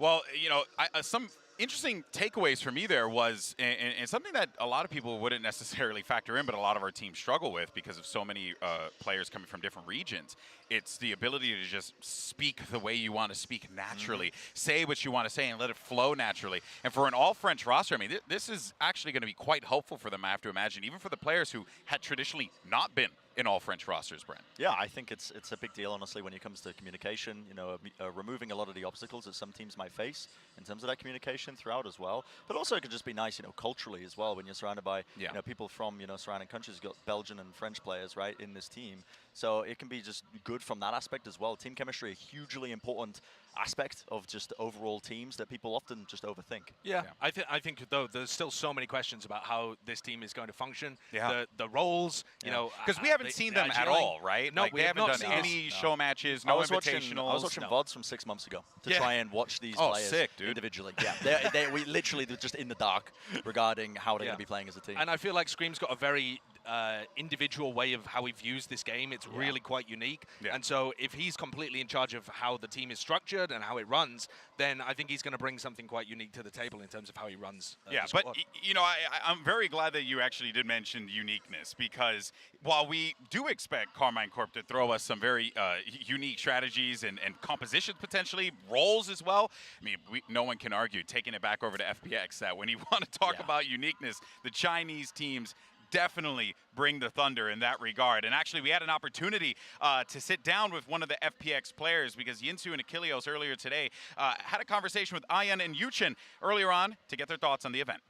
Well, you know, some interesting takeaways for me there was, and something that a lot of people wouldn't necessarily factor in, but a lot of our teams struggle with because of so many players coming from different regions. It's the ability to just speak the way you want to speak naturally, say what you want to say, and let it flow naturally. And for an all-French roster, I mean, this is actually going to be quite helpful for them, I have to imagine, even for the players who had traditionally not been in all French rosters, Brent. Yeah, I think it's a big deal, honestly, when it comes to communication. You know, removing a lot of the obstacles that some teams might face in terms of that communication throughout as well. But also, it could just be nice, you know, culturally as well, when you're surrounded by you know, people from, you know, surrounding countries. You've got Belgian and French players, right, in this team. So it can be just good from that aspect as well. Team chemistry, a hugely important aspect of just overall teams that people often just overthink. Yeah. I think though there's still so many questions about how this team is going to function. Yeah. The roles, you know, because we haven't seen them at all, right? No, like, we they haven't done any show matches, no invitationals. I was watching VODs from 6 months ago to try and watch these players sick, dude. individually. Yeah, we literally were just in the dark regarding how they're going to be playing as a team. And I feel like Scream's got a very individual way of how he views this game. It's really quite unique. And so if he's completely in charge of how the team is structured and how it runs, then I think he's going to bring something quite unique to the table in terms of how he runs. But you know, I'm very glad that you actually did mention uniqueness, because while we do expect Karmine Corp to throw us some very unique strategies and compositions, potentially roles as well, I mean, no one can argue, taking it back over to FPX, that when you want to talk about uniqueness, the Chinese teams definitely bring the thunder in that regard. And actually, we had an opportunity to sit down with one of the FPX players, because Yinsu and Achilleos earlier today had a conversation with Ayan and Yuchen earlier on to get their thoughts on the event.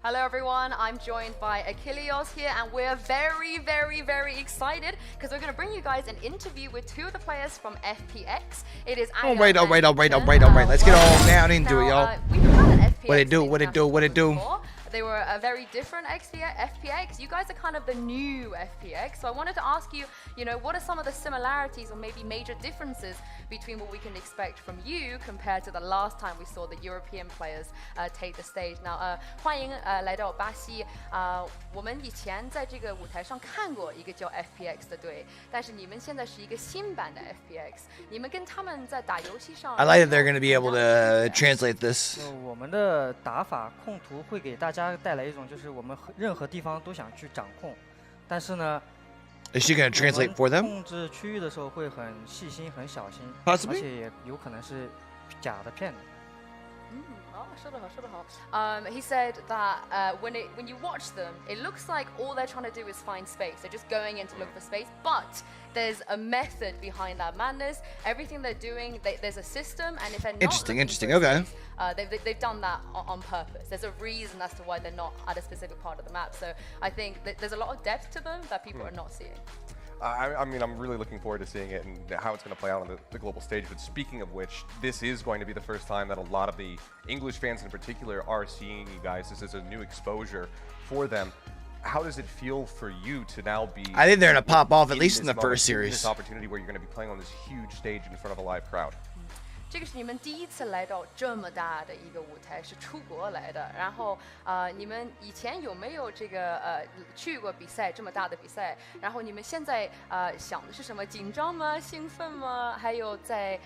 Hello everyone, I'm joined by Achilleos here, and we're very, very, very excited because we're going to bring you guys an interview with two of the players from FPX. It is all right. Let's get all down into it, y'all. What it do? What it do? They were a very different FPX. You guys are kind of the new FPX. So I wanted to ask you, you know, what are some of the similarities or maybe major differences between what we can expect from you compared to the last time we saw the European players take the stage? Now, 欢迎来到巴西。我们以前在这个舞台上看过一个叫 FPX 的队，但是你们现在是一个新版的 FPX。你们跟他们在打游戏上 I like that they're going to be able to translate this. 我们的打法控图会给大家带来一种就是我们任何地方都想去掌控，但是呢 Is she going to translate for them? 控制区域的时候会很细心、很小心， Possibly? 而且也有可能是假的骗的。 He said that when you watch them, it looks like all they're trying to do is find space. They're just going in to look for space, but there's a method behind that madness. Everything they're doing, there's a system, and if they're not Interesting. Okay. They've done that on purpose. There's a reason as to why they're not at a specific part of the map. So I think that there's a lot of depth to them that people are not seeing. I mean, I'm really looking forward to seeing it and how it's going to play out on the global stage. But speaking of which, this is going to be the first time that a lot of the English fans in particular are seeing you guys. This is a new exposure for them. How does it feel for you to now be... I think they're going to pop off, at least in the first series. This opportunity where you're going to be playing on this huge stage in front of a live crowd. 这个是你们第一次来到这么大的一个舞台，是出国来的。然后你们以前有没有这个去过比赛这么大的比赛？然后你们现在想的是什么？紧张吗？兴奋吗？还有在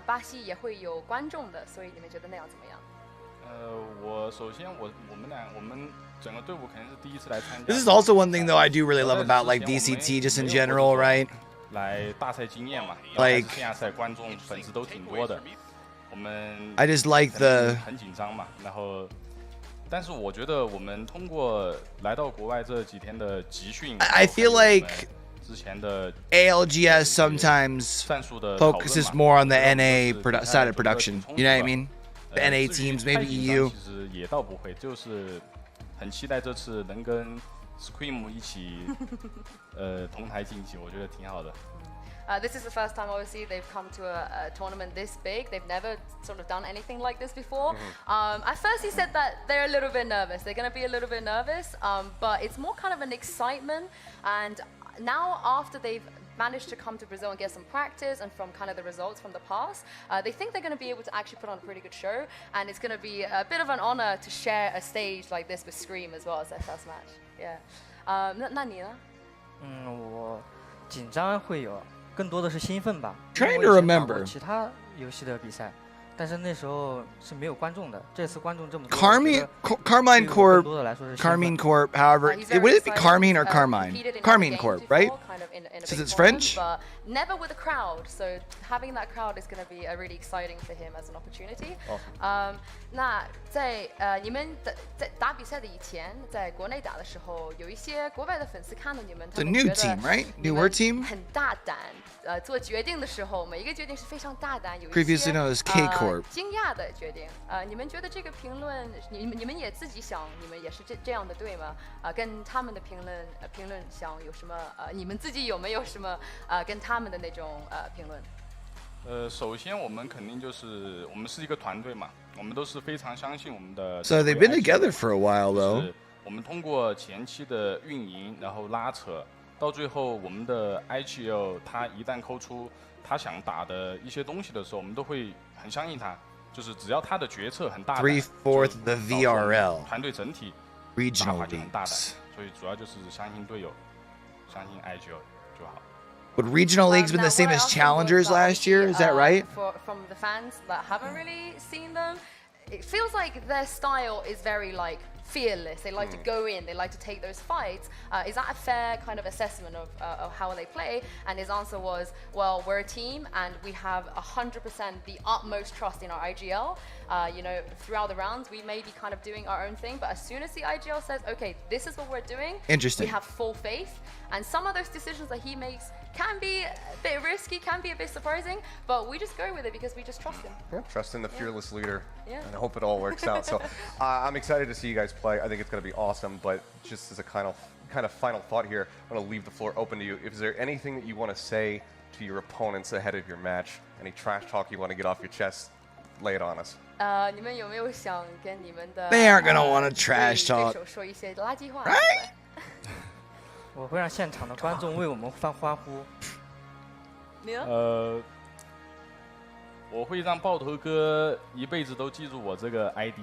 巴西也会有观众的，所以你们觉得那样怎么样？首先我们整个队伍肯定是第一次来参加。 This is also one thing though I do really love about like VCT just in general, right? 来大赛经验嘛， Like 线下赛观众粉丝都挺多的，我们 I just like the 很紧张嘛，然后，但是我觉得我们通过来到国外这几天的集训 I feel like 之前的 ALGS sometimes 战术的 focuses more on the NA side of production. You know what I mean? The NA teams, maybe EU. 其实也倒不会，就是很期待这次能跟 Scream 一起同台竞技，我觉得挺好的。 This is the first time, obviously, they've come to a tournament this big. They've never sort of done anything like this before. At first, he said that they're a little bit nervous. They're going to be a little bit nervous, but it's more kind of an excitement. And now, after they've managed to come to Brazil and get some practice and from kind of the results from the past, they think they're going to be able to actually put on a pretty good show. And it's going to be a bit of an honor to share a stage like this with Scream as well as their first match. Yeah. 那你呢？我紧张会有，更多的是兴奋吧。 Trying to remember. 其他游戏的比赛，但是那时候是没有观众的。这次观众这么多， Karmine Corp, however, would it be Karmine or Karmine? Karmine Corp, right? Since it's French? But never with a crowd, so having that crowd is going to be really exciting for him as an opportunity. 那在你们在打比赛的以前，在国内打的时候，有一些国外的粉丝看到你们， It's a new team, right? Newer team? 很大胆，做决定的时候，每一个决定是非常大胆，有一些 Previously known as K Corp. 惊讶的决定。你们觉得这个评论，你们也自己想，你们也是这样的对吗？跟他们的评论想有什么？你们自己有没有什么跟他们的那种评论？首先我们肯定就是我们是一个团队嘛，我们都是非常相信我们的。So they've been together for a while, though. 我们通过前期的运营，然后拉扯，到最后我们的 IGL 他一旦抠出他想打的一些东西的时候，我们都会很相信他，就是只要他的决策很大胆 3/4 the VRL 团队整体 regional 就很大胆， leagues. 所以主要就是相信队友，相信 IGL 就好。Would regional leagues been the same as challengers last year? Is that right? From the fans that haven't really seen them, it feels like their style is very like fearless. They like to go in. They like to take those fights. Is that a fair kind of assessment of how they play? And his answer was, well, we're a team and we have 100% the utmost trust in our IGL. Throughout the rounds, we may be kind of doing our own thing, but as soon as the IGL says, okay, this is what we're doing, Interesting. we have full faith. And some of those decisions that he makes can be a bit risky, can be a bit surprising, but we just go with it because we just trust him. Yeah, trust in the fearless leader, Yeah. and I hope it all works out. So I'm excited to see you guys play. I think it's going to be awesome, but just as a kind of final thought here, I'm going to leave the floor open to you. Is there anything that you want to say to your opponents ahead of your match? Any trash talk you want to get off your chest? Lay it on us. 你们有没有想跟你们的 They aren't gonna wanna trash talk. 对手说一些垃圾话 Right? 我会让现场的观众为我们欢呼。你呢？我会让爆头哥一辈子都记住我这个 ID，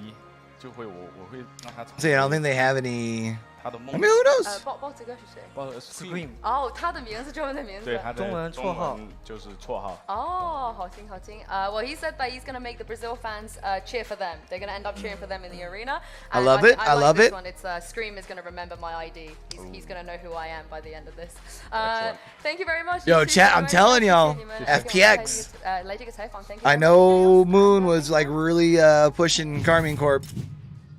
就会我会让他。So I don't think they have any. 他的梦。I mean, who knows? 豹子哥是谁？ Scream。哦，他的名字，中文的名字。对，他的中文绰号就是绰号。哦，好听好听。Well, he said that he's gonna make the Brazil fans cheer for them. They're gonna end up cheering for them in the arena. I love it. I love it. It's Scream is gonna remember my ID. He's gonna know who I am by the end of this. Thank you very much. Yo, chat, I'm telling y'all, FPX. I know Moon was like really pushing Karmine Corp.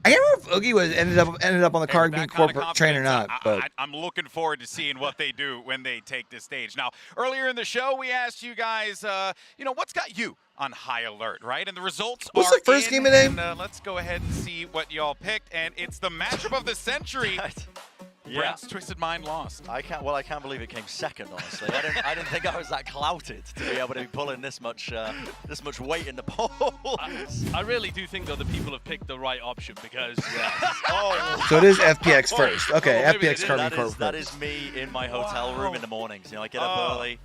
I can't remember if Oogie ended up on the Karmine Corp train or not. But I'm looking forward to seeing what they do when they take this stage. Now, earlier in the show, we asked you guys, what's got you on high alert, right? And the results What's are the first game today? Let's go ahead and see what y'all picked. And it's the matchup of the century. Brent's Twisted Mind lost. I can't believe it came second. Honestly, I didn't think I was that clouted to be able to be pulling this much weight in the polls. I really do think though the people have picked the right option because. So it is FPX first. Okay, FPX Karmine Corp. That is me in my hotel room in the mornings. I get up early,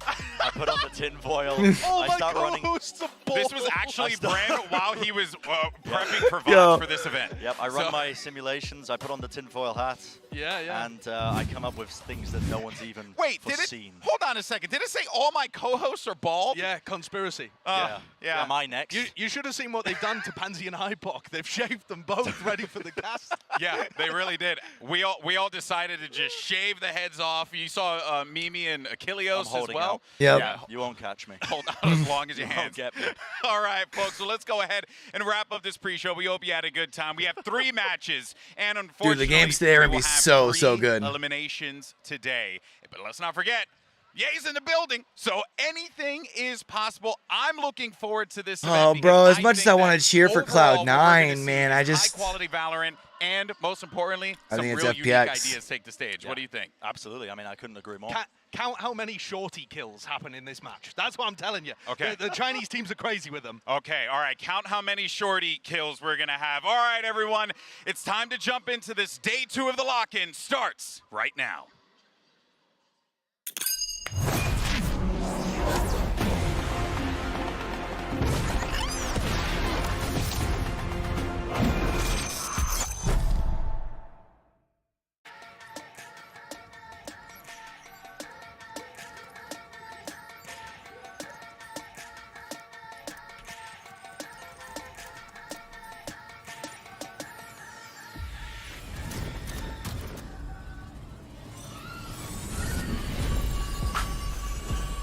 I put on the tinfoil, I start running. This was actually Brent while he was prepping for VODs for this event. Yep, I run my simulations. I put on the tinfoil hat. Yeah. And I come up with things that no one's even foreseen. Hold on a second. Did it say all my co-hosts are bald? Yeah, conspiracy. Yeah. Am I next? You should have seen what they've done to Pansy and Hypok. They've shaved them both ready for the cast. Yeah, they really did. We all decided to just shave the heads off. You saw Mimi and Achilleos as well. Yeah. You won't catch me. Hold on as long as your hands. You won't get me. All right, folks. So let's go ahead and wrap up this pre-show. We hope you had a good time. We have 3 matches, and unfortunately, dude, the games today are gonna be so good. Eliminations today, but let's not forget. Ye's in the building, so anything is possible. I'm looking forward to this event. Oh, bro, as much as I want to cheer for Cloud9, man, I just high-quality Valorant and, most importantly, some think it's real FPX. unique ideas take the stage. Yeah. What do you think? Absolutely. I mean, I couldn't agree more. Count how many shorty kills happen in this match. That's what I'm telling you. Okay. The Chinese teams are crazy with them. Okay, all right. Count how many shorty kills we're going to have. All right, everyone. It's time to jump into this. Day 2 of the lock-in starts right now.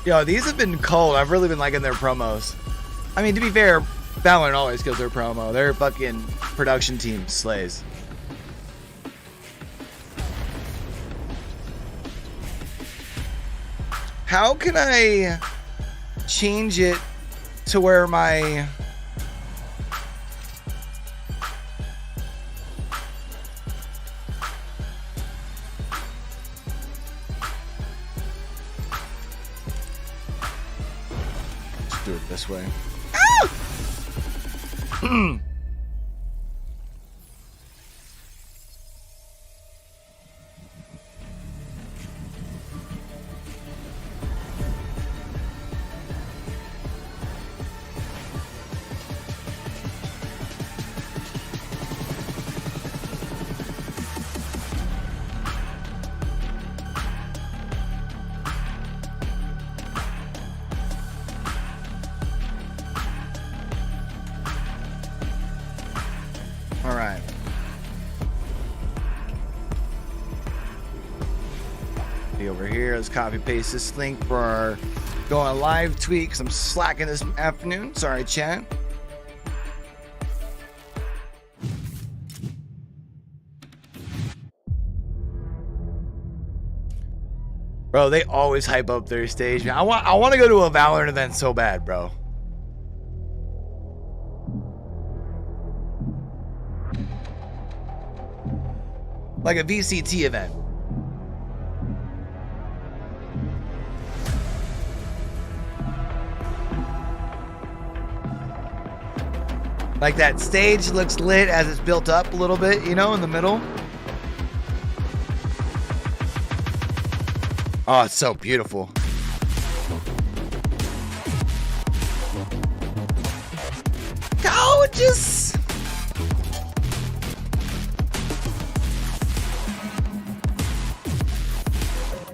Yo, these have been cold. I've really been liking their promos. I mean, to be fair, Valorant always kills their promo. Their fucking production team slays. How can I change it to where my... Let's do it this way. All right. Be over here. Let's copy paste this link for our going live tweet because I'm slacking this afternoon. Sorry, chat. Bro, they always hype up their stage. I want to go to a Valorant event so bad, bro. Like a VCT event. Like that stage looks lit as it's built up a little bit, you know, in the middle. Oh, it's so beautiful. Gorgeous.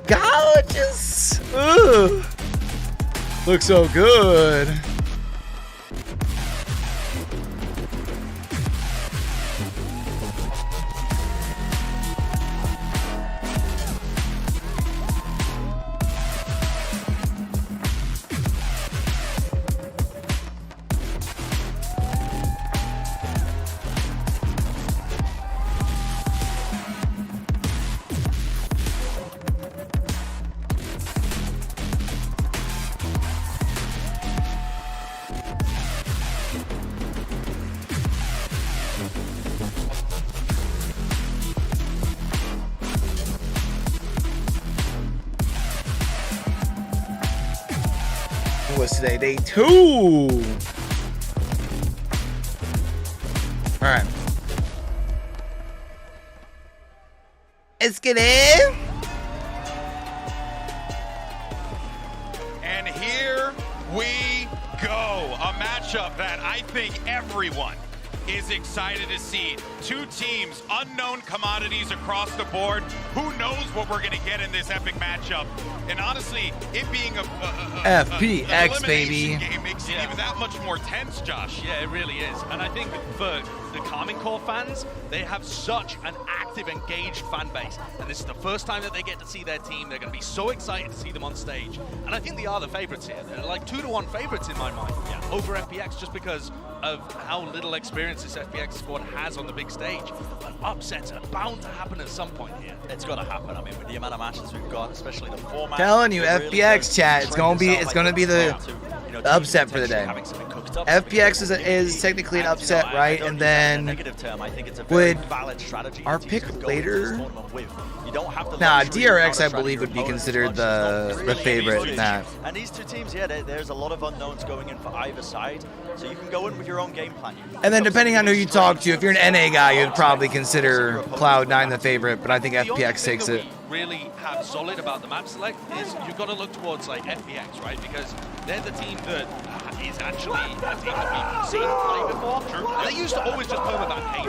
Gorgeous. Ugh. Looks so good. What's today? Day 2. All right. Let's get in. And here we go. A matchup that I think everyone is excited to see. Two teams, unknown commodities across the board. Who knows what we're going to get in this epic matchup? And honestly, it being a FPX, baby, game makes it even that much more tense, Josh. Yeah, it really is. And I think for the Karmine Corp fans, they have such an active, engaged fan base. And this is the first time that they get to see their team. They're going to be so excited to see them on stage. And I think they are the favorites here. They're like 2-1 favorites in my mind over FPX, just because of how little experience this FPX squad has on the big stage. But upsets are bound to happen at some point here. It's got to happen. I mean, with the amount of matches we've got, especially the format. Telling you, FPX chat, it's gonna be the upset for the day. FPX is technically an upset, right? And then would our pick later? Nah, DRX I believe would be considered the favorite in that. And these two teams, yeah, there's a lot of unknowns going in for either side, so you can go in with your own game plan. And then depending on who you talk to, if you're an NA guy, you'd probably consider Cloud9 the favorite, but I think FPX takes it. Really have solid about the map select is you've got to look towards like FPX, right? Because they're the team that is actually a team that we've seen play before. True. And they used to always just permaban pain.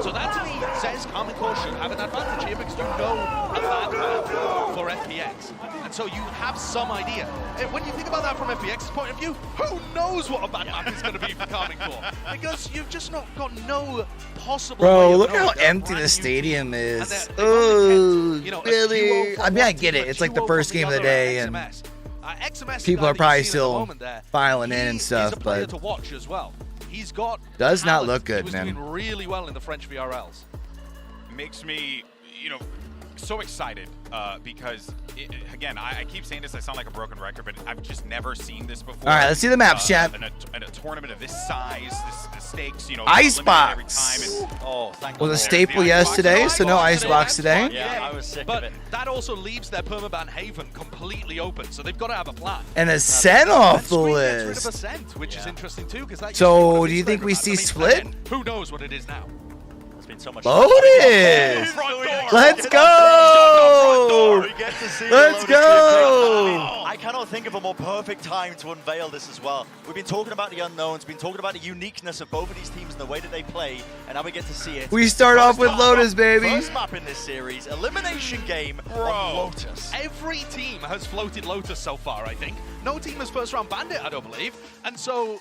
So that to me says Karmine Corp should have an advantage here because you know a bad map for FPX. And so you have some idea. And when you think about that from FPX's point of view, who knows what a bad map is going to be for Karmine Corp? Because you've just not got no possible way of look how empty the stadium is. Oh, really? I mean, I get it. It's like the first game of the day, and XMS people are probably still there, filing in and stuff, he's a player but to watch as well. He's got does not talent. look good, he was man. doing really well in the French VRLs. Makes me, so excited because, again, I keep saying this, I sound like a broken record, but I've just never seen this before. All right, let's see the maps, chat. In a tournament of this size, the stakes, Icebox. Was a staple yesterday, so no icebox today. Yeah, I was sick but of it. that also leaves their permaban haven completely open, so they've got to have a plan. And Ascent off the Screen gets rid of list. Ascent, which is interesting too, because that. So, do you think we see split? Again, who knows what it is now? There's been so much. Lotus! Let's go! Let's go! I cannot think of a more perfect time to unveil this as well. We've been talking about the unknowns, been talking about the uniqueness of both of these teams and the way that they play, and now we get to see it. We start off with Lotus, baby. First map in this series, elimination game on Lotus. Every team has floated Lotus so far, I think. No team has first round banned it, I don't believe. And so,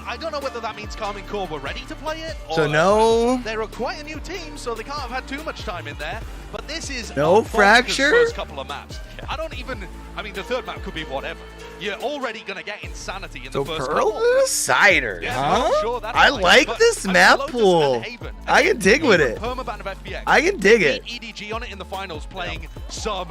I don't know whether that means Karmine Corp were ready to play it, or So no. they're quite a new team, so they can't have had too much time in there. But this is No a fracture? first couple of maps. I mean, the third map could be whatever. You're already going to get insanity in So the first Pearl couple. Cider, Yeah, huh? well, sure, that's I fine, like but this I mean, map Lotus pool. and Haven, I can dig with it. Permaban of FPX. I can dig it. Beat EDG on it in the finals, playing some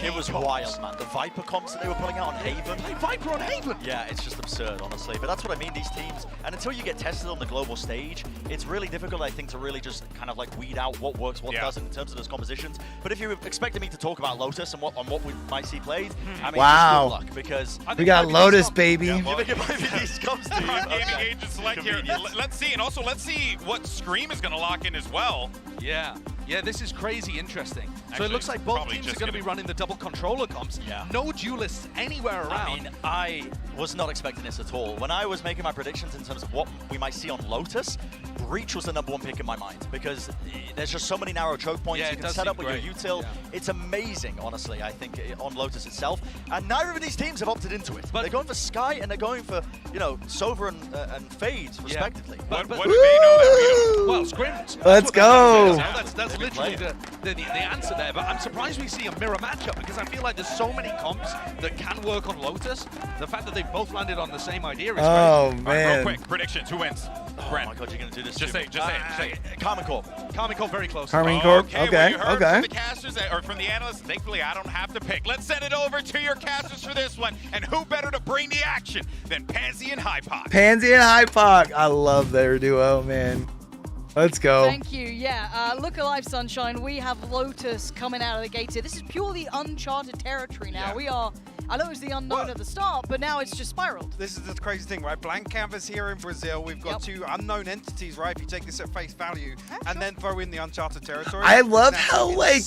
It was wild, man. The Viper comps that they were putting out on Haven. Play Viper on Haven. Yeah, it's just absurd, honestly. But that's what I mean, these teams. And until you get tested on the global stage, it's really difficult, I think, to really just kind of like weed out what works, what doesn't in terms of those compositions. But if you expected me to talk about Lotus and what we might see played, I mean, wow. just good luck, because We got Lotus, baby. you think it might be these comps to you? Engage and select here. Let's see, and also let's see what Scream is going to lock in as well. Yeah, this is crazy interesting. So Actually, it looks like both probably teams are just going to be gonna- running the double controller comps. Yeah. No duelists anywhere around. I mean, I was not expecting this at all. When I was making my predictions in terms of what we might see on Lotus, Breach was the #1 pick in my mind, because there's just so many narrow choke points you can set up with your util. It's amazing, honestly, I think, on Lotus itself. And neither of these teams have opted into it. But they're going for Sky and they're going for, Sova and Fades, respectively. What do they know that we don't? Well, Scrim. Let's go. That's literally the answer there. But I'm surprised we see a mirror matchup, because I feel like there's so many comps that can work on Lotus. The fact that they've both landed on the same idea is great. Oh, All right, man. real quick, predictions. Who wins? Oh my God, you're going to do this Just to say me. it, just say it. Karmine Corp. Karmine Corp very close. Karmine Corp. Okay, Okay, well, you heard okay. from the casters, or from the analysts. Thankfully, I don't have to pick. Let's send it over to your casters for this one. And who better to bring the action than Pansy and Hypoc? Pansy and Hypoc. I love their duo, man. Let's go. Thank you. Yeah, look alive, Sunshine. We have Lotus coming out of the gates here. This is purely uncharted territory now. We are. I know it was the unknown at the start, but now it's just spiraled. This is the crazy thing, right? Blank canvas here in Brazil. We've got two unknown entities, right? If you take this at face value, and then throw in the uncharted territory. I love how, like,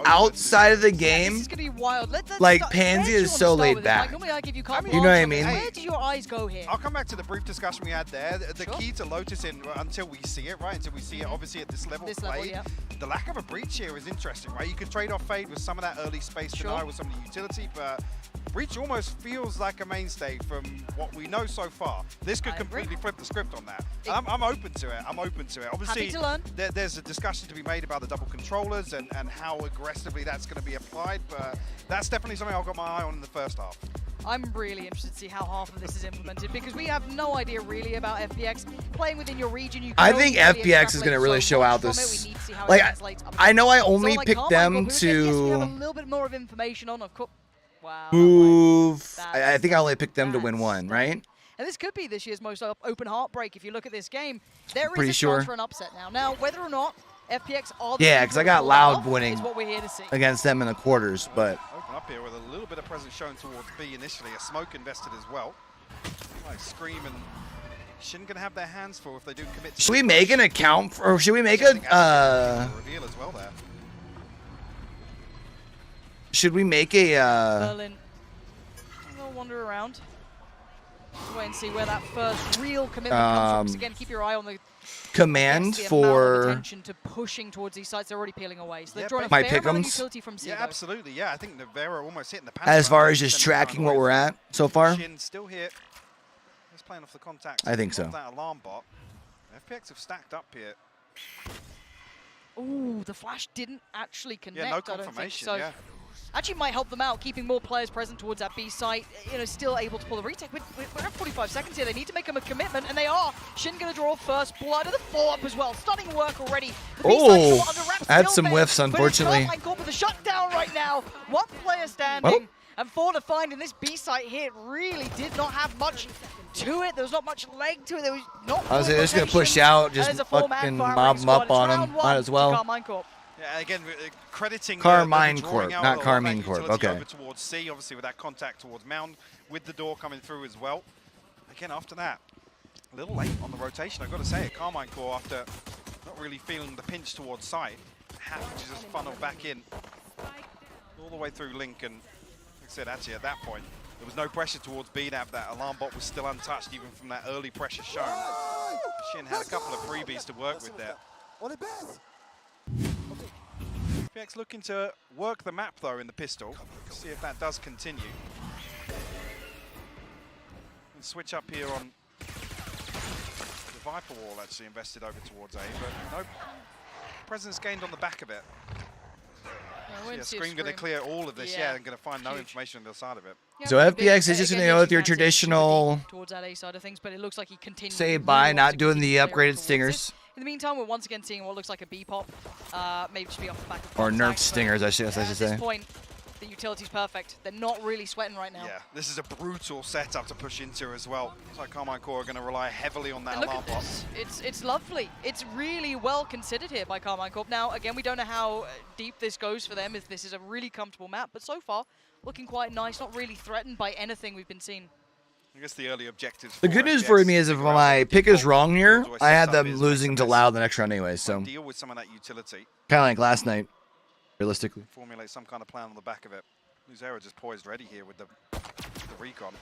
outside of the game, this is gonna be wild. like, Pansy is so laid back. Normally I give you carte You know what I mean? Where did your eyes go here? I'll come back to the brief discussion we had there. The key to Lotus, until we see it, right? Until we see it, obviously, at this level of play, the lack of a breach here is interesting, right? You can trade off Fade with some of that early space denial with some of the utility, but Breach almost feels like a mainstay from what we know so far. This could completely flip the script on that. I'm open to it. I'm open to it. Obviously, happy to learn. There's a discussion to be made about the double controllers and how aggressively that's going to be applied, but that's definitely something I've got my eye on in the first half. I'm really interested to see how half of this is implemented, because we have no idea really about FPX. Playing within your region, you can I think FPX is going to really show out this. Like, I know I only picked them to we have a little bit more of information on, of course. Wow. Move. I think I only picked them to win one, right? And this could be this year's most open heartbreak. If you look at this game, there Pretty is a sure. chance for an upset now. Now, whether or not FPX are Yeah, because I got Loud winning is what we're here to see. against them in the quarters, but Open up here with a little bit of presence shown towards B initially. A smoke invested as well. Like Scream and Shin gonna have their hands full if they do commit. should we make an account for, or should we make a reveal as well there? should we make a Berlin. We'll wander around. Let's wait and see where that first real commitment comes from. 'Cause again, keep your eye on the command the amount of for attention to pushing towards these sites. They're already peeling away. So they're drawing a My fair amount of pick'ems? utility from Seago. Yeah, absolutely. Yeah, I think Navera almost hitting the pan. as far as just tracking what we're at so far? Shin still here. Just playing off the contact. I think so. of that alarm bot. FPX have stacked up here. Ooh, the flash didn't actually connect. Yeah, no I don't think. confirmation. So yeah. actually might help them out, keeping more players present towards that B site, still able to pull the retake. We're at 45 seconds here. They need to make them a commitment, and they are. Shin going to draw first blood, and the follow-up as well. Stunning work already. Oh, had some whiffs, unfortunately. Karmine Corp with a shutdown right now. One player standing, and 4 to find in this B site here. It really did not have much to it. There was not much leg to it. There was not. I was just going to push out, just fucking mob them up on him. Might as well. Karmine Corp. Yeah, again, crediting Karmine Corp, not Karmine Corp. Okay. Over towards C, obviously with that contact towards Mound, with the door coming through as well. Again, after that, a little late on the rotation, I've got to say it. Karmine Corp, after not really feeling the pinch towards side, happy to just funnel back in all the way through Link. And like I said, actually at that point, there was no pressure towards B. That alarm bot was still untouched, even from that early pressure shown. Shin had a couple of freebies to work with there. FPX looking to work the map though in the pistol. See if that does continue. And switch up here on the Viper wall, actually invested over towards A, but no presence gained on the back of it. Yeah, Scream going to clear all of this, and going to find no information on the other side of it. So FPX is just going to go with your traditional towards that A side of things, but it looks like he continues. Say bye, not doing the upgraded stingers. In the meantime, we're once again seeing what looks like a B pop, maybe just be off the back of or nerfed stingers, I should say. At this point, the utility's perfect. They're not really sweating right now. Yeah, this is a brutal setup to push into as well. It's like Karmine Corp are going to rely heavily on that and alarm bot. It's lovely. It's really well considered here by Karmine Corp. Now, again, we don't know how deep this goes for them, if this is a really comfortable map, but so far, looking quite nice, not really threatened by anything we've been seeing. I guess the early objectives. The good news for me is if my pick is wrong here, I had them losing to Loud the next round anyway, so. Deal with some of that utility. Kind of like last night, realistically. Formulate some kind of plan on the back of it. Luzera just poised ready here with the recon.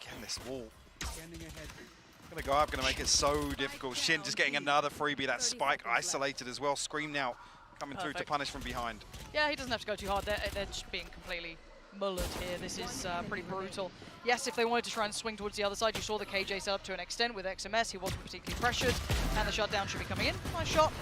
Again, this wall. Gonna go up, gonna make it so difficult. Shin just getting another freebie. That spike isolated as well. Scream now coming through to punish from behind. Yeah, he doesn't have to go too hard. They're just being completely mullered here. This is pretty brutal. Yes, if they wanted to try and swing towards the other side, you saw the KJ set up to an extent with XMS. He wasn't particularly pressured, and the shutdown should be coming in. Nice shot.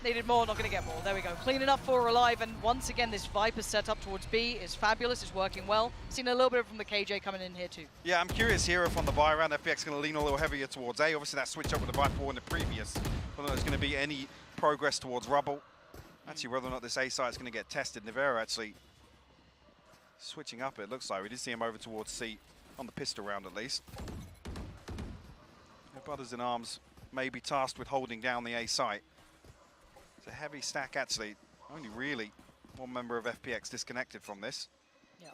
Needed more, not going to get more. There we go. Clean enough for Alive, and once again, this Viper setup towards B is fabulous. It's working well. Seen a little bit from the KJ coming in here too. Yeah, I'm curious here if on the buy round, FPX going to lean a little heavier towards A. Obviously, that switch up with the Viper in the previous. Whether there's going to be any progress towards Rubble. Actually, whether or not this A site is going to get tested. Nivera actually switching up, it looks like. We did see him over towards C on the pistol round at least. The brothers in arms may be tasked with holding down the A site. It's a heavy stack actually. Only really one member of FPX disconnected from this. Yeah,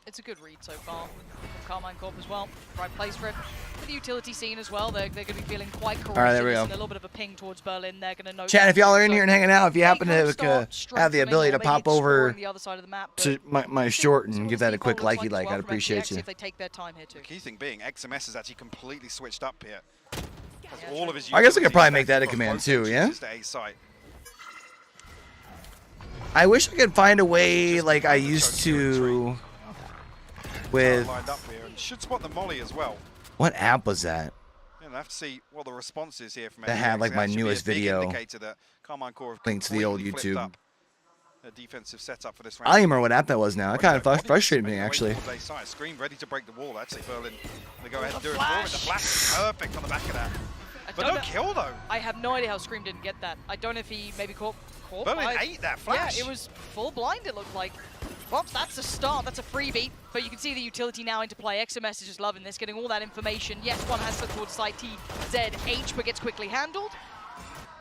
it's a good read so far from Karmine Corp as well. Right place for it. For the utility scene as well, they're going to be feeling quite courageous. All right, there we go. And a little bit of a ping towards Berlin. They're going to know. Chat, if y'all are in here and hanging out, if you happen to have the ability to pop over the other side of the map, to my short and give that a quick likey like, I'd appreciate you. If they take their time here too. The key thing being, XMS is actually completely switched up here. All of his I guess I could probably make that a command too, yeah? I wish I could find a way like I used to with... Should spot the molly as well. What app was that? Yeah, I have to see what the response is here from that had like my newest video linked to the old YouTube. A defensive setup for this round. I don't even remember what app that was now. It kind of frustrated me actually. Scream ready to break the wall. Actually, Berlin. They go ahead and do it. The flash perfect on the back of that. But no kill though. I have no idea how Scream didn't get that. I don't know if he maybe caught. Berlin ate that flash. Yeah, it was full blind. It looked like. Well, that's a start. That's a freebie. But you can see the utility now into play. XMS is just loving this, getting all that information. Yes, one has to towards side TZH, but gets quickly handled.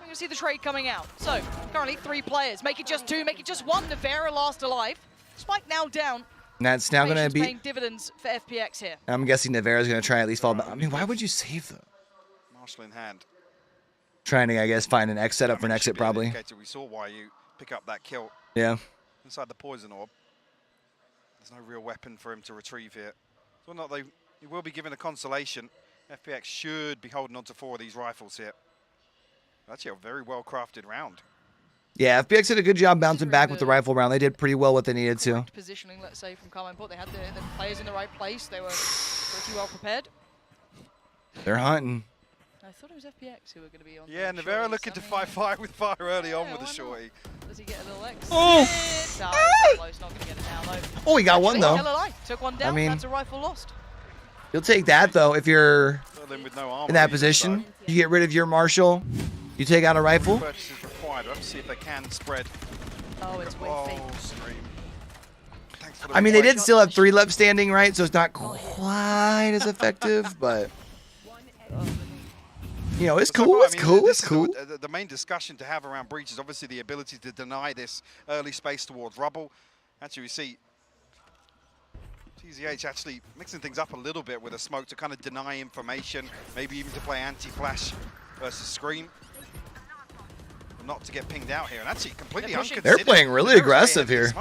You can see the trade coming out. So currently 3 players. Make it just 2. Make it just 1. Nivera last alive. Spike now down. And that's now going to be paying dividends for FPX here. I'm guessing Nivera's going to try at least fall back. I mean, why would you save them? Marshall in hand. Trying to, I guess, find an X setup for an exit, probably. We saw why you pick up that kill. Yeah. Inside the poison orb. There's no real weapon for him to retrieve here. So not he will be given a consolation. FPX should be holding on to 4 of these rifles here. Actually, a very well crafted round. Yeah, FPX did a good job bouncing back with the rifle round. They did pretty well what they needed to. Positioning, let's say, from Karmine Corp. They had the players in the right place. They were pretty well prepared. They're hunting. I thought it was FPX who were going to be on. Yeah, Nevera looking to fight fire with fire early on with the shorty. Does he get a little X? Oh! No, it's not going to get it now, though. Oh, he got one, though. Took one down. I mean, that's a rifle lost. You'll take that, though, if you're with no armor in that position. so. You get rid of your Marshall. You take out a rifle. Purchase is required. We'll have to see if they can spread. Oh, it's way fake. Scream. I mean, they did still have 3 left standing, right? So it's not quite as effective, but you know, it's cool. It's cool. It's cool. The main discussion to have around Breach is obviously the ability to deny this early space towards Rubble. Actually, we see TZH actually mixing things up a little bit with a smoke to kind of deny information, maybe even to play anti-flash versus Scream. Not to get pinged out here, and actually completely unconsidered. They're playing really aggressive here.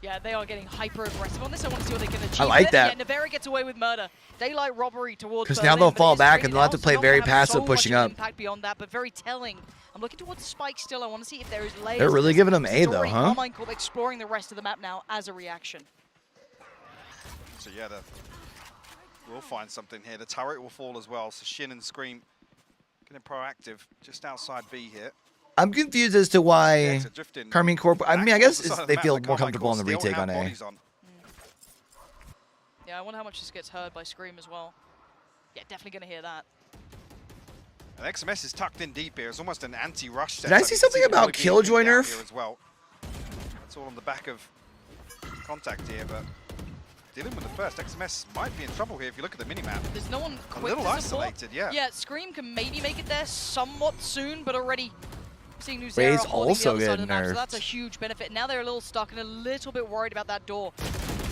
Yeah, they are getting hyper-aggressive on this. I want to see what they can achieve. I like that. Yeah, Nevera gets away with murder. Daylight robbery towards because now they'll fall back and they'll have to play very passive pushing up. Impact beyond that, but very telling. I'm looking towards Spike still. I want to see if there is layers. They're really giving them A though, huh? Karmine Corp exploring the rest of the map now as a reaction. So yeah, we'll find something here. The turret will fall as well. So Shin and Scream getting proactive just outside B here. I'm confused as to why Karmine Corp. I mean, I guess they feel more comfortable on the retake on A. Yeah, I wonder how much this gets heard by Scream as well. Yeah, definitely going to hear that. And XMS is tucked in deep here. It's almost an anti-rush. Did I see something about Killjoy nerf? As well. That's all on the back of contact here, but dealing with the first. XMS might be in trouble here if you look at the minimap. There's no one quick a little to isolated, yeah. Yeah, Scream can maybe make it there somewhat soon, but already seeing Nuzera Ray's holding also the other side of the map, nerfed. so that's a huge benefit. Now they're a little stuck and a little bit worried about that door.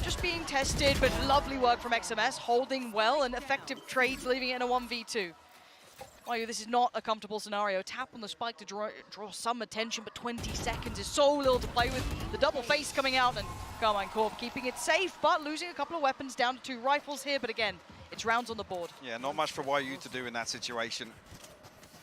Just being tested, but lovely work from XMS, holding well and effective trades, leaving it in a 1v2. YoBoyCue, this is not a comfortable scenario. Tap on the spike to draw some attention, but 20 seconds is so little to play with. The double face coming out, and Karmine Corp keeping it safe, but losing a couple of weapons, down to 2 rifles here, but again, it's rounds on the board. Yeah, not much for YoBoyCue to do in that situation.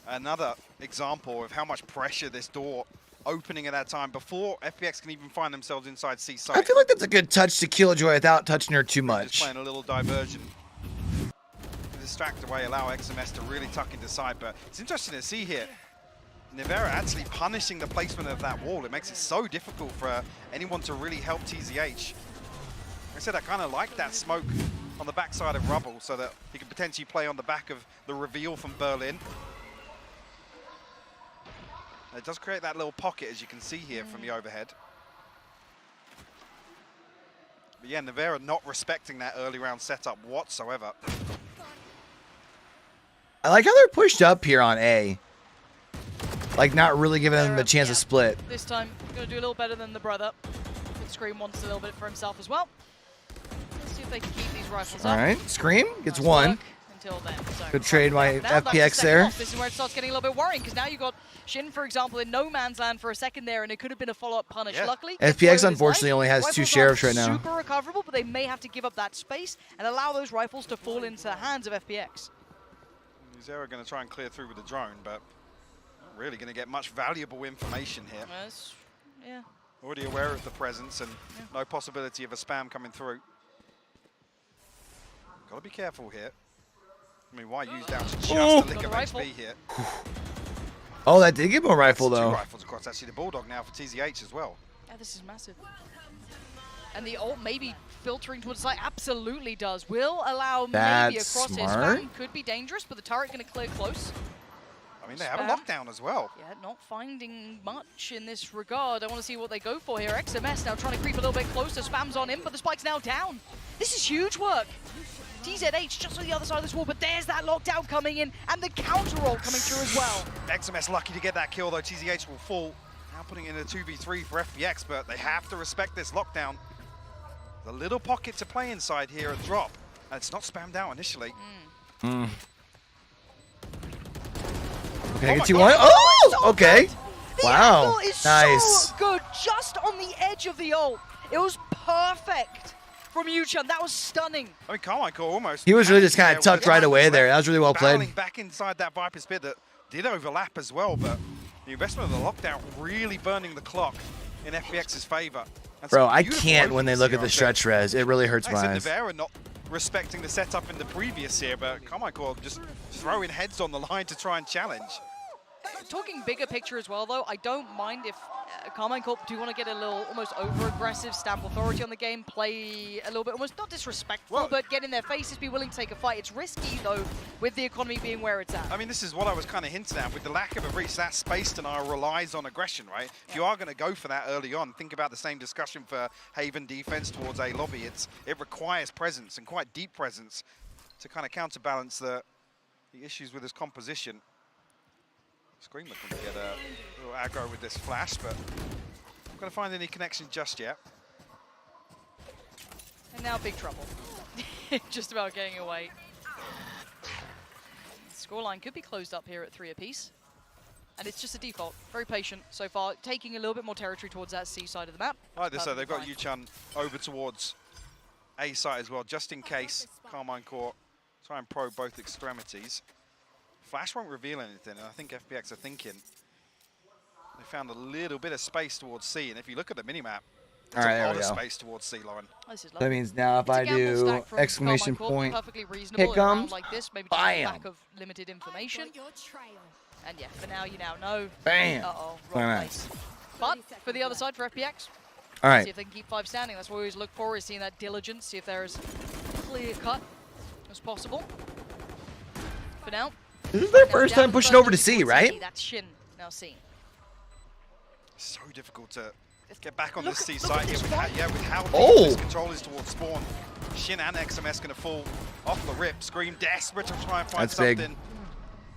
Another example of how much pressure this door opening at that time before FPX can even find themselves inside C site. I feel like that's a good touch to Killjoy without touching her too much. Just playing a little diversion. Distract away, allow XMS to really tuck into side, but it's interesting to see here. Nevera actually punishing the placement of that wall. It makes it so difficult for anyone to really help TZH. Like I said, I kind of like that smoke on the backside of Rubble so that he can potentially play on the back of the reveal from Berlin. It does create that little pocket, as you can see here from the overhead. But yeah, Nevera not respecting that early round setup whatsoever. I like how they're pushed up here on A. Like, not really giving them the chance to split. This time, going to do a little better than the brother. But Scream wants a little bit for himself as well. Let's see if they can keep these rifles up. All right, Scream gets one. Until then. So good trade by FPX there. This is where it starts getting a little bit worrying, because now you've got Shin, for example, in no man's land for a second there, and it could have been a follow-up punish. Yeah. Luckily, FPX unfortunately only has 2 sheriffs right now. Super recoverable, but they may have to give up that space and allow those rifles to fall into the hands of FPX. Zera going to try and clear through with the drone, but not really going to get much valuable information here. Yeah. Already aware of the presence and no possibility of a spam coming through. Got to be careful here. I mean, YoBoyCue's down to just a lick of XP here. Oh, that did give him a rifle, though. 2 rifles across. Actually, the Bulldog now for TZH as well. Yeah, this is massive. And the ult maybe filtering towards the side absolutely does. Will allow maybe a cross here. Spam could be dangerous, but the turret going to clear close. I mean, they have a lockdown as well. Yeah, not finding much in this regard. I want to see what they go for here. XMS now trying to creep a little bit closer. Spam's on him, but the spike's now down. This is huge work. TZH just on the other side of this wall, but there's that lockdown coming in, and the counter roll coming through as well. XMS lucky to get that kill, though. TZH will fall. Now putting in a 2v3 for FPX, but they have to respect this lockdown. The little pocket to play inside here at drop. And it's not spammed out initially. Can I get you one? Oh, okay. Wow, nice. So good, just on the edge of the ult. It was perfect from Yuchun. That was stunning. I mean, Karmine Corp almost. He was really just kind of tucked right away there. That was really well played. Back inside that Viper's pit that did overlap as well, but the investment of the lockdown really burning the clock in FPX's favor. Bro, I can't when they look at the stretch res. It really hurts my eyes. Nevera not respecting the setup in the previous here, but Karmine Corp just throwing heads on the line to try and challenge. Talking bigger picture as well, though, I don't mind if Karmine Corp do want to get a little almost over-aggressive, stamp authority on the game, play a little bit almost not disrespectful, but get in their faces, be willing to take a fight. It's risky, though, with the economy being where it's at. I mean, this is what I was kind of hinting at. With the lack of a breach, that space denial relies on aggression, right? If you are going to go for that early on, think about the same discussion for Haven defense towards A lobby. It requires presence, and quite deep presence, to kind of counterbalance the issues with his composition. Scream looking to get a little aggro with this flash, but not going to find any connection just yet. And now big trouble. Just about getting away. Scoreline could be closed up here at 3 apiece. And it's just a default. Very patient so far, taking a little bit more territory towards that C side of the map. I like this, though. They've got Yuchun over towards A side as well, just in case Karmine Corp try and probe both extremities. Flash won't reveal anything, and I think FPX are thinking they found a little bit of space towards C, and if you look at the minimap, there's a lot of space towards C line. That means now if I do exclamation point, here comes, like this, maybe bam. Lack of limited information. And yeah, for now you now know. Bam. Uh-oh, Very wrong nice. place. But for the other side, for FPX, all right. see if they can keep 5 standing. That's what we always look for, is seeing that diligence, see if they're as clear cut as possible. For now. This is their first time pushing over to C, right? That's Shin now C. So difficult to get back on this C side here with how deep this control is towards spawn. Shin and XMS going to fall off the rip. Scream desperate to try and find something. Big.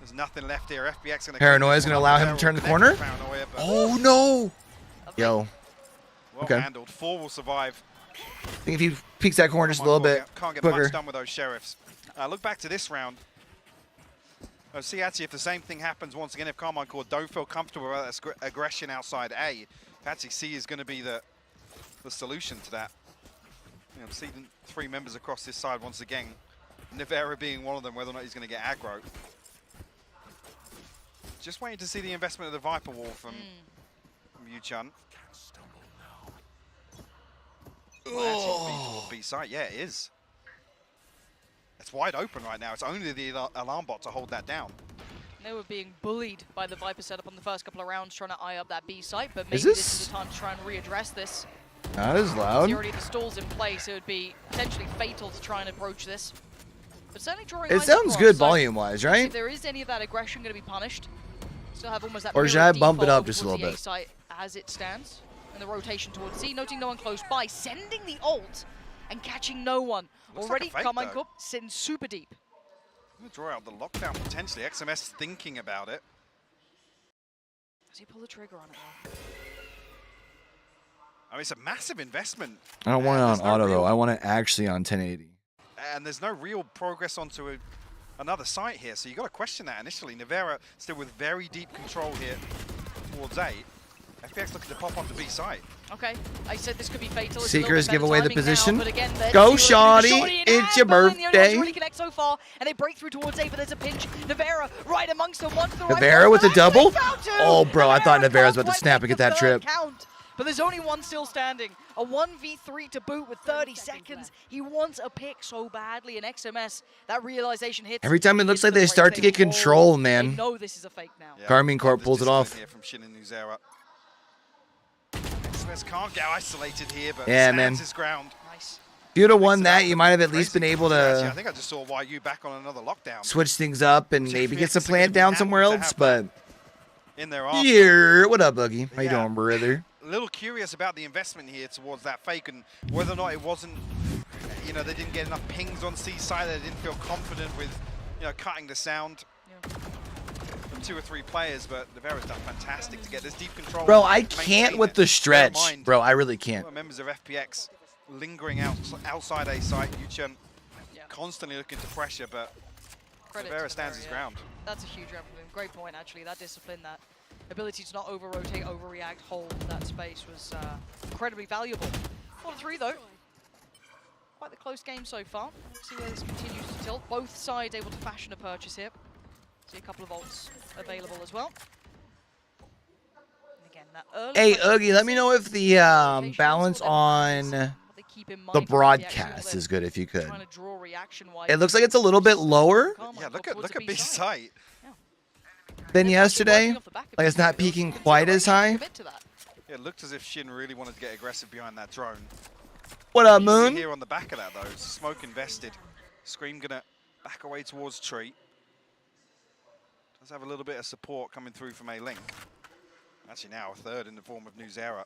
There's nothing left here. FPX going to Paranoia is going to allow him to turn the corner. Oh no! Yo. Well handled. 4 will survive. I think if he peeks that corner just a little bit can't get quicker. much done with those sheriffs. Look back to this round. See, actually, if the same thing happens once again, if Karmine Corp don't feel comfortable about that aggression outside A, actually C is going to be the solution to that. I'm seeing 3 members across this side once again. Nivera being one of them, whether or not he's going to get aggro. Just waiting to see the investment of the Viper Wall from Yuchun. Oh, B side, yeah, it is. It's wide open right now. It's only the alarm bot to hold that down. They were being bullied by the Viper setup on the first couple of rounds, trying to eye up that B site, but maybe this is the time to try and readdress this. That is loud. Already the stalls in place, it would be potentially fatal to try and approach this. But certainly drawing it sounds good volume-wise, right? If there is any of that aggression going to be punished, still have almost that. Or should I bump it up just a little bit? Site as it stands, and the rotation towards C, noting no one close by, sending the ult and catching no one. Looks already, like Karmine Corp sitting super deep. I'm going to draw out the lockdown potentially. XMS thinking about it. Does he pull the trigger on it though? I mean, it's a massive investment. I don't want it on auto though. I want it actually on 1080. And there's no real progress onto another site here, so you got to question that initially. Nivera still with very deep control here towards A. FPX looking to pop onto B side. Okay, I said this could be fatal. Seekers give away the position. Now, again, go, Shawty! It's your birthday. Really connect so far, and they break through towards A, but there's a pinch. Nivera right amongst them. One to the Nivera right with a double? Oh, bro, I thought Nivera was about to snap and get that trip. Count, but there's only one still standing. A 1v3 to boot with 30 seconds. He wants a pick so badly, and XMS, that realization hits. Every time it looks like they start to get control, man. They know this is a fake now. Yeah, Karmine Corp pulls it off. Here from Shin and Nuzera. XMS can't get isolated here, but stands his ground. Nice. If you'd have won that, you might have at least been able to I think I just saw YoBoyCue back on another lockdown. Switch things up and maybe get some plant down somewhere else, but in their yeah, what up, Boogie? How you doing, brother? A little curious about the investment here towards that fake and whether or not it wasn't, you know, they didn't get enough pings on C side. They didn't feel confident with, you know, cutting the sound from 2 or 3 players. But Nivera's done fantastic to get this deep control. Bro, I can't with the stretch. Bro, I really can't. Members of FPX lingering outside A site. Yuchun constantly looking to pressure, but Nivera stands his ground. That's a huge round from him. Great point, actually. That discipline, that ability to not over-rotate, overreact, hold that space was incredibly valuable. 4-3, though. Quite the close game so far. Let's see where this continues to tilt. Both sides able to fashion a purchase here. See a couple of ults available as well. And again, that early hey, Oogie, let me know if the balance on keep in mind. The broadcast is good if you could. Trying to draw reaction-wise. It looks like it's a little bit lower. Yeah, look at B site. Than yesterday. Like it's not peaking quite as high. Yeah, it looked as if Shin really wanted to get aggressive behind that drone. What up, Moon? Here on the back of that though, smoke invested. Scream gonna back away towards tree. Does have a little bit of support coming through from A-Link. Actually now a third in the form of Nuzera.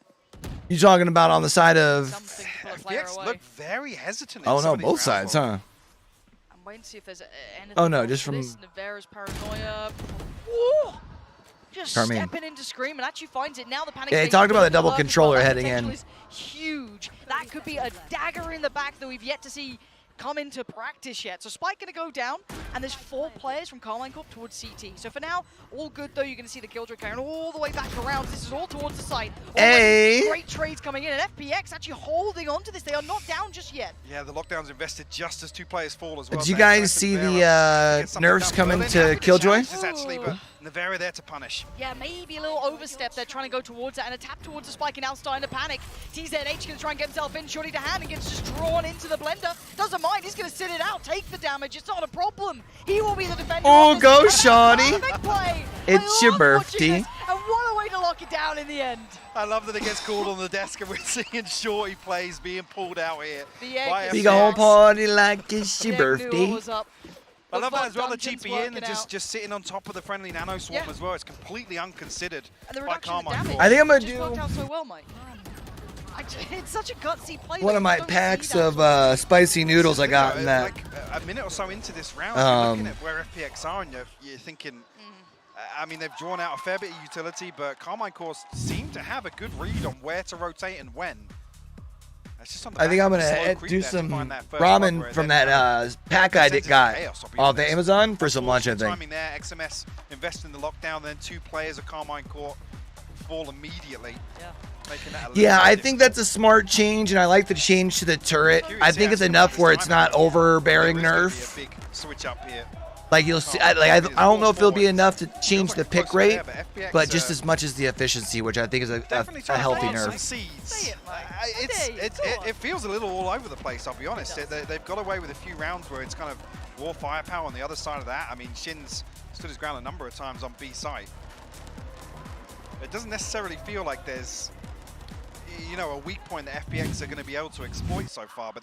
You talking about on the side of FPX look very hesitant. Oh no, both sides, huh? I'm waiting to see if there's anything. Oh no, just from Navera's paranoia. Ooh! Just Karmine. stepping into Scream and actually finds it. Now the panic. Yeah, he talked about the double controller heading in. Is huge. That could be a dagger in the back that we've yet to see come into practice yet. So Spike gonna go down, and there's 4 players from Karmine Corp towards CT. So for now, all good though. You're gonna see the Killjoy carrying all the way back around. This is all towards the site. Hey! Great trades coming in, and FPX actually holding on to this. They are not down just yet. Yeah, the lockdown's invested just as 2 players fall as well. Did you guys see the nerfs coming to Killjoy? Actually, but Navera there to punish. Yeah, maybe a little overstep. They're trying to go towards that and a tap towards the Spike, and now starting to panic. TZH gonna try and get himself in, shorty to hand, and gets just drawn into the blender. Doesn't mind, he's gonna sit it out, take the damage. It's not a problem. He will be the defender. Oh, go, shawty. It's your birthday. And what a way to lock it down in the end. I love that it gets called on the desk and we're seeing Shorty plays being pulled out here. We go party like it's your birthday. I love that as well, the TP in and just sitting on top of the friendly nano swarm as well. It's completely unconsidered by Karmine Corp. I think I'm going to do worked out so well, Mike. It's such a gutsy play. one of my packs of spicy noodles I got in that. Like a minute or so into this round, you're looking at where FPX are and you're thinking, I mean, they've drawn out a fair bit of utility, but Karmine Corp seem to have a good read on where to rotate and when. I think I'm gonna do some ramen from that pack I got off the Amazon for some lunch. I think. Timing there, XMS invest in the lockdown, then 2 players of Karmine Corp fall immediately. Yeah, I think that's a smart change, and I like the change to the turret. I think it's enough where it's not overbearing nerf. Big switch up here. Like you'll see, I don't know if it'll be enough to change the pick rate, but just as much as the efficiency, which I think is a healthy nerf. It feels a little all over the place, I'll be honest. They've got away with a few rounds where it's kind of raw firepower on the other side of that. I mean, Shin's stood his ground a number of times on B site. It doesn't necessarily feel like there's, you know, a weak point that FPX are going to be able to exploit so far, but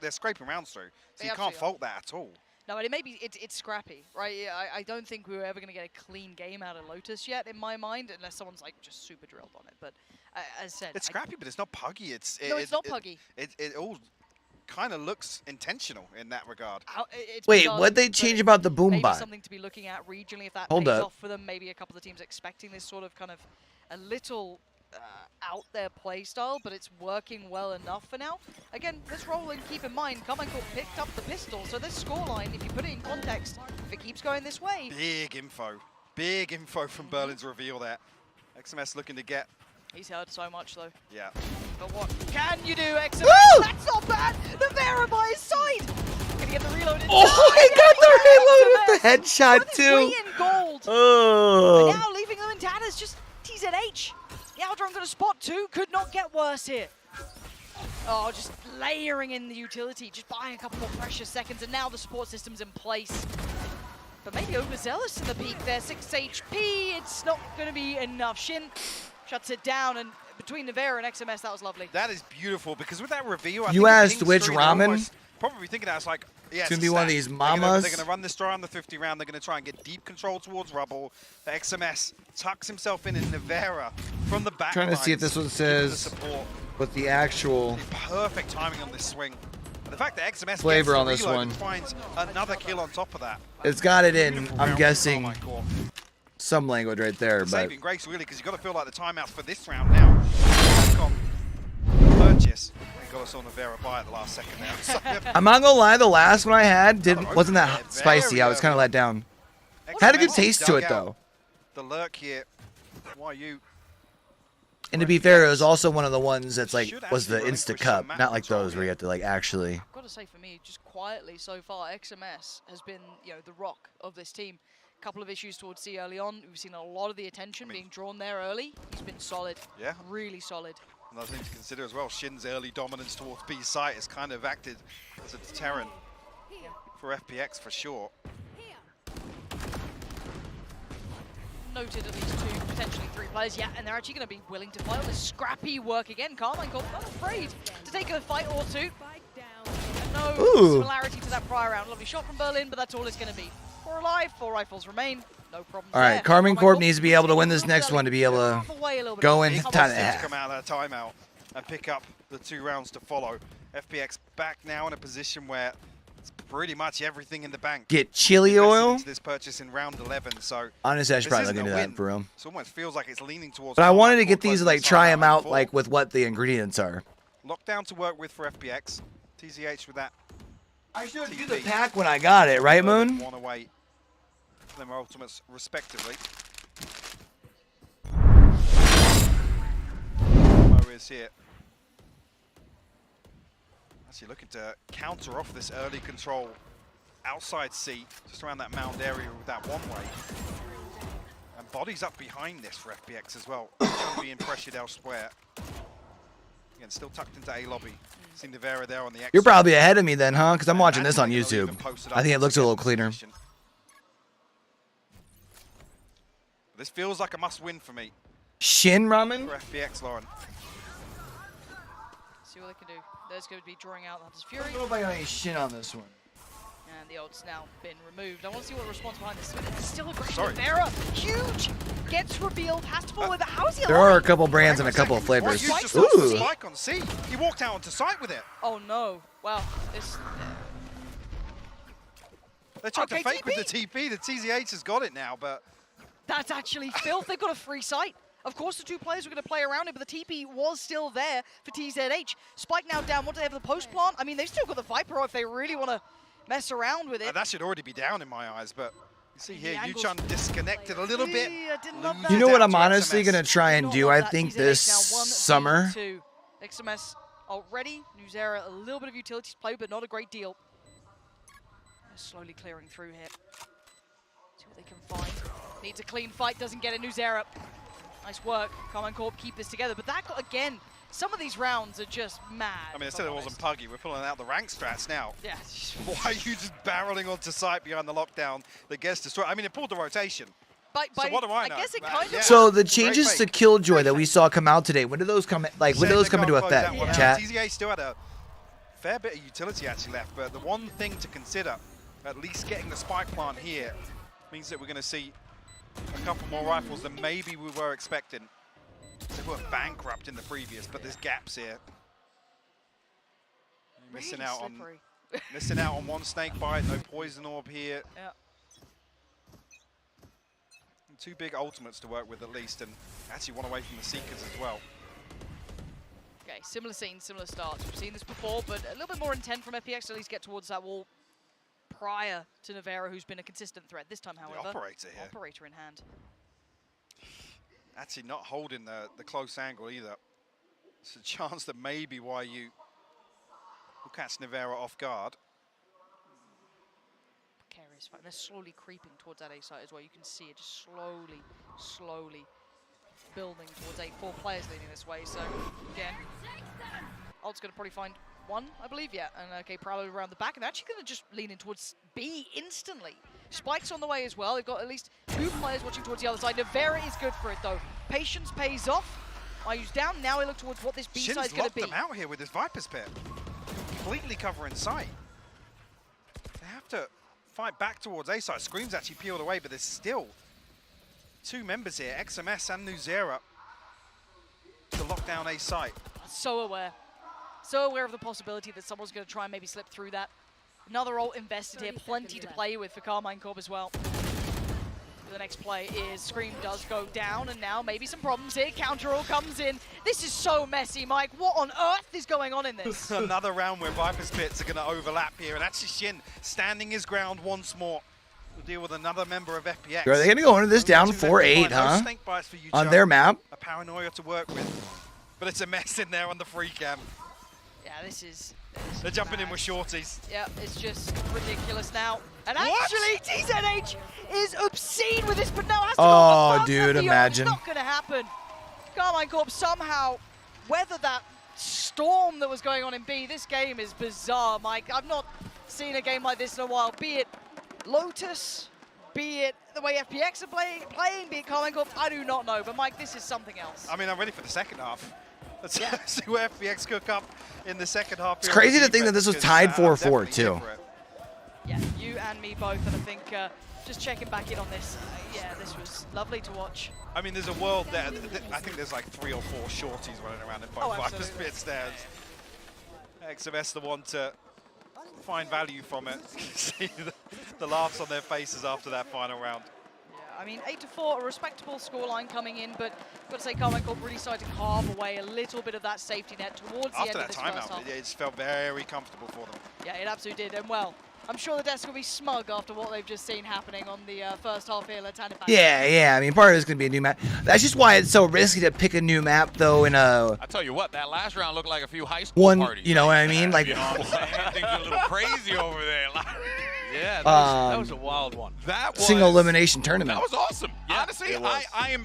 they're scraping rounds through, so you can't fault that at all. No, but it may be, it's scrappy, right? I don't think we were ever going to get a clean game out of Lotus yet, in my mind, unless someone's like just super drilled on it. But as I said, it's scrappy, but it's not puggy. No, it's not puggy. It all kind of looks intentional in that regard. Wait, what'd they change about the boom maybe bot? Something to be looking at regionally if that Hold pays up. off for them. Maybe a couple of teams expecting this sort of kind of a little out there play style, but it's working well enough for now. Again, let's roll and keep in mind, Karmine Corp picked up the pistol, so this scoreline, if you put it in context, if it keeps going this way. Big info from Berlin's reveal there. XMS looking to get. He's heard so much though. Yeah. But what can you do, XMS? Woo! That's not bad! The Vera by his side! Gonna get the reload in. Oh, he got the reload with the headshot too. In gold. Oh. And now leaving them in tatters, just TZH. The Aldron got a spot too, could not get worse here. Oh, just layering in the utility, just buying a couple more precious seconds, and now the support system's in place. But maybe overzealous in the peak there, 6 HP, it's not gonna be enough. Shin shuts it down, and between Navera and XMS, that was lovely. That is beautiful, because with that reveal, You asked which ramen? Probably thinking that, it's like, yeah, It's gonna be one of these mamas. They're gonna run this dry on the 50 round. They're gonna try and get deep control towards rubble. The XMS tucks himself in Navera from the back. Trying to see if this one says what the actual perfect timing on this swing. And the fact that XMS flavor gets on the this reload one. and finds another kill on top of that. It's got it in, I'm guessing, some language right there, but Saving grace really, because you got to feel like the timeout for this round now. Purchase. Got us on Navera by at the last second now. So, I'm not gonna lie, the last one I had wasn't that spicy. I was kind of let down. Had a good taste to it though. The lurk here. YoBoyCue. And to be fair, it was also one of the ones that's like was the Insta Cup, not like those where you have to like actually. I've got to say, for me, just quietly so far, XMS has been, you know, the rock of this team. A couple of issues towards C early on. We've seen a lot of the attention being drawn there early. He's been solid. Yeah. Really solid. Another thing to consider as well, Shin's early dominance towards B site has kind of acted as a deterrent for FPX for sure. Noted at least 2, potentially 3 players, yeah, and they're actually going to be willing to fight on this scrappy work again. Karmine Corp not afraid to take a fight or two. And no similarity to that prior round. Lovely shot from Berlin, but that's all it's going to be. 4 alive, 4 rifles remain. No problem. All right, Karmine Corp needs to be able to win this next one to be able to go in time to come out of that timeout and pick up the 2 rounds to follow. FPX back now in a position where it's pretty much everything in the bank. Get chili oil. This purchase in round 11, so honestly, I should probably look into that for real. It almost feels like it's leaning towards. But I wanted to get these, like, try them out, like with what the ingredients are. Lockdown to work with for FPX. TZH with that. I showed you the pack when I got it, right, Moon? One away from their ultimates, respectively. Mo is here. Actually looking to counter off this early control outside C, just around that mound area with that one-way. And bodies up behind this for FPX as well. Being pressured elsewhere. Again, still tucked into A lobby. Seen Nevera there on the exit. You're probably ahead of me then, huh? Because I'm watching this on YouTube. I think it looks a little cleaner. This feels like a must-win for me. Shin ramen? For FPX, Lauren. See what they can do. There's going to be drawing out Hunter's Fury. I don't know if I got any shin on this one. And the ult's now been removed. I want to see what the response behind this is. It's still a great Nevera. Huge! Gets revealed, has to fall with it. How is he alive? There are a couple brands and a couple of flavors. Ooh! Spike on C. He walked out onto site with it. Oh no. Well, this... They tried to fake with the TP. The TZH has got it now, but... That's actually filth. They've got a free site. Of course, the 2 players were going to play around it, but the TP was still there for TZH. Spike now down. What do they have? The post plant? I mean, they've still got the Viper if they really want to mess around with it. That should already be down in my eyes, but you see here, Yuchun disconnected a little bit. You know what I'm honestly going to try and do? I think this summer. XMS already. Nuzera, a little bit of utilities play, but not a great deal. They're slowly clearing through here. See what they can find. Needs a clean fight, doesn't get a Nuzera. Nice work. Karmine Corp keep this together. But that, again, some of these rounds are just mad. I mean, I said it wasn't puggy. We're pulling out the rank strats now. Yeah. Why are you just barreling onto site behind the lockdown that gets destroyed? I mean, it pulled the rotation. So what do I know? I guess it kind of... So the changes to Killjoy that we saw come out today, when do those come? Like, when do those come into effect? Chat. TZA still had a fair bit of utility actually left, but the one thing to consider, at least getting the spike plant here, means that we're going to see a couple more rifles than maybe we were expecting. They were bankrupt in the previous, but there's gaps here. Missing out on one snake bite, no poison orb here. Yeah. And 2 big ultimates to work with at least, and actually one away from the Seekers as well. Okay, similar scenes, similar starts. We've seen this before, but a little bit more intent from FPX to at least get towards that wall prior to Nevera, who's been a consistent threat. This time, however, the operator here. Operator in hand. Actually not holding the close angle either. It's a chance that maybe why you will catch Nevera off guard. Precarious fight. They're slowly creeping towards that A site as well. You can see it just slowly building towards A. 4 players leading this way. So again, Ult's going to probably find 1, I believe, yeah. And okay, Paulo around the back, and they're actually going to just lean in towards B instantly. Spike's on the way as well. They've got at least 2 players watching towards the other side. Nevera is good for it, though. Patience pays off. Ayu's down. Now we look towards what this B side is going to be. Shin's locked them out here with his Viper's Pit. Completely covering sight. They have to fight back towards A side. Scream's actually peeled away, but there's still 2 members here, XMS and Nuzera, to lock down A site. So aware. So aware of the possibility that someone's going to try and maybe slip through that. Another ult invested here, plenty to play with for Karmine Corp as well. The next play is Scream does go down, and now maybe some problems here. Counter ult comes in. This is so messy, Mike. What on earth is going on in this? Another round where Viper's Pits are going to overlap here, and actually Shin standing his ground once more. We'll deal with another member of FPX. Are they going to go into this down 4-8, huh? On their map? A paranoia to work with, but it's a mess in there on the free cam. Yeah, this is They're jumping in with shorties. Yeah, it's just ridiculous now. And actually, TZH is obscene with this, but now has to go dude, imagine. It's not going to happen. Karmine Corp somehow weather that storm that was going on in B. This game is bizarre, Mike. I've not seen a game like this in a while, be it Lotus, be it the way FPX are playing, be it Karmine Corp, I do not know. But Mike, this is something else. I mean, I'm ready for the second half. Let's see where FPX cook up in the second half. It's crazy to think that this was tied 4-4 too. Yeah, you and me both, and I think just checking back in on this, yeah, this was lovely to watch. I mean, there's a world there. I think there's like 3 or 4 shorties running around in both Viper's pits there. XMS the one to find value from it. See the laughs on their faces after that final round. I mean, 8-4, a respectable scoreline coming in, but got to say Karmine Corp really started to carve away a little bit of that safety net towards the end of this first half. After that timeout, it just felt very comfortable for them. Yeah, it absolutely did, and well, I'm sure the desk will be smug after what they've just seen happening on the first half here at Tanifan. Yeah. I mean, part of it's going to be a new map. That's just why it's so risky to pick a new map, though, in a... I tell you what, that last round looked like a few high school parties. You know what I mean? Like, you know what I'm saying? Things are a little crazy over there. Yeah, that was a wild one. That was single elimination tournament. That was awesome. Yeah, honestly, I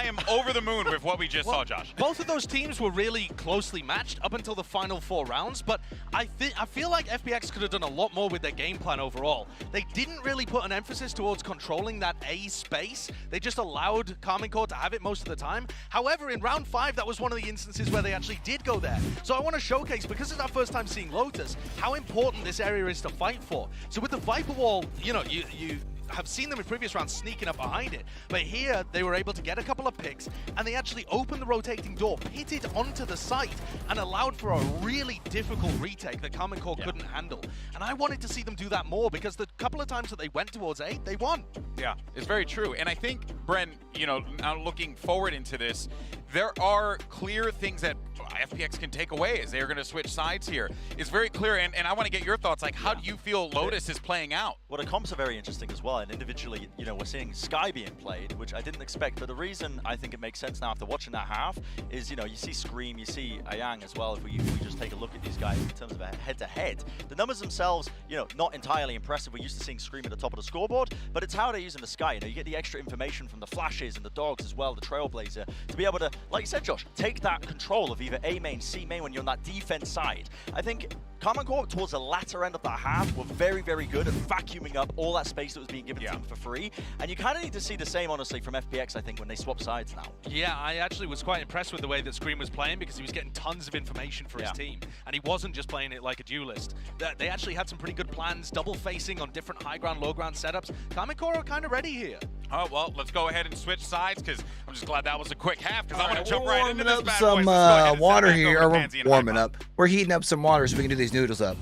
am over the moon with what we just saw, Josh. Both of those teams were really closely matched up until the final 4 rounds, but I feel like FPX could have done a lot more with their game plan overall. They didn't really put an emphasis towards controlling that A space. They just allowed Karmine Corp to have it most of the time. However, in round 5, that was one of the instances where they actually did go there. So I want to showcase, because it's our first time seeing Lotus, how important this area is to fight for. So with the Viper wall, you know, you have seen them in previous rounds sneaking up behind it, but here they were able to get a couple of picks, and they actually opened the rotating door, pitted onto the site, and allowed for a really difficult retake that Karmine Corp couldn't handle. And I wanted to see them do that more, because the couple of times that they went towards A, they won. Yeah, it's very true. And I think, Bren, you know, now looking forward into this, there are clear things that FPX can take away as they're going to switch sides here. It's very clear, and I want to get your thoughts. Like, how do you feel Lotus is playing out? Well, the comps are very interesting as well, and individually, you know, we're seeing Sky being played, which I didn't expect, but the reason I think it makes sense now after watching that half is, you know, you see Scream, you see Ayang as well. If we just take a look at these guys in terms of a head-to-head, the numbers themselves, you know, not entirely impressive. We're used to seeing Scream at the top of the scoreboard, but it's how they're using the Sky. You know, you get the extra information from the flashes and the dogs as well, the Trailblazer, to be able to, like you said, Josh, take that control of either A main, C main when you're on that defense side. I think Karmine Corp towards the latter end of that half were very, very good at vacuuming up all that space that was being given to them for free. And you kind of need to see the same, honestly, from FPX, I think, when they swap sides now. Yeah, I actually was quite impressed with the way that Scream was playing, because he was getting tons of information for his team. And he wasn't just playing it like a duelist. They actually had some pretty good plans, double facing on different high ground, low ground setups. Karmine Corp are kind of ready here. Oh, well, let's go ahead and switch sides, because I'm just glad that was a quick half, because I want to jump right into this bad some boys. Water here, or we're warming up. We're heating up some water so we can do these noodles up.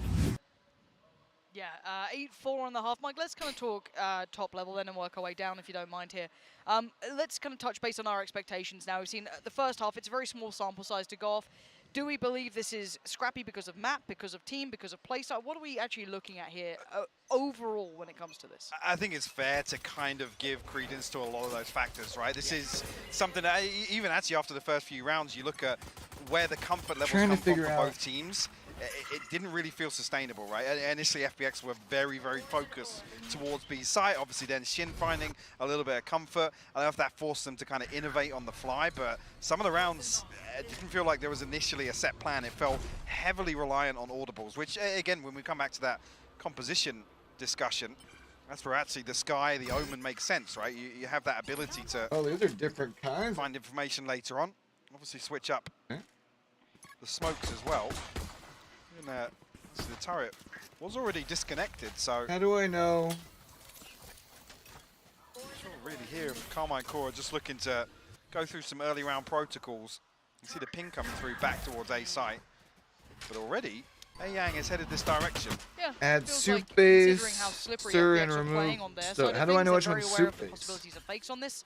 Yeah, 8-4 on the half. Mike, let's kind of talk top level then and work our way down, if you don't mind here. Let's kind of touch base on our expectations now. We've seen the first half. It's a very small sample size to go off. Do we believe this is scrappy because of map, because of team, because of playstyle? What are we actually looking at here overall when it comes to this? I think it's fair to kind of give credence to a lot of those factors, right? This is something that, even actually after the first few rounds, you look at where the comfort levels come from for both teams. It didn't really feel sustainable, right? Initially, FPX were very, very focused towards B's site. Obviously, then Shin finding a little bit of comfort. I don't know if that forced them to kind of innovate on the fly, but some of the rounds didn't feel like there was initially a set plan. It felt heavily reliant on audibles, which, again, when we come back to that composition discussion, that's where actually the Sky, the Omen makes sense, right? You have that ability to these are different kinds. Find information later on. Obviously, switch up the smokes as well. So the turret was already disconnected, so... How do I know? Not really here. Karmine Corp just looking to go through some early round protocols. You see the ping coming through back towards A site. But already, Ayang is headed this direction. Yeah, add soup like, base, stir and remove. So how do I know which one's soup base? Possibilities of fakes on this.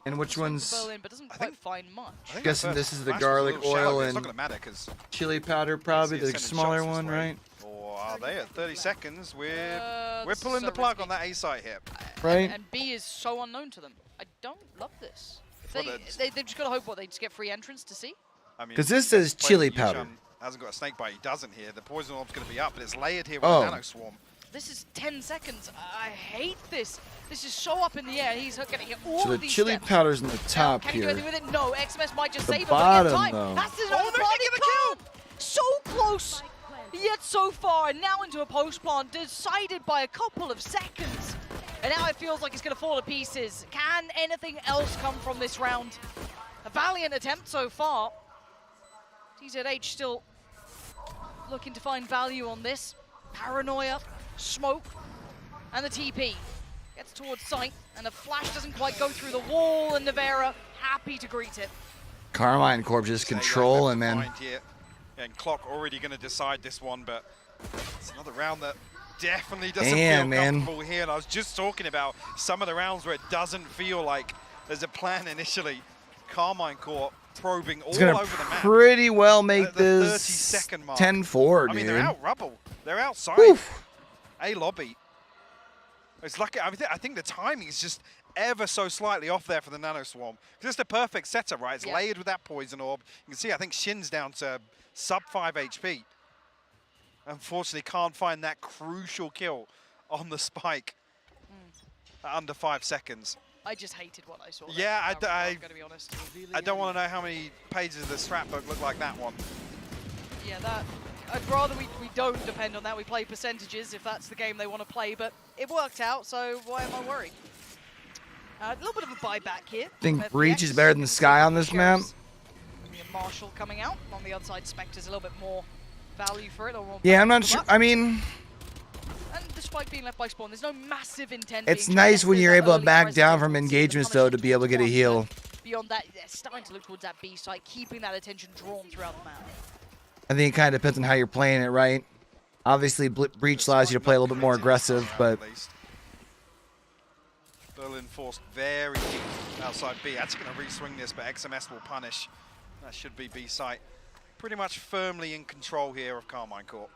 And which one's... Berlin, but doesn't quite find much. I'm guessing this is the garlic oil and chili powder, probably the smaller one, right? Or are they at 30 seconds? We're pulling the plug on that A site here. Right. And B is so unknown to them. I don't love this. They've just got to hope they just get free entrance to see. Because this says chili powder. Hasn't got a snake bite. He doesn't here. The poison orb's going to be up, but it's layered here with a nano swarm. This is 10 seconds. I hate this. This is so up in the air. He's going to get all So the of these chili steps. powder's in the top Can he do here. anything with it? No, XMS might just The save it, bottom, but he has time. though. That's his own body kill. So close, yet so far, and now into a post plant, decided by a couple of seconds. And now it feels like it's going to fall to pieces. Can anything else come from this round? A valiant attempt so far. TZH still looking to find value on this. Paranoia, smoke, and the TP. Gets towards sight, and the flash doesn't quite go through the wall, and Nevera happy to greet it. Karmine Corp just controlling, man. And Clock already going to decide this one, but it's another round that definitely doesn't Damn, feel man. comfortable here. And I was just talking about some of the rounds where it doesn't feel like there's a plan initially. Karmine Corp probing all over the map. Pretty well make this 30-second mark. 10-4, dude. I mean, they're out rubble. They're outside. Oof. A lobby. It's lucky. I think the timing is just ever so slightly off there for the Nano Swarm. Because it's the perfect setup, right? It's layered with that poison orb. You can see, I think Shin's down to sub 5 HP. Unfortunately, can't find that crucial kill on the spike at under 5 seconds. I just hated what I saw. Yeah, I'm gonna be honest. I don't want to know how many pages of the strat book look like that one. Yeah, that. I'd rather we don't depend on that. We play percentages if that's the game they want to play, but it worked out, so why am I worried? A little bit of a buyback here. I think Breach is better than Sky on this map. Marshall coming out. On the other side, Spectre's a little bit more value for it. Or more Yeah, I'm not sure. I mean, and despite being left by spawn, there's no massive intent. it's nice when you're able to back down from engagements, though, to be able to get a heal. Beyond that, they're starting to look towards that B site, keeping that attention drawn throughout the map. I think it kind of depends on how you're playing it, right? Obviously, Breach allows you to play a little bit more aggressive, but... Berlin forced very deep outside B. That's going to re-swing this, but XMS will punish. That should be B site. Pretty much firmly in control here of Karmine Corp.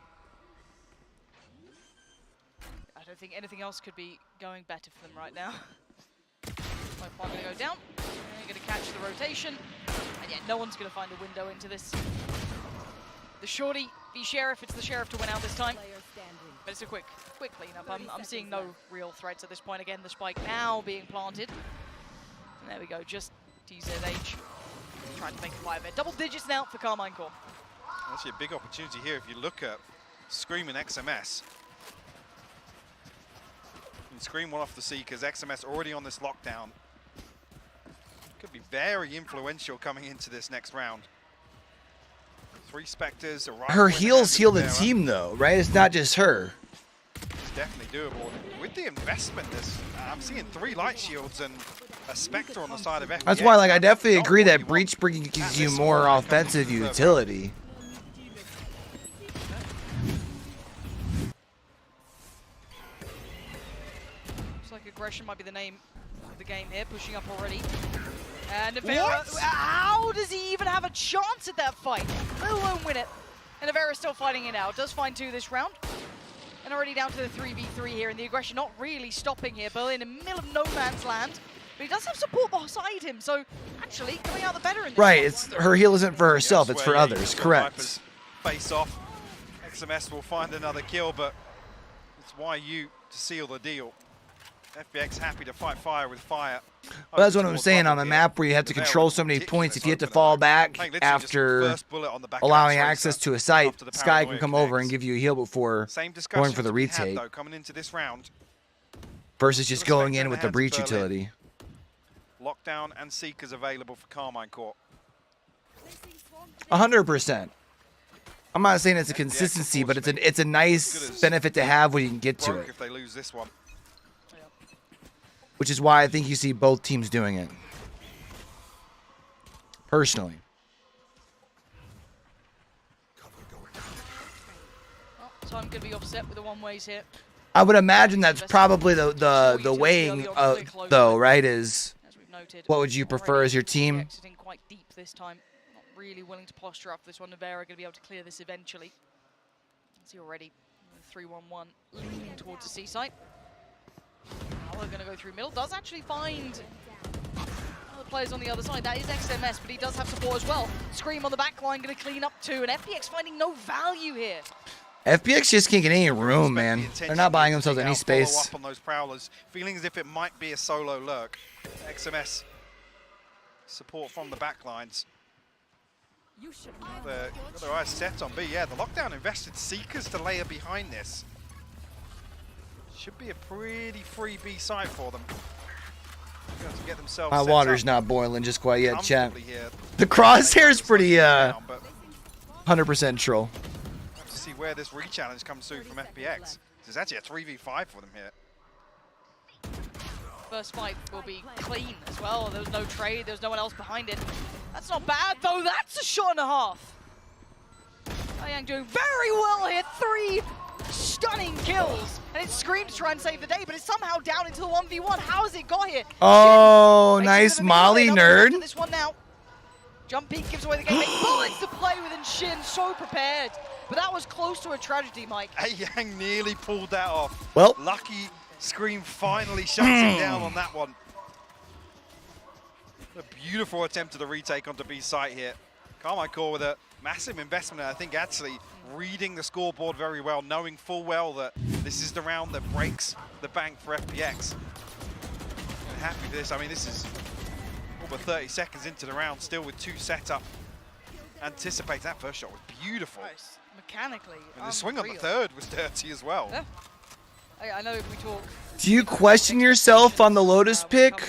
I don't think anything else could be going better for them right now. My plan going to go down. They're going to catch the rotation. And yeah, no one's going to find a window into this. The Shorty, the Sheriff, it's the Sheriff to win out this time. But it's a quick cleanup. I'm seeing no real threats at this point. Again, the spike now being planted. And there we go, just TZH trying to make a 5-8. Double digits now for Karmine Corp. Actually a big opportunity here if you look at Scream and XMS. And Scream one off the Seekers, XMS already on this lockdown. Could be very influential coming into this next round. 3 Spectres. Her heals heal the team, though, right? It's not just her. It's definitely doable. With the investment, I'm seeing 3 light shields and a Spectre on the side of FPX. That's why, like, I definitely agree that Breach gives you more offensive utility. Looks like aggression might be the name of the game here, pushing up already. And Nevera, how does he even have a chance at that fight? Let alone win it. And Nevera still fighting it out. Does find 2 this round. And already down to the 3v3 here. And the aggression not really stopping here. Berlin in the middle of no man's land. But he does have support beside him. So actually coming out the better in this Right, one. it's her heal isn't for herself, it's for others. Correct. Face off. XMS will find another kill, but it's YU to seal the deal. FPX happy to fight fire with fire. Well, that's what I'm saying. On a map where you have to control so many points, if you have to fall back after allowing access to a site, Sky can come over and give you a heal before going for the retake. Coming into this round versus just going in with the Breach utility. Lockdown and Seekers available for Karmine Corp. 100%. I'm not saying it's a consistency, but it's a nice benefit to have when you can get to it. If they lose this one. Which is why I think you see both teams doing it. Personally. So I'm going to be offset with the one-ways here. I would imagine that's probably the weighing, though, right? Is what would you prefer as your team? Exiting quite deep this time. Not really willing to posture up for this one. Nevera going to be able to clear this eventually. See already 3-1-1 leaning towards the C site. Now we're going to go through middle. Does actually find other players on the other side. That is XMS, but he does have support as well. Scream on the back line, going to clean up too. And FPX finding no value here. FPX just can't get any room, man. They're not buying themselves any space. Follow up on those prowlers, feeling as if it might be a solo lurk. XMS support from the backlines. Got their eyes set on B. Yeah, the lockdown invested Seekers to layer behind this. Should be a pretty free B site for them. To get themselves My set water's up not boiling just quite yet, chat. here. The crosshair is pretty 100% troll. Have to see where this re-challenge comes through from FPX. There's actually a 3v5 for them here. First fight will be clean as well. There was no trade. There was no one else behind it. That's not bad, though. That's a shot and a half. Yang doing very well here. 3 stunning kills. And it's Scream to try and save the day, but it's somehow down into the 1v1. How has it got here? Oh, nice molly, nerd. This one now. Jump peek gives away the game. Bullets to play with, and Shin so prepared. But that was close to a tragedy, Mike. Yang nearly pulled that off. Well, lucky Scream finally shuts him down on that one. A beautiful attempt to the retake onto B site here. Karmine Corp with a massive investment, and I think actually reading the scoreboard very well, knowing full well that this is the round that breaks the bank for FPX. I'm happy for this. I mean, this is over 30 seconds into the round, still with 2 setup. Anticipate that first shot was beautiful. Nice. Mechanically, and the swing on the third was dirty as well. Yeah. I know if we talk. Do you question yourself on the Lotus pick,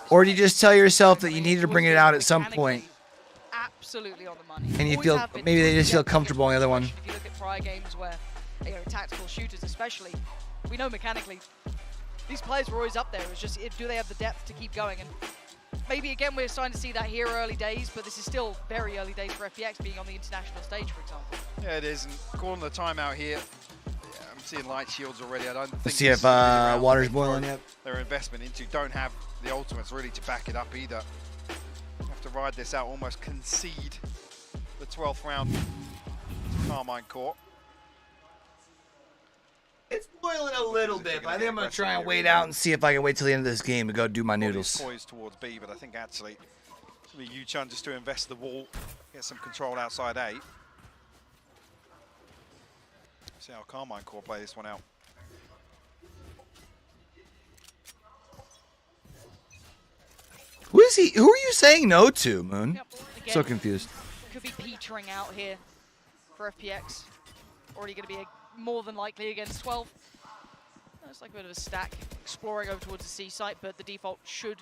or do you just tell yourself that you needed to bring it out at some point? Absolutely on the money. And you feel maybe they just feel comfortable on the other one. If you look at prior games where, tactical shooters especially, we know mechanically these players were always up there. It was just, do they have the depth to keep going? And maybe again we're starting to see that here early days, but this is still very early days for FPX being on the international stage, for example. Yeah, it is. And calling the timeout here. I'm seeing light shields already. I don't think. Let's see if water's boiling yet. Their investment into don't have the ultimates really to back it up either. Have to ride this out, almost concede the 12th round to Karmine Corp. It's boiling a little bit, but I think I'm going to try and wait out and see if I can wait till the end of this game to go do my noodles. Poised towards B, but I think actually it's going to be Yu-Chun just to invest the wall, get some control outside A. See how Karmine Corp play this one out. Who is he? Who are you saying no to, Moon? Yep. Again, So confused. Could be petering out here for FPX. Already going to be more than likely against 12. It's like a bit of a stack exploring over towards the C site, but the default should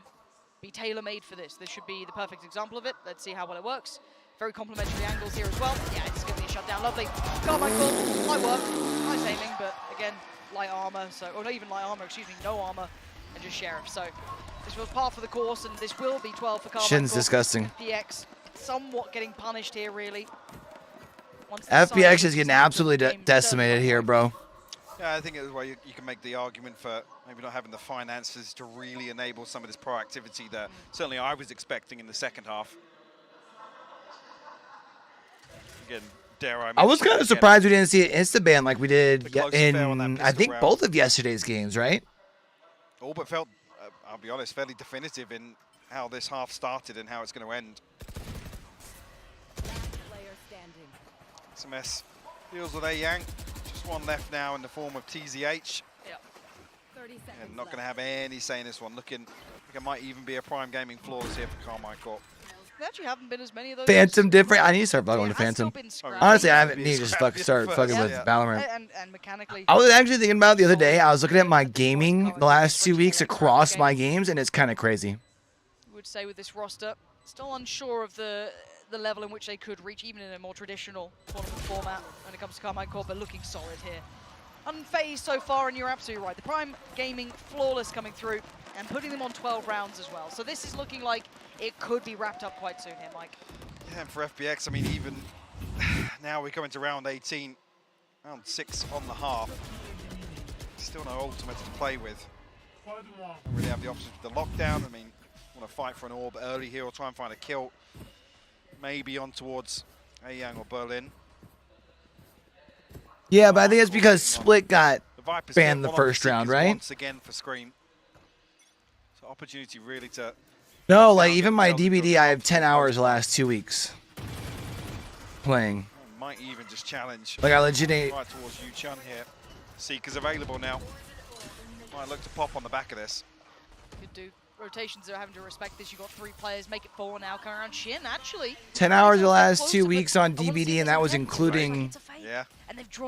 be tailor-made for this. This should be the perfect example of it. Let's see how well it works. Very complimentary angles here as well. Yeah, it's going to be a shutdown. Lovely. Karmine Corp, light work, nice aiming, but again, light armor. Or not even light armor, excuse me, no armor, and just Sheriff. So this was par for the course, and this will be 12 for Karmine Corp. Shin's disgusting. FPX somewhat getting punished here, really. FPX is getting absolutely decimated here, bro. Yeah, I think as well you can make the argument for maybe not having the finances to really enable some of this proactivity that certainly I was expecting in the second half. Again, dare I was kind of surprised we didn't see an insta-ban like we did in, I think, round. both of yesterday's games, right? All but felt, I'll be honest, fairly definitive in how this half started and how it's going to end. SMS deals with Yang. Just one left now in the form of TZH. Yep. And not going to have any say in this one. Looking like it might even be a prime gaming flawless here for Karmine Corp. There actually haven't been as many of those. Phantom different. I need to start fucking with Phantom. Honestly, I haven't need to just start fucking with Valorant. And mechanically. I was actually thinking about it the other day. I was looking at my gaming the last 2 weeks across my games, and it's kind of crazy. I would say with this roster, still unsure of the level in which they could reach, even in a more traditional tournament format when it comes to Karmine Corp, but looking solid here. Unfazed so far, and you're absolutely right. The Prime Gaming flawless coming through and putting them on 12 rounds as well. So this is looking like it could be wrapped up quite soon here, Mike. Yeah, and for FPX, I mean, even now we're coming to round 18, round 6 on the half. Still no ultimates to play with. Don't really have the option for the lockdown. I mean, want to fight for an orb early here or try and find a kill. Maybe on towards Yang or Berlin. Yeah, but I think it's because Split got banned the first round, right? Once again for Scream. So opportunity really to... No, like even my DBD, I have 10 hours the last 2 weeks playing. Might even just challenge. Like I legit right towards Yu-Chun here. Seeker's available now. Might look to pop on the back of this. Could do. Rotations are having to respect this. You've got 3 players, make it 4 now. Coming around Shin, actually. 10 hours the last 2 weeks on DBD, and that was including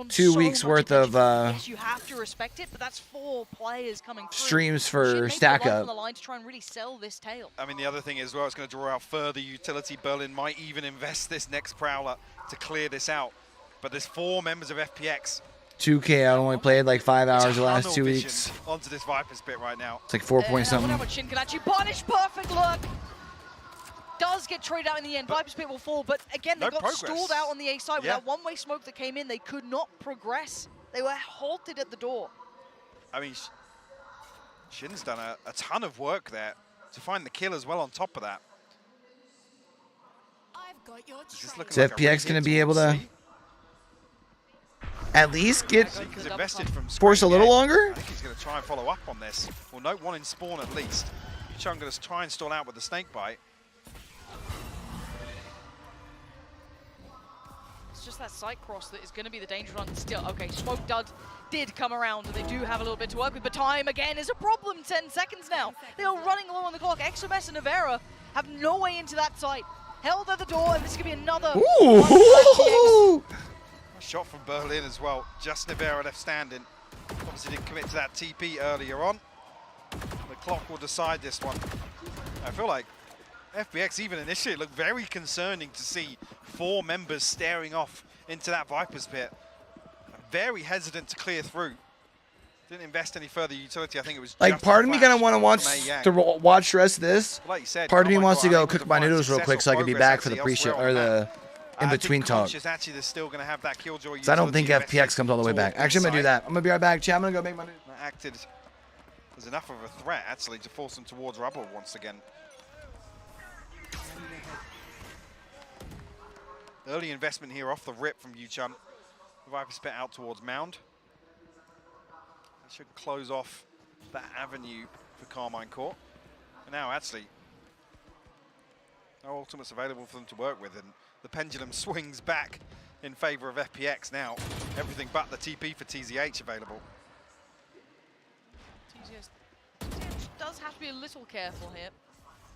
2 weeks worth of yes, you have to respect it, but that's 4 players coming through. Streams for stack up. On the line to try and really sell this tail. I mean, the other thing as well, it's going to draw out further utility. Berlin might even invest this next Prowler to clear this out. But there's 4 members of FPX. 2K, I only played like 5 hours the last 2 weeks. Onto this Viper's pit right now. It's like 4 point something. How much Shin can actually punish. Perfect lurk. Does get traded out in the end. Viper's pit will fall, but again, they got stalled out on the A side with that one-way smoke that came in. They could not progress. They were halted at the door. I mean, Shin's done a ton of work there to find the kill as well on top of that. Is FPX going to be able to at least get force a little longer? I think he's going to try and follow up on this. Well, no, one in spawn at least. Yu-Chun going to try and stall out with the snake bite. It's just that side cross that is going to be the danger run still. Okay, Smoke did come around, and they do have a little bit to work with, but time again is a problem. 10 seconds now. They are running low on the clock. XMS and Navera have no way into that site. Held at the door, and this could be another. Ooh! Shot from Berlin as well. Just Navera left standing. Obviously didn't commit to that TP earlier on. The clock will decide this one. I feel like FPX even initially looked very concerning to see 4 members staring off into that Viper's pit. Very hesitant to clear through. Didn't invest any further utility. I think it was like part of me kind of wants to watch the rest of this. Like you said, part of me wants to go cook my noodles real quick so I can be back for the pre-show or the in-between talk. Actually, they're still going to have that killjoy. So I don't think FPX comes all the way back. Actually, I'm going to do that. I'm going to be right back. Chat, I'm going to go make my noodles. That acted as enough of a threat, actually, to force them towards rubble once again. Early investment here off the rip from Yu-Chun. The Viper's pit out towards Mound. That should close off that avenue for Karmine Corp. And now, actually, no ultimates available for them to work with, and the pendulum swings back in favor of FPX now. Everything but the TP for TZH available. TZH does have to be a little careful here.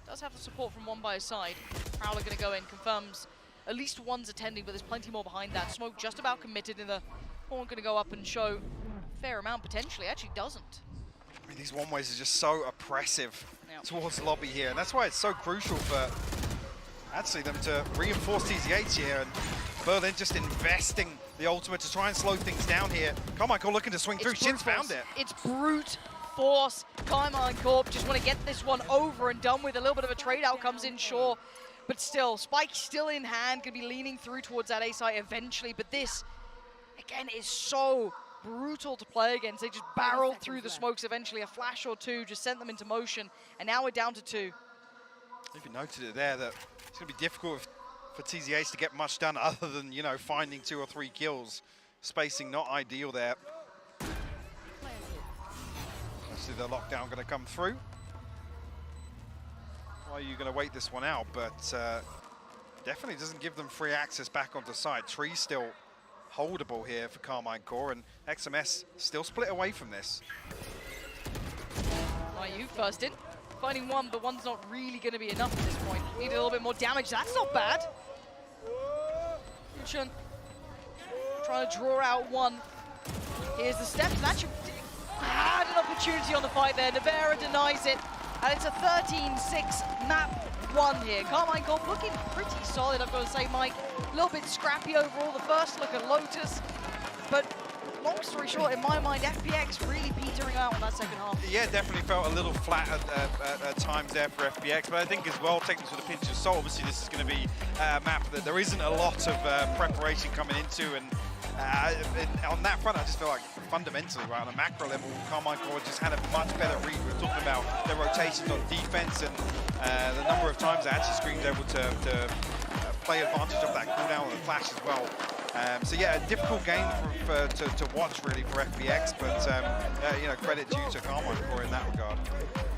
Does have the support from one by his side. Prowler going to go in, confirms at least one's attending, but there's plenty more behind that. Smoke just about committed in the horn, going to go up and show a fair amount potentially. Actually doesn't. I mean, these one-ways are just so oppressive towards the lobby here, and that's why it's so crucial for actually them to reinforce TZH here, and Berlin just investing the ultimate to try and slow things down here. Karmine Corp looking to swing through. Shin's found it. It's brute force. Karmine Corp just want to get this one over and done with. A little bit of a trade out comes in, sure. But still, Spike still in hand, going to be leaning through towards that A site eventually. But this, again, is so brutal to play against. They just barreled through the smokes eventually. A flash or two just sent them into motion. And now we're down to 2. I even noted it there that it's going to be difficult for TZH to get much done other than, you know, finding 2 or 3 kills. Spacing not ideal there. Obviously the lockdown going to come through. Why are you going to wait this one out? But definitely doesn't give them free access back onto site. Tree's still holdable here for Karmine Corp, and XMS still split away from this. YoBoyCue first in. Finding one, but one's not really going to be enough at this point. Need a little bit more damage. That's not bad. Yu-Chun trying to draw out one. Here's the steps. That should had an opportunity on the fight there. Navera denies it. And it's a 13-6 map 1 here. Karmine Corp looking pretty solid, I've got to say, Mike. A little bit scrappy overall. The first look at Lotus. But long story short, in my mind, FPX really petering out in that second half. Yeah, definitely felt a little flat at times there for FPX. But I think as well, taking this with a pinch of salt, obviously this is going to be a map that there isn't a lot of preparation coming into. And on that front, I just feel like fundamentally, right, on a macro level, Karmine Corp just had a much better read. We were talking about their rotations on defense and the number of times that actually Scream's able to play advantage of that cooldown on the flash as well. So yeah, a difficult game to watch really for FPX, but you know, credit due to Karmine Corp in that regard.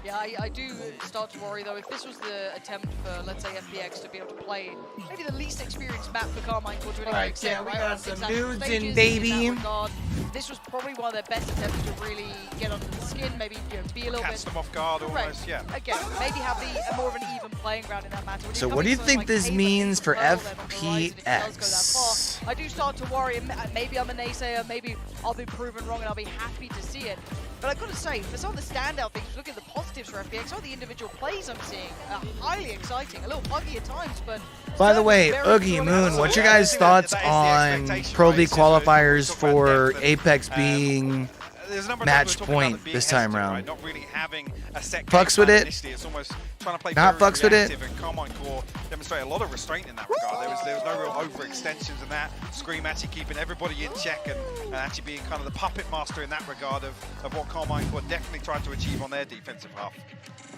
Yeah, I do start to worry though. If this was the attempt for, let's say, FPX to be able to play maybe the least experienced map for Karmine Corp to any extent, we right? got On some international nudes stages, in, baby. in that regard, this was probably one of their best attempts to really get under the skin, maybe be a little Catch bit. them off guard almost, yeah. Again, maybe have more of an even playing ground in that matter. So what do you think this means for FPX? I do start to worry. Maybe I'm a naysayer. Maybe I'll be proven wrong, and I'll be happy to see it. But I've got to say, for some of the standout things, look at the positives for FPX. Some of the individual plays I'm seeing are highly exciting. A little buggy at times, but. By the way, Oogie Moon, what's your guys' thoughts on Pro League qualifiers for Apex being match point this time around? Not really having a set fucks with it? It's almost trying to play not fucks with it? And Karmine Corp demonstrate a lot of restraint in that regard. There was no real overextensions in that. Scream actually keeping everybody in check and actually being kind of the puppet master in that regard of what Karmine Corp definitely tried to achieve on their defensive half.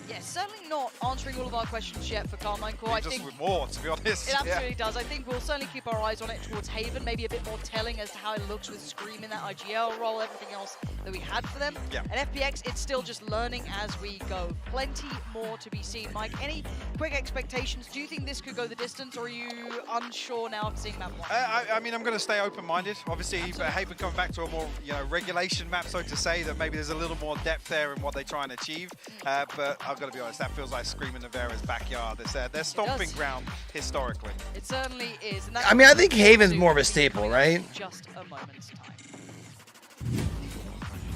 Yeah, certainly not answering all of our questions yet for Karmine Corp. I think with more, to be honest. It absolutely does. I think we'll certainly keep our eyes on it towards Haven, maybe a bit more telling as to how it looks with Scream in that IGL role, everything else that we had for them. Yeah. And FPX, it's still just learning as we go. Plenty more to be seen. Mike, any quick expectations? Do you think this could go the distance, or are you unsure now after seeing map 1? I mean, I'm going to stay open-minded. Obviously, Haven coming back to a more regulation map, so to say, that maybe there's a little more depth there in what they try and achieve. But I've got to be honest, that feels like Scream in Nevera's backyard. It's their stomping ground historically. It certainly is. And I mean, I think Haven's more of a staple, right? Just a moment's time.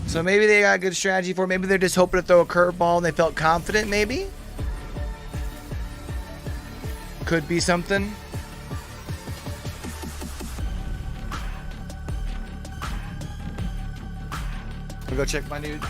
So maybe they got a good strategy for it. Maybe they're just hoping to throw a curveball and they felt confident, maybe? Could be something. I'll go check my nude.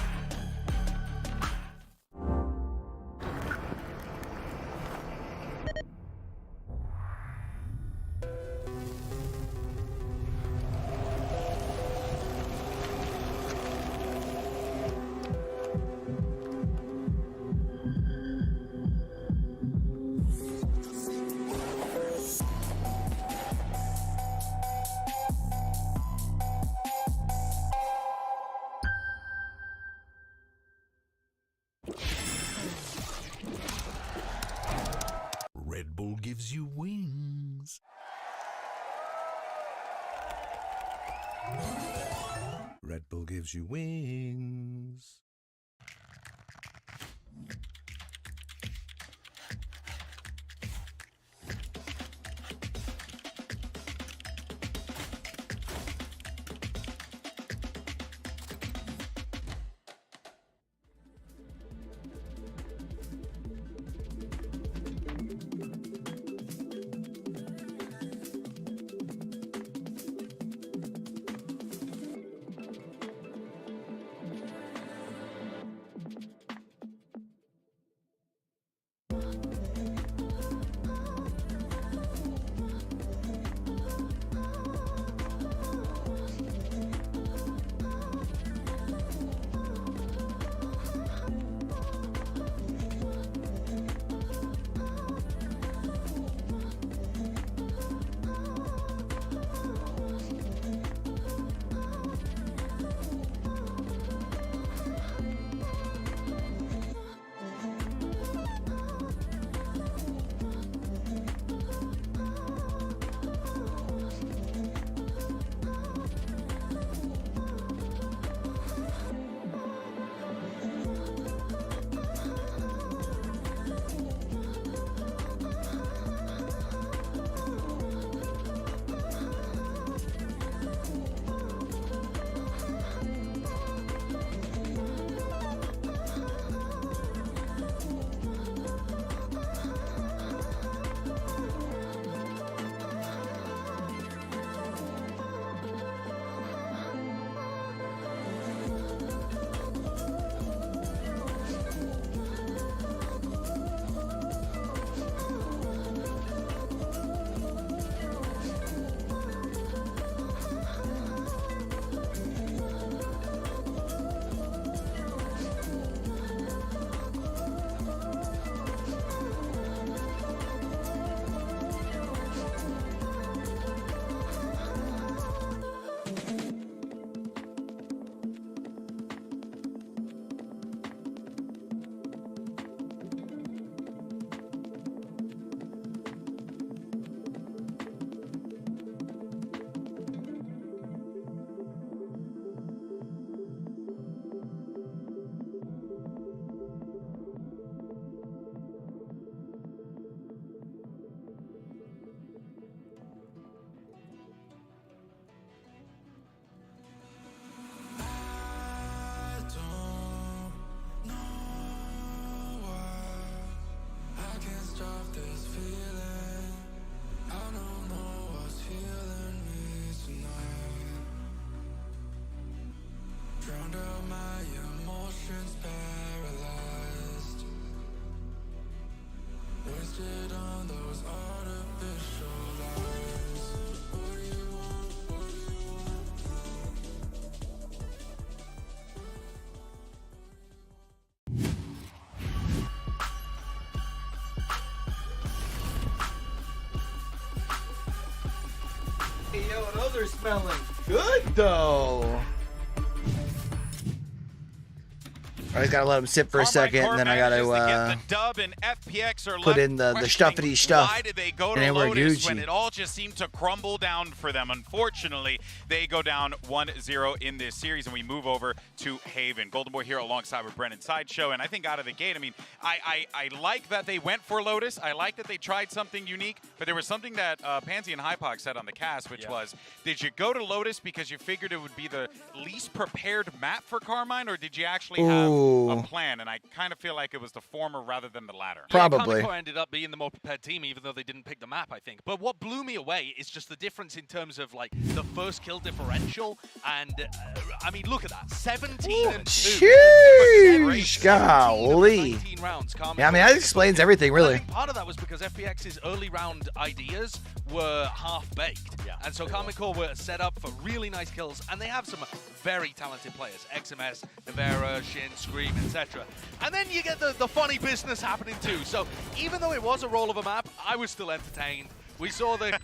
Red Bull gives you wings. Red Bull gives you wings. Yo, those are smelling good though. I just gotta let them sit for a second, and then I gotta put in the stuffity stuff. Why did they go to Lotus when it all just seemed to crumble down for them? Unfortunately, they go down 1-0 in this series, and we move over to Haven. Golden Boy here alongside with Brennan Sideshow, and I think out of the gate, I mean, I like that they went for Lotus. I like that they tried something unique, but there was something that Pansy and Hypox said on the cast, which was, did you go to Lotus because you figured it would be the least prepared map for Karmine, or did you actually have a plan? And I kind of feel like it was the former rather than the latter. Probably. Karmine Corp ended up being the more prepared team, even though they didn't pick the map, I think. But what blew me away is just the difference in terms of like the first kill differential. And I mean, look at that, 17 and 2. Sheesh, golly. 19 rounds. Yeah, I mean, that explains everything, really. I think part of that was because FPX's early round ideas were half-baked. Yeah, and so Karmine Corp were set up for really nice kills, and they have some very talented players. XMS, Nevera, Shin, Scream, etc. And then you get the funny business happening too. So even though it was a roll of a map, I was still entertained. We saw the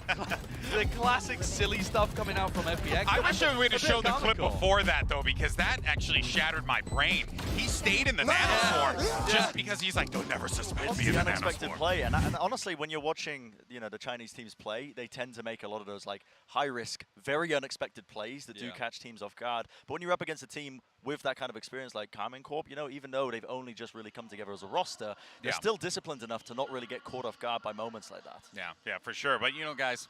classic silly stuff coming out from FPX. I wish we would have showed the clip before that, though, because that actually shattered my brain. He stayed in the nanoswarm just because he's like, don't never suspect me in the unexpected play. And honestly, when you're watching, the Chinese teams play, they tend to make a lot of those like high-risk, very unexpected plays that do catch teams off guard. But when you're up against a team with that kind of experience like Karmine Corp, even though they've only just really come together as a roster, they're still disciplined enough to not really get caught off guard by moments like that. Yeah, for sure. But, guys,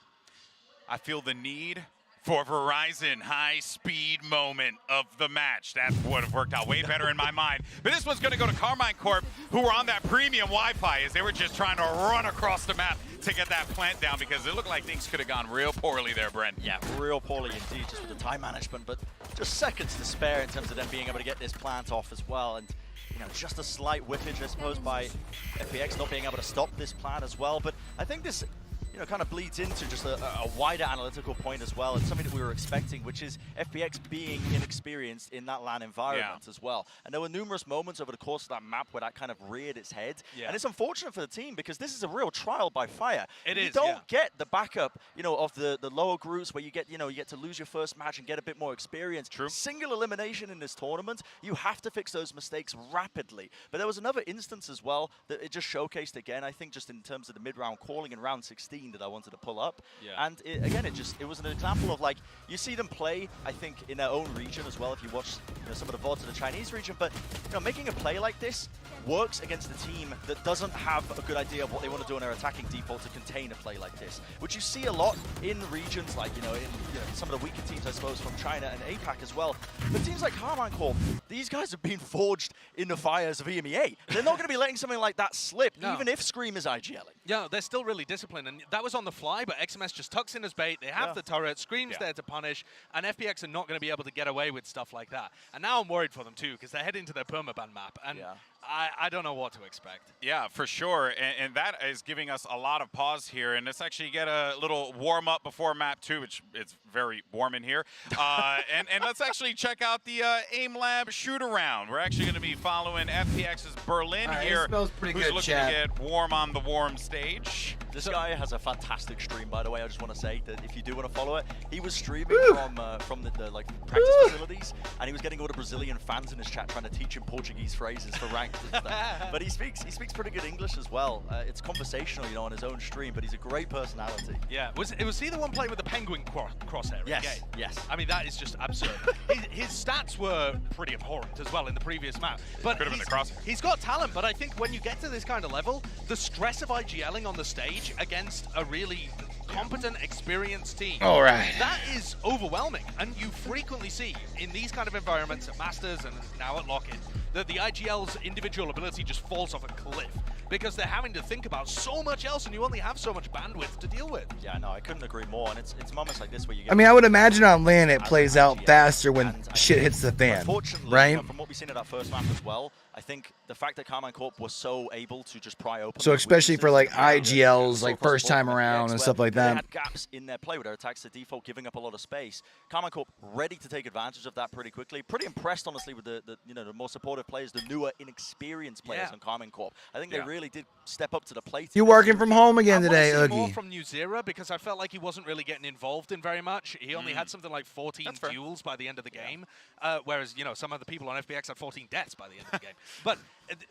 I feel the need for Verizon high-speed moment of the match. That would have worked out way better in my mind. But this one's going to go to Karmine Corp, who were on that premium Wi-Fi as they were just trying to run across the map to get that plant down, because it looked like things could have gone real poorly there, Brent. Yeah, real poorly indeed, just with the time management, but just seconds to spare in terms of them being able to get this plant off as well. And just a slight whippage, I suppose, by FPX not being able to stop this plant as well. But I think this kind of bleeds into just a wider analytical point as well, and something that we were expecting, which is FPX being inexperienced in that LAN environment as well. And there were numerous moments over the course of that map where that kind of reared its head. And it's unfortunate for the team because this is a real trial by fire. You don't get the backup, of the lower groups where you get, you get to lose your first match and get a bit more experience. True. Single elimination in this tournament, you have to fix those mistakes rapidly. But there was another instance as well that it just showcased again, I think, just in terms of the mid-round calling in round 16 that I wanted to pull up. And again, it was an example of, like, you see them play, I think, in their own region as well if you watch some of the VODs of the Chinese region, but making a play like this works against a team that doesn't have a good idea of what they want to do in their attacking default to contain a play like this, which you see a lot in regions like, in some of the weaker teams, I suppose, from China and APAC as well. But teams like Karmine Corp, these guys have been forged in the fires of EMEA. They're not going to be letting something like that slip, even if Scream is IGLing. Yeah, they're still really disciplined, and that was on the fly, but XMS just tucks in his bait. They have the turret, Scream's there to punish, and FPX are not going to be able to get away with stuff like that. And now I'm worried for them too, because they're heading to their permaban map, and I don't know what to expect. Yeah, for sure, and that is giving us a lot of pause here, and let's actually get a little warm-up before map 2, which it's very warm in here, and let's actually check out the AIM Lab shoot-around. We're actually going to be following FPX's Berlin here, who's looking to get warm on the warm stage. This guy has a fantastic stream, by the way. I just want to say that if you do want to follow it, he was streaming from the like practice facilities, and he was getting all the Brazilian fans in his chat trying to teach him Portuguese phrases for ranked and stuff. But he speaks pretty good English as well. It's conversational, on his own stream, but he's a great personality. Yeah, was he the one playing with the penguin crosshair? Yes, yes. I mean, that is just absurd. his stats were pretty abhorrent as well in the previous map. But could have been the crosshair. He's got talent, but I think when you get to this kind of level, the stress of IGLing on the stage against a really competent, experienced team. All right. That is overwhelming, and you frequently see in these kind of environments at Masters and now at Lock-In that the IGL's individual ability just falls off a cliff. because they're having to think about so much else, and you only have so much bandwidth to deal with. Yeah, no, I couldn't agree more. And it's moments like this where you get. I mean, I would imagine on LAN it plays out faster when shit hits the fan, right? You know, from what we've seen at that first map as well, I think the fact that Karmine Corp was so able to just pry open. So especially for like IGLs, like first time around and stuff like that. They had gaps in their play where their attacks to default, giving up a lot of space. Karmine Corp ready to take advantage of that pretty quickly. Pretty impressed, honestly, with the more supportive players, the newer, inexperienced players on Karmine Corp. I think they really did step up to the plate. You working from home again today, I want to see more Oogie? from NewZero because I felt like he wasn't really getting involved in very much. He only had something like 14 duels by the end of the game, whereas some other people on FPX had 14 deaths by the end of the game. But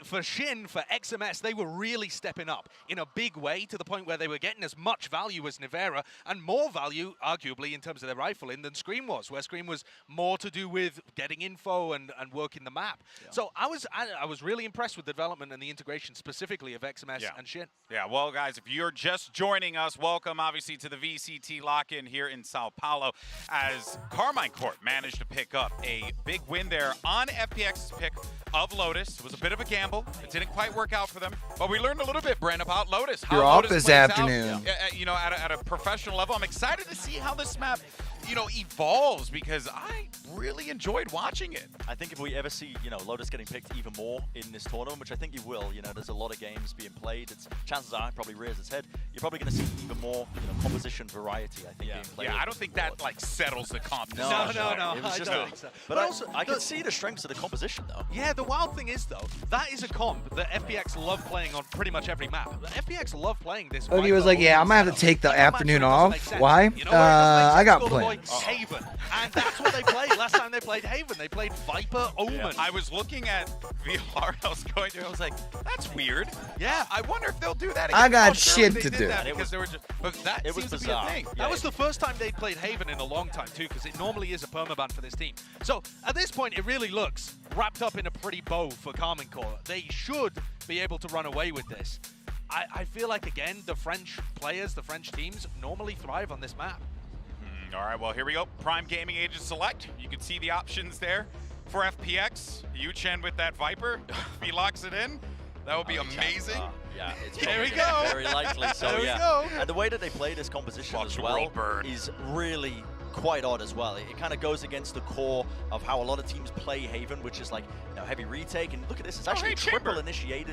for Shin, for XMS, they were really stepping up in a big way to the point where they were getting as much value as Nivera and more value, arguably, in terms of their rifling than Scream was, where Scream was more to do with getting info and working the map. Yeah. So I was really impressed with the development and the integration specifically of XMS and Shin. Yeah, well, guys, if you're just joining us, welcome, obviously, to the VCT lock-in here in Sao Paulo, as Karmine Corp managed to pick up a big win there on FPX's pick of Lotus. It was a bit of a gamble. It didn't quite work out for them, but we learned a little bit, Brent, about Lotus. You're off this afternoon. At a professional level. I'm excited to see how this map, evolves because I really enjoyed watching it. I think if we ever see, Lotus getting picked even more in this tournament, which I think you will, there's a lot of games being played. Chances are it probably rears its head. You're probably going to see even more, composition variety, I think, being played. Yeah, I don't think that settles the competition. No. It was just but also, I can see the strengths of the composition, though. Yeah, the wild thing is, though, that is a comp that FPX love playing on pretty much every map. FPX love playing this. Oogie was like, yeah, I might have to take the afternoon off. Why? I got plans. Haven, and that's what they played. Last time they played Haven, they played Viper Omen. Yeah. I was looking at VR, I was going through, I was like, that's weird. Yeah. I wonder if they'll do that again. I got shit to do. But that seems to be a thing. That was the first time they'd played Haven in a long time, too, because it normally is a permaban for this team. So, at this point, it really looks wrapped up in a pretty bow for Karmine Corp. They should be able to run away with this. I feel like, again, the French players, the French teams, normally thrive on this map. All right, well, here we go. Prime Gaming Agent Select. You can see the options there for FPX. Chen with that Viper. If he locks it in, that would be amazing. Yeah, it's there we go. Very likely. So, there we go. And the way that they play this composition as well is really quite odd as well. It kind of goes against the core of how a lot of teams play Haven, which is like heavy retake. And look at this, it's actually triple initiator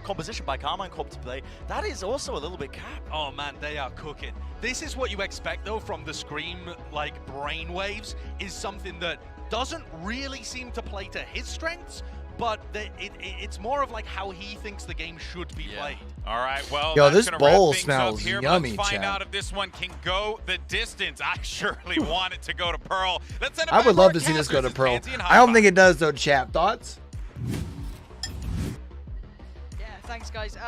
composition by Karmine Corp to play. That is also a little bit capped. Oh man, they are cooking. This is what you expect though from the Scream brainwaves, is something that doesn't really seem to play to his strengths, but it's more of how he thinks the game should be played. All right, well, yo, this bowl smells yummy, Let's find out if this one can go the distance. I surely want it to go to Pearl. I would love to see this go to Pearl. I don't think it does, though, chap. Thoughts? Yeah, thanks, guys.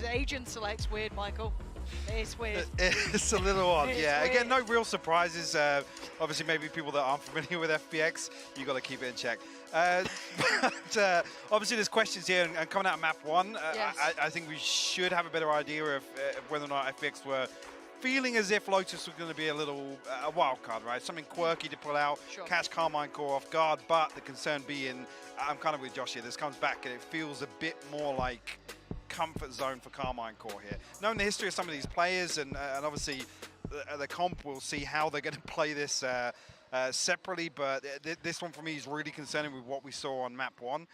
Agent selects weird, Michael. It's weird. It's a little odd, yeah. Again, no real surprises. Obviously, maybe people that aren't familiar with FPX, you got to keep it in check. But obviously, there's questions here, and coming out of map 1, yes. I think we should have a better idea of whether or not FPX were feeling as if Lotus was going to be a little a wild card, right? Something quirky to pull out, catch Karmine Corp off guard. But the concern being, I'm kind of with Josh here. This comes back, and it feels a bit more like comfort zone for Karmine Corp here. Knowing the history of some of these players, and obviously the comp, will see how they're going to play this separately, but this one for me is really concerning with what we saw on map 1,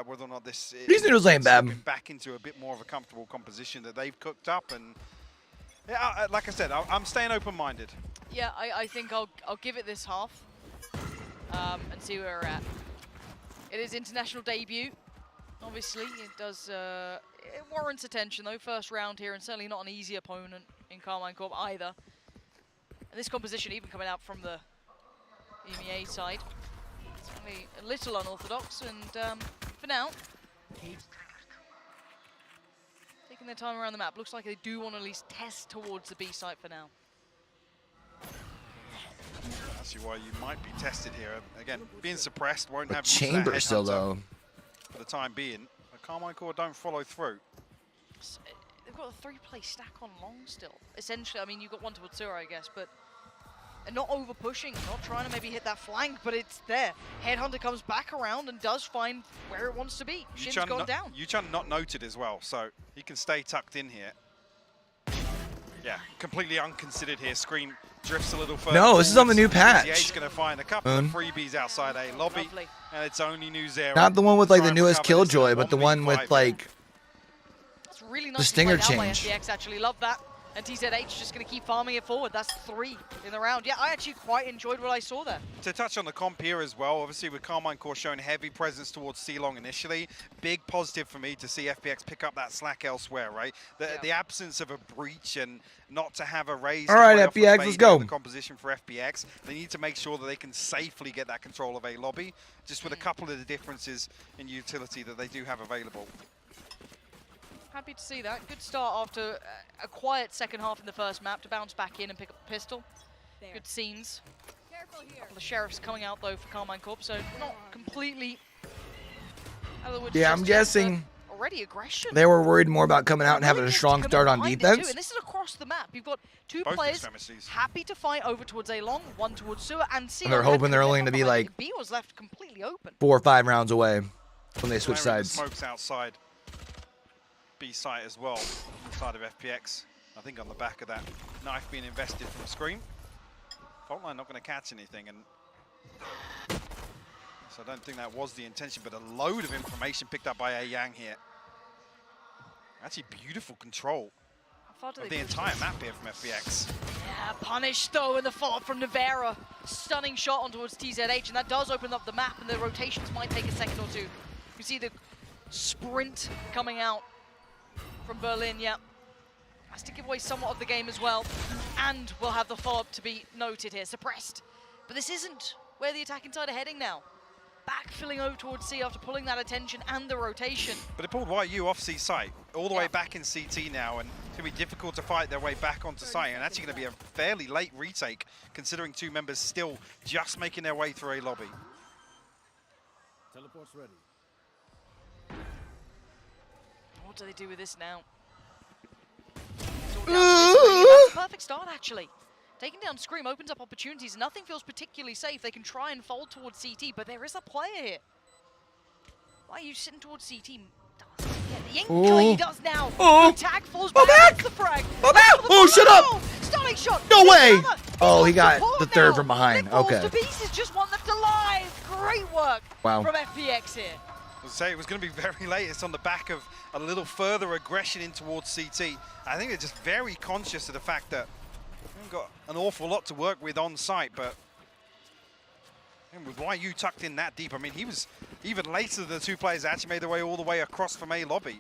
whether or not this is back into a bit more of a comfortable composition that they've cooked up. And yeah, like I said, I'm staying open-minded. Yeah, I think I'll give it this half and see where we're at. It is international debut. Obviously, it does it warrants attention though. First round here, and certainly not an easy opponent in Karmine Corp either. And this composition, even coming out from the EMEA side, it's only a little unorthodox. And for now, taking their time around the map. Looks like they do want to at least test towards the B site for now. I see why you might be tested here. Again, being suppressed won't have chamber still though. For the time being, but Karmine Corp don't follow through. They've got a 3-play stack on long still. Essentially, I mean, you've got one towards Sura, I guess, but and not over pushing, not trying to maybe hit that flank, but it's there. Headhunter comes back around and does find where it wants to be. Shin's gone down. Yuchan not noted as well, so he can stay tucked in here. Yeah, completely unconsidered here. Scream drifts a little further. No, this is on the new patch. He's going to find a couple of freebies outside A lobby, Lovely. and it's only new zero. Not the one with like the newest Killjoy, but the one with like That's really the nice stinger played out by change. FPX, actually love that. And TZH just going to keep farming it forward. That's 3 in the round. Yeah, I actually quite enjoyed what I saw there. To touch on the comp here as well, obviously with Karmine Corp showing heavy presence towards C-Long initially, big positive for me to see FPX pick up that slack elsewhere, right? The absence of a breach and not to have a raise. All right, FPX, let's go. The composition for FPX, they need to make sure that they can safely get that control of A lobby, just with a couple of the differences in utility that they do have available. Happy to see that. Good start after a quiet second half in the first map to bounce back in and pick up a pistol. There. Good scenes. The sheriffs coming out though for Karmine Corp, so not completely out of the woods. Yeah, I'm guessing already aggression. they were worried more about coming out and having a strong start on defense. And this is across the map. You've got two players happy to fight over towards A long, one towards sewer, and C. They're hoping they're only going to be like B was left completely open. 4 or 5 rounds away when they switch sides. Smokes outside B site as well, inside of FPX. I think on the back of that knife being invested from Scream. Faultline not going to catch anything, and so I don't think that was the intention, but a load of information picked up by A Yang here. Actually beautiful control of the entire map here from FPX. Yeah, punished though in the follow-up from Nevera. Stunning shot on towards TZH, and that does open up the map, and the rotations might take a second or two. You see the sprint coming out from Berlin, yeah. Has to give away somewhat of the game as well. And we'll have the follow-up to be noted here, suppressed. But this isn't where the attacking side are heading now. Backfilling over towards C after pulling that attention and the rotation. But it pulled YU off C site, all the way back in CT now, and it's going to be difficult to fight their way back onto site, and actually going to be a fairly late retake, considering 2 members still just making their way through A lobby. Teleport's ready. What do they do with this now? That's a perfect start, actually. Taking down Scream opens up opportunities. Nothing feels particularly safe. They can try and fold towards CT, but there is a player here. Why are you sitting towards CT? The ink he does now. The tag falls back. The frag. Oh, shut up! Stunning shot. No way! Oh, he got the third from behind. Okay. The beast is just one left alive. Great work from FPX here. I say it was going to be very late. It's on the back of a little further aggression in towards CT. I think they're just very conscious of the fact that they've got an awful lot to work with on site, but with YU tucked in that deep, I mean, he was even later than the 2 players that actually made their way all the way across from A lobby.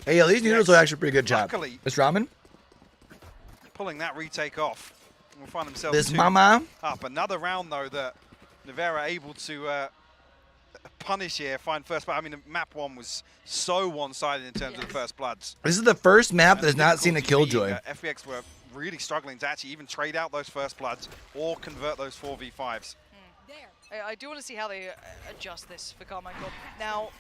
Hey, yeah, these noodles are actually a pretty good job. This ramen? Pulling that retake off. We'll find themselves This mama? up. Another round, though, that Nevera able to punish here, find first blood. I mean, map 1 was so one-sided in terms of the first bloods. This is the first map that has not seen a Killjoy. FPX were really struggling to actually even trade out those first bloods or convert those 4v5s. I do want to see how they adjust this for Karmine Corp. Now,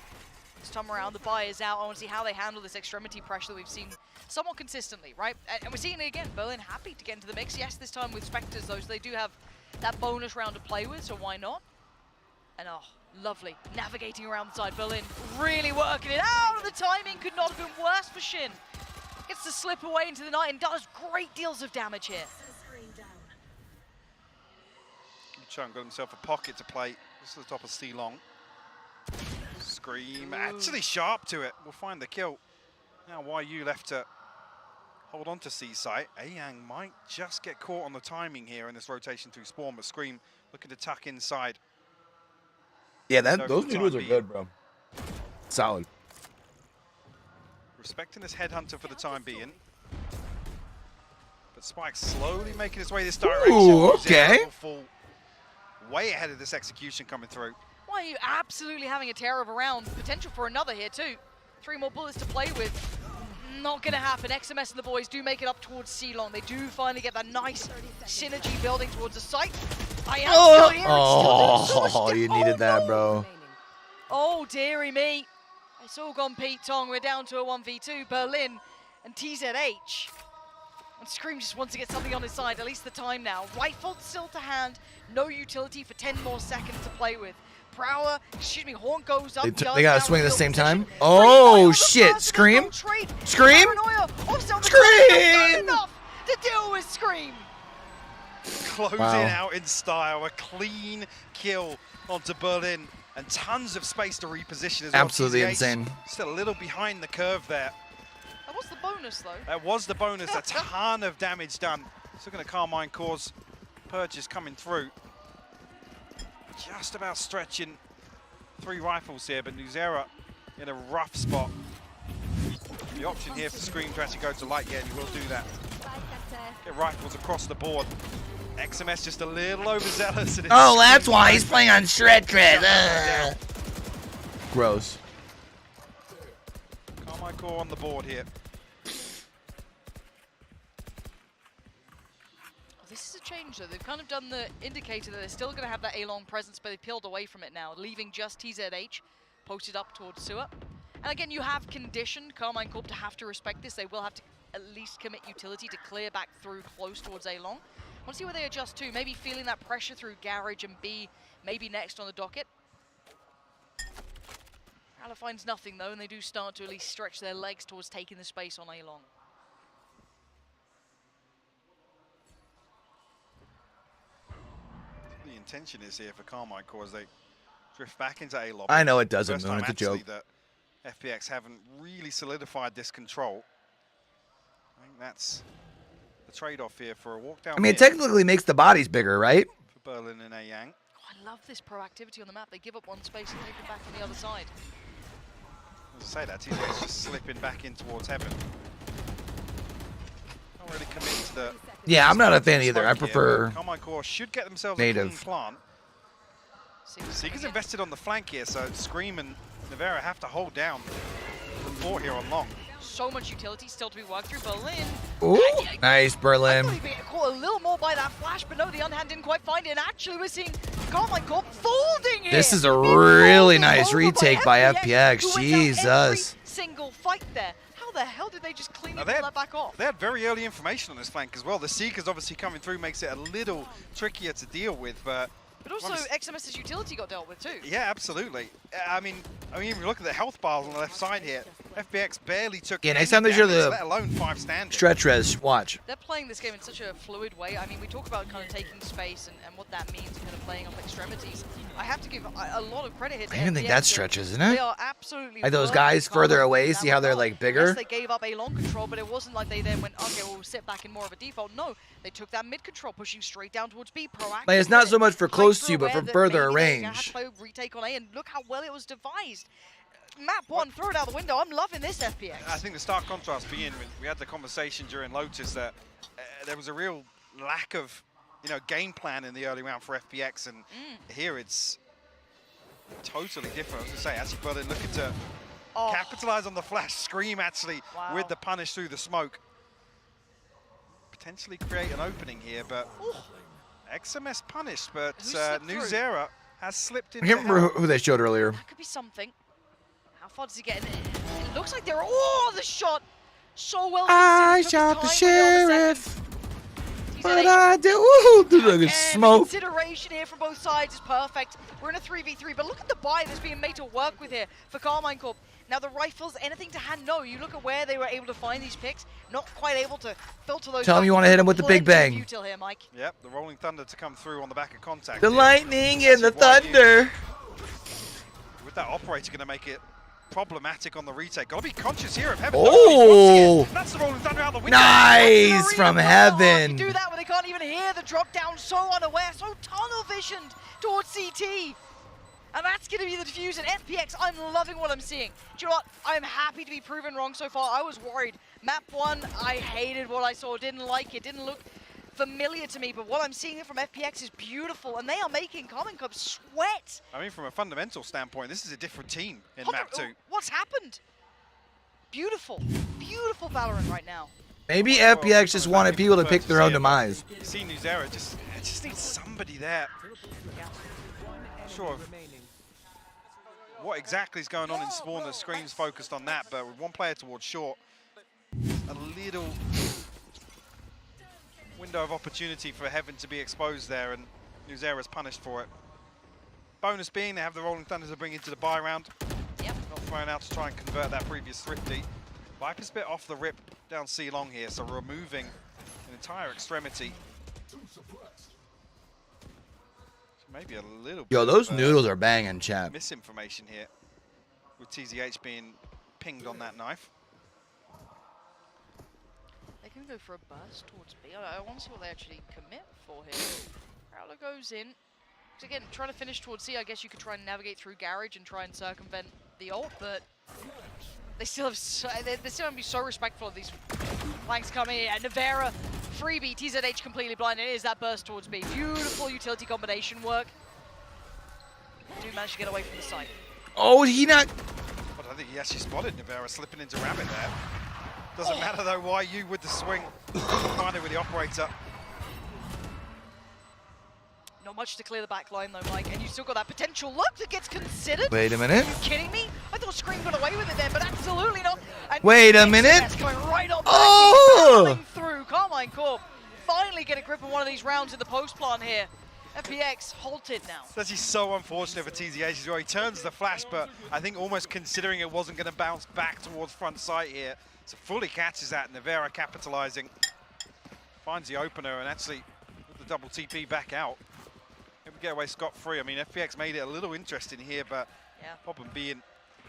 this time around, the buy is out. I want to see how they handle this extremity pressure that we've seen somewhat consistently, right? And we're seeing it again. Berlin happy to get into the mix. Yes, this time with Spectres, though, so they do have that bonus round to play with, so why not? And oh, lovely. Navigating around the side. Berlin really working it out. The timing could not have been worse for Shin. Gets to slip away into the night and does great deals of damage here. Chung got himself a pocket to play. This is the top of C-Long. Scream, actually sharp to it. We'll find the kill. Now YU left to hold on to C site. Ayang might just get caught on the timing here in this rotation through spawn, but Scream looking to tuck inside. Yeah, those noodles are good, bro. Solid. Respecting this headhunter for the time being. But Spike slowly making his way this direction. Ooh, okay. Way ahead of this execution coming through. Why are you absolutely having a tear of a round? Potential for another here too. 3 more bullets to play with. Not gonna happen. XMS and the boys do make it up towards C-Long. They do finally get that nice synergy building towards the site. I am still here. Oh, you needed that, bro. Oh, dearie me. It's all gone Pete Tong. We're down to a 1v2. Berlin and TZH. And Scream just wants to get something on his side, at least the time now. Rifle still to hand, no utility for 10 more seconds to play with. Prowler, excuse me, Horn goes up. They gotta swing at the same time. Oh shit! Scream! Scream! Scream! To deal with Scream. Closing out in style, a clean kill onto Berlin, and tons of space to reposition as well. Absolutely insane. Still a little behind the curve there. That was the bonus, though. That was the bonus. A ton of damage done. Still going to Karmine Corp's purchase coming through. Just about stretching 3 rifles here, but Nuzera in a rough spot. The option here for Scream to actually go to light, and he will do that. Get rifles across the board. XMS just a little overzealous. Oh, that's why he's playing on Shred. Gross. Karmine Corp on the board here. This is a change, though. They've kind of done the indicator that they're still going to have that A-long presence, but they've peeled away from it now, leaving just TZH posted up towards Sewer. And again, you have conditioned Karmine Corp to have to respect this. They will have to at least commit utility to clear back through close towards A-long. I want to see where they adjust to. Maybe feeling that pressure through Garage and B, maybe next on the docket. Ala finds nothing, though, and they do start to at least stretch their legs towards taking the space on A-long. The intention is here for Karmine Corp as they drift back into A-lobby. I know it doesn't, Moon. It's a joke. That FPX haven't really solidified this control. I think that's the trade-off here for a walk down. I mean, it technically makes the bodies bigger, right? For Berlin and Yang. Oh, I love this proactivity on the map. They give up one space and take it back on the other side. As I say that, TZ's just slipping back in towards heaven. Not really commit to the... Yeah, I'm not a fan either. I prefer Karmine Corp should get themselves native. a clean plant. Seeker's invested on the flank here, so Scream and Navera have to hold down the fort here on long. So much utility still to be worked through. Berlin. Ooh, nice, Berlin. I thought he'd be caught a little more by that flash, but no, the underhand didn't quite find it. And actually, we're seeing Karmine Corp folding here. This is a really nice retake by FPX. Jesus. Every single fight there. How the hell did they just clean that back off? They had very early information on this flank as well. The Seeker's obviously coming through makes it a little trickier to deal with, but also XMS's utility got dealt with too. Yeah, absolutely. I mean, if you look at the health bars on the left side here, FPX barely took next time they show the let alone 5 standing. Stretch res, watch. They're playing this game in such a fluid way. I mean, we talk about kind of taking space and what that means, kind of playing off extremities. I have to give a lot of credit here to I even think that's stretch, isn't it? They are absolutely like those guys further away, see how they're like bigger? Yes, they gave up a long control, but it wasn't like they then went, okay, we'll sit back in more of a default. No, they took that mid control, pushing straight down towards B, proactive. Like, it's not so much for close to you, but for further range. Had to play retake on A, and look how well it was devised. Map 1, throw it out the window. I'm loving this FPX. I think the stark contrast being, we had the conversation during Lotus that there was a real lack of, game plan in the early round for FPX, and here it's totally different. I was going to say, actually, Berlin looking to capitalize on the flash. Scream actually with the punish through the smoke. Potentially create an opening here, but XMS punished, but Nuzera has slipped in. I can't remember who they showed earlier. That could be something. How far does he get in? It looks like they're the shot so well. I shot the sheriff. But I did. Ooh, look at smoke. The consideration here from both sides is perfect. We're in a 3v3, but look at the buy that's being made to work with here for Karmine Corp. Now the rifles, anything to hand? No. You look at where they were able to find these picks. Not quite able to filter those. Tell him you want to hit him with the big bang. Here, Mike. Yep, the rolling thunder to come through on the back of contact. The lightning and the thunder. With that operator going to make it problematic on the retake. Got to be conscious here of heaven. Oh, that's the rolling thunder out the window. Nice from heaven. You do that when they can't even hear the drop down, so unaware, so tunnel visioned towards CT. And that's going to be the defuse. And FPX, I'm loving what I'm seeing. Do you know what? I'm happy to be proven wrong so far. I was worried. Map 1, I hated what I saw. Didn't like it. Didn't look familiar to me. But what I'm seeing from FPX is beautiful. And they are making Karmine Corp sweat. I mean, from a fundamental standpoint, this is a different team in Map 2. What's happened? Beautiful. Beautiful Valorant right now. Maybe FPX just wanted people to pick their own demise. You see Nuzera, just needs somebody there. Not sure what exactly is going on in Spawn. The screen's focused on that, but with one player towards short, a little window of opportunity for Heaven to be exposed there, and Nuzera's punished for it. Bonus being they have the Rolling Thunder to bring into the buy round. Yep. Not thrown out to try and convert that previous Thrifty. Viper's bit off the rip down C long here, so removing an entire extremity. So maybe a little bit. Yo, those noodles are banging, chat. Misinformation here, with TZH being pinged on that knife. They can go for a burst towards B. I want to see what they actually commit for here. Prowler goes in. So again, trying to finish towards C, I guess you could try and navigate through Garage and try and circumvent the ult, but they still have they still have to be so respectful of these flanks coming in. And Nevera, freebie, TZH completely blind. It is that burst towards B. Beautiful utility combination work. Do manage to get away from the site. Oh, he not. But I think he actually spotted Nevera slipping into Rabbit there. Doesn't matter though, YoBoyCue with the swing. Find it with the operator. Not much to clear the back line though, Mike, and you still got that potential look that gets considered. Wait a minute. Are you kidding me? I thought Scream got away with it then, but absolutely not. And Wait a minute. Coming right on Oh! through. Karmine Corp finally get a grip on one of these rounds in the post plant here. FPX halted now. That's just so unfortunate for TZH as well. He turns the flash, but I think almost considering it wasn't going to bounce back towards front sight here. So fully catches that. Nevera capitalizing. Finds the opener and actually with the double TP back out. Maybe get away scot-free. I mean, FPX made it a little interesting here, but Problem being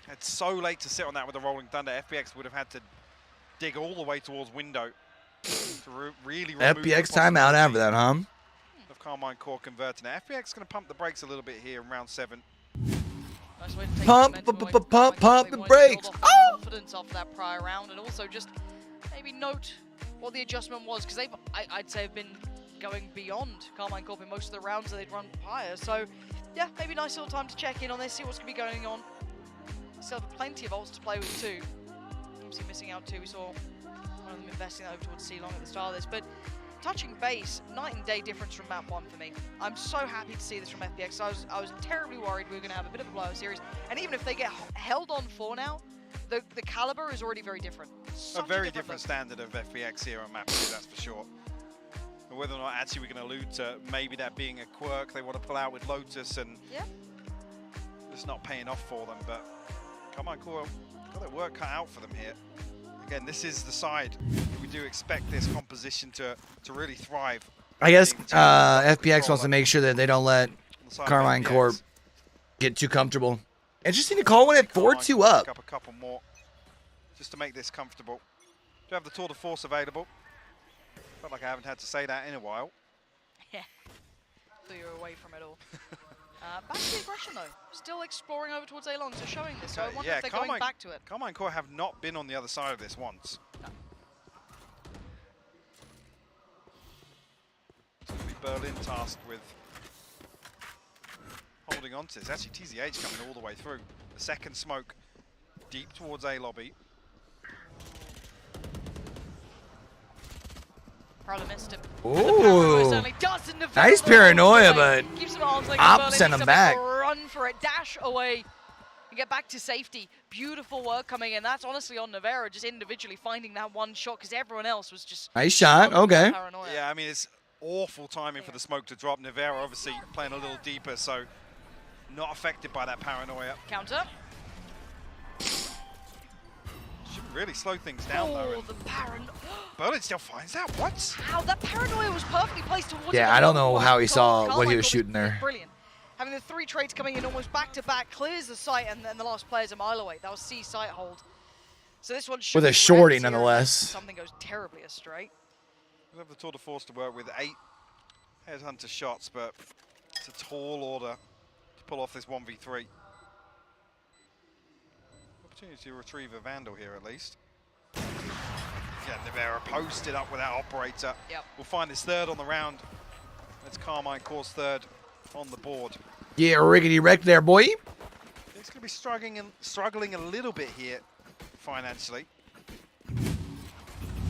had so late to sit on that with the Rolling Thunder, FPX would have had to dig all the way towards window to really remove FPX timeout after that, huh? Of Karmine Corp converting it. FPX is going to pump the brakes a little bit here in round 7. Nice way to take Pump the brakes. Oh! Confidence off that prior round, and also just maybe note what the adjustment was, because I'd say have been going beyond Karmine Corp in most of the rounds that they'd run prior. So yeah, maybe nice little time to check in on this, see what's going to be going on. Still have plenty of ults to play with too. Obviously missing out too. We saw one of them investing over towards C long at the start of this, but touching base, night and day difference from map 1 for me. I'm so happy to see this from FPX. I was terribly worried we were going to have a bit of a blowout series, and even if they get held on 4 now, the caliber is already very different. A very different standard of FPX here on map 2, that's for sure. But whether or not actually we can allude to maybe that being a quirk they want to pull out with Lotus and it's not paying off for them, but Karmine Corp got their work cut out for them here. Again, this is the side. We do expect this composition to really thrive. I guess FPX wants to make sure that they don't let Karmine Corp get too comfortable. Interesting to call one at 4-2 up. A couple more just to make this comfortable. Do have the tour de force available. Felt like I haven't had to say that in a while. Yeah, so you're away from it all. Back to the aggression though. Still exploring over towards A long, so showing this. So I wonder if they're going back to it. Karmine Corp have not been on the other side of this once. No. It's going to be Berlin tasked with holding on to this. Actually, TZH coming all the way through. The second smoke deep towards A lobby. Prowler missed him. Ooh. Nice paranoia, but Op sent him back. Run for it, dash away, and get back to safety. Beautiful work coming in. That's honestly on Nevera, just individually finding that one shot, because everyone else was just nice shot. Okay. Paranoia. Yeah, I mean, it's awful timing for the smoke to drop. Nevera obviously playing a little deeper, so not affected by that paranoia. Counter. Should really slow things down though. The paranoia. Berlin still finds that. What? How that paranoia was perfectly placed towards him. Yeah, I don't know how he saw what he was shooting there. Brilliant. Having the 3 trades coming in almost back to back, clears the site, and then the last player's a mile away. That was C site hold. So this one should with a shorty nonetheless. Something goes terribly astray. We have the tour de force to work with 8 headhunter shots, but it's a tall order to pull off this 1v3. Opportunity to retrieve a Vandal here at least. Yeah, Nevera posted up with that operator. Yep. We'll find his 3rd on the round. That's Karmine Corp's 3rd on the board. Yeah, rickety wreck there, boy. He's going to be struggling a little bit here financially. There's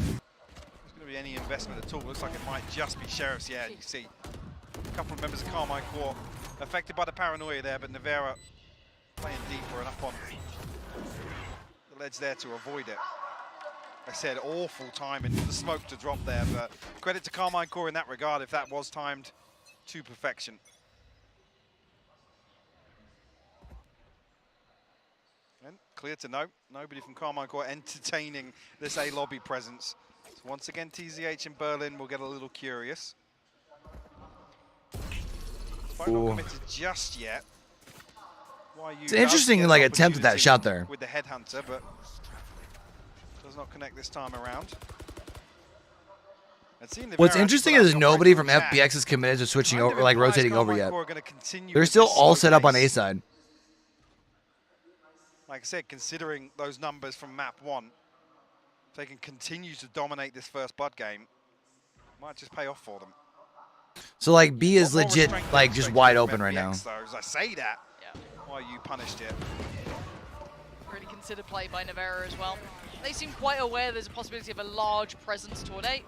going to be any investment at all. Looks like it might just be Sheriff's. Yeah, you see a couple of members of Karmine Corp affected by the paranoia there, but Nevera playing deeper and up on the ledge there to avoid it. I said awful timing for the smoke to drop there, but credit to Karmine Corp in that regard if that was timed to perfection. And clear to note, nobody from Karmine Corp entertaining this A lobby presence. So once again, TZH in Berlin will get a little curious. Not committed just yet. It's an interesting like attempt at that shot there. With the headhunter, but does not connect this time around. What's interesting is nobody from FPX is committed to switching over, like rotating over yet. They're still all set up on A side. Like I said, considering those numbers from map 1, if they can continue to dominate this first Bud game, might just pay off for them. So like B is legit like just wide open right now. Though, as I say that, why you punished it. Really considered play by Nevera as well. They seem quite aware there's a possibility of a large presence toward A.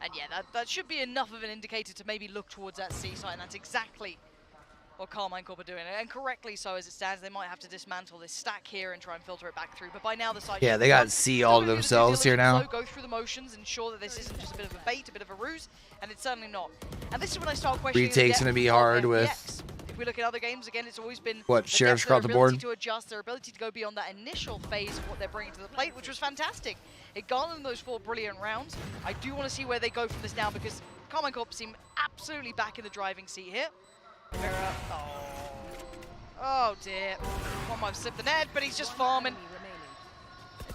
And yeah, that should be enough of an indicator to maybe look towards that C site, and that's exactly what Karmine Corp are doing. And correctly so as it stands, they might have to dismantle this stack here and try and filter it back through. But by now the site... Yeah, they got C all to themselves here now. Go through the motions, ensure that this isn't just a bit of a bait, a bit of a ruse, and it's certainly not. And this is when I start questioning Retake's going to be hard with... If we look at other games, again, it's always been what Sheriff's across the board. To adjust, their ability to go beyond that initial phase of what they're bringing to the plate, which was fantastic. It garnered them those 4 brilliant rounds. I do want to see where they go from this now because Karmine Corp seem absolutely back in the driving seat here. Oh dear. One might have slipped the net, but he's just farming.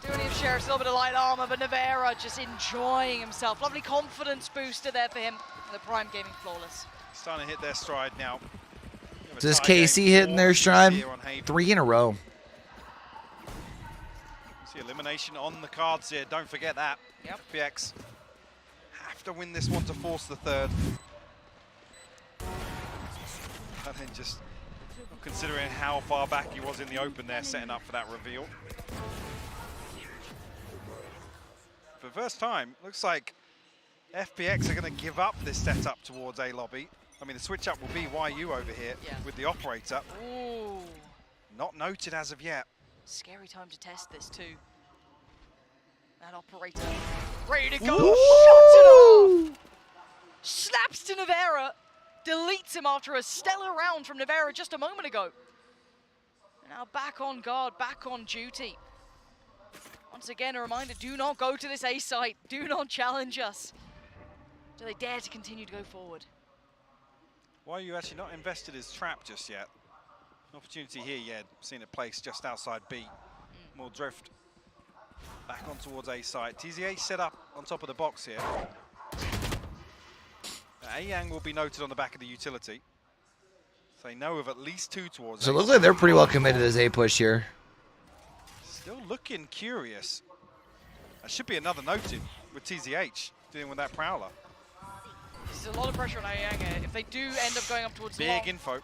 Doing him Sheriff's a little bit of light armor, but Nevera just enjoying himself. Lovely confidence booster there for him. The Prime Gaming flawless. Starting to hit their stride now. Is KC hitting their stride? 3 in a row. See elimination on the cards here. Don't forget that. Yep. FPX have to win this one to force the third. And then just considering how far back he was in the open there, setting up for that reveal. For the first time, looks like FPX are going to give up this setup towards A lobby. I mean, the switch up will be YU over here with the operator. Ooh. Not noted as of yet. Scary time to test this too. That operator ready to go. Ooh. Shuts it off. Snaps to Nevera. Deletes him after a stellar round from Nevera just a moment ago. And now back on guard, back on duty. Once again, a reminder, do not go to this A site. Do not challenge us. Do they dare to continue to go forward? Why are you actually not invested his trap just yet? Opportunity here, yeah. Seen it placed just outside B. More drift. Back on towards A site. TZH set up on top of the box here. A-Yang will be noted on the back of the utility. So they know of at least 2 towards So it looks like they're pretty well committed to this A push here. Still looking curious. That should be another noted with TZH dealing with that Prowler. There's a lot of pressure on A-Yang here. If they do end up going up towards Big info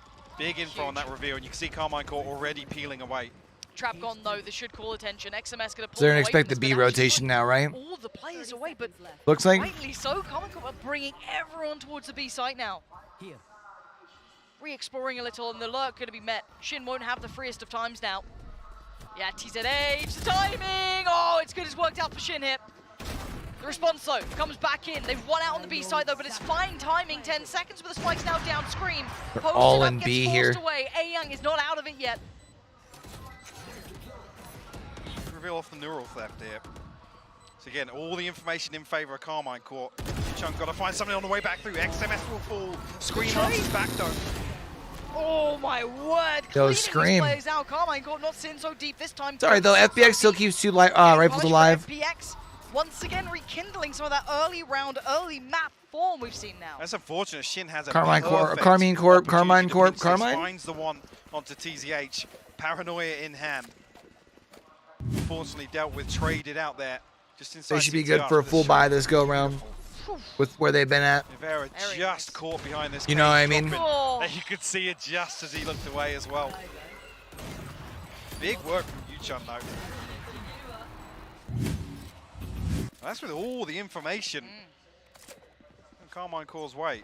on that reveal, and you can see Karmine Corp already peeling away. Trap gone though, this should call attention. XMS gonna pull So they're away gonna expect the from B this, rotation now, right? all the players away, but looks like rightly so. Karmine Corp are bringing everyone towards the B site now. Here. Re-exploring a little, and the lurk gonna be met. Shin won't have the freest of times now. Yeah, TZH, the timing! Oh, it's good, it's worked out for Shin here. The response though comes back in. They've won out on the B side though, but it's fine timing. 10 seconds, but the spike's now down. Scream. They're all in B here. Away. A-Yang is not out of it yet. Reveal off the neural theft here. So again, all the information in favor of Karmine Corp. Chunk got to find something on the way back through. XMS will fall. Scream answers back though. Oh my word! Yo, Scream. Players out. Karmine Corp not sitting so deep this time. Sorry though, FPX still keeps 2 rifles alive. FPX once again rekindling some of that early round, early map form we've seen now. That's unfortunate. Shin has a Karmine Corp. Finds the one onto TZH. Paranoia in hand. Unfortunately dealt with, traded out there. Just inside. They should be good for a full buy this go round with where they've been at. Nevera just caught behind this. You know what I mean? Oh. You could see it just as he looked away as well. Big work from Yuchun though. That's with all the information. Karmine Corp's way.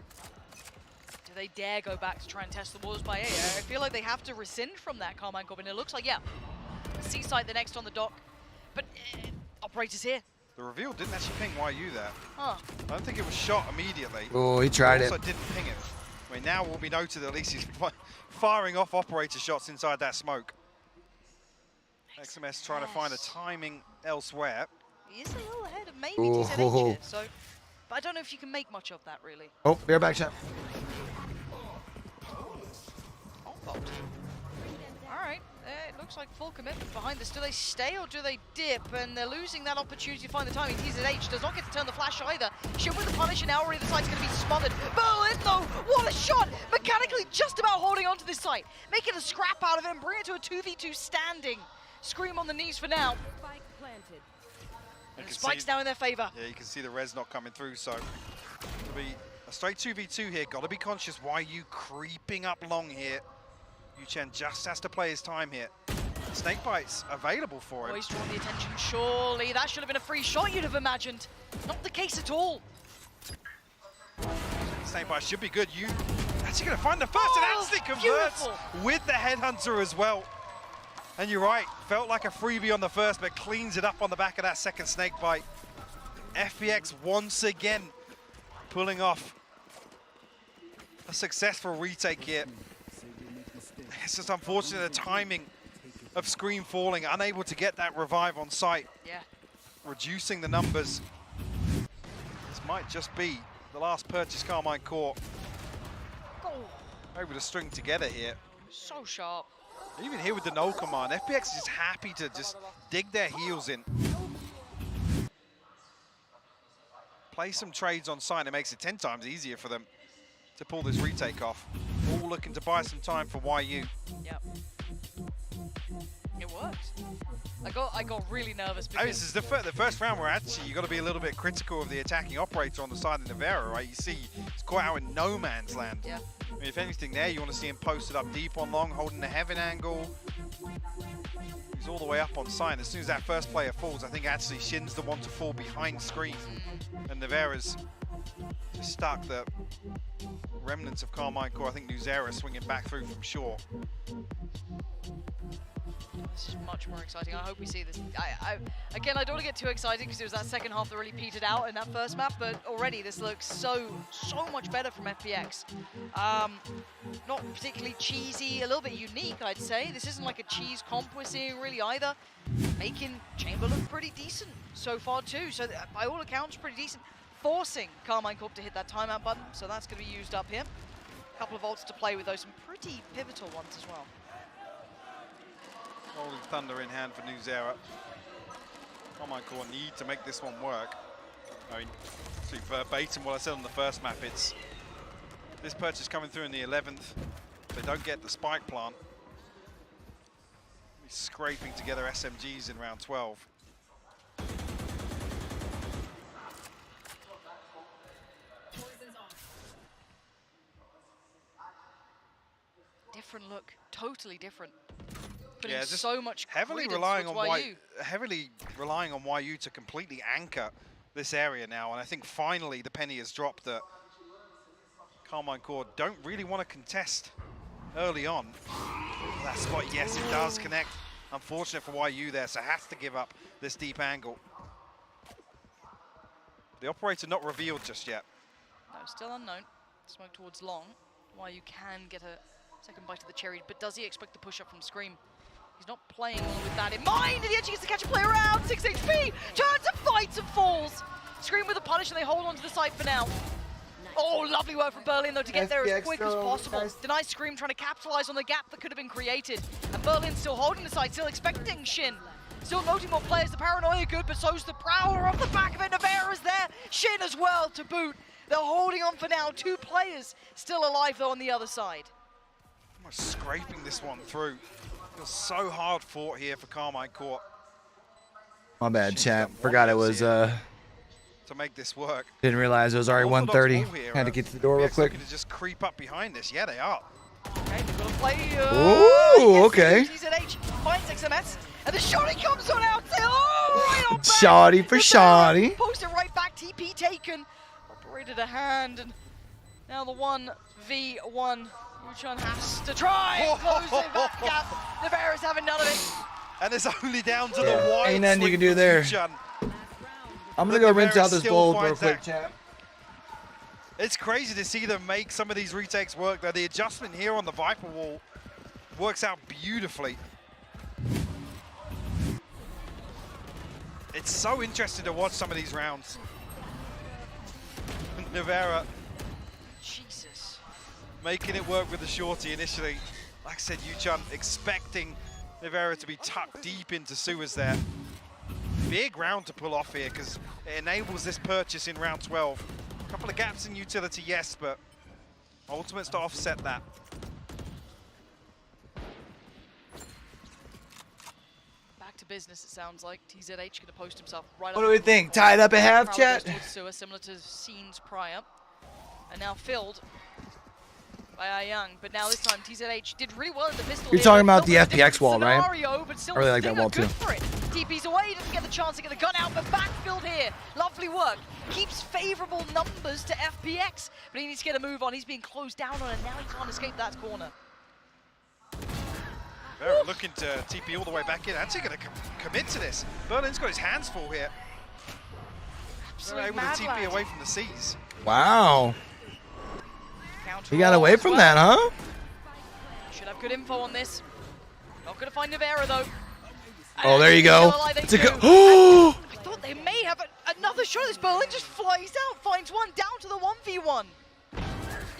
Do they dare go back to try and test the waters by A? I feel like they have to rescind from that Karmine Corp, and it looks like, yeah, C-site the next on the dock. But operators here. The reveal didn't actually ping YU there. Huh. I don't think it was shot immediately. Oh, he tried it. Also didn't ping it. I mean, now will be noted at least he's firing off operator shots inside that smoke. XMS trying to find a timing elsewhere. He is a little ahead of maybe TZH here, so, but I don't know if you can make much of that really. Oh, bear back shot. Alright, it looks like full commitment behind this. Do they stay or do they dip? And they're losing that opportunity to find the timing. TZH does not get to turn the flash either. Shin with the punish, and now already the site's going to be smothered. Berlin though, what a shot! Mechanically just about holding onto this site. Making a scrap out of it and bring it to a 2v2 standing. Scream on the knees for now. And the spike's now in their favor. Yeah, you can see the res not coming through, so to be a straight 2v2 here. Got to be conscious. Why you creeping up long here? Yuchen just has to play his time here. Snake bites available for him. Oh, he's drawn the attention, surely. That should have been a free shot, you'd have imagined. Not the case at all. Snake bite should be good. You actually going to find the first, and actually converts with the headhunter as well. And you're right, felt like a freebie on the first, but cleans it up on the back of that second snake bite. FPX once again pulling off a successful retake here. It's just unfortunate the timing of Scream falling, unable to get that revive on site. Yeah. Reducing the numbers. This might just be the last purchase Karmine Corp. Able to string together here. So sharp. Even here with the no command, FPX is just happy to just dig their heels in. Play some trades on site, it makes it 10 times easier for them to pull this retake off. All looking to buy some time for YU. Yep. It worked. I got really nervous because... I mean, this is the first round where actually you got to be a little bit critical of the attacking operator on the side of Nevera, right? You see he's caught out in no man's land. Yeah. I mean, if anything there, you want to see him posted up deep on long, holding the heaven angle. He's all the way up on site. And as soon as that first player falls, I think actually Shin's the one to fall behind Screen. And Nevera's just stuck the remnants of Karmine Corp. I think Nuzera swinging back through from short. This is much more exciting. I hope we see this. Again, I don't want to get too excited because it was that second half that really petered out in that first map, but already this looks so much better from FPX. Not particularly cheesy, a little bit unique, I'd say. This isn't like a cheese comp we're seeing really either. Making Chamber look pretty decent so far too. So by all accounts, pretty decent. Forcing Karmine Corp to hit that timeout button, so that's going to be used up here. A couple of ults to play with, though, some pretty pivotal ones as well. Rolling Thunder in hand for Nuzera. Karmine Corp need to make this one work. I mean, to verbatim what I said on the first map, it's this purchase coming through in the 11th. They don't get the spike plant. He's scraping together SMGs in round 12. Different look, totally different. Putting Yeah, just so much heavily relying on YU to completely anchor this area now, and I think finally the penny has dropped that Karmine Corp don't really want to contest early on. That spot, yes, it does connect. Unfortunate for YU there, so has to give up this deep angle. The operator not revealed just yet. No, still unknown. Smoke towards long. YU can get a second bite of the cherry, but does he expect the push up from Scream? He's not playing with that in mind, and he actually gets to catch a player around. 6 HP, turns and fights and falls. Scream with a punish, and they hold on to the site for now. Oh, lovely work from Berlin, though, to get there as quick as possible. Denies Scream trying to capitalize on the gap that could have been created. And Berlin still holding the site, still expecting Shin. Still noting more players. The paranoia good, but so's the prowler off the back of it. Nevera's there. Shin as well to boot. They're holding on for now. 2 players still alive, though, on the other side. Almost scraping this one through. Feels so hard fought here for Karmine Corp. My bad, chat. Forgot it was to make this work. Didn't realize it was already 1:30. Had to get to the door real quick. To just creep up behind this. Yeah, they are. Okay, they've got to play. Ooh, okay. TZH finds XMS, and the shotty comes on out. Oh, right on back. Shoddy for shoddy. Post it right back. TP taken. Operated a hand, and now the 1v1. Yuchen has to try and close that gap. Nevera's having none of it. And it's only down to the wide. Ain't nothing you can do there. I'm going to go rinse out this bowl real quick, chat. It's crazy to see them make some of these retakes work, though. The adjustment here on the Viper wall works out beautifully. It's so interesting to watch some of these rounds. Nivera. Jesus. Making it work with the shorty initially. Like I said, Yuchun expecting Nivera to be tucked deep into sewers there. Big round to pull off here because it enables this purchase in round 12. A couple of gaps in utility, yes, but ultimates to offset that. Back to business, it sounds like. TZH going to post himself right What do we think? Tied up at half, chat? Sewer, similar to scenes prior. And now filled by Young, but now this time TZH did really well in the pistol. You're talking about the FPX wall, right? But I really like that wall too. TP's away, doesn't get the chance to get the gun out, but backfilled here. Lovely work. Keeps favorable numbers to FPX, but he needs to get a move on. He's being closed down on, and now he can't escape that corner. They're looking to TP all the way back in. Actually going to commit to this. Berlin's got his hands full here. They're able to TP away from the C's. Wow. He got away from that, huh? Should have good info on this. Not going to find Nivera, though. Oh, there you go. It's a good. I thought they may have another shot. This Berlin just flies out, finds one down to the 1v1.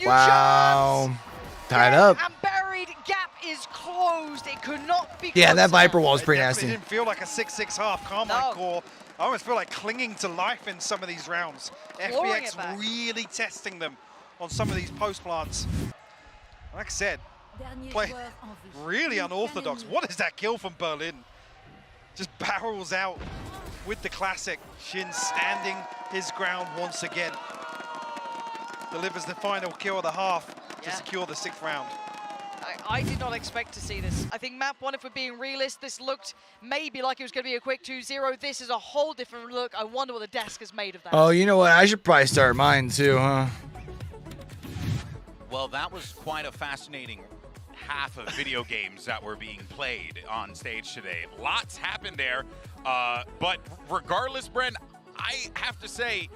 Wow. Tied up. And buried gap is closed. It could not be. Yeah, that Viper wall is pretty nasty. It didn't feel like a 6-6 half. Karmine Corp. I almost feel like clinging to life in some of these rounds. FPX really testing them on some of these post plants. Like I said, play really unorthodox. What is that kill from Berlin? Just barrels out with the classic. Shin standing his ground once again. Delivers the final kill of the half to secure the 6th round. I did not expect to see this. I think map 1, if we're being realist, this looked maybe like it was going to be a quick 2-0. This is a whole different look. I wonder what the desk has made of that. Oh, you know what? I should probably start mine too, huh? Well, that was quite a fascinating half of video games that were being played on stage today. Lots happened there, but regardless, Bren, I have to say,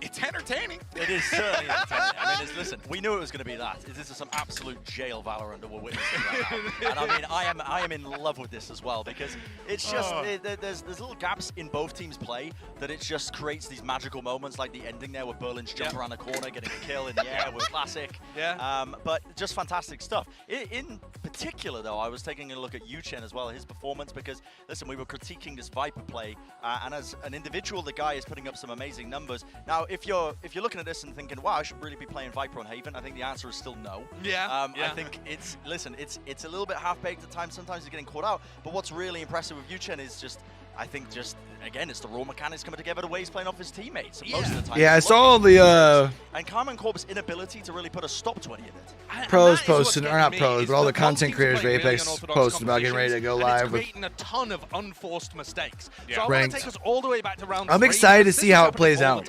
it's entertaining. It is certainly entertaining. I mean, listen, we knew it was going to be that. This is some absolute jail Valorant that we're witnessing right now. And I mean, I am in love with this as well because it's just there's little gaps in both teams' play that it just creates these magical moments like the ending there where Berlin's jump around the corner, getting a kill in the air was classic. But just fantastic stuff. In particular, though, I was taking a look at Yuchen as well, his performance, because listen, we were critiquing this Viper play, and as an individual, the guy is putting up some amazing numbers. Now, if you're looking at this and thinking, wow, I should really be playing Viper on Haven, I think the answer is still no. I think it's a little bit half-baked at times. Sometimes you're getting caught out. But what's really impressive with Yuchen is again, it's the raw mechanics coming together the way he's playing off his teammates. And most of the time, I saw the and Karmine Corp's inability to really put a stop to any of it. Pros posted, or not pros, but all the content creators for Apex posted about getting ready to go live. It's creating a ton of unforced mistakes. Yeah. So I want to take us all the way back to round 3. I'm excited to see how it plays out.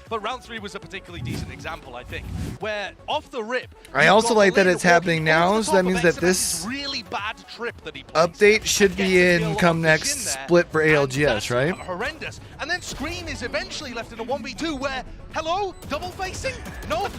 But round 3 was a particularly decent example, I think, where off the rip. I also like that it's happening now, so that means that this really bad trip that he plays update should be in come next split for ALGS, right? Horrendous. And then Scream is eventually left in a 1v2 where, hello, double facing? No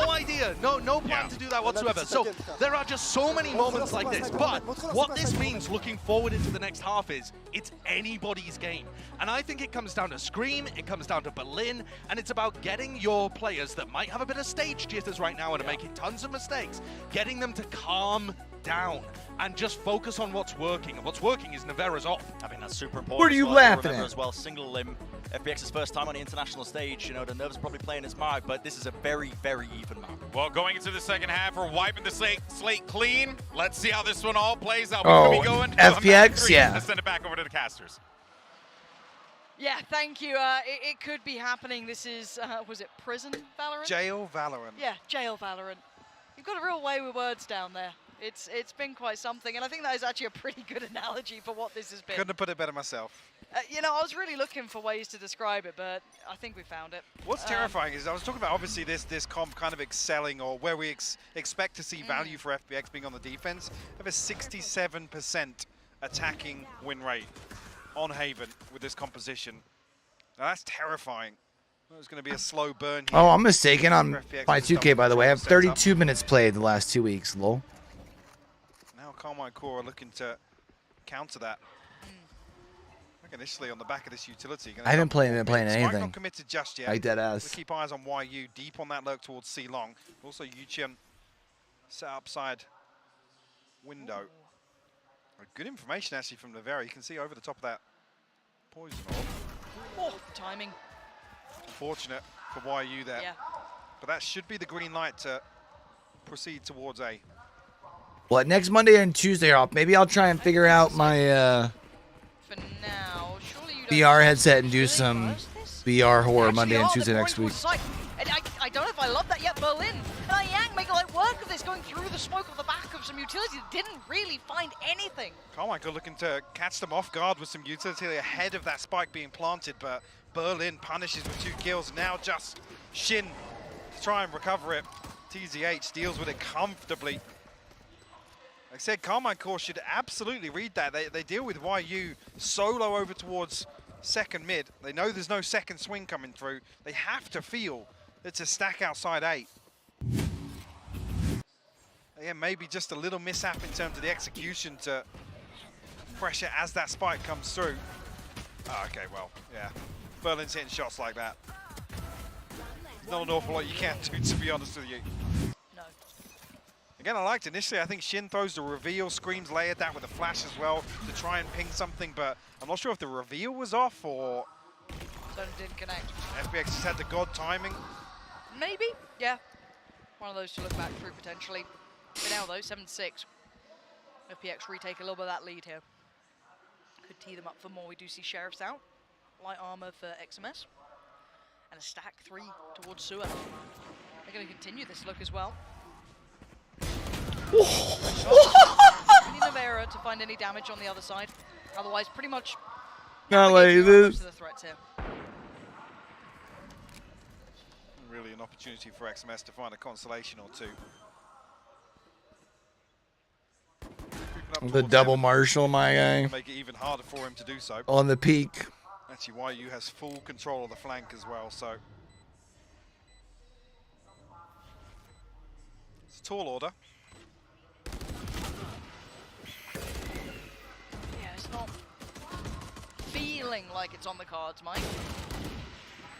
idea. No plan to do that whatsoever. So there are just so many moments like this. But what this means looking forward into the next half is it's anybody's game. And I think it comes down to Scream, it comes down to Berlin, and it's about getting your players that might have a bit of stage jitters right now and are making tons of mistakes, getting them to calm down and just focus on what's working. And what's working is Nivera's off. I think that's super important. What are you laughing at? As well, single limb, FPX's first time on the international stage. You know, the nerves are probably playing his mark, but this is a very, very even map. Well, going into the second half, we're wiping the slate clean. Let's see how this one all plays out. Oh, we be going FPX, yeah. Let's send it back over to the casters. Yeah, thank you. It could be happening. This is, was it Prison Valorant? Jail Valorant. Yeah, Jail Valorant. You've got a real way with words down there. It's been quite something, and I think that is actually a pretty good analogy for what this has been. Couldn't have put it better myself. You know, I was really looking for ways to describe it, but I think we found it. What's terrifying is I was talking about obviously this comp kind of excelling, or where we expect to see value for FPX being on the defense. They have a 67% attacking win rate on Haven with this composition. Now that's terrifying. It was going to be a slow burn here. Oh, I'm mistaken on FPX my has 2K, done by the way. I have control setup. 32 minutes played the last 2 weeks, lol. Now Karmine Corp are looking to counter that. Look initially on the back of this utility. I haven't been playing Spike anything. not committed just yet. I dead We'll ass. keep eyes on YU deep on that lurk towards C long. Also Yuchen set upside window. Good information actually from Nevera. You can see over the top of that poison orb. Oh, timing. Unfortunate for YU there. Yeah. But that should be the green light to proceed towards A. Well, next Monday and Tuesday are off. Maybe I'll try and figure out my For now, surely you don't VR headset and do some VR horror Monday and Tuesday next week. And I don't know if I love that yet. Berlin and Yang make light work of this, going through the smoke of the back of some utility that didn't really find anything. Karmine Corp looking to catch them off guard with some utility ahead of that spike being planted, but Berlin punishes with 2 kills. Now just Shin to try and recover it. TZH deals with it comfortably. Like I said, Karmine Corp should absolutely read that. They deal with YU solo over towards second mid. They know there's no second swing coming through. They have to feel it's a stack outside 8. Yeah, maybe just a little mishap in terms of the execution to pressure as that spike comes through. Oh, okay, well, yeah. Berlin's hitting shots like that. There's not an awful lot you can do, to be honest with you. No. Again, I liked initially. I think Shin throws the reveal, screams layered that with a flash as well to try and ping something, but I'm not sure if the reveal was off or So it didn't connect. FPX just had the god timing. Maybe, yeah. One of those to look back through potentially. For now though, 7-6. FPX retake a little bit of that lead here. Could tee them up for more. We do see Sheriffs out. Light armor for XMS. And a stack 3 towards Sewer. They're going to continue this look as well. We need Nevera to find any damage on the other side. Otherwise, pretty much Not like most this. of the threats here. Really an opportunity for XMS to find a consolation or two. The double Marshall, my guy. Make it even harder for him to do so. On the peak. Actually, YU has full control of the flank as well, so. It's a tall order. Yeah, it's not feeling like it's on the cards, Mike.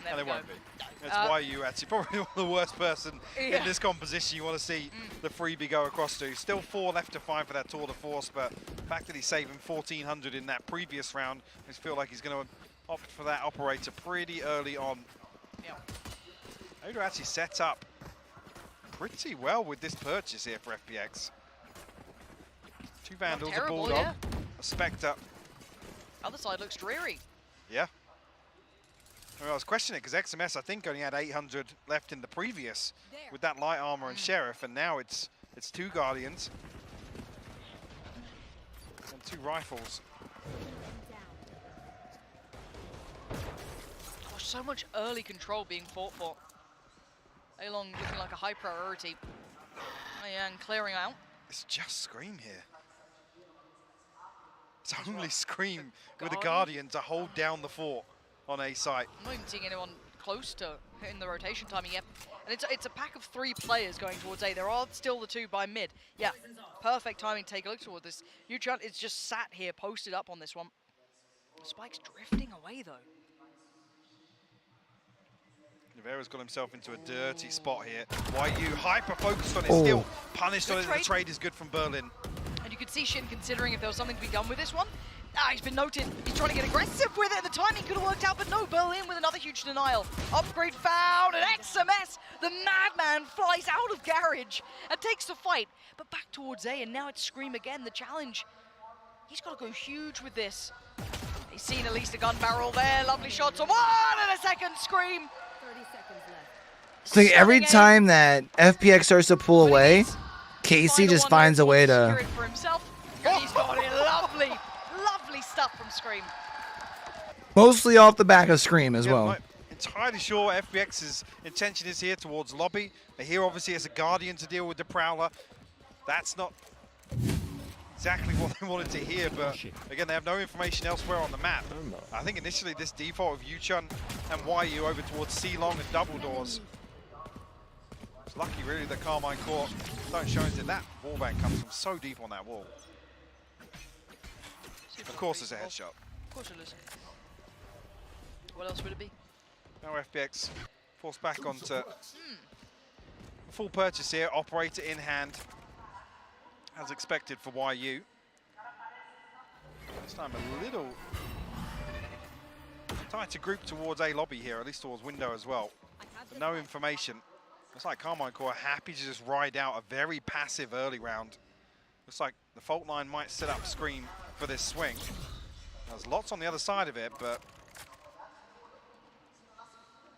No, they won't be. That's YU actually probably the worst person in this composition you want to see the freebie go across to. Still 4 left to find for that tour de force, but the fact that he's saving 1,400 in that previous round, I just feel like he's going to opt for that operator pretty early on. Yeah. Oda actually set up pretty well with this purchase here for FPX. 2 Vandals, a Bulldog, a Spectre. Other side looks dreary. Yeah. I was questioning it because XMS, I think, only had 800 left in the previous with that light armor and Sheriff, and now it's 2 Guardians and 2 rifles. Gosh, so much early control being fought for. A-Long looking like a high priority. And clearing out. It's just Scream here. It's only Scream with a Guardian to hold down the fort on A site. I'm not even seeing anyone close to hitting the rotation timing yet. And it's a pack of 3 players going towards A. There are still the 2 by mid. Yeah, perfect timing to take a look toward this. Yuchan is just sat here, posted up on this one. Spike's drifting away, though. Nevera's got himself into a dirty spot here. YU hyper-focused on it, still punished on it. The trade is good from Berlin. And you could see Shin considering if there was something to be done with this one. He's been noted. He's trying to get aggressive with it. The timing could have worked out, but no. Berlin with another huge denial. Upgrade found, and XMS, the madman, flies out of garage and takes the fight. But back towards A, and now it's Scream again. The challenge. He's got to go huge with this. He's seen at least a gun barrel there. Lovely shots. A 1 and a second Scream. 30 seconds left. It's like every time that FPX starts to pull away, Casey just finds a way to. For himself. And he's got it. Lovely, lovely stuff from Scream. Mostly off the back of Scream as well. I'm not entirely sure what FPX's intention is here towards lobby. They're here obviously as a Guardian to deal with the Prowler. That's not exactly what they wanted to hear, but again, they have no information elsewhere on the map. I think initially this default of Yuchun and YU over towards C-Long and double doors. It's lucky really that Karmine Corp don't show into that wallbang comes from so deep on that wall. Of course it's a headshot. Of course it is. What else would it be? Now FPX forced back onto full purchase here, operator in hand, as expected for YU. This time a little tighter group towards A lobby here, at least towards window as well. But no information. Looks like Karmine Corp are happy to just ride out a very passive early round. Looks like the fault line might set up Scream for this swing. There's lots on the other side of it, but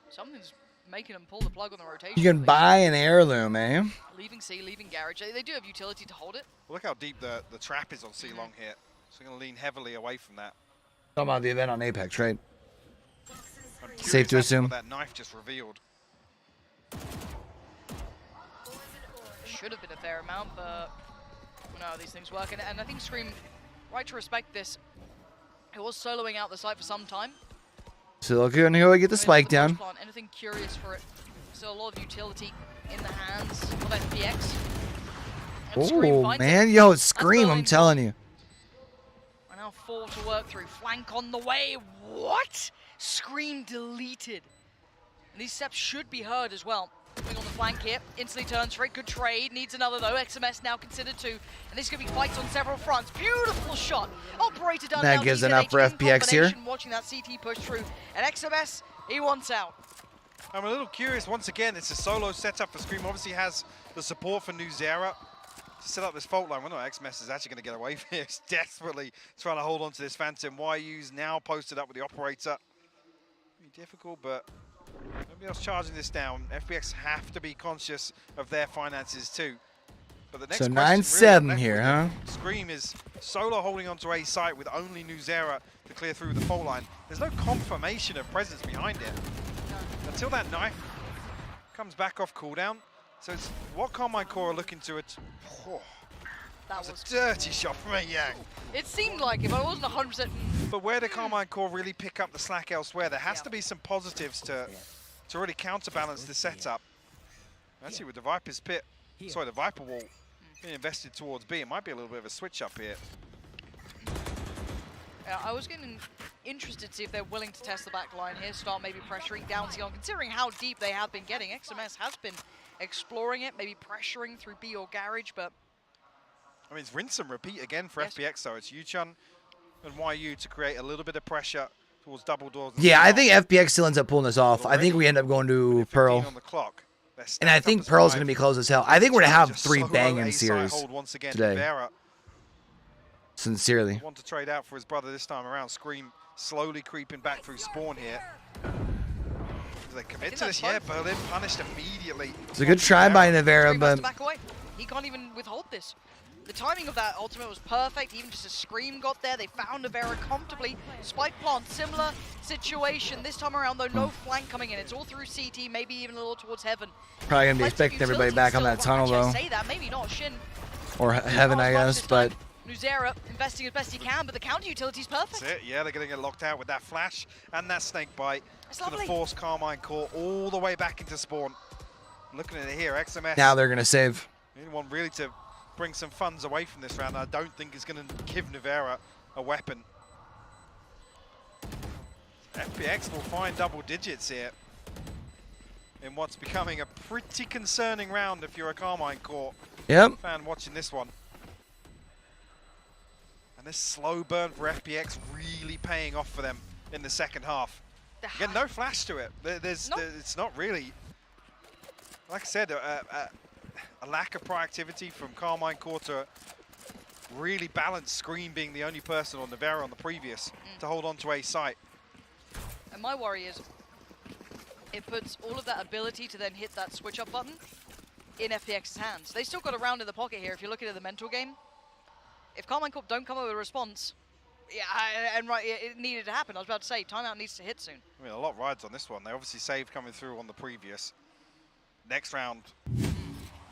something's making them pull the plug on the rotation. You can buy an heirloom, eh? Leaving C, leaving garage. They do have utility to hold it. Look how deep the trap is on C-Long here. So they're going to lean heavily away from that. Talking about the event on Apex, right? Safe to assume. That knife just revealed. Should have been a fair amount, but we know how these things work. And I think Scream, right to respect this, it was soloing out the site for some time. So look, gonna go get the spike down. Anything curious for it? Still a lot of utility in the hands of FPX. Oh man, yo, Scream! I'm telling you. And now 4 to work through. Flank on the way. What? Scream deleted. And these steps should be heard as well. Coming on the flank here, instantly turns for it. Good trade, needs another though. XMS now considered 2. And this could be fights on several fronts. Beautiful shot. Operator done. That gives enough for FPX here. Watching that CT push through. And XMS, he wants out. I'm a little curious, once again, it's a solo setup for Scream. Obviously has the support for Nuzera to set up this fault line. Well, no, XMS is actually going to get away from it. He's desperately trying to hold on to this Phantom. YU's now posted up with the operator. Be difficult, but nobody else charging this down. FPX have to be conscious of their finances too. But the next so question 9-7 here, huh? Scream is solo holding onto A site with only Nuzera to clear through the fault line. There's no confirmation of presence behind it. Until that knife comes back off cooldown. So it's what Karmine Corp are looking to it. Oh, that was a dirty shot from Yang. It seemed like it, but it wasn't 100%. But where do Karmine Corp really pick up the slack elsewhere? There has to be some positives to really counterbalance the setup. Actually, with the Viper's pit, sorry, the Viper wall being invested towards B, it might be a little bit of a switch up here. I was getting interested to see if they're willing to test the back line here, start maybe pressuring down C-Long, considering how deep they have been getting. XMS has been exploring it, maybe pressuring through B or garage, but I mean, it's rinse and repeat again for FPX, though. It's Yuchun and YU to create a little bit of pressure towards double doors. Yeah, I think FPX still ends up pulling this off. I think we end up going to Pearl. And I think Pearl's going to be close as hell. I think we're going to have 3 banging series today. Sincerely. Want to trade out for his brother this time around. Scream slowly creeping back through spawn here. Do they commit to this? Yeah, Berlin punished immediately. It's a good try by Navera, but back away. He can't even withhold this. The timing of that ultimate was perfect. Even just a Scream got there. They found Navera comfortably. Spike plant, similar situation. This time around, though, no flank coming in. It's all through CT, maybe even a little towards Heaven. Probably going to be expecting everybody back on that tunnel, though. Say that, maybe not Shin. Or Heaven, I guess, but Nuzera investing as best he can, but the counter utility is perfect. That's it. Yeah, they're going to get locked out with that flash and that snake bite. It's going to force Karmine Corp all the way back into spawn. Looking at it here, XMS. Now they're going to save. Anyone really to bring some funds away from this round. I don't think is going to give Navera a weapon. FPX will find double digits here in what's becoming a pretty concerning round if you're a Karmine Corp fan watching this one. And this slow burn for FPX really paying off for them in the second half. Again, no flash to it. It's not really, like I said, a lack of proactivity from Karmine Corp to really balance Scream being the only person on Navera on the previous to hold on to a site. And my worry is it puts all of that ability to then hit that switch up button in FPX's hands. They still got a round in the pocket here if you're looking at the mental game. If Karmine Corp don't come up with a response, it needed to happen. I was about to say, timeout needs to hit soon. I mean, a lot rides on this one. They obviously saved coming through on the previous. Next round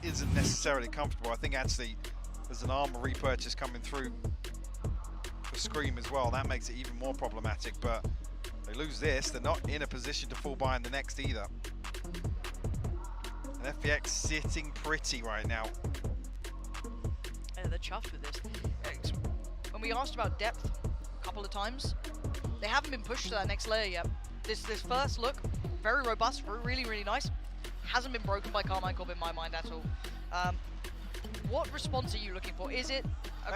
isn't necessarily comfortable. I think actually There's an armor repurchase coming through for Scream as well. That makes it even more problematic, but they lose this. They're not in a position to fall behind the next either. And FPX sitting pretty right now. Yeah, they're chuffed with this. When we asked about depth a couple of times, they haven't been pushed to that next layer yet. This first look, very robust, really, really nice. Hasn't been broken by Karmine Corp in my mind at all. What response are you looking for? Is it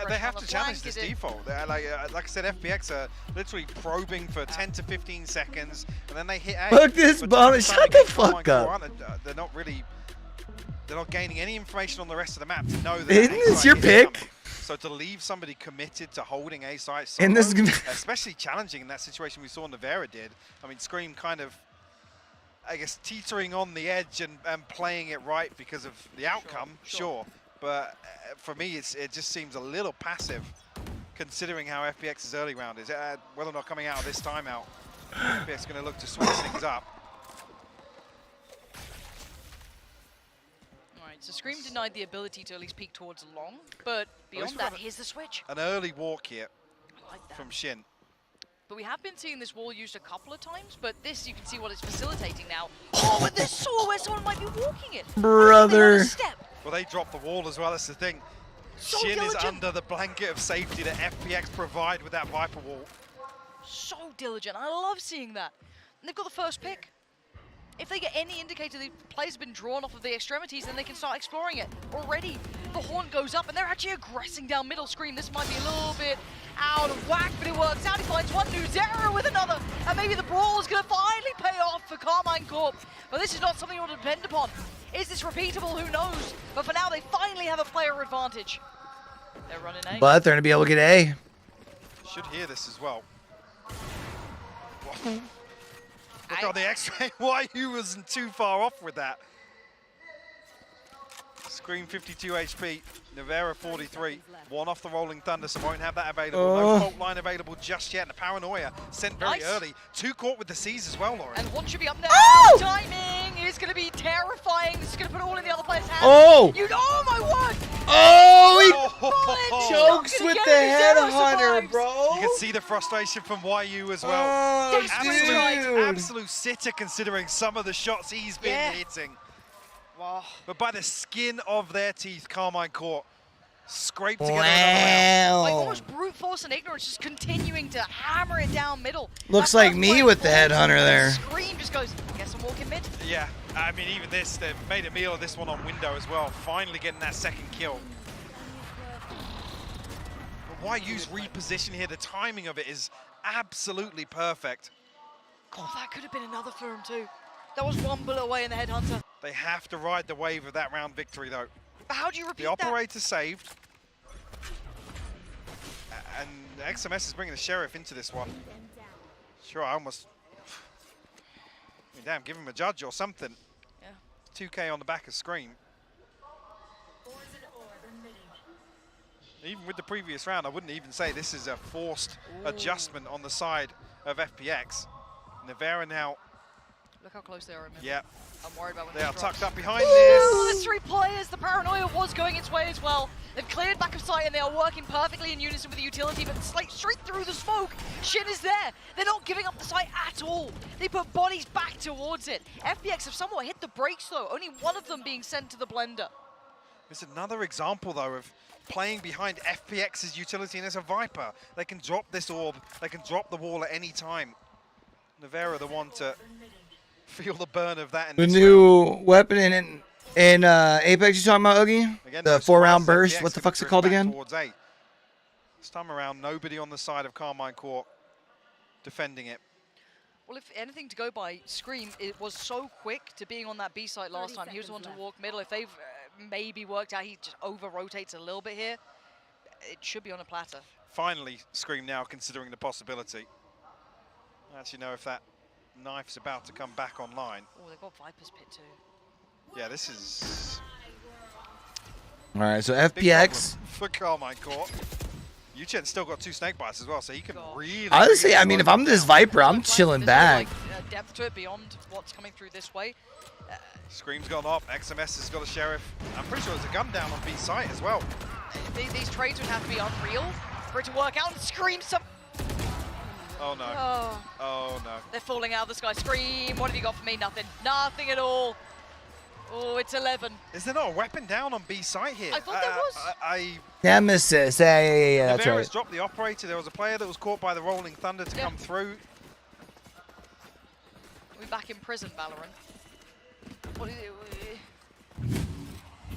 they have to challenge this default. Like I said, FPX are literally probing for 10 to 15 seconds, and then they hit A. Fuck this bomb! Shut the fuck up. They're not gaining any information on the rest of the map to know that. Isn't this your pick? Coming. So to leave somebody committed to holding A site, and this is especially challenging in that situation we saw Nevera did. I mean, Scream kind of, I guess, teetering on the edge and playing it right because of the outcome, sure. But for me, it just seems a little passive, considering how FPX's early round is. Whether or not coming out of this timeout, FPX is going to look to switch things up. All right, so Scream denied the ability to at least peek towards long, but beyond that, here's the switch. An early walk here from Shin. But we have been seeing this wall used a couple of times, but this, you can see what it's facilitating now. Oh, with this saw where someone might be walking it. Brother. Well, they dropped the wall as well, that's the thing. So Shin diligent. is under the blanket of safety that FPX provide with that Viper wall. So diligent, I love seeing that. And they've got the first pick. If they get any indicator the players have been drawn off of the extremities, then they can start exploring it. Already, the horn goes up, and they're actually aggressing down middle. Screen. This might be a little bit out of whack, but it works out. He finds one, nootropics with another, and maybe the brawl is going to finally pay off for Karmine Corp. But this is not something you want to depend upon. Is this repeatable? Who knows? But for now, they finally have a player advantage. They're running A. But they're going to be able to get A. Should hear this as well. Look on the X-ray. YoBoyCue wasn't too far off with that. Scream 52 HP. Nevera 43. One off the Rolling Thunder, so won't have that available. No fault line available just yet. And the Paranoia sent very early. Two caught with the C's as well, Lauren. And one should be up now. Oh! Timing is going to be terrifying. This is going to put it all in the other player's hands. Oh! Oh my word! Oh, he chokes with the headhunter, bro. You can see the frustration from YoBoyCue as well. Oh, absolute sitter considering some of the shots he's been hitting. Wow. But by the skin of their teeth, Karmine Corp scraped together another round. Like almost brute force and ignorance, just continuing to hammer it down middle. Looks like me with the headhunter there. Scream just goes, I guess I'm walking mid. Yeah, I mean, even this, they've made a meal of this one on window as well. Finally getting that second kill. But YoBoyCue's reposition here, the timing of it is absolutely perfect. God, that could have been another for him too. That was one bullet away in the headhunter. They have to ride the wave of that round victory, though. But how do you repeat the operator saved. And XMS is bringing the Sheriff into this one. Sure, I almost... I mean, damn, give him a judge or something. Yeah. 2K on the back of Scream. Even with the previous round, I wouldn't even say this is a forced adjustment on the side of FPX. Nevera now... Look how close they are. Yeah. I'm worried about when they are drop. tucked up behind this. There's 3 players. The Paranoia was going its way as well. They've cleared back of sight and they are working perfectly in unison with the utility, but straight through the smoke. Shin is there. They're not giving up the site at all. They put bodies back towards it. FPX have somewhat hit the brakes though. Only one of them being sent to the blender. It's another example though of playing behind FPX's utility, and as a Viper, they can drop this orb. They can drop the wall at any time. Nevera the one to feel the burn of that. In The this new round. weapon in Apex you talking about, Oogie? Again, The 4-round burst. What the fuck's it called again? This time around, nobody on the side of Karmine Corp defending it. Well, if anything to go by, Scream, it was so quick to being on that B site last time. He was the one to walk middle. If they've maybe worked out, he just over-rotates a little bit here. It should be on a platter. Finally, Scream now considering the possibility. I actually know if that knife's about to come back online. Oh, they've got Viper's Pit too. Yeah, this is... All right, so FPX. For Karmine Corp. Yuchen's still got 2 snake bites as well, so he can really... Honestly, I mean, if I'm this Viper, I'm chilling back. Like, depth to it beyond what's coming through this way. Scream's gone up. XMS has got a Sheriff. I'm pretty sure there's a gun down on B site as well. These trades would have to be unreal for it to work out. And Scream some. Oh no. Oh no. They're falling out of the sky. Scream, what have you got for me? Nothing. Nothing at all. Oh, it's 11. Is there not a weapon down on B site here? I thought there was. Nemesis. Yeah, that's right. Dropped the operator. There was a player that was caught by the Rolling Thunder to come through. We're back in prison, Valorant. What is it?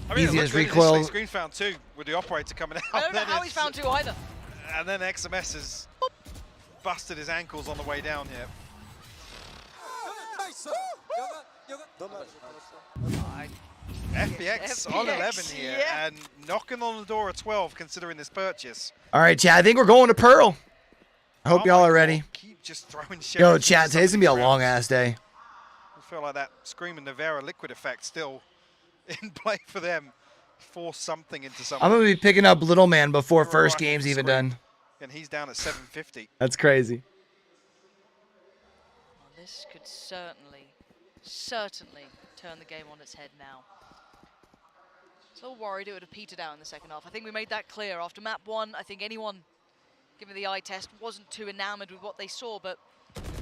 I mean, Easiest recoil. Screen found 2 with the operator coming out. I don't know how he's found 2 either. And then XMS has busted his ankles on the way down here. FPX on 11 here and knocking on the door at 12 considering this purchase. All right, chat. I think we're going to Pearl. I hope y'all are ready. Keep just throwing Yo, chat. Today's going to be a long-ass day. I feel like that Scream and Navera liquid effect still in play for them. Force something into something. I'm going to be picking up Little Man before first game's even done. And he's down at 750. That's crazy. Well, this could certainly turn the game on its head now. So worried it would have petered out in the second half. I think we made that clear after map 1. I think anyone, given the eye test, wasn't too enamored with what they saw, but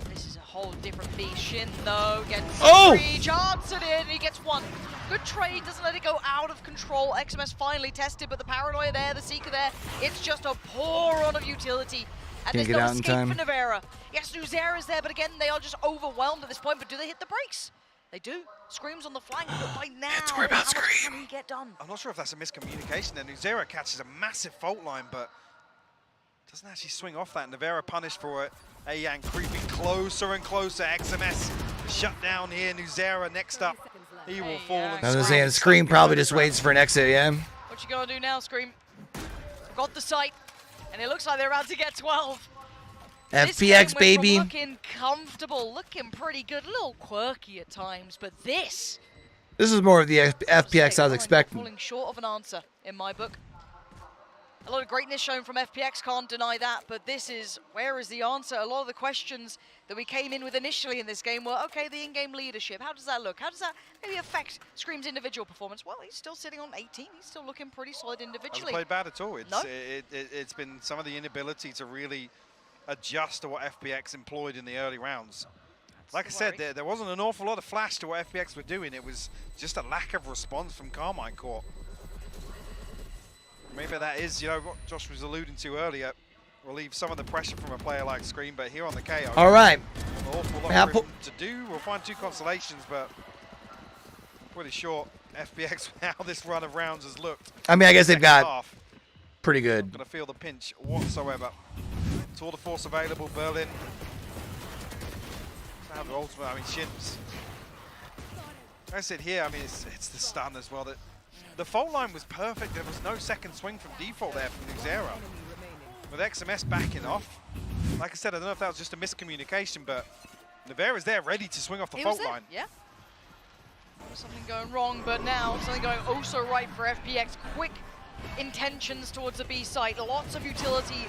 this is a whole different beast. Shin, though, gets 3, charts it in, he gets 1. Good trade, doesn't let it go out of control. XMS finally tested, but the paranoia there, the Seeker there, it's just a pour on of utility. And there's no escape for Navera. Yes, Nuzera's there, but again, they are just overwhelmed at this point, but do they hit the brakes? They do. Scream's on the flank, but by now, worry about how much can he get done? I'm not sure if that's a miscommunication there. Nuzera catches a massive fault line, but doesn't actually swing off that. Navera punished for it. Ayan creeping closer and closer. XMS shut down here. Nuzera next up. He will fall. And I was saying, Scream probably just waits for an exit, yeah? What you gonna do now, Scream? Got the sight, and it looks like they're about to get 12. FPX, baby. Looking comfortable, looking pretty good, a little quirky at times, but this is more of the FPX I was expecting. Falling short of an answer in my book. A lot of greatness shown from FPX, can't deny that, but this is, where is the answer? A lot of the questions that we came in with initially in this game were, okay, the in-game leadership, how does that look? How does that maybe affect Scream's individual performance? Well, he's still sitting on 18, he's still looking pretty solid individually. Hasn't played bad at all. It's been some of the inability to really adjust to what FPX employed in the early rounds. Like I said, there wasn't an awful lot of flash to what FPX were doing. It was just a lack of response from Karmine Corp. Maybe that is, you know, what Josh was alluding to earlier. Relieve some of the pressure from a player like Scream, but here on the KO. All right. An awful lot for him to do. We'll find 2 consolations, but I'm pretty sure FPX, how this run of rounds has looked. I mean, I guess they've got pretty good. Not going to feel the pinch whatsoever. Tour de force available, Berlin. The ultimate, I mean, Shins. Like I said here, I mean, it's the stun as well. That the fault line was perfect. There was no second swing from default there from Nuzera. With XMS backing off. Like I said, I don't know if that was just a miscommunication, but Navera's there ready to swing off the fault line. Yeah. There was something going wrong, but now something going oh so right for FPX. Quick intentions towards the B site. Lots of utility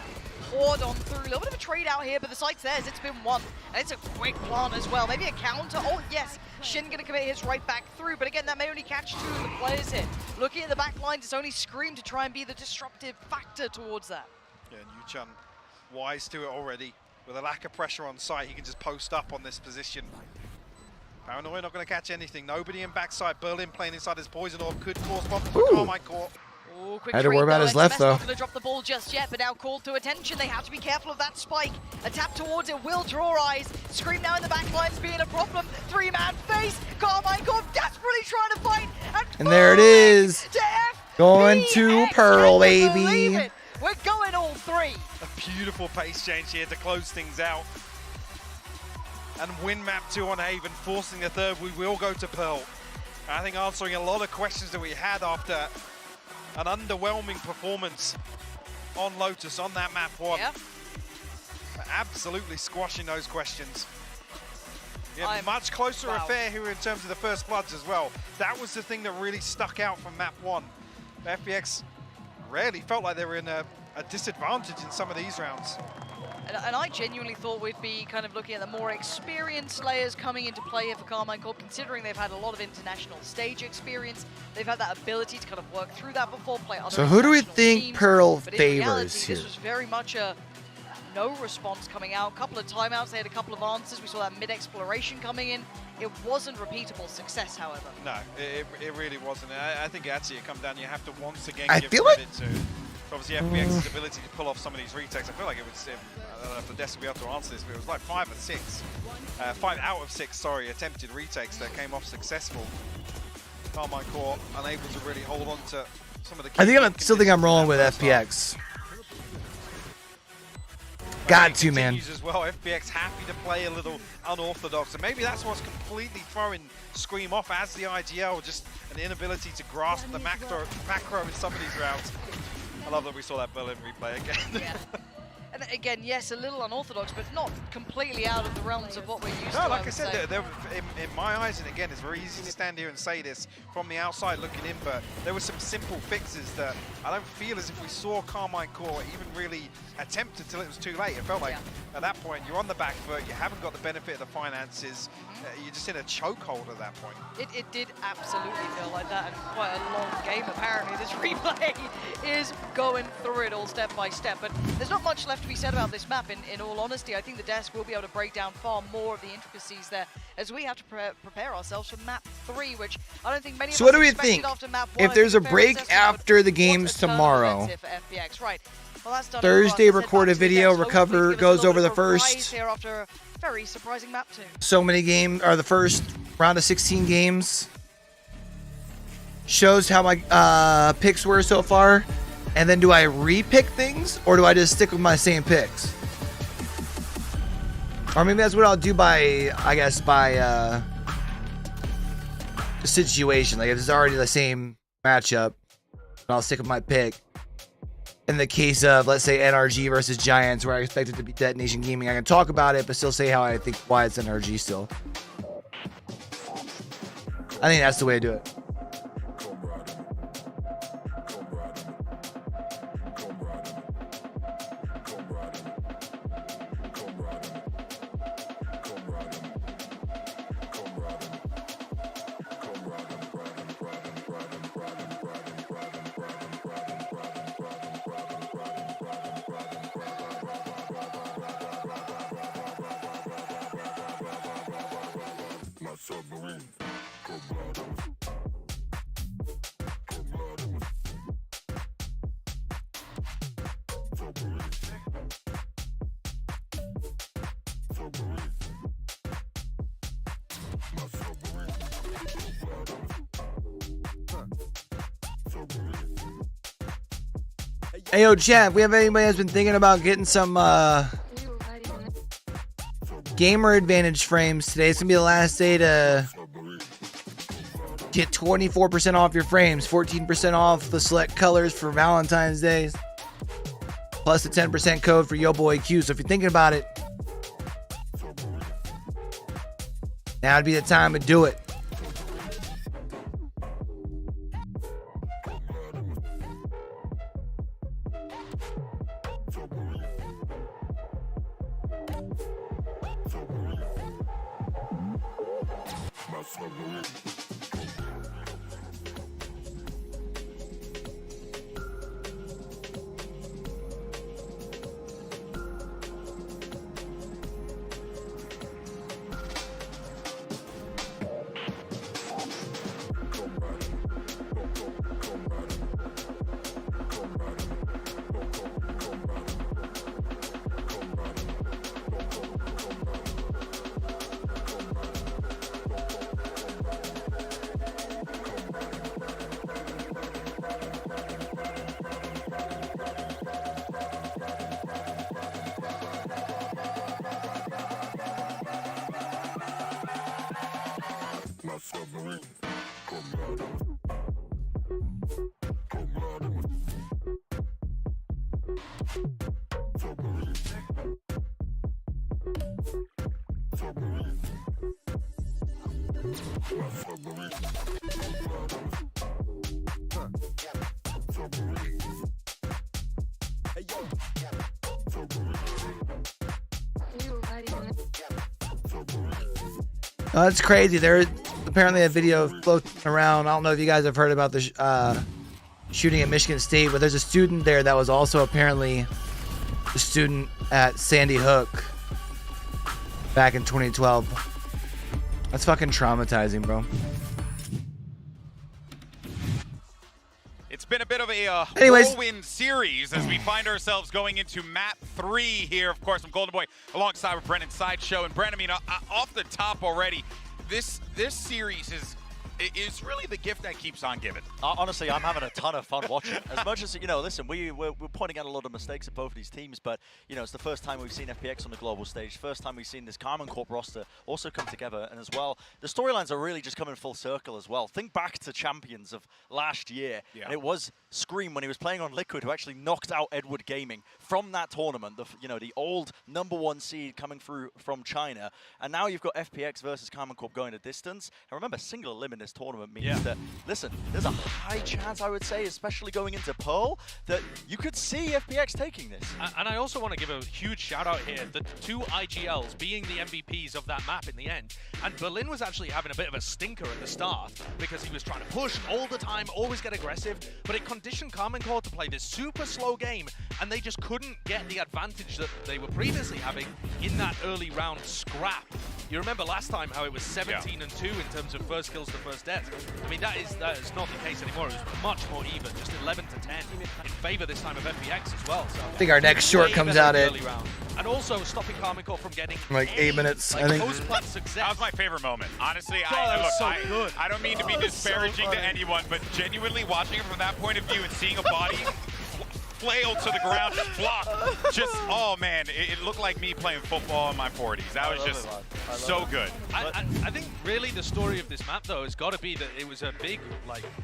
poured on through. A little bit of a trade out here, but the site's theirs. It's been won. And it's a quick plant as well. Maybe a counter. Oh, yes. Shin going to commit his right back through. But again, that may only catch 2 of the players here. Looking at the back lines, it's only Scream to try and be the disruptive factor towards that. Yeah, and Yuchun wise to it already. With a lack of pressure on site, he can just post up on this position. Paranoia not going to catch anything. Nobody in backside. Berlin playing inside his poison orb could cause problems for Karmine Corp. I had to worry about his left, though. Not going to drop the ball just yet, but now called to attention. They have to be careful of that spike. A tap towards it will draw eyes. Scream now in the back line's being a problem. 3-man face. Karmine Corp desperately trying to fight. And there it is. Going to Pearl, baby. We're going all 3. A beautiful pace change here to close things out. And win map 2 on Haven, forcing the 3rd. We will go to Pearl. I think answering a lot of questions that we had after an underwhelming performance on Lotus on that map 1. Yep. Absolutely squashing those questions. Yeah, much closer affair here in terms of the first bloods as well. That was the thing that really stuck out from map 1. FPX rarely felt like they were in a disadvantage in some of these rounds. And I genuinely thought we'd be kind of looking at the more experienced players coming into play here for Karmine Corp, considering they've had a lot of international stage experience. They've had that ability to kind of work through that before, play other. So who do we think teams, Pearl but in favors reality, here? This was very much a no response coming out. A couple of timeouts, they had a couple of answers. We saw that mid-exploration coming in. It wasn't repeatable success, however. No, it really wasn't. I think actually it comes down, you have to once again I give feel credit to obviously FPX's ability to pull off some of these retakes. I feel like it was, I don't know if the desk will be able to answer this, but it was like 5 out of 6, sorry, attempted retakes that came off successful. Karmine Corp unable to really hold on to some of the key I still think I'm rolling with FPX. Got to, man. As well, FPX happy to play a little unorthodox, and maybe that's what's completely throwing Scream off as the IGL, just an inability to grasp the macro in some of these rounds. I love that we saw that Berlin replay again. Yeah. And again, yes, a little unorthodox, but not completely out of the realms of what we're used to. No, like I said, in my eyes, and again, it's very easy to stand here and say this from the outside looking in, but there were some simple fixes that I don't feel as if we saw Karmine Corp even really attempt until it was too late. It felt like at that point, you're on the back foot, you haven't got the benefit of the finances, you're just in a chokehold at that point. It did absolutely feel like that, and quite a long game apparently. This replay is going through it all step by step, but there's not much left to be said about this map. In all honesty, I think the desk will be able to break down far more of the intricacies there as we have to prepare ourselves for map 3, which I don't think many of us what do we expected think? after map 1. If there's a break after the games tomorrow, For FPX. Right. Well, that's done. Thursday record a video, recover, goes over the first. Here after a very surprising map 2. So many games, or the first round of 16 games. Shows how my picks were so far. And then do I re-pick things, or do I just stick with my same picks? Or maybe that's what I'll do by, I guess, by the situation. Like if it's already the same matchup, I'll stick with my pick. In the case of, let's say, NRG versus Giants, where I expect it to be Detonation Gaming, I can talk about it, but still say how I think why it's NRG still. I think that's the way to do it. Hey, yo, chat, if we have anybody that's been thinking about getting some GamerAdvantage frames today, it's going to be the last day to get 24% off your frames, 14% off the select colors for Valentine's Day, plus the 10% code for YoBoyCue. So if you're thinking about it, now would be the time to do it. Oh, that's crazy. There's apparently a video floating around. I don't know if you guys have heard about the shooting at Michigan State, but there's a student there that was also apparently a student at Sandy Hook back in 2012. That's fucking traumatizing, bro. It's been a bit of a whirlwind series as we find ourselves going into map 3 here. Of course, I'm Golden Boy alongside with Brennan Sideshow. And Brennan, I mean, off the top already, this series is really the gift that keeps on giving. Honestly, I'm having a ton of fun watching it. As much as, you know, listen, we're pointing out a lot of mistakes at both of these teams, but, you know, it's the first time we've seen FPX on the global stage, first time we've seen this Karmine Corp roster also come together, and as well, the storylines are really just coming full circle as well. Think back to Champions of last year, and it was Scream when he was playing on Liquid who actually knocked out Edward Gaming from that tournament, the old #1 seed coming through from China, and now you've got FPX versus Karmine Corp going a distance. And remember, single eliminate this tournament means that, listen, there's a high chance, I would say, especially going into Pearl, that you could see FPX taking this. And I also want to give a huge shout out here, the 2 IGLs being the MVPs of that map in the end. And Berlin was actually having a bit of a stinker at the start because he was trying to push all the time, always get aggressive, but it conditioned Karmine Corp to play this super slow game, and they just couldn't get the advantage that they were previously having in that early round scrap. You remember last time how it was 17-2 in terms of first kills to first deaths. I mean, that is not the case anymore. It was much more even, just 11-10 in favor this time of FPX as well. So I think our next short comes out at and also stopping Karmine Corp from getting like 8 minutes. I think that was my favorite moment. Honestly, I don't mean to be disparaging to anyone, but genuinely watching it from that point of view and seeing a body flail to the ground, just block. Just, oh man, it looked like me playing football in my 40s. That was just so good. I think really the story of this map though has got to be that it was a big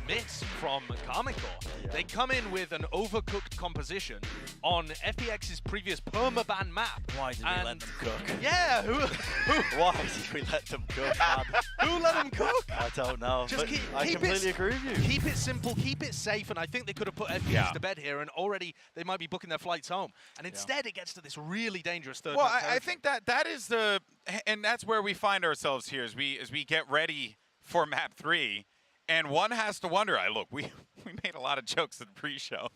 miss from Karmine Corp. Yeah. They come in with an overcooked composition on FPX's previous permaban map. Why did we let them cook? Yeah, why did we let them cook, man? Who let them cook? I don't know. Just I completely agree with you. Keep it simple, keep it safe, and I think they could have put FPX to bed here and already they might be booking their flights home. And instead it gets to this really dangerous third. Well, I think that is and that's where we find ourselves here as we get ready for map 3. And one has to wonder, look, we made a lot of jokes in the pre-show.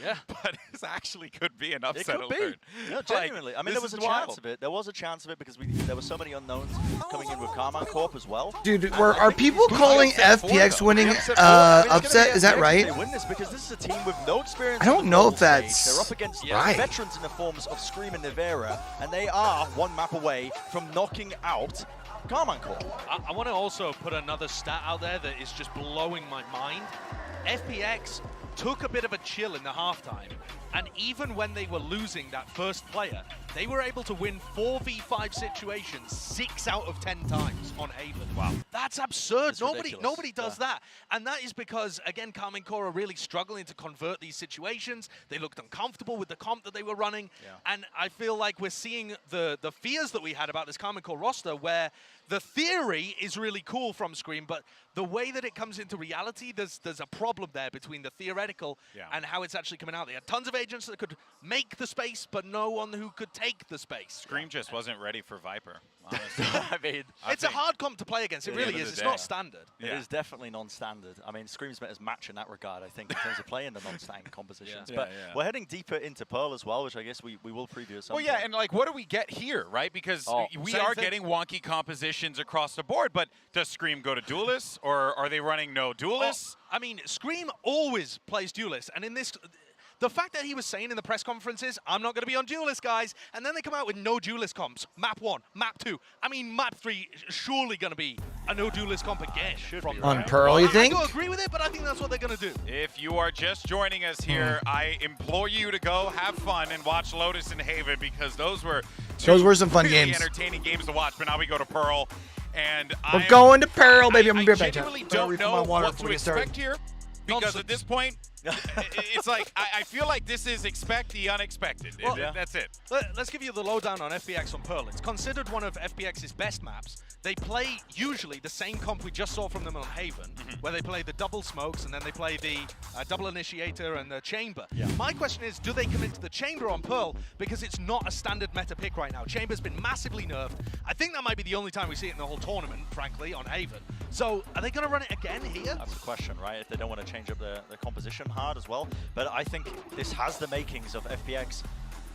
Yeah. But this actually could be an upset alert. It could be. No, genuinely. I mean, there was a chance of it. There was a chance of it because there were so many unknowns coming in with Karmine Corp as well. Dude, are people calling FPX winning upset? Is that right? They win this because this is a team with no experience. I don't know if that's They're up against right. veterans in the forms of Scream and Nivera, and they are one map away from knocking out Karmine Corp. I want to also put another stat out there that is just blowing my mind. FPX took a bit of a chill in the halftime, and even when they were losing that first player, they were able to win 4v5 situations 6 out of 10 times on Haven. Wow. That's absurd. Nobody does that. And that is because, again, Karmine Corp are really struggling to convert these situations. They looked uncomfortable with the comp that they were running. Yeah. And I feel like we're seeing the fears that we had about this Karmine Corp roster, where the theory is really cool from Scream, but the way that it comes into reality, there's a problem there between the theoretical and how it's actually coming out. They had tons of agents that could make the space, but no one who could take the space. Scream just wasn't ready for Viper, honestly. I mean, it's a hard comp to play against. It really is. It's not standard. It is definitely non-standard. I mean, Scream's met as match in that regard, I think, in terms of playing the non-standard compositions. But we're heading deeper into Pearl as well, which I guess we will preview at some point. Well, yeah, and what do we get here, right? Because we are getting wonky compositions across the board, but does Scream go to duelists, or are they running no duelists? I mean, Scream always plays duelists, and in this... The fact that he was saying in the press conferences, I'm not going to be on duelist, guys, and then they come out with no duelist comps. Map 1, map 2. I mean, map 3 surely going to be a no duelist comp again. On Pearl, you think? I don't agree with it, but I think that's what they're going to do. If you are just joining us here, I implore you to go have fun and watch Lotus and Haven, because those were some fun really games. Entertaining games to watch. But now we go to Pearl, and we're going to Pearl, baby. I'm I genuinely don't know what to expect here, because at this point, it's like, I feel like this is expect the unexpected. Well, that's it. Let's give you the lowdown on FPX on Pearl. It's considered one of FPX's best maps. They play usually the same comp we just saw from them on Haven, where they play the double smokes and then they play the double initiator and the chamber. My question is, do they commit to the chamber on Pearl? Because it's not a standard meta pick right now. Chamber's been massively nerfed. I think that might be the only time we see it in the whole tournament, frankly, on Haven. So are they going to run it again here? That's the question, right? If they don't want to change up their composition hard as well. But I think this has the makings of FPX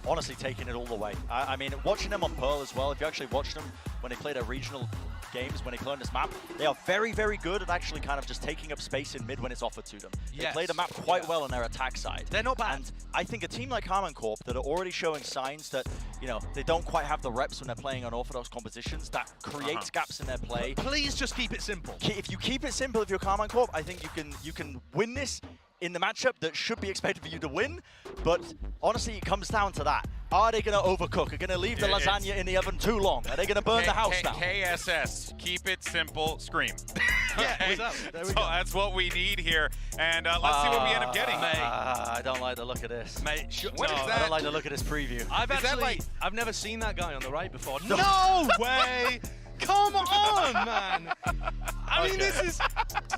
honestly taking it all the way. I mean, watching them on Pearl as well, if you actually watch them when they play their regional games, when they learn this map, they are very, very good at actually kind of just taking up space in mid when it's offered to them. They play the map quite well on their attack side. They're not bad. And I think a team like Karmine Corp that are already showing signs that, you know, they don't quite have the reps when they're playing unorthodox compositions, that creates gaps in their play. Please just keep it simple. If you keep it simple, if you're Karmine Corp, I think you can win this in the matchup that should be expected for you to win. But honestly, it comes down to that. Are they going to overcook? Are they going to leave the lasagna in the oven too long? Are they going to burn the house down? KSS, keep it simple, scream. Yeah, so that's what we need here. And let's see what we end up getting. I don't like the look of this. Mate, what is that? I don't like the look of this preview. I've never seen that guy on the right before. No way! Come on, man! I mean, this is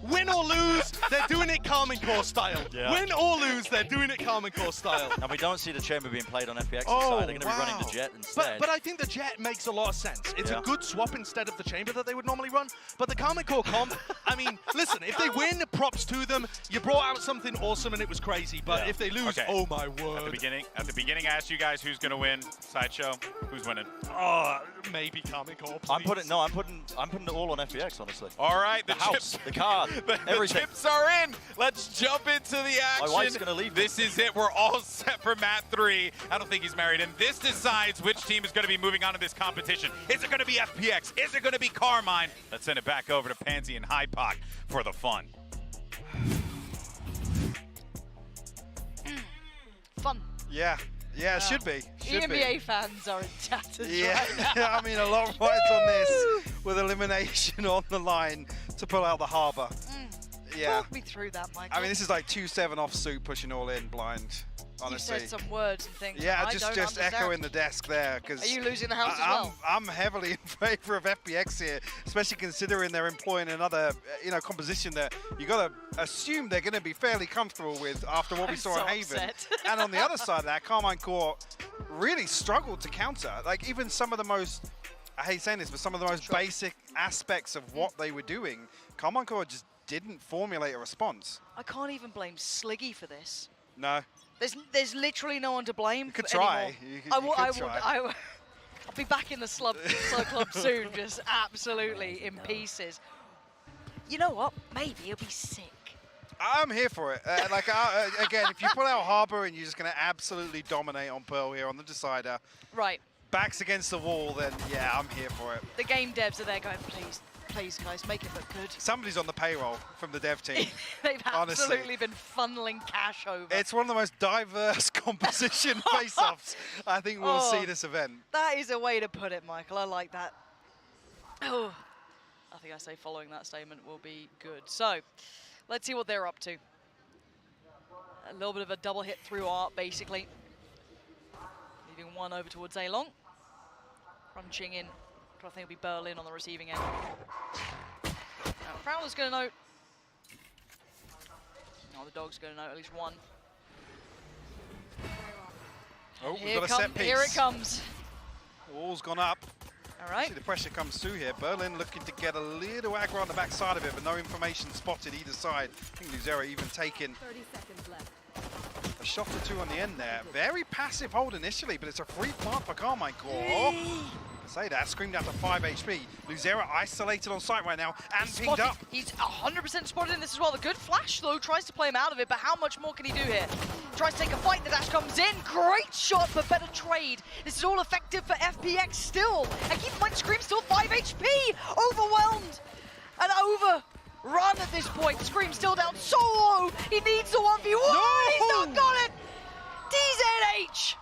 win or lose, they're doing it Karmine Corp style. Win or lose, they're doing it Karmine Corp style. And we don't see the chamber being played on FPX's side. They're going to be running the jet instead. But I think the jet makes a lot of sense. It's a good swap instead of the chamber that they would normally run. But the Karmine Corp comp, I mean, listen, if they win, props to them. You brought out something awesome and it was crazy. But if they lose, oh my word. At the beginning, I asked you guys who's going to win. Sideshow, who's winning? Oh, maybe Karmine Corp. I'm putting it all on FPX, honestly. All right, the house, the card, everything. The chips are in. Let's jump into the action. My wife's gonna leave. This is it. We're all set for Mat 3. I don't think he's married, and this decides which team is going to be moving on to this competition. Is it going to be FPX? Is it going to be Karmine? Let's send it back over to Pansy and Hypoc for the fun. Fun. Yeah, it should be. EMEA fans are in tatters right now. I mean, a lot of rides on this with elimination on the line to pull out the Harbor. Talk me through that, Michael. I mean, this is like 2-7 off suit pushing all in blind. Honestly. You said some words and things. Yeah, just echoing the desk there. Are you losing the house as well? I'm heavily in favor of FPX here, especially considering they're employing another, composition that you got to assume they're going to be fairly comfortable with after what we saw in Haven. And on the other side of that, Karmine Corp really struggled to counter. Like even some of the most, I hate saying this, but some of the most basic aspects of what they were doing, Karmine Corp just didn't formulate a response. I can't even blame Sliggy for this. No. There's literally no one to blame. You could try. I'll be back in the slug club soon, just absolutely in pieces. You know what? Maybe he'll be sick. I'm here for it. Again, if you pull out Harbor and you're just going to absolutely dominate on Pearl here on the decider, right? Backs against the wall, then yeah, I'm here for it. The game devs are there going, please guys, make it look good. Somebody's on the payroll from the dev team. They've absolutely been funneling cash over. It's one of the most diverse composition face-offs I think we'll see this event. That is a way to put it, Michael. I like that. Oh, I think I say following that statement will be good. So, let's see what they're up to. A little bit of a double hit through art, basically. Leaving one over towards A-Long. Crunching in. I think it'll be Berlin on the receiving end. Now, Prowler's going to note. Oh, the dog's going to note at least one. Oh, we've got a set piece. Here it comes. Wall's gone up. All right. See the pressure comes through here. Berlin looking to get a little aggro on the back side of it, but no information spotted either side. I think Luzera even taken 30 seconds left. a shot or two on the end there. Very passive hold initially, but it's a free plant for Karmine Corp. Say that, screamed out to 5 HP. Luzera isolated on site right now and pinged up. He's 100% spotted in this as well. The good flash though, tries to play him out of it, but how much more can he do here? Tries to take a fight, the dash comes in. Great shot, but better trade. This is all effective for FPX still. And keep in mind, Scream still 5 HP. Overwhelmed and overrun at this point. Scream still down solo. He needs a 1v1. No! He's not got it. DZH.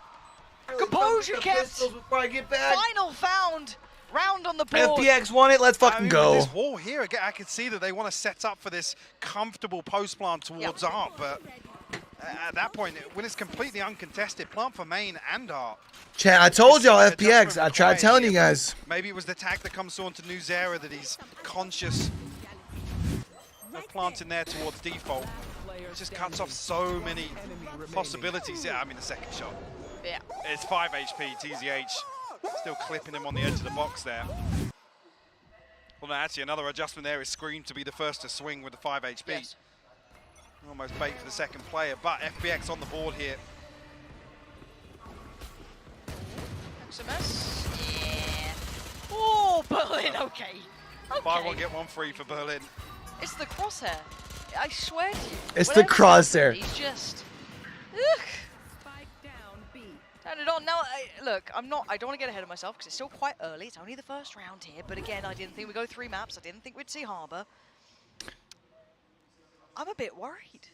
Composure kept. Final found. Round on the board. FPX won it. Let's fucking go. With this wall here, again, I can see that they want to set up for this comfortable post plant towards Art, but at that point, when it's completely uncontested, plant for main and art. Chat, I told y'all FPX. I tried telling you guys. Maybe it was the tag that comes on to nooZera that he's conscious of planting there towards default. It just cuts off so many possibilities. Yeah, I mean the second shot. Yeah. It's 5 HP, TZH still clipping him on the edge of the box there. Well, no, actually another adjustment there is Scream to be the first to swing with the 5 HP. Yes. Almost bait for the second player, but FPX on the board here. XMS, yeah. Oh, Berlin, okay. Buy one, get one free for Berlin. It's the crosshair. I swear to you. It's the crosshair. He's just... Ugh. Turn it on. Now, look, I don't want to get ahead of myself because it's still quite early. It's only the first round here. But again, I didn't think we'd go 3 maps. I didn't think we'd see Harbor. I'm a bit worried.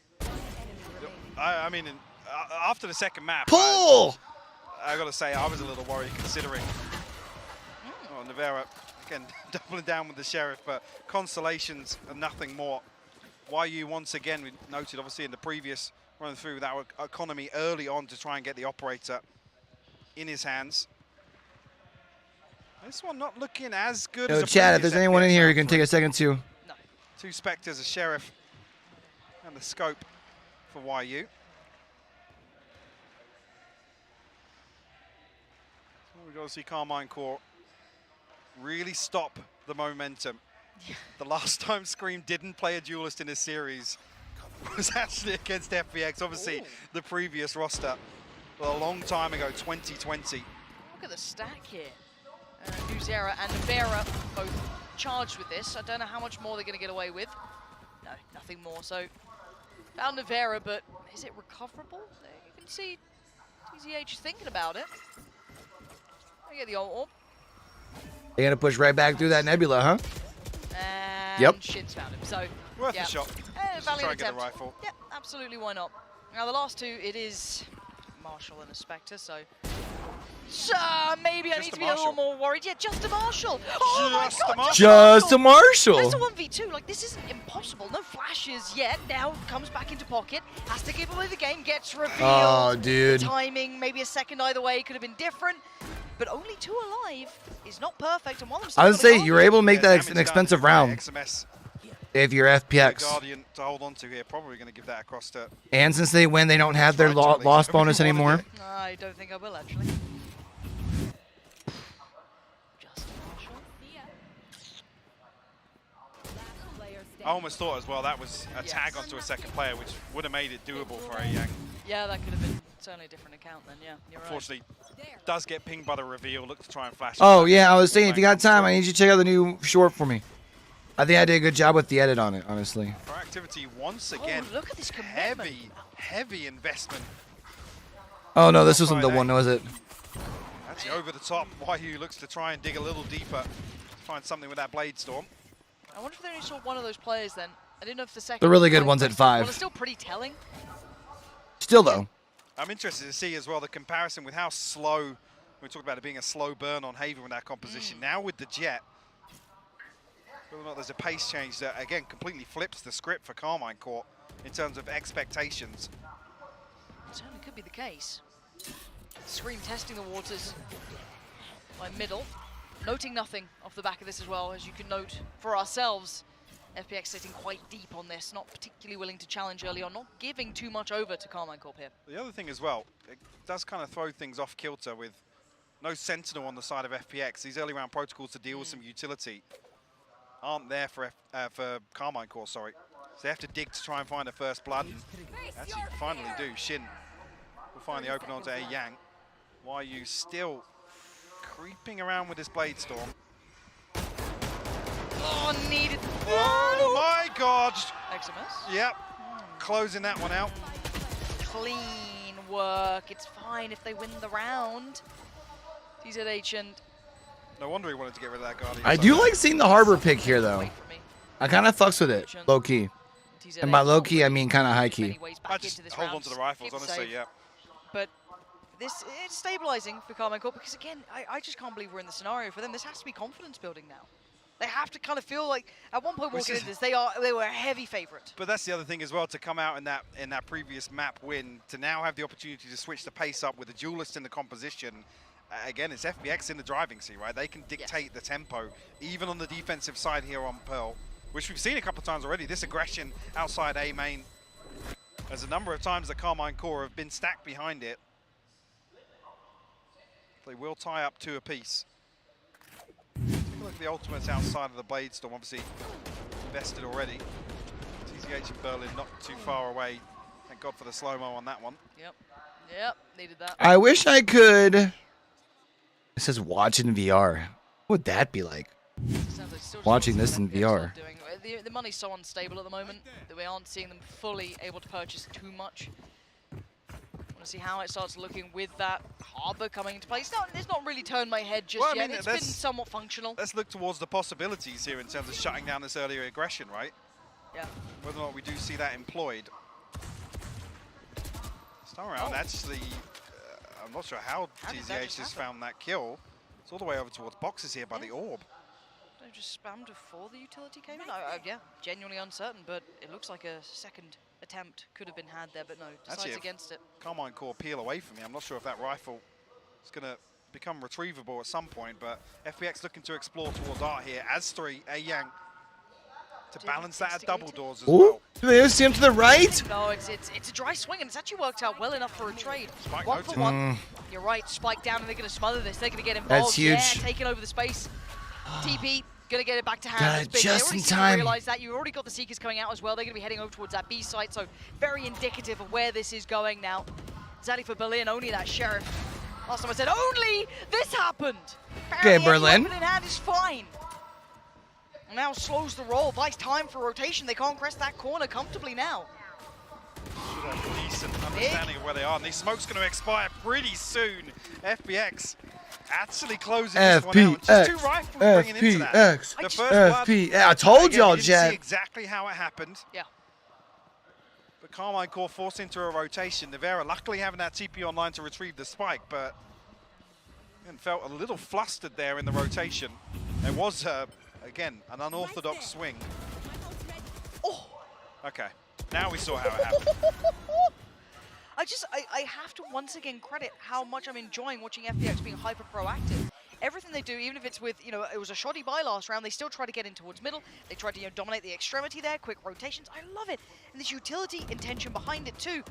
I mean, after the second map, pull. I got to say, I was a little worried considering. Oh, Nevera again doubling down with the Sheriff, but consolations and nothing more. YoBoyCue once again, we noted obviously in the previous run through that economy early on to try and get the operator in his hands. This one not looking as good as Yo, chat, if there's anyone in here who can take a second too. No. 2 Spectres, a Sheriff, and the scope for YoBoyCue. So we've got to see Karmine Corp really stop the momentum. The last time Scream didn't play a duelist in a series was actually against FPX. Obviously, the previous roster, well, a long time ago, 2020. Look at the stack here. nooZera and Nevera both charged with this. I don't know how much more they're going to get away with. No, nothing more. So, found Nevera, but is it recoverable? You can see TZH thinking about it. I get the ult. They're gonna push right back through that nebula, huh? And Yep. Shin's found him. So, Worth yeah. a shot. Valiant try and get attempt. the rifle. Yeah, absolutely, why not? Now the last 2, it is Marshall and a Spectre, so maybe I need to be a little more worried. Yeah, just a Marshall. Oh my God, just a Marshall. That's a 1v2. Like, this isn't impossible. No flashes yet. Now comes back into pocket. Has to give away the game. Gets revealed. Oh, dude. The timing, maybe a second either way, could have been different. But only 2 alive is not perfect. And one of them I would say you were able to make that an expensive round. XMS. If you're FPX. Guardian to hold on to here, probably going to give that across to. And since they win, they don't have their loss bonus anymore. I don't think I will, actually. Just Marshall. I almost thought as well that was a tag onto a second player, which would have made it doable for a Yang. Yeah, that could have been certainly a different account then, yeah. You're Unfortunately, does get pinged by the reveal. Look to try and flash. Oh, yeah, I was saying, if you got time, I need you to check out the new short for me. I think I did a good job with the edit on it, honestly. Proactivity once again. Oh, look at this commitment. Heavy investment. Oh, no, this wasn't the one, was it? Actually, over the top, YoBoyCue looks to try and dig a little deeper to find something with that Blade Storm. I wonder if they only saw one of those players then. I didn't know if the second. The really good ones at 5. Well, it's still pretty telling. Still, though. I'm interested to see as well the comparison with how slow, we talked about it being a slow burn on Haven with that composition. Now with the Jet, whether or not there's a pace change that, again, completely flips the script for Karmine Corp in terms of expectations. It certainly could be the case. Scream testing the waters by middle. Noting nothing off the back of this as well, as you can note for ourselves. FPX sitting quite deep on this, not particularly willing to challenge early on, not giving too much over to Karmine Corp here. The other thing as well, it does kind of throw things off kilter with no Sentinel on the side of FPX. These early round protocols to deal with some utility aren't there for Karmine Corp, sorry. So they have to dig to try and find a first blood. Actually, finally do. Shin will find the open onto a Yang. YoBoyCue still creeping around with this Blade Storm. Oh, needed. Oh my God! XMS. Yep, closing that one out. Clean work. It's fine if they win the round. TZH and. No wonder he wanted to get rid of that Guardian. I do like seeing the Harbor pick here, though. I kind of fucks with it, low key. And by low key, I mean kind of high key. I just hold on to the rifles, honestly, yeah. But it's stabilizing for Karmine Corp because, again, I just can't believe we're in the scenario for them. This has to be confidence building now. They have to kind of feel like, at one point walking into this, they were a heavy favorite. But that's the other thing as well, to come out in that previous map win, to now have the opportunity to switch the pace up with a duelist in the composition. Again, it's FPX in the driving seat, right? They can dictate the tempo, even on the defensive side here on Pearl, which we've seen a couple of times already. This aggression outside A main. There's a number of times that Karmine Corp have been stacked behind it. They will tie up 2 apiece. Take a look at the ultimates outside of the Blade Storm, obviously invested already. TZH and Berlin not too far away. Thank God for the slow-mo on that one. Yep, needed that. I wish I could. It says watch in VR. What would that be like? Watching this in VR. The money's so unstable at the moment that we aren't seeing them fully able to purchase too much. Want to see how it starts looking with that harbor coming into place. It's not really turned my head just yet. It's been somewhat functional. Let's look towards the possibilities here in terms of shutting down this earlier aggression, right? Yeah. Whether or not we do see that employed. This time around, actually, I'm not sure how TZH has found that kill. It's all the way over towards boxes here by the orb. They just spammed before the utility came in? Yeah, genuinely uncertain, but it looks like a second attempt could have been had there, but no, decides against it. Karmine Corp peel away from me. I'm not sure if that rifle is going to become retrievable at some point, but FPX looking to explore towards Art here. As 3, A Yang to balance that at double doors as well. Do they see him to the right? No, it's a dry swing, and it's actually worked out well enough for a trade. Spike 1 for 1. You're right, Spike down, and they're going to smother this. They're going to get involved. That's huge. Yeah, taking over the space. TP. Gonna get it back to hand. Just in time. Realize that you've already got the Seekers coming out as well. They're gonna be heading over towards that B site, so very indicative of where this is going now. Zaddy for Berlin, only that Sheriff. Last time I said only this happened. Okay, Berlin. Weapon in hand is fine. And now slows the roll, buys time for rotation. They can't crest that corner comfortably now. Should have a decent understanding of where they are, and these smoke's going to expire pretty soon. FPX actually closing this one out. Just 2 rifles bringing into that. The first blood, I told y'all, Jet. See exactly how it happened. Yeah. But Karmine Corp forced into a rotation. Nevera luckily having that TP online to retrieve the spike, but felt a little flustered there in the rotation. There was, again, an unorthodox swing. Oh. Okay. Now we saw how it happened. I have to once again credit how much I'm enjoying watching FPX being hyper proactive. Everything they do, even if it's with, it was a shoddy buy last round, they still try to get in towards middle. They try to dominate the extremity there, quick rotations. I love it. And this utility intention behind it too.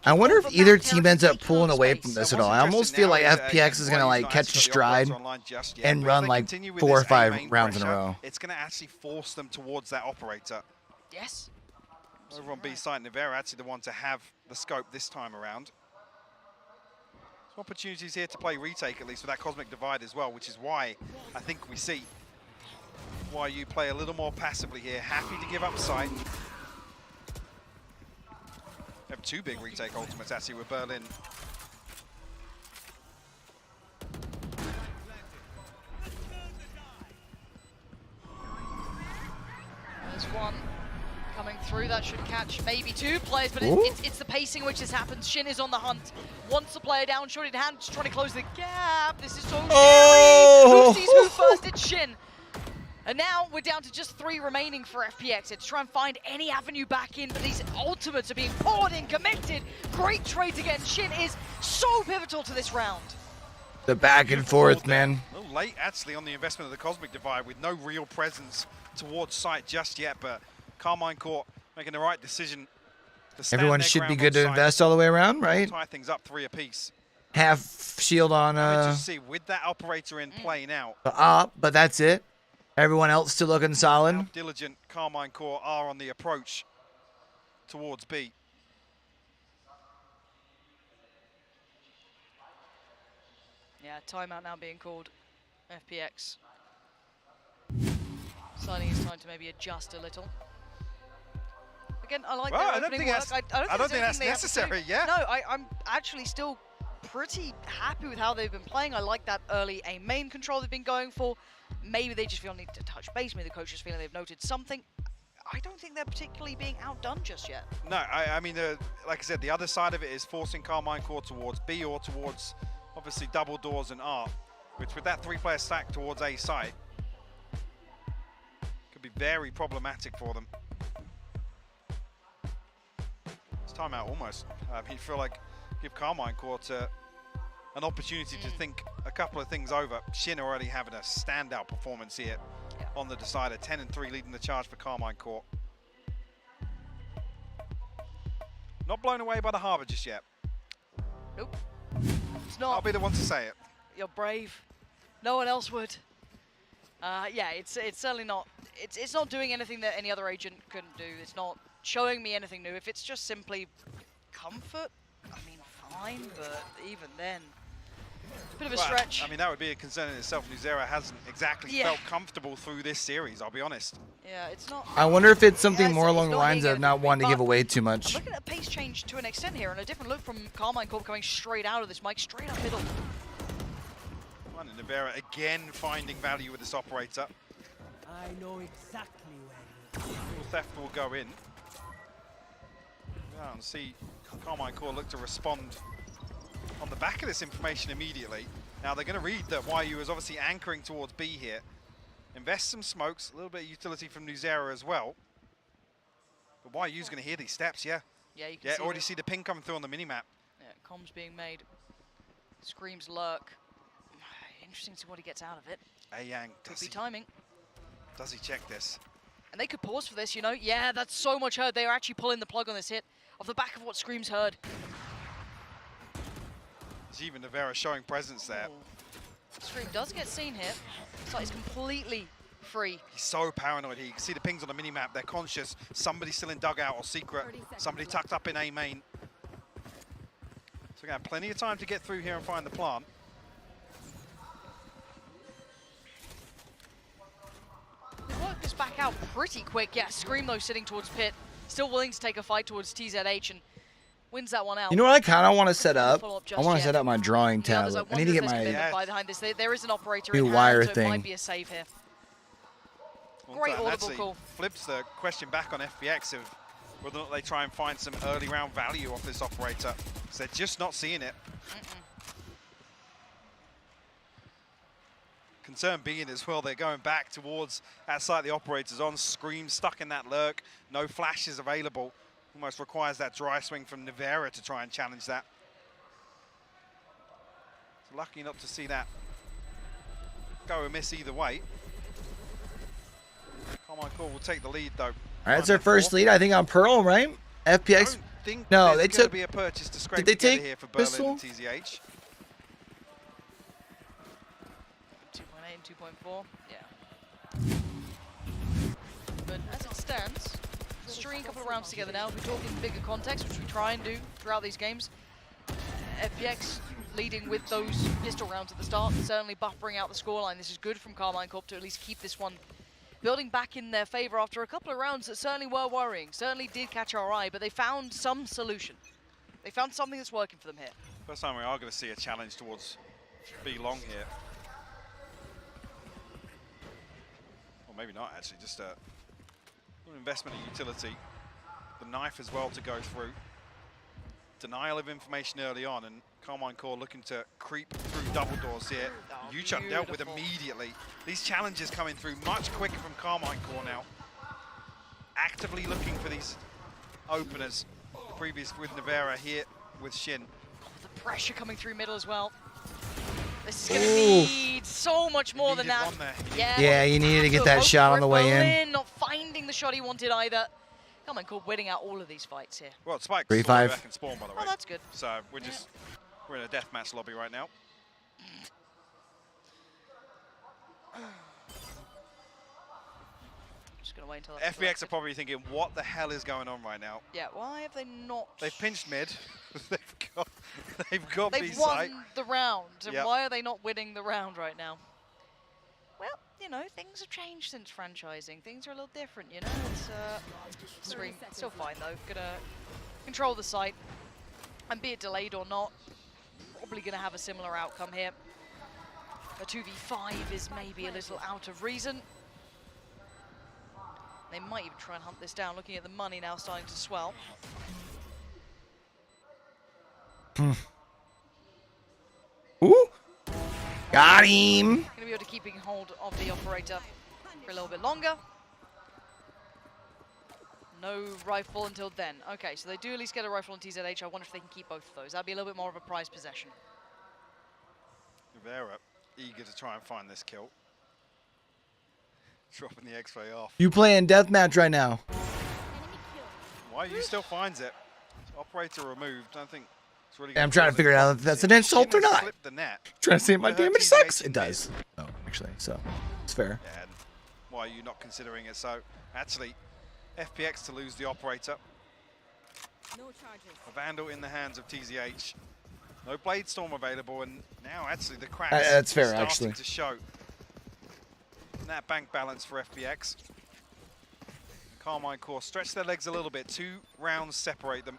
I wonder if either team ends up pulling away from this at all. I almost feel like FPX is going to like catch a stride and run like 4 or 5 rounds in a row. It's going to actually force them towards that operator. Yes. Over on B side, Nevera actually the one to have the scope this time around. Some opportunities here to play retake, at least with that Cosmic Divide as well, which is why I think we see why you play a little more passively here. Happy to give up sight. We have 2 big retake ultimates actually with Berlin. There's one coming through. That should catch maybe 2 players, but it's the pacing which has happened. Shin is on the hunt. Wants the player down, shot in hand, just trying to close the gap. This is so scary. Who sees who first? It's Shin. And now we're down to just 3 remaining for FPX. It's try and find any avenue back in, but these ultimates are being poured in, committed. Great trades again. Shin is so pivotal to this round. The back and forth, man. A little late actually on the investment of the Cosmic Divide with no real presence towards site just yet, but Karmine Corp making the right decision. Everyone should be good to invest all the way around, right? Tie things up 3 apiece. Half shield on just see with that operator in play now. But that's it. Everyone else still looking solid. How diligent Karmine Corp are on the approach towards B. Yeah, timeout now being called. FPX. Deciding it's time to maybe adjust a little. Again, I like their opening work. I don't think that's necessary, yeah. No, I'm actually still pretty happy with how they've been playing. I like that early A main control they've been going for. Maybe they just feel need to touch base. Maybe the coach is feeling they've noted something. I don't think they're particularly being outdone just yet. No, I mean, like I said, the other side of it is forcing Karmine Corp towards B or towards, obviously, double doors and R, which with that 3-player stack towards A site, be very problematic for them. It's timeout almost. I mean, feel like give Karmine Corp an opportunity to think a couple of things over. Shin already having a standout performance here on the decider. 10-3 leading the charge for Karmine Corp. Not blown away by the Harbor just yet. Nope. It's not. I'll be the one to say it. You're brave. No one else would. Yeah, it's certainly not. It's not doing anything that any other agent couldn't do. It's not showing me anything new. If it's just simply comfort, I mean, fine. But even then, it's a bit of a stretch. I mean, that would be a concern in itself. Nuzera hasn't exactly felt comfortable through this series, I'll be honest. Yeah, it's not. I wonder if it's something more along the lines of not wanting to give away too much. I'm looking at a pace change to an extent here, and a different look from Karmine Corp coming straight out of this mic, straight up middle. And Nuvera again finding value with this operator. I know exactly where. Full theft will go in. Yeah, and see Karmine Corp look to respond on the back of this information immediately. Now they're going to read that YU is obviously anchoring towards B here. Invest some smokes, a little bit of utility from Nuzera as well. But YU's going to hear these steps, yeah. Yeah, you can already see the ping coming through on the minimap. Yeah, comms being made. Screams lurk. Interesting to see what he gets out of it. Yang, could be timing. Does he check this? And they could pause for this, you know? Yeah, that's so much heard. They are actually pulling the plug on this hit off the back of what Screams heard. There's even Nuvera showing presence there. Scream does get seen here. So he's completely free. He's so paranoid. He can see the pings on the minimap. They're conscious. Somebody still in dugout or secret. Somebody tucked up in A main. So we're going to have plenty of time to get through here and find the plant. They work this back out pretty quick. Yeah, Scream though sitting towards pit. Still willing to take a fight towards TZH and wins that one out. You know what I kind of want to set up? I want to set up my drawing tablet. I need to get my behind this. There is an operator new in wire hand, so thing. it might be a save here. Great audible call. Flips the question back on FPX of whether or not they try and find some early round value off this operator. So they're just not seeing it. Concern being as well, they're going back towards that site the operator's on. Scream stuck in that lurk. No flashes available. Almost requires that dry swing from Nuvera to try and challenge that. So lucky not to see that go amiss either way. Karmine Corp will take the lead though. All right, it's their first lead, I think, on Pearl, right? FPX. No, they took. Be a purchase to scrape did they take here for Pistol? Berlin and TZH. 2.8 and 2.4. Yeah. But as it stands, stringing a couple of rounds together now. We're talking bigger context, which we try and do throughout these games. FPX leading with those pistol rounds at the start, certainly buffering out the scoreline. This is good from Karmine Corp to at least keep this one building back in their favor after a couple of rounds that certainly were worrying, certainly did catch our eye, but they found some solution. They found something that's working for them here. First time we are going to see a challenge towards B long here. Or maybe not actually, just a little investment in utility. The knife as well to go through. Denial of information early on, and Karmine Corp looking to creep through double doors here. Yuchuk dealt with immediately. These challenges coming through much quicker from Karmine Corp now. Actively looking for these openers. Previous with Nuvera, here with Shin. Oh, the pressure coming through middle as well. This is going to need so much more than that. Yeah, you needed to get that shot on the way in. Not finding the shot he wanted either. Karmine Corp winning out all of these fights here. Well, Spike's 3-5. back and spawn, by the way. Oh, that's good. So we're in a deathmatch lobby right now. Just gonna wait until FPX are probably thinking, what the hell is going on right now? Yeah, why have they not? They've pinched mid. they've got B They've site. won the round, and why are they not winning the round right now? Well, you know, things have changed since franchising. Things are a little different, you know. It's Scream still fine though. Gonna control the site, and be it delayed or not, probably gonna have a similar outcome here. A 2v5 is maybe a little out of reason. They might even try and hunt this down. Looking at the money now starting to swell. Ooh. Got him. Going to be able to keep hold of the operator for a little bit longer. No rifle until then. Okay, so they do at least get a rifle on TZH. I wonder if they can keep both of those. That'd be a little bit more of a prized possession. Vera eager to try and find this kill. Dropping the X-ray off. You playing deathmatch right now? YoBoyCue still finds it. Operator removed. I don't think it's really. I'm trying to figure out if that's an insult or not. The net. Trying to say my damage sucks. It does. Oh, actually, so it's fair. Yeah, and YoBoyCue not considering it. So actually, FPX to lose the operator. No charges. A Vandal in the hands of TZH. No Blade Storm available, and now actually the cracks That's fair, starting actually. to show. And that bank balance for FPX. Karmine Corp stretch their legs a little bit. 2 rounds separate them.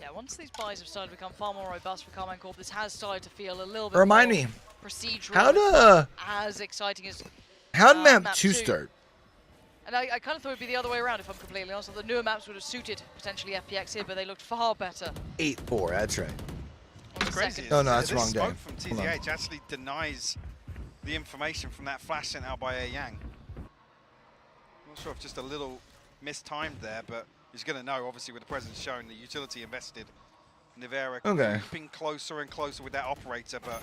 Yeah, once these buys have started to become far more robust for Karmine Corp, this has started to feel a little bit Remind more me, procedural. As exciting as how'd map map 2 2 start? And I kind of thought it would be the other way around, if I'm completely honest. The newer maps would have suited potentially FPX here, but they looked far better. 8-4, that's right. What's crazy Oh, is no, that's this wrong day. smoke from TZH actually denies the information from that flash sent out by A Yang. Not sure if just a little mistimed there, but he's going to know, obviously, with the presence shown, the utility invested. Nivera creeping closer and closer with that operator, but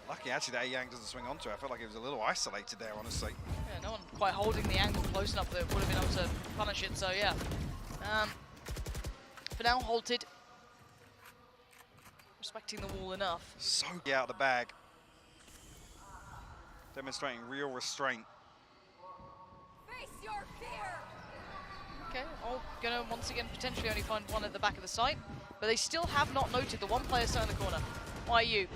lucky actually that A Yang doesn't swing onto it. I felt like it was a little isolated there, honestly. Yeah, no one quite holding the angle close enough that would have been able to punish it, so yeah. For now, halted. Respecting the wall enough. So get out of the bag. Demonstrating real restraint. Face your fear. Okay, all gonna once again potentially only find one at the back of the site, but they still have not noted the one player still in the corner. YoBoyCue.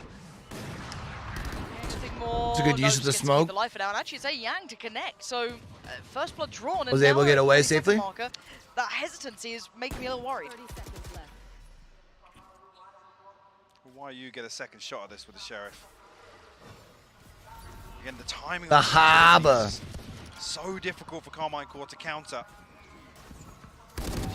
More. It's a good use of the smoke. The life for now, and actually it's A Yang to connect. So first blood drawn. Was able to get away safely. Marker. That hesitancy is making me a little worried. 30 seconds left. YoBoyCue get a second shot at this with the Sheriff. Again, the timing. The of harbor. So difficult for Karmine Corp to counter.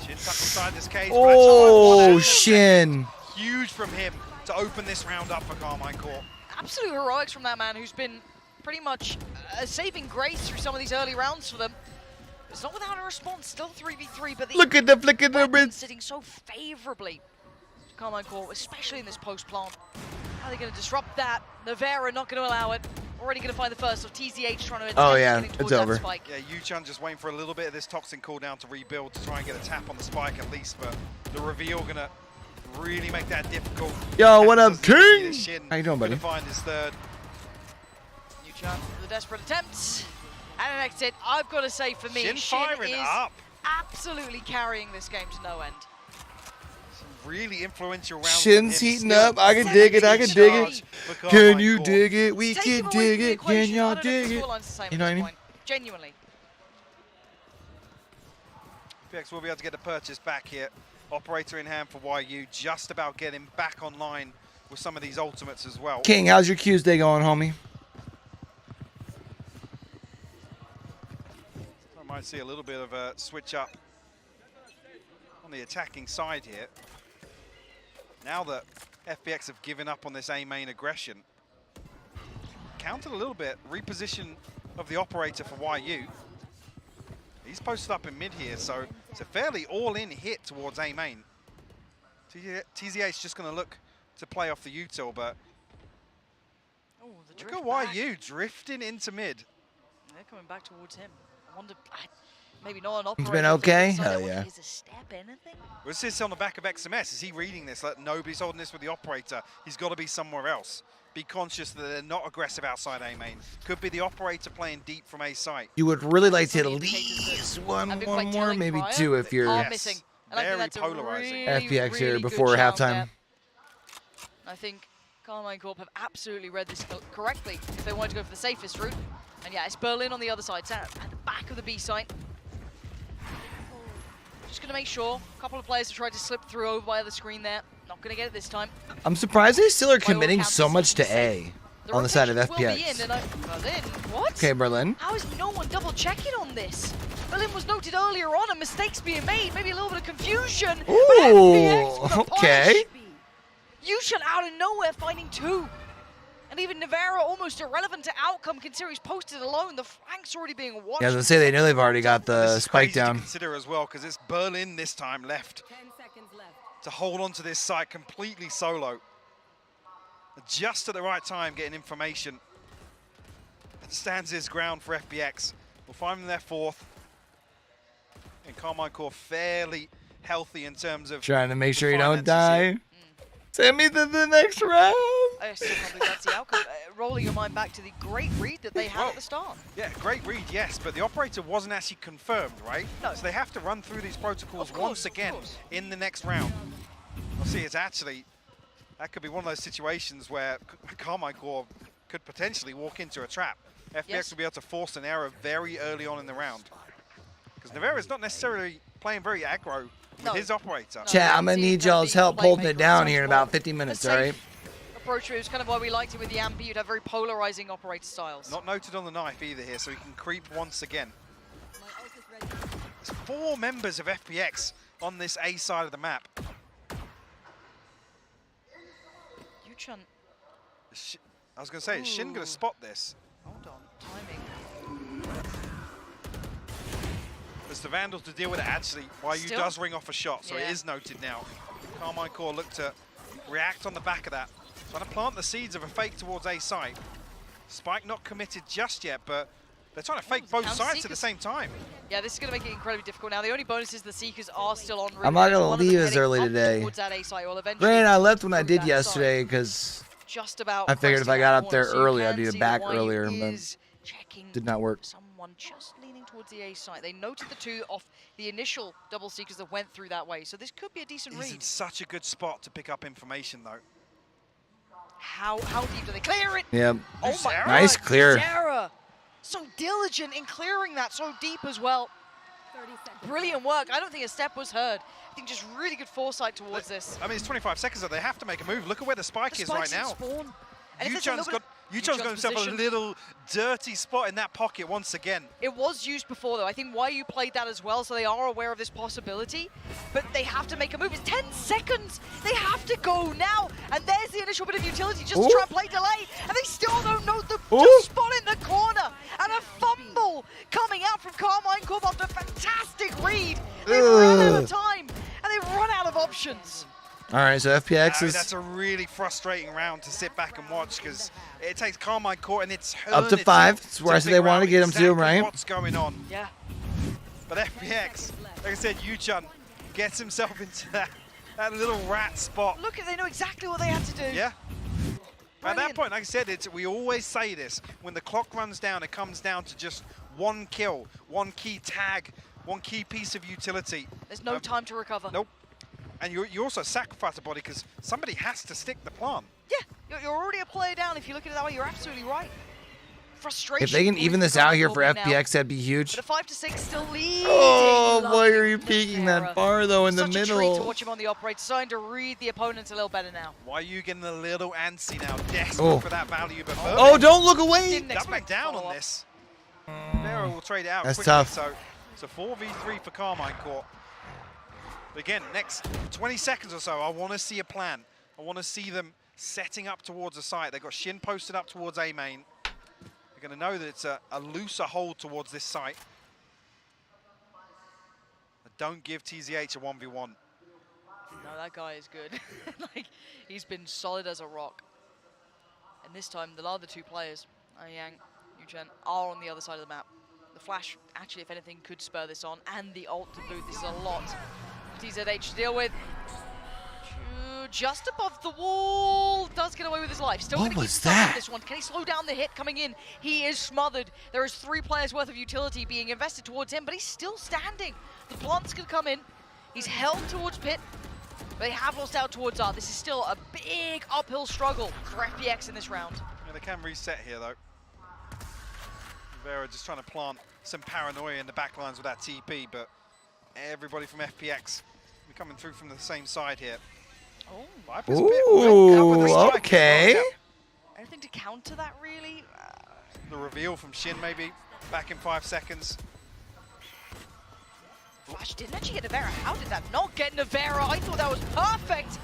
Shin tucked inside this cage. Oh, Shin. Huge from him to open this round up for Karmine Corp. Absolute heroics from that man who's been pretty much a saving grace through some of these early rounds for them. It's not without a response, still 3v3, but look at the flick of the wrist. Sitting so favorably to Karmine Corp, especially in this post plant. How are they going to disrupt that? Nivera not going to allow it. Already going to find the first of TZH trying to attempt it's over. Spike. Yeah, Yu-Chan just waiting for a little bit of this toxin cooldown to rebuild to try and get a tap on the spike at least, but the reveal going to really make that difficult. Yo, what up, King? How you doing, buddy? Find his third. Yu-Chan with a desperate attempt and an exit. I've got to say, for me, Shin is absolutely carrying this game to no end. Some really influential rounds. Shin's heating up. I can dig it. I can dig it. Can you dig it? We can dig it. Can y'all dig it? You know what I mean? Genuinely. FPX will be able to get the purchase back here. Operator in hand for YoBoyCue, just about getting back online with some of these ultimates as well. King, how's your Q's day going, homie? I might see a little bit of a switch up on the attacking side here. Now that FPX have given up on this A main aggression, countered a little bit, reposition of the operator for YoBoyCue. He's posted up in mid here, so it's a fairly all-in hit towards A main. TZH just going to look to play off the util, but look at YoBoyCue drifting into mid. They're coming back towards him. I wonder, maybe not an operator. He's been okay? Hell yeah. Is a step anything? Was this on the back of XMS? Is he reading this? Like, nobody's holding this with the operator. He's got to be somewhere else. Be conscious that they're not aggressive outside A main. Could be the operator playing deep from A site. You would really like to at least one more, maybe two if you're missing. And I think that's polarizing. FPX here before halftime. I think Karmine Corp have absolutely read this correctly if they wanted to go for the safest route. And yeah, it's Berlin on the other side, at the back of the B site. Just going to make sure a couple of players have tried to slip through over by the screen there. Not going to get it this time. I'm surprised they still are committing so much to A on the side of FPX. Berlin, what? Okay, Berlin. How is no one double checking on this? Berlin was noted earlier on and mistakes being made, maybe a little bit of confusion. Ooh, okay. Yu-Chan out of nowhere finding 2. And even Nevera almost irrelevant to outcome considering he's posted alone. The flank's already being watched. Yeah, I was gonna say they know they've already got the spike down. To consider as well, because it's Berlin this time left. 10 seconds left. To hold on to this site completely solo. Just at the right time, getting information. It stands his ground for FPX. We'll find them their 4th. And Karmine Corp fairly healthy in terms of trying to make sure you don't die. Send me to the next round. I still can't believe that's the outcome. Rolling your mind back to the great read that they had at the start. Yeah, great read, yes, but the operator wasn't actually confirmed, right? No. So they have to run through these protocols once again in the next round. I'll see, it's actually, that could be one of those situations where Karmine Corp could potentially walk into a trap. FPX will be able to force an error very early on in the round. Because Nevera's not necessarily playing very aggro with his operator. Chat, I'm gonna need y'all's help holding it down here in about 50 minutes, alright? Approach was kind of why we liked it with the Amp. You'd have very polarizing operator styles. Not noted on the knife either here, so he can creep once again. There's 4 members of FPX on this A side of the map. Yuchun. I was going to say, is Shin going to spot this? Hold on, timing. There's the Vandals to deal with it actually. YoBoyCue does ring off a shot, so it is noted now. Karmine Corp look to react on the back of that. Trying to plant the seeds of a fake towards A site. Spike not committed just yet, but they're trying to fake both sides at the same time. Yeah, this is going to make it incredibly difficult now. The only bonus is the Seekers are still on route. I'm not going to leave as early today. Granted, I left when I did yesterday because I figured if I got up there early, I'd be back earlier, but did not work. Someone just leaning towards the A site. They noted the 2 off the initial double Seekers that went through that way, so this could be a decent read. He's in such a good spot to pick up information, though. How deep do they clear it? Yeah. Oh my nice God, clear. Sarah, so diligent in clearing that so deep as well. Brilliant work. I don't think a step was heard. I think just really good foresight towards this. I mean, it's 25 seconds, though. They have to make a move. Look at where the spike is right now. Yuchun's got himself a little dirty spot in that pocket once again. It was used before, though. I think YoBoyCue played that as well, so they are aware of this possibility. But they have to make a move. It's 10 seconds. They have to go now. And there's the initial bit of utility just to try and play delay. And they still don't know the spot in the corner. And a fumble coming out from Karmine Corp after a fantastic read. They've run out of time. And they've run out of options. All right, so FPX is... That's a really frustrating round to sit back and watch because it takes Karmine Corp and it's up to 5. That's where I said they want to get him to, right? What's going on? Yeah. But FPX, like I said, Yuchun gets himself into that little rat spot. Look, they know exactly what they had to do. Yeah. At that point, like I said, we always say this. When the clock runs down, it comes down to just one kill, one key tag, one key piece of utility. There's no time to recover. Nope. And you also sacrifice a body because somebody has to stick the plant. Yeah, you're already a player down. If you look at it that way, you're absolutely right. Frustration. If they can even this out here for FPX, that'd be huge. But a 5 to 6 still leading. Oh, boy, are you peeking that far, though, in the middle? Such a treat to watch him on the operator, starting to read the opponents a little better now. YoBoyCue getting a little antsy now, desperate for that value. But don't look away. Doubling down on this. Nevera will trade it out quickly. Tough. So 4v3 for Karmine Corp. Again, next 20 seconds or so, I want to see a plan. I want to see them setting up towards a site. They've got Shin posted up towards A main. They're going to know that it's a looser hold towards this site. But don't give TZH a 1v1. No, that guy is good. Like, he's been solid as a rock. And this time, the other 2 players, Yang, Yuchun, are on the other side of the map. The flash, actually, if anything, could spur this on. And the ult to boot. This is a lot. TZH to deal with. Just above the wall, does get away with his life. Still going to keep stuck this one. Can he slow down the hit coming in? He is smothered. There is 3 players worth of utility being invested towards him, but he's still standing. The plant's going to come in. He's held towards pit. They have lost out towards R. This is still a big uphill struggle for FPX in this round. Yeah, they can reset here, though. Vera just trying to plant some paranoia in the backlines with that TP, but everybody from FPX coming through from the same side here. Oh. Ooh, okay. Anything to counter that, really? The reveal from Shin, maybe, back in 5 seconds. Flash didn't actually get Nevera. How did that not get Nevera? I thought that was perfect.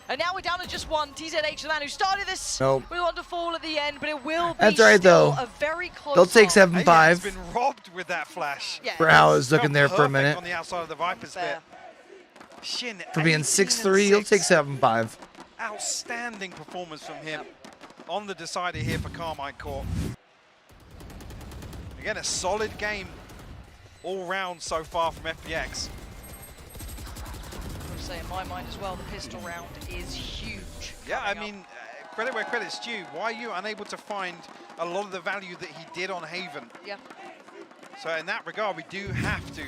And now we're down to just one. TZH, the man who started this, Nope. we want to fall at the end, but it will be That's all right, still though. a very close They'll take call. 7-5. He's been robbed with that flash. Yeah. For how I was looking there for a Perfect minute. on the outside of the Viper's bit. Shin, For being 6'3", he'll take 7-5. Outstanding performance from him on the decider here for Karmine Corp. Again, a solid game all round so far from FPX. I would say in my mind as well, the pistol round is huge. Yeah, I mean, credit where credit's due. Why are you unable to find a lot of the value that he did on Haven? Yeah. So in that regard, we do have to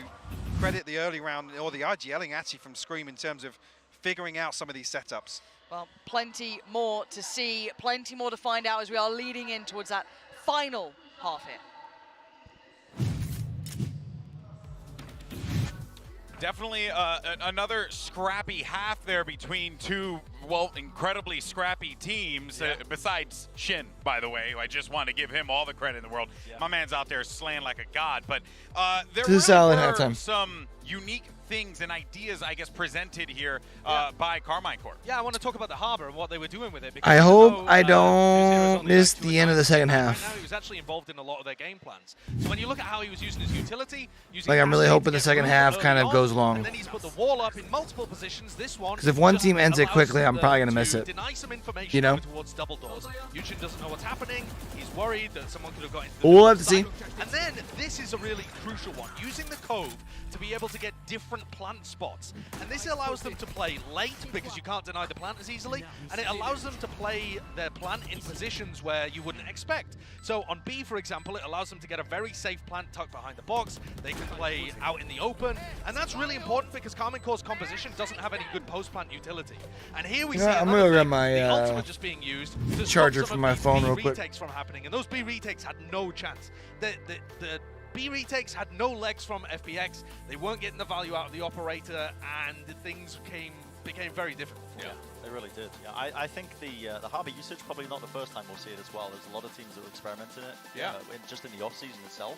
credit the early round, or the IGLing actually from Scream in terms of figuring out some of these setups. Well, plenty more to see, plenty more to find out as we are leading in towards that final half here. Definitely another scrappy half there between two, well, incredibly scrappy teams. Yeah. Besides Shin, by the way, I just want to give him all the credit in the world. Yeah. My man's out there slaying like a god. But there Too solid really were halftime. some unique things and ideas, I guess, presented here by Karmine Corp. Yeah, I want to talk about the Harbor and what they were doing with it. I hope I don't miss the end of the second Right half. now, he was actually involved in a lot of their game plans. So when you look at how he was using his utility, Like, I'm really Ascent hoping to the get second through half early kind of on, goes long. And then he's put the wall up in multiple positions. This one, Because if one just team ends it allows quickly, I'm them probably gonna miss to it. deny some information You know? going towards double doors. Yushin doesn't know what's happening. He's worried that someone could have got into But we'll have to see. And then this is a really crucial one, using the cove to be able to get different plant spots. And this allows them to play late because you can't deny the plant as easily, and it allows them to play their plant in positions where you wouldn't expect. So on B, for example, it allows them to get a very safe plant tucked behind the box. They can play out in the open, and that's really important because Karmine Corp's composition doesn't have any good post-plant utility. And here we see I'm another gonna grab thing, my the ultimate just being used to charger stop some from of my these phone B real quick. retakes from happening, and those B retakes had no chance. The B retakes had no legs from FPX. They weren't getting the value out of the operator, and things became very difficult for them. They really did. Yeah, I think the Harbor usage probably not the first time we'll see it as well. There's a lot of teams that are experimenting it. Yeah. Just in the off season itself.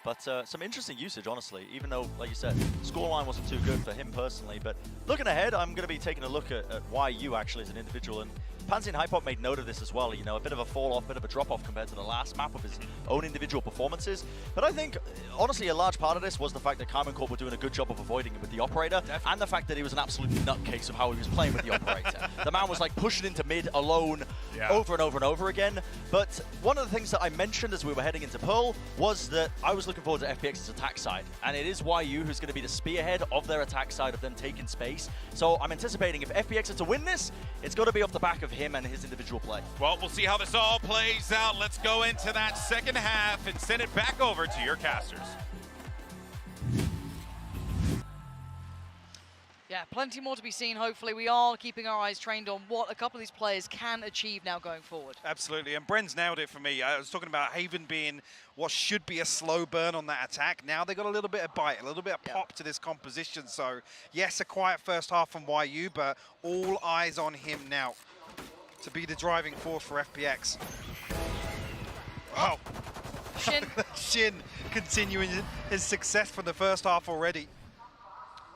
But some interesting usage, honestly, even though, like you said, scoreline wasn't too good for him personally. But looking ahead, I'm going to be taking a look at YU actually as an individual. And Pansy and Hypop made note of this as well. You know, a bit of a fall-off, bit of a drop-off compared to the last map of his own individual performances. But I think, honestly, a large part of this was the fact that Karmine Corp were doing a good job of avoiding it with the operator, and the fact that he was an absolute nutcase of how he was playing with the operator. The man was like pushing into mid alone over and over and over again. But one of the things that I mentioned as we were heading into Pearl was that I was looking forward to FPX's attack side, and it is YU who's going to be the spearhead of their attack side, of them taking space. So I'm anticipating if FPX are to win this, it's got to be off the back of him and his individual play. Well, we'll see how this all plays out. Let's go into that second half and send it back over to your casters. Yeah, plenty more to be seen. Hopefully, we are keeping our eyes trained on what a couple of these players can achieve now going forward. Absolutely, and Bren's nailed it for me. I was talking about Haven being what should be a slow burn on that attack. Now they got a little bit of bite, a little bit of pop to this composition. So, yes, a quiet first half from YU, but all eyes on him now to be the driving force for FPX. Oh, Shin. Shin continuing his success from the first half already.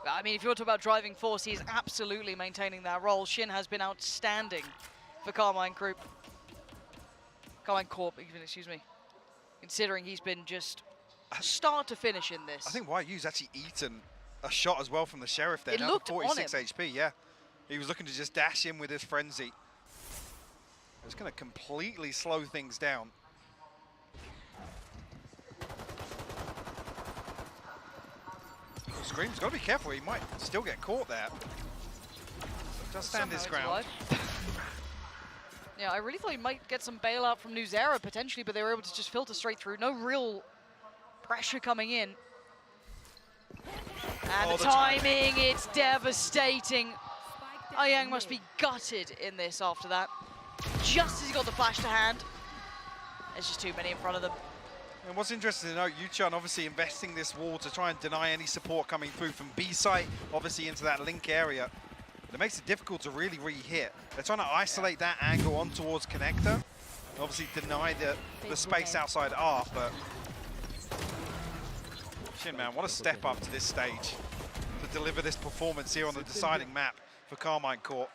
I mean, if you're talking about driving force, he's absolutely maintaining that role. Shin has been outstanding for Karmine Corp, even, excuse me, considering he's been just start to finish in this. I think YU's actually eaten a shot as well from the Sheriff there. It Now looked 46 on him. HP, yeah. He was looking to just dash in with his frenzy. It's going to completely slow things down. Scream's got to be careful. He might still get caught there. Just stand his ground. Yeah, I really thought he might get some bailout from Nuzera potentially, but they were able to just filter straight through. No real pressure coming in. And the timing, it's devastating. Ayang must be gutted in this after that. Just as he got the flash to hand. There's just too many in front of them. And what's interesting to note, Yuchan obviously investing this wall to try and deny any support coming through from B site, obviously into that link area. But it makes it difficult to really re-hit. They're trying to isolate that angle on towards connector, and obviously deny the space outside art, but Shin, man, what a step up to this stage to deliver this performance here on the deciding map for Karmine Corp.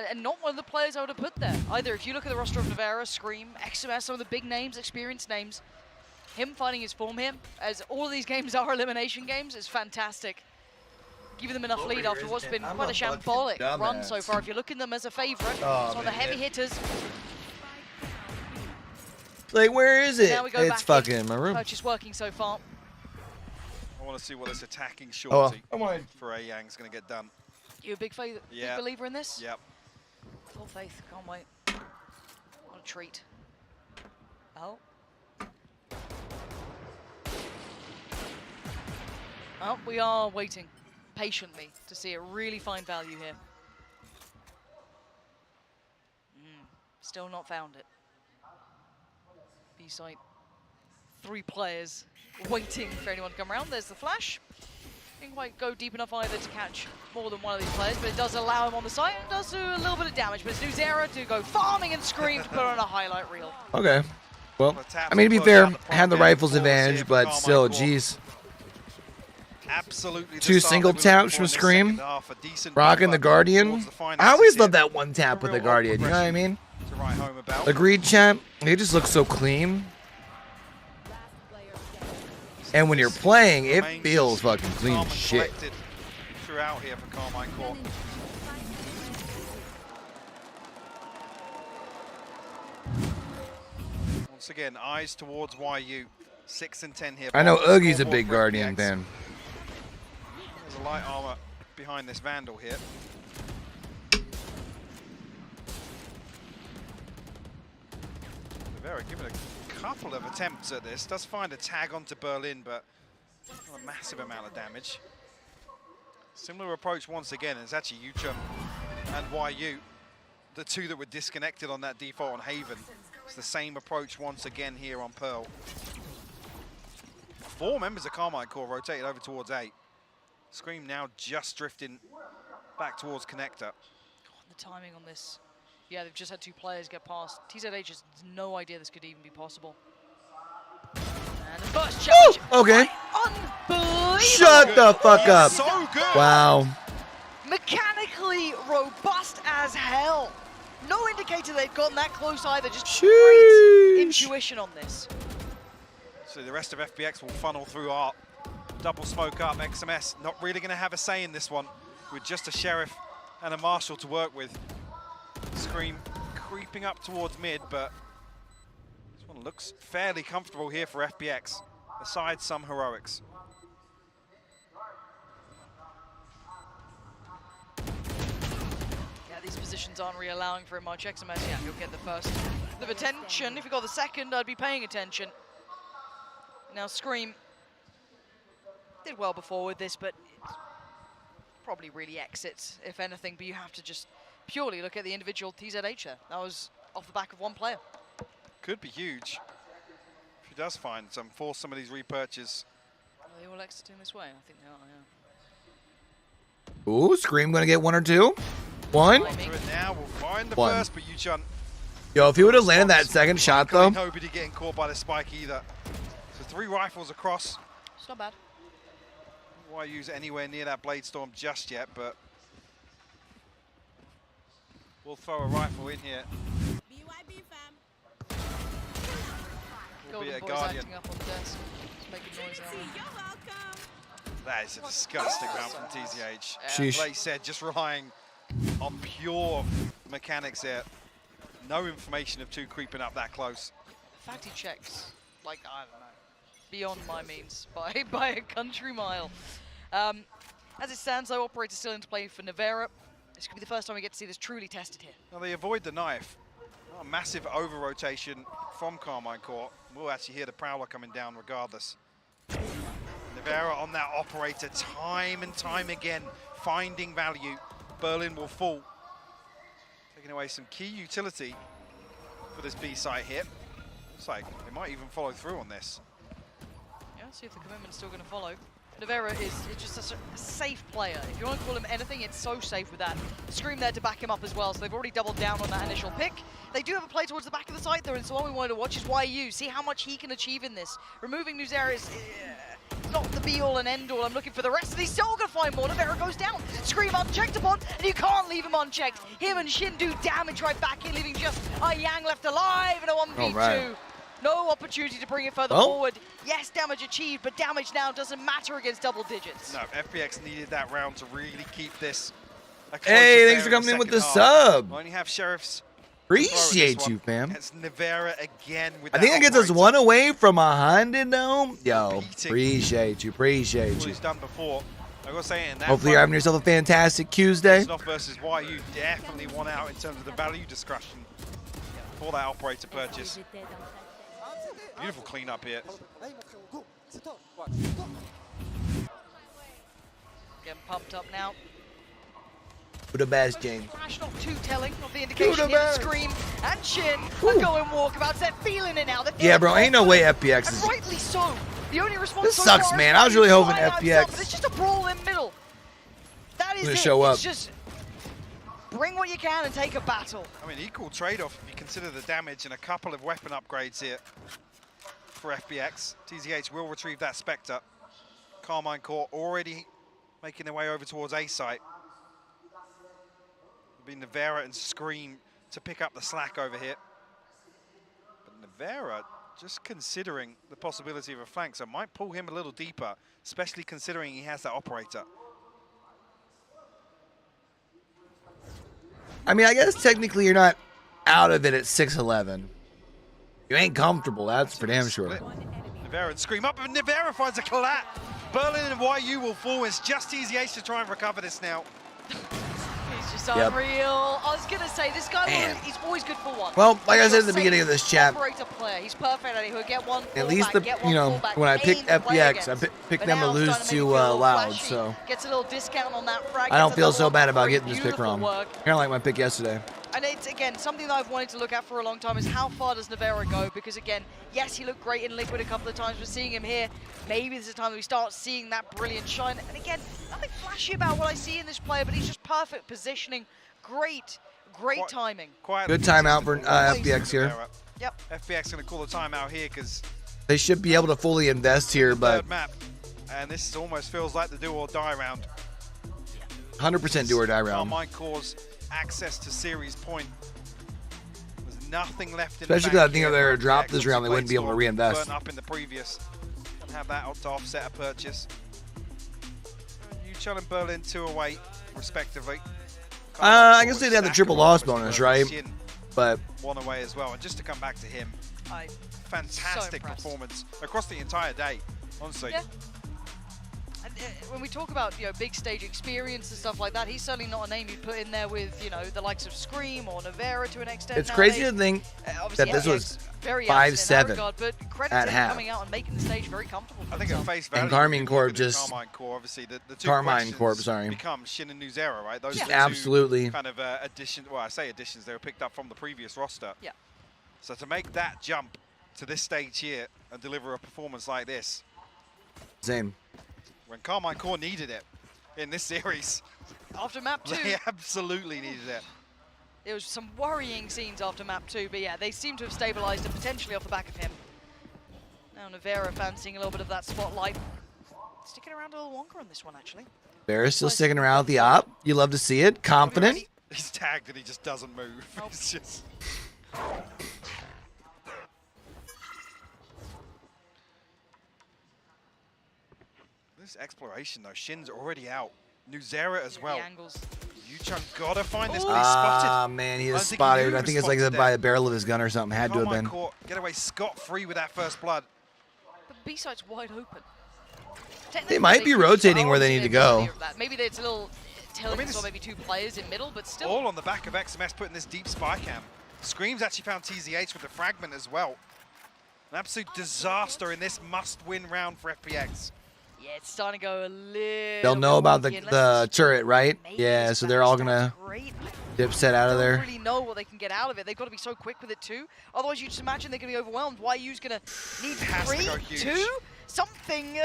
And not one of the players I would have put there either. If you look at the roster of Nevera, Scream, XMS, some of the big names, experienced names, him finding his form here, as all of these games are elimination games, is fantastic. Giving them enough lead after what's been quite a shambolic run so far. If you're looking at them as a favorite, some of the heavy hitters. Like, where is it? Now we go It's back fucking in my room. Purchase working so far. I want to see what this attacking shorty come on. for A Yang is going to get done. You a big big believer in this? Yep. Full faith, can't wait. What a treat. Oh. Well, we are waiting patiently to see a really fine value here. Still not found it. B-site, 3 players waiting for anyone to come around. There's the flash. Didn't quite go deep enough either to catch more than one of these players, but it does allow him on the site and does do a little bit of damage. But it's Nuzera to go farming and Scream to put on a highlight reel. Okay. Well, I mean, to be fair, had the rifle's advantage, but still, geez. Absolutely. 2 single taps from Scream. Rocking the Guardian. I always love that one tap with the Guardian, you know what I mean? Agreed, champ. It just looks so clean. And when you're playing, it feels fucking clean as shit. Throughout here for Karmine Corp. Once again, eyes towards YU. 6 and 10 here. I know Oogie's a big Guardian fan. There's a light armor behind this Vandal here. Rivera giving a couple of attempts at this. Does find a tag onto Berlin, but not a massive amount of damage. Similar approach once again. It's actually Yuchun and YU, the 2 that were disconnected on that default on Haven. It's the same approach once again here on Pearl. 4 members of Karmine Corp rotated over towards A. Scream now just drifting back towards Connector. The timing on this. Yeah, they've just had 2 players get past. TZH has no idea this could even be possible. And the first challenge. Okay. Unbelievable. Shut the fuck up. So good. Wow. Mechanically robust as hell. No indicator they've gotten that close either. Just Sheesh. great intuition on this. So the rest of FPX will funnel through Art. Double smoke up. XMS not really going to have a say in this one with just a Sheriff and a Marshal to work with. Scream creeping up towards mid, but this one looks fairly comfortable here for FPX, aside some heroics. Yeah, these positions aren't really allowing very much. XMS, yeah, you'll get the first bit of attention. If you got the second, I'd be paying attention. Now Scream did well before with this, but probably really exits, if anything, but you have to just purely look at the individual TZH there. That was off the back of 1 player. Could be huge if he does find some, force some of these repurchases. Are they all exiting this way? I think they are, Ooh, Scream gonna get 1 or 2. 1. Now we'll find the 1. first, but Yuchun. Yo, if he would have landed that second shot though. Nobody getting caught by the spike either. So 3 rifles across. It's not bad. Why use anywhere near that Blade Storm just yet, but we'll throw a rifle in here. BYB fam. Will be a Boy's Guardian. acting up on the desk. Just making noise out. You're welcome. That is a disgusting round from TZH. Sheesh. Like you said, just relying on pure mechanics there. No information of 2 creeping up that close. The fact he checks, like, I don't know, beyond my means by a country mile. As it stands, though, Operator's still into play for Nevera. This could be the first time we get to see this truly tested here. Now they avoid the knife. A massive over-rotation from Karmine Corp. We'll actually hear the Prowler coming down regardless. Nevera on that Operator time and time again, finding value. Berlin will fall. Taking away some key utility for this B site here. Looks like they might even follow through on this. Yeah, see if the commitment's still going to follow. Nevera is just a safe player. If you want to call him anything, it's so safe with that. Scream there to back him up as well, so they've already doubled down on that initial pick. They do have a play towards the back of the site though, and so what we wanted to watch is YU, see how much he can achieve in this. Removing Nuzera is not the be-all and end-all. I'm looking for the rest, and he's still going to find more. Nevera goes down. Scream unchecked upon, and you can't leave him unchecked. Him and Shin do damage right back here, leaving just Yang left alive in a 1v2. Right. No opportunity to bring it further forward. Yes, damage achieved, but damage now doesn't matter against double digits. No, FPX needed that round to really keep this. Hey, thanks for coming in with the sub. We only have Sheriffs. Appreciate you, fam. It's Nevera again with I think that gets us one away from 100, though. Yo, appreciate you. He's done before. I gotta say, in that hopefully, you're having yourself a fantastic Tuesday. Versus YoBoyCue definitely won out in terms of the value discussion for that operator purchase. Beautiful cleanup here. Getting pumped up now. Who the best, James? Flash not too telling of the indication here. Scream and Shin are going walkabouts. They're feeling it now. Yeah, bro, ain't no way FPX is. And rightly so. The only response This sucks, man. I was really hoping FPX. It's just a brawl in middle. That is it. Show up. It's just bring what you can and take a battle. I mean, equal trade-off if you consider the damage and a couple of weapon upgrades here for FPX. TZH will retrieve that Spectre. Karmine Corp already making their way over towards A site. It'll be Nevera and Scream to pick up the slack over here. But Nevera just considering the possibility of a flank, so might pull him a little deeper, especially considering he has that operator. I mean, I guess technically you're not out of it at 6'11". You ain't comfortable, that's for damn sure. Nevera and Scream up, and Nevera finds a collat. Berlin and YoBoyCue will fall. It's just TZH to try and recover this now. He's just unreal. I was going to say, this guy, he's always good for one. Well, like I said at the beginning of this chat, operator player. He's perfect at it. He'll get one. At least when I picked FPX, I picked them to lose to Loud, so gets a little discount on that frag. I don't feel so bad about getting this pick wrong. Kind of like my pick yesterday. And it's, again, something that I've wanted to look at for a long time is how far does Nevera go? Because, again, yes, he looked great in Liquid a couple of times. We're seeing him here. Maybe this is the time that we start seeing that brilliant shine. And, again, nothing flashy about what I see in this player, but he's just perfect positioning. Great timing. Good timeout for FPX here. Yep. FPX going to call the timeout here because they should be able to fully invest here, but map, and this almost feels like the do or die round. 100% do or die round. Karmine Corp's access to series point. There's nothing left in especially because I think if they were to drop this round, they wouldn't be able to reinvest. Burn up in the previous. And have that to offset a purchase. Yuchel and Berlin 2 away, respectively. I guess they had the triple loss bonus, right? But 1 away as well. And just to come back to him, fantastic performance across the entire day, honestly. Yeah. And when we talk about big stage experience and stuff like that, he's certainly not a name you'd put in there with the likes of Scream or Nevera to an extent. It's crazy to think that this was 5-7 but credit at to him half. coming out and making the stage very comfortable. I think at face value, and Karmine Corp just Karmine Corp, obviously the two Karmine Corp, sorry, become Shin and Nuzera, right? Those just are absolutely kind of additions. Well, I say additions; they were picked up from the previous roster. Yeah. So to make that jump to this stage here and deliver a performance like this, same. When Karmine Corp needed it in this series, after map 2, they absolutely needed it. There was some worrying scenes after map 2, but yeah, they seem to have stabilized and potentially off the back of him. Now Nevera fancying a little bit of that spotlight. Sticking around a little longer on this one, actually. Nevera still sticking around with the op. You love to see it. Confident. He's tagged and he just doesn't move. Nope. It's just... This exploration, though, Shin's already out. Nuzera as well. Yuchel gotta find this, but he's spotted. Ah, man, he is spotted. I think it's like by the barrel of his gun or something. Had to have been. Get away scot-free with that first blood. The B site's wide open. They might be rotating where they need to go. Maybe it's a little tilts or maybe 2 players in middle, but still. All on the back of XMS putting this deep spy cam. Scream's actually found TZH with the fragment as well. An absolute disaster in this must-win round for FPX. Yeah, it's starting to go a little. They'll know about the turret, right? Yeah, so they're all gonna dip set out of there. They don't really know what they can get out of it. They've got to be so quick with it too. Otherwise, you just imagine they're gonna be overwhelmed. YoBoyCue's gonna need 3, 2, something. You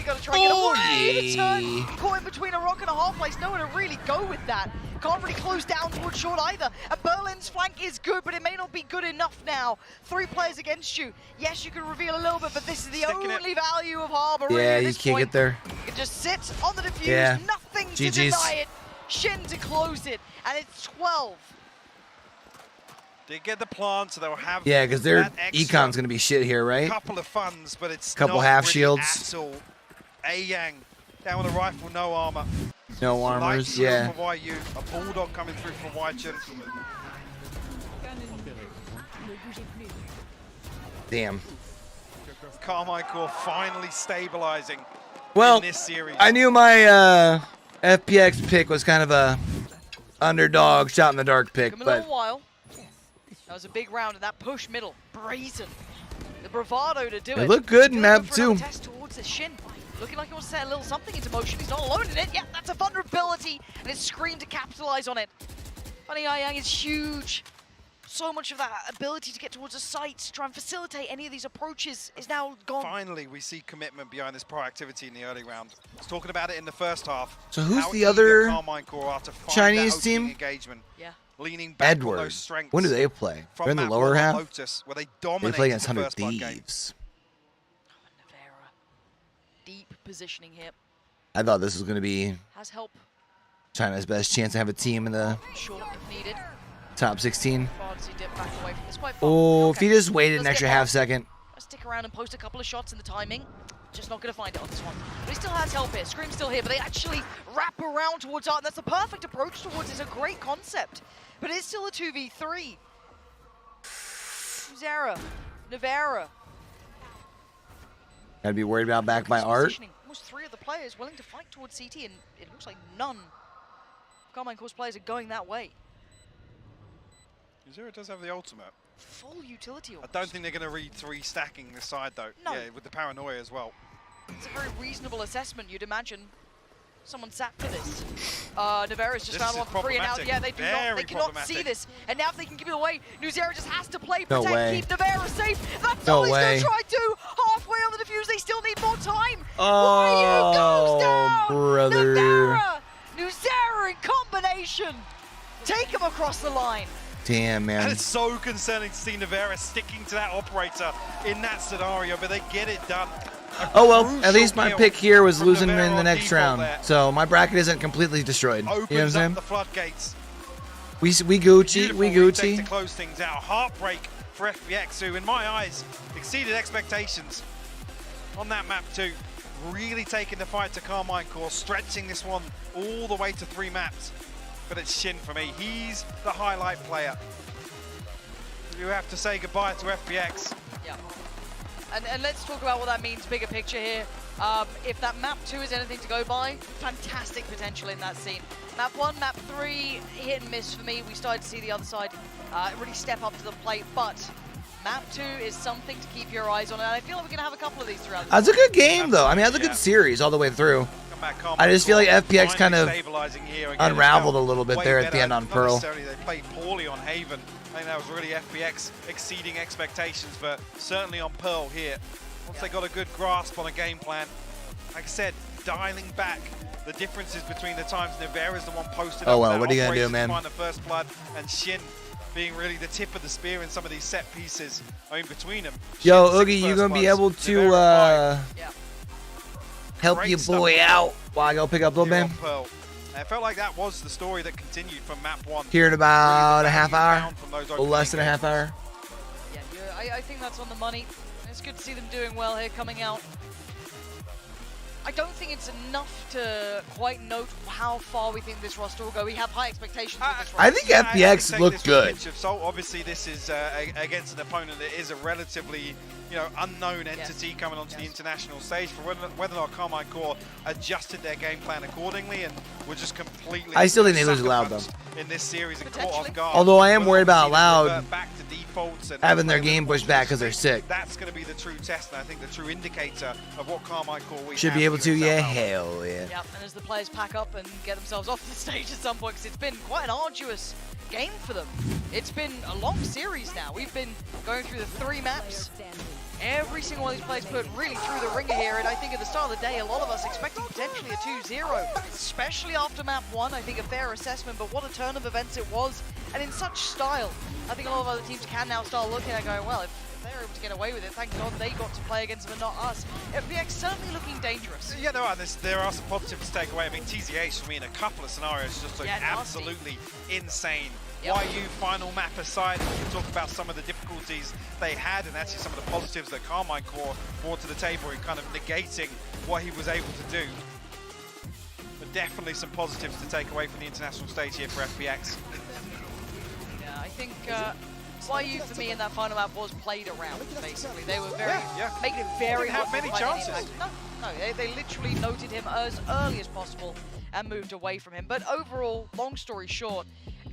gotta try and get away. Yeah. Caught in between a rock and a hard place. Nowhere to really go with that. Can't really close down towards short either. And Berlin's flank is good, but it may not be good enough now. 3 players against you. Yes, you can reveal a little bit, but this is the only value of Harbor. Yeah, really, you can't get there. You can just sit on the defuse, Yeah. nothing to GG's. deny it. Shin to close it, and it's 12. They get the plant, so they'll have Yeah, because their that extra econ's going to be shit here, right? couple of funds, but it's Couple not half really shields. at all. A-Yang down with a rifle, no armor. No Light armors, shield yeah. for YU, a bulldog coming through from YChin. Damn. Karmine Corp finally stabilizing Well, in this series. I knew my FPX pick was kind of a underdog shot in the dark pick, Took him a but little while. That was a big round, and that push middle, brazen. The bravado to do it. it looked good in Gonna map go for another 2. test towards the Shin. Looking like he wants to set a little something into motion. He's not alone in it. Yeah, that's a vulnerability, and it's Scream to capitalize on it. Funny Yang is huge. So much of that ability to get towards the sites, to try and facilitate any of these approaches is now gone. Finally, we see commitment behind this proactivity in the early round. I was talking about it in the first half. So who's How the eager other Karmine Corp are to find Chinese that team? opening engagement. Yeah. Leaning back on Edward. those strengths. When do they play? from They're in the map lower one on half? Lotus, where they They dominated play against the 100 first blood game. Thieves. Navera. Deep positioning here. I thought this was going to be Has help. China's best chance to have a team in the Short if needed. top 16. Far does he dip back away from this? Quite far. Oh, if Okay. he just waited an Let's extra get half back. second. Let's stick around and post a couple of shots in the timing. Just not going to find it on this one. But he still has help here. Scream's still here, but they actually wrap around towards Art. And that's the perfect approach towards it. It's a great concept. But it's still a 2v3. Zara. Navera. Gotta be worried about back by Art. Positioning. Almost 3 of the players willing to fight towards CT, and it looks like none of Karmine Corp's players are going that way. Zero does have the ultimate. Full utility I almost. don't think they're going to read 3 stacking this side, though. No. Yeah, with the paranoia as well. It's a very reasonable assessment, you'd imagine. Someone sat for this. Navera's just This found is one for free, and now, problematic. yeah, they do not, Very they cannot see problematic. this. And now if they can give it away, Nuzera just has to play, No protect, way. keep Navera safe. That's No all he's way. going to try to do. Halfway on the defuse, they still need more time. Oh, goes down. brother. Navera, Nuzera in combination. Take him across the line. Damn, And man. it's so concerning to see Navera sticking to that operator in that scenario, but they get it done. Oh, well, at least my kill pick here was from losing Navera in the on next default round. there. So my bracket isn't completely destroyed. You know what I'm Opens up saying? the floodgates. We Gucci, we Beautiful retake Gucci. to close things out. Heartbreak for FPX, who, in my eyes, exceeded expectations on that map too. Really taking the fight to Karmine Corp, stretching this one all the way to 3 maps. But it's Shin for me. He's the highlight player. You have to say goodbye to FPX. Yeah. And let's talk about what that means, bigger picture here. If that map 2 is anything to go by, fantastic potential in that scene. Map 1, map 3, hit and miss for me. We started to see the other side really step up to the plate, but map 2 is something to keep your eyes on, and I feel like we're going to have a couple of these throughout the That's a good game, though. I mean, that's a good series all the way through. I just feel like FPX kind of unraveled a little bit there at the end on Pearl. They played poorly on Haven. I think that was really FPX exceeding expectations, but certainly on Pearl here. Once they got a good grasp on a game plan, like I said, dialing back the differences between the times Navera's the one posted Oh, up well, that what are you gonna do, operation to man? find the first blood, and Shin being really the tip of the spear in some of these set pieces. I mean, between them. Yo, Shin, 6 Oogie, you first gonna be bloods, able to Navera 5. help Great your stuff boy on out while I go pick up Little here Man? on Pearl. And it felt like that was the story that continued from map 1. Here in about Really a half value hour, found from those or less than a opening half hour. Yeah, I think that's on the money. It's good to see them doing well here, coming out. I don't think it's enough to quite note how far we think this roster will go. We have high expectations with this roster. I think FPX take looked this with a good. pinch of salt. Obviously, this is against an opponent that is a relatively, unknown entity coming onto the international stage. For whether or not Karmine Corp adjusted their game plan accordingly and were just completely. I still think they lose sucker Loud, punched in this series and caught off guard. Although I am Whether worried or not about we see them Loud revert back to default defaults and having their game pushed back because they're sick. That's going to be the true test, and I think the true indicator of what Karmine Corp should be able to. Yeah, hell yeah. Yep, and as the players pack up and get themselves off the stage at some point, because it's been quite an arduous game for them. It's been a long series now. We've been going through the 3 maps. Every single one of these players put really through the ringer here, and I think at the start of the day, a lot of us expected potentially a 2-0, especially after map 1. I think a fair assessment, but what a turn of events it was, and in such style. I think a lot of other teams can now start looking at going, well, if they're able to get away with it, thank God they got to play against them and not us. FPX certainly looking dangerous. Yeah, there are some positives to take away. I mean, TZH for me in a couple of scenarios just looked absolutely insane. Yep. YU final map aside, we can talk about some of the difficulties they had and actually some of the positives that Karmine Corp brought to the table in kind of negating what he was able to do. But definitely some positives to take away from the international stage here for FPX. Yeah, I think YU for me in that final map was played around, basically. They were very making it very hard. Didn't have many chances. No, they literally noted him as early as possible and moved away from him. But overall, long story short,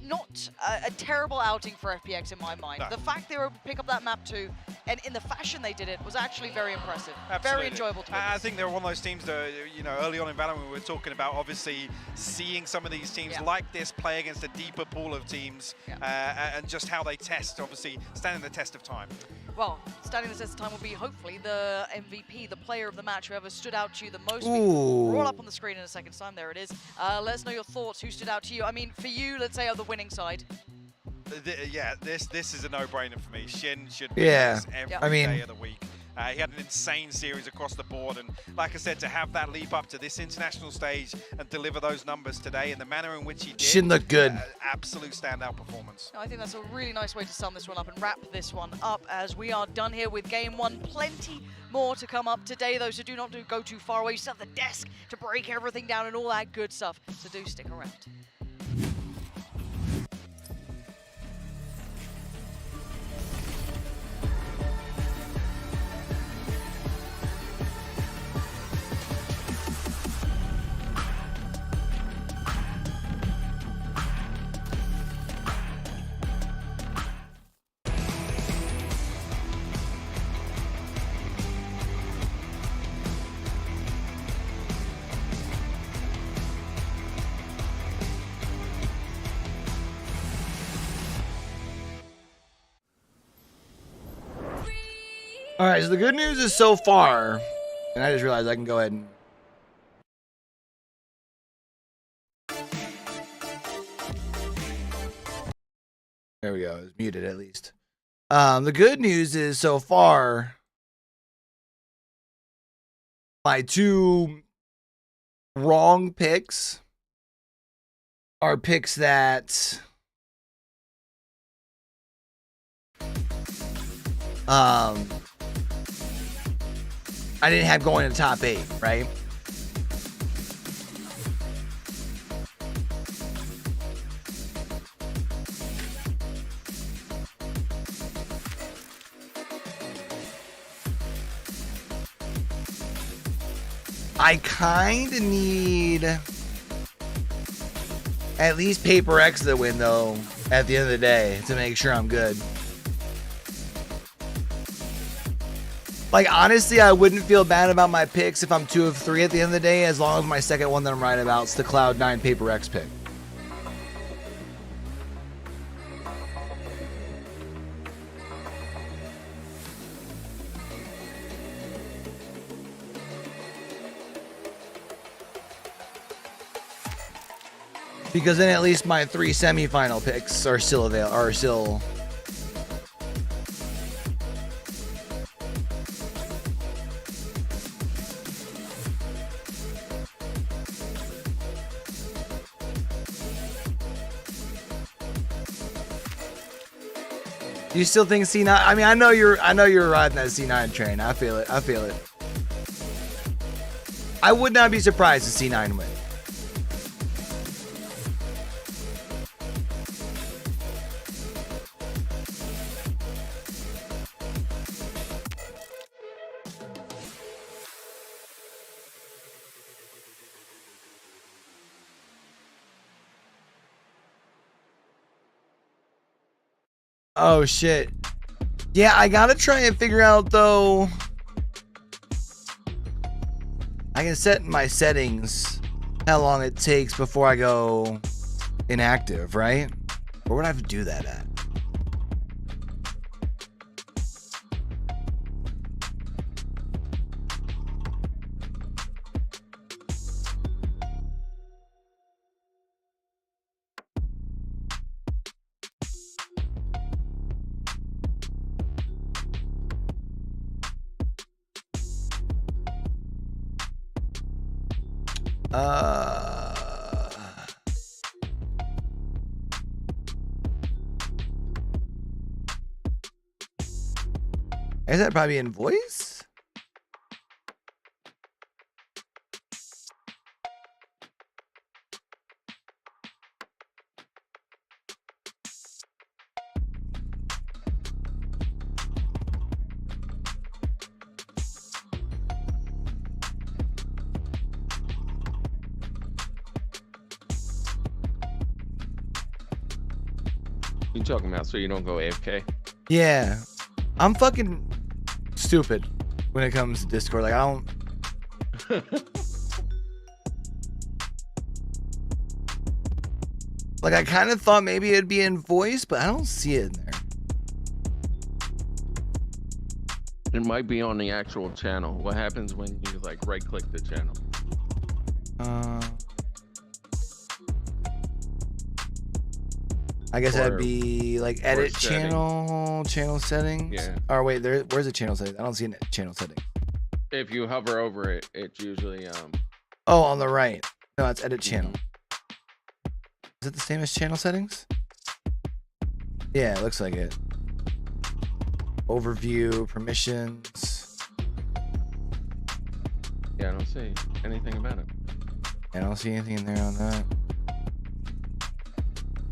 not a terrible outing for FPX in my mind. No. The fact they were able to pick up that map too, and in the fashion they did it, was actually very impressive. Absolutely. Very enjoyable to witness. I think they're one of those teams that, you know, early on in Valorant we were talking about obviously seeing some of these teams like this play against a deeper pool of teams and just how they test, obviously standing the test of time. Well, standing the test of time will be hopefully the MVP, the player of the match, whoever stood out to you the most. Roll up on the screen in a second time. There it is. Let us know your thoughts. Who stood out to you? I mean, for you, let's say on the winning side. This is a no-brainer for me. Shin should be this every day of the week. He had an insane series across the board, and like I said, to have that leap up to this international stage and deliver those numbers today in the manner in which he did. Shin looked good. Absolute standout performance. I think that's a really nice way to sum this one up and wrap this one up as we are done here with game 1. Plenty more to come up today, though, so do not go too far away. You still have the desk to break everything down and all that good stuff, so do stick around. All right, so the good news is so far, and I just realized I can go ahead and... There we go, it's muted at least. The good news is so far, my 2 wrong picks are picks that... I didn't have going to top 8, right? I kind of need at least PRX to win, though, at the end of the day, to make sure I'm good. Like, honestly, I wouldn't feel bad about my picks if I'm 2 of 3 at the end of the day, as long as my second one that I'm right about is the Cloud9 PRX pick. Because then at least my 3 semifinal picks are still available. You still think C9? I mean, I know you're riding that C9 train. I feel it. I would not be surprised to C9 win. Oh shit. Yeah, I gotta try and figure out though. I can set in my settings how long it takes before I go inactive, right? Where would I have to do that at? I guess that'd probably be in voice? You talking about so you don't go AFK? Yeah. I'm fucking stupid when it comes to Discord. Like, I don't... like, I kind of thought maybe it'd be in voice, but I don't see it in there. It might be on the actual channel. What happens when you, like, right-click the channel? I guess that'd be like edit channel settings. Yeah. Or wait, where's the channel settings? I don't see a channel setting. If you hover over it, it's usually Oh, on the right. No, it's edit channel. Is it the same as channel settings? Yeah, it looks like it. Overview, permissions. Yeah, I don't see anything about it. I don't see anything in there on that.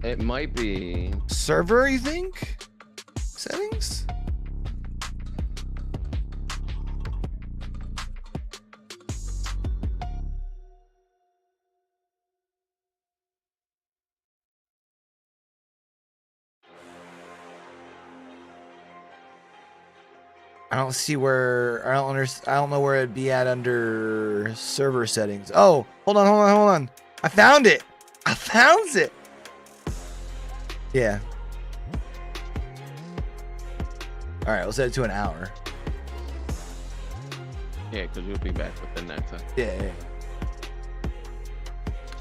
It might be server, you think? Settings? I don't see where I don't know where it'd be at under server settings. Oh, hold on. I found it. Yeah. All right, we'll set it to an hour. Yeah, because you'll be back within that time. Yeah.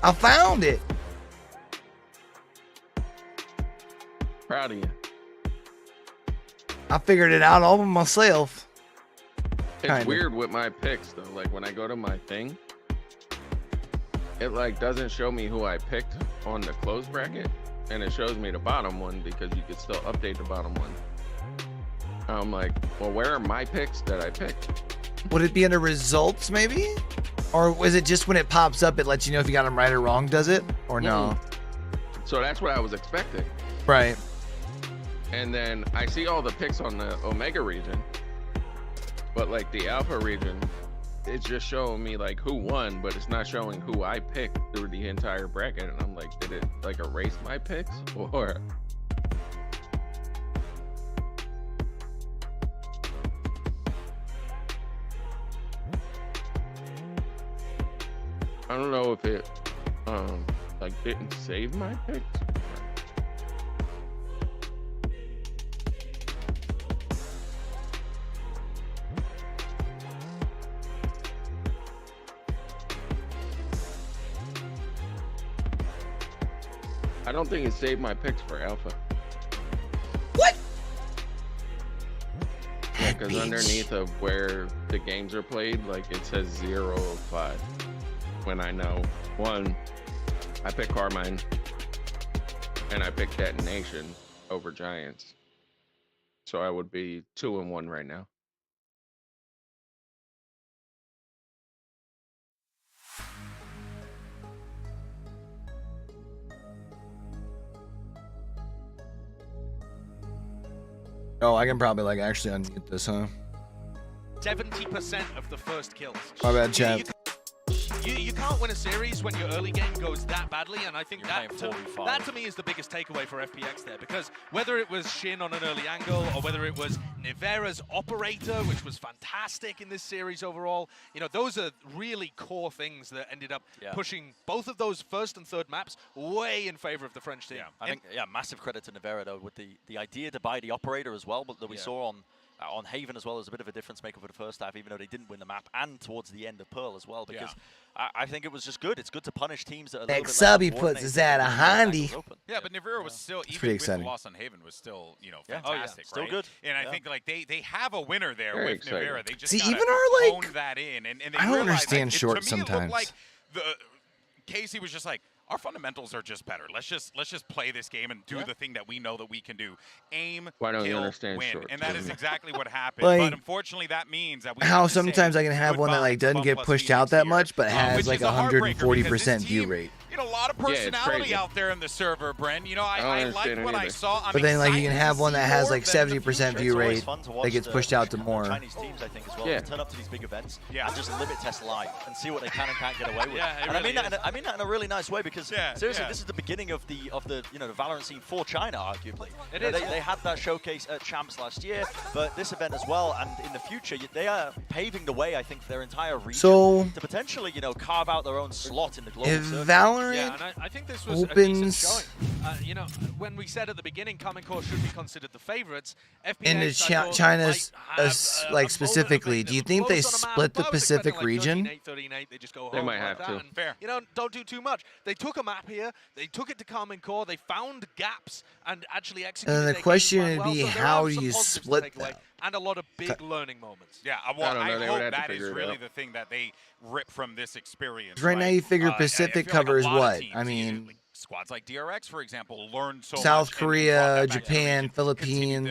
I found it. Proud of you. I figured it out all by myself. It's weird with my picks though. Like when I go to my thing, it like doesn't show me who I picked on the closed bracket, and it shows me the bottom one because you can still update the bottom one. I'm like, well, where are my picks that I picked? Would it be under results maybe? Or was it just when it pops up, it lets you know if you got them right or wrong, does it? Or no? So that's what I was expecting. Right. And then I see all the picks on the Omega region, but like the Alpha region, it's just showing me like who won, but it's not showing who I picked through the entire bracket. And I'm like, did it like erase my picks or? I don't know if it like didn't save my picks. I don't think it saved my picks for Alpha. What? Yeah, because underneath of where the games are played, like it says 0 of 5. When I know, one, I picked Karmine, and I picked Detonation over Giants. So I would be 2-1 right now. Oh, I can probably like actually unmute this, huh? 70% of the first kills. My bad, chat. You can't win a series when your early game goes that badly, and I think that to me is the biggest takeaway for FPX there, because whether it was Shin on an early angle or whether it was Nivera's operator, which was fantastic in this series overall. You know, those are really core things that ended up pushing both of those first and third maps way in favor of the French team. Yeah, I think massive credit to Nivera though with the idea to buy the operator as well, but that we saw on Haven as well as a bit of a difference maker for the first half, even though they didn't win the map, and towards the end of Pearl as well, because I think it was just good. It's good to punish teams that are a little bit less Subby puts his at a handy. Yeah, but Nivera was still, even with the loss on Haven, was still, you know, fantastic, still right? good. And I think like they have a winner there Very with Nivera. They just See, gotta even our, like, hone that in, and they I don't realized, understand like, short to me, it looked sometimes. like Casey was just like, our fundamentals are just better. Let's just play this game and do the thing that we know that we can do. Aim, Why don't you kill, understand win. short? And that is exactly what happened. Like, but unfortunately, that means that we how have to sometimes say I can have one that goodbye like to doesn't get Bump pushed Plus out that Phoenix much, but here, has which like is a heartbreaker because 140% this view team, rate. You know, a lot of Yeah, it's personality crazy. out there in the server, Bren. You know, I don't like understand what it I either. saw. I'm But then like you can excited have to one see that has more like of them in the 70% future. view It's always rate fun to watch that gets pushed out to more. Chinese teams, I think, as well. Yeah. Turn up to these big events Yeah. and just limit test live and see what they can and can't get away with. Yeah, it and really I mean that in a really nice way because Yeah, seriously, yeah. this is the beginning of the you know the Valorant scene for China, arguably. It You know, is. they had that showcase at Champs last year, but this event as well, and in the future they are paving the way, I think, for their entire region So, to potentially, you know, carve out their own slot in the global if circuit. Valorant Yeah, and I think this was a opens decent showing. You know, when we said at the beginning Karmine Corp should be considered the favorites, FPX, into I thought, China's might have, like a specifically, moment do you of think they close on a map, split the but I was expecting, Pacific like, region? 13-8, they just go They home might like have that to. and, Fair. you know, don't do too much. They took a map here, they took it to Karmine Corp, they found gaps and actually executed And the their game question quite would well. be, So there how are do some you positives to split take away, them? and a lot of big learning moments. Yeah, I well, don't know, I they would hope have to that is figure it really out. the thing that they rip from this experience. Right now, you figure I Pacific feel like a covers lot of what? teams, I mean, like squads like DRX, for example, learned so South much and Korea, brought that back to the Japan, region, continued their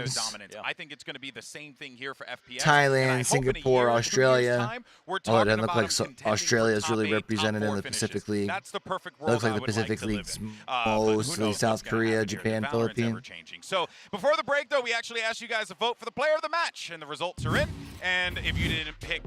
Philippines, dominance. I think it's going to be the same thing here for FPX. Thailand, and I hope in a Singapore, year, 2 years' Australia. time, we're Oh, it talking doesn't look about like them contending Australia is for really top 8, top represented in 4 the finishes. Pacific League. That's the perfect It world looks like I the would Pacific to live League's in. But who mostly knows South what's gonna Korea, happen here. Japan, Valorant's Philippines. ever-changing. So before the break, though, we actually asked you guys to vote for the player of the match, and the results are in. And if you didn't pick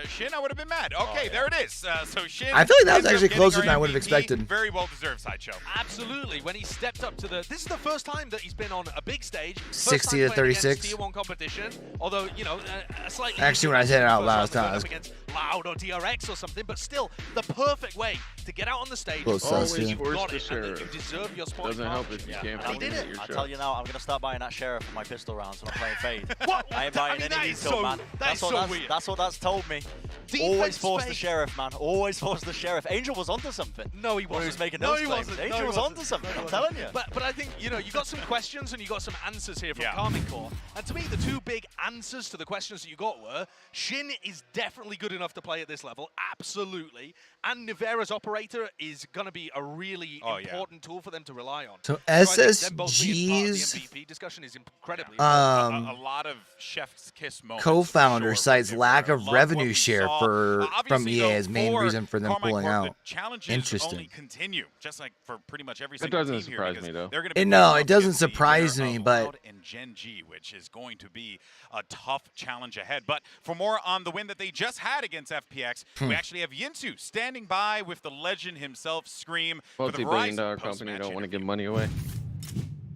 Shin, I would have been mad. Okay, there it is. So Shin. I feel like that was ends up actually getting closer our than I would have MVP. expected. Very well deserved, Sideshow. Absolutely. When he stepped up to this is the first time that he's been on a big stage. 60 to 36. Tier 1 competition. Although, you know, a slightly Actually, when I said it out loud, first round I was- against Loud or DRX or something, but still the perfect way to get out on the stage. Close prove sus, that yeah. you've Force got the it and that you sheriff. deserve your spot. Doesn't help if you can't And fucking did hit it. your I shot. tell you now, I'm going to start buying that sheriff for my pistol rounds when I'm playing Fade. What? I ain't I buying mean, any that of is these, so- man. that is so weird. That's what that's told me. Defense Always force the fake. sheriff, man. Always force the sheriff. Angel was onto something. No, he When wasn't. he was making no, those he claims. wasn't. Angel no, he was wasn't. onto something, No, he I'm wasn't. telling you. But I think, you know, you got some questions and you got some answers here from Karmine Corp. And to me, the two big answers to the questions that you got were, Shin is definitely good enough to play at this level, absolutely. And Nivera's operator is going to be a really important tool for them to rely on. So I think them both being part of the SSG's MVP discussion is incredibly a lot of chef's kiss moments. co-founder for cites Nivera. lack of Love what revenue we share saw. from Obviously, EA though, as main for reason for them Karmine pulling Corp, out. The challenges Interesting. only continue, just like for pretty much every That single doesn't team here. surprise because me, though. They're gonna be No, facing it off doesn't against the surprise winner me, of but Loud and gen.g, which is going to be a tough challenge ahead. But for more on the win that they just had against FPX, we actually have Yinsu standing by with the legend himself, Scream, for the Multi-billion-dollar Verizon company post-match don't want to interview. give money away.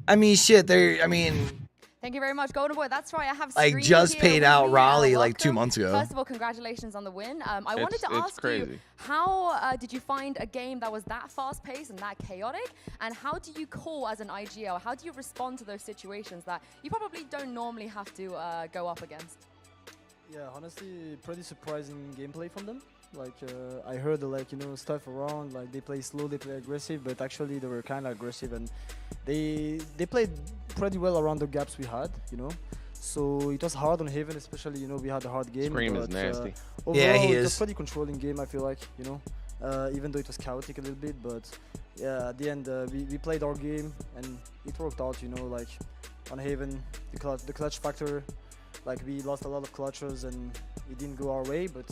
I mean, shit. I mean, Thank you very much, Golden Boy. That's right. I have like Scream just here paid with out me. Raleigh like 2 Welcome. months ago. First of all, congratulations on the win. I wanted to It's ask crazy. you, how did you find a game that was that fast-paced and that chaotic? And how do you call as an IGL? How do you respond to those situations that you probably don't normally have to go up against? Yeah, honestly, pretty surprising gameplay from them. Like, I heard like, you know, stuff around, like they play slow, they play aggressive, but actually they were kind of aggressive and they played pretty well around the gaps we had, you know. So it was hard on Haven, especially, you know, we had a hard game. Scream but, is nasty. Overall, Yeah, he it was is. pretty controlling game, I feel like, you know, even though it was chaotic a little bit, but yeah, at the end we played our game and it worked out, you know, like on Haven, the clutch factor, like we lost a lot of clutches and it didn't go our way, but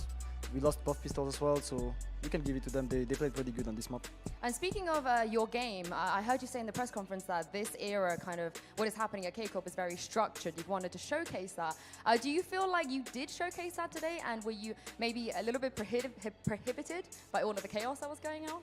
we lost buff pistols as well, so you can give it to them. They played pretty good on this map. And speaking of your game, I heard you say in the press conference that this era, kind of what is happening at K-Corp, is very structured. You wanted to showcase that. Do you feel like you did showcase that today? And were you maybe a little bit prohibited by all of the chaos that was going on?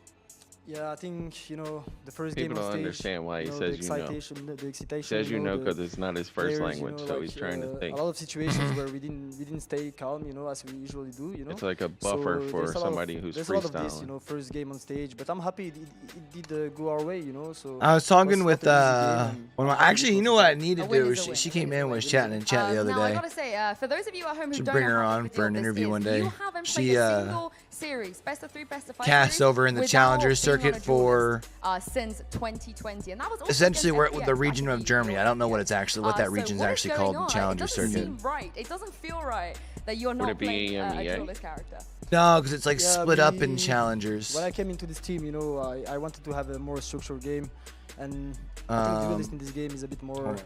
Yeah, I think, you know, the first People game on don't stage, understand why he you know, says the you know. excitation, the excitation. Says you know because it's not his first players, language, you know, so like, he's trying to think. A lot of situations where we didn't stay calm, you know, as we usually do, you know. It's like a buffer so for somebody who's there's freestyling. a lot of this, you know, first game on stage, but I'm happy it did go our way, you know. So I was talking with actually, you know what I need to do? She came in, was chatting in chat the other now, I day. gotta say, for those of you at home who Should don't bring know her how on big a for an deal this interview is, one day. you haven't She played a single series, best of 3, best of 5 casts series over in the without Challenger being on circuit a duelist, for since 2020, and that was also essentially against we're FPX the back region in of the Germany. I don't know what it's actually what that so region's what is actually going called, the on? Challenger It doesn't circuit. seem right. It doesn't feel right that you're Would not it be playing a EMEA? duelist character. No, because it's like Yeah, split up in we- challengers. When I came into this team, you know, I wanted to have a more structured game, and I think duelist in this game is a bit more,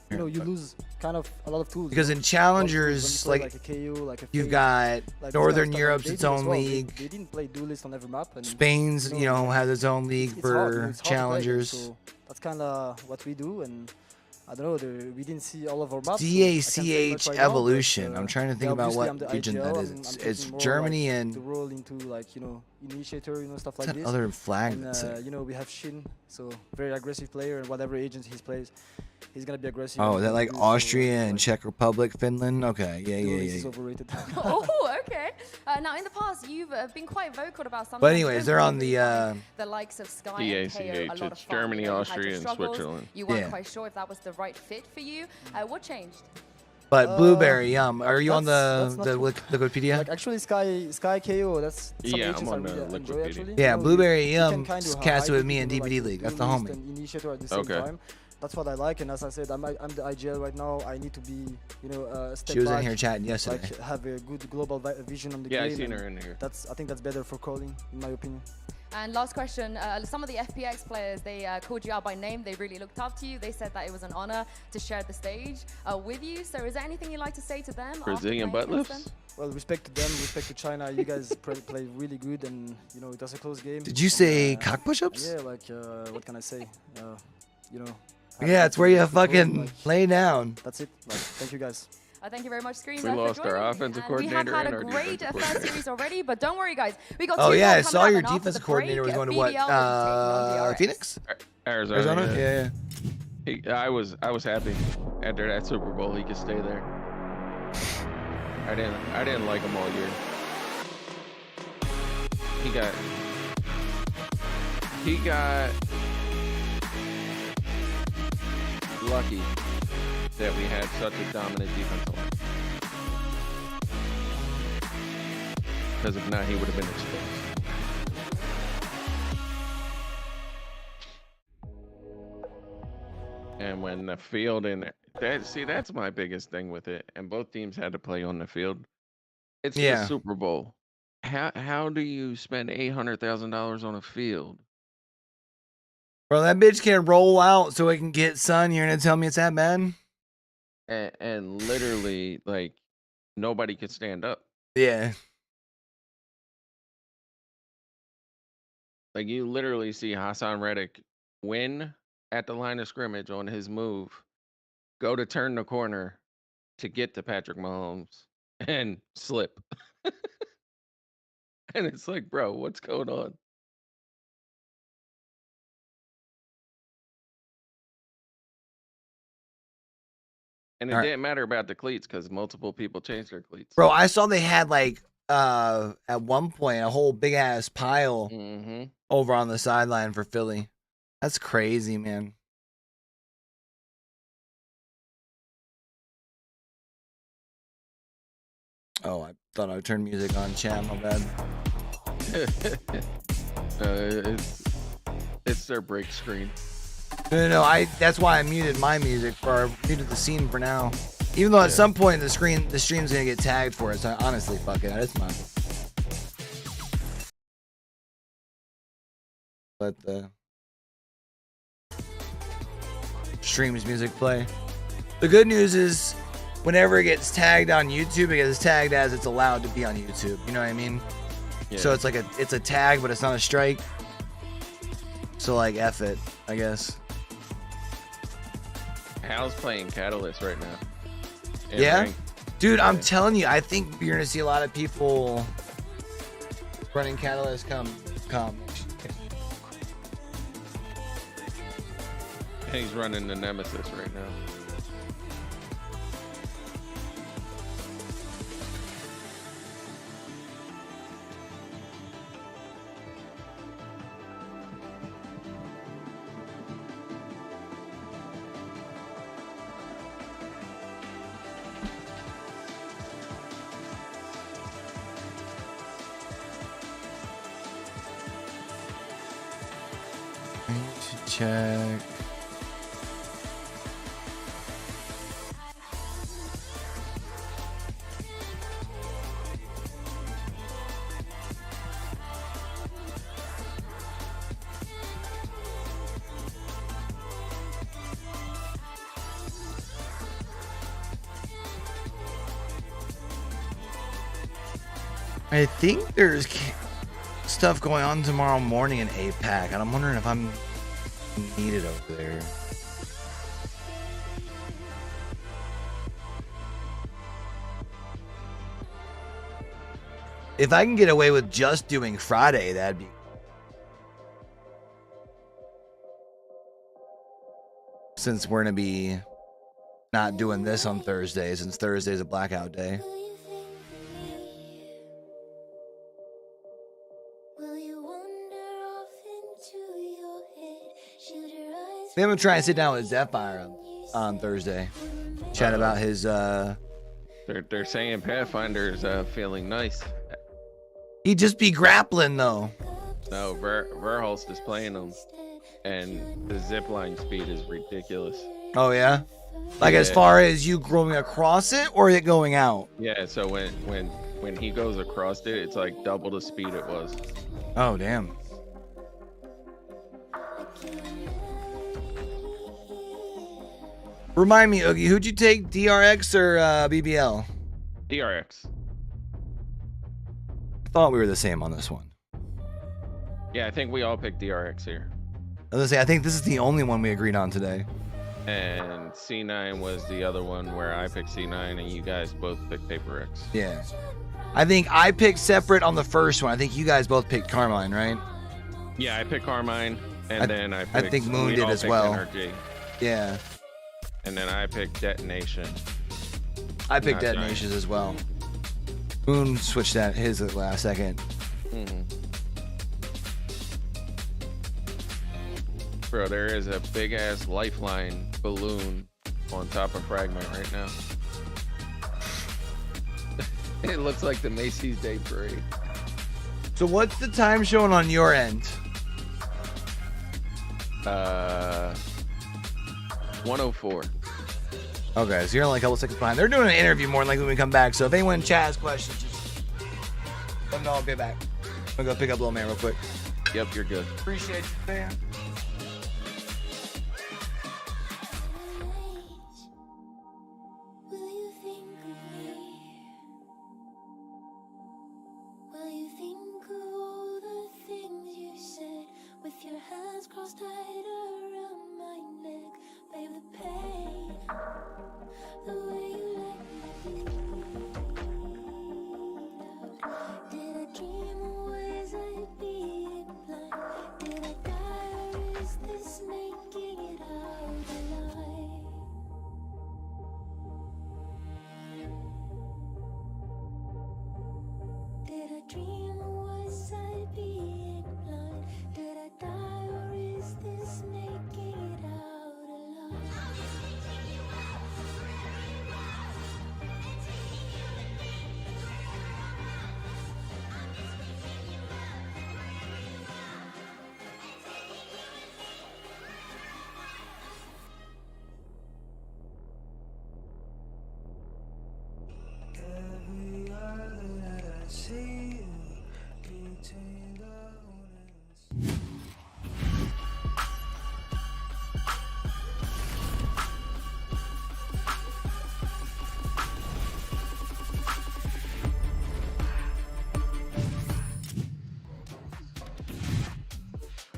you know, you lose kind of a lot of tools. Because you know, in challengers, when you like, play a KO, like a you've fake, got like this kind of Northern stuff, Europe's they its did as own well. league. They didn't play duelist on every map. And, Spain's, you know, has its own league it's hard, you know, for it's hard to play against, challengers. so that's kind of what we do, and I don't know, we didn't see all of our maps. so I can't say much DACH right now, but, Evolution. I'm trying to think yeah, about obviously what I'm the region IGL, that I'm is. taking It's more, Germany like, and the role into, like, you know, initiator, you know, stuff like What's that this. other flag And that's there? you know, we have Shin, so very aggressive player, and whatever agent he plays, he's gonna be aggressive. Oh, and is that like do so, Austria and like, Czech Republic, Finland? Okay, yeah. duelist is overrated. Oh, okay. Now, in the past, you've been quite vocal about something. But anyways, they're on the the likes of Sky DACH, and KO, a lot of it's fun. Germany, You know, you had Austria, your and struggles. Switzerland. You weren't Yeah. quite sure if that was the right fit for you. What changed? But Blueberry, are you on that's the not Wikipedia? Like actually, Sky KO, that's some Yeah, agents I'm on I really the enjoy Wikipedia. actually. Yeah, You know, Blueberry you can kind of cast hide with me it, and you know, DVD like League. That's the duelist homie. and initiator at the same Okay. time. That's what I like, and as I said, I'm the IGL right now. I need to be, you know, a step She was in back, here chatting yesterday. like have a good global vision on the Yeah, game. I seen and her in here. I think that's better for calling, in my opinion. And last question, some of the FPX players, they called you out by name. They really looked up to you. They said that it was an honor to share the stage with you. So is there anything you'd like to say to them? after Brazilian playing butt against lifts? them? Well, respect to them, respect to China. You guys play really good, and you know it was a close game. Did you And, say cock push-ups? Yeah, like what can I say? You know. Yeah, it's where you fucking like, lay down. That's it. Like, thank you guys. Thank you very much, Scream. We lost our offensive coordinator We have and had our a great defensive first series already, but don't worry, guys. We got Oh two yeah, more I coming saw up, your and after defensive the coordinator was break, going to what? BBL will be taking on DRX. Phoenix? Arizona. Arizona? Yeah. I was happy after that Super Bowl he could stay there. I didn't like him all year. He got lucky that we had such a dominant defensive line. Because if not, he would have been exposed. And when the field that's my biggest thing with it. And both teams had to play on the field. It's the Super Bowl. How do you spend $800,000 on a field? Bro, that bitch can roll out so it can get sun. You're gonna tell me it's that bad? And literally, like, nobody could stand up. Yeah. Like, you literally see Hassan Reddick win at the line of scrimmage on his move, go to turn the corner to get to Patrick Mahomes and slip. And it's like, bro, what's going on? And it didn't matter about the cleats because multiple people changed their cleats. Bro, I saw they had like at one point a whole big ass pile over on the sideline for Philly. That's crazy, man. Oh, I thought I would turn music on, chat. My bad. It's their break screen. No. That's why I muted my music muted the scene for now. Even though at some point the stream's gonna get tagged for it. So honestly, fuck it. It's mine. Let the stream's music play. The good news is, whenever it gets tagged on YouTube, it gets tagged as it's allowed to be on YouTube. You know what I mean? Yeah. So it's like it's a tag, but it's not a strike. So like F it, I guess. Hal's playing Catalyst right now. Yeah? Rank. Dude, I'm telling you, I think you're gonna see a lot of people running Catalyst come. He's running the Nemesis right now. Check. I think there's stuff going on tomorrow morning in APAC, and I'm wondering if I'm needed over there. If I can get away with just doing Friday, that'd be... Since we're going to be not doing this on Thursday, since Thursday's a blackout day. Maybe I'm gonna try and sit down with Zephyr on Thursday. Chat about his They're saying Pathfinder's feeling nice. He'd just be grappling though. No, Verholst is playing him, and the zipline speed is ridiculous. Oh yeah? Like as far as you going across it or it going out? Yeah, so when he goes across it, it's like double the speed it was. Oh damn. Remind me, Oogie, who'd you take, DRX or BBL? DRX. Thought we were the same on this one. Yeah, I think we all picked DRX here. I was gonna say, I think this is the only one we agreed on today. And C9 was the other one where I picked C9 and you guys both picked Paper X. Yeah. I think I picked separate on the first one. I think you guys both picked Karmine, right? Yeah, I picked Karmine, and then I think Moon did as well. NRG. Yeah. And then I picked Detonation. I picked Detonations as well. Moon switched that his at the last second. Bro, there is a big ass lifeline balloon on top of Fragment right now. It looks like the Macy's Day Parade. So what's the time showing on your end? 104. Okay, so you're only a couple seconds behind. They're doing an interview more than likely when we come back. So if anyone in chat has questions, just let them know. I'll be back. I'm gonna go pick up little man real quick. Yep, you're good. Appreciate you, man.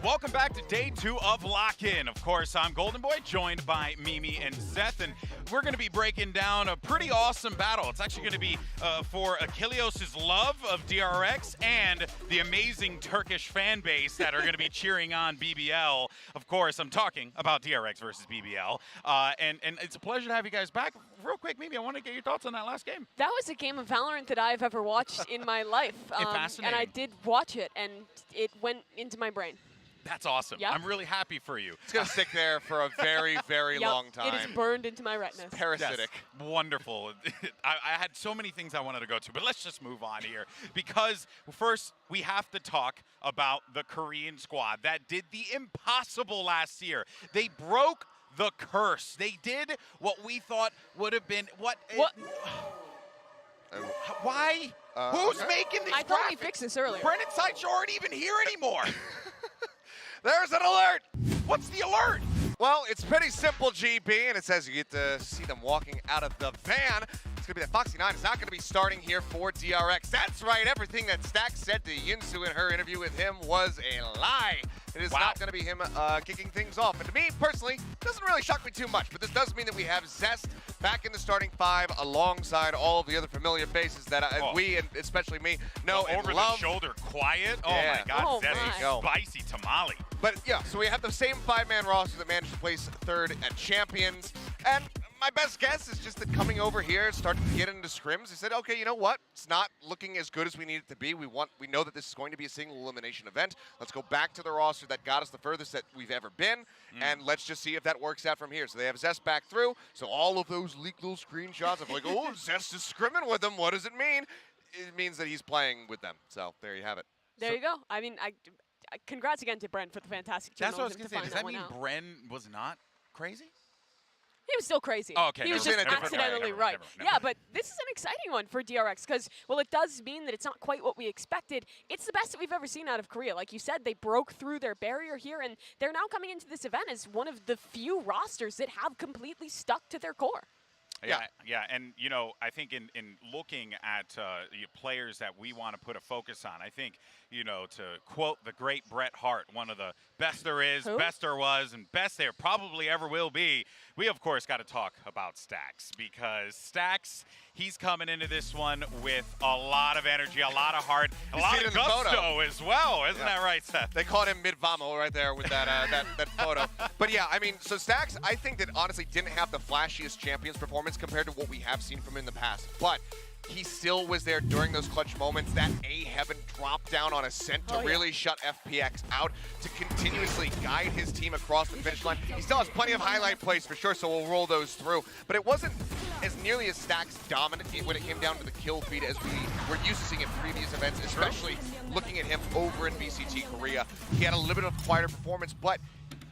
Welcome back to day 2 of Lock-In. Of course, I'm Golden Boy, joined by Mimi and Seth, and we're going to be breaking down a pretty awesome battle. It's actually going to be for Achilleos' love of DRX and the amazing Turkish fan base that are going to be cheering on BBL. Of course, I'm talking about DRX versus BBL, and it's a pleasure to have you guys back. Real quick, Mimi, I want to get your thoughts on that last game. That was a game of Valorant that I've ever watched in my life. Fascinating. And I did watch it, and it went into my brain. That's awesome. Yep. I'm really happy for you. It's going to stick there for a very, very long time. It is burned into my retinas. Parasitic. Yes. Wonderful. I had so many things I wanted to go to, but let's just move on here. Because first, we have to talk about the Korean squad that did the impossible last year. They broke the curse. They did what we thought would have been what? Why? Who's making these? I thought we fixed this earlier. Brennan Sideshow aren't even here anymore. There's an alert. What's the alert? Well, it's pretty simple, GB, and it says you get to see them walking out of the van. It's going to be that Foxy 9 is not going to be starting here for DRX. That's right. Everything that Stax said to Yinsu in her interview with him was a lie. It is not going to be him kicking things off. And to me, personally, it doesn't really shock me too much. But this does mean that we have Zest back in the starting 5 alongside all of the other familiar faces that we, and especially me, know and over love. The shoulder quiet. Oh, Yeah. my God. Oh, Zest my. is spicy tamale. But yeah, so we have the same 5-man roster that managed to place 3rd at Champions. And my best guess is just that coming over here, starting to get into scrims, they said, okay, you know what? It's not looking as good as we need it to be. We know that this is going to be a single elimination event. Let's go back to the roster that got us the furthest that we've ever been, and let's just see if that works out from here. So they have Zest back through. So all of those leaked little screenshots of like, oh, Zest is scrimming with them. What does it mean? It means that he's playing with them. So there you have it. There you go. I mean, congrats again to Bren for the fantastic That's what I was journalism going to say. to Does find that one mean out. Bren was not crazy? He was still crazy. Oh, okay. He was Never just mind. accidentally right. Yeah, but this is an exciting one for DRX because, well, it does mean that it's not quite what we expected. It's the best that we've ever seen out of Korea. Like you said, they broke through their barrier here, and they're now coming into this event as one of the few rosters that have completely stuck to their core. Yeah, and you know, I think in looking at players that we want to put a focus on, I think, you know, to quote the great Bret Hart, one of the best there is, best there was, and best there probably ever will be, we of course got to talk about Stax, because Stax, he's coming into this one with a lot of energy, a lot of heart, a lot of gusto as well, isn't that right, Seth? They caught him mid-vamo right there with that that photo. But yeah, I mean, so Stax, I think that honestly didn't have the flashiest Champions performance compared to what we have seen from him in the past. But he still was there during those clutch moments. That A-Heaven drop down on Ascent to really shut FPX out, to continuously guide his team across the finish line. He still has plenty of highlight plays for sure, so we'll roll those through. But it wasn't as nearly as Stax dominant when it came down to the kill feed as we were used to seeing in previous events, especially looking at him over in VCT Korea. He had a little bit of a quieter performance, but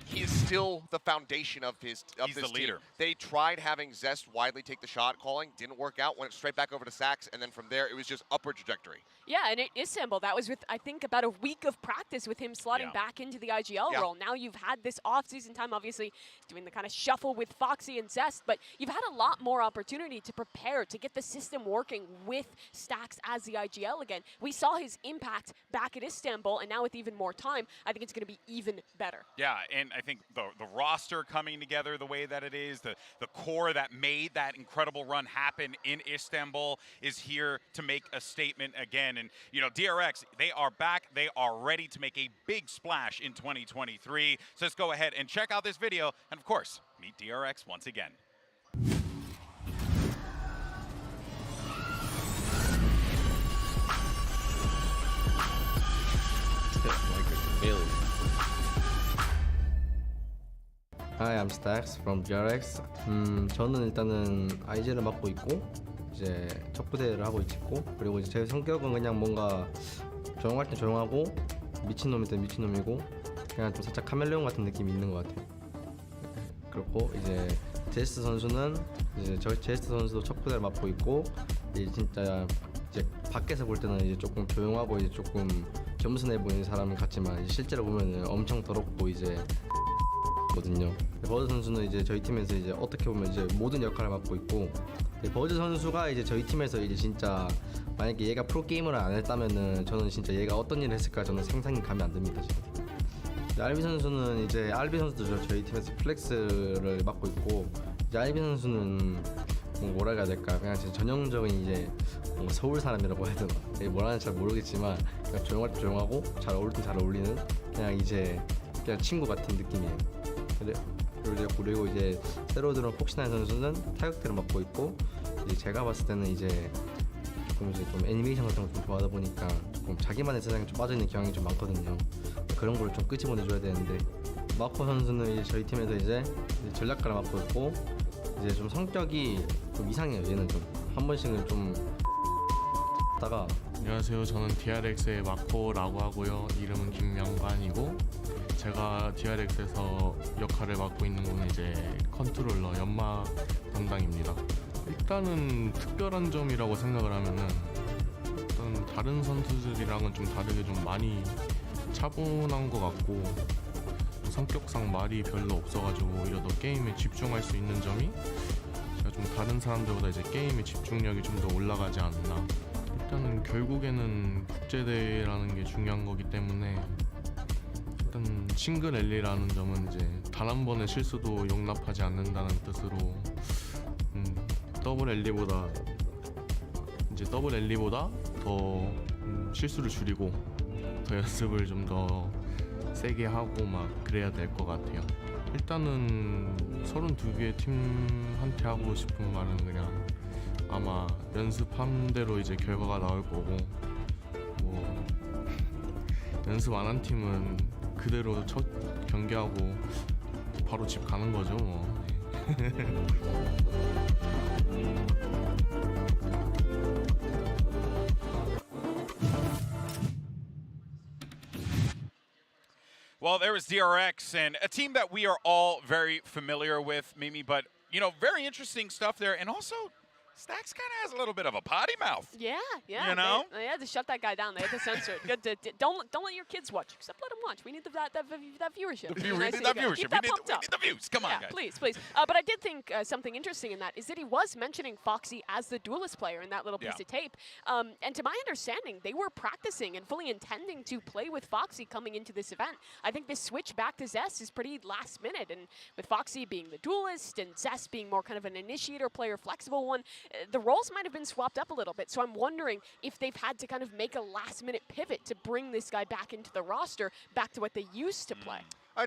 he is still the foundation of this team. They tried having Zest widely take the shot calling, didn't work out, went straight back over to Sax, and then from there it was just upward trajectory. Yeah, and Istanbul, that was with, I think, about a week of practice with him slotting back into the IGL role. Now you've had this off-season time, obviously, doing the kind of shuffle with Foxy and Zest, but you've had a lot more opportunity to prepare, to get the system working with Stax as the IGL again. We saw his impact back at Istanbul, and now with even more time, I think it's going to be even better. Yeah, and I think the roster coming together the way that it is, the core that made that incredible run happen in Istanbul is here to make a statement again. And, you know, DRX, they are back. They are ready to make a big splash in 2023. So let's go ahead and check out this video. And, of course, meet DRX once again. Hi, I'm Stax from DRX. 저는 일단은 IGL을 맡고 있고 이제 첫 부대를 하고 있고, 그리고 이제 제 성격은 그냥 뭔가 조용할 때 조용하고 미친놈일 때 미친놈이고 그냥 좀 살짝 카멜레온 같은 느낌이 있는 것 같아요. 그렇고 이제 제스트 선수는 제스트 선수도 첫 부대를 맡고 있고 이제 진짜 이제 밖에서 볼 때는 이제 조금 조용하고 이제 조금 겸손해 보이는 사람 같지만 이제 실제로 보면은 엄청 더럽고 이제 거든요. 버즈 선수는 이제 저희 팀에서 이제 어떻게 보면 이제 모든 역할을 맡고 있고, 버즈 선수가 이제 저희 팀에서 이제 진짜 만약에 얘가 프로 게이머를 안 했다면은 저는 진짜 얘가 어떤 일을 했을까 저는 상상이 감이 안 듭니다 지금. 알비 선수는 이제 알비 선수도 저희 팀에서 플렉스를 맡고 있고 이제 알비 선수는 뭐라 해야 될까 그냥 진짜 전형적인 이제 서울 사람이라고 해야 되나 뭐라 하는지 잘 모르겠지만 그냥 조용할 때 조용하고 잘 어울릴 때 잘 어울리는 그냥 이제 그냥 친구 같은 느낌이에요. 그리고 이제 새로 들어온 폭신한 선수는 타격대를 맡고 있고 이제 제가 봤을 때는 이제 조금 이제 좀 애니메이션 같은 걸 좀 좋아하다 보니까 조금 자기만의 세상에 좀 빠져있는 경향이 좀 많거든요. 그런 걸 좀 끄집어내줘야 되는데 마코 선수는 이제 저희 팀에서 이제 전략가를 맡고 있고 이제 좀 성격이 좀 이상해요. 얘는 좀 한 번씩은 좀 다가 안녕하세요. 저는 DRX의 마코라고 하고요. 이름은 김명관이고 제가 DRX에서 역할을 맡고 있는 건 이제 컨트롤러 연마 담당입니다. 일단은 특별한 점이라고 생각을 하면은 일단 다른 선수들이랑은 좀 다르게 좀 많이 차분한 것 같고 성격상 말이 별로 없어가지고 오히려 더 게임에 집중할 수 있는 점이 제가 좀 다른 사람들보다 이제 게임의 집중력이 좀 더 올라가지 않나. 일단은 결국에는 국제대회라는 게 중요한 거기 때문에 일단 싱글 랠리라는 점은 이제 단 한 번의 실수도 용납하지 않는다는 뜻으로 더블 랠리보다 더 실수를 줄이고 더 연습을 좀 더 세게 하고 막 그래야 될 것 같아요. 일단은 32개의 팀한테 하고 싶은 말은 그냥 아마 연습한 대로 이제 결과가 나올 거고 뭐 연습 안 한 팀은 그대로 첫 경기하고 바로 집 가는 거죠 뭐. Well, there was DRX, and a team that we are all very familiar with, Mimi, but, you know, very interesting stuff there. And also, Stax kind of has a little bit of a potty mouth. Yeah. You know? They had to shut that guy down. They had to censor it. Good. Don't let your kids watch. Except let them watch. We need that viewership. We need that viewership. Keep We that pumped up. need the views. Come on, guys. Please. But I did think something interesting in that is that he was mentioning Foxy as the duelist player in that little piece of tape. And to my understanding, they were practicing and fully intending to play with Foxy coming into this event. I think this switch back to Zest is pretty last minute. And with Foxy being the duelist and Zest being more kind of an initiator player, flexible one, the roles might have been swapped up a little bit. So I'm wondering if they've had to kind of make a last-minute pivot to bring this guy back into the roster, back to what they used to play.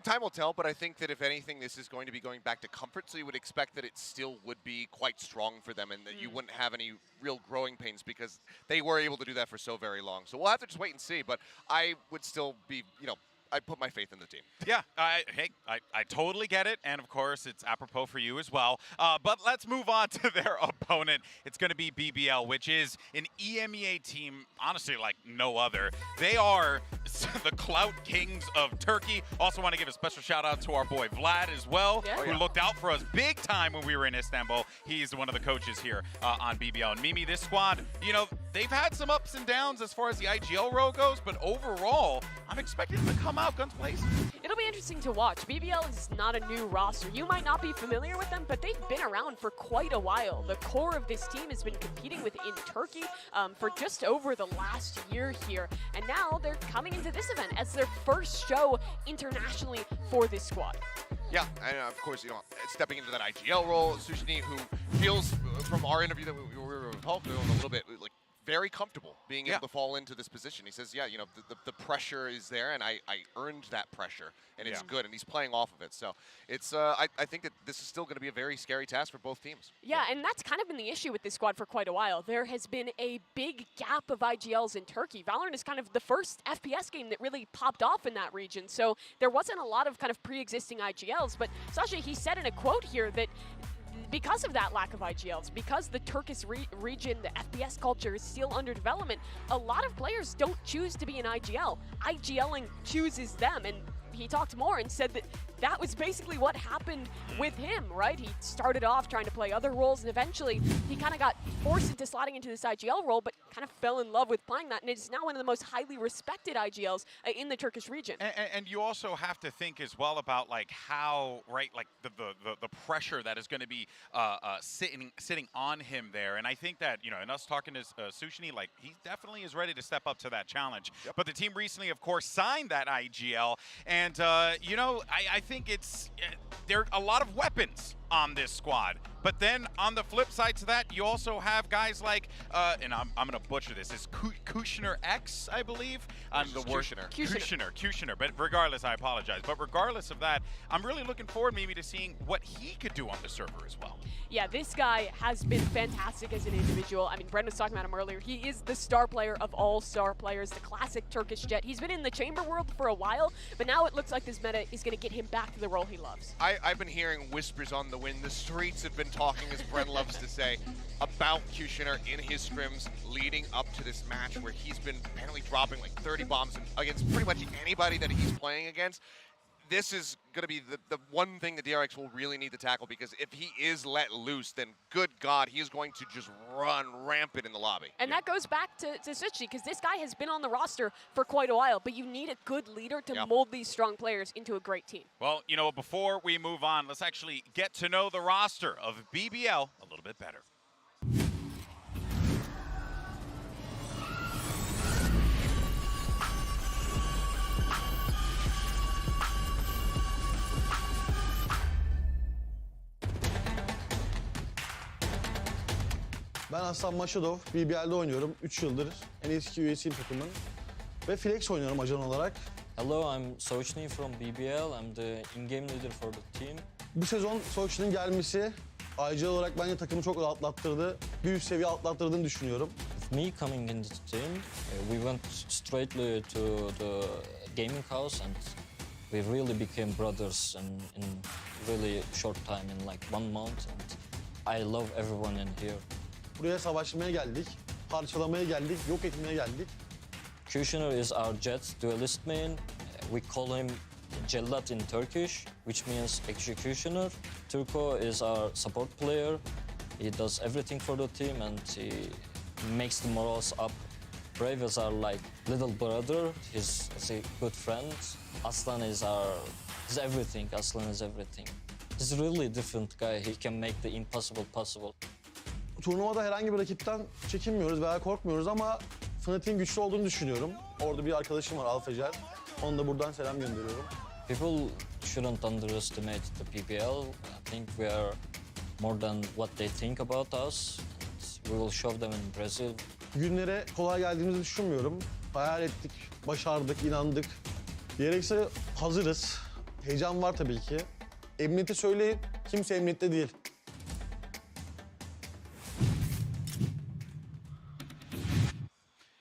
Time will tell, but I think that if anything, this is going to be going back to comfort, so you would expect that it still would be quite strong for them and that you wouldn't have any real growing pains because they were able to do that for so very long. So we'll have to just wait and see, but I would still be, you know, I put my faith in the team. Yeah, I totally get it, and of course, it's apropos for you as well. But let's move on to their opponent. It's going to be BBL, which is an EMEA team, honestly, like no other. They are the Clout Kings of Turkey. Also want to give a special shout-out to our boy Vlad as well, who looked out for us big time when we were in Istanbul. He's one of the coaches here on BBL. And Mimi, this squad, you know, they've had some ups and downs as far as the IGL row goes, but overall, I'm expecting them to come out guns blazing. It'll be interesting to watch. BBL is not a new roster. You might not be familiar with them, but they've been around for quite a while. The core of this team has been competing within Turkey for just over the last year here. And now they're coming into this event as their first show internationally for this squad. Yeah, and of course, you know, stepping into that IGL role, Sushni, who feels from our interview that we were talking a little bit, like, very comfortable being able to fall into this position. He says, yeah, you know, the pressure is there, and I earned that pressure, and it's good, and he's playing off of it. So it's I think that this is still going to be a very scary task for both teams. Yeah, and that's kind of been the issue with this squad for quite a while. There has been a big gap of IGLs in Turkey. Valorant is kind of the first FPS game that really popped off in that region, so there wasn't a lot of kind of pre-existing IGLs. But Sasha, he said in a quote here that because of that lack of IGLs, because the Turkish region, the FPS culture is still under development, a lot of players don't choose to be an IGL. IGLing chooses them, and he talked more and said that that was basically what happened with him, right? He started off trying to play other roles, and eventually he kind of got forced into slotting into this IGL role, but kind of fell in love with playing that, and it's now one of the most highly respected IGLs in the Turkish region. And you also have to think as well about like how, right, like the pressure that is going to be sitting on him there. And I think that, you know, and us talking to Sushni, like he definitely is ready to step up to that challenge. But the team recently, of course, signed that IGL, and And, you know, I think it's there are a lot of weapons on this squad. But then on the flip side to that, you also have guys like, and I'm going to butcher this, it's Kushner X, I believe. Kushner. But regardless, I apologize. But regardless of that, I'm really looking forward maybe to seeing what he could do on the server as well. Yeah, this guy has been fantastic as an individual. I mean, Brendan was talking about him earlier. He is the star player of all star players, the classic Turkish Jet. He's been in the chamber world for a while, but now it looks like this meta is going to get him back to the role he loves. I've been hearing whispers on the wind. The streets have been talking, as Bren loves to say, about Kushner in his scrims leading up to this match where he's been apparently dropping like 30 bombs against pretty much anybody that he's playing against. This is going to be the one thing that DRX will really need to tackle, because if he is let loose, then good God, he is going to just run rampant in the lobby. And that goes back to Suchi, because this guy has been on the roster for quite a while, but you need a good leader to mold these strong players into a great team. Well, you know, before we move on, let's actually get to know the roster of BBL a little bit better. Ben Aslan Maşadov, BBL'de oynuyorum. 3 yıldır en eski üyesiyim takımın. Ve Flex oynuyorum ajan olarak. Hello, I'm Sochny from BBL. I'm the in-game leader for the team. Bu sezon Sochny'nin gelmesi IGL olarak bence takımı çok atlattırdı. Bir üst seviye atlattırdığını düşünüyorum. With me coming in the team, we went straightly to the gaming house and we really became brothers in really short time, in like 1 month. And I love everyone in here. Buraya savaşmaya geldik, parçalamaya geldik, yok etmeye geldik. Kushner is our Jet duelist main. We call him Cellat in Turkish, which means executioner. Turko is our support player. He does everything for the team and he makes the morals up. Brave is our like little brother. He's a good friend. Aslan is he's everything. Aslan is everything. He's a really different guy. He can make the impossible possible. Turnuvada herhangi bir rakipten çekinmiyoruz veya korkmuyoruz ama Fnatic'in güçlü olduğunu düşünüyorum. Orada bir arkadaşım var Alfecer. Ona da buradan selam gönderiyorum. People shouldn't underestimate the BBL. I think we are more than what they think about us. We will show them in Brazil. Günlere kolay geldiğimizi düşünmüyorum. Hayal ettik, başardık, inandık. DRX'e hazırız. Heyecan var tabii ki. Emniyete söyleyin, kimse emniyette değil.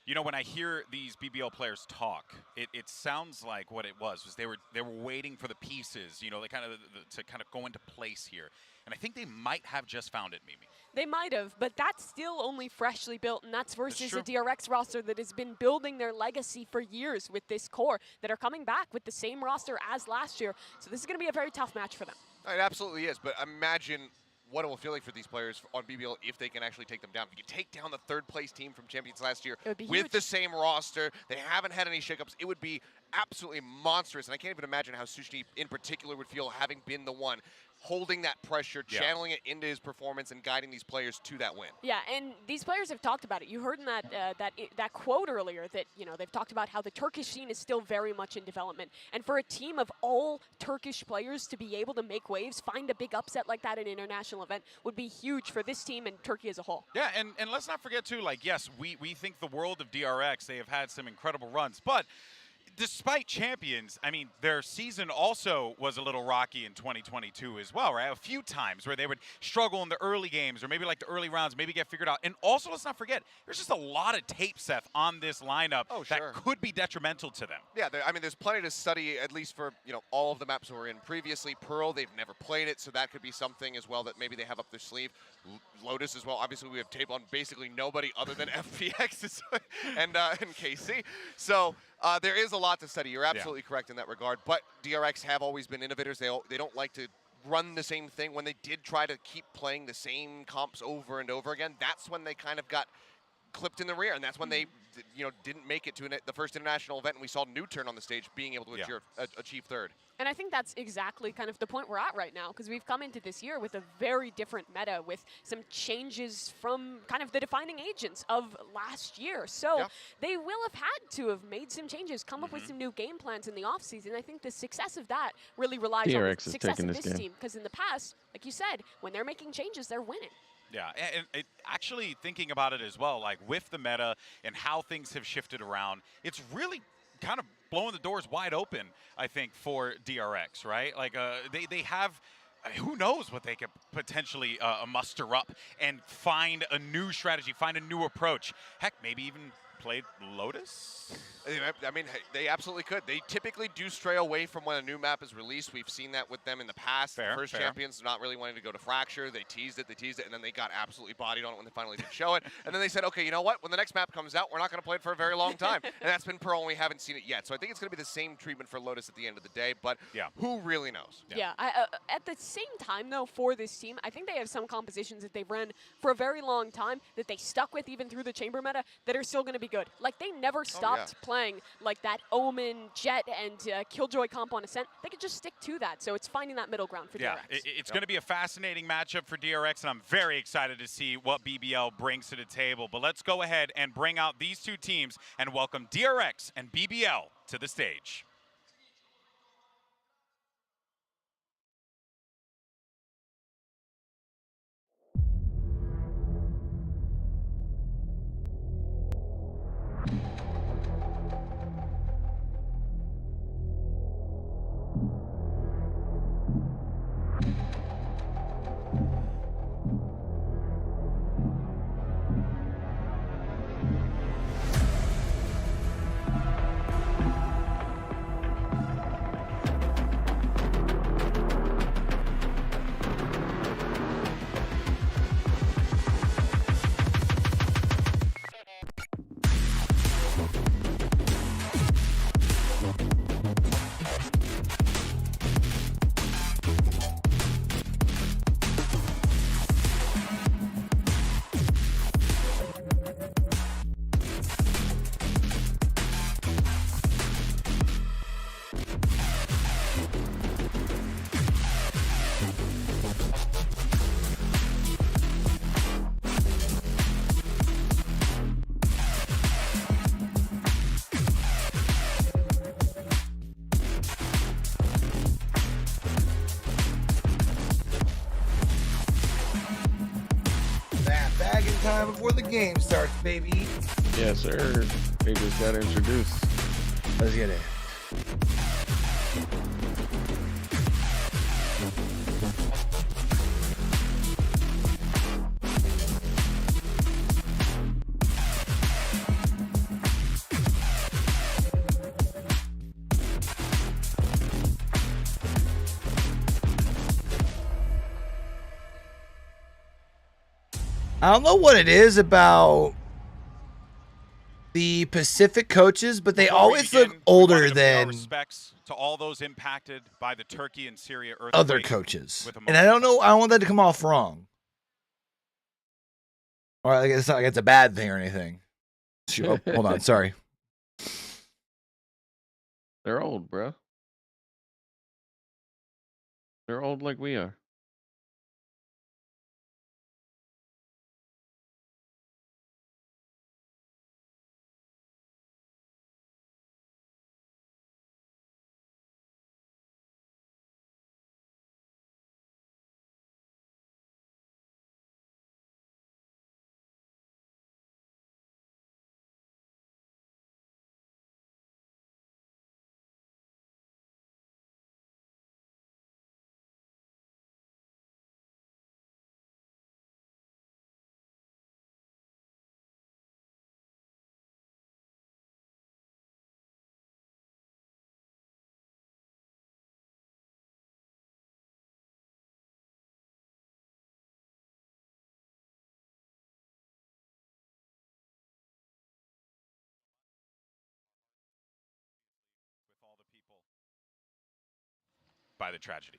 You know, when I hear these BBL players talk, it sounds like what it was they were waiting for the pieces, you know, to kind of go into place here. And I think they might have just found it, Mimi. They might have, but that's still only freshly built, and that's versus a DRX roster that has been building their legacy for years with this core, that are coming back with the same roster as last year. So this is going to be a very tough match for them. It absolutely is, but imagine what it will feel like for these players on BBL if they can actually take them down. If you can take down the third-place team from Champions last year with the same roster, they haven't had any shakeups, it would be absolutely monstrous. And I can't even imagine how Sushni in particular would feel having been the one holding that pressure, channeling it into his performance, and guiding these players to that win. Yeah, and these players have talked about it. You heard in that quote earlier that, you know, they've talked about how the Turkish scene is still very much in development. And for a team of all Turkish players to be able to make waves, find a big upset like that in an international event would be huge for this team and Turkey as a whole. Yeah, and let's not forget too, like, yes, we think the world of DRX, they have had some incredible runs, but despite champions, I mean, their season also was a little rocky in 2022 as well, right? A few times where they would struggle in the early games or maybe like the early rounds, maybe get figured out. And also, let's not forget, there's just a lot of tape, Seth, on this lineup that could be detrimental to them. Yeah, I mean, there's plenty to study, at least for, you know, all of the maps we were in previously. Pearl, they've never played it, so that could be something as well that maybe they have up their sleeve. Lotus as well. Obviously, we have tape on basically nobody other than FPX and KC. So there is a lot to study. You're absolutely correct in that regard. But DRX have always been innovators. They don't like to run the same thing. When they did try to keep playing the same comps over and over again, that's when they kind of got clipped in the rear, and that's when they didn't make it to the first international event, and we saw Newturn on the stage being able to achieve third. And I think that's exactly kind of the point we're at right now, because we've come into this year with a very different meta, with some changes from kind of the defining agents of last year. So they will have had to have made some changes, come up with some new game plans in the offseason. I think the success of that really relies on the success of this team, because in the past, like you said, when they're making changes, they're winning. Yeah, and actually thinking about it as well, like with the meta and how things have shifted around, it's really kind of blowing the doors wide open, I think, for DRX, right? Like they have, who knows what they could potentially muster up and find a new strategy, find a new approach. Heck, maybe even played Lotus? I mean, they absolutely could. They typically do stray away from when a new map is released. We've seen that with them in the past. Fair, the first champions not really wanting to go to Fracture. They teased it, and then they got absolutely bodied on it when they finally did show it. And then they said, okay, you know what? When the next map comes out, we're not going to play it for a very long time. And that's been Pearl, and we haven't seen it yet. So I think it's going to be the same treatment for Lotus at the end of the day, but who really knows? Yeah, at the same time, though, for this team, I think they have some compositions that they've run for a very long time that they stuck with even through the chamber meta that are still going to be good. Like, they never stopped playing like that Omen, Jet, and Killjoy comp on Ascent. They could just stick to that, so it's finding that middle ground for DRX. It's going to be a fascinating matchup for DRX, and I'm very excited to see what BBL brings to the table. But let's go ahead and bring out these two teams and welcome DRX and BBL to the stage. Time before the game starts, baby. Yes, sir. They just got introduced. Let's get it. I don't know what it is about the Pacific coaches, but they always look older than respects to all those impacted by the Turkey and Syria earthquake. Other coaches. And I don't know, I don't want that to come off wrong. Or like, it's not like it's a bad thing or anything. Oh, hold on, sorry. They're old, bro. They're old like we are. By the tragedy.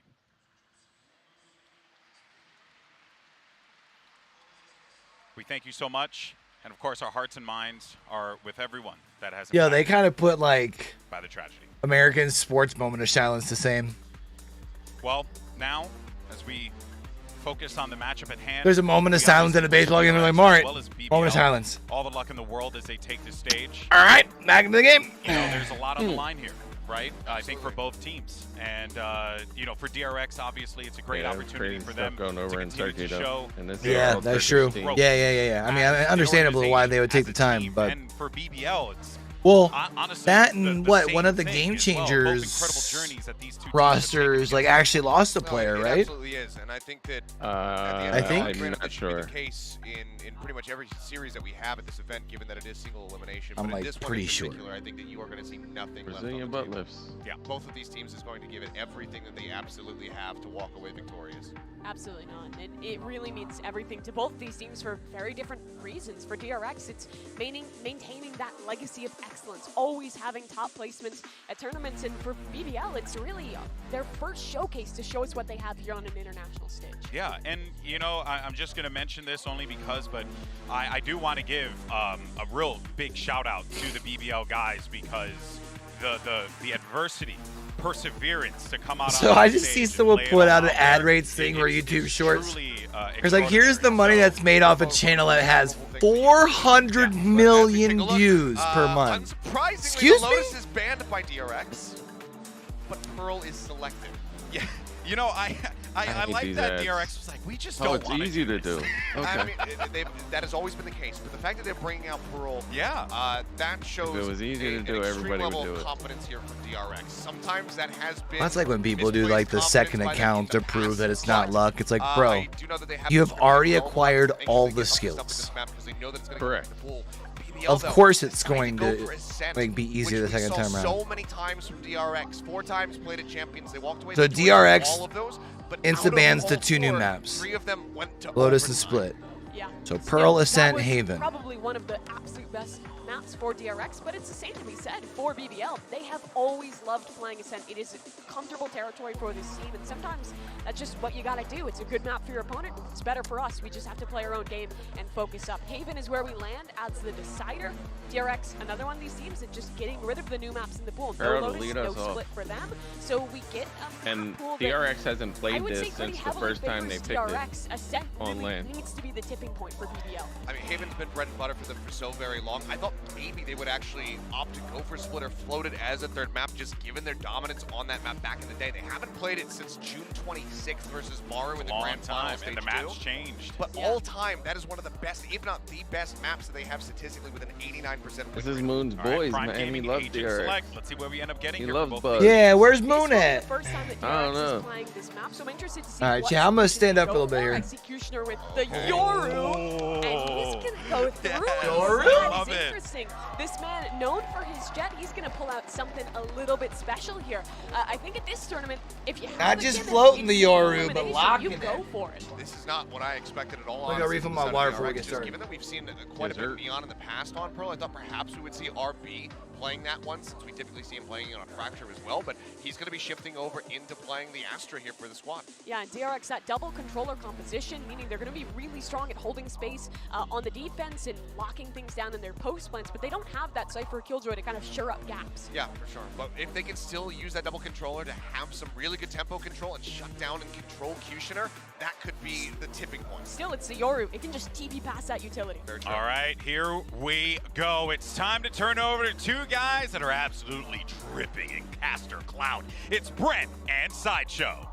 We thank you so much And of course, our hearts and minds are with everyone that has. Yo, they kind of put like by the tragedy. American sports moment of silence the same. Well, now as we focus on the matchup at hand, There's a moment of silence in a baseball game. They're like, all right, moment of silence. All the luck in the world as they take the stage. All right, back into the game. You know, there's a lot on the line here, right? I think for both teams, and you know, for DRX, obviously, it's a great opportunity for them going over to in continue Turkey, to show. Yeah, that's true. Yeah. I mean, understandable why they would take the time, but and for BBL, it's well, honestly, that and one of the game changers rosters like actually lost a player, it right? Absolutely is, and I think that I think I'm not sure. The case in pretty much every series that we have at this event, given that it is single elimination. I'm but like in this pretty one in sure. particular, I think that you are going to see nothing Brazilian left on butt the lifts. Yeah, both of these teams is going to give it everything that they absolutely have to walk away victorious. Absolutely not. And it really means everything to both these teams for very different reasons. For DRX, it's maintaining that legacy of excellence, always having top placements at tournaments. And for BBL, it's really their first showcase to show us what they have here on an international stage. Yeah, and you know, I'm just going to mention this only because, but I do want to give a real big shout out to the BBL guys because the adversity, perseverance to come out. So I just see someone put out an ad rates thing for YouTube Shorts. It's like, here's the money that's made off a channel that has 400 million views per month. Excuse me? Lotus is banned by DRX, but Pearl is selected. Yeah, you know, I like that ads. DRX was like, we just don't it's want easy to do. Okay. I mean, that has always been the case, but the fact that they're bringing out Pearl, that shows If it was easy to do, an everybody would level do of it. confidence here from DRX. Sometimes that has been. That's like when people do like the second account to prove that it's not luck. It's like, I bro, do know that they you have already acquired all the up skills. this map because they know that it's going Correct. to pull. Of course it's going to like be easier the second time around. So many times from DRX, 4 times played at Champions. They walked away. So with DRX all of those, but insta bans to 2 new 4, maps. 3 of them went to Lotus and overtime. Split. Yeah. So Pearl, Ascent, that was Haven. Probably one of the absolute best maps for DRX, but it's the same to be said for BBL. They have always loved playing Ascent. It is a comfortable territory for this team, and sometimes that's just what you gotta do. It's a good map for your opponent. It's better for us. We just have to play our own game and focus up. Haven is where we land as the decider. DRX, another one of these teams, and just getting rid of the new maps in the pool. No Pearl to Lotus, lead no us off. Split for them. So we get And pool that DRX hasn't I played would say this pretty since the heavily first time they favors picked DRX. it Ascent on really land. needs to be the tipping point for BBL. I mean, Haven's been bread and butter for them for so very long. I thought maybe they would actually opt to go for Split or float it as a third map, just given their dominance on that map back in the day. They haven't played it since June 26th versus Maru in the Long Grand Final time, stage and the map's changed. But all time, that is one of the best, if not the best maps that they have statistically with an 89% win This is rate. Moon's All right, boys, Prime man. He Gaming loves Agent DRX. Select. Let's see where we end up getting He here. loves for both Buzz. Yeah, where's This Moon won't be at? the first time that I don't DRX know. is playing this map, so I'm interested to see All right, what chat, I'm gonna he's stand up a go little bit for. here. Executioner with the Yoru, and he's gonna go through it. Yoru? That Love is it. interesting. This man, known for his jet, he's gonna pull out something a little bit special here. I think at this tournament, if you have Not the just gimmick, floating it's the Yoru, but elimination, locking you it. go for it. This is not what I expected at all. I'm gonna honestly, refill from my the side water of before we DRX, get just started. Given that we've seen quite a bit beyond in the past on Pearl, I thought perhaps we would see RB playing that one, since we typically see him playing it on Fracture as well, but he's going to be shifting over into playing the Astra here for the squad. Yeah, and DRX, that double controller composition, meaning they're going to be really strong at holding space on the defense and locking things down in their post plants, but they don't have that Cypher Killjoy to kind of shore up gaps. Yeah, for sure. But if they can still use that double controller to have some really good tempo control and shut down and control Cutioner, that could be the tipping point. Still, it's the Yoru. It can just TP past that utility. All right, here we go. It's time to turn over to 2 guys that are absolutely dripping in caster clout. It's Brent and Sideshow.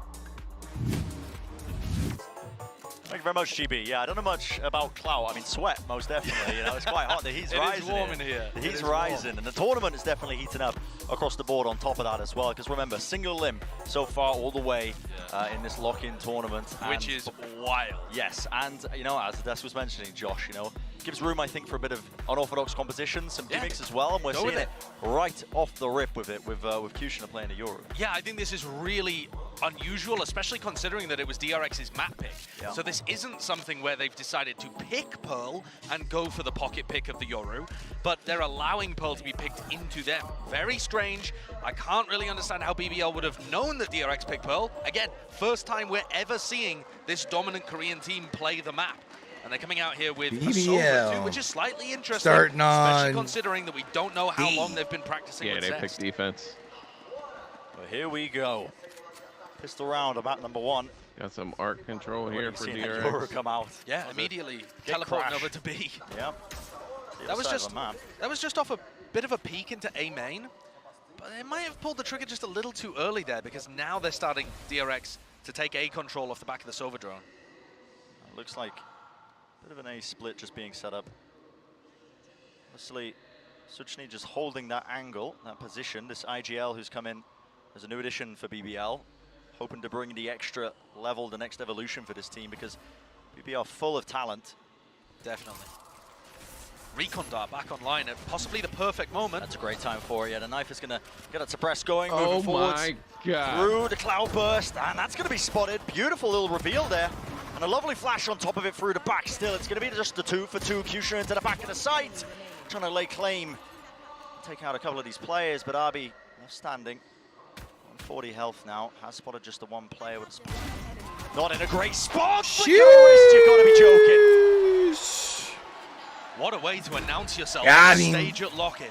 Thank you very much, GB. Yeah, I don't know much about clout. I mean, sweat, most definitely. You know, it's quite hot. The heat's rising. It is warm in here. The heat's rising, and the tournament is definitely heating up across the board on top of that as well. Because remember, single limb so far all the way in this lock-in tournament. Which is wild. Yes, and, you know, as Des was mentioning, Josh, you know, gives room, I think, for a bit of unorthodox composition, some gimmicks as well, and we're seeing it right off the rip with it, with Kushner playing a Euro. Yeah, I think this is really unusual, especially considering that it was DRX's map pick. Yeah. So this isn't something where they've decided to pick Pearl and go for the pocket pick of the Yoru, but they're allowing Pearl to be picked into them. Very strange. I can't really understand how BBL would have known that DRX picked Pearl. Again, first time we're ever seeing this dominant Korean team play the map. And they're coming out here with BBL. too, which is slightly interesting, Starting especially on considering that we don't know how long they've been practicing Yeah, with they Zest. picked defense. Well, here we go. Pistol round about number 1. Got some arc control Already here for seen that DRX. Yoru come out. Yeah, immediately Get teleporting crash. over to B. Yep. That was just off a bit of a peek into A main, but they might have pulled the trigger just a little too early there because now they're starting DRX to take A control off the back of the Sova drone. Looks like a bit of an A split just being set up. Obviously, Suchny just holding that angle, that position. This IGL who's come in as a new addition for BBL, hoping to bring the extra level, the next evolution for this team because BBL full of talent. Definitely. Recon Dart back online at possibly the perfect moment. That's a great time for it. Yeah, the knife is going to get it suppressed going, Oh moving forwards. my God. Through the cloud burst, and that's going to be spotted. Beautiful little reveal there. And a lovely flash on top of it through the back still. It's going to be just the 2-for-2. Kusha into the back of the site. Trying to lay claim. Take out a couple of these players, but RB left standing. 140 health now. Has spotted just the one player with a spot. Not in a great spot. You got to be joking. What a way to announce yourself Got on the him. stage at lock-in.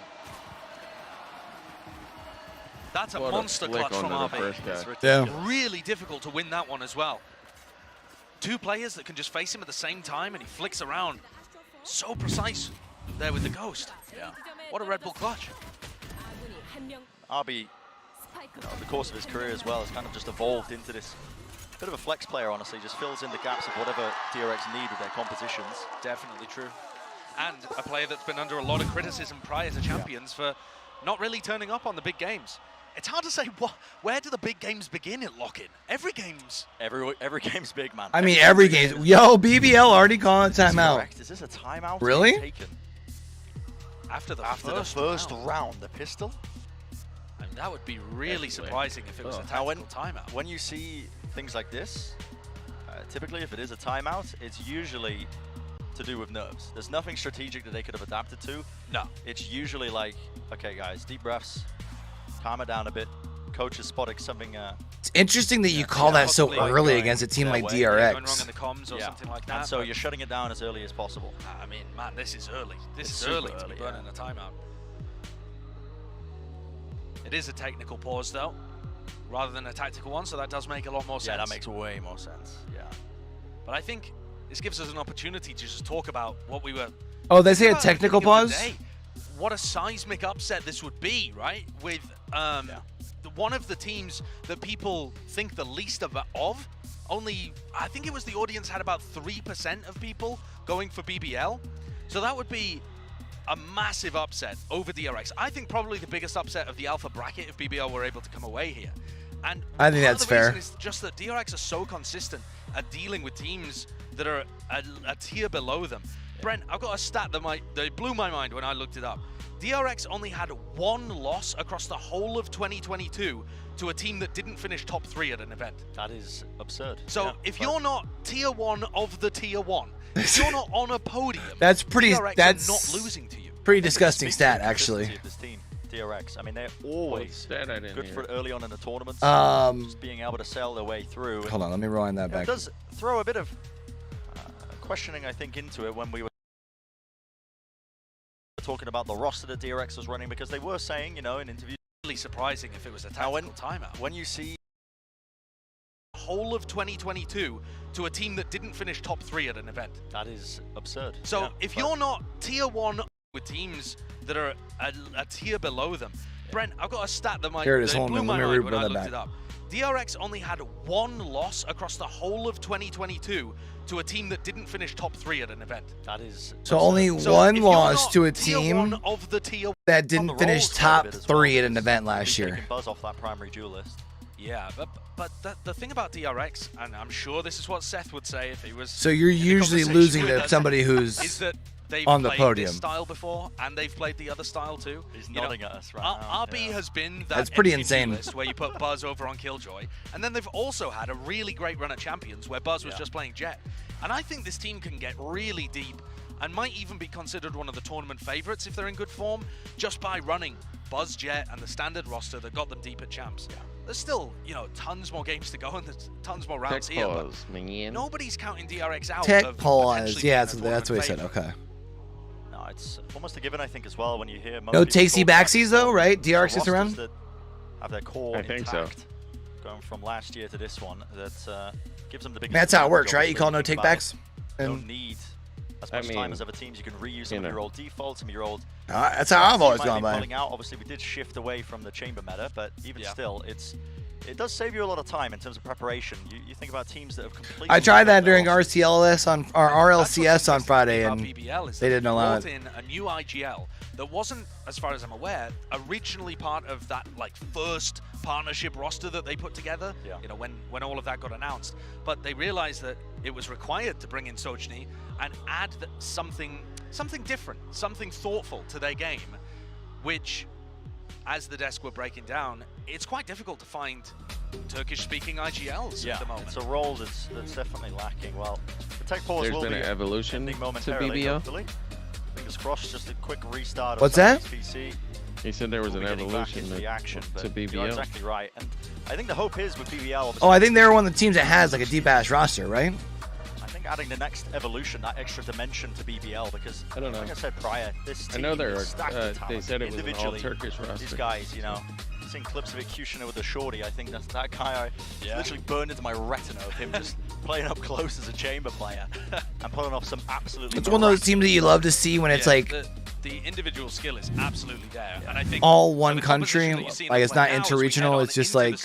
That's a What monster flick clutch from onto the RB. first guy. Yeah. Really difficult to win that one as well. 2 players that can just face him at the same time and he flicks around. So precise there with the Ghost. Yeah. What a Red Bull clutch. RB, over the course of his career as well, has kind of just evolved into this bit of a flex player, honestly. Just fills in the gaps of whatever DRX need with their compositions. Definitely true. And a player that's been under a lot of criticism prior to Champions for not really turning up on the big games. It's hard to say where do the big games begin at lock-in? Every game's... Every game's big, man. I mean, every game. Yo, BBL already calling timeout. Correct. Is this a timeout? Really? Taken? After the first round, the pistol? And that would be really surprising if it was a Now, tactical timeout. When you see things like this, typically if it is a timeout, it's usually to do with nerves. There's nothing strategic that they could have adapted to. No. It's usually like, okay guys, deep breaths, calm it down a bit. Coach is spotting something. It's interesting that you call that so early against a team like Going wrong in DRX. the comms or something like that. And so you're shutting it down as early as possible. I mean, man, this is early. This It's is early super to be early, burning a timeout. It is a technical pause, though, rather than a tactical one, so that does make a lot more sense. Yeah, that makes way more sense. Yeah. But I think this gives us an opportunity to just talk about what we were... Oh, they say a about at the technical beginning of the pause? day. What a seismic upset this would be, right? With one of the teams that people think the least of. Only, I think it was the audience had about 3% of people going for BBL. So that would be a massive upset over DRX. I think probably the biggest upset of the alpha bracket if BBL were able to come away here. And I think part of that's the reason fair. is just that DRX are so consistent at dealing with teams that are a tier below them. Brent, I've got a stat that blew my mind when I looked it up. DRX only had 1 loss across the whole of 2022 to a team that didn't finish top 3 at an event. That is absurd. So if you're not tier 1 of the tier 1, if you're not on a podium, That's pretty. DRX That's are not losing to you. pretty disgusting stat, actually. This team, DRX. I mean, they're always good for it early on in the tournaments. Just being able to sail their way through. Hold on, let me rewind that It back. does throw a bit of questioning, I think, into it when we were talking about the roster that DRX was running, because they were saying, you know, in interviews. Really surprising if it was a tactical timeout. When you see the whole of 2022 to a team that didn't finish top 3 at an event. That is absurd. So if you're not tier 1 with teams that are a tier below them, Brent, I've got a stat that Here it is, that hold blew on, my let me mind when I read that looked back. it up. DRX only had 1 loss across the whole of 2022 to a team that didn't finish top 3 at an event. That is So only one loss to a team of the tier that didn't finish top 3 at an event last year. buzz off that primary duelist. Yeah, but the thing about DRX, and I'm sure this is what Seth would say if he was. So you're in the usually conversation losing with to us, somebody who's is that they've on the played podium. this style before, and they've played the other style too. He's You know, nodding at us right now. RB has been that That's pretty MCG insane. list where you put Buzz over on Killjoy, and then they've also had a really great run at Champions where Buzz was just playing Jet. And I think this team can get really deep and might even be considered one of the tournament favorites if they're in good form, just by running Buzz, Jet, and the standard roster that got them deep at champs. There's still, you know, tons more games to go and there's tons more rounds Tech here. pause, man. Nobody's counting DRX out. Tech of pause. Yeah, potentially that's what I said. favorite. Okay. No, it's almost a given, I think, as well, when you hear most No people takesy talk about backsies though, right? DRX is rosters around. that have their core I think so. intact, going from last year to this one, that gives them the biggest. That's how it works, advantage, right? You call no obviously, take think backs. about it. Don't need as much time as other teams. You can reuse some of your old defaults, some of your old. That's how I've always gone by. Pulling out. Obviously, we did shift away from the chamber meta, but even still, it does save you a lot of time in terms of preparation. You think about teams that have completely. I tried that during RCLS on or RLCS on Friday, and BBL is they didn't allow it. brought in a new IGL that wasn't, as far as I'm aware, originally part of that like first partnership roster that they put together. You know, when all of that got announced, but they realized that it was required to bring in Sochny and add something different, something thoughtful to their game, which, as the desk were breaking down, it's quite difficult to find Turkish-speaking IGLs at the moment. It's a role that's definitely lacking. Well, the tech pause There's will been be an evolution ending to momentarily, BBL. hopefully. Fingers crossed, just a quick restart. What's that? PC. He said there was an We'll be getting back evolution into the action, to but BBL. You're exactly right, and I think the hope is with BBL. Obviously, Oh, I think they're one of the teams that has like a deep ass roster, right? I think adding the next evolution, that extra dimension to BBL, because I don't know. Like I said prior, this team I know they're is stacked with they talent. said it was an all Individually, Turkish roster. These guys, you know, seeing clips of Executioner with the shorty, I think that guy literally burned into my retina of him just playing up close as a chamber player and pulling off some absolutely. It's one of those teams that you love to see when it's like the individual skill is absolutely there, and I think all one country, like it's not interregional. It's just like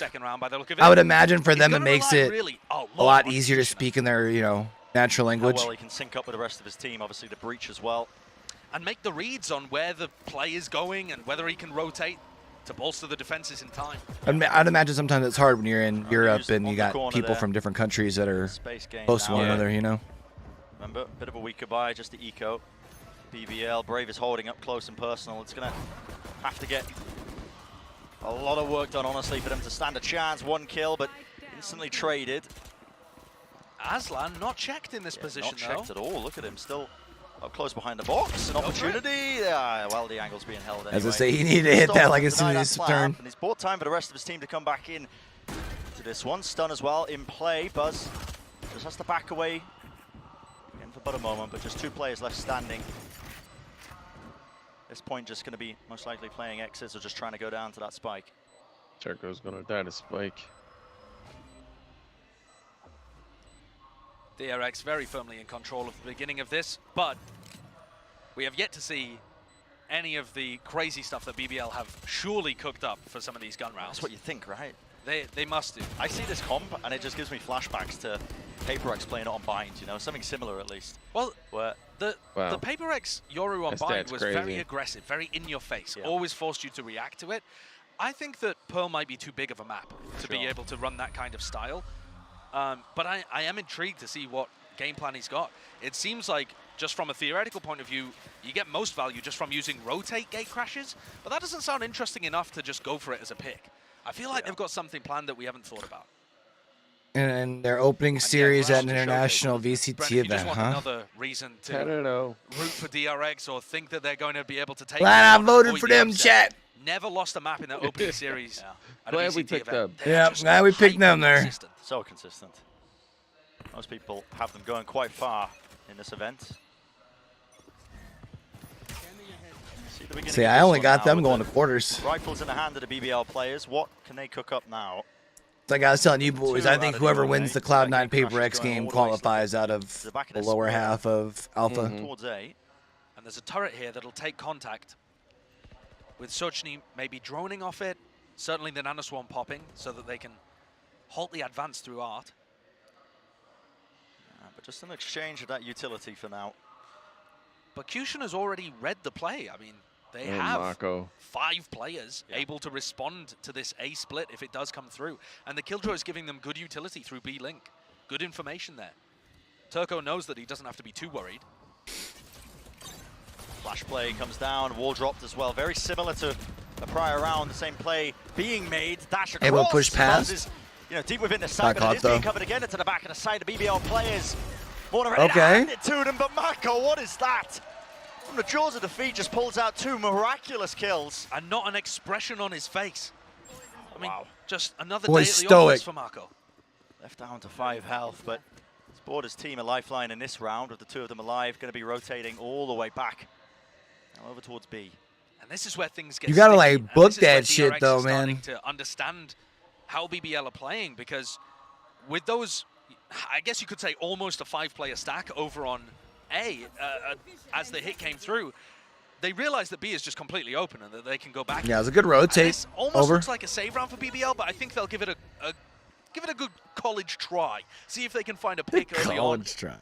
I would imagine for them it makes it a lot easier to speak in their natural language. How well he can sync up with the rest of his team, obviously the breach as well, and make the reads on where the play is going and whether he can rotate to bolster the defenses in time. I'd imagine sometimes it's hard when you're in Europe and you got people from different countries that are close to one another, Remember, a bit of a weak goodbye, just the eco. BBL, Brave is holding up close and personal. It's going to have to get a lot of work done, honestly, for them to stand a chance. One kill, but instantly traded. Aslan not checked in this position, not checked at all. Look at him, still up close behind the box. An opportunity. Well, the angle's being held anyway. As I say, he needed to hit that like as soon as his turn. And he's bought time for the rest of his team to come back in to this one. Stun as well in play. Buzz just has to back away again for but a moment, but just two players left standing. This point just going to be most likely playing exits or just trying to go down to that spike. Turco's going to die to spike. DRX very firmly in control of the beginning of this, but we have yet to see any of the crazy stuff that BBL have surely cooked up for some of these gun rounds. That's what you think, right? They must do. I see this comp and it just gives me flashbacks to PRX playing it on Bind, something similar at least. Well, where the PRX Yoru on Bind was very aggressive, very in your face, always forced you to react to it. I think that Pearl might be too big of a map to be able to run that kind of style. But I am intrigued to see what game plan he's got. It seems like, just from a theoretical point of view, you get most value just from using rotate gate crashes, but that doesn't sound interesting enough to just go for it as a pick. I feel like they've got something planned that we haven't thought about. And their opening series at an international VCT event, huh? Another reason to root for DRX or think that they're going to be able to take. Glad I voted for them, chat. Never lost a map in their opening series. Glad we picked them. Yeah, glad we picked them there. So consistent. Most people have them going quite far in this event. See, I only got them going to quarters. Rifles in the hand of the BBL players. What can they cook up now? Like I was telling you boys, I think whoever wins the Cloud9 PRX game qualifies out of the lower half of Alpha. Towards A. And there's a turret here that'll take contact with Sochny maybe droning off it. Certainly the nanoswarm popping so that they can halt the advance through art. But just an exchange of that utility for now. But Cushion has already read the play. I mean, they have Mako. 5 players able to respond to this A split if it does come through. And the Killjoy is giving them good utility through B Link. Good information there. Turco knows that he doesn't have to be too worried. Flash play comes down, wall dropped as well. Very similar to the prior round, the same play being made. Dash across. Able to push past. Is, deep within the side, but it is being covered again into the back of the side of BBL players. Want to hand it to them, but Mako, what is that? from the jaws of defeat, just pulls out 2 miraculous kills. And not an expression on his face. I mean, just another Boy, day at the stoic. office for Mako. Left down to 5 health, but it's bought his team a lifeline in this round with the 2 of them alive. Going to be rotating all the way back. Now over towards B. And this is where things get You gotta sticky, like and book this is where that shit DRX though, is starting man. to understand how BBL are playing, because with those, I guess you could say almost a 5-player stack over on A as the hit came through, they realized that B is just completely open and that they can go back. Yeah, it was a good rotate. And this almost over. looks like a save round for BBL, but I think they'll give it a good college try. See if they can find a pick early on. College try.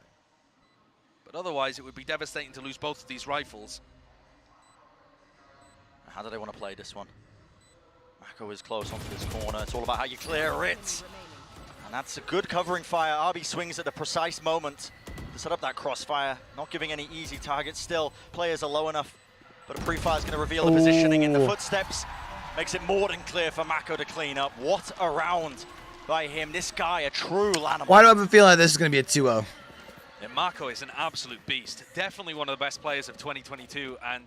But otherwise, it would be devastating to lose both of these rifles. How do they want to play this one? Mako is close onto this corner. It's all about how you clear it. And that's a good covering fire. RB swings at the precise moment to set up that crossfire. Not giving any easy targets still. Players are low enough, but a pre-fire is going to reveal the positioning in the footsteps. Makes it more than clear for Mako to clean up. What a round by him. This guy, a true animal. Why do I have a feeling like this is going to be a 2-0? Yeah, Mako is an absolute beast. Definitely one of the best players of 2022, and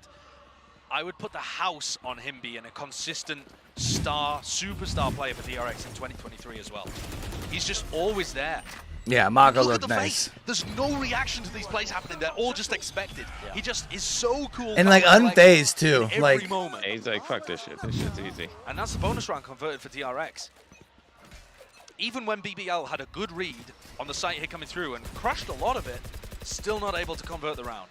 I would put the house on him being a consistent superstar player for DRX in 2023 as well. He's just always there. Yeah, Mako Look at looked the nice. face. There's no reaction to these plays happening. They're all just expected. Yeah. He just is so cool. And like unfazed too. Every Like moment. He's like, fuck this shit. This shit's easy. And that's the bonus round converted for DRX. Even when BBL had a good read on the site hit coming through and crushed a lot of it, still not able to convert the round.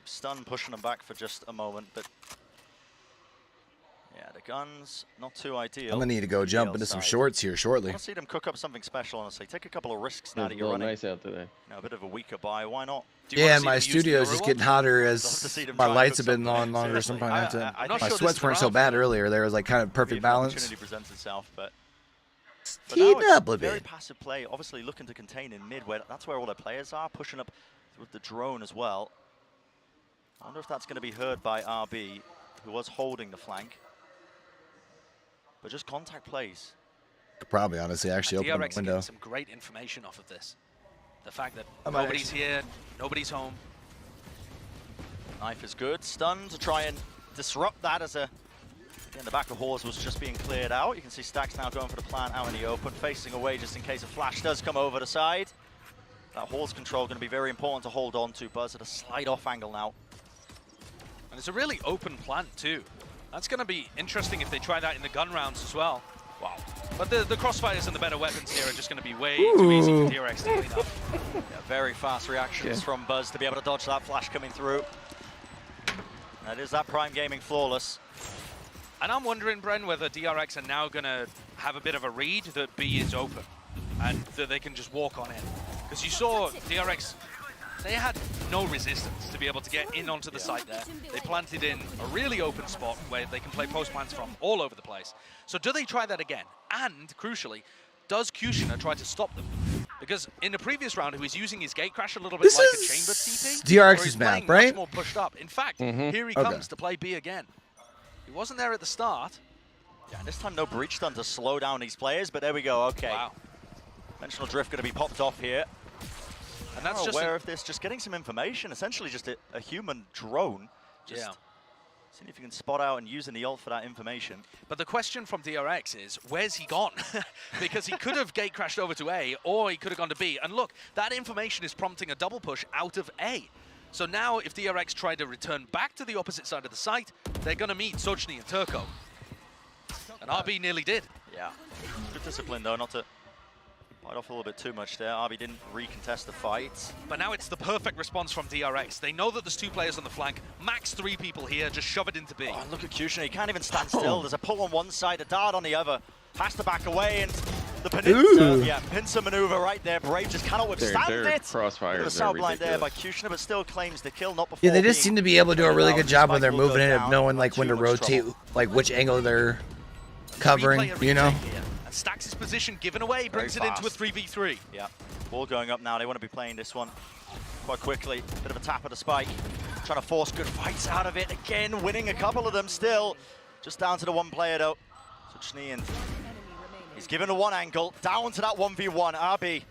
Stun pushing them back for just a moment, but yeah, the guns not too ideal. I'm gonna need to go jump into some shorts here shortly. I want to see them cook up something special, honestly. Take a couple of risks now It's that you're running. nice out today. You know, a bit of a weaker buy. Why not? Yeah, my studio is just getting hotter as my lights have been on longer. Sometimes my sweats weren't so bad earlier. There was like kind of perfect balance. Opportunity presents itself, but Team now up a very bit. passive play. Obviously looking to contain in mid, where that's where all their players are, pushing up with the drone as well. I wonder if that's going to be heard by RB, who was holding the flank. But just contact plays. Could probably, honestly, actually open the DRX window. getting some great information off of this. The fact that I might nobody's here, nobody's home. Knife is good. Stun to try and disrupt that as a... Again, the back of Horse was just being cleared out. You can see Stacks now going for the plant out in the open, facing away just in case a flash does come over the side. That Horse control going to be very important to hold on to. Buzz at a slight off angle now. And it's a really open plant too. That's going to be interesting if they try that in the gun rounds as well. Wow. But the crossfires and the better weapons here are just going to be way too easy for DRX to clean up. Yeah, very fast reactions from Buzz to be able to dodge that flash coming through. That is that Prime Gaming flawless. And I'm wondering, Bren, whether DRX are now going to have a bit of a read that B is open and that they can just walk on in. Because you saw DRX, they had no resistance to be able to get in onto the site there. They planted in a really open spot where they can play post plants from all over the place. So do they try that again? And, crucially, does Kushner try to stop them? Because in the previous round, he was using his gate crash a little bit This like is a chamber TP. DRX's where he's map, playing right? much more pushed up. In fact, here he comes to play B again. He wasn't there at the start. Yeah, this time no breach stun to slow down these players, but there we go, okay. Wow. Dimensional drift going to be popped off here. And that's I'm just aware of this, just getting some information, essentially just a human drone. Just seeing if you can spot out and using the ult for that information. But the question from DRX is, where's he gone? Because he could have gate crashed over to A, or he could have gone to B. And look, that information is prompting a double push out of A. So now if DRX try to return back to the opposite side of the site, they're going to meet Sochny and Turco. And RB nearly did. Yeah, good discipline though, not to bite off a little bit too much there. RB didn't recontest the fight. But now it's the perfect response from DRX. They know that there's 2 players on the flank, max 3 people here, just shove it into B. Oh, look at Kushner, he can't even stand still. There's a pull on one side, a dart on the other. Has to back away, and the pincer maneuver right there. Brave just cannot withstand it. Crossfires The south line there by Kushner, but still claims the kill, not before. Yeah, they just seem to be able to do a really good job when they're moving in of knowing like when to rotate, like which angle they're covering, you know? And Stax' position given away, brings it into a 3v3. Yeah, ball going up now. They want to be playing this one quite quickly. Bit of a tap at the spike. Trying to force good fights out of it. Again, winning a couple of them still. Just down to the 1 player though. Sochny, and he's given a 1 angle. Down to that 1v1. RB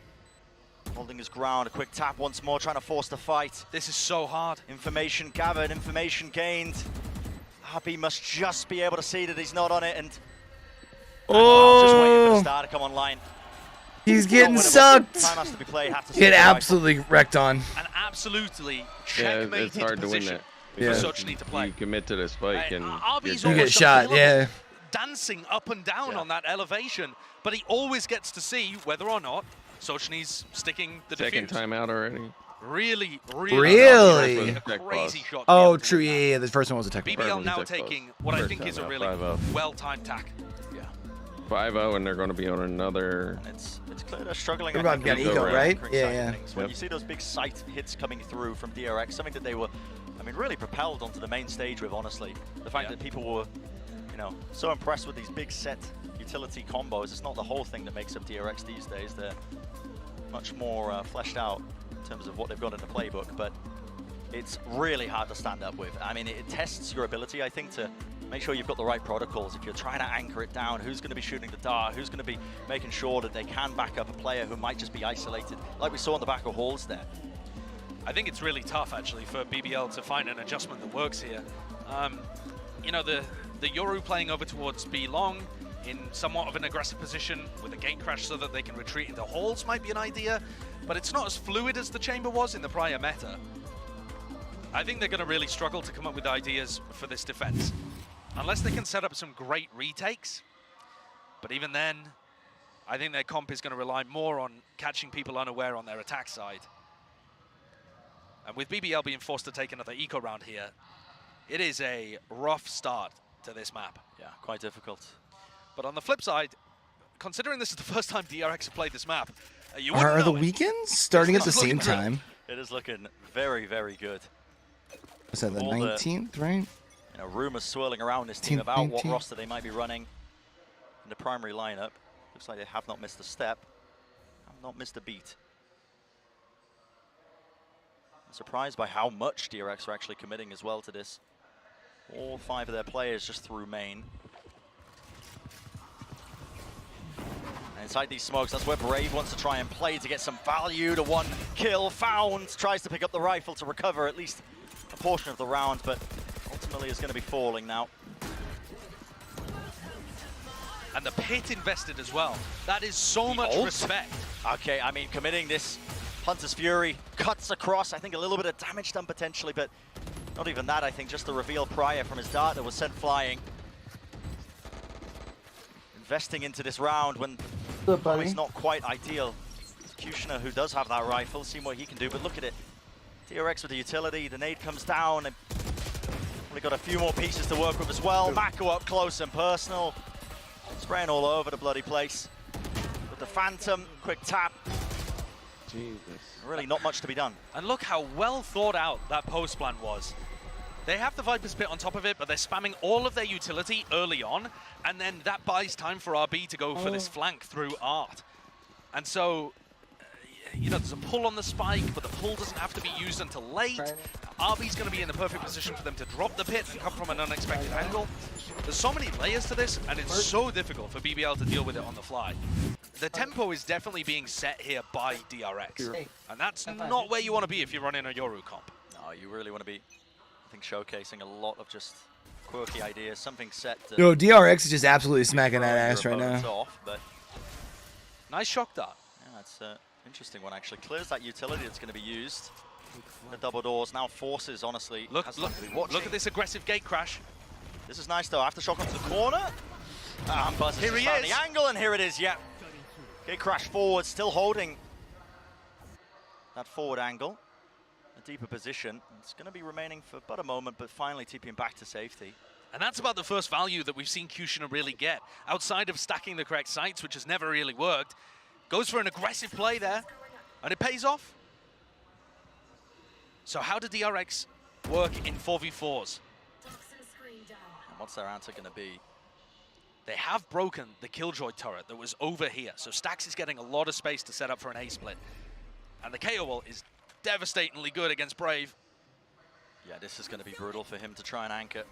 Holding his ground, a quick tap once more, trying to force the fight. This is so hard. Information gathered, information gained. RB must just be able to see that he's not on it, and just waiting for the star to come online. He's getting sucked. Time has to be played, have to Get absolutely wrecked on. And absolutely Yeah, checkmated it's hard to win position that. for Sochny to play. You commit to the spike and RB's you're You almost get shot, yeah. dancing up and down on that elevation, but he always gets to see whether or not Sochny's sticking the second defuse. time out already. Really? Really? A crazy shot. Oh, true. Yeah. The first one was a tech. BBL now taking what I think is a really well-timed tack. 5-0, and they're going to be on another. It's clear they're struggling. What about got eco, right? Yeah. When you see those big sight hits coming through from DRX, something that they were, I mean, really propelled onto the main stage with, honestly. The fact that people were, you know, so impressed with these big set utility combos. It's not the whole thing that makes up DRX these days. They're much more fleshed out in terms of what they've got in the playbook, but it's really hard to stand up with. I mean, it tests your ability, I think, to make sure you've got the right protocols. If you're trying to anchor it down, who's going to be shooting the dart, who's going to be making sure that they can back up a player who might just be isolated, like we saw on the back of halls there. I think it's really tough, actually, for BBL to find an adjustment that works here. You know, the Yoru playing over towards B long in somewhat of an aggressive position with a gate crash so that they can retreat into halls might be an idea, but it's not as fluid as the chamber was in the prior meta. I think they're going to really struggle to come up with ideas for this defense, unless they can set up some great retakes. But even then, I think their comp is going to rely more on catching people unaware on their attack side. And with BBL being forced to take another eco round here, it is a rough start to this map. Yeah, quite difficult. But on the flip side, considering this is the first time DRX have played this map, you Are the weekends starting at the same time? It is looking very, very good. Is that the 19th, right? You know, rumors swirling around this team about what roster they might be running in the primary lineup. Looks like they have not missed a step, have not missed a beat. I'm surprised by how much DRX are actually committing as well to this. All 5 of their players just through main. And inside these smokes, that's where Brave wants to try and play to get some value. The 1 kill found, tries to pick up the rifle to recover at least a portion of the round, but ultimately is going to be falling now. And the pit invested as well. That is so much respect. Okay, I mean, committing this Hunter's Fury cuts across. I think a little bit of damage done potentially, but not even that. I think just the reveal prior from his dart that was sent flying. Investing into this round when it's not quite ideal. Kushner, who does have that rifle, seeing what he can do, but look at it. DRX with the utility, the nade comes down. They've probably got a few more pieces to work with as well. Mako up close and personal. Spraying all over the bloody place. With the Phantom, quick tap. Jesus. Really not much to be done. And look how well thought out that post plan was. They have the Viper's Pit on top of it, but they're spamming all of their utility early on, and then that buys time for RB to go for this flank through Art. And so, you know, there's a pull on the spike, but the pull doesn't have to be used until late. RB's going to be in the perfect position for them to drop the pit and come from an unexpected angle. There's so many layers to this, and it's so difficult for BBL to deal with it on the fly. The tempo is definitely being set here by DRX, and that's not where you want to be if you're running a Yoru comp. No, you really want to be, I think, showcasing a lot of just quirky ideas, something set to... Yo, DRX is just absolutely smacking that ass right now. Off, but nice shock dart. Yeah, that's an interesting one, actually. Clears that utility that's going to be used. The double doors now forces, honestly. Look at this aggressive gate crash. This is nice, though. Aftershock onto the corner. Buzz Here he is. The angle, and here it is, yeah. Gate crash forward, still holding that forward angle. A deeper position. It's going to be remaining for but a moment, but finally TPing back to safety. And that's about the first value that we've seen Kushner really get. Outside of stacking the correct sites, which has never really worked. Goes for an aggressive play there, and it pays off. So how do DRX work in 4v4s? And what's their answer going to be? They have broken the Killjoy turret that was over here. So Stax is getting a lot of space to set up for an A-split. And the KO wall is devastatingly good against Brave. Yeah, this is going to be brutal for him to try and anchor.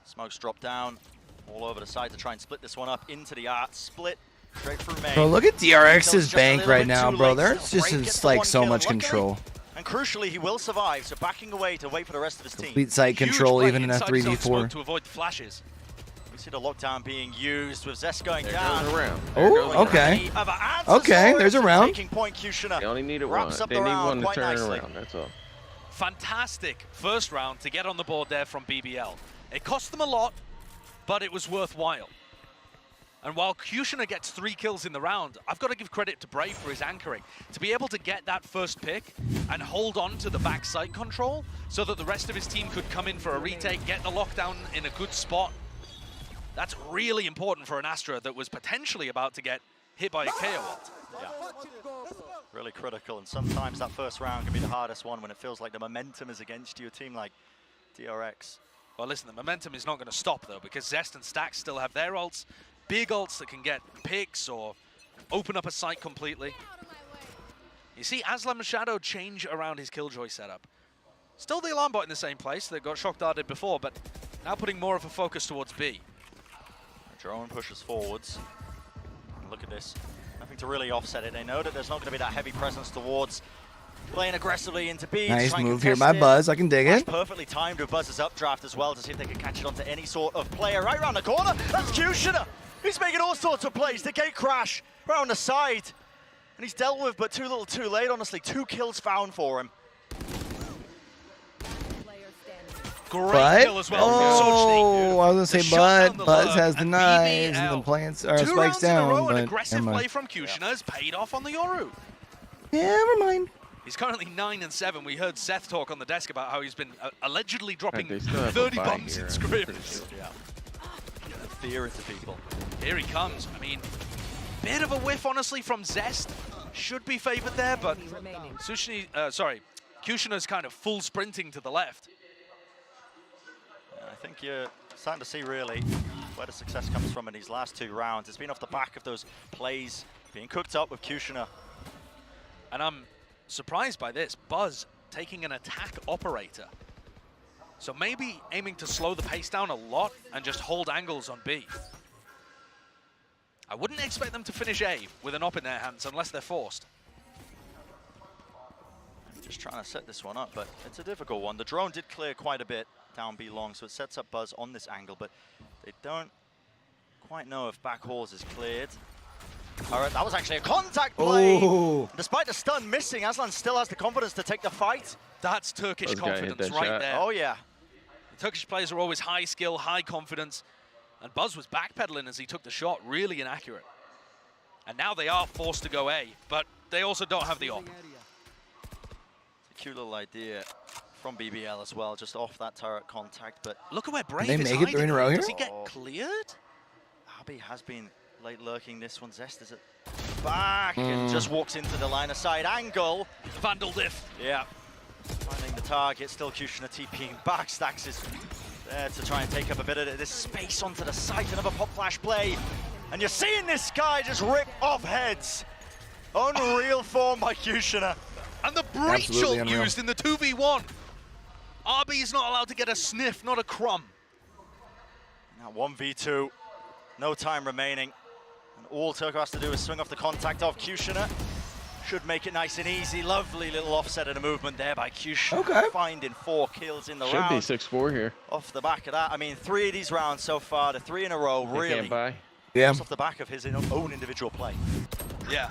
Smokes drop down all over the side to try and split this one up into the Art. Split Straight through main. Bro, look at DRX's bank right now, bro. There's There's just like so much control. And crucially, he will survive, so backing away to wait for the rest of his team. Complete site control even in a 3v4. To avoid the flashes. We see the lockdown being used with Zest going down. Oh, okay. Okay, there's a round. Taking point, Kushner. They only needed one. Wraps up They the need round one to quite turn nicely. around, that's all. Fantastic first round to get on the board there from BBL. It cost them a lot, but it was worthwhile. And while Kushner gets 3 kills in the round, I've got to give credit to Brave for his anchoring. To be able to get that first pick and hold on to the back site control so that the rest of his team could come in for a retake, get the lockdown in a good spot. That's really important for an Astra that was potentially about to get hit by a KO ult. Yeah. Really critical, and sometimes that first round can be the hardest one when it feels like the momentum is against you, a team like DRX. Well, listen, the momentum is not going to stop, though, because Zest and Stax still have their ults, big ults that can get picks or open up a site completely. You see Aslam Shadow change around his Killjoy setup. Still the alarm bot in the same place that got shock darted before, but now putting more of a focus towards B. Drone pushes forwards. And look at this. Nothing to really offset it. They know that there's not going to be that heavy presence towards playing aggressively into B. Nice move here by Buzz. I can dig it. Perfectly timed with Buzz's updraft as well to see if they can catch it onto any sort of player. Right around the corner. That's Kushner. He's making all sorts of plays. The gate crash around the side. And he's dealt with, but too little too late, honestly. 2 kills found for him. Great kill as well from Oh, I was gonna say, but Buzz has the knives and the plants or spikes down. But aggressive play from Kushner has paid off on the Yoru. Yeah, never mind. He's currently 9-7. We heard Seth talk on the desk about how he's been allegedly dropping They still have 30 a fight bombs here, in I'm scrims. Yeah. Fear into people. Here he comes. I mean, bit of a whiff, honestly, from Zest. Should be favored there, but Kushner's kind of full sprinting to the left. I think you're starting to see really where the success comes from in these last 2 rounds. It's been off the back of those plays being cooked up with Kushner. And I'm surprised by this. Buzz taking an attack operator. So maybe aiming to slow the pace down a lot and just hold angles on B. I wouldn't expect them to finish A with an op in their hands unless they're forced. Just trying to set this one up, but it's a difficult one. The drone did clear quite a bit down B long, so it sets up Buzz on this angle, but they don't quite know if back halls is cleared. All right, that was actually a contact play. Oh. Despite the stun missing, Aslan still has the confidence to take the fight. That's Turkish confidence right there. Oh, yeah. The Turkish players are always high skill, high confidence, and Buzz was backpedaling as he took the shot, really inaccurate. And now they are forced to go A, but they also don't have the op. It's a cute little idea from BBL as well, just off that turret contact, but... Look at where Brave Can is they make it 3 in a row here? Does he get cleared? Abi has been late lurking this one. Zest is at back and just walks into the line of sight angle. Vandal diff. Yeah. Finding the target, still Kushner TPing back. Stax is there to try and take up a bit of this space onto the site. Another pop flash play. And you're seeing this guy just rip off heads. Unreal form by Kushner. And the breach ult used in the 2v1. RB is not allowed to get a sniff, not a crumb. Now 1v2, no time remaining. And all Turco has to do is swing off the contact of Kushner. Should make it nice and easy. Lovely little offset and a movement there by Kushner. Okay. Finding 4 kills in the Should round. be 6-4 here. Off the back of that, I mean, 3 of these rounds so far, the 3 in a row, They really. can't buy. Yeah. Off the back of his own individual play. Yeah.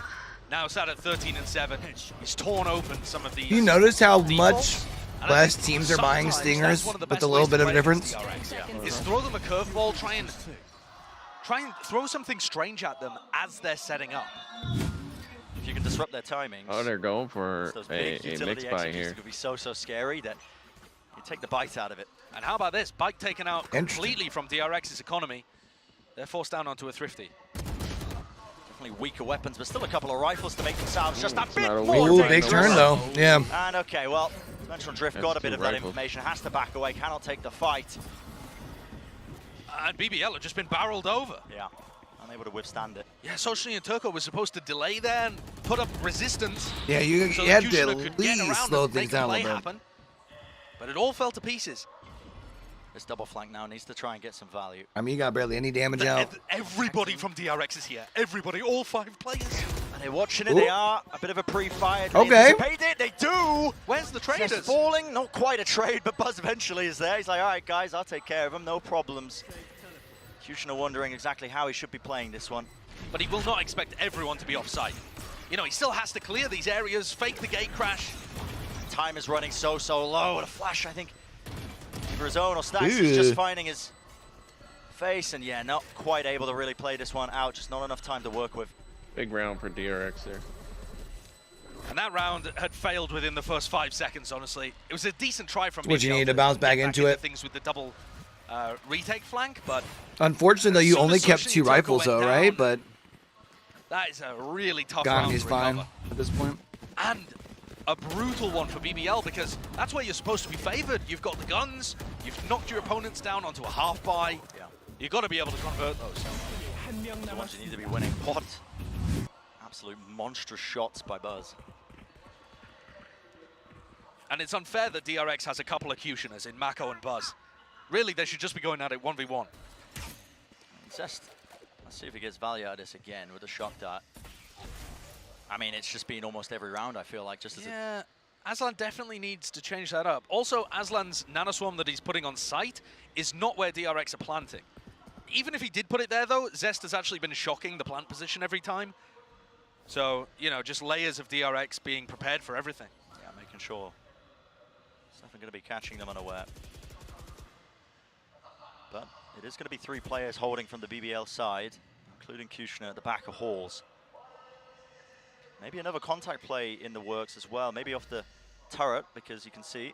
Now sat at 13-7. He's torn open some of these. You notice how much defaults. less teams are buying Stingers with a little bit of a difference? Is throw them a curveball, try and throw something strange at them as they're setting up. If you can disrupt their timings. Oh, they're going for those a big utility mix buy executions here. could be so scary that you take the bite out of it. And how about this? Bike taken out completely from DRX's economy. They're forced down onto a Thrifty. Definitely weaker weapons, but still a couple of rifles to make themselves just that bit not a more Ooh, dangerous. big turn though. Yeah. And okay, well, Dimensional Drift That's got a bit 2 of that rifles. information, has to back away, cannot take the fight. And BBL have just been barreled over. Yeah, unable to withstand it. Yeah, Socially and Turco was supposed to delay there and put up resistance. Yeah, you so had that to Kushner at could get least around slow and things make a down a play little bit. happen. But it all fell to pieces. This double flank now needs to try and get some value. I mean, you got barely any damage out. Everybody from DRX is here. Everybody, all 5 players. And they're watching it. They are a bit of a pre-fire. Okay. Anticipate it. They do. Where's the traders? Just falling. Not quite a trade, but Buzz eventually is there. He's like, all right, guys, I'll take care of him. No problems. Kushner wondering exactly how he should be playing this one. But he will not expect everyone to be offside. You know, he still has to clear these areas, fake the gate crash. Time is running so low. And a flash, I think, for his own, or Stacks is just finding his face, and yeah, not quite able to really play this one out. Just not enough time to work with. Big round for DRX there. And that round had failed within the first 5 seconds, honestly. It was a decent try from What you BBL need to bounce back into it. Things with the double retake flank, but unfortunately, you only kept 2 rifles though, right? But that is a really tough round he's to fine recover. at this point. And a brutal one for BBL, because that's where you're supposed to be favored. You've got the guns, you've knocked your opponents down onto a half buy. Yeah. You've got to be able to convert those. The ones you need to be winning. What? Absolute monstrous shots by Buzz. And it's unfair that DRX has a couple of Kushnas in Mako and Buzz. Really, they should just be going at it 1v1. Zest, let's see if he gets value out of this again with a shock dart. I mean, it's just been almost every round, I feel like, just as Aslan definitely needs to change that up. Also, Aslan's nanoswarm that he's putting on site is not where DRX are planting. Even if he did put it there, though, Zest has actually been shocking the plant position every time. So, you know, just layers of DRX being prepared for everything. Yeah, making sure it's nothing going to be catching them unaware. But it is going to be 3 players holding from the BBL side, including Kushner at the back of halls. Maybe another contact play in the works as well, maybe off the turret, because you can see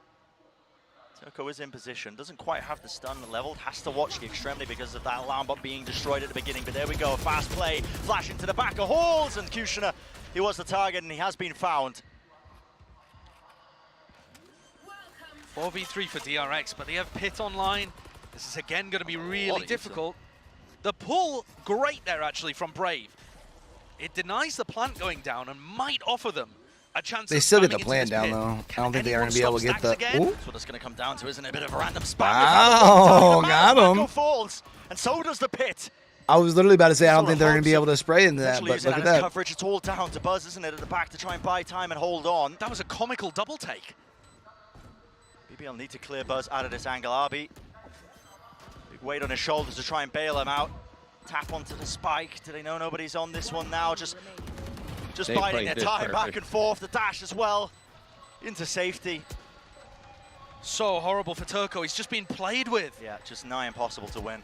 Turco is in position, doesn't quite have the stun leveled, has to watch the extremity because of that alarm bot being destroyed at the beginning, but there we go, fast play, flash into the back of halls, and Kushner, he was the target and he has been found. 4v3 for DRX, but they have Pit online. This is again going to be really difficult. The pull, great there actually from Brave. It denies the plant going down and might offer them a chance. They still get the plant down though. I don't think they are going to be able to get the. That's what it's going to come down to, isn't it? A bit of a random spam. Wow, got him. Falls, and so does the Pit. I was literally about to say I don't think they're going to be able to spray into that, but look at that. Coverage, it's all down to Buzz, isn't it, at the back to try and buy time and hold on. That was a comical double take. BBL need to clear Buzz out of this angle. RB, big weight on his shoulders to try and bail him out. Tap onto the spike. Do they know nobody's on this one now? Just biding their time, back and forth. The dash as well into safety. So horrible for Turco. He's just been played with. Yeah, just nigh impossible to win.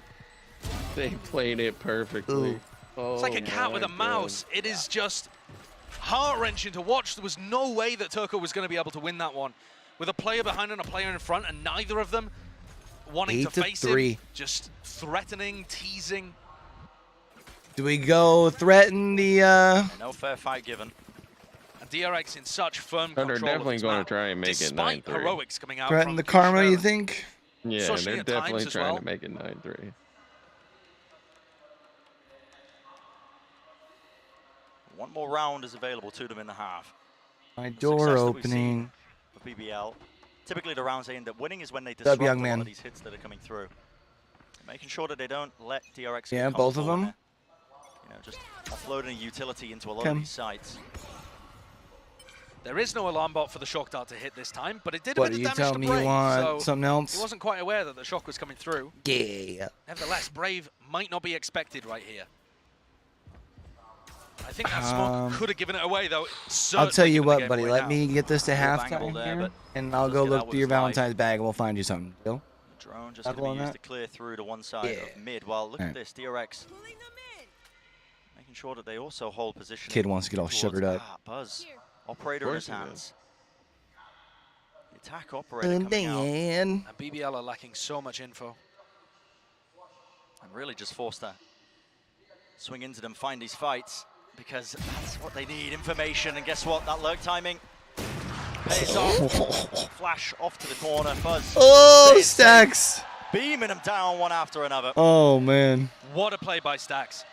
They played it perfectly. Oh, it's like a cat with a mouse. It is just heart-wrenching to watch. There was no way that Turco was going to be able to win that one. With a player behind and a player in front, and neither of them wanting to face him. Just threatening, teasing. Do we go threaten the... No fair fight given. And DRX in such firm They're control definitely going to try and make it 9-3. Despite heroics coming out threaten from the Karma, you think? Yeah, Socially they're at definitely times as trying well. to make it 9-3. One more round is available to them in the half. My door opening. For BBL. Typically the rounds they end up winning is when they disrupt a lot of these hits that are coming through. Making sure that they don't let DRX Yeah, both of them. You know, just offloading a utility into a lot of these sites. There is no alarm bot for the shock dart to hit this time, but it did What, a bit are of you damage telling to me you Brave, want so something else? he wasn't quite aware that the shock was coming through. Yeah. Nevertheless, Brave might not be expected right here. I think that smoke could have given it away, though. I'll tell you what, buddy. Right Let me get this to halftime here, and I'll go look through your Valentine's bag, and we'll find you something. Deal? Drone just going to be used to clear through to one side of mid. Well, look at this, DRX making sure that they also hold position. Kid wants to get all sugared up. Buzz, operator in his hands. The attack operator coming out. And BBL are lacking so much info. And really just forced to swing into them, find these fights, because that's what they need, information. And guess what? That lurk timing pays off. Flash off to the corner. Buzz. Oh, Stacks. Beaming them down one after another. Oh, man. What a play by Stacks.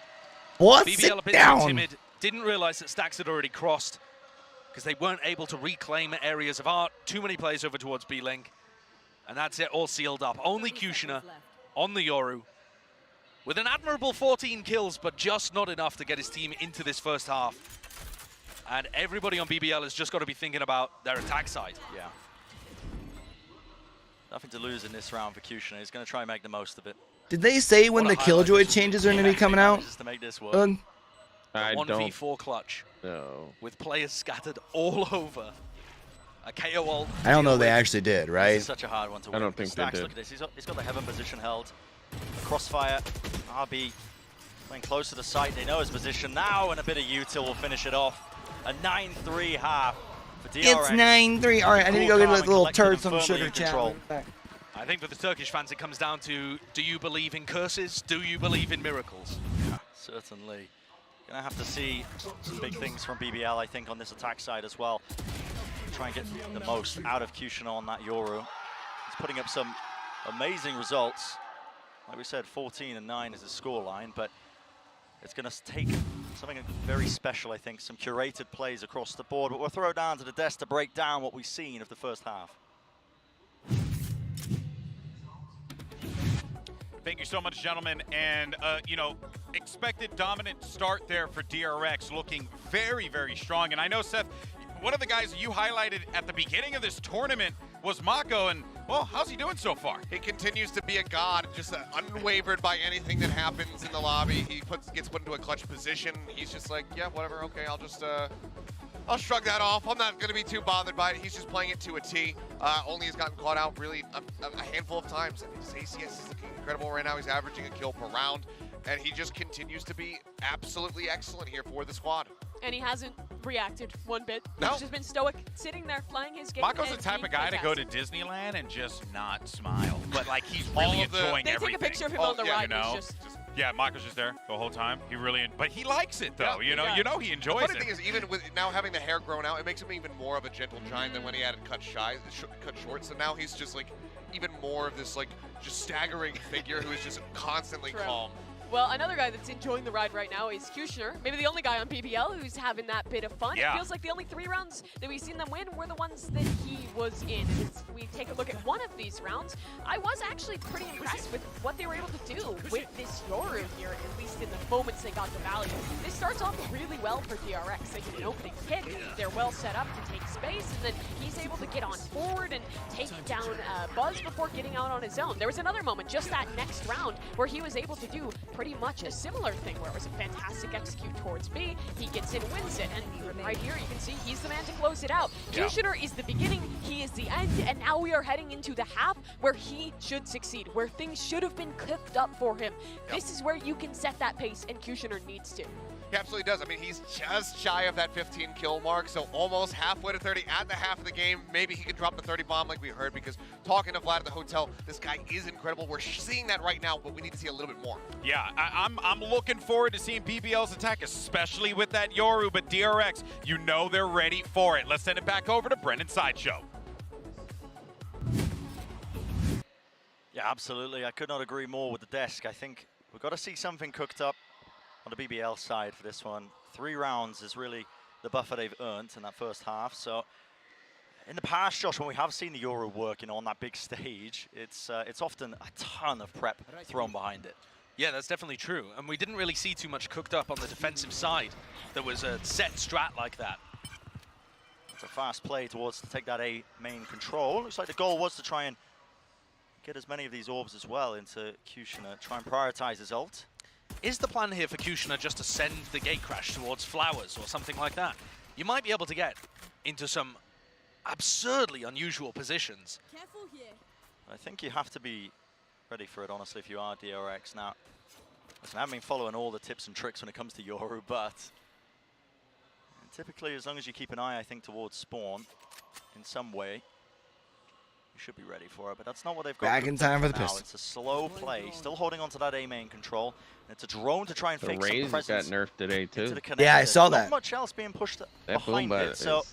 What? BBL a bit too timid. Didn't realize that Stacks had already crossed because they weren't able to reclaim areas of art. Too many players over towards B-Link. And that's it, all sealed up. Only Kushner on the Yoru with an admirable 14 kills, but just not enough to get his team into this first half. And everybody on BBL has just got to be thinking about their attack side. Yeah. Nothing to lose in this round for Kushner. He's going to try and make the most of it. Did they say when the Killjoy changes are going to be coming out? Just to make this work. I 1v4 clutch. No. With players scattered all over. A KO ult. I don't know they actually did, right? This is such a hard one to win. I don't think Stacks, they did. look at this. He's got the heaven position held. Crossfire. RB playing close to the site. They know his position now, and a bit of util will finish it off. A 9-3 half for DRX. It's 9-3. All right, I need to go get a little turd some sugar chat. I think for the Turkish fans, it comes down to, do you believe in curses? Do you believe in miracles? Yeah, certainly. Gonna have to see some big things from BBL, I think, on this attack side as well. Try and get the most out of Kushner on that Yoru. He's putting up some amazing results. Like we said, 14-9 is his scoreline, but it's going to take something very special, I think, some curated plays across the board. But we'll throw down to the desk to break down what we've seen of the first half. Thank you so much, gentlemen. And, you know, expected dominant start there for DRX, looking very, very strong. And I know, Seth, one of the guys you highlighted at the beginning of this tournament was Mako, and, well, how's he doing so far? He continues to be a god, just unwavered by anything that happens in the lobby. He gets put into a clutch position. He's just like, yeah, whatever, okay, I'll shrug that off. I'm not going to be too bothered by it. He's just playing it to a T. Only has gotten caught out really a handful of times. His ACS is looking incredible right now. He's averaging a kill per round, and he just continues to be absolutely excellent here for the squad. And he hasn't reacted one bit. No. He's just been stoic, sitting there, playing his game. Mako's the type of guy to go to Disneyland and just not smile. But, like, he's really enjoying everything. They take a picture of him on the ride, you know? and he's just... Yeah, Mako's just there the whole time. He really, but he likes it though. Yeah, you know he enjoys the funny it. thing is, even with now having the hair grown out, it makes him even more of a gentle giant than when he had it cut short. So now he's just like even more of this like just staggering figure who is just constantly calm. Well, another guy that's enjoying the ride right now is Kushner. Maybe the only guy on BBL who's having that bit of fun. Yeah. It feels like the only 3 rounds that we've seen them win were the ones that he was in. And as we take a look at one of these rounds, I was actually pretty impressed with what they were able to do with this Yoru here, at least in the moments they got the value. This starts off really well for DRX. They get an opening kick, they're well set up to take space, and then he's able to get on forward and take down Buzz before getting out on his own. There was another moment just that next round where he was able to do pretty much a similar thing where it was a fantastic execute towards B. He gets in, wins it, and right here you can see he's the man to close it out. Yeah. Kushner is the beginning, he is the end, and now we are heading into the half where he should succeed, where things should have been cooked up for him. This is where you can set that pace, and Kushner needs to. He absolutely does. I mean, he's just shy of that 15 kill mark, so almost halfway to 30 at the half of the game. Maybe he can drop the 30 bomb like we heard, because talking to Vlad at the hotel, this guy is incredible. We're seeing that right now, but we need to see a little bit more. Yeah, I'm looking forward to seeing BBL's attack, especially with that Yoru, but DRX, you know they're ready for it. Let's send it back over to Brendan Sideshow. Yeah, absolutely. I could not agree more with the desk. I think we've got to see something cooked up on the BBL side for this one. 3 rounds is really the buffer they've earned in that first half. So in the past, Josh, when we have seen the Yoru work, on that big stage, it's often a ton of prep thrown behind it. Yeah, that's definitely true. And we didn't really see too much cooked up on the defensive side. There was a set strat like that. It's a fast play towards to take that A main control. Looks like the goal was to try and get as many of these orbs as well into Kushner, try and prioritize his ult. Is the plan here for Kushner just to send the gate crash towards Flowers or something like that? You might be able to get into some absurdly unusual positions. Careful here. I think you have to be ready for it, honestly, if you are DRX. Now, listen, I haven't been following all the tips and tricks when it comes to Yoru, but typically, as long as you keep an eye, I think, towards spawn in some way, you should be ready for it, but that's not what they've got. Back in time for the now. pistol. It's a slow play, still holding on to that A main control. And it's a drone to try and fake some Raze presence. got nerfed today too. Yeah, I saw that. Not much else being pushed That behind boom it, so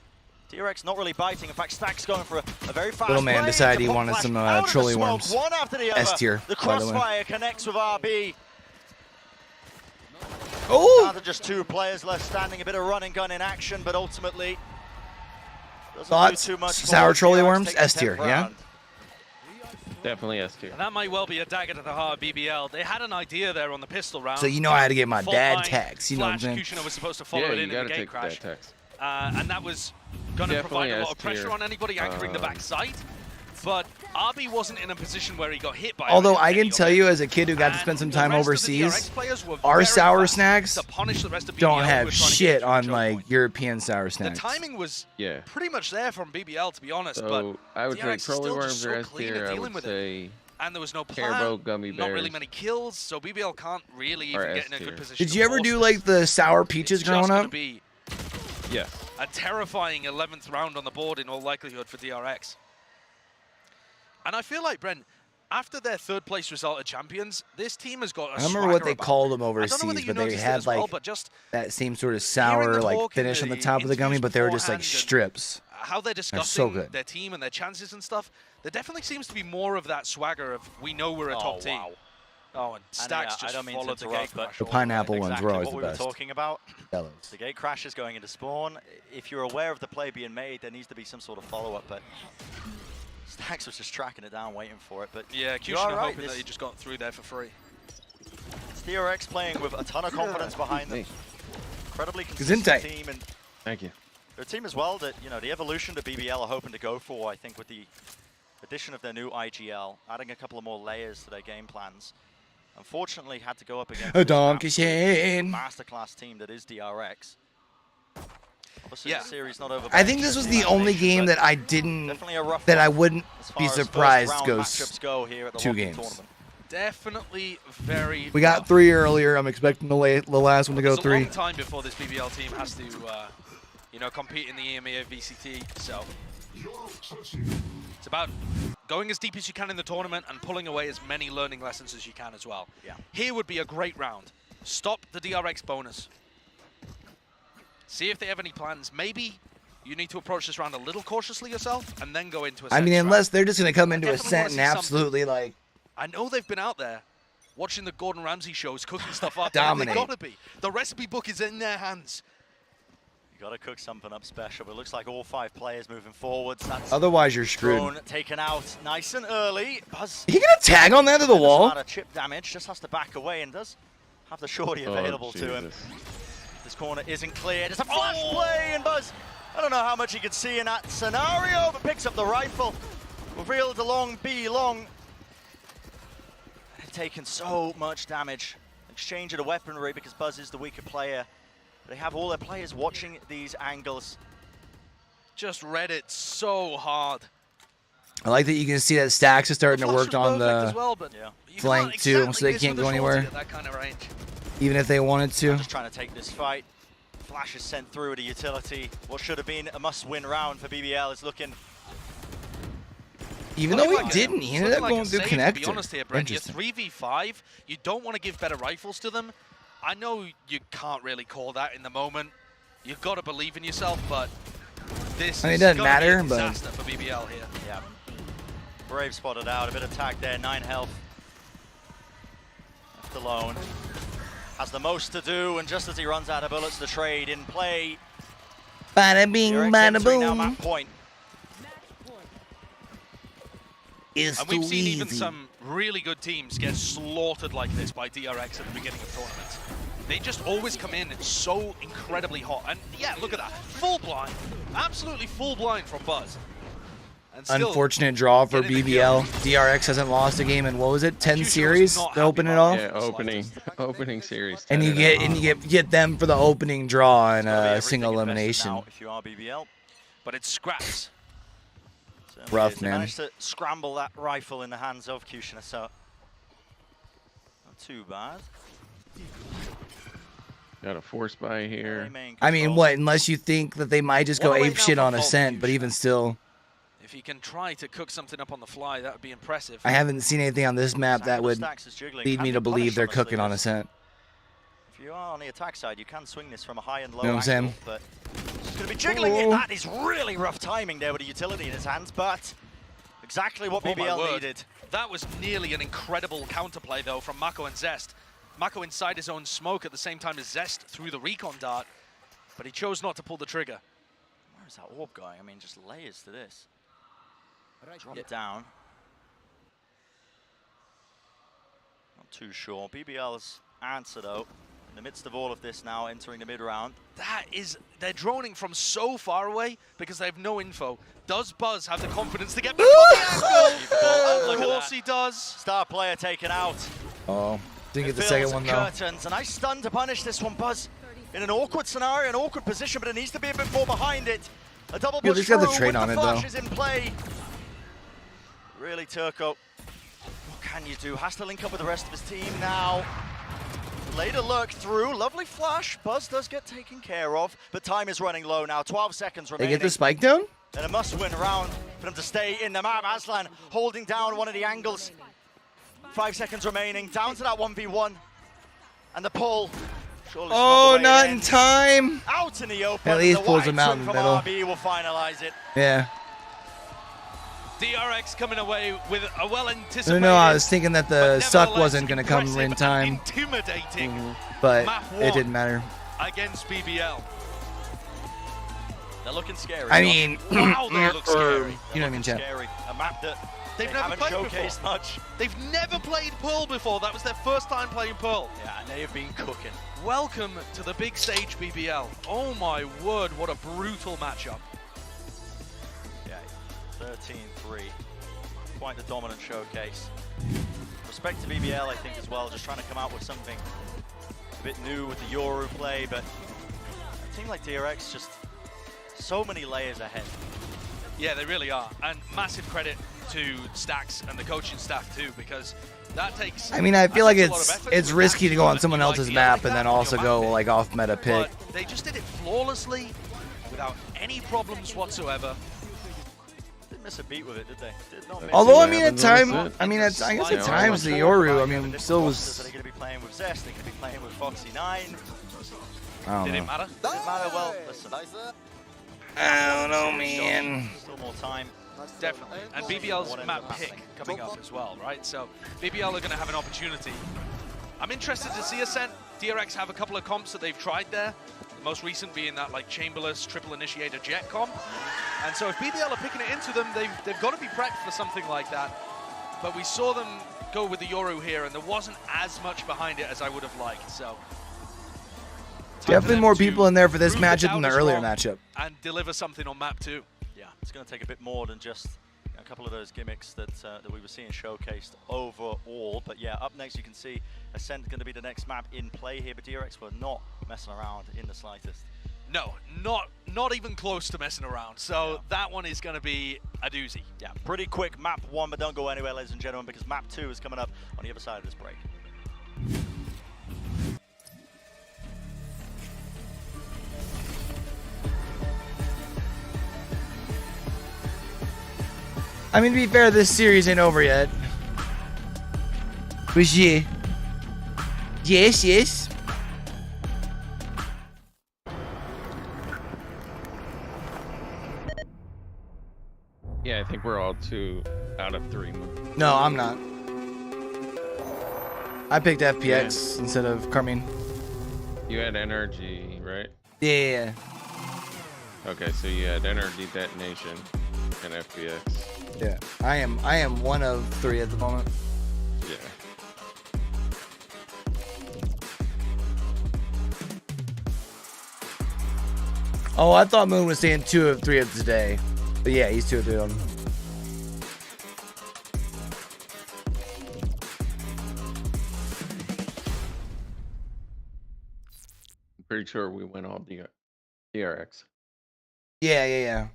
DRX not really biting. In fact, Stack's going for a very fast Little man play. decided he It's a wanted flash some out of the trolley smoke, worms. one after the other. S tier, The by the way. crossfire connects with RB. Oh! Down to just 2 players left standing. A bit of run and gun in action, but ultimately doesn't Thoughts? do too much. Sour for trolley DRX worms? taking the S tier, 10th yeah? round. Definitely S tier. And that might well be a dagger to the heart of BBL. They had an idea there on the pistol round. So you know I had to get my Fault dad line, tax. You know what I'm saying? Kushner was supposed to follow it in the gate crash. And that was going to provide a lot of pressure on anybody anchoring the backside. But RB wasn't in a position where he got hit by. Although I can tell you, as a kid who got to spend some time overseas, our sour snacks don't have shit on like European sour snacks. The timing was pretty much there from BBL, to be honest. So but I would DRX say Trolley still just Worms so are S clean tier. at I dealing would with it. say And there was no Carbo plan, Gummy not really Bears many kills, so BBL can't really even get in a good position. Did you ever do like the sour peaches growing up? Yes. A terrifying 11th round on the board in all likelihood for DRX. And I feel like, Brent, after their third place result at Champions, this team has got a I don't remember what they about called them I don't know overseas, whether you but they noticed it had as well, like but just that same sort of sour like talk in finish on the the top of the gummy, but they were just like interviews strips. how they're They're discussing so good. their team and their chances and stuff, there definitely seems to be more of that swagger of we know we're a top team. Oh, and Stacks just followed the gate crash. The pineapple ones were always what the we were best. talking about. Yellows. The gate crash is going into spawn. If you're aware of the play being made, there needs to be some sort of follow-up, but Stacks was just tracking it down, waiting for it. But yeah, you're Kushner right, hoping that he just got through there for free. It's DRX playing with a ton of confidence behind them. Incredibly consistent team, and thank you. they're a team as well that, you know, the evolution that BBL are hoping to go for, I think, with the addition of their new IGL, adding a couple of more layers to their game plans. Unfortunately, had to go up against A this donkey absolute chain. masterclass team that is DRX. Obviously, the series not over. I think this was the only game that I didn't, that I wouldn't be surprised goes 2 games. Definitely very. We got 3 earlier. I'm expecting the last one to go It's a 3. long time before this BBL team has to, you know, compete in the EMEA VCT. So it's about going as deep as you can in the tournament and pulling away as many learning lessons as you can as well. Yeah. Here would be a great round. Stop the DRX bonus. See if they have any plans. Maybe you need to approach this round a little cautiously yourself and then go into Ascent. I mean, unless they're just going to come into definitely Ascent wanna and see absolutely like I know they've been out there watching the Gordon Ramsay shows, cooking stuff up. Dominate. They've got to be. The recipe book is in their hands. You got to cook something up special, but it looks like all 5 players moving forwards. That's otherwise you're screwed. drone taken out nice and early. Buzz. He gonna tag on that to the wall? Doesn't matter, chip damage, just has to back away and does have the shorty available to him. This corner isn't cleared. It's a flash play, and Buzz, I don't know how much he could see in that scenario, but picks up the rifle. Revealed along B long. They've taken so much damage. Exchange of the weaponry because Buzz is the weaker player. They have all their players watching these angles. Just read it so hard. I like that you can see that Stacks is starting to work on the flank too, so they can't go anywhere. That kind of range. Even if they wanted to. Just trying to take this fight. Flash is sent through at a utility. What should have been a must-win round for BBL is looking. Even though he didn't, he ended up going through connector. To be honest here, Brent, you're 3v5. You don't want to give better rifles to them. I know you can't really call that in the moment. You've got to believe in yourself, but this I mean, it is doesn't gonna matter, be a but disaster for BBL here. Yeah. Brave spotted out, a bit of tag there, 9 health. Left alone. Has the most to do, and just as he runs out of bullets, the trade in play. Bada bing, bada boom. Now map point. It's and we've too seen easy. even some really good teams get slaughtered like this by DRX at the beginning of tournaments. They just always come in so incredibly hot. And yeah, look at that. Full blind. Absolutely full blind from Buzz. And still Unfortunate draw for BBL. DRX hasn't lost a game in, what was it, 10 series to open it off? Yeah, opening series. And you get them for the opening draw in a single elimination. Now, if you are BBL. But it's scraps. Rough, They man. managed to scramble that rifle in the hands of Kushner, so not too bad. Got a force buy here. I mean, what, unless you think that they might just go What a way ape now shit for on Vault Ascent, but even still, If he can try to cook something up on the fly, that would be impressive. I haven't seen anything on this map that would lead me to believe they're cooking on Ascent. If you are on the attack side, you can swing this from a high and low You know what I'm angle, saying? but he's going to be jiggling it. Ooh. That is really rough timing there with a utility in his hands, but exactly what Oh my BBL word. needed. That was nearly an incredible counterplay, though, from Mako and Zest. Mako inside his own smoke at the same time as Zest threw the recon dart, but he chose not to pull the trigger. Where is that orb going? I mean, just layers to this. Drop it down. Not too sure. BBL's answer, though, in the midst of all of this now, entering the mid-round. They're droning from so far away because they have no info. Does Buzz have the confidence to get back on the angle? Of course he does. Star player taken out. Oh, didn't get the second one, though. Curtains. A nice stun to punish this one. Buzz in an awkward scenario, an awkward position, but it needs to be a bit more behind it. A double push got the through trade with on the it, though. flashes in play. Really, Turco, what can you do? Has to link up with the rest of his team now. Later lurk through, lovely flash. Buzz does get taken care of, but time is running low now. 12 seconds They remaining. get the spike down? And a must-win round for them to stay in the map. Aslan holding down one of the angles. 5 seconds remaining, down to that 1v1. And the pull. Surely Oh, not in time. Out in the open. At least the pulls wide him out in swing the from middle. RB will finalize it. Yeah. DRX coming away with a well-anticipated. No, I was thinking that the suck wasn't going to come in time. Intimidating. But map it one didn't matter. Against BBL. They're looking scary. I mean, wow, they look scary. You know what I mean, chat. Scary. A map that They've they never haven't played showcased before. much. They've never played Pearl before. That was their first time playing Pearl. Yeah, and they have been cooking. Welcome to the big stage, BBL. Oh my word, what a brutal matchup. Yeah, 13-3. Quite the dominant showcase. Respect to BBL, I think, as well. Just trying to come out with something a bit new with the Yoru play, but a team like DRX just so many layers ahead. Yeah, they really are. And massive credit to Stax and the coaching staff too, because that takes. I mean, I feel like a lot of effort it's with risky that to go on that someone you else's like map like and that then on your also map go pick. like off meta pick. But they just did it flawlessly, without any problems whatsoever. Didn't miss a beat with it, did they? Did not miss Although it. I mean, at time, I mean, I guess at times the Yoru, I mean, still was. Are they going to be playing with Zest? They're going to be playing with Foxy 9. I don't Did it know. matter? Did it matter? Well, listen. I don't know, man. Still more time. Definitely. And BBL's map pick coming up as well, right? So BBL are going to have an opportunity. I'm interested to see Ascent. DRX have a couple of comps that they've tried there. The most recent being that like Chamberless triple initiator jet comp. And so if BBL are picking it into them, they've got to be prepped for something like that. But we saw them go with the Yoru here, and there wasn't as much behind it as I would have liked. So Definitely more people in there for this prove the matchup than the doubters earlier wrong matchup. and deliver something on map 2. Yeah, it's going to take a bit more than just a couple of those gimmicks that that we were seeing showcased overall. But yeah, up next you can see Ascent going to be the next map in play here, but DRX were not messing around in the slightest. No, not even close to messing around. So that one is going to be a doozy. Yeah, pretty quick map 1, but don't go anywhere, ladies and gentlemen, because map 2 is coming up on the other side of this break. I mean, to be fair, this series ain't over yet. But yeah. Yes. Yeah, I think we're all 2 out of 3. No, I'm not. I picked FPX instead of Karmine. You had energy, right? Yeah. Okay, so you had energy detonation and FPX. Yeah. I am one of 3 at the moment. Yeah. Oh, I thought Moon was saying 2 of 3 of today. But yeah, he's 2 of 3 on. I'm pretty sure we went all DRX. Yeah.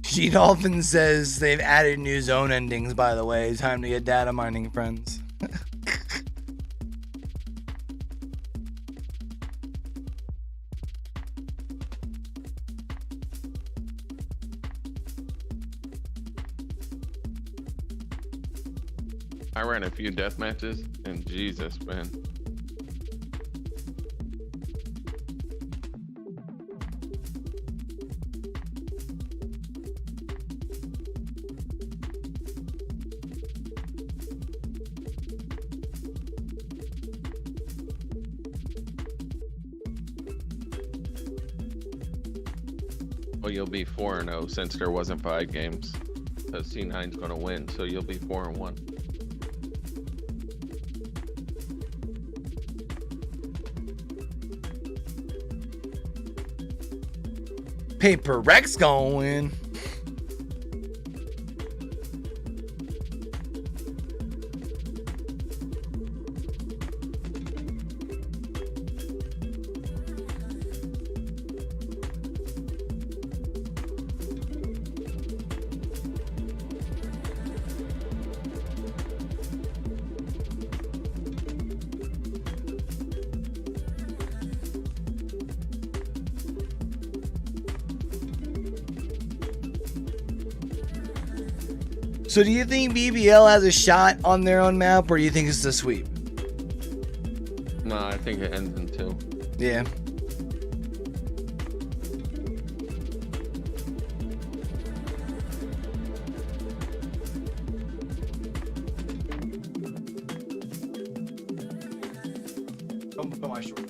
G-Dolphin says they've added new zone endings, by the way. Time to get data mining, friends. I ran a few death matches, and Jesus, man. Well, you'll be 4-0 since there wasn't 5 games. Because C9's going to win, so you'll be 4-1. PRX gonna win. So do you think BBL has a shot on their own map, or do you think it's a sweep? No, I think it ends in 2. Yeah. Don't put my short.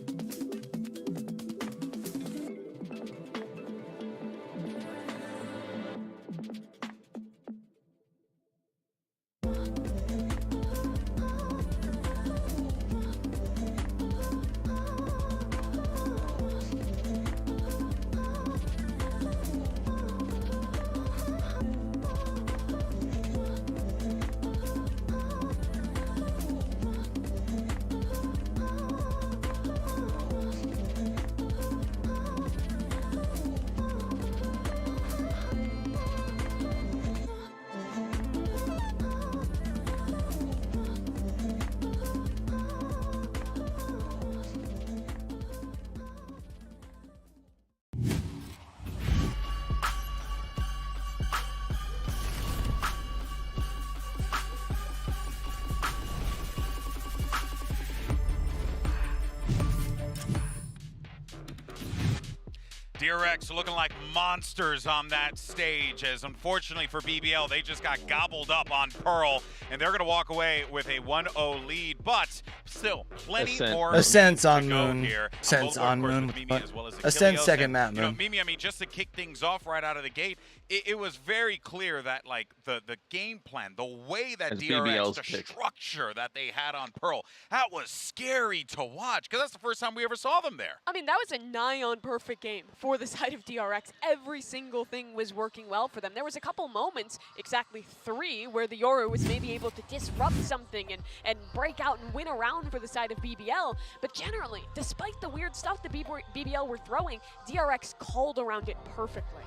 DRX looking like monsters on that stage, as unfortunately for BBL, they just got gobbled up on Pearl, and they're going to walk away with a 1-0 lead, but still plenty more Ascent's on to go Moon. here. Ascent's on Moon. Well Ascent's second map, you know, Moon. Mimi, I mean, just to kick things off right out of the gate, it was very clear that, like, the game plan, the way that DRX, the structure that they had on Pearl, that was scary to watch, because that's the first time we ever saw them there. I mean, that was a nigh-on perfect game for the side of DRX. Every single thing was working well for them. There was a couple moments, exactly 3, where the Yoru was maybe able to disrupt something and break out and win a round for the side of BBL. But generally, despite the weird stuff that BBL were throwing, DRX called around it perfectly.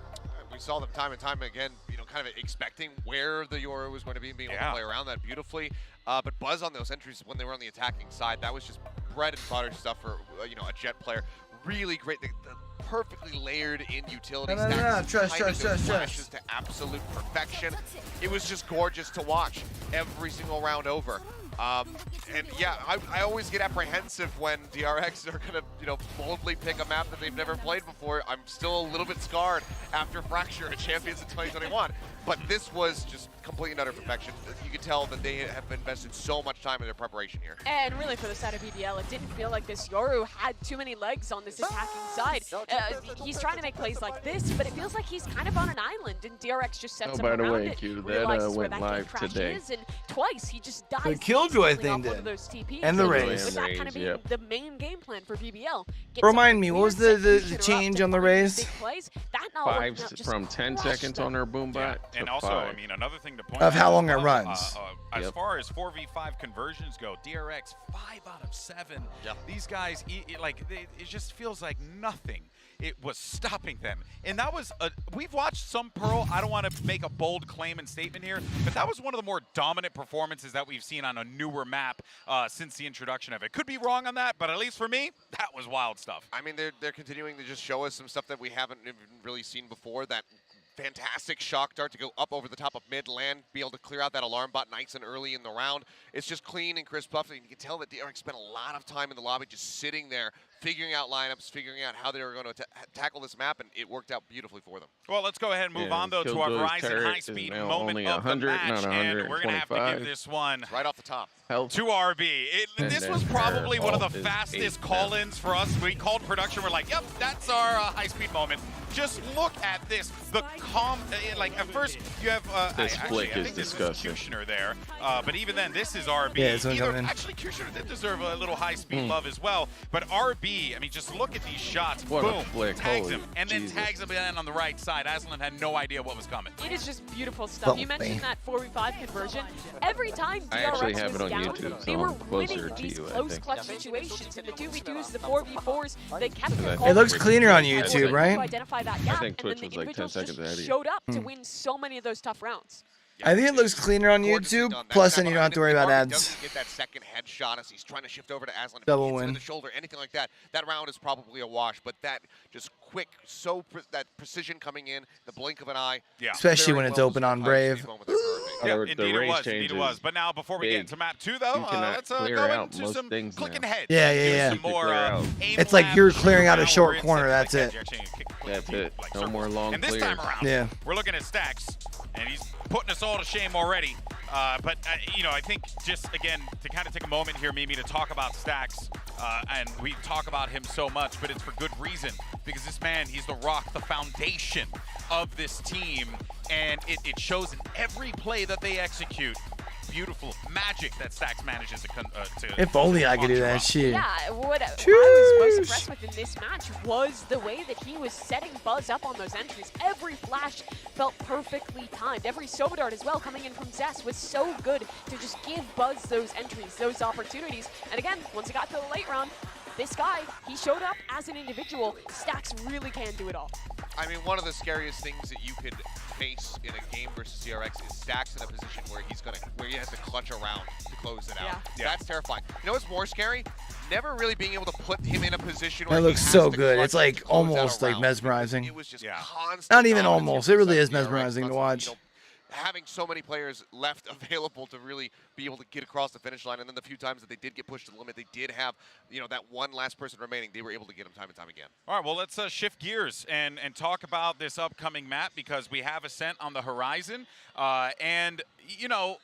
We saw them time and time again, you know, kind of expecting where the Yoru was going to be and being able to play around that beautifully. But Buzz on those entries when they were on the attacking side, that was just bread and butter stuff for, you know, a Jet player. Really great. The perfectly layered in utility stacks, flashes to absolute perfection. It was just gorgeous to watch every single round over. And yeah, I always get apprehensive when DRX are gonna, you know, boldly pick a map that they've never played before. I'm still a little bit scarred after Fracture at Champions in 2021, but this was just complete and utter perfection. You can tell that they have invested so much time in their preparation here. And really, for the side of BBL, it didn't feel like this Yoru had too many legs on this attacking side. He's trying to make plays like this, but it feels like he's kind of on an island, and DRX just sets up around it. By the way, Q, that went live today. Is, and twice he just dies. The Killjoy thing did. And the race. With that kind of being the main game plan for BBL. Remind me, what was the change on the race? 5 from 10 seconds on their boom bot. And also, 5. I mean, another thing to point of out how long it runs. As far as 4v5 conversions go, DRX 5 out of 7. These guys, it just feels like nothing. It was stopping them. And that was, we've watched some Pearl. I don't want to make a bold claim and statement here, but that was one of the more dominant performances that we've seen on a newer map since the introduction of it. Could be wrong on that, but at least for me, that was wild stuff. I mean, they're continuing to just show us some stuff that we haven't even really seen before. That fantastic shock dart to go up over the top of mid land, be able to clear out that alarm bot nice and early in the round. It's just clean and crisp buff, and you can tell that DRX spent a lot of time in the lobby just sitting there, figuring out lineups, figuring out how they were going to tackle this map, and it worked out beautifully for them. Well, let's go ahead and move on, though, to our Verizon high-speed moment of the match, and we're going to have to give this one right off the top to RB. This was probably one of the fastest call-ins for us. We called production. We're like, yep, that's our high-speed moment. Just look at this. The like at first you have this flick I think is this is Kushner there, but even then this is RB. Yeah, actually, Kushner did deserve a little high-speed love as well. But RB, I mean, just look at these shots. What Boom, a flick. tags Holy him, and then Jesus. tags him again on the right side. Aslan had no idea what was coming. It is just beautiful stuff. You mentioned that 4v5 conversion. Every time I actually DRX have was it on down, YouTube, they so were I'm closer winning to these you, I close think. clutch situations. In the 2v2s, the 4v4s, they kept It looks cleaner on YouTube, right? to identify that gap, I think Twitch and was then the like 10 individuals seconds ahead just of you. showed up to win so many of those tough rounds. I think it looks cleaner on YouTube. Plus, then you don't have to worry about ads. Doesn't get that second headshot as he's trying to shift over to Aslan. Double If he hits him win. in the shoulder, anything like that, that round is probably a wash. But that just quick, that precision coming in, the blink of an eye. Yeah. Especially when it's open on Brave. Yeah, The indeed it race was. change Indeed it was. is But now, before we get big. into map 2, though, You cannot let's clear go out into most some things clicking now. heads. Yeah, yeah, Do yeah. some more, aim It's like lab, you're clearing out a around short where corner. it's That's like, it. That's it. No more long And this clears. time around, Yeah. we're looking at Stacks, and he's putting us all to shame already. But you know, I think just again to kind of take a moment here, Mimi, to talk about Stacks, and we talk about him so much, but it's for good reason because this man, he's the rock, the foundation of this team, and it shows in every play that they execute. Beautiful magic that Stacks manages to If only I could do that shit. Yeah, what I was most impressed with in this match was the way that he was setting Buzz up on those entries. Every flash felt perfectly timed. Every Soba Dart as well coming in from Zest was so good to just give Buzz those entries, those opportunities. And again, once it got to the late round, this guy, he showed up as an individual. Stacks really can do it all. I mean, one of the scariest things that you could face in a game versus DRX is Stacks in a position where he has to clutch around to close it out. Yeah. That's terrifying. You know what's more scary? Never really being able to put him in a position where That looks so good. It's like almost like mesmerizing. It was just constant. Not even almost. It really is mesmerizing to watch. Having so many players left available to really be able to get across the finish line, and then the few times that they did get pushed to the limit, they did have, you know, that one last person remaining. They were able to get them time and time again. All right, well, let's shift gears and talk about this upcoming map because we have Ascent on the horizon. And, you know,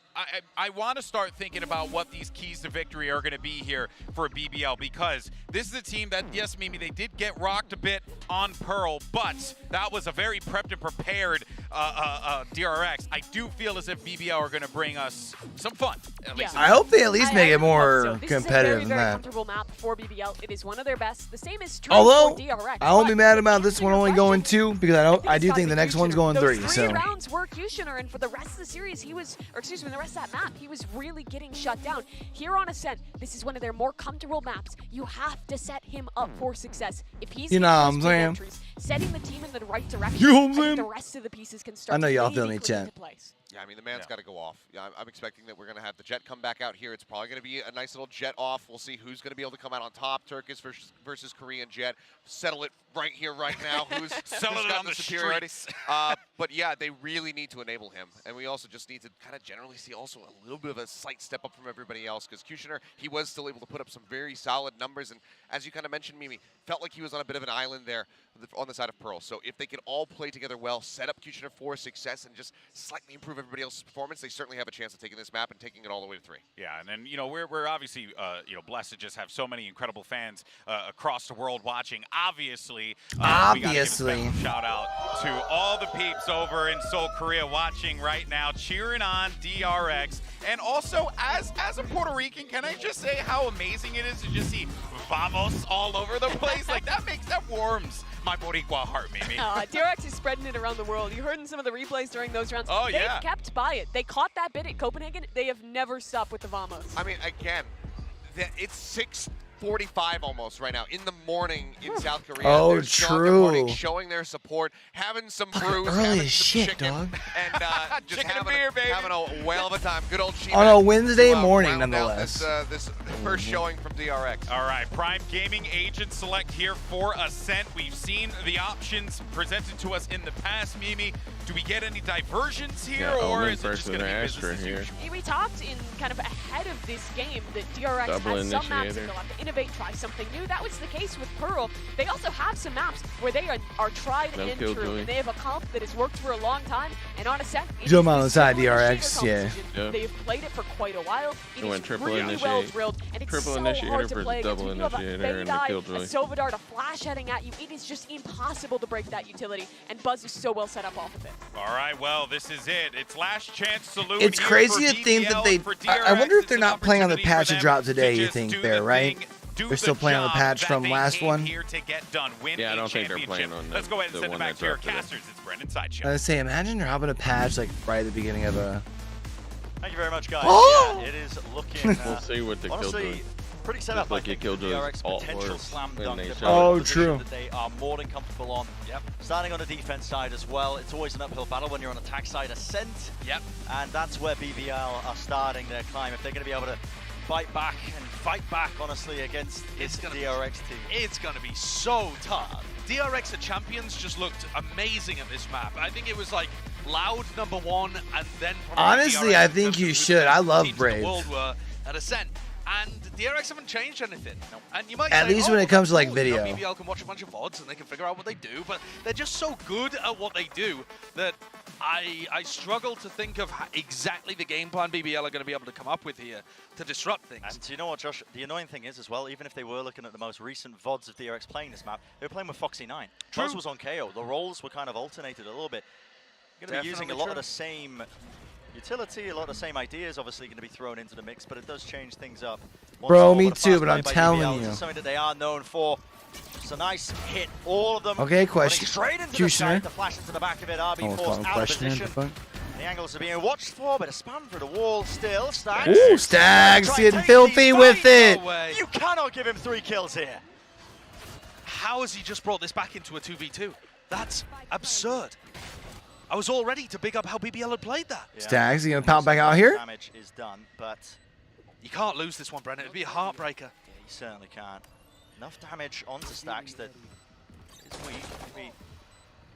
I want to start thinking about what these keys to victory are going to be here for BBL because this is a team that, yes, Mimi, they did get rocked a bit on Pearl, but that was a very prepped and prepared DRX. I do feel as if BBL are going to bring us some fun. At least I hope they at least make it more so. This competitive is a than very that. comfortable map for BBL. It is one of their best. The same is true Although, for DRX. I won't be mad about this one only going 2 because I do think the next one's going 3. Those So 3 rounds were Kushner, and for the rest of the series, he was, or excuse me, the rest of that map, he was really getting shut down. Here on Ascent, this is one of their more comfortable maps. You have to set him up for success. If he's You know what I'm getting those big saying? entries, setting the team in the right direction, You know what I'm I think saying? the rest of the pieces can start I know y'all to feel really me, click chat. into place. Yeah, I mean, the man's got to go off. Yeah, I'm expecting that we're going to have the Jet come back out here. It's probably going to be a nice little Jet off. We'll see who's going to be able to come out on top. Turkish versus Korean Jet. Settle it right here, right now. Who's Selling it got on the superiority? streets. But yeah, they really need to enable him. And we also just need to kind of generally see also a little bit of a slight step up from everybody else because Kushner, he was still able to put up some very solid numbers. And as you kind of mentioned, Mimi, felt like he was on a bit of an island there on the side of Pearl. So if they could all play together well, set up Kushner for success, and just slightly improve everybody else's performance, they certainly have a chance of taking this map and taking it all the way to 3. Yeah, and then, you know, we're obviously, you know, blessed to just have so many incredible fans across the world watching. Obviously. We gotta give a special shout out to all the peeps over in Seoul, Korea watching right now, cheering on DRX. And also, as a Puerto Rican, can I just say how amazing it is to just see Vamos all over the place? Like, that warms my Boricua heart, Mimi. DRX is spreading it around the world. You heard in some of the replays during those rounds. Oh, They've yeah. kept by it. They caught that bit at Copenhagen. They have never stopped with the Vamos. I mean, again, it's 6:45 almost right now in the morning in South Korea. Oh, They're still in the true. morning, showing their support, having some brews, early having as some shit, chicken, dog. and just Chicken and having, beer, baby. having a whale of a time. Good old Chima On a Wednesday to, morning, round out nonetheless. This first showing from DRX. All right, Prime Gaming Agent Select here for Ascent. We've seen the options presented to us in the past, Mimi. Do we get any diversions here, Yeah, or Omen is it just versus going to be Astra business as here. usual? We talked in kind of ahead of this game that DRX Double has some maps that initiator. they'll have to innovate, try something new. That was the case with Pearl. They also have some maps where they are tried and true, and they have a comp that has worked for a long time. And on Ascent, Zoom on the side, DRX, yeah. They've played it for quite a while. It went is triple really initiate. well drilled, and it's Triple so initiator hard to versus play against. double When you have a initiator and Fade a Eye, Killjoy. a Silver Dart, a Flash heading at you, it is just impossible to break that utility, and Buzz is so well set up off of it. All right, well, this is it. It's last chance saloon. It's here crazy for to think that they. BBL, I wonder if DRX. they're not playing on the patch that dropped today. You think they're right? They're still playing on the patch from last one. Here to get done. Win Yeah, I don't think they're championship. playing on the- Let's go ahead and the send it one back that to your dropped today. casters. It's Brendan Sideshow. I say, imagine dropping a patch like right at the beginning of a. Thank you very much, guys. Oh! Yeah, it is looking. We'll see what the honestly, Killjoy. pretty set Just up. like I think Killjoy's DRX alt potential works slam when dunk. they They're shot. both in a Oh, position true. That they are more than comfortable on. Yep. Starting on the defense side as well. It's always an uphill battle when you're on attack side. Ascent. Yep. And that's where BBL are starting their climb. If they're going to be able to fight back, honestly, against this DRX team. It's going to be so tough. DRX champions just looked amazing at this map. I think it was like Loud #1, and then Honestly, DRX I think you should. I love teams in Brave. the world were at Ascent. And DRX haven't changed anything. And you might At say, least oh, when it comes to like cool, you know, video. BBL can watch a bunch of VODs and they can figure out what they do, but they're just so good at what they do that I struggle to think of exactly the game plan BBL are going to be able to come up with here to disrupt things. And you know what, Josh? The annoying thing is as well, even if they were looking at the most recent VODs of DRX playing this map, they were playing with Foxy9. Buzz was on KO. The roles were kind of alternated a little bit. You're going to be using a lot of the same utility, a lot of the same ideas obviously going to be thrown into the mix, but it does change things up. Bro, me too, but I'm telling you. This is something that they are known for. It's a nice hit, all of them. Okay, question. Straight into the Questioner. side, the flash into the back of it, RB Oh, forced out of questioner, position. the fuck? The angles are being watched for, but a spam through the wall still. Stags. Ooh, Stags getting filthy with it. You cannot give him 3 kills here. How has he just brought this back into a 2v2? That's absurd. I was all ready to big up how BBL had played that. Yeah. Stags, you gonna pound back out here? Damage is done, but you can't lose this one, Brennan. It'd be a heartbreaker. Yeah, you certainly can't. Enough damage onto Stags that is weak. Maybe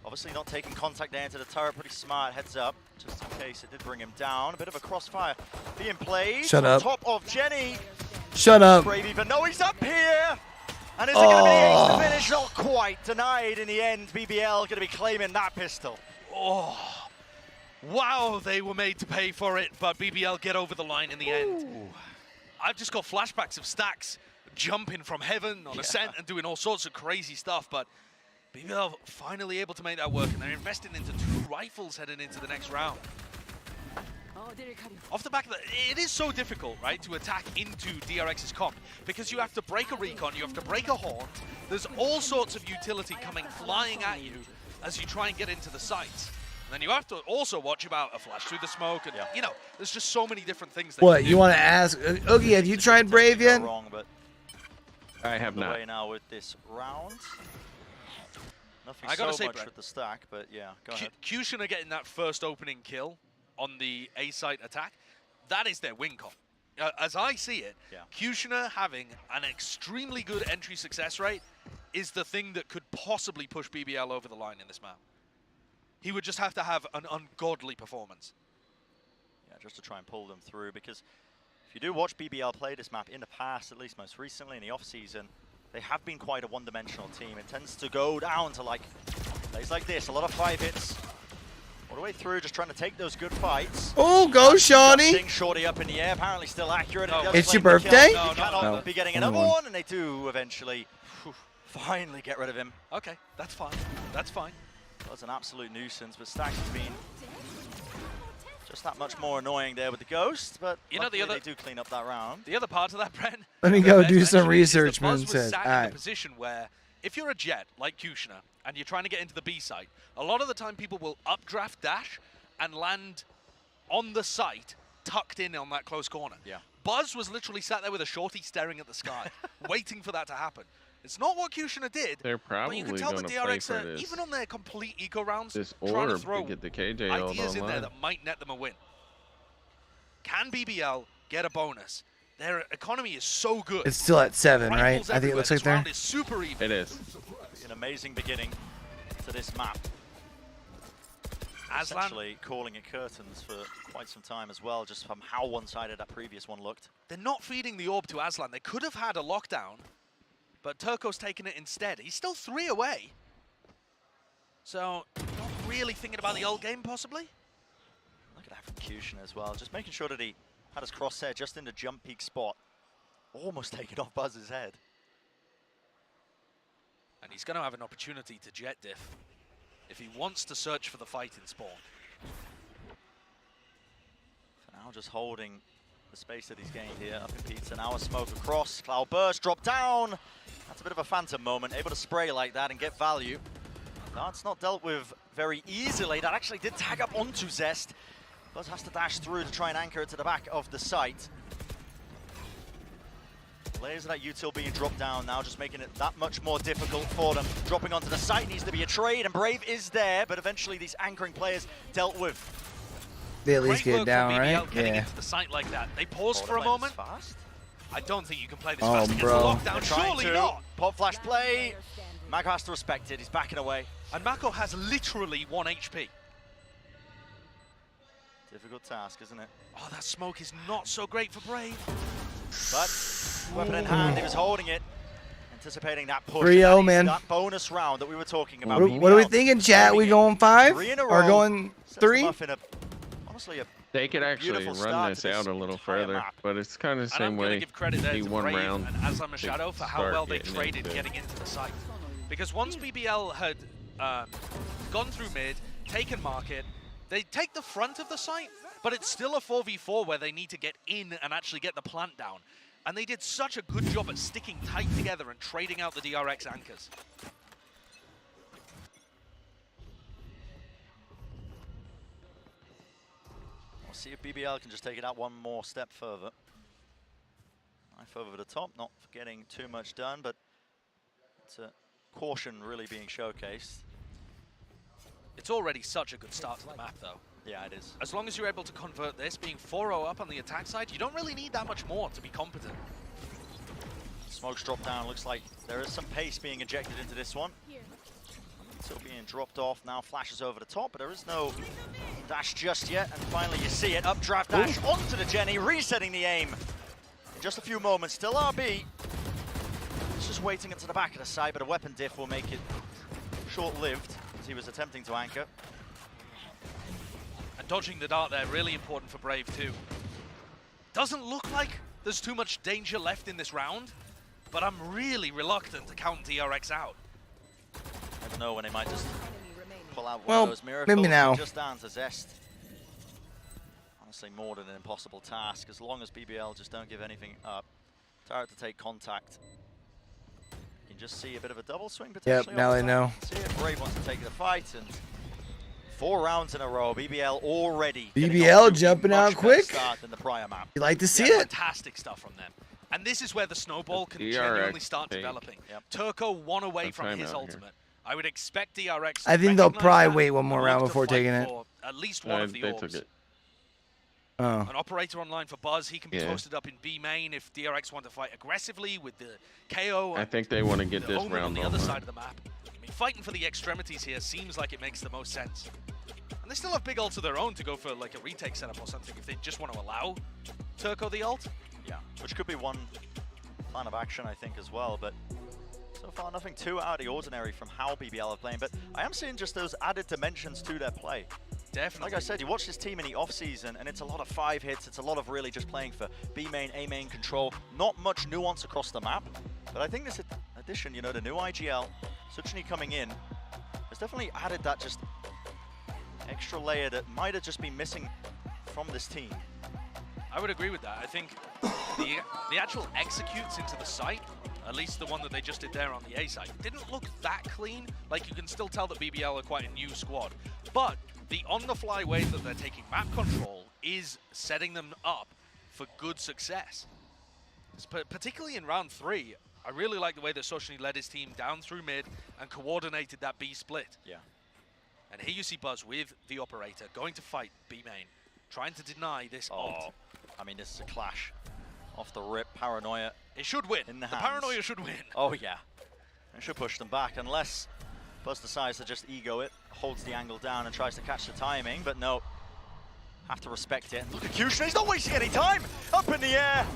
obviously not taking contact there into the turret. Pretty smart. Heads up, just in case it did bring him down. A bit of a crossfire being played. Shut on up. top of Jenny. Shut up. Brave even though he's up here. And is it going to be ace to finish? Not quite. Denied in the end. BBL going to be claiming that pistol. Oh, wow, they were made to pay for it, but BBL get over the line in the end. I've just got flashbacks of Stacks jumping from heaven on Ascent and doing all sorts of crazy stuff, but BBL finally able to make that work, and they're investing into 2 rifles heading into the next round. Off the back of that, it is so difficult, right, to attack into DRX's comp, because you have to break a recon, you have to break a horn, there's all sorts of utility coming flying at you as you try and get into the sites. And then you have to also watch about a flash through the smoke, and you know, there's just so many different things that What, you want to ask? Oogie, have you tried Brave yet? Wrong, but I have not. Away now with this round. Nothing I gotta so say, much Brett, with the stack, but yeah, go ahead. Kushner getting that first opening kill on the A site attack, that is their win comp. As I see it, Kushner having an extremely good entry success rate is the thing that could possibly push BBL over the line in this map. He would just have to have an ungodly performance. Yeah, just to try and pull them through, because if you do watch BBL play this map in the past, at least most recently in the off-season, they have been quite a one-dimensional team. It tends to go down to like plays like this, a lot of 5 hits all the way through, just trying to take those good fights. Oh, go, Shawnee! Shorty up in the air, apparently still accurate. No. It's your birthday? No, cannot be getting another 21. one, and they do eventually finally get rid of him. Okay, that's fine. That's fine. That was an absolute nuisance, but Stacks has been just that much more annoying there with the Ghost, but you know, the other, they do clean up that round. The other part of that, Brent. Let me go do some research, Buzz Moon was says. sat All in a right. position where if you're a Jet like Kushner and you're trying to get into the B site, a lot of the time people will updraft dash and land on the site tucked in on that close corner. Yeah. Buzz was literally sat there with a shorty staring at the sky, waiting for that to happen. It's not what Kushner did. They're but you can probably tell the gonna play DRX for are, this. even on their complete eco rounds, This trying to orb throw to get the KJ ult ideas in there online. that might net them a win. Can BBL get a bonus? Their economy is so good. It's still at 7, right? Rifles I think it looks like this there. round is super even. It is. An amazing beginning to this map. Aslan essentially calling it curtains for quite some time as well, just from how one-sided that previous one looked. They're not feeding the orb to Aslan. They could have had a lockdown, but Turco's taken it instead. He's still 3 away. So, not really thinking about the ult game, possibly? Look at that from Cution as well, just making sure that he had his crosshair just in the jump peak spot. Almost taken off Buzz's head. And he's going to have an opportunity to jet diff if he wants to search for the fight in spawn. For now, just holding the space that he's gained here. Up in Pizza, now a smoke across. Cloud burst, drop down. That's a bit of a phantom moment, able to spray like that and get value. That's not dealt with very easily. That actually did tag up onto Zest. Buzz has to dash through to try and anchor it to the back of the site. Layers of that util being dropped down now, just making it that much more difficult for them. Dropping onto the site needs to be a trade, and Brave is there, but eventually these anchoring players dealt with. They at least get down, right? Getting Yeah. into the site like that. They pause for a moment. I don't think you can play this Oh, fast against the bro. lockdown. Surely not. Pop flash play. Mako has to respect it. He's backing away. And Mako has literally 1 HP. Difficult task, isn't it? Oh, that smoke is not so great for Brave. But weapon in hand, he was holding it, anticipating that push. 3-0, man. That bonus round that we were talking about. What are we thinking, chat? We going 5 or going 3? Honestly, they could actually run this out a little further, but it's kind of the same way. Give credit there he to won Brave round. and Aslan Machado for how start well they getting traded into- getting into the site. Because once BBL had gone through mid, taken market, they take the front of the site, but it's still a 4v4 where they need to get in and actually get the plant down. And they did such a good job at sticking tight together and trading out the DRX anchors. We'll see if BBL can just take it out one more step further. Knife over the top, not getting too much done, but it's a caution really being showcased. It's already such a good start to the map, though. Yeah, it is. As long as you're able to convert this, being 4-0 up on the attack side, you don't really need that much more to be competent. Smoke's dropped down. Looks like there is some pace being injected into this one. Still being dropped off. Now flashes over the top, but there is no dash just yet. And finally you see it. Updraft dash onto the Jenny, resetting the aim. In just a few moments. Still RB. It's just waiting into the back of the side, but a weapon diff will make it short-lived as he was attempting to anchor. And dodging the dart there, really important for Brave too. Doesn't look like there's too much danger left in this round, but I'm really reluctant to count DRX out. Never know when they might just pull out one Well, of those miracles. maybe now. Just down to Zest. Honestly, more than an impossible task, as long as BBL just don't give anything up. Turret to take contact. You can just see a bit of a double swing potentially. Yep, now they know. See if Brave wants to take the fight, and 4 rounds in a row. BBL already. BBL jumping out quick. Start than the prior map. You like to see Yeah, it. fantastic stuff from them. And this is where the snowball can DRX genuinely start take. developing. Turco 1 away That's from time his out here. ultimate. I would expect DRX to I think they'll recognize probably that wait one more and round look to before fight taking it. for at least one of the they orbs. took it. Oh. An operator online for Buzz. He can be Yeah. posted up in B main if DRX want to fight aggressively with the KO. I think they want to get the this Omen on round the other over. side of the map. I mean, fighting for the extremities here seems like it makes the most sense. And they still have big ults of their own to go for like a retake setup or something if they just want to allow Turco the ult. Yeah, which could be one plan of action, I think, as well. But so far, nothing too out of the ordinary from how BBL are playing. But I am seeing just those added dimensions to their play. Definitely. Like I said, you watch this team in the off-season, and it's a lot of 5 hits. It's a lot of really just playing for B main, A main control. Not much nuance across the map. But I think this addition, you know, the new IGL, Suchny coming in, has definitely added that just extra layer that might have just been missing from this team. I would agree with that. I think the actual executes into the site, at least the one that they just did there on the A site, didn't look that clean. Like, you can still tell that BBL are quite a new squad. But the on-the-fly way that they're taking map control is setting them up for good success. Particularly in round 3, I really like the way that Soshny led his team down through mid and coordinated that B split. Yeah. And here you see Buzz with the operator going to fight B main, trying to deny this ult. I mean, this is a clash off the rip. Paranoia. It should win. In the The hands. Paranoia should win. Oh, yeah. It should push them back unless Buzz decides to just ego it, holds the angle down and tries to catch the timing, but no. Have to respect it. Look at Kushner, he's not wasting any time! Up in the air!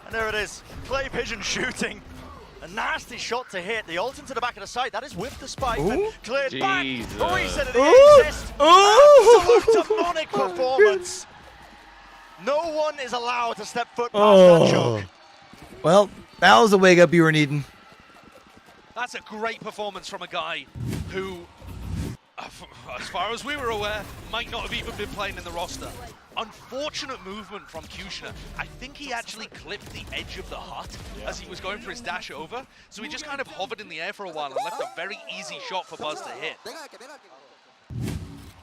And there it is, Clay Pigeon shooting. A nasty shot to hit. The ult into the back of the site. That is with the spike. And cleared back. A reset of the assist. Absolute demonic performance. No one is allowed to step foot past that choke. Well, that was the wake up you were needing. That's a great performance from a guy who, as far as we were aware, might not have even been playing in the roster. Unfortunate movement from Kushner. I think he actually clipped the edge of the hut as he was going for his dash over. So he just kind of hovered in the air for a while and left a very easy shot for Buzz to hit. But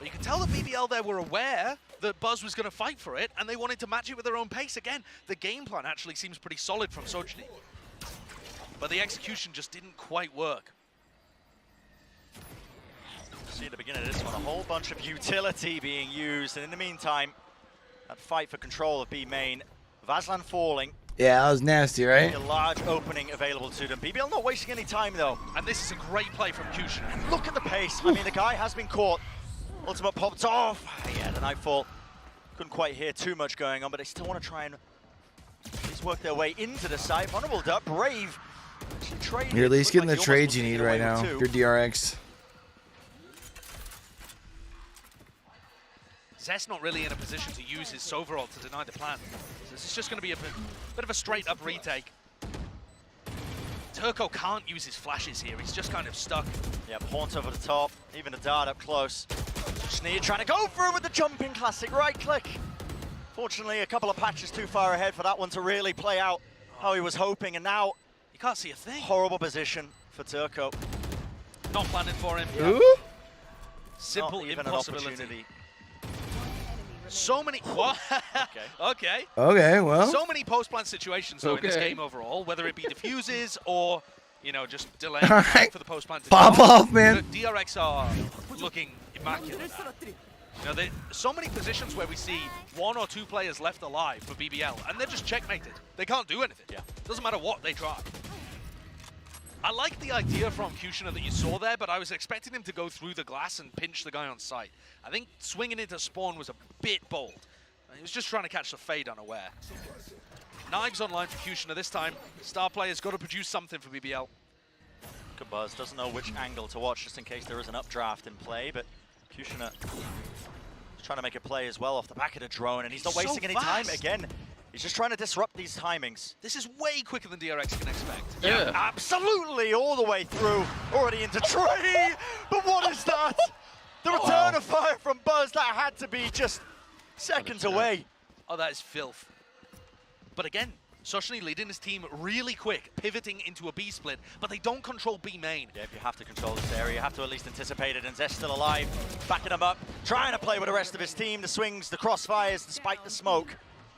you can tell that BBL there were aware that Buzz was going to fight for it, and they wanted to match it with their own pace. Again, the game plan actually seems pretty solid from Sojny. But the execution just didn't quite work. See at the beginning of this one, a whole bunch of utility being used, and in the meantime, that fight for control of B main, Vazlan falling. Yeah, that was nasty, right? A large opening available to them. BBL not wasting any time though. And this is a great play from Kushner. And look at the pace. I mean, the guy has been caught. Ultimate popped off. Yeah, the Nightfall. Couldn't quite hear too much going on, but they still want to try and at least work their way into the site. Vulnerable Duck, Brave. You're at least getting the trades you need right now. Your DRX. Zest not really in a position to use his Sova ult to deny the plan. So this is just going to be a bit of a straight up retake. Turco can't use his flashes here. He's just kind of stuck. Yeah, Haunt over the top. Even a dart up close. Sneer trying to go through with the jumping classic right click. Fortunately, a couple of patches too far ahead for that one to really play out how he was hoping. And now you can't see a thing. Horrible position for Turco. Not planning for him. Ooh. Simple not even impossibility. An opportunity. So many. What? Okay. Okay, well. So many post-plant situations though in this game overall, whether it be defuses or, you know, just delaying for the post-plant. Pop off, man. The DRX are looking immaculate. You know, so many positions where we see 1 or 2 players left alive for BBL, and they're just checkmated. They can't do anything. Yeah. Doesn't matter what they try. I like the idea from Kushner that you saw there, but I was expecting him to go through the glass and pinch the guy on sight. I think swinging into spawn was a bit bold. He was just trying to catch the fade unaware. Knives online for Kushner this time. Star player's got to produce something for BBL. Good Buzz doesn't know which angle to watch just in case there is an updraft in play, but Kushner is trying to make a play as well off the back of the drone, and he's not wasting any time again. He's just trying to disrupt these timings. This is way quicker than DRX can expect. Yeah, absolutely, all the way through. Already into tree, but what is that? The return of fire from Buzz, that had to be just seconds away. Oh, that is filth. But again, Sojny leading his team really quick, pivoting into a B split, but they don't control B main. Yeah, if you have to control this area, you have to at least anticipate it, and Zest still alive, backing him up, trying to play with the rest of his team, the swings, the crossfires, despite the smoke.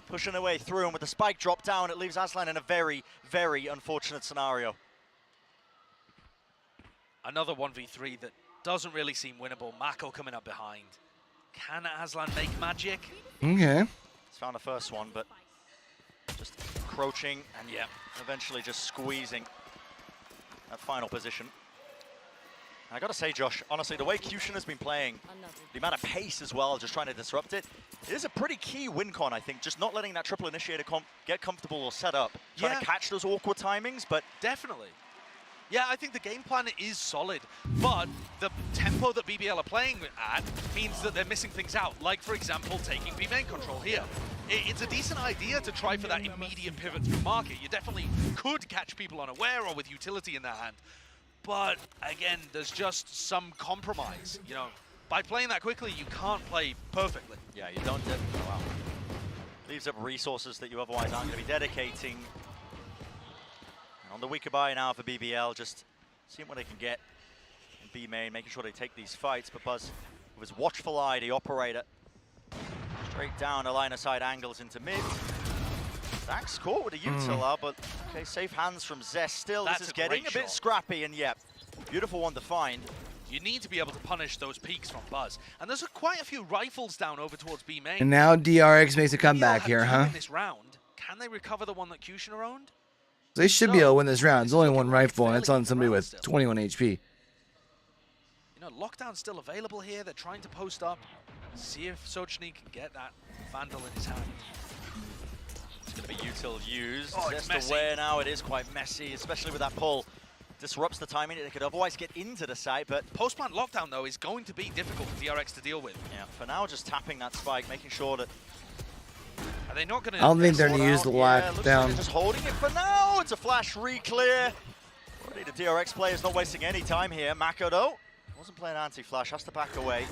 Pushing their way through, and with the spike drop down, it leaves Aslan in a very, very unfortunate scenario. Another 1v3 that doesn't really seem winnable. Mako coming up behind. Can Aslan make magic? Okay. He's found the first one, but just encroaching, and yeah, eventually just squeezing that final position. And I gotta say, Josh, honestly, the way Kushner has been playing, the amount of pace as well, just trying to disrupt it, it is a pretty key win con, I think, just not letting that triple initiator get comfortable or set up. Trying to catch those awkward timings, but... Definitely. Yeah, I think the game plan is solid, but the tempo that BBL are playing at means that they're missing things out, like, for example, taking B main control here. It's a decent idea to try for that immediate pivot through market. You definitely could catch people unaware or with utility in their hand. But again, there's just some compromise. You know, by playing that quickly, you can't play perfectly. Yeah, you don't. Oh, wow. Leaves up resources that you otherwise aren't going to be dedicating. And on the weaker buy now for BBL, just seeing what they can get in B main, making sure they take these fights. But Buzz, with his watchful eye, the operator, straight down the line of sight angles into mid. Dax caught with a Utila, but okay, safe hands from Zest still. This is getting a bit scrappy, and yeah, beautiful one to find. You need to be able to punish those peaks from Buzz. And there's quite a few rifles down over towards B main. And now DRX makes a comeback here, huh? In this round, can they recover the one that Kushner owned? They should be able to win this round. There's only one rifle, and it's on somebody with 21 HP. know, lockdown's still available here. They're trying to post up. See if Sochny can get that Vandal in his hand. It's going to be util used. Oh, Just aware now. It is quite messy, especially with that pull. Disrupts the timing. They could otherwise get into the site, but post-plant lockdown, though, is going to be difficult for DRX to deal with. Yeah, for now, just tapping that spike, making sure that... Are they not going to... I don't think they're going to use the lockdown. Like just holding it for now. It's a flash re-clear. Already the DRX player's not wasting any time here. Mako, though, wasn't playing anti-flash, has to back away.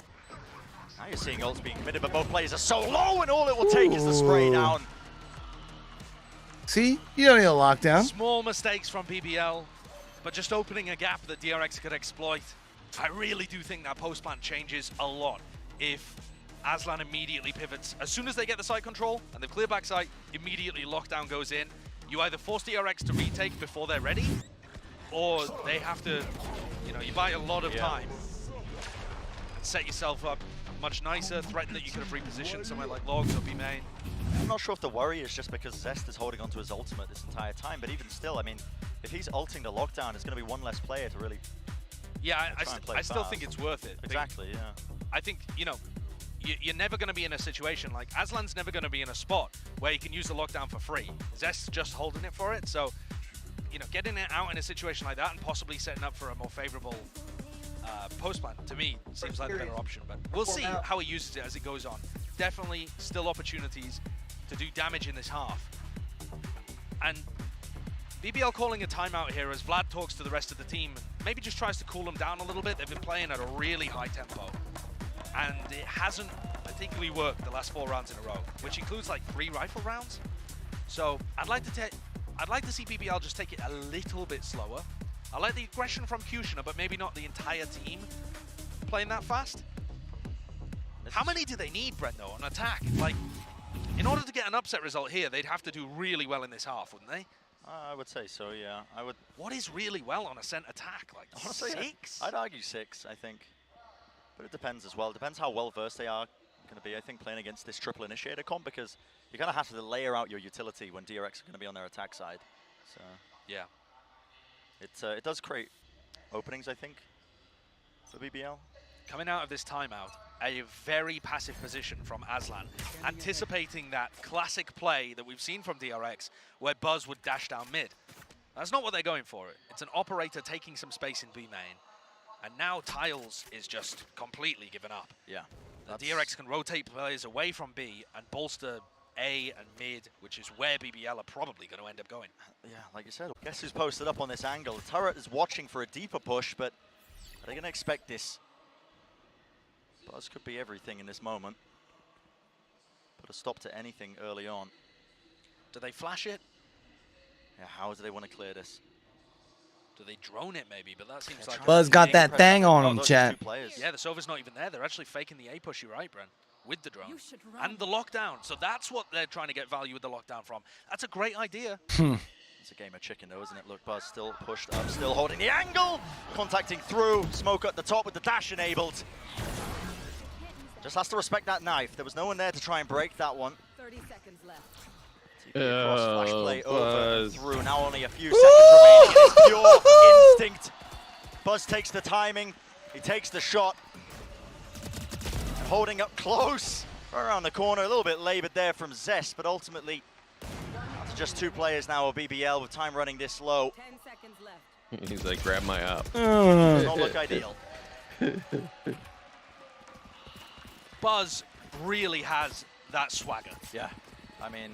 Now you're seeing ults being committed, but both players are so low, and all it will take is the spray down. See? You don't need a lockdown. Small mistakes from BBL, but just opening a gap that DRX could exploit. I really do think that post-plant changes a lot if Aslan immediately pivots. As soon as they get the site control and they've cleared back site, immediately lockdown goes in. You either force DRX to retake before they're ready, or they have to, you know, you buy a lot of time and set yourself up much nicer, threaten that you could have repositioned somewhere like Logs or B-Main. I'm not sure if the worry is just because Zest is holding onto his ultimate this entire time, but even still, I mean, if he's ulting the lockdown, it's going to be one less player to really I still think it's worth it. Exactly, yeah. I think, you know, you're never going to be in a situation like Aslan's never going to be in a spot where he can use the lockdown for free. Zest's just holding it for it, so, you know, getting it out in a situation like that and possibly setting up for a more favorable post-plant, to me, seems like the better option. But we'll see how he uses it as it goes on. Definitely still opportunities to do damage in this half. And BBL calling a timeout here as Vlad talks to the rest of the team, maybe just tries to cool them down a little bit. They've been playing at a really high tempo, and it hasn't particularly worked the last 4 rounds in a row, which includes like 3 rifle rounds. So I'd like to see BBL just take it a little bit slower. I like the aggression from Kushner, but maybe not the entire team playing that fast. How many do they need, Brent, though, on attack? Like, in order to get an upset result here, they'd have to do really well in this half, wouldn't they? I would say so, yeah. I would. What is really well on Ascent attack? Like, Honestly, 6? I'd argue 6, I think. But it depends as well. It depends how well versed they are going to be, I think, playing against this triple initiator comp, because you're going to have to layer out your utility when DRX are going to be on their attack side. So yeah. It does create openings, I think, for BBL. Coming out of this timeout, a very passive position from Aslan, anticipating that classic play that we've seen from DRX, where Buzz would dash down mid. That's not what they're going for. It's an operator taking some space in B main, and now Tiles is just completely given up. Yeah. DRX can rotate players away from B and bolster A and mid, which is where BBL are probably going to end up going. Yeah, like you said, guess who's posted up on this angle? The turret is watching for a deeper push, but are they going to expect this? Buzz could be everything in this moment. Put a stop to anything early on. Do they flash it? Yeah, how do they want to clear this? Do they drone it maybe? But that seems like... Buzz got that thing on him, chat. Yeah, the Sova's not even there. They're actually faking the A push, you're right, Brent, with the drone. And the lockdown. So that's what they're trying to get value with the lockdown from. That's a great idea. It's a game of chicken though, isn't it? Look, Buzz still pushed up, still holding the angle. Contacting through. Smoke at the top with the dash enabled. Just has to respect that knife. There was no one there to try and break that one. 30 seconds left. Cross flash play over through. Now only a few seconds remaining. It's pure instinct. Buzz takes the timing. He takes the shot. Holding up close. Around the corner. A little bit labored there from Zest, but ultimately it's just 2 players now of BBL with time running this low. 10 seconds left. He's like, grab my op. Does not look ideal. Buzz really has that swagger. Yeah. I mean,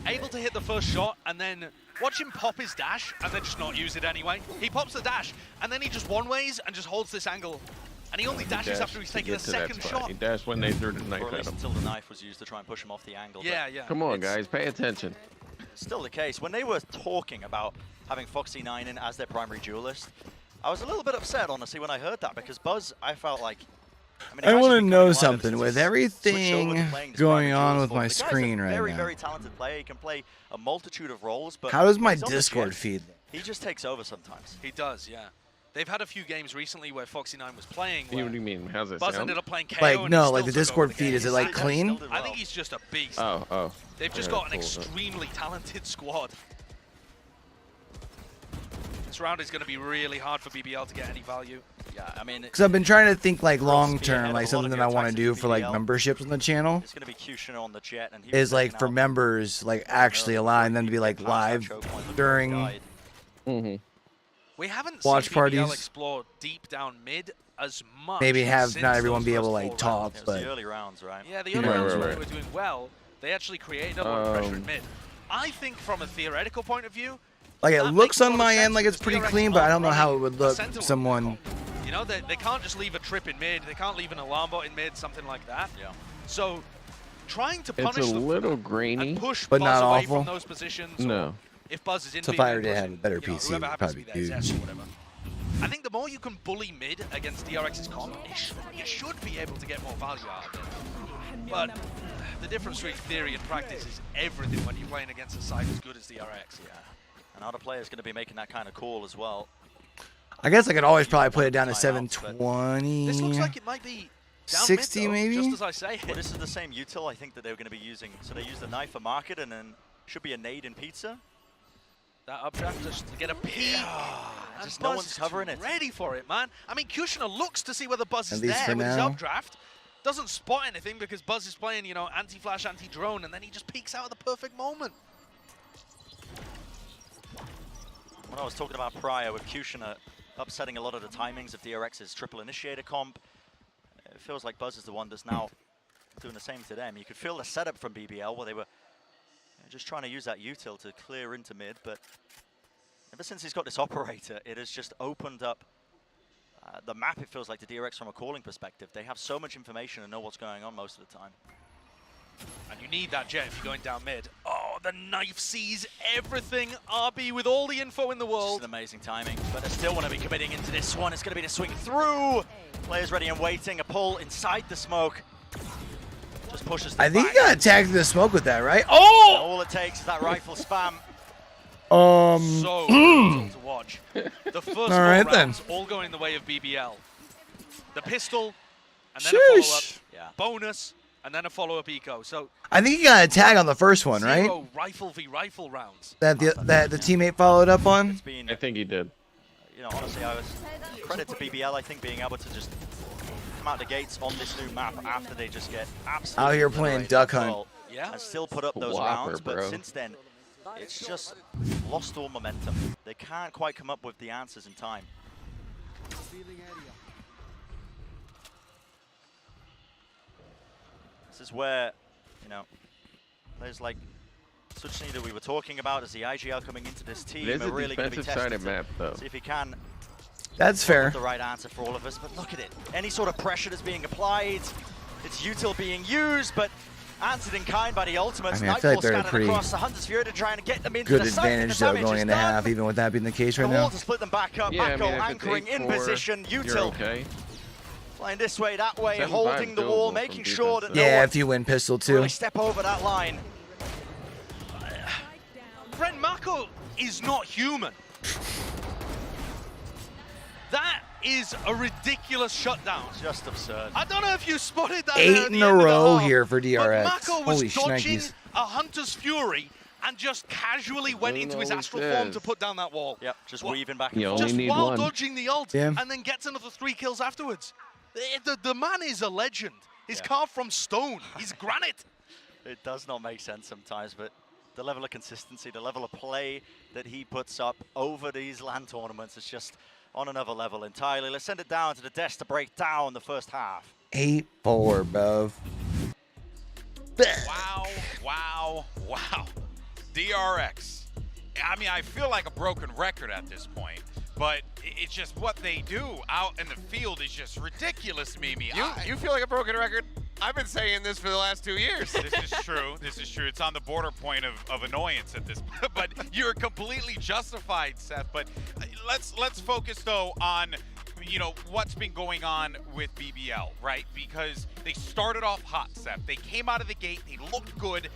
able to hit the first shot and then watch him pop his dash and then just not use it anyway. He pops the dash and then he just one-ways and just holds this angle. And he only dashes after he's taken a second shot. He dashed when they threw the knife or at at least him. until the knife was used to try and push him off the angle. Yeah, yeah. Come on, guys, pay attention. Still the case. When they were talking about having Foxy9 in as their primary duelist, I was a little bit upset, honestly, when I heard that, because Buzz, I felt like... I want to know something. With everything going on with my screen right very, now, very talented player. He can play a multitude of roles, but how does my he's on the Discord jet. feed? He just takes over sometimes. He does, yeah. They've had a few games recently where Foxy9 was playing. What do you mean? How's it Buzz sound? ended up playing KO. Like, no, like the Discord feed, is it like clean? I think he's just a beast. Oh. They've just got an extremely talented squad. This round is going to be really hard for BBL to get any value. Yeah, I mean, because I've been trying to think like long term, like something that I want to do for like memberships on the channel. It's going to be Kushner on the jet, and is like for members, like actually allowing them to be like live during we haven't watch seen parties. BBL explore deep down mid as much. Maybe have since not everyone those be able to first like 4 talk, rounds. but the early rounds, right? Yeah, the early rounds were doing well. They actually created a lot of pressure in mid. I think from a theoretical point of view, like it looks on my end like it's pretty clean, but I don't know how it would look. Someone, you know, they can't just leave a trip in mid. They can't leave an alarm bot in mid, something like that. Yeah. So trying to punish it's a them little grainy, and push but Buzz not away awful. from those positions. No. If Buzz is in so B, if I were then to have a better pushing, PC, whoever it would happens to probably be be there, Zest or whatever. I think the more you can bully mid against DRX's comp, you should be able to get more value out of it. But the difference between theory and practice is everything when you're playing against a side as good as DRX. Yeah. And other players going to be making that kind of call as well. I guess I could always probably put it down to 720. This looks like it might be down 60 mid, though, maybe. just as I say. Well, this is the same util I think that they were going to be using. So they use the knife for market, and then should be a nade in pizza. That updraft just to get a peek. Just no one's covering it. Ready for it, man. I mean, Kushner looks to see whether Buzz is At least there for with his now. updraft. Doesn't spot anything because Buzz is playing, you know, anti-flash, anti-drone, and then he just peeks out at the perfect moment. When I was talking about prior with Kushner upsetting a lot of the timings of DRX's triple initiator comp, it feels like Buzz is the one that's now doing the same to them. You could feel the setup from BBL where they were just trying to use that util to clear into mid, but ever since he's got this operator, it has just opened up the map. It feels like the DRX from a calling perspective. They have so much information and know what's going on most of the time. And you need that jet if you're going down mid. Oh, the knife sees everything. RB with all the info in the world. Just an amazing timing, but they still want to be committing into this one. It's going to be the swing through. Players ready and waiting. A pull inside the smoke. Just pushes them I think back. you got attacked in the smoke with that, right? Oh! All it takes is that rifle spam. So brutal to watch. The first all 4 right, rounds all going the way of BBL. The pistol, and then a follow-up, bonus, and then a follow-up eco. So I think you got a tag on the first one, right? 0 rifle v rifle rounds. That the teammate followed up on. I think he did. You know, honestly, credit to BBL. I think being able to just come out the gates on this new map after they just get absolutely Out here playing duck hunt. Yeah, and still put up those Whopper, rounds, but bro. since then, it's just lost all momentum. They can't quite come up with the answers in time. This is where, you know, players like Suchny that we were talking about as the IGL coming into this team There's are a really going to be defensive tested sided map, though. see if he can. That's fair. The right answer for all of us, but look at it. Any sort of pressure that's being applied, it's util being used, but answered in kind by the ultimates. I mean, I feel like they're a Scattered pretty across the Hunter's Fury to try and get them into good the site. advantage The though damage going is into done. half, even with that being the case right The now. wall to split them back up. Yeah, I Mako mean, if it's anchoring in 8-4, position. you're Util okay. flying this way, that way, 7-5 holding the wall, doable making from sure that no Yeah, one if you win pistol too. really step over that line. Brent Mako is not human. That is a ridiculous shutdown. Just absurd. I don't know if you spotted that. 8 at in the a end of the row half, here for DRX. But Mako was Holy dodging shnikes. a Hunter's Fury and just casually went into his always astral form does. to put down that wall. Yep, just weaving back and You forth. only Just need while one. dodging the ult, Yeah. and then gets another 3 kills afterwards. The man is a legend. He's Yeah. carved from stone. He's granite. It does not make sense sometimes, but the level of consistency, the level of play that he puts up over these LAN tournaments is just on another level entirely. Let's send it down to the desk to break down the first half. 8-4, bruv. Wow, wow, wow. DRX. I mean, I feel like a broken record at this point, but it's just what they do out in the field is just ridiculous, Mimi. You feel like a broken record? I've been saying this for the last 2 years. This is true. This is true. It's on the border point of annoyance at this point. But you're completely justified, Seth. But let's focus though on, you know, what's been going on with BBL, right? Because they started off hot, Seth. They came out of the gate, they looked good,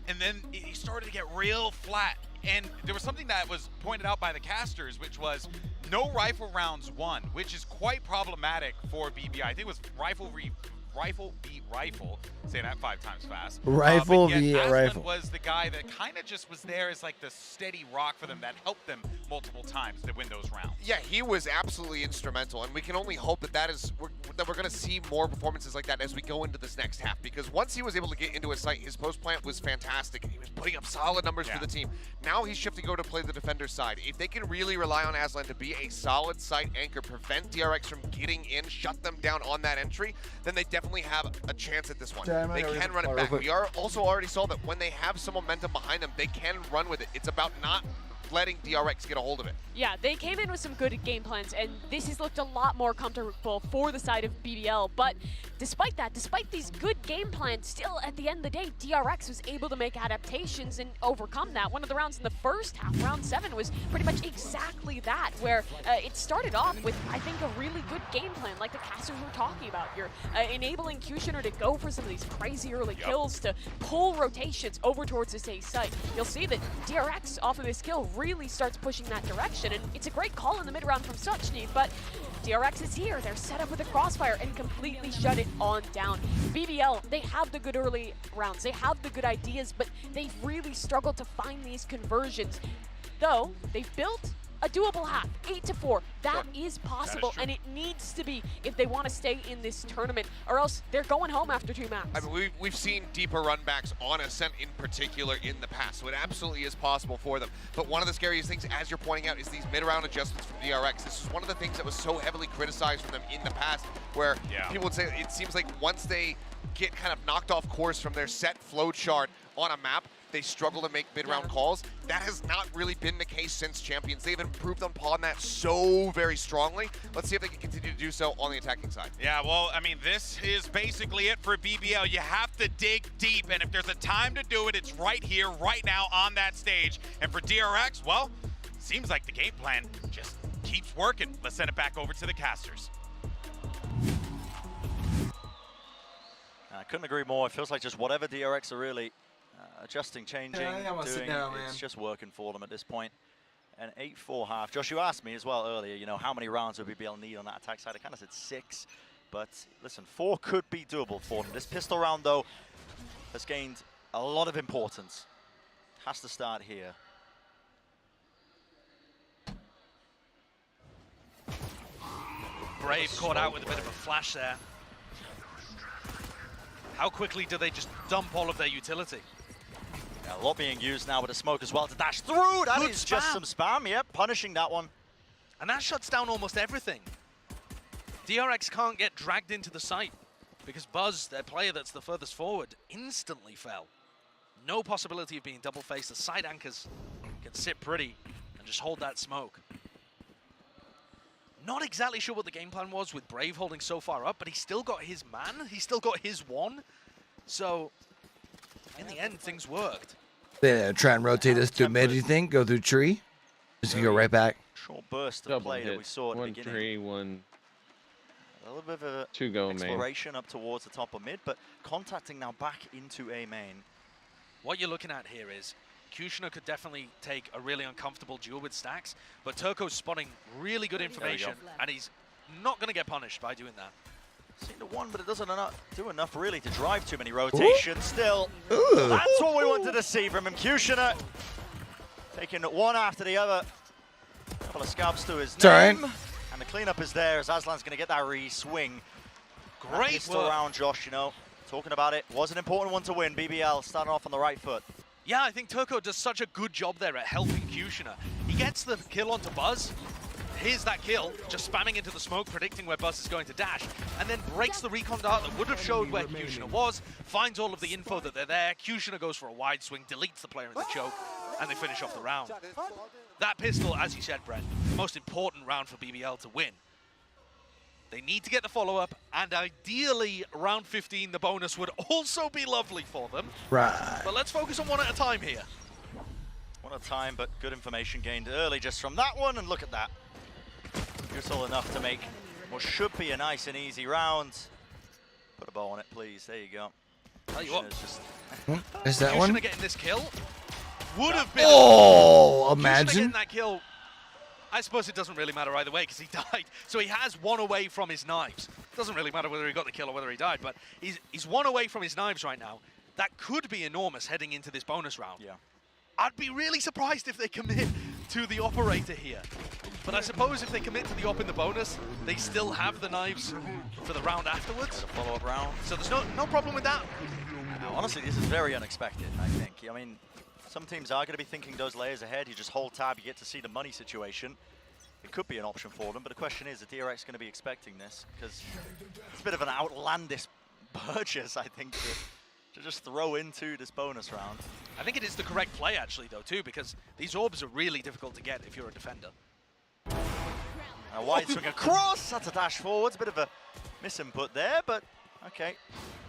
and then it started to get real flat. And there was something that was pointed out by the casters, which was no rifle rounds won, which is quite problematic for BBL. I think it was rifle beat rifle. Say that 5 times fast. Rifle but yet via Aslan rifle. was the guy that kind of just was there as like the steady rock for them that helped them multiple times to win those rounds. Yeah, he was absolutely instrumental, and we can only hope that we're going to see more performances like that as we go into this next half. Because once he was able to get into his site, his post plant was fantastic, and he was putting up solid numbers for the team. Now he's shifting over to play the defender side. If they can really rely on Aslan to be a solid site anchor, prevent DRX from getting in, shut them down on that entry, then they definitely have a chance at this one. They can run it back. We also already saw that when they have some momentum behind them, they can run with it. It's about not letting DRX get a hold of it. Yeah, they came in with some good game plans, and this has looked a lot more comfortable for the side of BBL. But despite that, despite these good game plans, still at the end of the day, DRX was able to make adaptations and overcome that. One of the rounds in the first half, round 7, was pretty much exactly that, where it started off with, I think, a really good game plan, like the casters were talking about. You're enabling Kushner to go for some of these crazy early kills, to pull rotations over towards this A site. You'll see that DRX, off of this kill, really starts pushing that direction, and it's a great call in the mid-round from Suchny, but DRX is here. They're set up with a crossfire and completely shut it on down. BBL, they have the good early rounds, they have the good ideas, but they've really struggled to find these conversions. Though, they've built a doable half, 8-4. That is possible, and it needs to be if they want to stay in this tournament, or else they're going home after 2 maps. I mean, we've seen deeper runbacks on Ascent in particular in the past, so it absolutely is possible for them. But one of the scariest things, as you're pointing out, is these mid-round adjustments from DRX. This is one of the things that was so heavily criticized from them in the past, where people would say it seems like once they get kind of knocked off course from their set flow chart on a map, they struggle to make mid-round calls. That has not really been the case since Champions. They've improved upon that so very strongly. Let's see if they can continue to do so on the attacking side. Yeah, well, I mean, this is basically it for BBL. You have to dig deep, and if there's a time to do it, it's right here, right now on that stage. And for DRX, well, seems like the game plan just keeps working. Let's send it back over to the casters. I couldn't agree more. It feels like just whatever DRX are really adjusting, changing, doing, it's just working for them at this point. An 8-4 half. Josh, you asked me as well earlier, you know, how many rounds would BBL need on that attack side? I kind of said 6, but listen, 4 could be doable for them. This pistol round, though, has gained a lot of importance. Has to start here. Brave caught out with a bit of a flash there. How quickly do they just dump all of their utility? Yeah, a lot being used now with a smoke as well to dash through. That is just some spam, yep, punishing that one. And that shuts down almost everything. DRX can't get dragged into the site because Buzz, their player that's the furthest forward, instantly fell. No possibility of being double-faced. The side anchors can sit pretty and just hold that smoke. Not exactly sure what the game plan was with Brave holding so far up, but he still got his man. He still got his one. So, in the end, things worked. They try and rotate us through mid, you think? Go through tree? Just gonna go right back. Short burst of play that we saw at the beginning. 1 tree, 1. A little bit of a 2 go main. Exploration up towards the top of mid, but contacting now back into A main. What you're looking at here is Kushner could definitely take a really uncomfortable duel with Stacks, but Turco's spotting really good information, and he's not going to get punished by doing that. Seen the one, but it doesn't do enough really to drive too many rotations. Still, that's what we wanted to see from him. Kushner taking one after the other. A couple of scalps to his name. And the cleanup is there as Aslan's going to get that re-swing. Great work. Around Josh, you know, talking about it. Was an important one to win. BBL starting off on the right foot. Yeah, I think Turco does such a good job there at helping Kushner. He gets the kill onto Buzz. Here's that kill, just spamming into the smoke, predicting where Buzz is going to dash, and then breaks the recon dart that would have showed where Kushner was, finds all of the info that they're there. Kushner goes for a wide swing, deletes the player in the choke, and they finish off the round. That pistol, as you said, Brent, the most important round for BBL to win. They need to get the follow-up, and ideally, round 15, the bonus would also be lovely for them. Right. But let's focus on one at a time here. One at a time, but good information gained early just from that one, and look at that. Useful enough to make what should be a nice and easy round. Put a bow on it, please. There you go. Tell you what, Is that Kushner one? getting this kill would have been. Oh, Kushner imagine. getting that kill I suppose it doesn't really matter either way because he died. So he has one away from his knives. Doesn't really matter whether he got the kill or whether he died, but he's one away from his knives right now. That could be enormous heading into this bonus round. Yeah. I'd be really surprised if they commit to the operator here. But I suppose if they commit to the op in the bonus, they still have the knives for the round afterwards. The follow-up round. So there's no problem with that. Honestly, this is very unexpected, I think. I mean, some teams are going to be thinking those layers ahead. You just hold tab, you get to see the money situation. It could be an option for them, but the question is, the DRX going to be expecting this? Because it's a bit of an outlandish purchase, I think, to just throw into this bonus round. I think it is the correct play, actually, though, too, because these orbs are really difficult to get if you're a defender. A wide swing across, that's a dash forwards, a bit of a misinput there, but okay.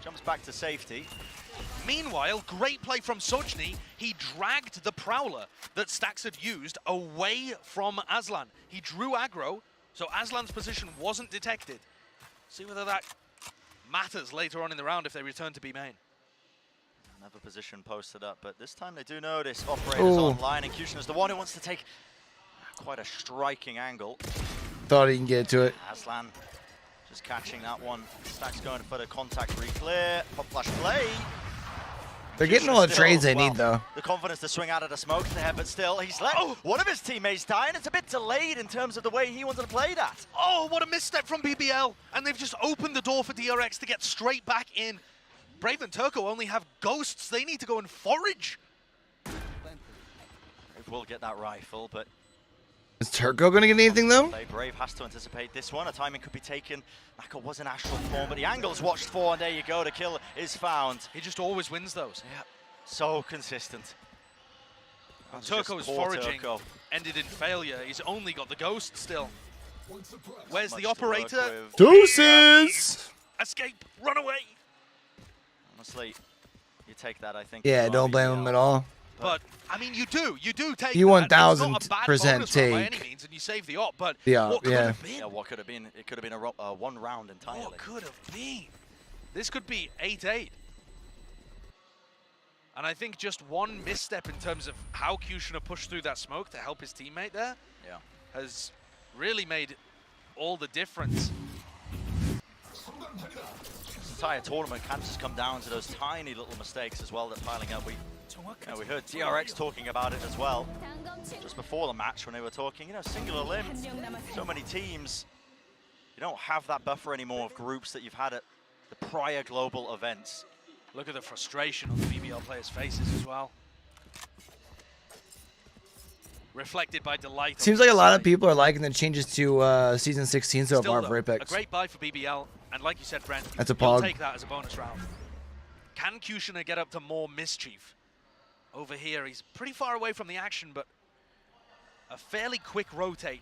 Jumps back to safety. Meanwhile, great play from Sojny. He dragged the Prowler that Stax had used away from Aslan. He drew aggro, so Aslan's position wasn't detected. See whether that matters later on in the round if they return to B main. Another position posted up, but this time they do notice operators online, and Kushner's the one who wants to take quite a striking angle. Thought he can get to it. Aslan just catching that one. Stack's going for the contact re-clear. Pop flash play. They're getting all the trades they need, though. The confidence to swing out of the smoke there, but still, he's let one of his teammates die, and it's a bit delayed in terms of the way he wanted to play that. Oh, what a misstep from BBL. And they've just opened the door for DRX to get straight back in. Brave and Turco only have ghosts. They need to go and forage. Brave will get that rifle, but... Is Turco going to get anything, though? Brave has to anticipate this one. A timing could be taken. Mako was in astral form, but the angle's watched for, and there you go. The kill is found. He just always wins those. Yeah, so consistent. Turco's foraging ended in failure. He's only got the ghost still. Where's the operator? Deuces! Escape, run away. Honestly, you take that, I think. Yeah, don't blame him at all. But I mean, you do take. You that. 1000% take. By any means, and you save the op. But yeah, what could have been? Yeah, what could have been? It could have been a one round entirely. What could have been? This could be 8-8. And I think just one misstep in terms of how Kushner pushed through that smoke to help his teammate there, has really made all the difference. This entire tournament can just come down to those tiny little mistakes as well that piling up. We heard DRX talking about it as well just before the match when they were talking, singular limbs. So many teams, you don't have that buffer anymore of groups that you've had at the prior global events. Look at the frustration on the BBL players' faces as well. Reflected by delight. Seems like a lot of people are liking the changes to Season 16 so far for Apex. A great buy for BBL, and like you said, Brent, that's a you'll pog. Take that as a bonus round. Can Kushner get up to more mischief? Over here, he's pretty far away from the action, but a fairly quick rotate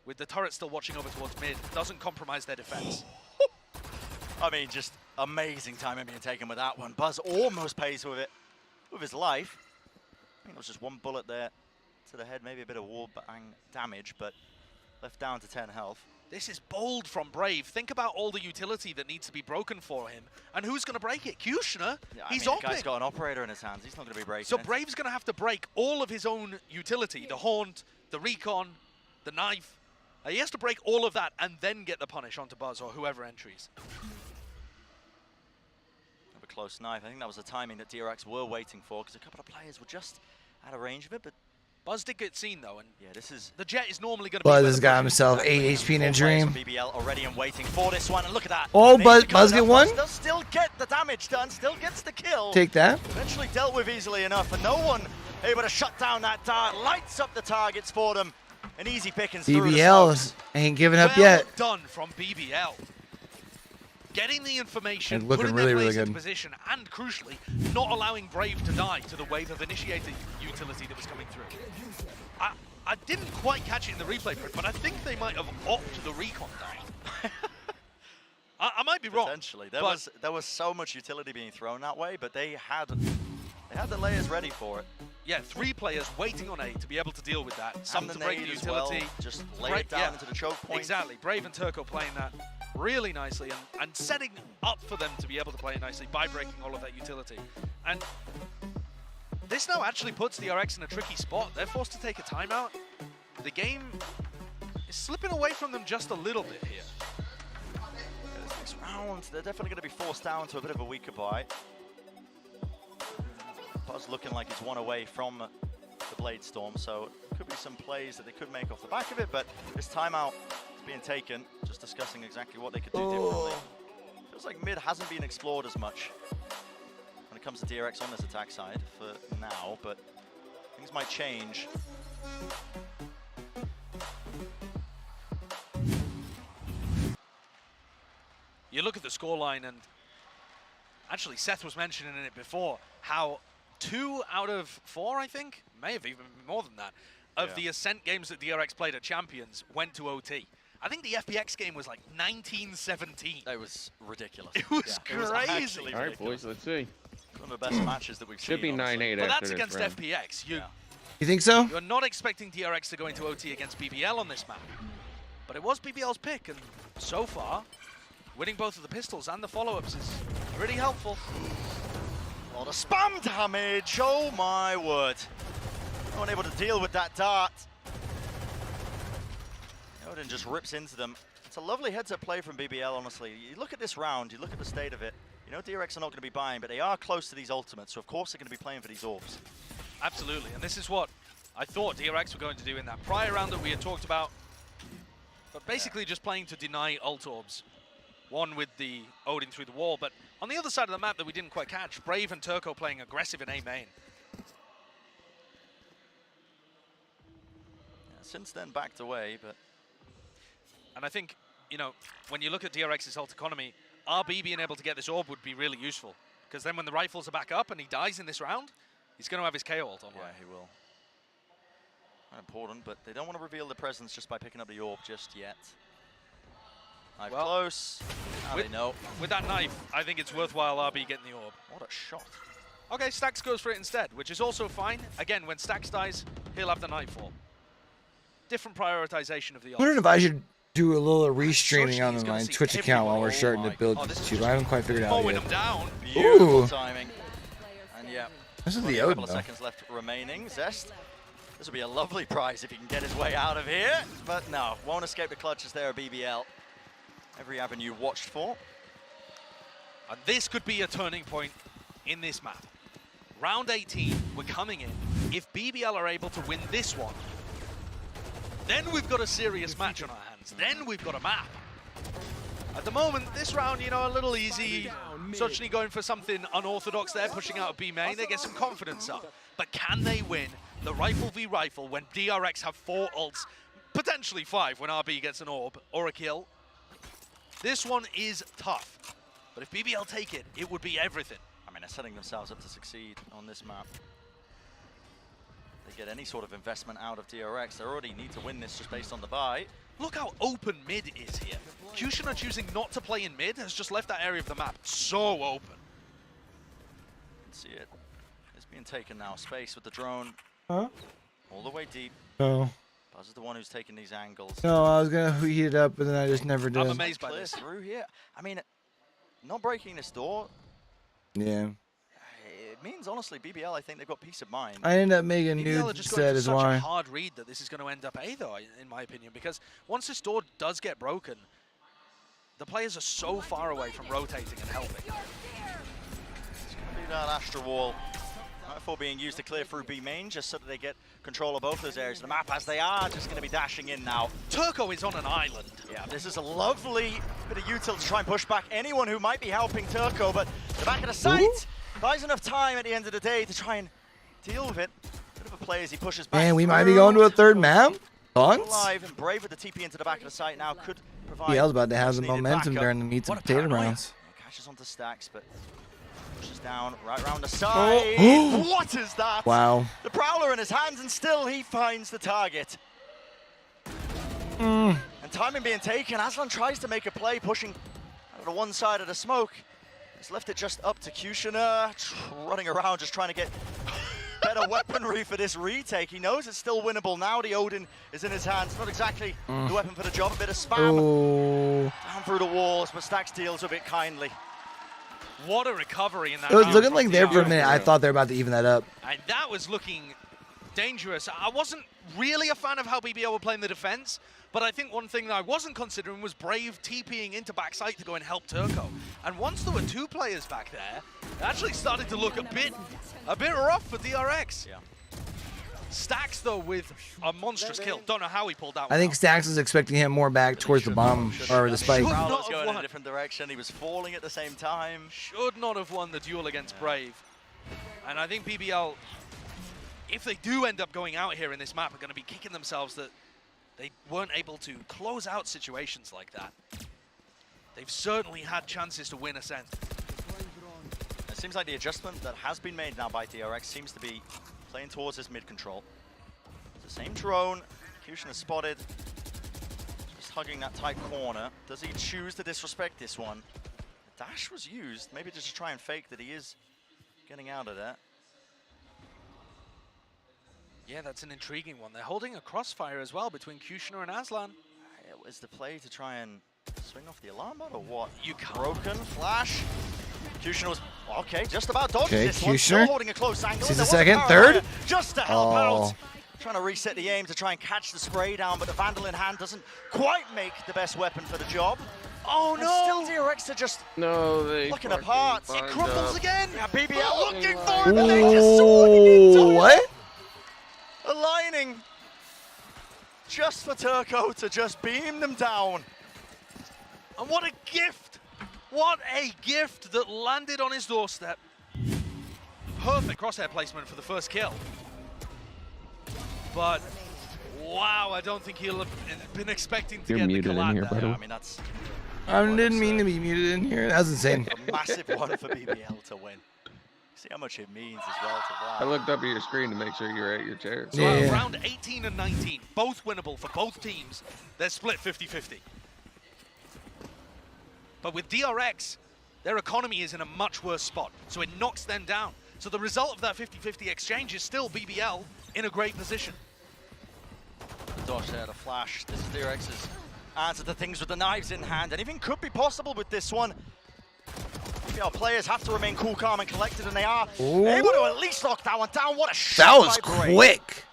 with the turret still watching over towards mid doesn't compromise their defense. I mean, just amazing timing being taken with that one. Buzz almost pays with it, with his life. I think it was just one bullet there to the head, maybe a bit of wall bang damage, but left down to 10 health. This is bold from Brave. Think about all the utility that needs to be broken for him. And who's going to break it? Kushner? Yeah, he's the guy's got an operator in his hands. He's not going to be breaking So it. Brave's going to have to break all of his own utility. The Haunt, the Recon, the Knife. He has to break all of that and then get the punish onto Buzz or whoever entries. Have a close knife. I think that was the timing that DRX were waiting for because a couple of players were just out of range of it, but Buzz did get seen though, and yeah, this is the Jet is normally going to. Buzz has got himself 8 HP in a dream. BBL already and waiting for this one, and look at that. Oh, Buzz get one. Does still get the damage done, still gets the kill. Take that. Eventually dealt with easily enough, and no one able to shut down that dart. Lights up the targets for them. An easy pickings. BBL ain't giving up yet. Well done from BBL. Getting the information, and looking putting really, their really players good. into position, and crucially, not allowing Brave to die to the wave of initiated utility that was coming through. I didn't quite catch it in the replay, but I think they might have opted the recon die. I might be wrong. Potentially. There was so much utility being thrown that way, but they had the layers ready for it. Yeah, 3 players waiting on A to be able to deal with that. Some to break the utility. Well, just lay it down into the choke point. Exactly. Brave and Turco playing that really nicely and setting up for them to be able to play nicely by breaking all of that utility. And this now actually puts DRX in a tricky spot. They're forced to take a timeout. the game is slipping away from them just a little bit here. This next round, they're definitely going to be forced down to a bit of a weaker buy. Buzz looking like he's one away from the Blade Storm, so could be some plays that they could make off the back of it, but this timeout is being taken, just discussing exactly what they could do differently. Feels like mid hasn't been explored as much when it comes to DRX on this attack side for now, but things might change. You look at the scoreline, and actually Seth was mentioning it before, how 2 out of 4, I think, may have even been more than that, of the Ascent games that DRX played at Champions went to OT. I think the FPX game was like 1917. It was ridiculous. It was crazy. All right, boys, let's see. One of the best matches that we've seen. Should be 9-8 But after that's against this round. FPX. You think so? You're not expecting DRX to go into OT against BBL on this map. But it was BBL's pick, and so far, winning both of the pistols and the follow-ups is pretty helpful. A lot of spam damage, oh my word. No one able to deal with that dart. Odin just rips into them. It's a lovely heads-up play from BBL, honestly. You look at this round, you look at the state of it. You know DRX are not going to be buying, but they are close to these ultimates, so of course they're going to be playing for these orbs. Absolutely, and this is what I thought DRX were going to do in that prior round that we had talked about. But basically just playing to deny ult orbs. One with the Odin through the wall, but on the other side of the map that we didn't quite catch, Brave and Turco playing aggressive in A main. Yeah, since then backed away, but... And I think, you know, when you look at DRX's ult economy, RB being able to get this orb would be really useful. Because then when the rifles are back up and he dies in this round, he's going to have his KO ult online. Yeah, he will. Not important, but they don't want to reveal their presence just by picking up the orb just yet. Knife close. Now they know. With that knife, I think it's worthwhile RB getting the orb. What a shot. Okay, Stax goes for it instead, which is also fine. Again, when Stax dies, he'll have the nightfall. Different prioritization of the ult. I wondered if I should do a little restreaming on my Twitch account while we're starting to build YouTube. I haven't quite figured out yet. Down. Beautiful timing. And yeah, this is the a couple Odin, of though. seconds left remaining. Zest, this will be a lovely prize if he can get his way out of here. But no, won't escape the clutches there, BBL. Every avenue watched for. And this could be a turning point in this map. Round 18, we're coming in. If BBL are able to win this one, then we've got a serious match on our hands. Then we've got a map. At the moment, this round, you know, a little easy. Sochny going for something unorthodox there, pushing out a B main. They get some confidence up. But can they win the rifle v rifle when DRX have 4 ults, potentially 5 when RB gets an orb or a kill? This one is tough. But if BBL take it, it would be everything. I mean, they're setting themselves up to succeed on this map. They get any sort of investment out of DRX. They already need to win this just based on the buy. Look how open mid is here. Kushina choosing not to play in mid has just left that area of the map so open. You can see it. It's being taken now. Space with the drone. Huh? All the way deep. No. Buzz is the one who's taking these angles. No, I was going to heat it up, but then I just never did. I'm amazed by Clear this. Through here. I mean, not breaking this door. Yeah. It means, honestly, BBL, I think they've got peace of mind. I ended up making a BBL are nude just set going for is such why. a hard read that this is going to end up A, though, in my opinion, because once this door does get broken, the players are so far away from rotating and helping. It's going to be that Astra Wall. Nightfall being used to clear through B main, just so that they get control of both those areas of the map, as they are just going to be dashing in now. Turco is on an island. Yeah, this is a lovely bit of util to try and push back anyone who might be helping Turco, but the back of the site buys enough time at the end of the day to try and deal with it. Bit of a play as he pushes back. Man, we might be going to a third map. Thoughts? Alive and Brave with the TP into the back of the site now could provide. BL's about to have some much needed momentum backup. during the meats and What a potato paranoia. rounds. Catches onto Stacks, but pushes down right around the side. Oh. What is that? Wow. The Prowler in his hands, and still he finds the target. Mm. And timing being taken, Aslan tries to make a play, pushing out of one side of the smoke. He's left it just up to Kushina, running around, just trying to get better weaponry for this retake. He knows it's still winnable now. The Odin is in his hands. Not exactly the weapon for the job. A bit of spam down through the walls, but Stacks deals with it kindly. What a recovery in that It was round looking from like there for a DRX. minute. I thought they were about to even that up. And that was looking dangerous. I wasn't really a fan of how BBL were playing the defense, but I think one thing that I wasn't considering was Brave TPing into backside to go and help Turco. And once there were 2 players back there, it actually started to look a bit rough for DRX. Yeah. Stax, though, with a monstrous kill. Don't know how he pulled that one I think out. Stax is expecting him more back towards the bomb or the spike. Paulo was going in a different direction. He was falling at the same time. Should not have won the duel against Brave. And I think BBL, if they do end up going out here in this map, are going to be kicking themselves that they weren't able to close out situations like that. They've certainly had chances to win Ascent. It seems like the adjustment that has been made now by DRX seems to be playing towards his mid control. It's the same drone. Kushner spotted. Just hugging that tight corner. Does he choose to disrespect this one? The dash was used, maybe just to try and fake that he is getting out of there. Yeah, that's an intriguing one. They're holding a crossfire as well between Kushner and Aslan. It was the play to try and swing off the alarm bot or what? You can't. Broken flash. Kushner was okay, just about dodged this one. Kushner. Still holding a close angle. Sees There the was second, power third. there just to help out. Trying to reset the aim to try and catch the spray down, but the Vandal in hand doesn't quite make the best weapon for the job. Oh and no! Still DRX are just looking apart. It crumbles again. Yeah, BBL looking Ooh. for it, but they just saw it. What? Aligning just for Turco to just beam them down. And what a gift! What a gift that landed on his doorstep. Perfect crosshair placement for the first kill. But wow, I don't think he'll have been expecting to You're get the muted in collab here, there. buddy. I mean, that's I didn't mean to be muted in here. That was insane. a massive one for BBL to win. See how much it means as well to I that. looked up at your screen to make sure you were at your chair. So round 18 and 19, both winnable for both teams. They're split 50-50. But with DRX, their economy is in a much worse spot, so it knocks them down. So the result of that 50-50 exchange is still BBL in a great position. Dodge there, the flash. This is DRX's answer to things with the knives in hand. Anything could be possible with this one. BBL players have to remain cool, calm, and collected, and they are able to at least lock that one down. What a shot That was by Brave. quick.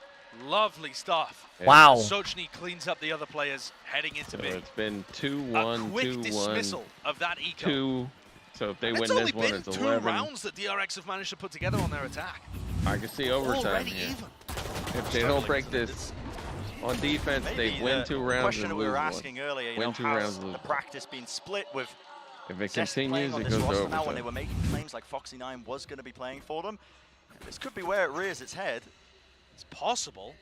Lovely stuff. Wow. Sochny cleans up the other players heading into So B. it's been 2-1, A quick 2-1, dismissal of that eco. 2. So if they win It's only this one, been it's 2 11. rounds that DRX have managed to put together on their attack. I can see overtime Already here. even. If they don't break this on defense, Maybe they win the 2 rounds question and that we lose were one. asking earlier, you Win know, 2 has rounds, lose the one. practice been split with If it Zest continues, playing on it this goes to roster overtime. now when they were making claims like Foxy9 was going to be playing for them. This could be where it rears its head. It's possible.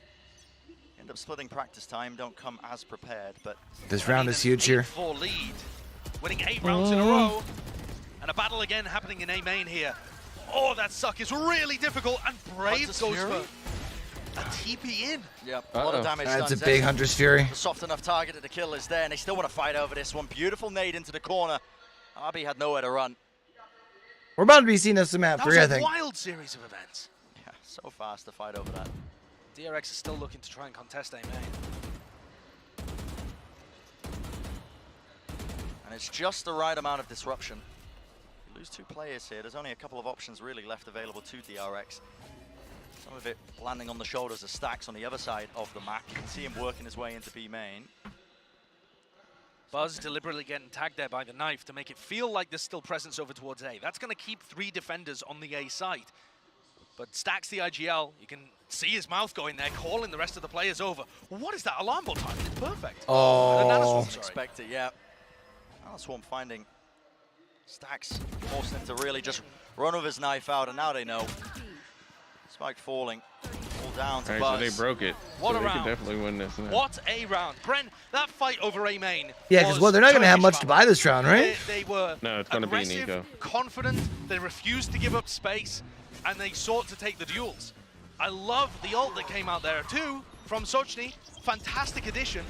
End up splitting practice time, don't come as prepared, but This round is huge here. 8-4 lead. Winning 8 rounds in a row. And a battle again happening in A main here. Oh, that suck is really difficult. And Brave Hunter's goes Fury? for a TP in. Yep, a lot of damage That's done. a big Hunter's Fury. The soft enough target that the kill is there, and they still want to fight over this one. Beautiful nade into the corner. RB had nowhere to run. We're about to be seeing us in map That 3, was I a think. wild series of events. Yeah, so fast to fight over that. DRX is still looking to try and contest A main. And it's just the right amount of disruption. You lose 2 players here. There's only a couple of options really left available to DRX. Some of it landing on the shoulders of Stax on the other side of the map. You can see him working his way into B main. Buzz deliberately getting tagged there by the knife to make it feel like there's still presence over towards A. That's going to keep 3 defenders on the A side. But Stax the IGL, you can see his mouth going there, calling the rest of the players over. What is that alarm bot timing? It's perfect. Oh. Expect it, yeah. Swarm finding Stax, forcing him to really just run with his knife out, and now they know. Spike falling, all down to All right, Buzz. so they broke it. What so a they round. could definitely win this. Now. What a round. Brent, that fight over A main. Yeah, because well, they're not going to have much to buy this round, right? They were No, it's gonna be aggressive, Nico. confident, they refused to give up space, and they sought to take the duels. I love the ult that came out there too from Sochny. Fantastic addition.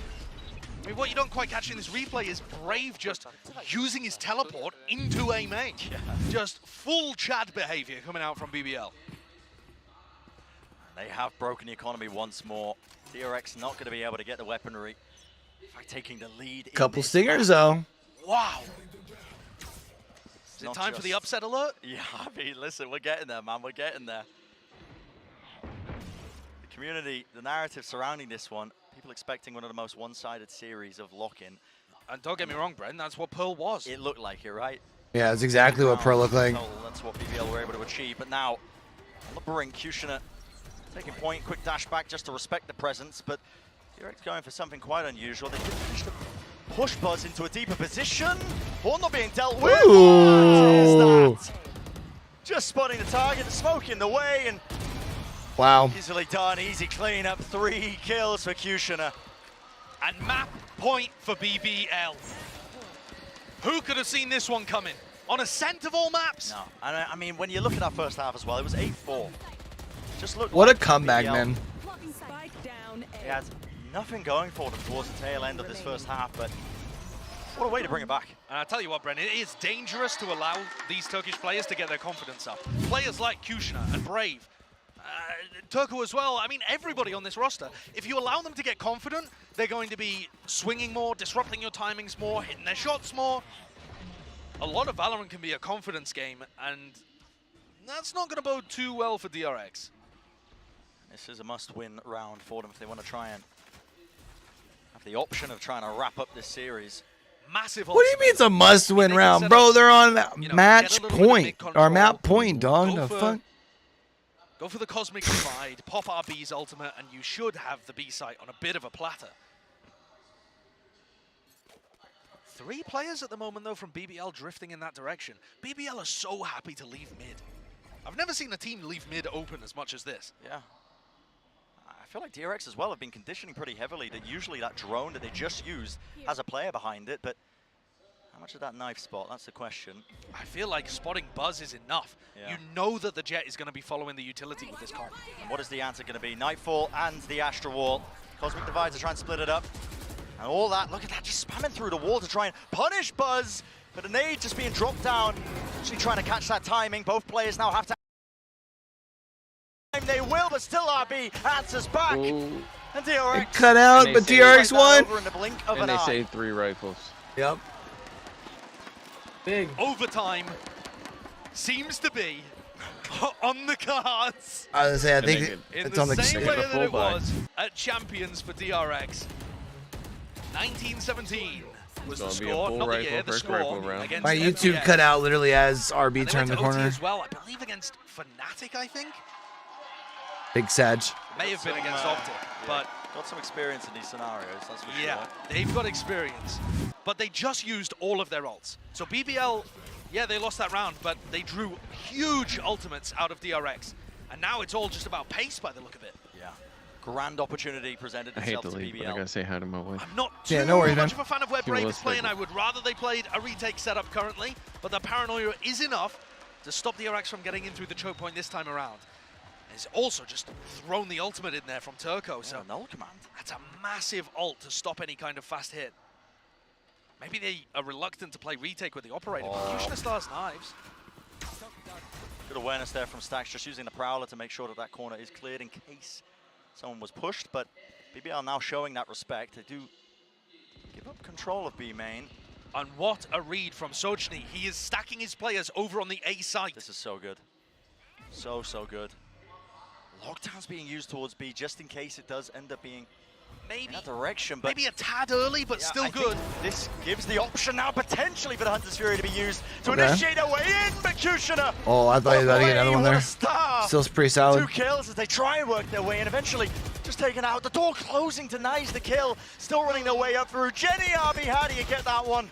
I mean, what you don't quite catch in this replay is Brave just using his teleport into A main. Yeah. Just full Chad behavior coming out from BBL. They have broken the economy once more. DRX not going to be able to get the weaponry. In fact, taking the lead. Couple stingers, though. Wow. Is it Not time for the just- upset alert? Yeah, I mean, listen, we're getting there, man. We're getting there. The community, the narrative surrounding this one, people expecting one of the most one-sided series of lock-in. And don't get me wrong, Bren, that's what Pearl was. It looked like it, right? Yeah, that's exactly what Pearl looked like. That's what BBL were able to achieve. But now, on the brink, Kushner taking point, quick dash back just to respect the presence. But DRX going for something quite unusual. They did finish to push Buzz into a deeper position. Horn not being dealt with. Ooh. What is that? Just spotting the target, the smoke in the way, and wow. Easily done, easy cleanup. 3 kills for Kushner. And map point for BBL. Who could have seen this one coming? On Ascent of all maps? No, I mean, when you look at that first half as well, it was 8-4. Just look. What like a comeback, BBL. man. He had nothing going for them towards the tail end of this first half, but what a way to bring it back. And I'll tell you what, Bren, it is dangerous to allow these Turkish players to get their confidence up. Players like Kushner and Brave, Turco as well, I mean, everybody on this roster, if you allow them to get confident, they're going to be swinging more, disrupting your timings more, hitting their shots more. A lot of Valorant can be a confidence game, and that's not going to bode too well for DRX. This is a must-win round for them if they want to try and have the option of trying to wrap up this series. Massive. What do you mean it's a must-win round, bro? They're on match point or map point, dog. The fuck? Go for the Cosmic Divide, pop RB's ultimate, and you should have the B site on a bit of a platter. 3 players at the moment, though, from BBL drifting in that direction. BBL are so happy to leave mid. I've never seen a team leave mid open as much as this. Yeah. I feel like DRX as well have been conditioning pretty heavily that usually that drone that they just used has a player behind it, but how much of that knife spot? That's the question. I feel like spotting Buzz is enough. Yeah. You know that the Jet is going to be following the utility with this comp. And what is the answer going to be? Nightfall and the Astra Wall. Cosmic Divides are trying to split it up. And all that, look at that, just spamming through the wall to try and punish Buzz. But a nade just being dropped down. Actually trying to catch that timing. Both players now have to. They will, but still RB answers back. Ooh. And DRX. It cut out, but DRX won. And they saved 3 rifles. Yep. Big. Overtime seems to be on the cards. I was gonna say, I think it's on the same way that it was at Champions for DRX. 1917 was the score, not the year, the score. My YouTube FPX. cut out literally as RB turned the Went to OT corner. as well, I believe against Fnatic, I think. Big Sag. May have been against Optic, but got some experience in these scenarios, that's for yeah, sure. they've got experience. But they just used all of their ults. So BBL, yeah, they lost that round, but they drew huge ultimates out of DRX. And now it's all just about pace by the look of it. Yeah. Grand opportunity presented I hate itself to to leave, but I BBL. gotta say hi to my wife. I'm not too much of a fan of where Brave is playing. I would rather they played a retake setup currently, but the paranoia is enough to stop DRX from getting in through the choke point this time around. He's also just thrown the ultimate in there from Turco, so null command. That's a massive ult to stop any kind of fast hit. Maybe they are reluctant to play retake with the operator, but Kushner still has knives. Good awareness there from Stax, just using the Prowler to make sure that that corner is cleared in case someone was pushed, but BBL now showing that respect. They do give up control of B main. And what a read from Sojny. He is stacking his players over on the A site. This is so good. So good. Lockdown's being used towards B just in case it does end up being in that direction. But maybe a tad early, but yeah, still good. This gives the option now potentially for the Hunter's Fury to be used to initiate a way in, but Kushner. Oh, I thought he was about to get another one there. Star. Still pretty solid. 2 kills as they try and work their way in. Eventually, just taken out. The door closing denies the kill. Still running their way up through. Jenny RB, how do you get that one?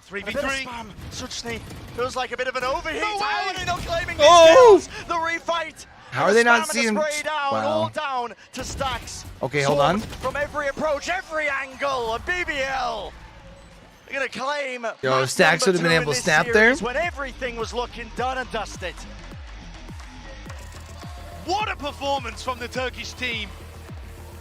3v3. Sojny feels like a bit of an overheat. No way. How are they not claiming these kills? The refight. How are they not seeing? Down, wow. all down to Stax. Okay, hold on. From every approach, every angle, a BBL. They're gonna claim. Yo, Stax would have been able to snap there. When everything was looking done and dusted. What a performance from the Turkish team.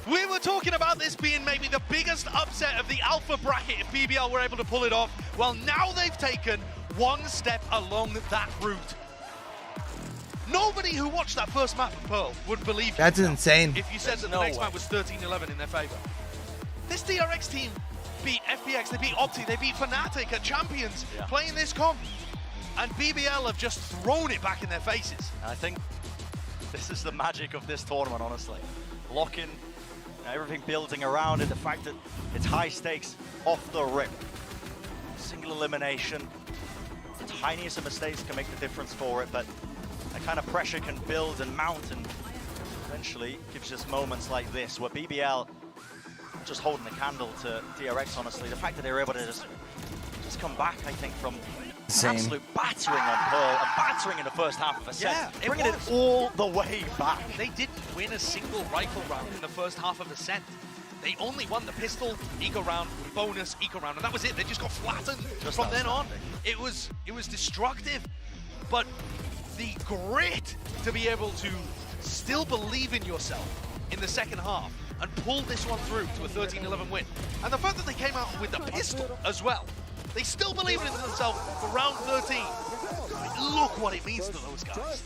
We were talking about this being maybe the biggest upset of the alpha bracket if BBL were able to pull it off. Well, now they've taken one step along that route. Nobody who watched that first map of Pearl would believe you. That's insane. If you said that the next map was 13-11 in their favor. This DRX team beat FPX, they beat Opti, they beat Fnatic at Champions, playing this comp. And BBL have just thrown it back in their faces. I think this is the magic of this tournament, honestly. blocking, everything building around it, the fact that it's high stakes off the rip. Single elimination, the tiniest of mistakes can make the difference for it, but that kind of pressure can build and mount, and eventually gives us moments like this where BBL just holding a candle to DRX, honestly. The fact that they were able to just come back, I think, from an absolute battering on Pearl, and battering in the first half of Ascent, bringing it all the way back. They didn't win a single rifle round in the first half of Ascent. They only won the pistol, eco round, bonus, eco round, and that was it. They just got flattened. From then on. It was destructive, but the grit to be able to still believe in yourself in the second half and pull this one through to a 13-11 win, and the fact that they came out with the pistol as well. They still believe in themselves for round 13. Look what it means to those guys.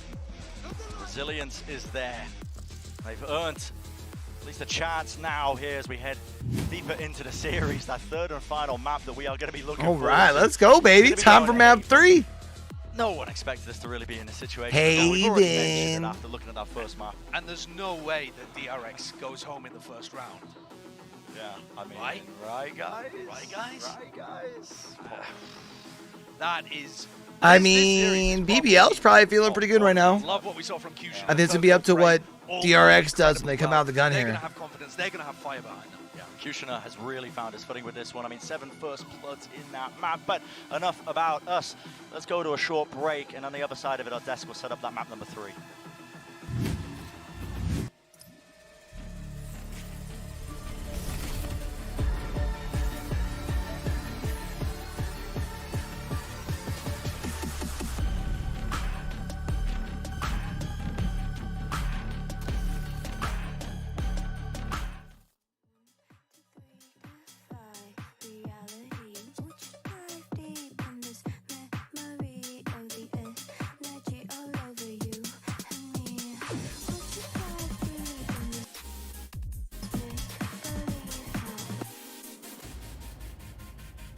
Resilience is there. They've earned at least a chance now here as we head deeper into the series. That third and final map that we are going to be looking for. All right, let's go, baby. Time for map 3. No one expected us to really be in this situation. Hey, we've already mentioned it after looking at that first map. And there's no way that DRX goes home in the first round. Yeah, I mean, right guys? Right, guys? Right, guys? That is... I mean, BBL's probably feeling pretty good right now. Love what we saw from Q. I think it's going to be up to what DRX does when they come out of the gun They're here. going to have confidence. They're going to have fire behind them. Yeah, Kushner has really found his footing with this one. I mean, 7 first bloods in that map, but enough about us. Let's go to a short break, and on the other side of it, our desk will set up that map number 3.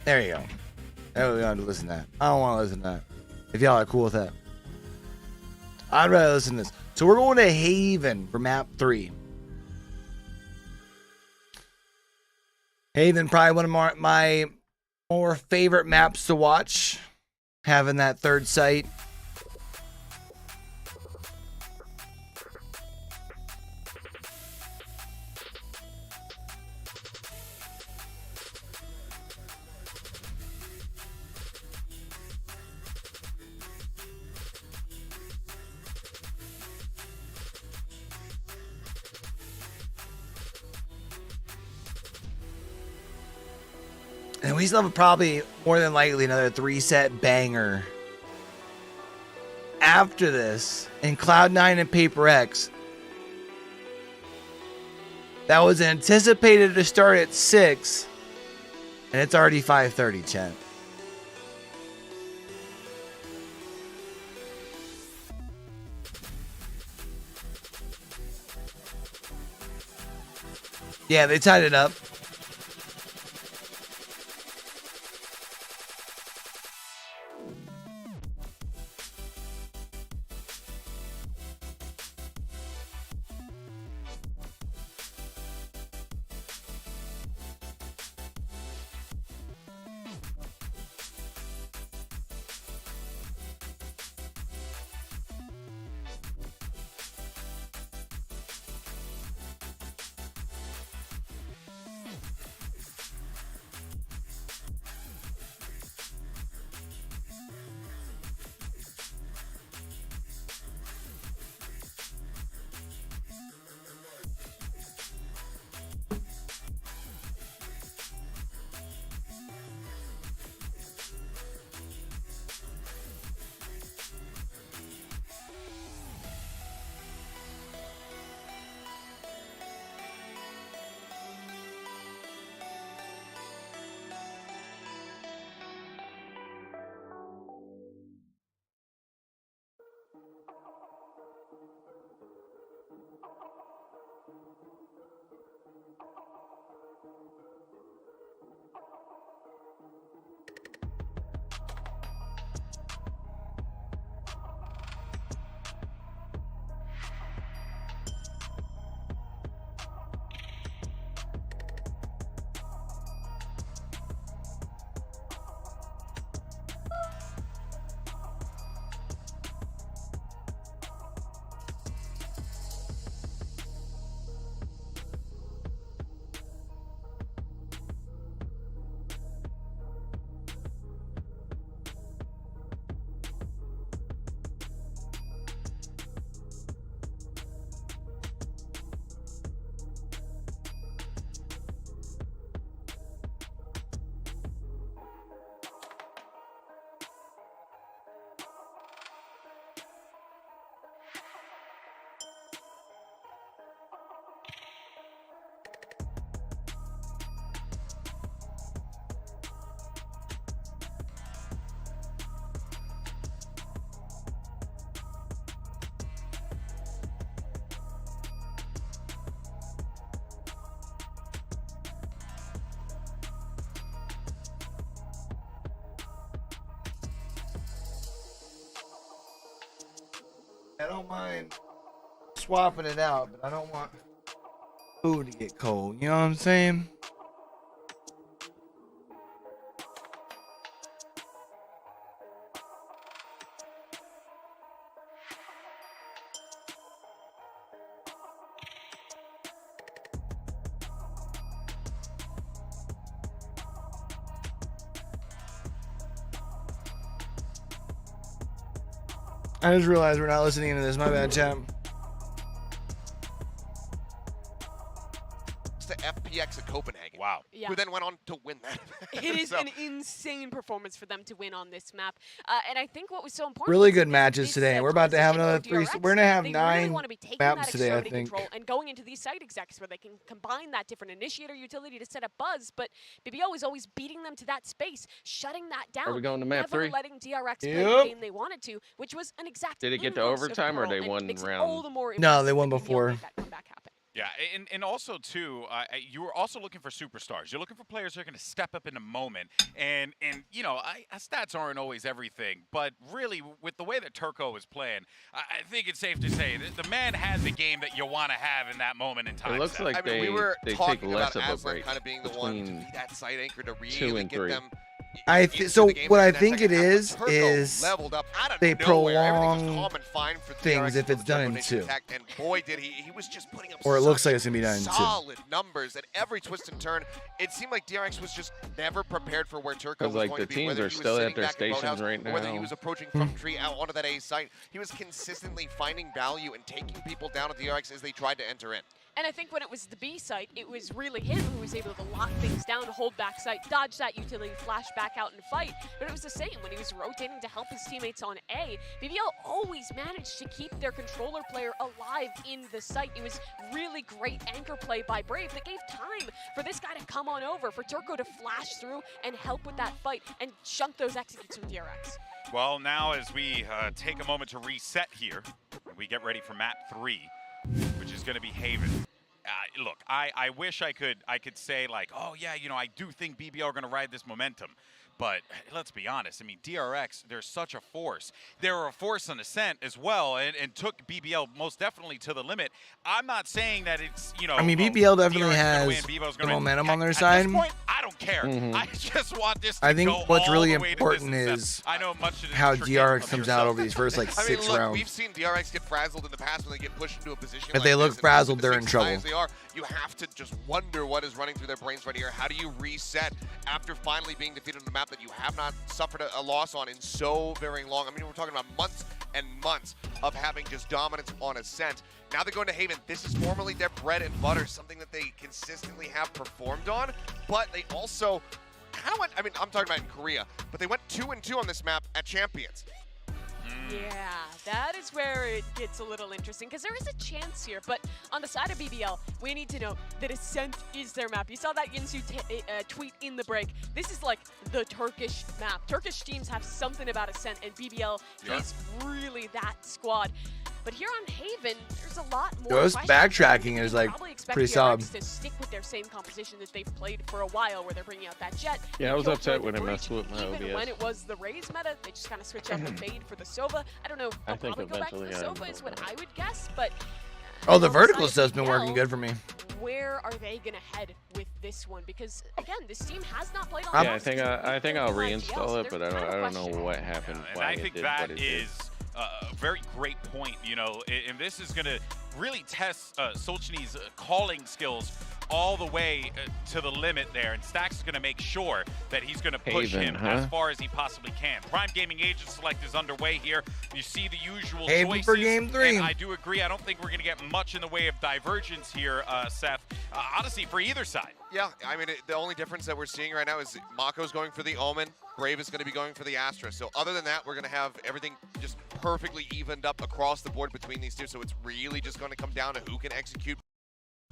There you go. There we go to listen to that. I don't want to listen to that. If y'all are cool with that. I'd rather listen to this. So we're going to Haven for map 3. Haven, probably one of my more favorite maps to watch. Having that third site. And we still have probably more than likely another 3-set banger after this in Cloud9 and PRX. That was anticipated to start at 6, and it's already 5:30, chat. Yeah, they tied it up. I don't mind swapping it out, but I don't want food to get cold. You know what I'm saying? I just realized we're not listening to this. My bad, champ. To FPX at Copenhagen. Wow. Yeah. Who then went on to win that. It is So- an insane performance for them to win on this map. And I think what was so important Really was good this- matches this, today. We're about to have another transition 3. for We're gonna have DRX. They 9 really want to be taking maps that today, I extremity think. control and going into these site execs where they can combine that different initiator utility to set up buzz. But BBL was always beating them to that space, shutting that down. Are we going to map never 3? letting DRX play Yep. the game they wanted to, which was an exact Did it get to inverse of overtime or Pearl, they and won makes it round? all the more No, they impressive won that BBL before. made that comeback happen. Yeah, and also too, you were also looking for superstars. You're looking for players who are going to step up in a moment. And you know, stats aren't always everything, but really, with the way that Turco was playing, I think it's safe to say that the man had the game that you want to have in that moment in time. It looks Seth. like I mean, we were they take talking less about of a Ascent break kind of being the one to between be that site anchor to 2 really and get 3. them. So what I game think in it that is second half. Turco leveled up out of they nowhere. Everything was prolong calm and fine for things DRX if it's for done in Domination 2. Attack, and boy, did he was just putting up Or it looks such like it's gonna be done in 2. solid numbers at every twist and turn. It seemed like DRX was just never prepared for where Turco was Because, like, going the to be. teams Whether are he was still at sitting their back in stations Boathouse, right or whether he now. was approaching from tree out onto that A site, he was consistently finding value and taking people down at DRX as they tried to enter in. And I think when it was the B site, it was really him who was able to lock things down, hold back site, dodge that utility, flash back out and fight. But it was the same when he was rotating to help his teammates on A. BBL always managed to keep their controller player alive in the site. It was really great anchor play by Brave that gave time for this guy to come on over, for Turco to flash through and help with that fight and shunt those executes from DRX. Well, now as we take a moment to reset here, we get ready for map 3, which is going to be Haven. Look, I wish I could say like, oh yeah, you know, I do think BBL are going to ride this momentum. But let's be honest. I mean, DRX, they're such a force. They're a force on Ascent as well, and took BBL most definitely to the limit. I'm not saying that it's, you know. I mean, oh, BBL definitely DRX has win, BBL's the gonna win. momentum on their At side. this point, I don't care. I just want this to I think go what's all really the way to important distance. is I know much of it how is DRX forgetting comes of out yourself. over these first like I mean, 6 look, rounds. we've seen DRX get frazzled in the past when they get pushed into a position If like they look this, and frazzled, they're as in high trouble. as they are, you have to just wonder what is running through their brains right here. How do you reset after finally being defeated on a map that you have not suffered a loss on in so very long? I mean, we're talking about months and months of having just dominance on Ascent. Now they're going to Haven. This is formally their bread and butter, something that they consistently have performed on, but they also kind of went, I mean, I'm talking about in Korea, but they went 2-2 on this map at Champions. Yeah, that is where it gets a little interesting, because there is a chance here, but on the side of BBL, we need to know that Ascent is their map. You saw that Yinsu tweet in the break. This is like the Turkish map. Turkish teams have something about Ascent, and BBL is really that squad. But here on Haven, there's a lot more. Those questions. backtracking is like Probably expect pretty DRX solid. to stick with their same composition that they've played for a while, where they're bringing out that Jet. Yeah, I was Killjoy, upset the when I Breach. messed with my Even OBS. when it was the Raze meta, they just kind of switch out the Fade for the Sova. I don't know if I they'll think probably go back to the eventually I Sova is will. what I would guess, but Oh, the on the vertical side of stuff's been working BBL, good for me. where are they going to head with this one? Because again, this team has not played on Yeah, I think I'll IGL, reinstall so it, but I don't know what happened. And why I it think did that what it did. is a very great point, you know, and this is going to really test Solchny's calling skills all the way to the limit there, and Stax is going to make sure that he's going to push Haven, him as huh? far as he possibly can. Prime Gaming Agent Select is underway here. You see the usual Haven choices. for game 3. And I do agree. I don't think we're going to get much in the way of divergence here, Seth, honestly, for either side. Yeah, I mean, the only difference that we're seeing right now is Mako's going for the Omen, Brave is going to be going for the Astra. So other than that, we're going to have everything just perfectly evened up across the board between these two. So it's really just going to come down to who can execute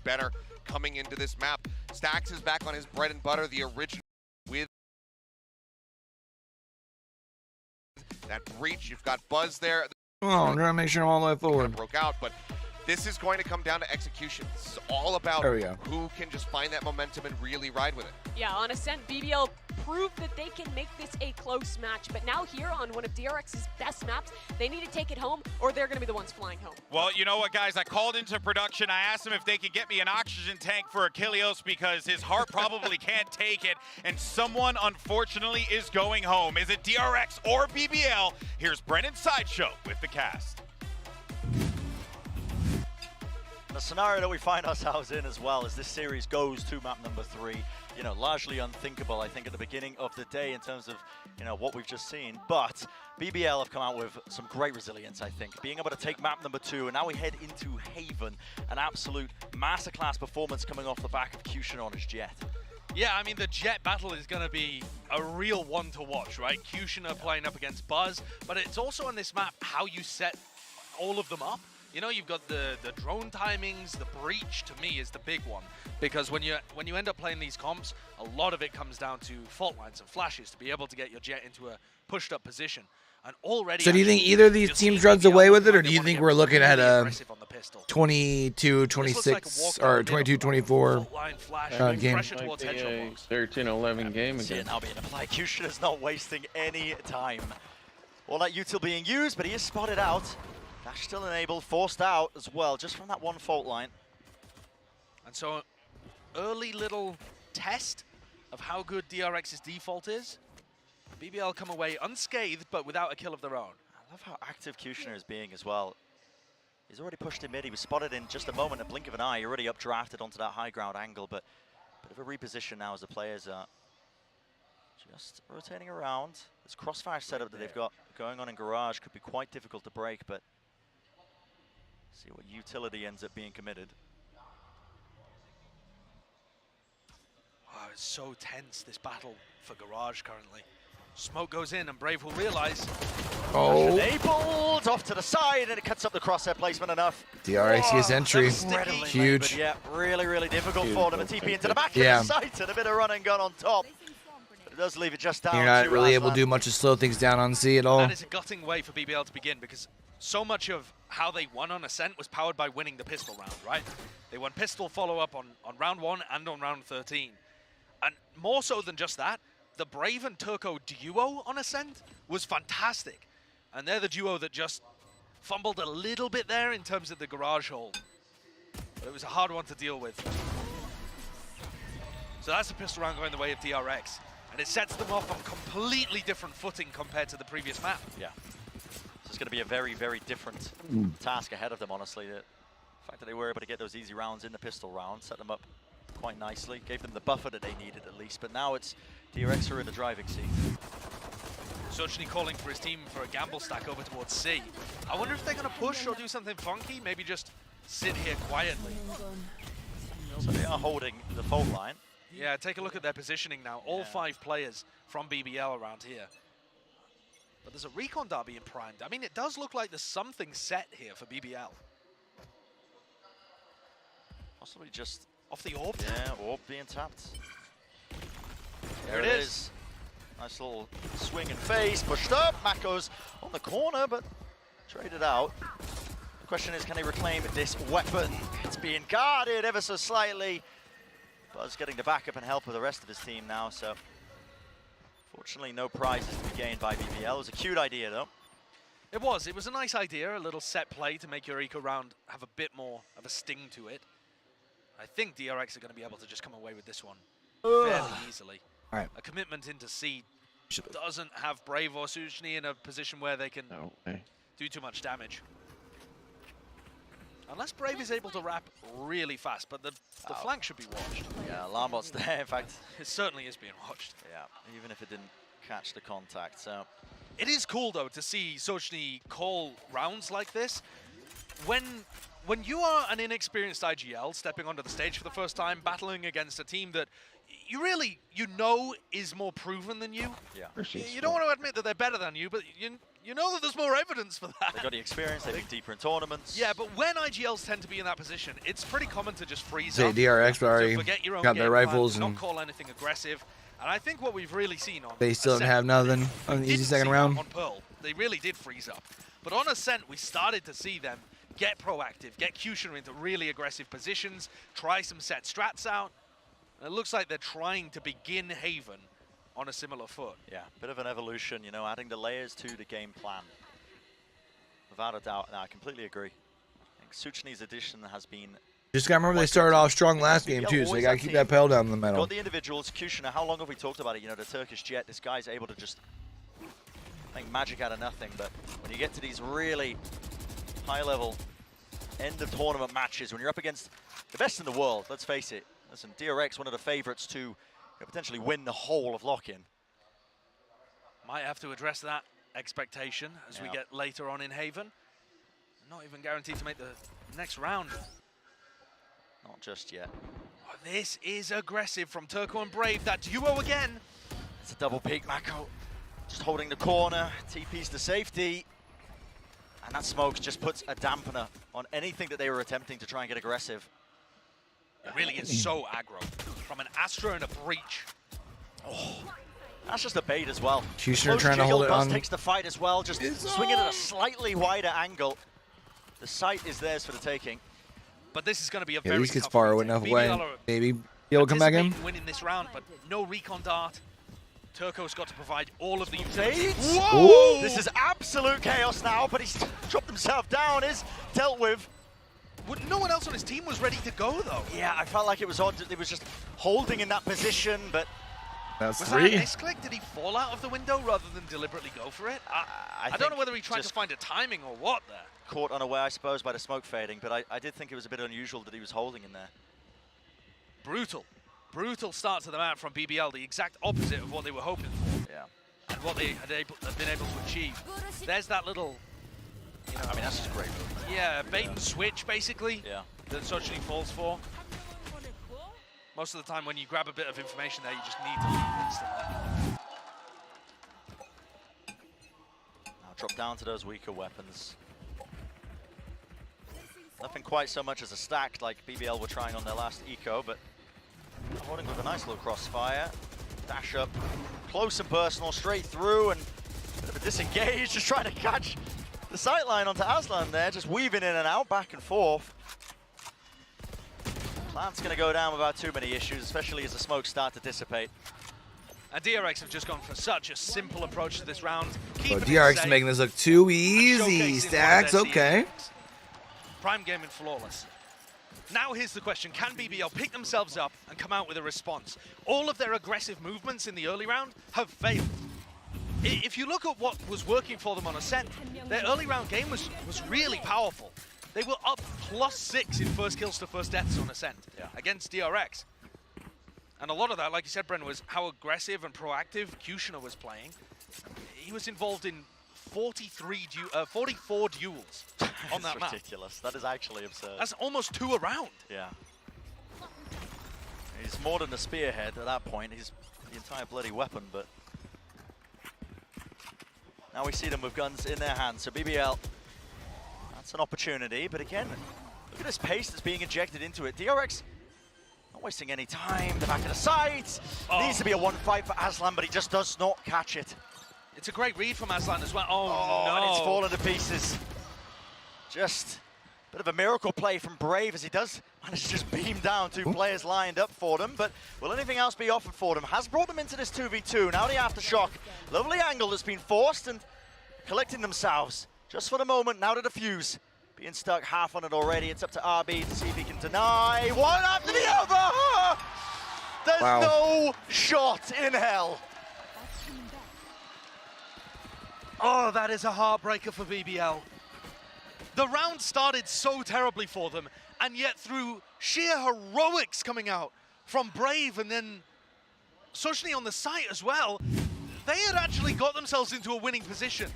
better coming into this map. Stax is back on his bread and butter, the original with that breach. You've got Buzz there. Oh, I'm trying to make sure I'm all the way forward. Broke out, but this is going to come down to execution. This is all about There we go. who can just find that momentum and really ride with it. Yeah, on Ascent, BBL prove that they can make this a close match. But now here on one of DRX's best maps, they need to take it home or they're going to be the ones flying home. Well, you know what, guys? I called into production. I asked them if they could get me an oxygen tank for Achilles because his heart probably can't take it. And someone, unfortunately, is going home. Is it DRX or BBL? Here's Brennan Sideshow with the cast. The scenario that we find ourselves in as well as this series goes to map number 3, you know, largely unthinkable, I think, at the beginning of the day in terms of, you know, what we've just seen. But BBL have come out with some great resilience, I think. Being able to take map number 2, and now we head into Haven. An absolute masterclass performance coming off the back of Kushin on his Jet. Yeah, I mean, the Jet battle is going to be a real one to watch, right? Kushin are playing up against Buzz, but it's also on this map how you set all of them up. You know, you've got the drone timings, the breach, to me, is the big one. Because when you end up playing these comps, a lot of it comes down to fault lines and flashes to be able to get your Jet into a pushed-up position. And already, so do you think either of these teams runs away with it, or do you think we're looking at a 22-26 or 22-24 game? 13-11 game again. See it now being applied. Kushin is not wasting any time. All that util being used, but he is spotted out. Dash still enabled, forced out as well, just from that one fault line. And so, early little test of how good DRX's default is. BBL come away unscathed, but without a kill of their own. I love how active Kushner is being as well. He's already pushed in mid. He was spotted in just a moment, a blink of an eye. Already updrafted onto that high ground angle, but a bit of a reposition now as the players are just rotating around. This crossfire setup that they've got going on in Garage could be quite difficult to break, but see what utility ends up being committed. Wow, it's so tense, this battle for Garage currently. Smoke goes in and Brave will realize. Oh. Enabled off to the side, and it cuts up the crosshair placement enough. DRX gets entry. Huge. But yeah, really difficult for them. A TP into the back of the site and a bit of run and gun on top. But it does leave it just down. You're not really able to do much to slow things down on C at all. That is a gutting way for BBL to begin, because so much of how they won on Ascent was powered by winning the pistol round, right? They won pistol follow-up on round 1 and on round 13. And more so than just that, the Brave and Turco duo on Ascent was fantastic. And they're the duo that just fumbled a little bit there in terms of the Garage hold. But it was a hard one to deal with. So that's a pistol round going the way of DRX. And it sets them off on completely different footing compared to the previous map. Yeah. It's going to be a very different task ahead of them, honestly. The fact that they were able to get those easy rounds in the pistol round, set them up quite nicely, gave them the buffer that they needed at least, but now it's DRX who are in the driving seat. Sochny calling for his team for a gamble stack over towards C. I wonder if they're going to push or do something funky, maybe just sit here quietly. So they are holding the fault line. Yeah, take a look at their positioning now. All 5 players from BBL around here. But there's a recon dart being primed. I mean, it does look like there's something set here for BBL. Possibly just off the orb? Yeah, orb being tapped. There it is. Nice little swing and phase, pushed up. Mako's on the corner, but traded out. The question is, can they reclaim this weapon? It's being guarded ever so slightly. Buzz getting the backup and help with the rest of his team now, so fortunately no prizes to be gained by BBL. It was a cute idea, though. It was a nice idea, a little set play to make your eco round have a bit more of a sting to it. I think DRX are going to be able to just come away with this one fairly easily. All right. A commitment into C doesn't have Brave or Sochny in a position where they can do too much damage. Unless Brave is able to wrap really fast, but the flank should be watched. Yeah, Lambot's there, in fact. It certainly is being watched. Yeah, even if it didn't catch the contact, so. It is cool, though, to see Sochny call rounds like this. When you are an inexperienced IGL stepping onto the stage for the first time, battling against a team that you know is more proven than you. Yeah. You don't want to admit that they're better than you, but you know that there's more evidence for that. They've got the experience, they've been deeper in tournaments. Yeah, but when IGLs tend to be in that position, it's pretty common to just freeze Say up. DRX already Forget your own got their game rifles plan, and not call anything aggressive. And I think what we've really seen on they still didn't have nothing on the easy second round. On Pearl, they really did freeze up. But on Ascent, we started to see them get proactive, get Kushin into really aggressive positions, try some set strats out. And it looks like they're trying to begin Haven on a similar foot. Yeah, bit of an evolution, you know, adding the layers to the game plan. Without a doubt, and I completely agree. I think Suchni's addition has been... Just gotta remember they started off strong last game too, so they gotta keep that pedal down in the middle. Got the individuals. Kushner, how long have we talked about it? You know, the Turkish Jet, this guy's able to just make magic out of nothing, but when you get to these really high-level end-of-tournament matches, when you're up against the best in the world, let's face it, listen, DRX, one of the favorites to potentially win the whole of lock-in. Might have to address that expectation as we get later on in Haven. Not even guaranteed to make the next round. Not just yet. Oh, this is aggressive from Turco and Brave. That duo again. It's a double peek, Mako. Just holding the corner. TP's to safety. And that smoke just puts a dampener on anything that they were attempting to try and get aggressive. It really is so aggro. From an Astra and a Breach. Oh, that's just a bait as well. Kushner trying to hold it on. Takes the fight as well. Just swinging at a slightly wider angle. The sight is theirs for the taking. But this is going to be a Yeah, very these kids tough far meeting. enough away. BBL are Maybe be able to come back in. anticipating winning this round, but no recon dart. Turco's got to provide all of the utilities. Whoa! This is absolute chaos now, but he's dropped himself down, is dealt with. No one else on his team was ready to go, though. Yeah, I felt like it was odd that he was just holding in that position, but... That's was three. that a misclick? Did he fall out of the window rather than deliberately go for it? I don't know whether he tried to find a timing or what there. Caught unaware, I suppose, by the smoke fading, but I did think it was a bit unusual that he was holding in there. Brutal. Brutal start to the map from BBL, the exact opposite of what they were hoping for. Yeah. And what they had been able to achieve. There's that little... You know, I mean, that's just great movement. Yeah, bait and switch, basically, that Sochni falls for. Most of the time when you grab a bit of information there, you just need to leave instantly. Now drop down to those weaker weapons. Nothing quite so much as a stack like BBL were trying on their last eco, but holding with a nice little crossfire. Dash up, close and personal, straight through, and a bit of a disengage, just trying to catch the sightline onto Aslan there, just weaving in and out, back and forth. Plant's going to go down without too many issues, especially as the smokes start to dissipate. And DRX have just gone for such a simple approach to this round. But DRX is making this look too easy. Stacks, okay. Prime game and flawless. Now here's the question, can BBL pick themselves up and come out with a response? All of their aggressive movements in the early round have failed. If you look at what was working for them on Ascent, their early round game was really powerful. They were up +6 in first kills to first deaths on Ascent against DRX. And a lot of that, like you said, Bren, was how aggressive and proactive Kushner was playing. He was involved in 44 duels on that map. That's ridiculous. That is actually absurd. That's almost 2 a round. Yeah. He's more than a spearhead at that point. He's the entire bloody weapon, but... Now we see them with guns in their hands. So BBL, that's an opportunity. But again, look at this pace that's being injected into it. DRX not wasting any time. The back of the site. Needs to be a one fight for Aslan, but he just does not catch it. It's a great read from Aslan as well. Oh no. And it's fallen to pieces. Just a bit of a miracle play from Brave as he does manage to just beam down 2 players lined up for them. But will anything else be offered for them? Has brought them into this 2v2. Now the aftershock. Lovely angle that's been forced and collecting themselves. Just for the moment, now to defuse. Being stuck half on it already. It's up to RB to see if he can deny. One after the other! There's no shot in hell. Oh, that is a heartbreaker for BBL. The round started so terribly for them, and yet through sheer heroics coming out from Brave and then Sochni on the site as well, they had actually got themselves into a winning position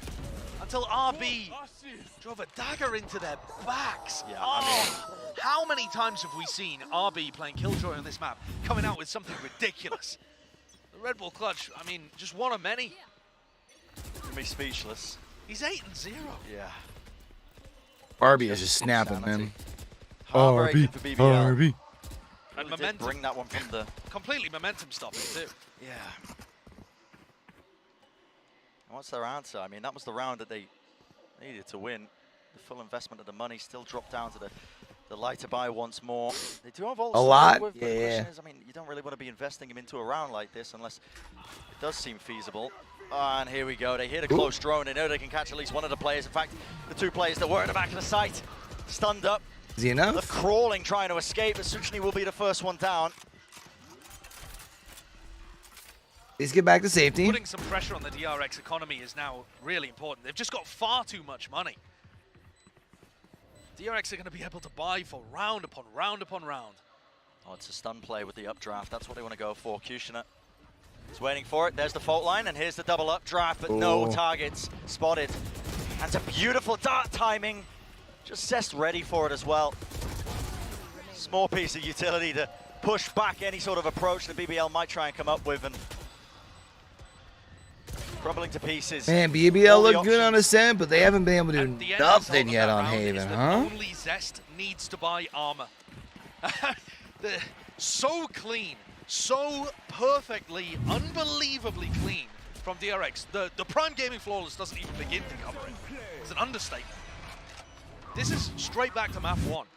until RB drove a dagger into their backs. Yeah, How many times have we seen RB playing Killjoy on this map coming out with something ridiculous? The Red Bull clutch, I mean, just one of many. Me speechless. He's 8-0. Yeah. RB is just snapping, man. Heartbreaking for BBL. RB. And Really momentum. did bring that one from the... Completely momentum stopping too. Yeah. What's their answer? I mean, that was the round that they needed to win. The full investment of the money still dropped down to the The lighter buy once more. They do have A lot? With, Yeah. The question is, I mean, you don't really want to be investing him into a round like this unless it does seem feasible. And here we go. They hit a close drone. They know they can catch at least one of the players. In fact, the two players that were in the back of the site, stunned up. Is he enough? They're crawling, trying to escape. But Suchny will be the first one down. Please get back to safety. Putting some pressure on the DRX economy is now really important. They've just got far too much money. DRX are going to be able to buy for round upon round upon round. Oh, it's a stun play with the updraft. That's what they want to go for. Kushner is waiting for it. There's the fault line, and here's the double updraft, but no targets spotted. And it's a beautiful dart timing. Just Zest ready for it as well. Small piece of utility to push back any sort of approach that BBL might try and come up with, and crumbling to pieces. Man, BBL look good on Ascent, but they haven't been able to do nothing yet on Haven, huh? Only Zest needs to buy armor. So clean, so perfectly, unbelievably clean from DRX. The Prime Gaming Flawless doesn't even begin to cover it. It's an understatement. This is straight back to map 1.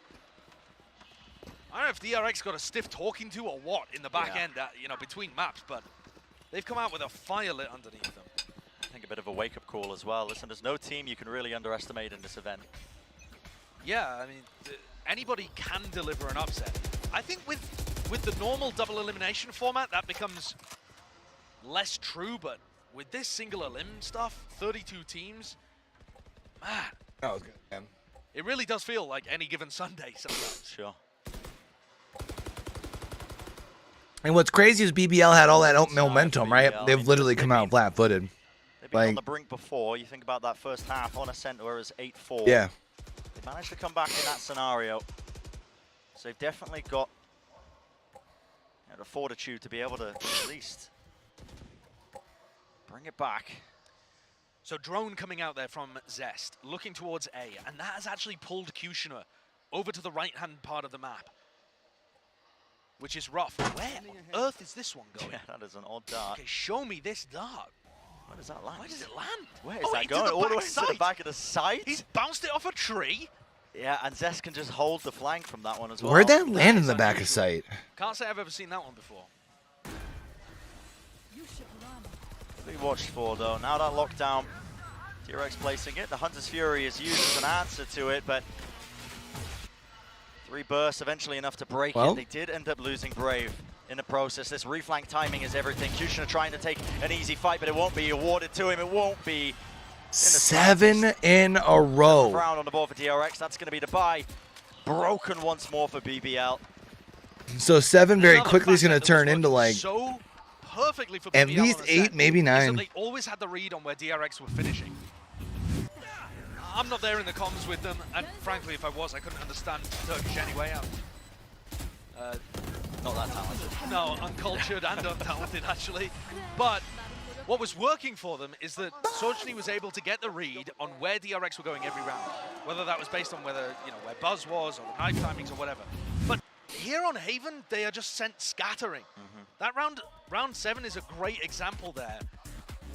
I don't know if DRX got a stiff talking to or what in the back end, you know, between maps, but they've come out with a fire lit underneath them. I think a bit of a wake-up call as well. Listen, there's no team you can really underestimate in this event. Yeah, I mean, anybody can deliver an upset. I think with the normal double elimination format, that becomes less true, but with this single elim stuff, 32 teams, man. That was good, man. It really does feel like any given Sunday sometimes. Sure. And what's crazy is BBL had all that momentum, right? They've literally come out flat-footed. They've been on the brink before. You think about that first half on Ascent, where it was 8-4. Yeah. They managed to come back in that scenario. So they've definitely got the fortitude to be able to at least bring it back. So drone coming out there from Zest, looking towards A, and that has actually pulled Kushner over to the right-hand part of the map, which is rough. Where on earth is this one going? Yeah, that is an odd dart. Okay, show me this dart. Where does that land? Where does it land? Where is that going? All the way to the back of the site? He's bounced it off a tree. Yeah, and Zest can just hold the flank from that one as well. Where'd that land in the back of sight? Can't say I've ever seen that one before. Be watched for though. Now that lockdown, DRX placing it. The Hunter's Fury is used as an answer to it, but 3 bursts eventually enough to break it. They did end up losing Brave in the process. This reflank timing is everything. Kushner trying to take an easy fight, but it won't be awarded to him. It won't be. 7 in a row. Round on the board for DRX. That's going to be the buy. Broken once more for BBL. So 7 very quickly is going to turn into like so perfectly for at BBL least 8, maybe 9. They always had the read on where DRX were finishing. I'm not there in the comms with them, and frankly, if I was, I couldn't understand Turkish anyway. I'm not that talented. No, uncultured and untalented actually. But what was working for them is that Suchny was able to get the read on where DRX were going every round, whether that was based on whether, you know, where Buzz was or the knife timings or whatever. But here on Haven, they are just sent scattering. That round 7 is a great example there.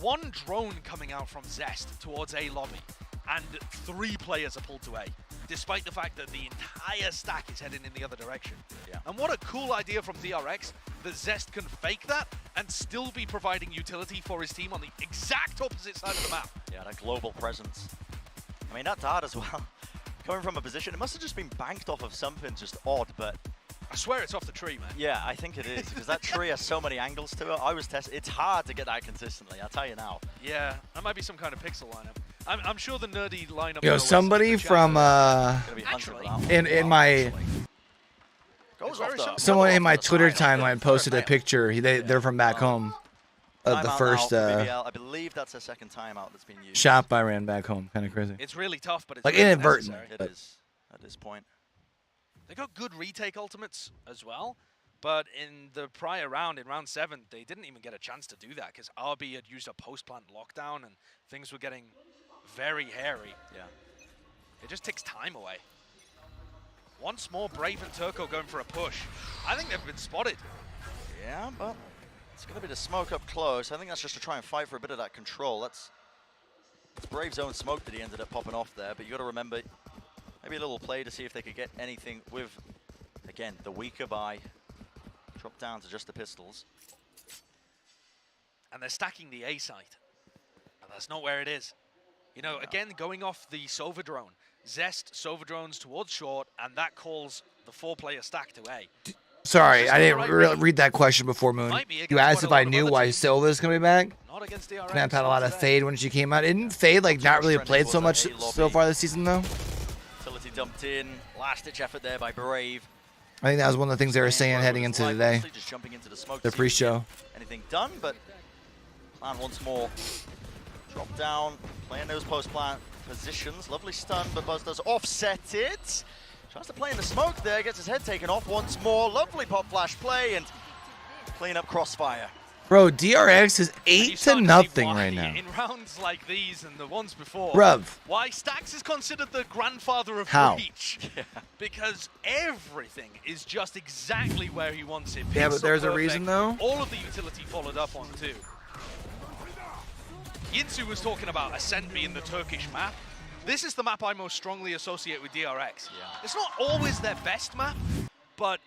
1 drone coming out from Zest towards A lobby, and 3 players are pulled to A, despite the fact that the entire stack is heading in the other direction. Yeah. And what a cool idea from DRX that Zest can fake that and still be providing utility for his team on the exact opposite side of the map. Yeah, that global presence. I mean, that dart as well, coming from a position, it must have just been banked off of something just odd, but I swear it's off the tree, man. Yeah, I think it is, because that tree has so many angles to it. I was testing. It's hard to get that consistently, I'll tell you now. Yeah, that might be some kind of pixel lineup. I'm sure the nerdy lineup. Yo, somebody from in my someone in my Twitter timeline posted a picture. They're from back home. The first BBL. I believe that's the second timeout that's been used. shop I ran back home. Kind of crazy. It's really tough, but it's like really inadvertent. necessary. It is at this point. They got good retake ultimates as well, but in the prior round, in round 7, they didn't even get a chance to do that because RB had used a post-plant lockdown and things were getting very hairy. Yeah. It just takes time away. Once more, Brave and Turco going for a push. I think they've been spotted. Yeah, but it's going to be the smoke up close. I think that's just to try and fight for a bit of that control. That's Brave's own smoke that he ended up popping off there, but you got to remember, Maybe a little play to see if they could get anything with, again, the weaker buy. Drop down to just the pistols. And they're stacking the A site. And that's not where it is. You know, again, going off the Sova drone. Zest Sova drones towards short, and that calls the 4-player stack to A. Sorry, I didn't read that question before, Moon. You asked if I knew why Silva is coming back. Knap had a lot of fade when she came out. Isn't fade like not really played so much so far this season though? Utility dumped in. Last-ditch effort there by Brave. I think that was one of the things they were saying heading into today. Just jumping into the smoke. The pre-show. Anything done, but plan once more. Drop down, playing those post-plant positions. Lovely stun, but Buzz does offset it. Tries to play in the smoke there, gets his head taken off once more. Lovely pop flash play and clean up crossfire. Bro, DRX is 8-0 right now. In rounds like these and the ones before, Bruv. why Stax is considered the grandfather of How? Reach. Because everything is just exactly where he wants it. Yeah, but Pixel there's a perfect. reason though. All of the utility followed up on too. Yinsu was talking about Ascent being the Turkish map. This is the map I most strongly associate with DRX. It's not always their best map, but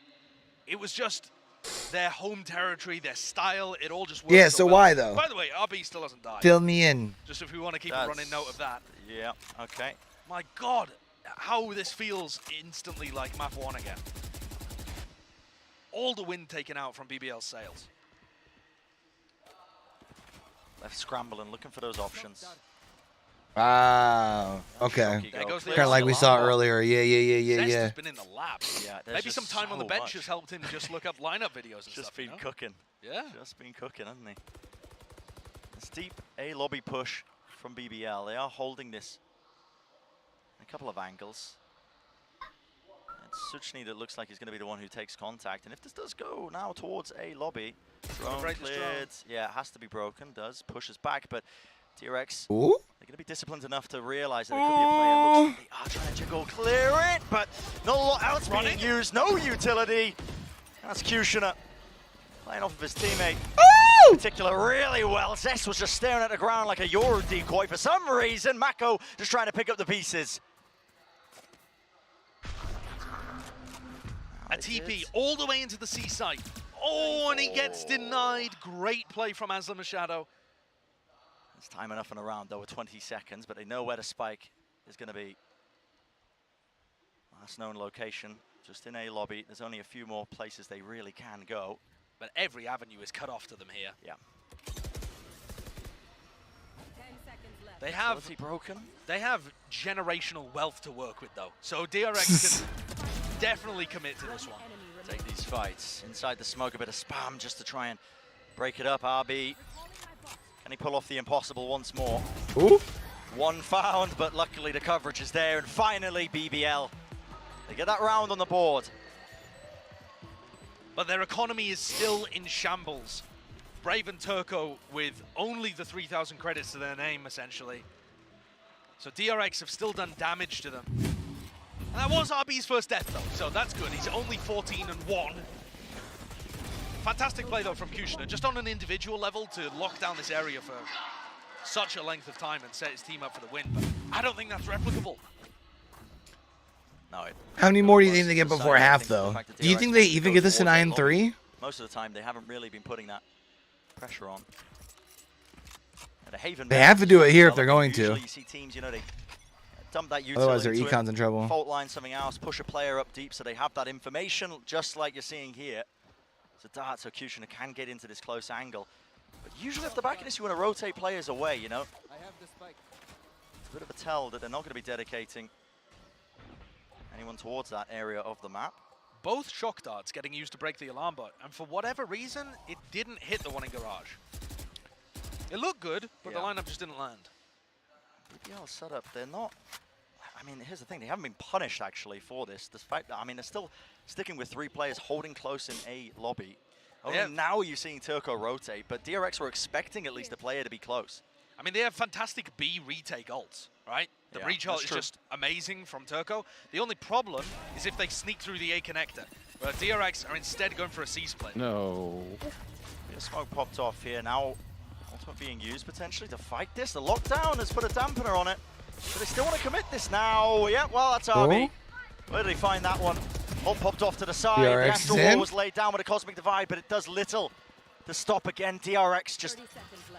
it was just their home territory, their style, it all just works. Yeah, so well. why though? By the way, RB still hasn't died. Fill me in. Just if we want to keep a running note of that. Yeah, okay. My God, how this feels instantly like map 1 again. All the wind taken out from BBL sails. Left scrambling, looking for those options. Wow. Okay. Kind of like we saw earlier. Yeah. Zest has been in the lab. Yeah, maybe some time on the so bench much. has helped him just look up lineup videos and Just stuff. been cooking. Yeah. Just been cooking, hasn't he? A steep A lobby push from BBL. They are holding this in a couple of angles. It's Suchny that looks like he's going to be the one who takes contact. And if this does go now towards A lobby, drone cleared. Yeah, it has to be broken. Does pushes back, but DRX, Ooh. they're going to be disciplined enough to realize that it could be a player. Looks like they are trying to jiggle, clear it, but not a lot else being used. No utility. That's Kushner playing off of his teammate. In particular, really well. Zest was just staring at the ground like a Yoru decoy for some reason. Mako just trying to pick up the pieces. A TP all the way into the C site. Oh, and he gets denied. Great play from Aslam Shadow. It's time enough and around though with 20 seconds, but they know where the spike is going to be. Last known location, just in A lobby. There's only a few more places they really can go. But every avenue is cut off to them here. Yeah. They have broken. They have generational wealth to work with though. So DRX can definitely commit to this one. Take these fights. Inside the smoke, a bit of spam just to try and break it up. RB. Can he pull off the impossible once more? Ooh. One found, but luckily the coverage is there. And finally, BBL. They get that round on the board. But their economy is still in shambles. Brave and Turco with only the 3,000 credits to their name, essentially. So DRX have still done damage to them. And that was RB's first death, though, so that's good. He's only 14-1. Fantastic play, though, from Kushner, just on an individual level to lock down this area for such a length of time and set his team up for the win. But I don't think that's replicable. No. How many more do you think they get before half, though? Do you think they even get this in 9-3? Most of the time, they haven't really been putting that pressure on. They have to do it here if they're going to. Usually you see teams, you know, they dump that utility. Otherwise, their econ's in trouble. Fault line something else, push a player up deep so they have that information, just like you're seeing here. It's a dart, so Kushner can get into this close angle. But usually off the back of this, you want to rotate players away, you know? It's a bit of a tell that they're not going to be dedicating anyone towards that area of the map. Both shock darts getting used to break the alarm bot, and for whatever reason, it didn't hit the one in Garage. It looked good, but the lineup just didn't land. BBL setup, they're not... I mean, here's the thing, they haven't been punished, actually, for this. Despite that, I mean, they're still sticking with 3 players holding close in A lobby. Only now you're seeing Turco rotate, but DRX were expecting at least a player to be close. I mean, they have fantastic B retake ults, right? The breach ult is just amazing from Turco. The only problem is if they sneak through the A connector, but DRX are instead going for a C split. No. The smoke popped off here. Now, ultimate being used potentially to fight this. The lockdown has put a dampener on it. Do they still want to commit this now? Yeah, well, that's RB. Where did he find that one? Ult popped off to the side. The Astral Wall was laid down with a Cosmic Divide, but it does little to stop again. DRX just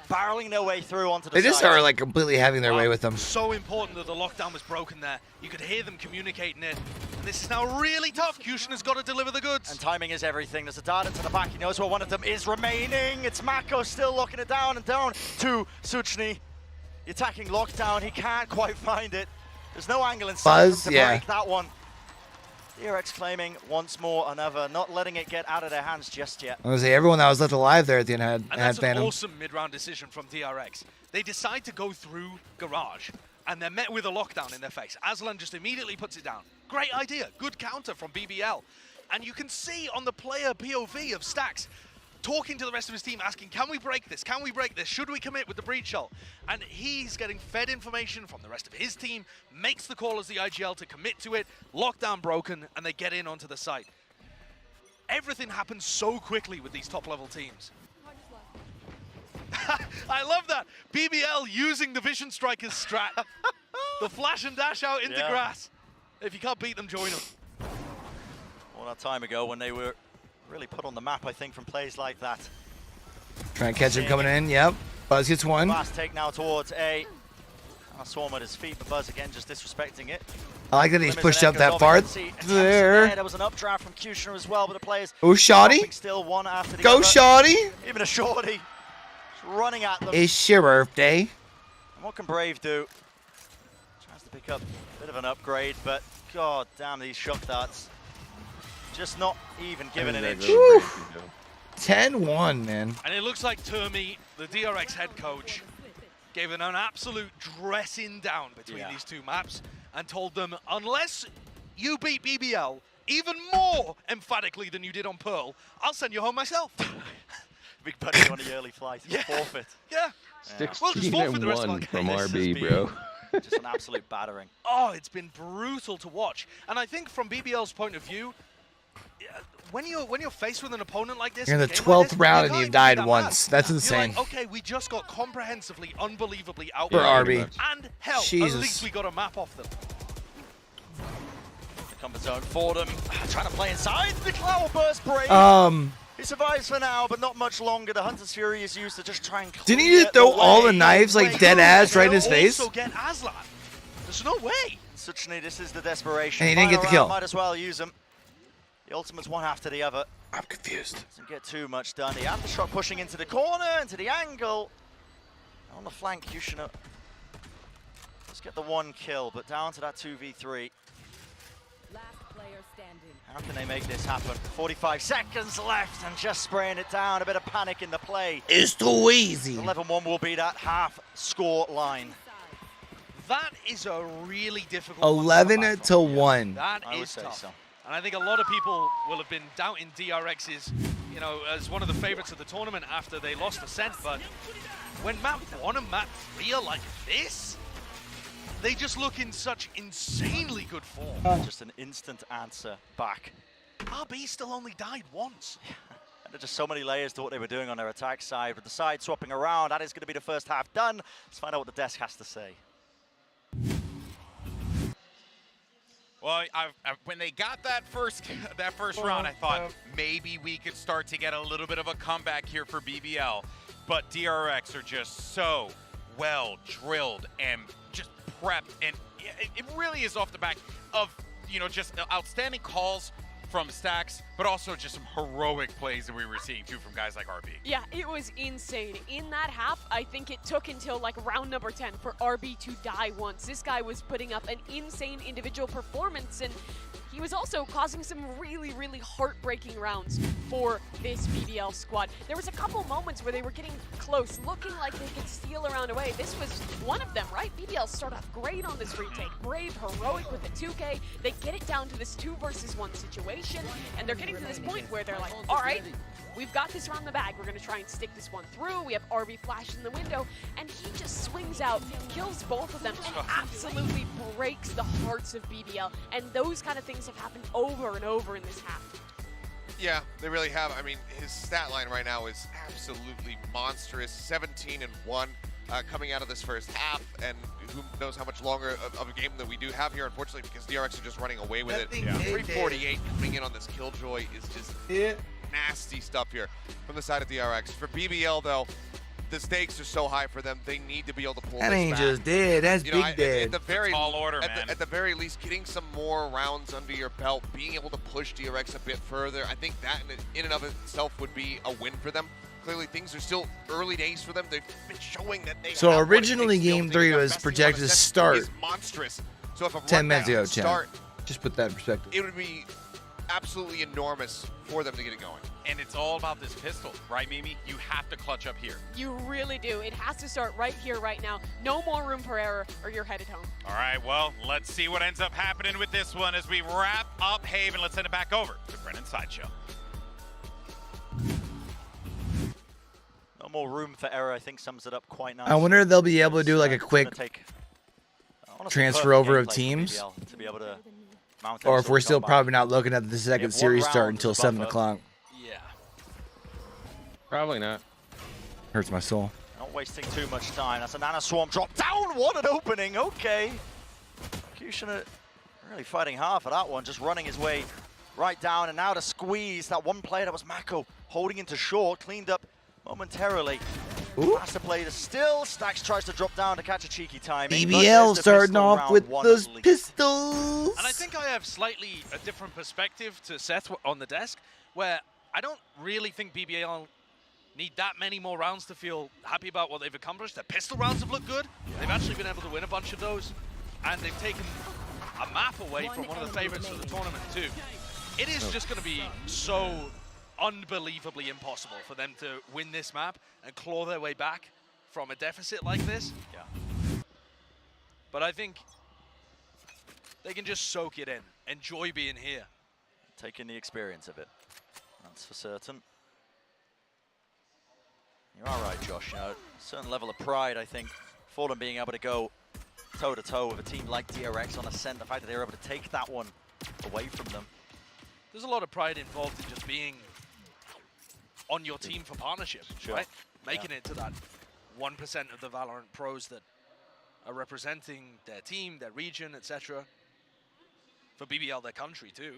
barreling their way through onto the side. They just are like completely having their way with them. So important that the lockdown was broken there. You could hear them communicating it. And this is now really tough. Kyushin has got to deliver the goods. And timing is everything. There's a dart to the back. He knows where one of them is remaining. It's Mako still locking it down and down to Suchny. The attacking lockdown. He can't quite find it. There's no angle in sight to break that one. DRX claiming once more another, not letting it get out of their hands just yet. I was gonna say everyone that was left alive there at the end had that's Phantom. An awesome mid-round decision from DRX. They decide to go through Garage, and they're met with a lockdown in their face. Aslan just immediately puts it down. Great idea, good counter from BBL. And you can see on the player POV of Stax, talking to the rest of his team, asking, can we break this? Can we break this? Should we commit with the breach ult? And he's getting fed information from the rest of his team, makes the call as the IGL to commit to it, lockdown broken, and they get in onto the site. Everything happens so quickly with these top-level teams. I love that. BBL using the Vision Strikers strat. The flash and dash out into grass. If you can't beat them, join them. All that time ago when they were really put on the map, I think, from plays like that. Trying to catch him coming in, yep. Buzz gets one. Fast take now towards A. Swarm at his feet, but Buzz again just disrespecting it. I like that he's pushed up that far. There. There was an updraft from Kushner as well, but the players Shotty. Still one after the Go other. Shotty. Even a Shorty. Just running at them. It's your birthday. And what can Brave do? Tries to pick up a bit of an upgrade, but god damn these shock darts. Just not even giving an inch. 10-1, man. And it looks like Termi, the DRX head coach, gave them an absolute dressing down between these two maps and told them, unless you beat BBL even more emphatically than you did on Pearl, I'll send you home myself. Big buddy on the early flight. Forfeit. Yeah. 16-1 from RB, bro. Just an absolute battering. Oh, it's been brutal to watch. And I think from BBL's point of view, when you're faced with an opponent like this, you're in the 12th round and you've died once. That's insane. Like, okay, we just got comprehensively, unbelievably out for RB. And hell, Jesus. At least we got a map off them. The comfort zone for them. Trying to play inside. The Cloud Burst Brave. He survives for now, but not much longer. The Hunter's Fury is used to just try and clear. Didn't he just throw all the knives like dead ass right in his face? Also get Aslan. There's no way. Suchny, this is the desperation. And he didn't get the kill. Might as well use them. The ultimate's one after the other. I'm confused. Doesn't get too much done. The aftershock pushing into the corner, into the angle. On the flank, Kushner. Let's get the one kill, but down to that 2v3. Last player standing. How can they make this happen? 45 seconds left and just spraying it down. A bit of panic in the play. It's too easy. 11-1 will be that half score line. That is a really difficult 11-1. That is tough. So. And I think a lot of people will have been doubting DRX's, you know, as one of the favorites of the tournament after they lost Ascent, but when map 1 and map 3 are like this, they just look in such insanely good form. Just an instant answer back. RB still only died once. And there's just so many layers to what they were doing on their attack side, but the side swapping around, that is going to be the first half done. Let's find out what the desk has to say. Well, when they got that first round, I thought maybe we could start to get a little bit of a comeback here for BBL. But DRX are just so well drilled and just prepped, and it really is off the back of, you know, just outstanding calls from Stax, but also just some heroic plays that we were seeing too from guys like RB. Yeah, it was insane. In that half, I think it took until like round number 10 for RB to die once. This guy was putting up an insane individual performance, and he was also causing some really, really heartbreaking rounds for this BBL squad. There was a couple moments where they were getting close, looking like they could steal a round away. This was one of them, right? BBL start off great on this retake. Brave, heroic with the 2K. They get it down to this 2 versus 1 situation, and they're getting to this point where they're like, all right, we've got this around the bag. We're going to try and stick this one through. We have RB flash in the window, and he just swings out, kills both of them, and absolutely breaks the hearts of BBL. And those kind of things have happened over and over in this half. Yeah, they really have. I mean, his stat line right now is absolutely monstrous. 17-1. coming out of this first half, and who knows how much longer of a game that we do have here, unfortunately, because DRX are just running away with it. 348 coming in on this Killjoy is just nasty stuff here from the side of DRX. For BBL, though, the stakes are so high for them, they need to be able to pull that this ain't back. just dead. That's You know, big dead. At the very, tall order, man. At the very least, getting some more rounds under your belt, being able to push DRX a bit further, I think that in and of itself would be a win for them. Clearly, things are still early days for them. They've been showing that they So have originally, Game 3 was projected to start monstrous. So if a 10 minutes ago, start, just put that in perspective. it would be absolutely enormous for them to get it going. And it's all about this pistol, right, Mimi? You have to clutch up here. You really do. It has to start right here, right now. No more room for error, or you're headed home. All right, well, let's see what ends up happening with this one as we wrap up Haven. Let's send it back over to Brennan Sideshow. No more room for error, I think, sums it up quite nicely. I wonder if they'll be able to do like a quick transfer over of teams, to be able to mount or if we're still probably not looking at the second series start until 7 o'clock. Yeah. Probably not. Hurts my soul. Not wasting too much time. That's a Nana Swarm drop down. What an opening. Okay. Kushner really fighting hard for that one. Just running his way right down. And now to squeeze that one player that was Mako holding into short. Cleaned up momentarily. Faster play to still. Stax tries to drop down to catch a cheeky timing. BBL starting off with those pistols. And I think I have slightly a different perspective to Seth on the desk, where I don't really think BBL need that many more rounds to feel happy about what they've accomplished. Their pistol rounds have looked good. They've actually been able to win a bunch of those. And they've taken a map away from one of the favorites for the tournament, too. It is just going to be so unbelievably impossible for them to win this map and claw their way back from a deficit like this. Yeah. But I think they can just soak it in, enjoy being here. Taking the experience of it. That's for certain. You're all right, Josh. You know, a certain level of pride, I think, for them being able to go toe-to-toe with a team like DRX on Ascent. The fact that they were able to take that one away from them. There's a lot of pride involved in just being on your team for partnership, right? Making it to that 1% of the Valorant pros that are representing their team, their region, etc. For BBL, their country too,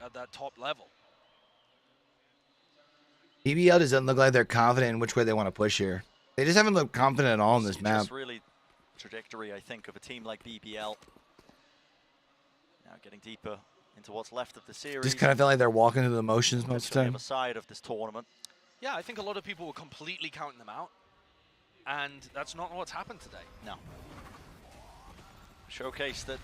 at that top level. BBL doesn't look like they're confident in which way they want to push here. They just haven't looked confident at all in this map. Just really trajectory, I think, of a team like BBL. Now getting deeper into what's left of the series. Just kind of feel like they're walking through the motions most of the On the time. other side of this tournament. Yeah, I think a lot of people were completely counting them out, and that's not what's happened today. No. Showcase that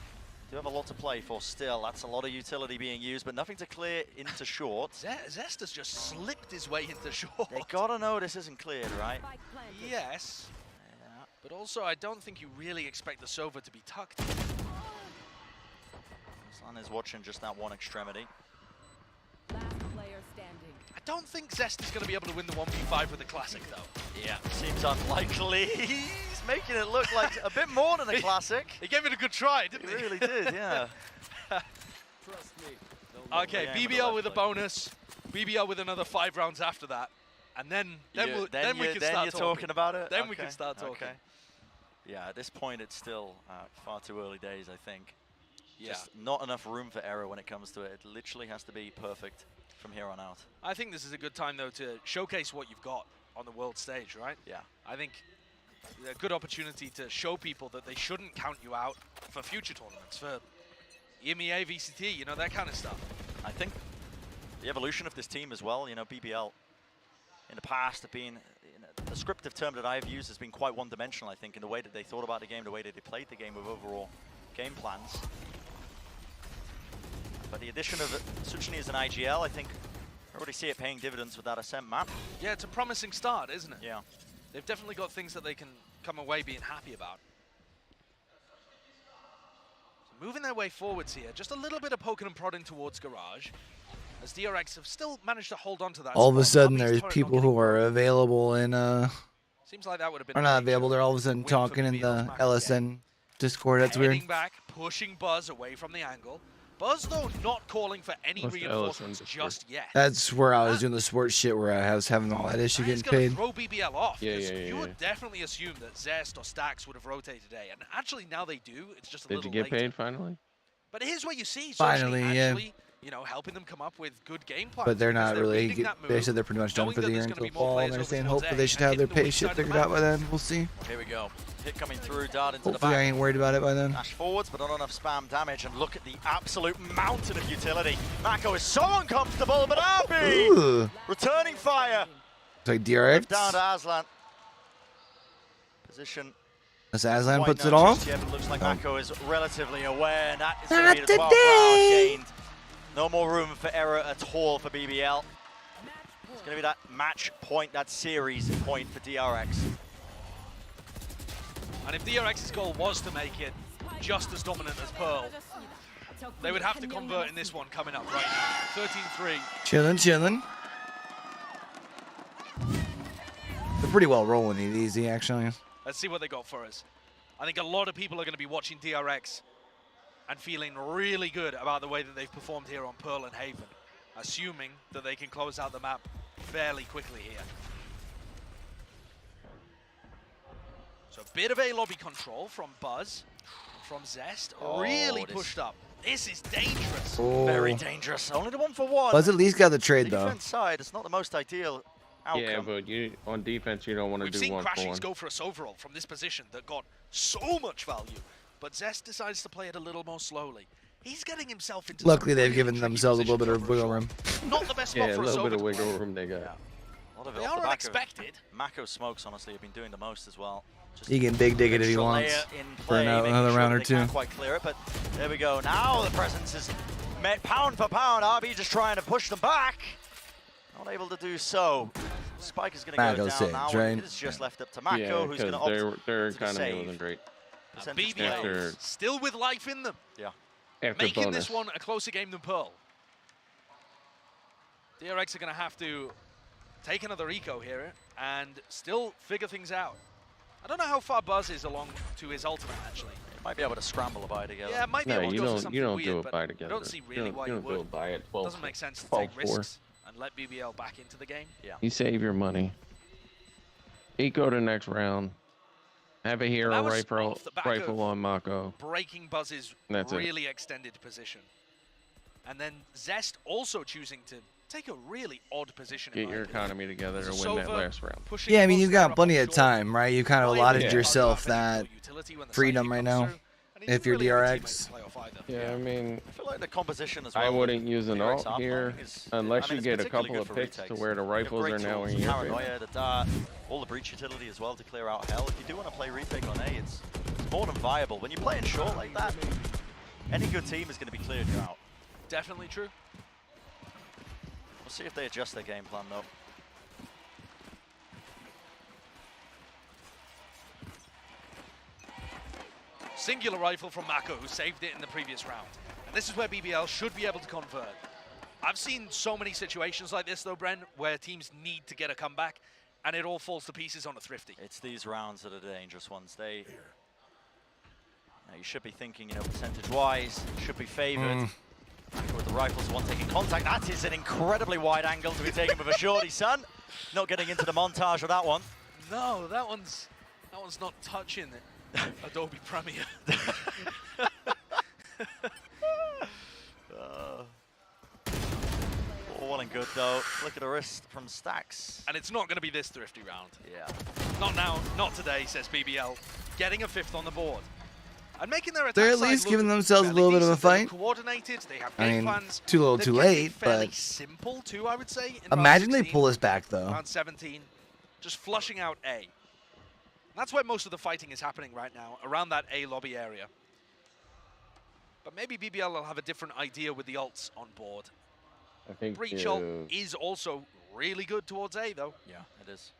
do have a lot to play for still. That's a lot of utility being used, but nothing to clear into short. Zest has just slipped his way into short. They gotta know this isn't cleared, right? Yes. Yeah. But also, I don't think you really expect the Sova to be tucked. Sun is watching just that one extremity. Last player standing. I don't think Zest is going to be able to win the 1v5 with the Classic, though. Yeah, seems unlikely. He's making it look like a bit more than a Classic. He gave it a good try, didn't he? He really did, yeah. Trust me. Okay, BBL with a bonus. BBL with another 5 rounds after that. And then we can start talking about it? Then we can start talking. Okay. Yeah, at this point, it's still far too early days, I think. Yeah. Just not enough room for error when it comes to it. It literally has to be perfect from here on out. I think this is a good time, though, to showcase what you've got on the world stage, right? Yeah. I think a good opportunity to show people that they shouldn't count you out for future tournaments, for EMEA, VCT, you know, that kind of stuff. I think the evolution of this team as well, you know, BBL in the past have been, the scriptive term that I've used has been quite one-dimensional, I think, in the way that they thought about the game, the way that they played the game with overall game plans. But the addition of Suchini as an IGL, I think I already see it paying dividends with that Ascent map. Yeah, it's a promising start, isn't it? Yeah. They've definitely got things that they can come away being happy about. So moving their way forwards here, just a little bit of poking and prodding towards Garage, as DRX have still managed to hold on to that. All of a sudden, there's people who are available in Seems like that would have been. Are not available. They're all of a sudden talking in the LSN Discord. That's weird. Back, pushing Buzz away from the angle. Buzz, though, not calling for any reinforcements just yet. That's where I was doing the sports shit where I was having all that issue getting paid. Throw BBL off. Yeah. You would definitely assume that Zest or Stax would have rotated today, and actually now they do. It's just a little Did you get later. paid finally? But here's where you see Finally, actually, you know, helping them come up with good game plans. But they're not really. They said they're pretty much done for the year until fall, and they're saying hopefully they should have their pay shit figured out by then. We'll see. Here we go. Hit coming through, dart into the Hopefully back. I ain't worried about it by then. Dash forwards, but not enough spam damage. And look at the absolute mountain of utility. Mako is so uncomfortable, but Arby returning fire. It's like DRX. Down to Aslan. Position. As Aslan puts it off. Yeah, but looks like Mako is relatively aware. And that is Not going to be the 12th round today. gained. No more room for error at all for BBL. It's going to be that match point, that series point for DRX. And if DRX's goal was to make it just as dominant as Pearl, they would have to convert in this one coming up right now. 13-3. Chilling. They're pretty well rolling it easy, actually. Let's see what they got for us. I think a lot of people are going to be watching DRX and feeling really good about the way that they've performed here on Pearl and Haven, assuming that they can close out the map fairly quickly here. So a bit of a lobby control from Buzz, from Zest, really pushed up. This is dangerous. Oh. Very dangerous. Only the 1-for-1. Buzz at least got the trade, though. Defense side, it's not the most ideal outcome. Yeah, but you on defense, you don't want to We've do seen 1-for-1. Crashies go for us overall from this position that got so much value, but Zest decides to play it a little more slowly. He's getting himself into. Luckily, they've given themselves a little bit of wiggle room. Not the best spot Yeah, for a us little bit of over. wiggle room they got. They are unexpected. Mako smokes, honestly, have been doing the most as well. Just He can big dig it if he extra wants layer in for play, making another sure round that or they two. can't quite clear it, but there we go. Now the presence is met pound for pound. RB just trying to push them back. Not able to do so. Spike is going to go down now. Right? It is just left up to Mako, Yeah, who's going to because opt their to the economy save. wasn't great. BBL still with life in them. Yeah. After Making bonus. this one a closer game than Pearl. DRX are going to have to take another eco here and still figure things out. I don't know how far Buzz is along to his ultimate, actually. Might be able to scramble a buy together. Yeah, might be No, able to you go for don't. something You don't weird, do a but buy together. I don't see really why you don't do a would. buy at 12. Doesn't make sense to take 12-4. risks and let BBL back into the game. Yeah. You save your money. Eco to next round. Have a hero rifle on Mako. Breaking Buzz's That's really extended position. And then Zest also choosing to take a really odd position. Get your economy together to win that last round. Yeah, I mean, you've got plenty of time, right? You kind of allotted yourself that freedom right now. If you're DRX. Yeah, I mean, I feel like the composition as well. I wouldn't use an DRX alt here unless you get a couple of picks to where the rifles are now in your favor. Paranoia, the dart, all the breach utility as well to clear out hell. If you do want to play repick on A, it's more than viable. When you're playing short like that, any good team is going to be cleared out. Definitely true. We'll see if they adjust their game plan though. Singular rifle from Mako, who saved it in the previous round. And this is where BBL should be able to convert. I've seen so many situations like this though, Bren, where teams need to get a comeback and it all falls to pieces on a Thrifty. It's these rounds that are the dangerous ones. You should be thinking, percentage-wise, should be favored. With the rifles, one taking contact. That is an incredibly wide angle to be taken with a shorty, son. Not getting into the montage of that one. No, that one's not touching it. Adobe Premiere. All well and good though. Look at the wrist from Stax. And it's not going to be this Thrifty round. Yeah. Not now, not today, says BBL. Getting a 5th on the board. And making their attack They're at side least look giving themselves a fairly little bit of a decent. They look fight. Coordinated, they have I game mean, plans. too little, They're too getting late, fairly but simple too, I would say. imagine they pull us back though. Round 17, just flushing out A. That's where most of the fighting is happening right now, around that A lobby area. But maybe BBL will have a different idea with the ults on board. I think Breach ult is also really good towards A though. Yeah, it is.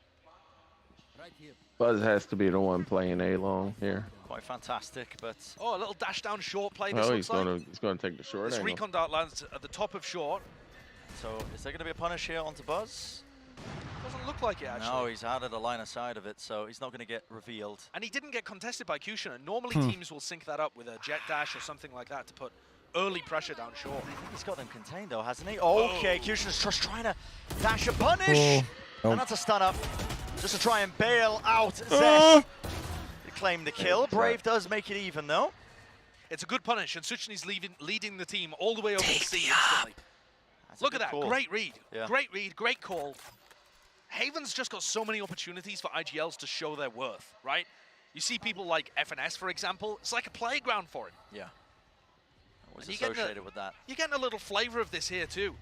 Right here. Buzz has to be the one playing A long here. Quite fantastic, but Oh, a little dash down short play. This Oh, looks he's gonna take the short this angle. recon dart lands at the top of short. so is there going to be a punish here onto Buzz? Doesn't look like it actually. No, he's out of the line of sight of it, so he's not going to get revealed. And he didn't get contested by Kushner. Normally teams will sync that up with a jet dash or something like that to put early pressure down short. I think he's got them contained though, hasn't he? Okay, Kushner's just trying to dash a punish. Oh. And that's a stun up. Just to try and bail out Zest. To claim the kill. Brave does make it even though. It's a good punish, and Suchni's leading the team all the way over to C instantly. Look at that, call. great read. Yeah. Great read, great call. Haven's just got so many opportunities for IGLs to show their worth, right? You see people like FNS, for example, it's like a playground for him. Yeah. What's associated with that? You're getting a little flavor of this here too.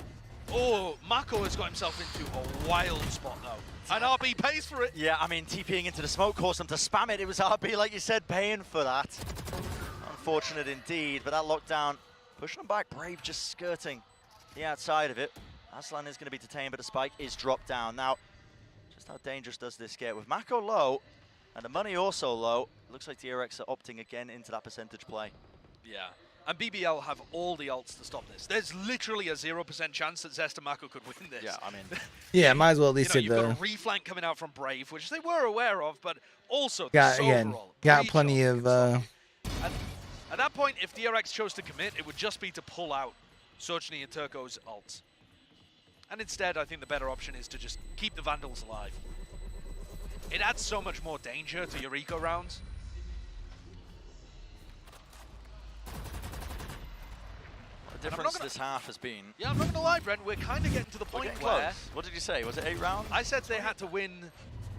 Oh, Mako has got himself into a wild spot though. And RB pays for it. Yeah, I mean, TPing into the smoke caused them to spam it. It was RB, like you said, paying for that. Unfortunate indeed, but that lockdown pushing them back. Brave just skirting the outside of it. Aslan is going to be detained, but the spike is dropped down. Now, just how dangerous does this get? With Mako low, and the money also low, it looks like DRX are opting again into that percentage play. Yeah. And BBL have all the ults to stop this. There's literally a 0% chance that Zest and Mako could win this. Yeah, I mean... Yeah, might as well at least you've take got a reflank coming out from Brave, which they were aware of, but also got plenty of... At that point, if DRX chose to commit, it would just be to pull out Sochni and Turco's ults. And instead, I think the better option is to just keep the Vandals alive. It adds so much more danger to your eco rounds. The difference this half has been... Yeah, I'm not going to lie, Brent, we're kind of getting to the point where... What did you say? Was it 8 rounds? I said they had to win,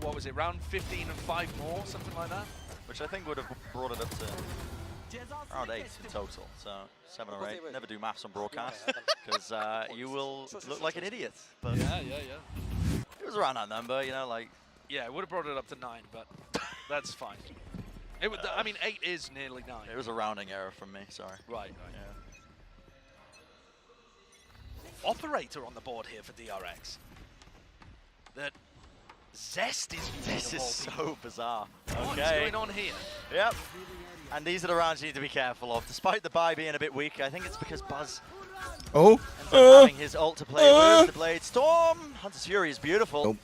what was it, round 15 and 5 more, something like that? Which I think would have brought it up to round 8 in total, so 7 or 8. Never do maths on broadcast, because you will look like an idiot. But yeah. It was around that number, you know, like... Yeah, it would have brought it up to 9, but that's fine. It would, I mean, 8 is nearly 9. It was a rounding error from me, sorry. Right. Yeah. Operator on the board here for DRX. That Zest is using. This is so bizarre. What is going on here? Yep. And these are the rounds you need to be careful of. Despite the buy being a bit weak, I think it's because Buzz ends up having his ult to play with. The Blade Storm. Hunter's Fury is beautiful.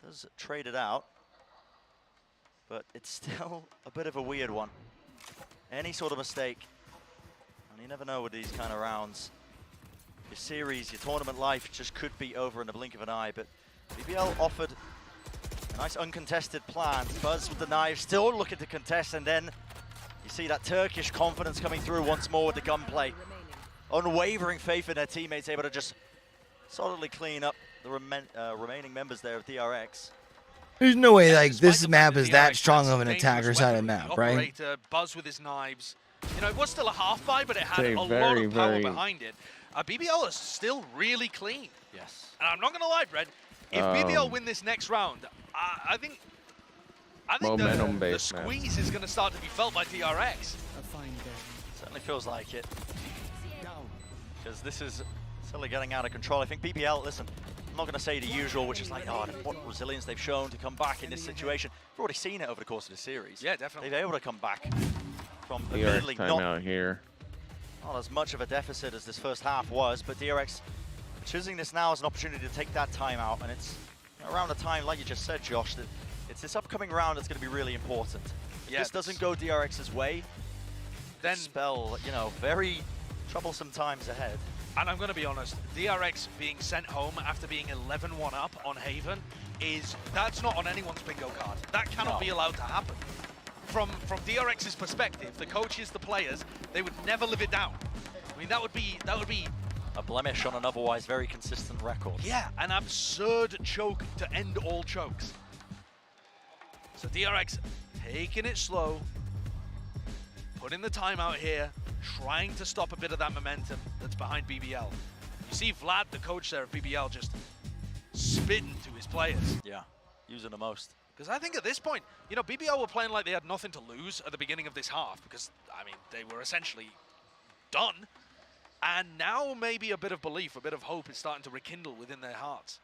Does trade it out. But it's still a bit of a weird one. Any sort of mistake. And you never know with these kind of rounds. Your series, your tournament life just could be over in the blink of an eye, but BBL offered a nice uncontested plan. Buzz with the knife, still looking to contest, and then you see that Turkish confidence coming through once more with the gunplay. Unwavering faith in their teammates, able to just solidly clean up the remaining members there of DRX. There's no way like this map is that strong of an attacker side of map, right? Operator, Buzz with his knives. You know, it was still a half buy, but it had a lot of power behind it. BBL is still really clean. Yes. And I'm not going to lie, Brad. If BBL win this next round, I think the squeeze is going to start to be felt by DRX. Certainly feels like it. Because this is certainly getting out of control. I think BBL, listen, I'm not going to say the usual, which is like, oh, what resilience they've shown to come back in this situation. We've already seen it over the course of the series. Yeah, definitely. They've been able to come back from DRX timeout here. Not as much of a deficit as this first half was, but DRX choosing this now as an opportunity to take that time out, and it's around the time, like you just said, Josh, that it's this upcoming round that's going to be really important. If this doesn't go DRX's way, then spell, you know, very troublesome times ahead. And I'm going to be honest, DRX being sent home after being 11-1 up on Haven that's not on anyone's bingo card. That cannot be allowed to happen. From DRX's perspective, the coaches, the players, they would never live it down. I mean, that would be a blemish on an otherwise very consistent record. Yeah, an absurd choke to end all chokes. So DRX taking it slow, putting the time out here, trying to stop a bit of that momentum that's behind BBL. You see Vlad, the coach there of BBL, just spitting to his players. Yeah, using the most. Because I think at this point, you know, BBL were playing like they had nothing to lose at the beginning of this half because, I mean, they were essentially done. And now maybe a bit of belief, a bit of hope is starting to rekindle within their hearts.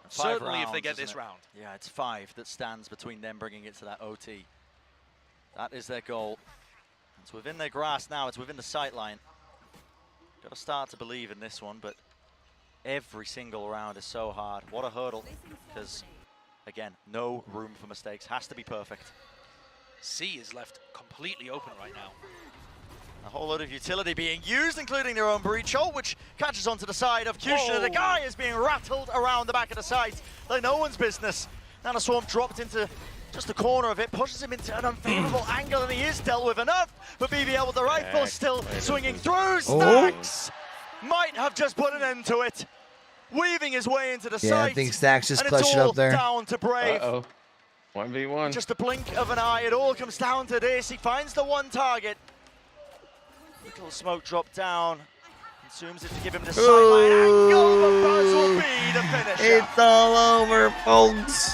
Certainly if they get this round. Yeah, it's 5 that stands between them bringing it to that OT. That is their goal. It's within their grasp now, it's within the sight line. Got to start to believe in this one, but every single round is so hard. What a hurdle, because, again, no room for mistakes. Has to be perfect. C is left completely open right now. A whole lot of utility being used, including their own breach ult, which catches onto the side of Kushner. The guy is being rattled around the back of the site like no one's business. Now Swarm dropped into just the corner of it, pushes him into an unfavorable angle, and he is dealt with enough. But BBL with the rifle still swinging through. Stacks might have just put an end to it. Weaving his way into the site. I think Stacks just clutched it up there. Down to Brave. 1v1. Just a blink of an eye. It all comes down to this. He finds the one target. Little smoke drop down. Consumes it to give him the sideline angle, but Buzz will be the finisher. It's all over, folks.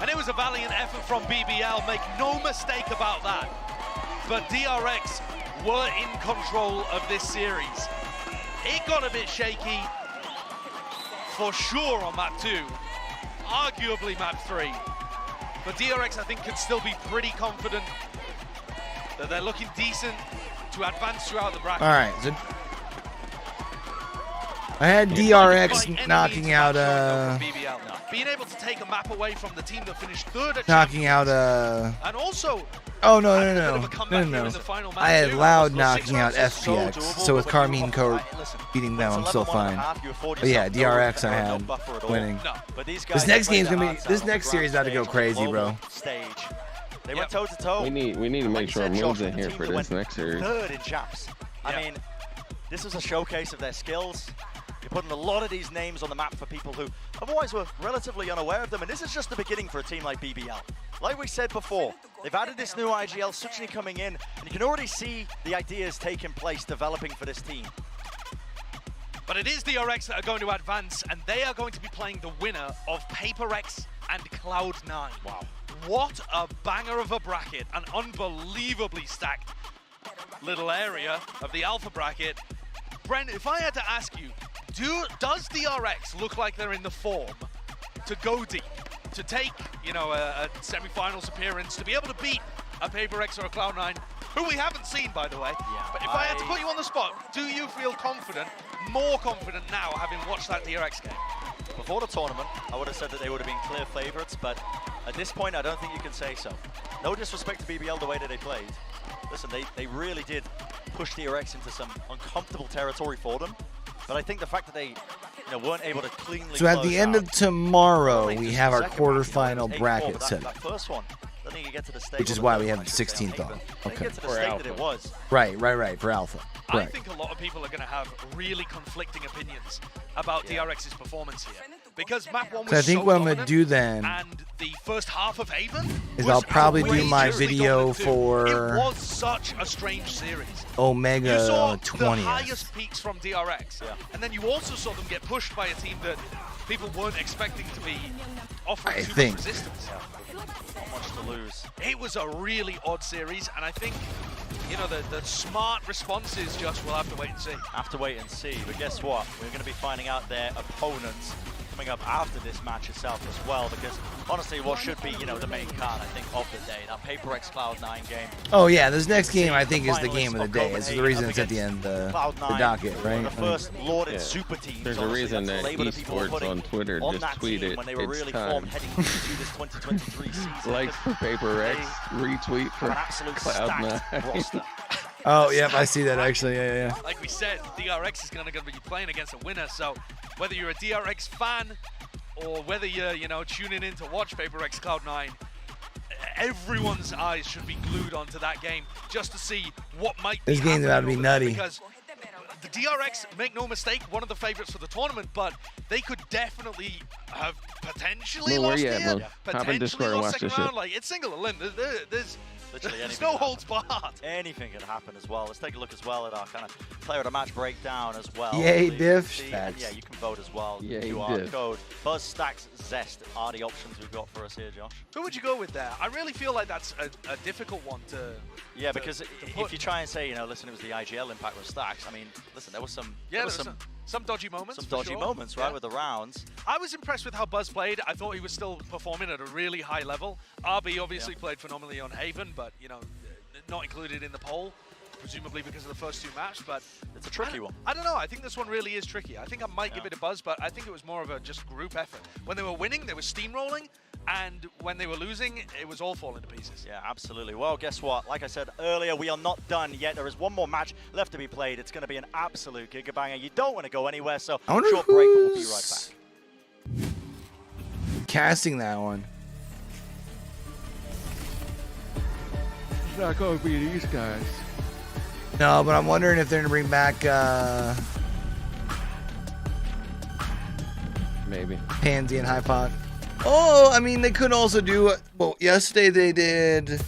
And it was a valiant effort from BBL, make no mistake about that. But DRX were in control of this series. It got a bit shaky, for sure on map 2, arguably map 3. But DRX, I think, can still be pretty confident that they're looking decent to advance throughout the bracket. All right, so I had DRX knocking out being able to take a map away from the team that finished third at knocking out and also oh no. I had Loud knocking out FPX. So with Karmine Corp beating them, I'm still fine. But yeah, DRX I had winning. This next game's gonna be this next series about to go crazy, bro. They went toe to toe. We need to make sure Moon's in here for this next series. Third in Chaps. I mean, this was a showcase of their skills. You're putting a lot of these names on the map for people who otherwise were relatively unaware of them, and this is just the beginning for a team like BBL. Like we said before, they've added this new IGL, Suchny coming in, and you can already see the ideas taking place, developing for this team. But it is DRX that are going to advance, and they are going to be playing the winner of PRX and Cloud9. Wow. What a banger of a bracket, an unbelievably stacked little area of the alpha bracket. Brent, if I had to ask you, does DRX look like they're in the form to go deep, to take, you know, a semi-finals appearance, to be able to beat a PRX or a Cloud9, who we haven't seen, by the way? Yeah, but if I had to put you on the spot, do you feel confident, more confident now, having watched that DRX game? Before the tournament, I would have said that they would have been clear favorites, but at this point, I don't think you can say so. No disrespect to BBL the way that they played. Listen, they really did push DRX into some uncomfortable territory for them. But I think the fact that they weren't able to cleanly So at the end out, of tomorrow, we have our quarterfinal bracket set. That first one, Which is why we have the 16th on. Okay. Right, for Alpha. I think a lot of people are going to have really conflicting opinions about DRX's performance here. Because map 1 was I think so what I'm dominant, going to do then and the first half of Haven is I'll probably do my video for It was such a strange series. Omega you saw 20th. the highest peaks from DRX, and then you also saw them get pushed by a team that people weren't expecting to be offering too much resistance. Not much to lose. It was a really odd series, and I think, the smart responses just will have to wait and see. Have to wait and see, but guess what? We're going to be finding out their opponents coming up after this match itself as well, because honestly, what should be, the main card, I think, of the day, that PRX Cloud9 game. Oh yeah, this next game I think is the game of the day. It's the reason it's at the end of the docket, right? The first lauded super teams. There's a reason that Esports on Twitter just tweeted it's time. Heading into this 2023 season. Likes for PRX, retweet for Cloud9. Oh, yep, I see that actually, yeah. Like we said, DRX is going to be playing against a winner, so whether you're a DRX fan or whether you're, tuning in to watch PRX Cloud9, everyone's eyes should be glued onto that game just to see what might be. This game's about to be nutty. Because the DRX, make no mistake, one of the favorites for the tournament, but they could definitely have potentially lost here, potentially lost second round. Like, it's single a limb. There's no holds barred. Anything can happen as well. Let's take a look as well at our kind of player of the match breakdown as well. Yay, diff. Yeah, you can vote as well. Yay, QR code. Buzz, Stacks, Zest are the options we've got for us here, Josh. Who would you go with there? I really feel like that's a difficult one to. Yeah, because if you try and say, listen, it was the IGL impact with Stacks. I mean, listen, there was some. Yeah, there was some dodgy moments. Some dodgy moments, right, with the rounds. I was impressed with how Buzz played. I thought he was still performing at a really high level. RB obviously played phenomenally on Haven, but not included in the poll, presumably because of the first two maps. But it's a tricky one. I don't know. I think this one really is tricky. I think I might give it a Buzz, but I think it was more of a just group effort. When they were winning, they were steamrolling. and when they were losing, it was all falling to pieces. Yeah, absolutely. Well, guess what? Like I said earlier, we are not done yet. There is one more match left to be played. It's going to be an absolute gigabanger. You don't want to go anywhere, so short break, but we'll be right back. Casting that one. It's not going to be these guys. No, but I'm wondering if they're going to bring back maybe Pansy and Hypod. Oh, I mean, they could also do, well, yesterday they did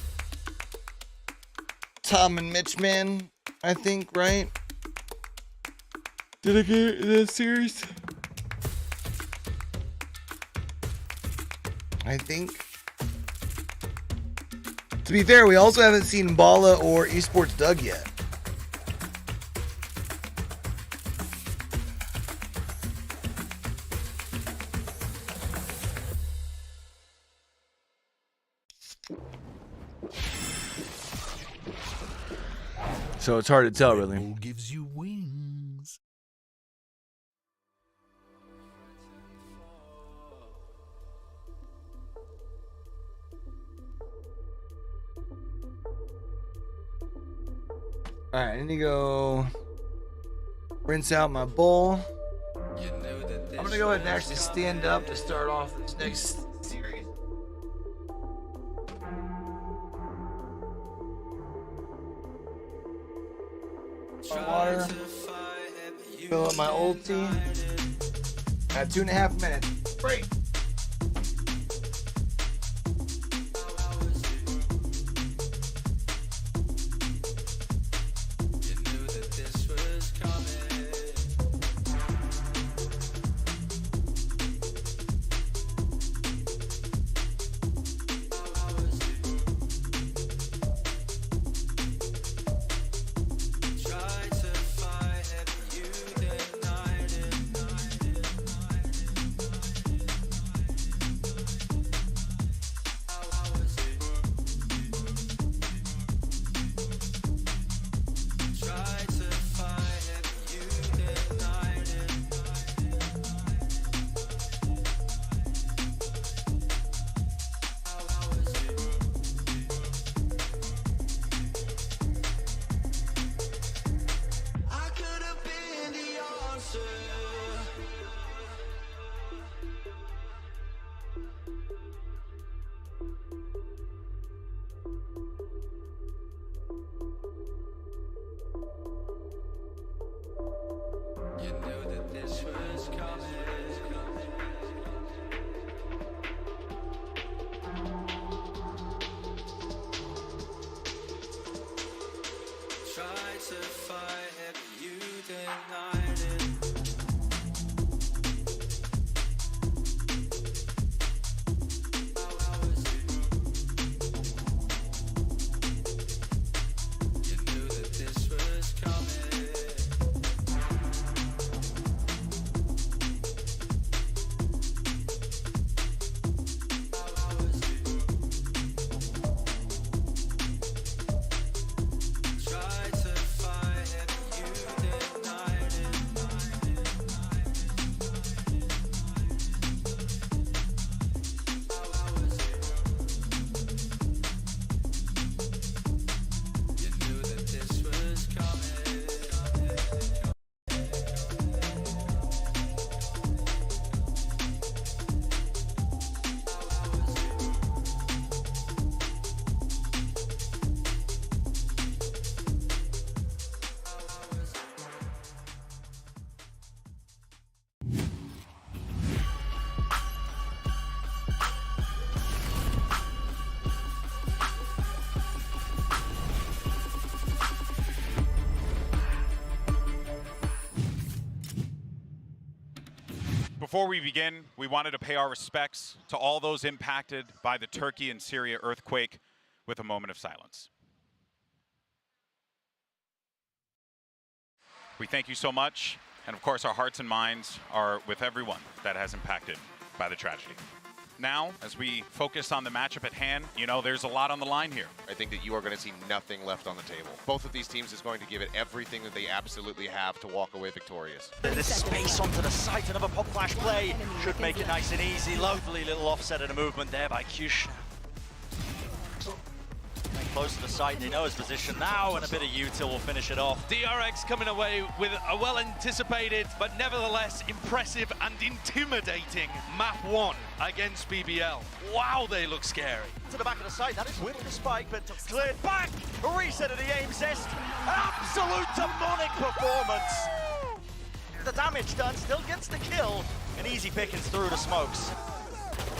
Tom and Mitchman, I think, right? Did I get the series? I think. To be fair, we also haven't seen Bala or Esports Doug yet. So it's hard to tell, really. Red Bull gives you wings. All right, I need to go rinse out my bowl. I'm gonna go ahead and actually stand up to start off this next series. Water. Fill up my ulti. At 2.5 minutes. Break. Before we begin, we wanted to pay our respects to all those impacted by the Turkey and Syria earthquake with a moment of silence. We thank you so much, and of course our hearts and minds are with everyone that has impacted by the tragedy. now as we focus on the matchup at hand. You know, there's a lot on the line here. I think that you are going to see nothing left on the table. Both of these teams is going to give it everything that they absolutely have to walk away victorious. There's space onto the site, another pop flash play. Should make it nice and easy. Lovely little offset and a movement there by Kush. Close to the site, they know his position now, and a bit of util will finish it off. DRX coming away with a well-anticipated, but nevertheless impressive and intimidating map 1 against BBL. Wow, they look scary. To the back of the site, that is with the spike, but cleared back. A reset of the aim zest. An absolute demonic performance. The damage done, still gets the kill. An easy pickings through the smokes.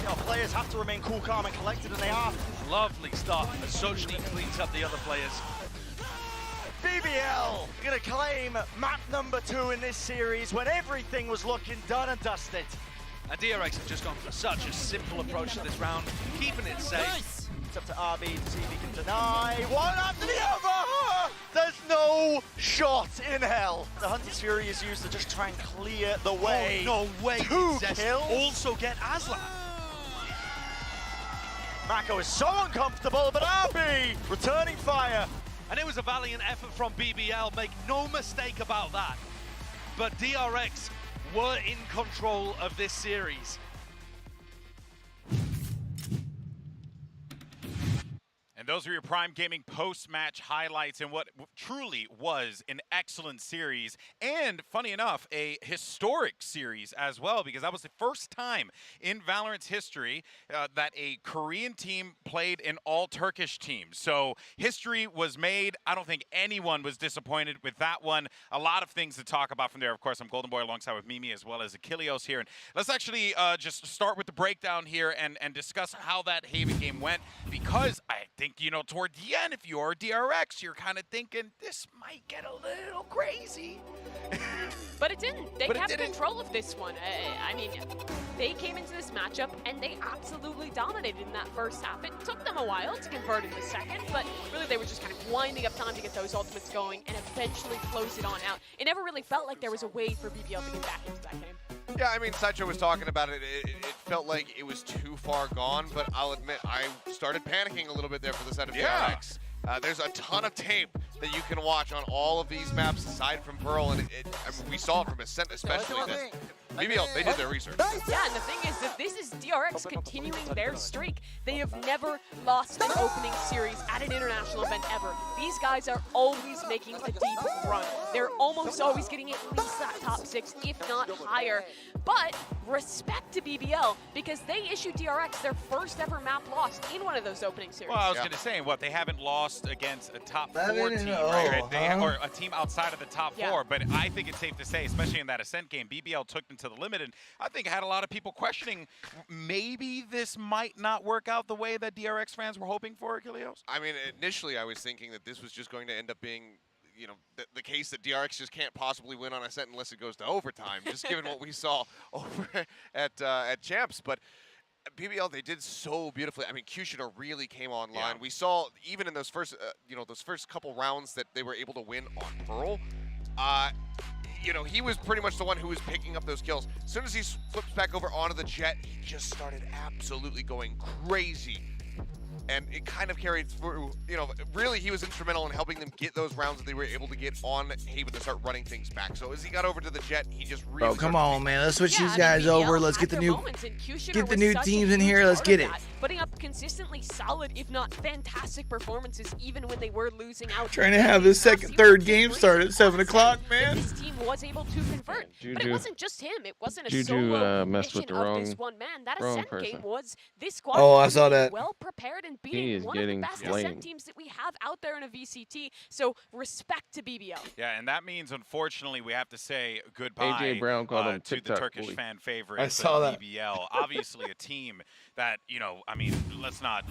You know, players have to remain cool, calm, and collected, and they are. Lovely start as Sochny cleans up the other players. BBL gonna claim map number 2 in this series when everything was looking done and dusted. And DRX have just gone for such a simple approach to this round, keeping it safe. Nice. It's up to RB to see if he can deny. One after the other! There's no shot in hell. The Hunter's Fury is used to just try and clear the way. Oh, no way. 2 kills. Also get Aslan. Mako is so uncomfortable, but RB returning fire. And it was a valiant effort from BBL, make no mistake about that. But DRX were in control of this series. And those are your Prime Gaming post-match highlights and what truly was an excellent series. And funny enough, a historic series as well, because that was the first time in Valorant's history that a Korean team played an all-Turkish team. So history was made. I don't think anyone was disappointed with that one. A lot of things to talk about from there. Of course, I'm Golden Boy alongside with Mimi as well as Achilleos here. And let's actually just start with the breakdown here and discuss how that Haven game went, because I think, you know, toward the end, if you're DRX, you're kind of thinking this might get a little crazy. But it didn't. They kept control of this one. I mean, they came into this matchup and they absolutely dominated in that first half. It took them a while to convert in the second, but really they were just kind of winding up time to get those ultimates going and eventually close it on out. It never really felt like there was a way for BBL to get back into that game. Yeah, I mean, Sideshow was talking about it. It felt like it was too far gone, but I'll admit I started panicking a little bit there for the side of DRX. There's a ton of tape that you can watch on all of these maps aside from Pearl, and I mean, we saw it from Ascent especially. BBL, they did their research. Yeah, and the thing is that this is DRX continuing their streak. They have never lost an opening series at an international event ever. These guys are always making a deep run. They're almost always getting at least that top 6, if not higher. But respect to BBL, because they issued DRX their first ever map loss in one of those opening series. Well, I was going to say, what, they haven't lost against a top 4 team, right? Or a team outside of the top 4, but I think it's safe to say, especially in that Ascent game, BBL took them to the limit, and I think had a lot of people questioning maybe this might not work out the way that DRX fans were hoping for, Achilleos. I mean, initially I was thinking that this was just going to end up being, you know, the case that DRX just can't possibly win on Ascent unless it goes to overtime, just given what we saw over at Champs. But BBL, they did so beautifully. I mean, Kushida really came online. We saw even in those first, those first couple rounds that they were able to win on Pearl. You know, he was pretty much the one who was picking up those kills. As soon as he flips back over onto the jet, he just started absolutely going crazy. And it kind of carried through, you know, really he was instrumental in helping them get those rounds that they were able to get on Haven to start running things back. So as he got over to the jet, he just really... Bro, come on, man. Let's switch these guys over. Let's get the new teams in here. Let's get it. Putting up consistently solid, if not fantastic performances, even when they were losing out. Trying to have the second, third game start at 7 o'clock, man. His team was able to convert, but it wasn't just him. It wasn't a Juju solo messed with mission the of wrong, this one man. That Ascent game was this squad. Oh, I saw that. Well prepared and He beating is one of the getting best flamed. Ascent teams that we have out there in a VCT. So respect to BBL. Yeah, and that means, unfortunately, we have to say goodbye AJ Brown called him to the TikTok Turkish bully. fan favorite, I saw that. BBL. Obviously, a team that, you know, I mean, let's not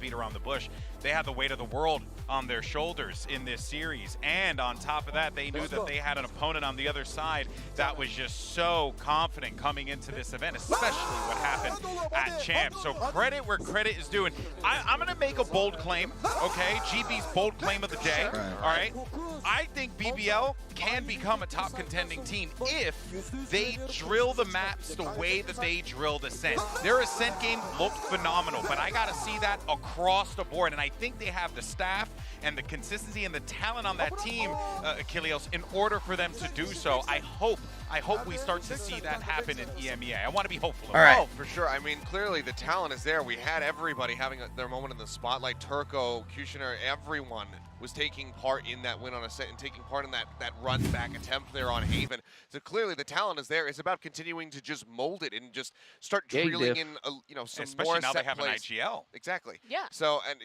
beat around the bush. they had the weight of the world on their shoulders in this series. And on top of that, they knew that they had an opponent on the other side that was just so confident coming into this event, especially what happened at Champs. So credit where credit is due. I'm going to make a bold claim, okay? GB's bold claim of the day, all right? I think BBL can become a top contending team if they drill the maps the way that they drilled Ascent. Their Ascent game looked phenomenal, but I got to see that across the board, and I think they have the staff and the consistency and the talent on that team, Achilles, in order for them to do so. I hope we start to see that happen in EMEA. I want to be hopeful. All right. Oh, for sure. I mean, clearly the talent is there. We had everybody having their moment in the spotlight. Turco, Kushner, everyone was taking part in that win on Ascent and taking part in that run back attempt there on Haven. So clearly the talent is there. It's about continuing to just mold it and just start drilling in, some especially more now set they have plays. an IGL. Exactly. Yeah. So, and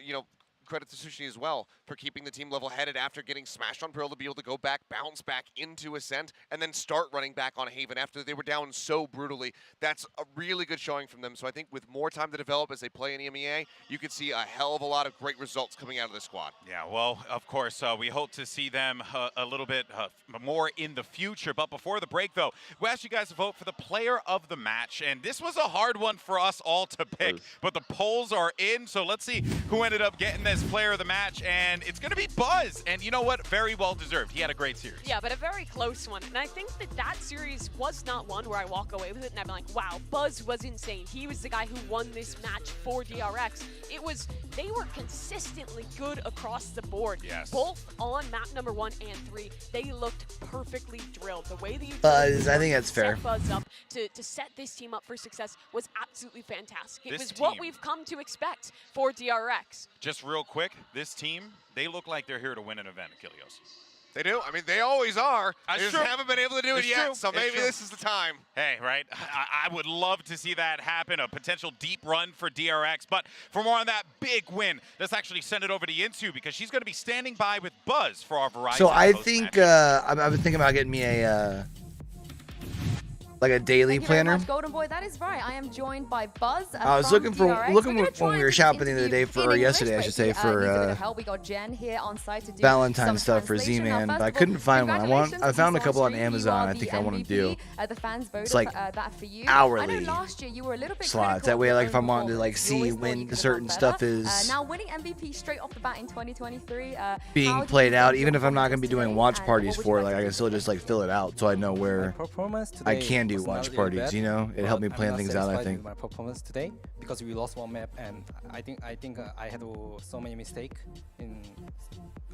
credit to Sushi as well for keeping the team level-headed after getting smashed on Pearl to be able to go back, bounce back into Ascent, and then start running back on Haven after they were down so brutally. That's a really good showing from them. So I think with more time to develop as they play in EMEA, you could see a hell of a lot of great results coming out of this squad. Yeah, well, of course, we hope to see them a little bit more in the future. But before the break, though, we asked you guys to vote for the player of the match, and this was a hard one for us all to pick, but the polls are in, so let's see who ended up getting this player of the match, and it's going to be Buzz. And you know what? Very well deserved. He had a great series. Yeah, but a very close one. And I think that series was not one where I walk away with it and I'm like, wow, Buzz was insane. He was the guy who won this match for DRX. It was, they were consistently good across the board. Yes. Both on map number 1 and 3, they looked perfectly drilled. The way that you Buzz, I think that's fair. set Buzz up to set this team up for success was absolutely fantastic. It This was what team- we've come to expect for DRX. Just real quick, this team, they look like they're here to win an event, Achilles. They do. I mean, they always are. They just true. haven't been able to do it It's yet, true. so It's maybe true. this is the time. Hey, right? I would love to see that happen, a potential deep run for DRX. But for more on that big win, let's actually send it over to Yinsu because she's going to be standing by with Buzz for our Verizon. So I post think match. I've been thinking about getting me a like a daily Thank you very planner. much, Golden Boy. That is right. I am joined by Buzz. I was from looking for DRX. looking We're when gonna we try were and shopping the other day interview for in yesterday, I English, should say, basically. Needs a bit for of help. We got Jen here on site to do Valentine's some stuff for translation. Now, Z-Man, first but I of all, couldn't find one. I congratulations found a to couple on Stream. You Amazon. are I the think I want to MVP. do. The fans voted It's like for, that for you. hourly I know last year you were a little bit slots. critical That way, of like your if I'm own wanting to like performance. You always see thought you when could certain have stuff done is better. Now winning MVP straight off the bat in 2023. How being do played you out, think even your if I'm not going to be performance doing today, watch and parties what would for you it, like like I to can still just like fill it out so I know where performance I today can do was watch not really parties. bad, You know, it helped me but plan I'm not things out. I satisfied think. with my performance today because we lost one map and I think I had so many mistakes in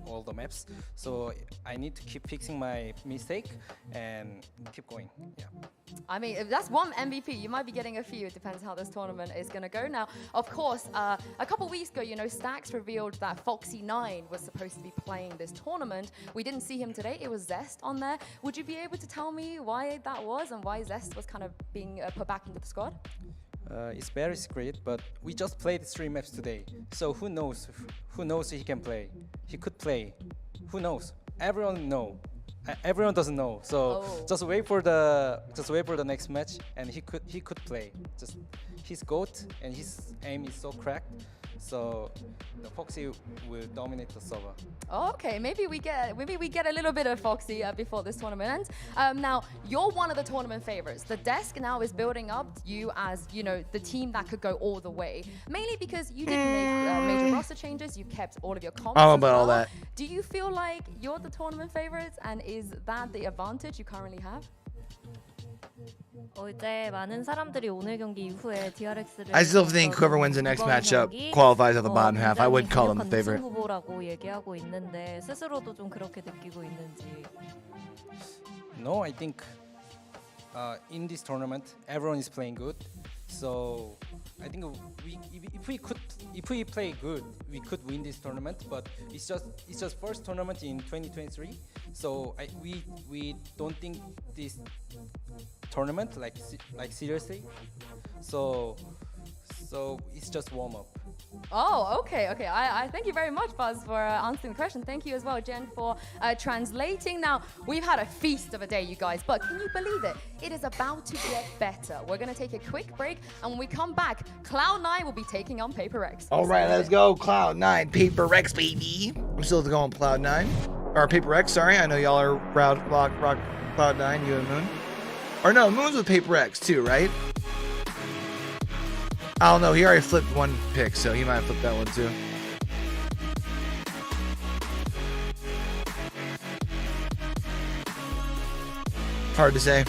all the maps. So I need to keep fixing my mistake and keep going. Yeah. I mean, if that's one MVP, you might be getting a few. It depends how this tournament is going to go. Now, of course, a couple weeks ago, Stacks revealed that Foxy9 was supposed to be playing this tournament. We didn't see him today. It was Zest on there. Would you be able to tell me why that was and why Zest was kind of being put back into the squad? It's very secret, but we just played 3 maps today. So who knows? Who knows he can play? He could play. Who knows? Everyone know. Everyone doesn't know. So just wait for the next match, and he could play. Just he's GOAT, and his aim is so cracked. So the Foxy will dominate the server. Okay, maybe we get a little bit of Foxy before this tournament ends. Now you're one of the tournament favorites. The desk now is building up you as the team that could go all the way. Mainly because you didn't make major roster changes. You kept all of your comps. Oh, as about all well. that. Do you feel like you're the tournament favorites, and is that the advantage you currently have? 이제 많은 사람들이 오늘 경기 이후에 DRX를 I still think whoever wins the next matchup qualifies at the bottom half. I would call them the favorite. 후보라고 얘기하고 있는데 스스로도 좀 그렇게 느끼고 있는지. No, I think in this tournament everyone is playing good. So I think if we play good, we could win this tournament. But it's just first tournament in 2023. So we don't think this tournament like seriously. So it's just warm up. Oh, okay. I thank you very much, Buzz, for answering the question. Thank you as well, Jen, for translating. Now, we've had a feast of a day, you guys, but can you believe it? It is about to get better. We're going to take a quick break, and when we come back, Cloud9 will be taking on PRX. All right, let's go. Cloud9, PRX, baby. I'm still going Cloud9. Or PRX, sorry. I know y'all are proud rock Cloud9, you and Moon. Or no, Moon's with PRX too, right? I don't know. He already flipped one pick, so he might have flipped that one too. Hard to say.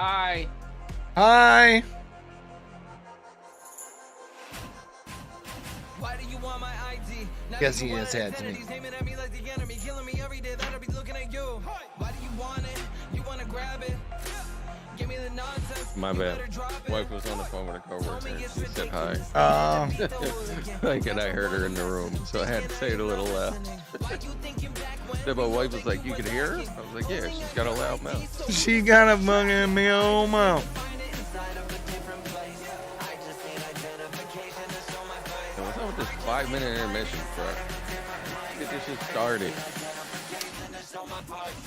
Hi. Hi. Guess he is head to me. My bad. Wife was on the phone with a coworker and she said hi. Like, and I heard her in the room, so I had to say it a little loud. Then my wife was like, "You could hear her?" I was like, "Yeah, she's got a loud mouth." She got a fucking meow mouth. So what's up with this 5-minute intermission, bro? Get this shit started.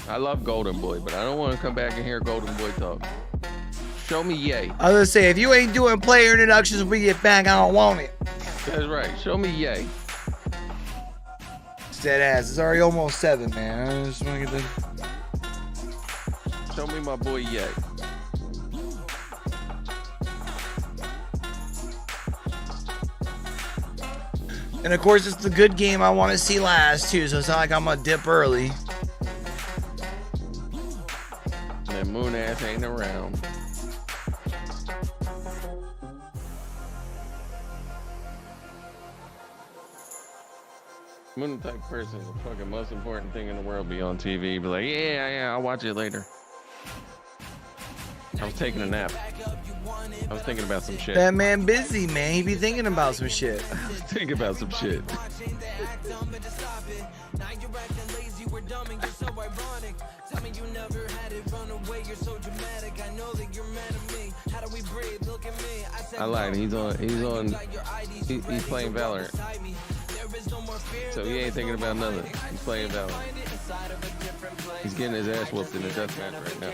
I love Golden Boy, but I don't want to come back and hear Golden Boy talk. Show me yay. I was gonna say, if you ain't doing player introductions when we get back, I don't want it. That's right. Show me yay. Dead ass. It's already almost 7, man. I just want to get Show me my boy yay. And of course, it's the good game I want to see last too. So it's not like I'm gonna dip early. That moon ass ain't around. Moon type person is the fucking most important thing in the world. Be on TV, be like, yeah, I'll watch it later. I was taking a nap. I was thinking about some shit. That man busy, man. He be thinking about some shit. I was thinking about some shit. I lied. He's playing Valorant. So he ain't thinking about nothing. He's playing Valorant. He's getting his ass whooped in the deathmatch right now.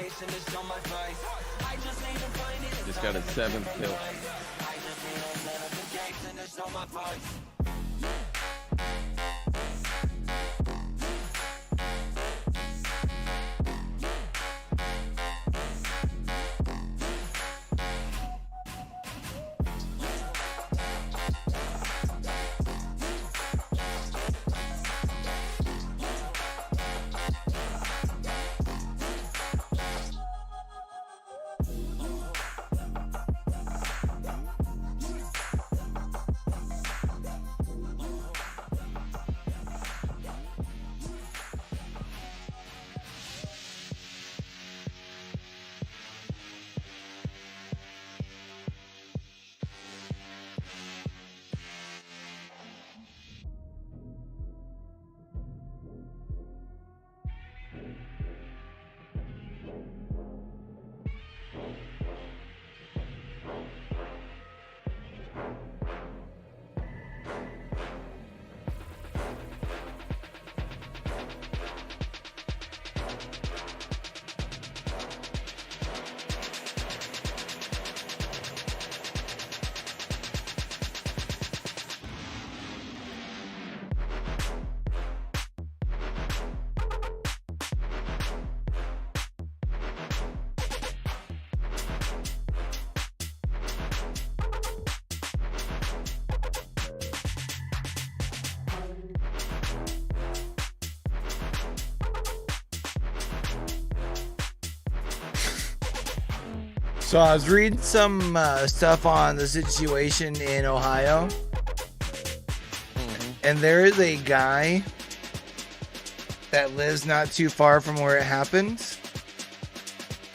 Just got his 7th kill. So I was reading some stuff on the situation in Ohio, and there is a guy that lives not too far from where it happened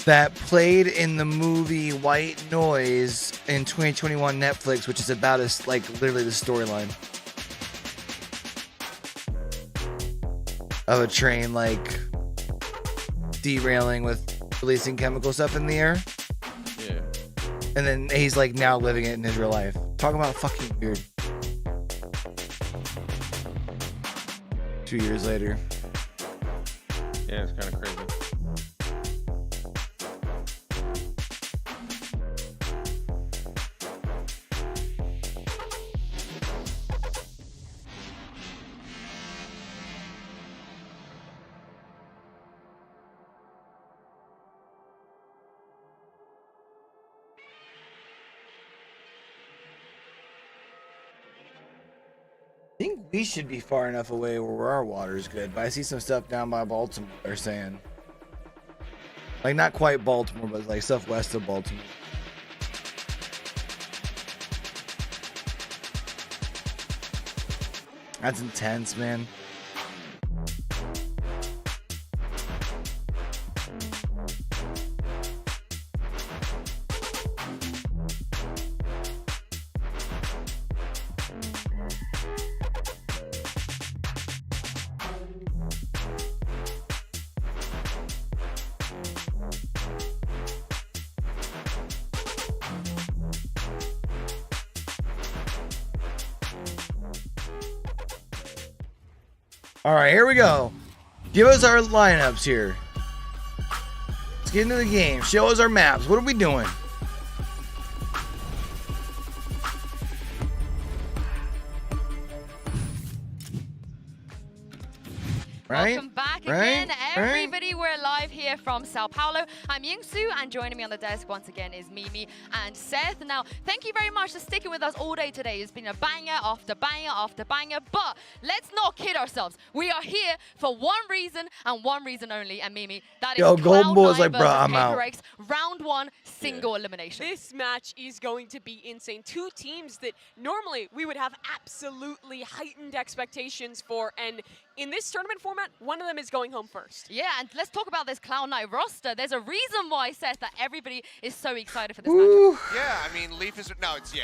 that played in the movie White Noise in 2021 Netflix, which is about us, like literally the storyline of a train like derailing with releasing chemical stuff in the air. Yeah. And then he's like now living it in his real life. Talk about fucking weird. 2 years later. Yeah, it's kind of crazy. I think we should be far enough away where our water is good, but I see some stuff down by Baltimore they're saying. Like not quite Baltimore, but like stuff west of Baltimore. That's intense, man. All right, here we go. Give us our lineups here. Let's get into the game. Show us our maps. What are we doing? Right? Welcome back again, everybody. We're live here from Sao Paulo. I'm Yingsu, and joining me on the desk once again is Mimi and Seth. Now, thank you very much for sticking with us all day today. It's been a banger after banger after banger, but let's not kid ourselves. We are here for one reason and one reason only, and Mimi, that is Golden Bull is like, Cloud9 bro, I'm out. PRX round 1 single elimination. This match is going to be insane. Two teams that normally we would have absolutely heightened expectations for, and in this tournament format, one of them is going home first. Yeah, and let's talk about this Cloud9 roster. There's a reason why, Seth, that everybody is so excited for this matchup. Yeah, I mean, Leaf is... No, it's Ye.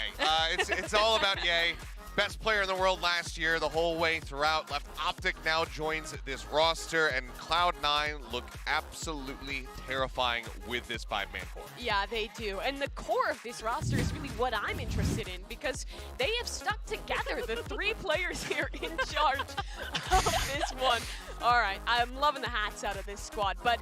It's all about Ye. Best player in the world last year, the whole way throughout. Left Optic now joins this roster, and Cloud9 look absolutely terrifying with this 5-man core. Yeah, they do. And the core of this roster is really what I'm interested in, because they have stuck together, the 3 players here in charge of this one. All right, I'm loving the hats out of this squad, but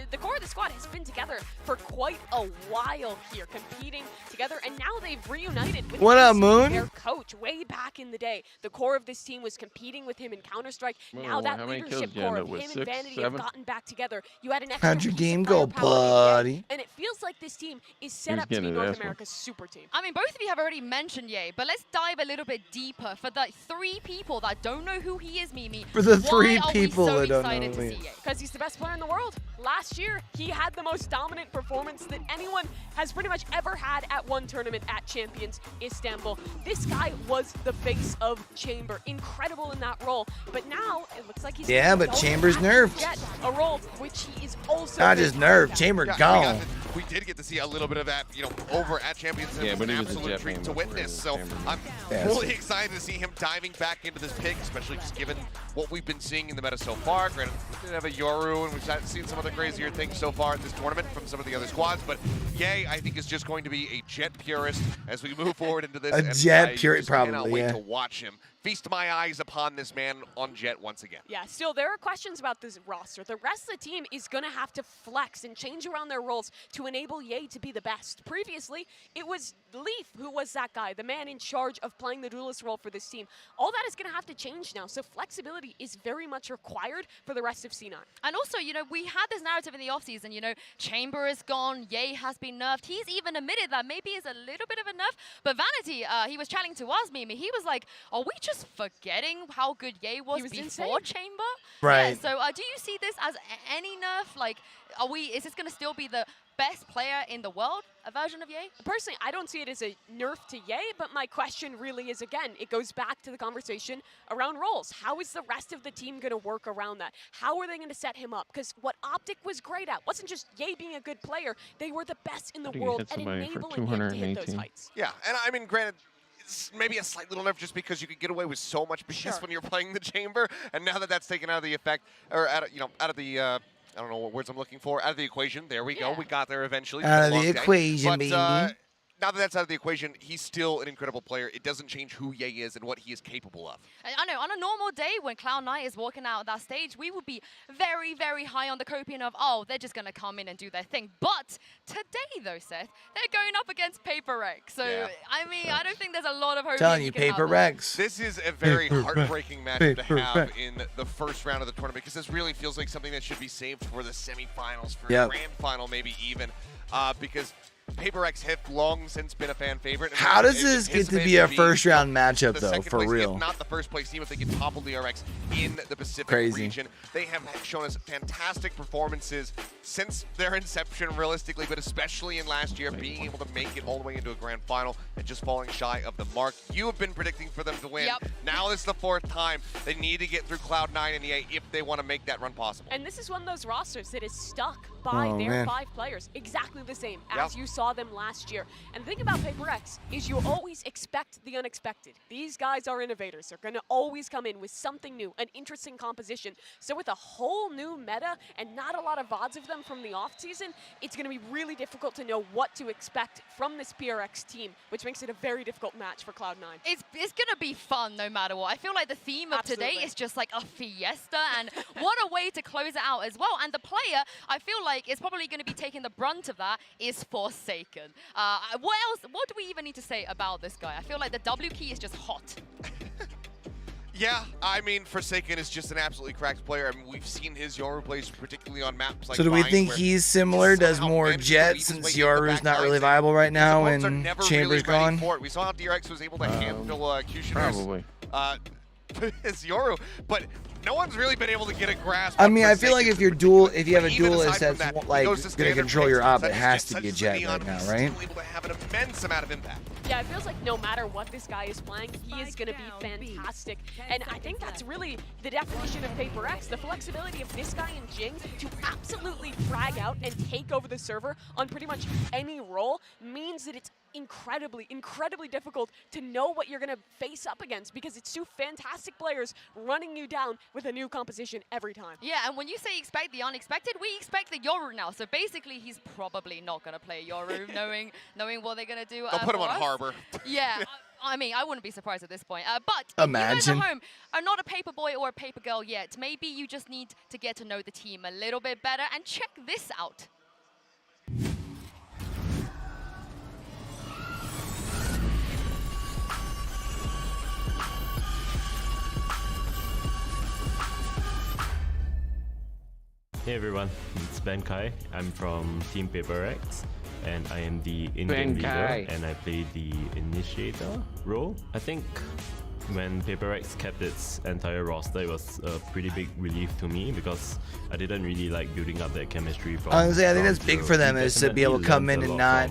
the core of the squad has been together for quite a while here, competing together, and now they've reunited with What up, Moon? their coach way back in the day. The core of this team was competing with him in Counter-Strike. Now that leadership core of him and Vanity have gotten back together. You had an extra How'd your piece game of go, firepower buddy? and it feels like this team is set up to be North America's super team. I mean, both of you have already mentioned Ye, but let's dive a little bit deeper. For the 3 people that don't know who he is, Mimi, For the why 3 people are we so that don't know excited who he to is. see Ye? Because he's the best player in the world. Last year, he had the most dominant performance that anyone has pretty much ever had at one tournament at Champions Istanbul. This guy was the face of Chamber. Incredible in that role. But now, it looks like he's... Yeah, but Chamber's nerfed. Get a role, which he is also... Not just nerfed. Chamber gone. We did get to see a little bit of that, over at Champions. Yeah, It was but an he was a absolute Jet treat main to before witness. he So was I'm Yes. fully excited to see him diving back into this pick, especially just given what we've been seeing in the meta so far. Granted, we did have a Yoru, and we've seen some of the crazier things so far at this tournament from some of the other squads. But Ye, I think, is just going to be a Jet purist as we move forward into this. A and Jet I purist, just cannot probably, wait yeah. to watch him. Feast my eyes upon this man on Jet once again. Yeah, still, there are questions about this roster. The rest of the team is going to have to flex and change around their roles to enable Ye to be the best. Previously, it was Leaf who was that guy, the man in charge of playing the duelist role for this team. All that is going to have to change now, so flexibility is very much required for the rest of C9. And also, we had this narrative in the offseason, Chamber is gone, Ye has been nerfed. He's even admitted that maybe it's a little bit of a nerf, but Vanity, he was chatting to us, Mimi. He was like, are we just almost forgetting how good Ye was before Chamber. Right. Yeah, so do you see this as any nerf? Like, is this going to still be the best player in the world, a version of Ye? Personally, I don't see it as a nerf to Ye, but my question really is, again, it goes back to the conversation around roles. How is the rest of the team going to work around that? How are they going to set him up? Because what Optic was great at wasn't just Ye being a good player, they were the best in the world at enabling him to hit those heights. Yeah, and I mean, granted, it's maybe a slight little nerf just because you could get away with so much BS when you're playing the Chamber, and now that that's taken out of the effect, or out of the I don't know what words I'm looking for. Out of the equation. There we go. We got there eventually. Out of the equation, baby. Now that that's out of the equation, he's still an incredible player. It doesn't change who Ye is and what he is capable of. I know, on a normal day when Cloud9 is walking out of that stage, we would be very, very high on the copium of, oh, they're just going to come in and do their thing. But today, though, Seth, they're going up against PRX. So, I mean, I don't think there's a lot of hope. Telling you, PRX. This is a very heartbreaking matchup to have in the first round of the tournament because this really feels like something that should be saved for the semifinals, for grand final maybe even, because PRX have long since been a fan favorite. How does this get to be a first-round matchup, though, for real? If not the first place team, if they can topple DRX in the Pacific region. They have shown us fantastic performances since their inception, realistically, but especially in last year, being able to make it all the way into a grand final and just falling shy of the mark. You have been predicting for them to win. Now this is the fourth time. They need to get through Cloud9 and EA if they want to make that run possible. And this is one of those rosters that is stuck by their 5 players, exactly the same as you saw them last year. And the thing about PRX is you always expect the unexpected. These guys are innovators. They're going to always come in with something new, an interesting composition. So with a whole new meta and not a lot of VODs of them from the offseason, it's going to be really difficult to know what to expect from this PRX team, which makes it a very difficult match for Cloud9. It's going to be fun no matter what. I feel like the theme of today is just like a fiesta, and what a way to close it out as well. And the player, I feel like, is probably going to be taking the brunt of that is Forsaken. What else? What do we even need to say about this guy? I feel like the W key is just hot. Yeah, I mean, Forsaken is just an absolutely cracked player. I mean, we've seen his Yoru plays, particularly on maps like So do we think he's similar, does more Jet, since Yoru's not really viable right now and Chamber's gone? We saw how DRX was able to handle Q-Shooters. As Yoru, but no one's really been able to get a grasp. I mean, I feel like if you have a duelist that's like going to control your op, it has to be a Jet right now, right? Able to have an immense amount of impact. Yeah, it feels like no matter what this guy is playing, he is going to be fantastic. And I think that's really the definition of PRX, the flexibility of this guy and Jing to absolutely frag out and take over the server on pretty much any role means that it's incredibly, incredibly difficult to know what you're going to face up against because it's two fantastic players running you down with a new composition every time. Yeah, and when you say expect the unexpected, we expect the Yoru now. So basically, he's probably not going to play Yoru, knowing what they're going to do. They'll put him on Harbor. Yeah. I mean, I wouldn't be surprised at this point. But imagine. If you guys at home are not a paper boy or a paper girl yet, maybe you just need to get to know the team a little bit better and check this out. Hey everyone, it's Ben Kai. I'm from Team PRX and I am the in-game leader and I play the initiator role. I think when PRX kept its entire roster, it was a pretty big relief to me because I didn't really like building up that chemistry from I think that's big for them, is to be able to come in and not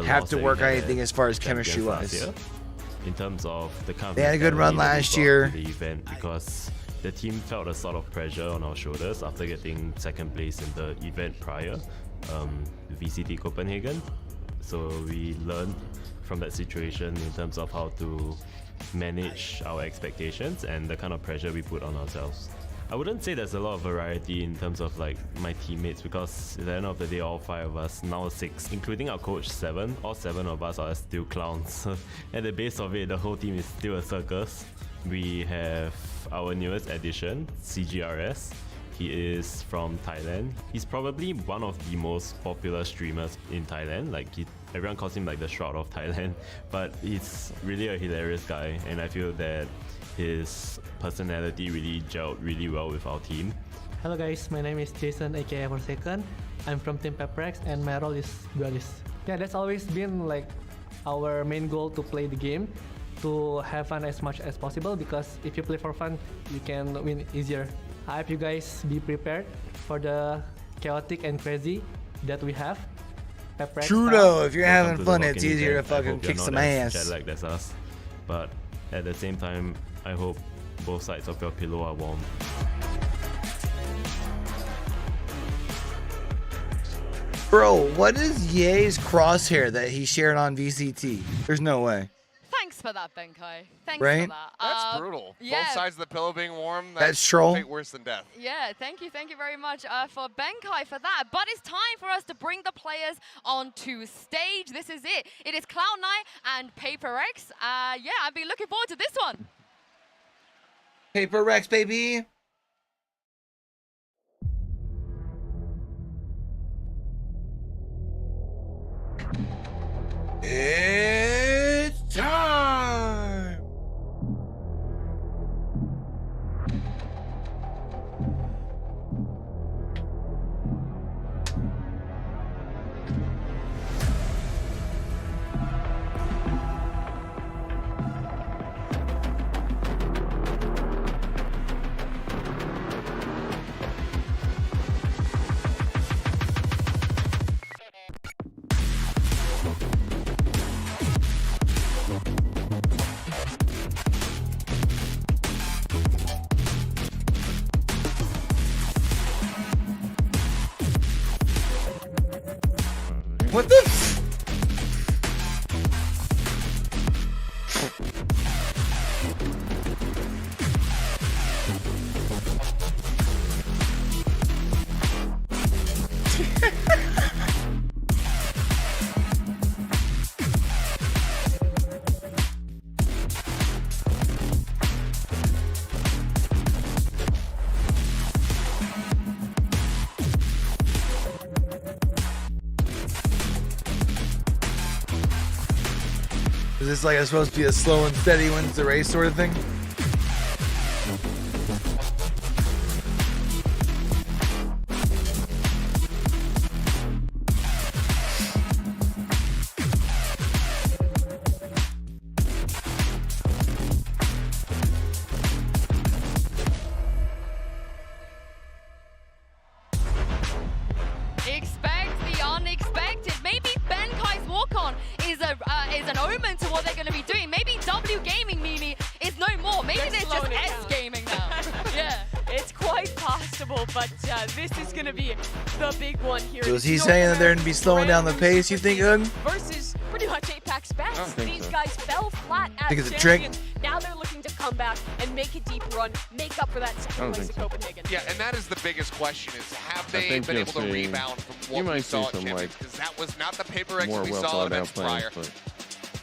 have to work on anything as far as chemistry-wise. In terms of the kind of they had a good run last year. The event because the team felt a sort of pressure on our shoulders after getting second place in the event prior, VCT Copenhagen. So we learned from that situation in terms of how to manage our expectations and the kind of pressure we put on ourselves. I wouldn't say there's a lot of variety in terms of like my teammates because at the end of the day, all 5 of us, now 6, including our coach 7, all 7 of us are still clowns. At the base of it, the whole team is still a circus. We have our newest addition, CGRS. He is from Thailand. He's probably one of the most popular streamers in Thailand. Like everyone calls him like the Shroud of Thailand, but he's really a hilarious guy, and I feel that his personality really gelled really well with our team. Hello guys, my name is Jason aka Forsaken. I'm from Team PRX and my role is duelist. Yeah, that's always been like our main goal to play the game. to have fun as much as possible, because if you play for fun, you can win easier. I hope you guys be prepared for the chaotic and crazy that we have. True though, if you're having fun, it's easier to fucking kick some ass. Jet-lagged as us, but at the same time, I hope both sides of your pillow are warm. Bro, what is Ye's crosshair that he shared on VCT? There's no way. Thanks for that, Benkai. Thanks Right? for that. That's brutal. Yeah. Both sides of the pillow being warm. That's troll. Fate worse than death. Yeah, thank you very much for Benkai for that. But it's time for us to bring the players onto stage. This is it. It is Cloud9 and PRX. Yeah, I've been looking forward to this one. PRX, baby. It's time. What the f- Is this like supposed to be a slow and steady wins the race sort of thing? Expect the unexpected. Maybe Benkai's walk-on is an omen to what they're going to be doing. Maybe W Gaming Mimi is no more. Maybe they're just S gaming now. Yeah. It's quite possible, but this is going to be the big one here. So is he saying that they're going to be slowing down the pace, you think, Ugg? Versus pretty much Apex best. These guys fell flat at Think it's a trick? champions. Now they're looking to come back and make a deep run, make up for that second place at Copenhagen. Yeah, and that is the biggest question: is have they been able to rebound from what we saw at Champions? Because that was not the PRX we saw events prior.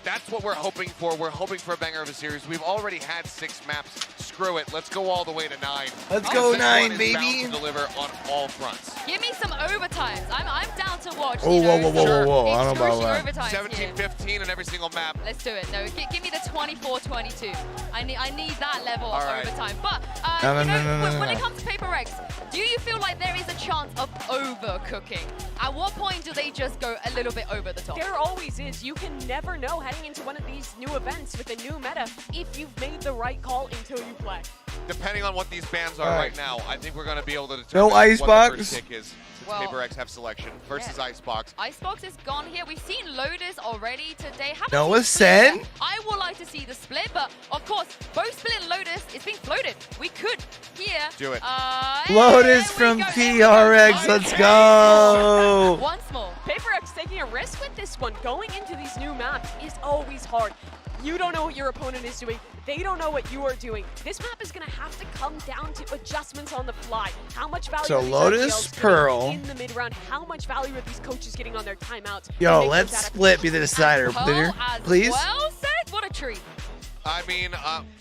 That's what we're hoping for. We're hoping for a banger of a series. We've already had 6 maps. Screw it. Let's go all the way to 9. Let's go This 9, one is baby. bound to deliver on all fronts. Give me some overtimes. I'm down to watch. Oh, whoa. I don't know about that. 17-15 on every single map. Let's do it. No, give me the 24-22. I need that level of overtime. But when it comes to PRX, do you feel like there is a chance of overcooking? At what point do they just go a little bit over the top? There always is. You can never know heading into one of these new events with a new meta if you've made the right call until you play. Depending on what these bans are right now, I think we're going to be able to No determine what Icebox? the first pick is. Since PRX have selection versus Icebox. Icebox is gone here. We've seen Lotus already today. No Ascent? I would like to see the split, but of course, both split and Lotus is being floated. We could here. Do it. Lotus from PRX, let's go! Once more, PRX taking a risk with this one. Going into these new maps is always hard. You don't know what your opponent is doing. They don't know what you are doing. This map is going to have to come down to adjustments on the fly. How much value So are these Lotus, RGLs Pearl. getting in the mid-round? How much value are these coaches getting on their timeouts? Yo, let's split be the decider, please. Well said. What a treat. I mean,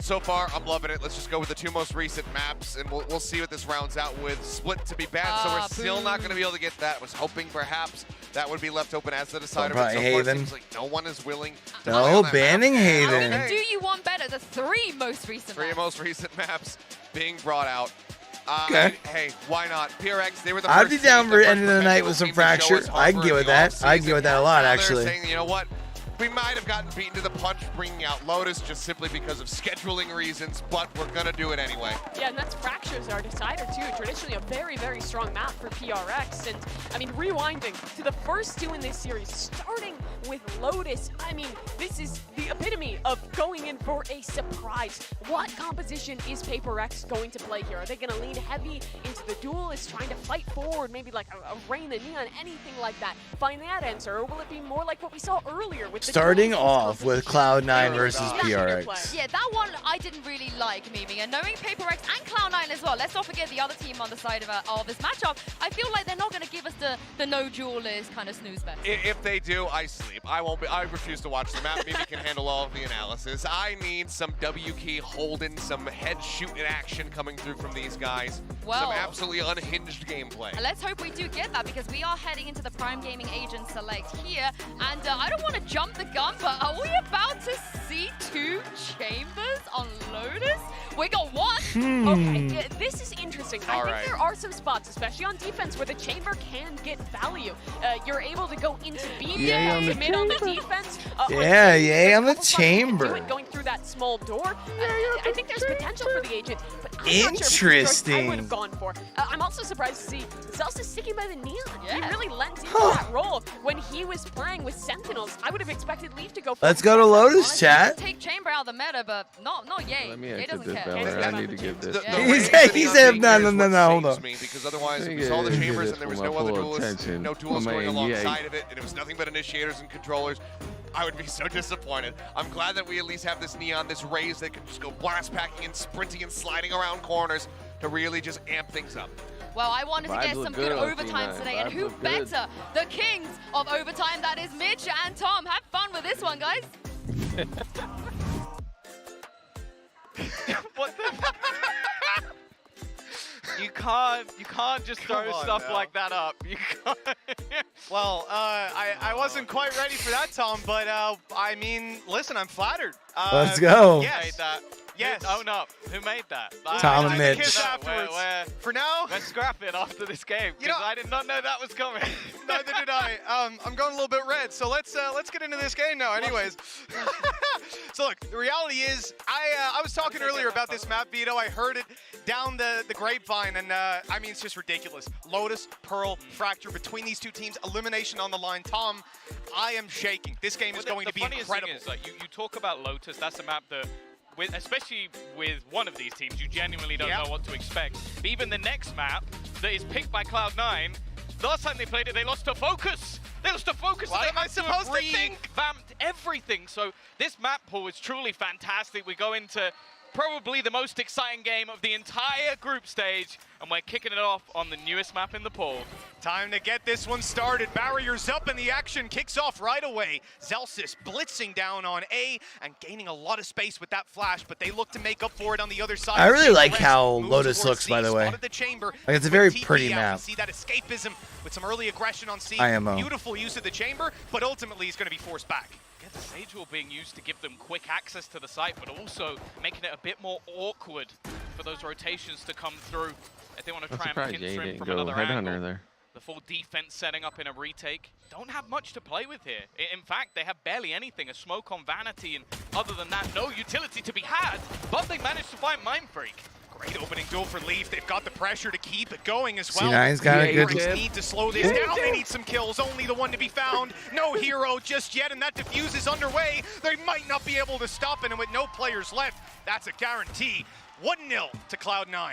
so far, I'm loving it. Let's just go with the 2 most recent maps, and we'll see what this rounds out with. Split to be banned, so we're still not going to be able to get that. I was hoping perhaps that would be left open as the decider, but so far it Haven. seems like no one is willing to No, play on that banning map. Haven. Do you want better? The 3 most recent 3 maps. most recent maps being brought out. Okay. Hey, why not? PRX, they were the I'd first be down team, for the end of the first night with some professional team to show fracture. us I can offer get with in the that. I can offseason. get with that a lot, Now actually. They're saying, you know what? We might have gotten beaten to the punch bringing out Lotus just simply because of scheduling reasons, but we're going to do it anyway. Yeah, and that's Fractures, our decider too. Traditionally a very, very strong map for PRX. And I mean, rewinding to the first two in this series, starting with Lotus, I mean, this is the epitome of going in for a surprise. What composition is PaperX going to play here? Are they going to lean heavy into the duelist, trying to fight forward, maybe like a Rain the Neon, anything like that? Find that answer, or will it be more like what we saw earlier with starting off with Cloud9 versus PRX. Yeah, that one I didn't really like, Mimi. And knowing PaperX and Cloud9 as well, let's not forget the other team on the side of this matchup, I feel like they're not going to give us the no duelist kind of snooze fest. If they do, I sleep. I refuse to watch the map. Mimi can handle all of the analysis. I need some W key holding, some head shooting action coming through from these guys. Well, some absolutely unhinged gameplay. Let's hope we do get that, because we are heading into the Prime Gaming Agent Select here. And I don't want to jump the gun, but are we about to see 2 chambers on Lotus? We got 1. Okay, this is interesting. I think there are some spots, especially on defense, where the chamber can get value. You're able to go into B, commit on the defense. Yeah, on the chamber. Going through that small door. I think there's potential for the agent, but I'm interesting. Not sure I would have gone for. I'm also surprised to see Zelsa sticking by the Neon. He really lent into that role when he was playing with Sentinels. I would have expected Leaf to go for. Let's go to Lotus, chat. Take chamber out of the meta, but not Ye. Let me Ye exit doesn't this, care. Valor. I need to give this. He said no, hold on. Because otherwise, if we saw the chambers and there was no other duelists, no duels going alongside of it, and it was nothing but initiators and controllers, I would be so disappointed. I'm glad that we at least have this Neon, this Raze that can just go blast packing and sprinting and sliding around corners to really just amp things up. Well, I wanted to get some good overtime today, and who better? The kings of overtime, that is Mitch and Tom. Have fun with this one, guys. What the? You can't just throw stuff like that up. You can't. Well, I wasn't quite ready for that, Tom, but I mean, listen, I'm flattered. Let's go. Yes. Who made that? Yes. Own up. Who made that? Tom and Mitch. For now, let's scrap it after this game, because I did not know that was coming. Neither did I. I'm going a little bit red, so let's get into this game now. Anyways, so look, the reality is, I was talking earlier about this map, Vito. I heard it down the grapevine, and I mean, it's just ridiculous. Lotus, Pearl, Fracture, between these two teams, elimination on the line. Tom, I am shaking. This game is going to be incredible. The funniest thing is, like, you talk about Lotus, that's a map that, especially with one of these teams, you genuinely don't know what to expect. But even the next map that is picked by Cloud9, the last time they played it, they lost to Focus. They lost to Focus. What am I supposed to think? Vamped everything. So this map pool is truly fantastic. We go into probably the most exciting game of the entire group stage, and we're kicking it off on the newest map in the pool. Time to get this one started. Barriers up and the action kicks off right away. Zelsis blitzing down on A and gaining a lot of space with that flash, but they look to make up for it on the other side. I really like how Lotus looks, by the way. The chamber, like, it's a very pretty map. See that escapism with some early aggression on C. IMO. Beautiful use of the chamber, but ultimately he's going to be forced back. The Sage Wall being used to give them quick access to the site, but also making it a bit more awkward for those rotations to come through if they want to try and pincer him from another angle. There. The full defense setting up in a retake. Don't have much to play with here. In fact, they have barely anything. A smoke on Vanity, and other than that, no utility to be had, but they managed to find Mind Freak. Great opening duel for Leaf. They've got the pressure to keep it going as well. C9's got a good PRX need to slow this down. They need some kills. Only the one to be found. No hero just yet, and that defuse is underway. They might not be able to stop it, and with no players left, that's a guarantee. 1-0 to Cloud9.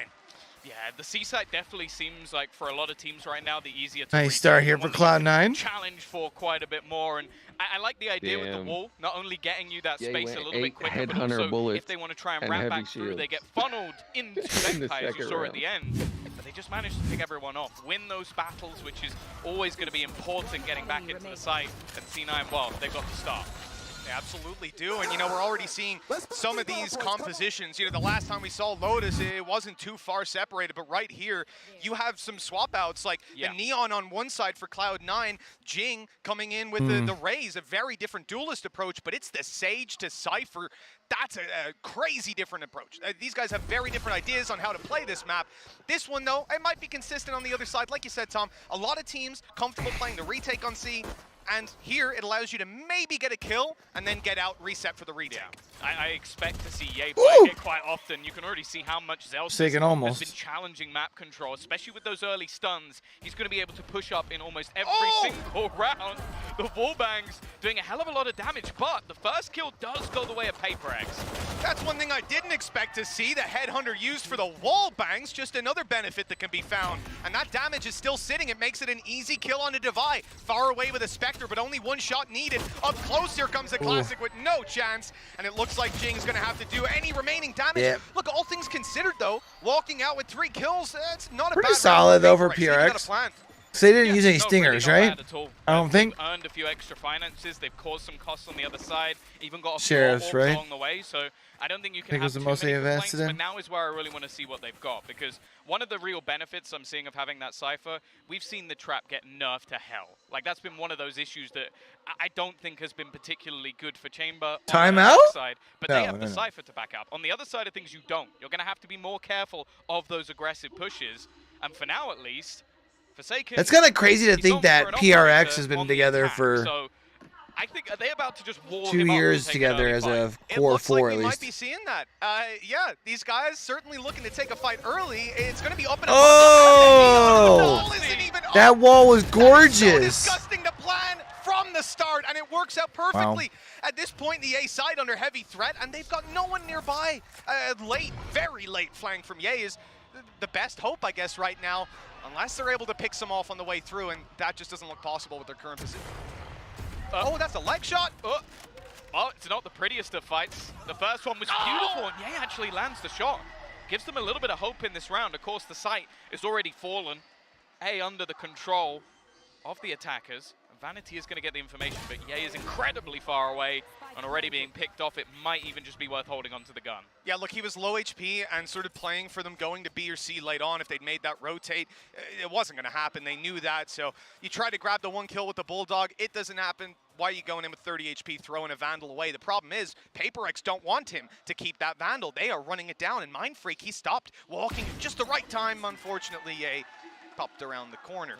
Yeah, the C site definitely seems like, for a lot of teams right now, the easier to nice start here for Cloud9. Challenge for quite a bit more, and I like the idea with the wall, not only getting you that space a little bit quicker, but also if they want to try and wrap back through, they get funneled into Vectai, as you saw at the end. But they just managed to pick everyone off, win those battles, which is always going to be important getting back into the site. And C9, well, they've got to start. They absolutely do, and you know, we're already seeing some of these compositions. You know, the last time we saw Lotus, it wasn't too far separated, but right here, you have some swap outs, like the Neon on one side for Cloud9, Jing coming in with the Raze, a very different duelist approach, but it's the Sage to Cypher. That's a crazy different approach. These guys have very different ideas on how to play this map. This one, though, it might be consistent on the other side. Like you said, Tom, a lot of teams comfortable playing the retake on C. And here, it allows you to maybe get a kill and then get out, reset for the retake. Yeah. I expect to see Ye playing it quite often. You can already see how much Zelsis has been challenging map control, especially with those early stuns. He's going to be able to push up in almost every single round. The wall bangs doing a hell of a lot of damage, but the first kill does go the way of PRX. That's one thing I didn't expect to see. The Headhunter used for the wall bangs, just another benefit that can be found. And that damage is still sitting. It makes it an easy kill on a Devi. Far away with a Spectre, but only one shot needed. Up close, here comes a Classic with no chance. And it looks like Jing's going to have to do any remaining damage. Look, all things considered, though, walking out with 3 kills, it's not a pretty bad solid, though, for PRX. PRX. So they didn't use any stingers, right? I don't think. They've earned a few extra finances. They've caused some costs on the other side. Even got a Sheriffs, few right? along the way. So I don't think you can think it was have the too most many they complaints, invested in. but now is where I really want to see what they've got, because one of the real benefits I'm seeing of having that Cypher, we've seen the trap get nerfed to hell. Like, that's been one of those issues that I don't think has been particularly good for Chamber on the Timeout? side, but they have the Cypher to back up. On the other side of things, you don't. You're going to have to be more careful of those aggressive pushes, and for now at least, Forsaken, It's kind of crazy to think that PRX has been on the together attack. for So I think, are they about to just wall 2 him up years and take together an as early a fight? core 4 at We might least. be seeing that. Yeah, these guys certainly looking to take a fight early. It's going to be up and Oh! That wall was gorgeous. disgusting to plan from the start, and it works out perfectly. At this point, the A side under heavy threat, and they've got no one nearby. Very late flank from Ye is the best hope, I guess, right now, unless they're able to pick some off on the way through, and that just doesn't look possible with their current position. Oh, that's a leg shot. Well, it's not the prettiest of fights. The first one was beautiful, and Ye actually lands the shot. Gives them a little bit of hope in this round. Of course, the site is already fallen. A under the control of the attackers. Vanity is going to get the information, but Ye is incredibly far away and already being picked off. It might even just be worth holding onto the gun. Yeah, look, he was low HP and sort of playing for them going to B or C late on. If they'd made that rotate, it wasn't going to happen. They knew that. So you try to grab the 1 kill with the Bulldog. It doesn't happen. Why are you going in with 30 HP, throwing a Vandal away? The problem is, PRX don't want him to keep that Vandal. They are running it down, and Mind Freak, he stopped walking at just the right time. Unfortunately, Ye popped around the corner.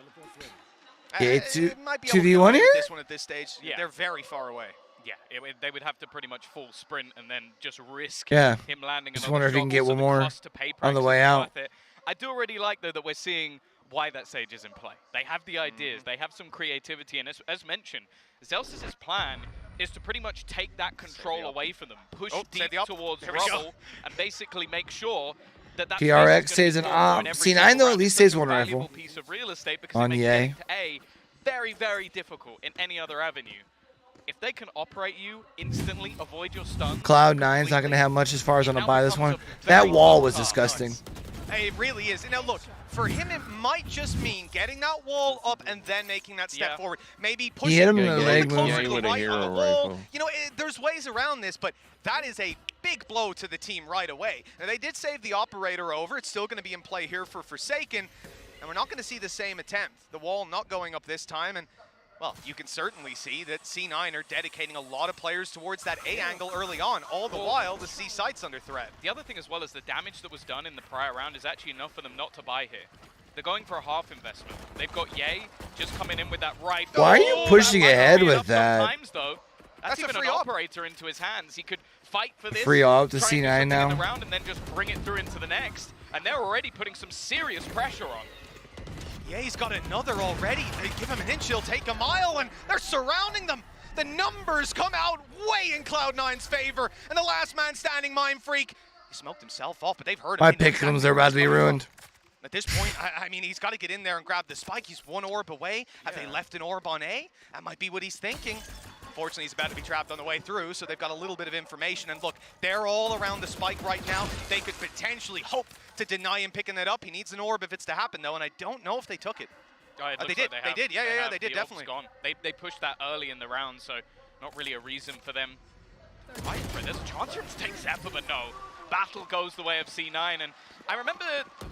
Yeah, It might be 2v1 here? This one at this stage, they're very far away. Yeah, they would have to pretty much full sprint and then just risk Yeah. him landing Just another wonder if he shot. can get Also, one the more cost to PRX on the way is out. worth it. I do already like, though, that we're seeing why that Sage is in play. They have the ideas, they have some creativity, and as mentioned, Zels's plan is to pretty much take that control away from them, push deep towards rubble, and basically make sure that PRX stays an op. C9 though at least stays one rifle piece of real estate, because on it makes Ye. getting to A very, very difficult in any other avenue. If they can operate you instantly, avoid your stuns. Cloud9's not going to have much as far as on to buy this one. That wall was disgusting. It really is. Now look, for him it might just mean getting that wall up and then making that step forward. Maybe pushing hit him in the a little leg bit move. closer to the with a right hero on the wall. rifle. You know, there's ways around this, but that is a big blow to the team right away. Now they did save the operator over. It's still going to be in play here for Forsaken, and we're not going to see the same attempt. The wall not going up this time, and well, you can certainly see that C9 are dedicating a lot of players towards that A angle early on, all the while the C site's under threat. The other thing as well is the damage that was done in the prior round is actually enough for them not to buy here. They're going for a half investment. They've got Ye just coming in with that rifle. Why are you pushing ahead with enough that? Sometimes, though. That's even an operator into his hands. He could fight for this. Free op to try and do C9 something now. in the round and then just bring it through into the next. And they're already putting some serious pressure on. Yeah, he's got another already. They give him an inch, he'll take a mile, and they're surrounding them. The numbers come out way in Cloud9's favor, and the last man standing, Mind Freak, he smoked himself off, but they've heard him. My They know exactly pickums are about to be where he's coming ruined. from. At this point, I mean, he's got to get in there and grab the spike. He's 1 orb away. Have they left an orb on A? That might be what he's thinking. Unfortunately, he's about to be trapped on the way through, so they've got a little bit of information. And look, they're all around the spike right now. They could potentially hope to deny him picking that up. He needs an orb if it's to happen, though, and I don't know if they took it. They did. Like they did. Yeah, they did, The orb's definitely. Gone. They pushed that early in the round, so not really a reason for them. There's a chance here to take Zappa, but no. battle goes the way of C9. And I remember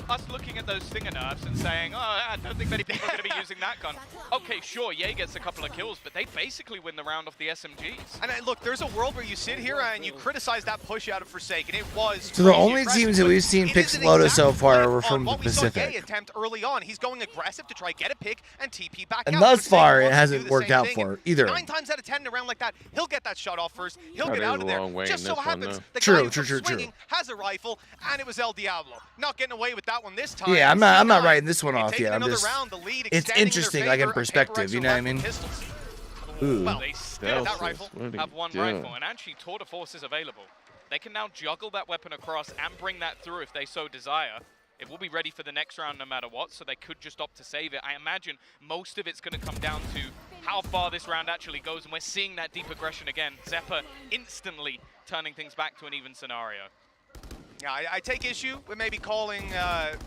us looking at those Stinger nerfs and saying, oh, I don't think many people are going to be using that gun. Okay, sure, Ye gets a couple of kills, but they basically win the round off the SMGs. And look, there's a world where you sit here and you criticize that push out of Forsaken. It was So the only teams that we've seen pick Lotus so far were from the what we saw Ye Pacific. attempt early on. He's going aggressive to try get a pick and TP back And out. thus Forsaken far, it wants to hasn't do the worked same out thing. for either. 9 times out of 10 in a round like that, he'll get that shot off first. He'll That get is out of the there. wrong way Just in so this one, happens though. the True, guy true, who's true, true. swinging has a rifle, and it was El Diablo. Not getting away with that one this time. Yeah, I'm not C9 writing this one off taking yet. I'm another just, round, the lead it's extending in their interesting, like in favor, and perspective, PRX you know what I mean? pistols. Ooh. Well, They still that rifle. have one rifle, and actually Tour de Force is available. They can now juggle that weapon across and bring that through if they so desire. It will be ready for the next round no matter what, so they could just opt to save it. I imagine most of it's going to come down to how far this round actually goes, and we're seeing that deep aggression again. Xeppaa instantly turning things back to an even scenario. Yeah, I take issue with maybe calling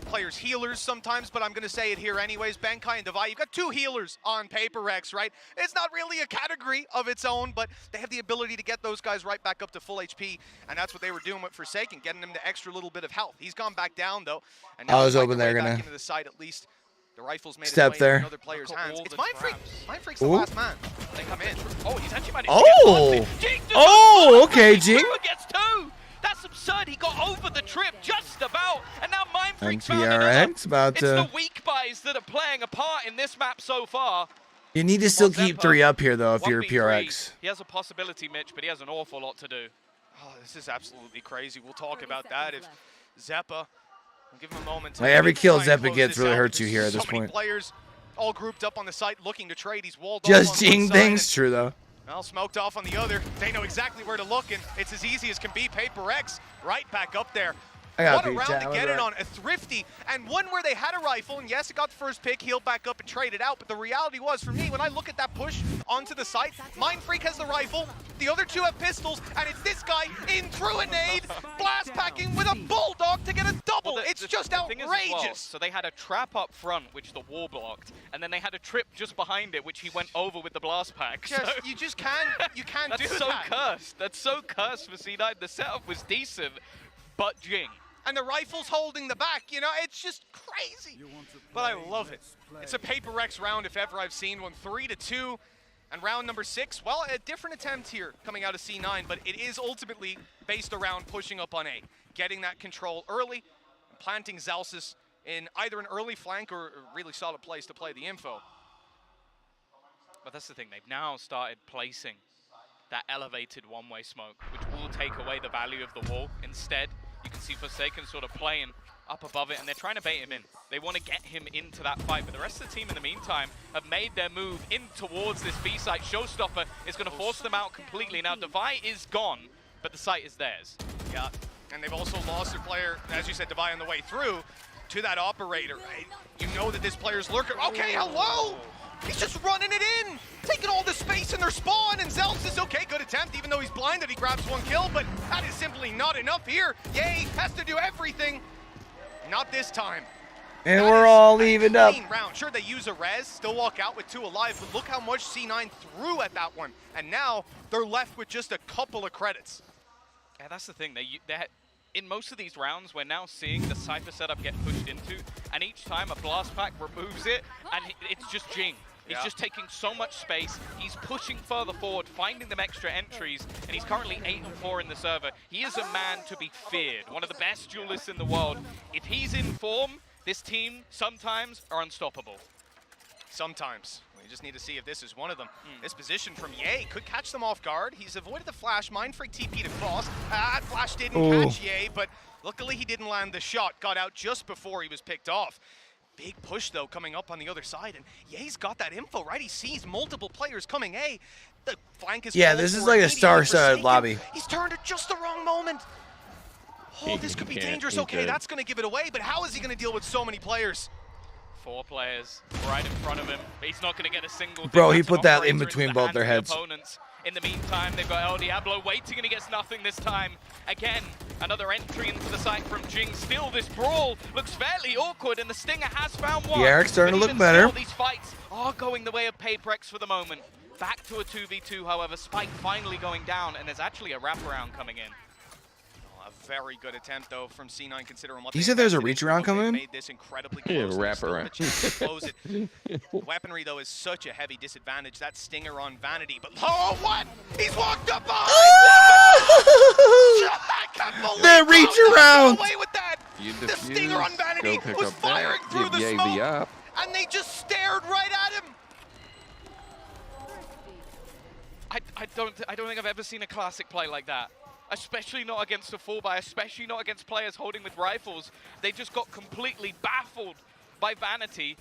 players healers sometimes, but I'm going to say it here anyways. Benkai and Divide, you've got 2 healers on PRX, right? It's not really a category of its own, but they have the ability to get those guys right back up to full HP, and that's what they were doing with Forsaken, getting them the extra little bit of health. He's gone back down, though. And now I was they hoping fight their they're way gonna back into the side at least. The rifle's made step its way there. into another player's hands. It's Mindfreak. Mindfreak's the Ooh. last man. They come in. Oh, he's actually managed Oh! to get Jing Oh, okay, Jing. Gets 2. That's absurd. He got over the trip just about, and now Mindfreak And found another. PRX about It's to. the weak buys that are playing a part in this map so far. You need to still keep 3 up here, though, if you're 1v3. PRX. He has a possibility, Mitch, but he has an awful lot to do. Oh, this is absolutely crazy. We'll talk about that if Xeppaa. We'll give him a moment. Like, every kill try and Xeppaa close gets this really out. hurts you There's here at this so many point. players all grouped up on the site looking to trade. He's walled off Just on one Jing side things, and, true, though. well, smoked off on the other. They know exactly where to look, and it's as easy as can be. PRX right back up there. I got What a beat, round chat. to I was get it right. on. A thrifty, and one where they had a rifle, and yes, it got the first pick, healed back up and traded out, but the reality was, for me, when I look at that push onto the site, Mindfreak has the rifle, the other 2 have pistols, and it's this guy in through a nade, blast packing with a bulldog to get a double. Well, it's just the thing is as well, outrageous. so they had a trap up front, which the wall blocked, and then they had a trip just behind it, which he went over with the blast pack. So You just can't, you can't do that's so that. cursed. That's so cursed for C9. The setup was decent, but Jing. And the rifle's holding the back, you know, it's just crazy. But I love it. It's a PRX round if ever I've seen one. 3-2. And round number 6, well, a different attempt here coming out of C9, but it is ultimately based around pushing up on A, getting that control early, and planting Zalsis in either an early flank or a really solid place to play the info. But that's the thing, they've now started placing that elevated one-way smoke, which will take away the value of the wall. Instead, you can see Forsaken sort of playing up above it, and they're trying to bait him in. They want to get him into that fight, but the rest of the team in the meantime have made their move in towards this B site. Showstopper is going to force them out completely. Now, Devi is gone, but the site is theirs. Yeah, and they've also lost their player, as you said, Devi on the way through to that operator, right? You know that this player's lurker. Okay, hello! He's just running it in, taking all the space in their spawn, and Zelfs is okay, good attempt, even though he's blinded, he grabs 1 kill, but that is simply not enough here. Ye has to do everything. Not this time. And we're all evened up. Round. Sure, they use a res, still walk out with 2 alive, but look how much C9 threw at that one. And now they're left with just a couple of credits. Yeah, that's the thing. In most of these rounds, we're now seeing the Cypher setup get pushed into, and each time a blast pack removes it, and it's just Jing. He's just taking so much space. He's pushing further forward, finding them extra entries, and he's currently 8-4 in the server. He is a man to be feared, one of the best duelists in the world. If he's in form, this team sometimes are unstoppable. Sometimes. We just need to see if this is one of them. This position from Ye could catch them off guard. He's avoided the flash. Mindfreak TP to Cross. That flash didn't catch Ye, but luckily he didn't land the shot. Got out just before he was picked off. Big push, though, coming up on the other side, and Ye's got that info, right? He sees multiple players coming A. The flank is this is like a star-studded lobby. He's turned at just the wrong moment. Oh, this could be dangerous. Okay, that's going to give it away, but how is he going to deal with so many players? 4 players right in front of him. He's not going to get a single. Bro, he put that in between both their heads. Opponents. In the meantime, they've got El Diablo waiting, and he gets nothing this time. Again, another entry into the site from Jing. Still, this brawl looks fairly awkward, and the Stinger has found one. Yeah, Eric's starting to look Still, better. these fights are going the way of PRX for the moment. Back to a 2v2, however. Spike finally going down, and there's actually a wraparound coming in. A very good attempt, though, from C9, considering what You said there's a reach around coming? made this incredibly close. Wrap around. Close it. Weaponry, though, is such a heavy disadvantage. That stinger on Vanity, but oh, what? He's walked up behind. I can't believe the reach around. Away with that. The stinger on Vanity was firing through the smoke, and they just stared right at him. I don't think I've ever seen a classic play like that. Especially not against a 4x, especially not against players holding with rifles. They just got completely baffled by Vanity.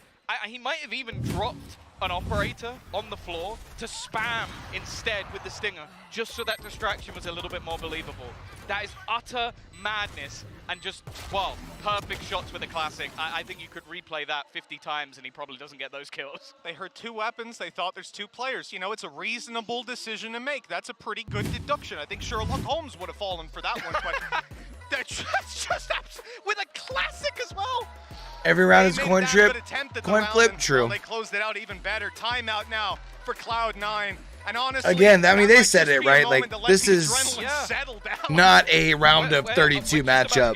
He might have even dropped an operator on the floor to spam instead with the stinger, just so that distraction was a little bit more believable. That is utter madness, and just, well, perfect shots with a classic. I think you could replay that 50 times and he probably doesn't get those kills. They heard 2 weapons, they thought there's 2 players. You know, it's a reasonable decision to make. That's a pretty good deduction. I think Sherlock Holmes would have fallen for that one, but that's just with a classic as well. Every round is coin trip, coin flip, true. They closed it out even better. Timeout now for Cloud9. And honestly, again, I mean, they said it right. Like, this is not a round of 32 matchup.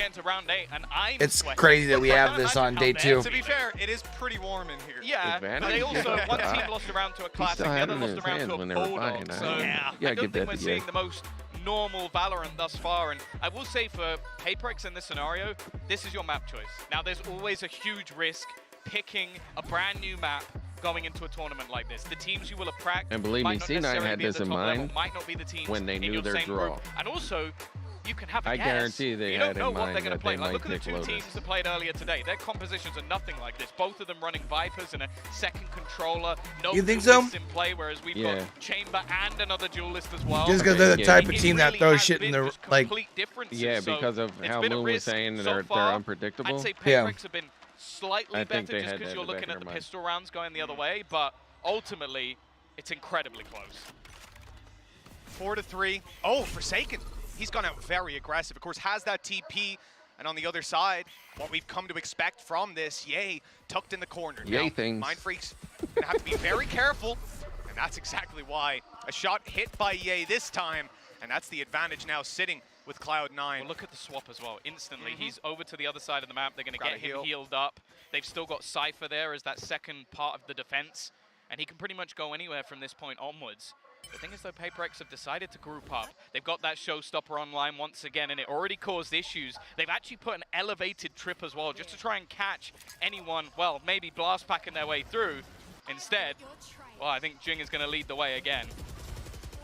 It's crazy that we have this on day 2. To be fair, it is pretty warm in here. Yeah, but they also, one team lost a round to a classic, the other lost a round to a Bulldog. So I don't think we're seeing the most normal Valorant thus far, and I will say for PRX in this scenario, this is your map choice. Now, there's always a huge risk picking a brand new map going into a tournament like this. The teams you will have practiced, and believe me, C9 had this in mind might not be the teams when they knew their draw. And also, you can have a I guess. guarantee they had in mind that they might look at the 2 Lotus. teams that played earlier today. Their compositions are nothing like this. Both of them running Vipers and a second controller. No you think so? In play, whereas we've got Chamber and another duelist as well. Just because they're the type of team that throws shit in the, like... Yeah, because of how Moon was saying they're unpredictable. I'd say PRX have been slightly better just because you're looking at the pistol rounds going the other way, but ultimately, it's incredibly close. 4-3. Oh, Forsaken. He's gone out very aggressive. Of course, has that TP. And on the other side, what we've come to expect from this, Yay, tucked in the corner. Yay things. Mind Freak's gonna have to be very careful. And that's exactly why. A shot hit by Yay this time. And that's the advantage now sitting with Cloud9. Well, look at the swap as well. Instantly, he's over to the other side of the map. They're going to get him healed up. They've still got Cypher there as that second part of the defense. And he can pretty much go anywhere from this point onwards. The thing is, though, PRX have decided to group up. They've got that showstopper online once again, and it already caused issues. They've actually put an elevated trip as well, just to try and catch anyone, well, maybe blast packing their way through. Instead, well, I think Jing is going to lead the way again.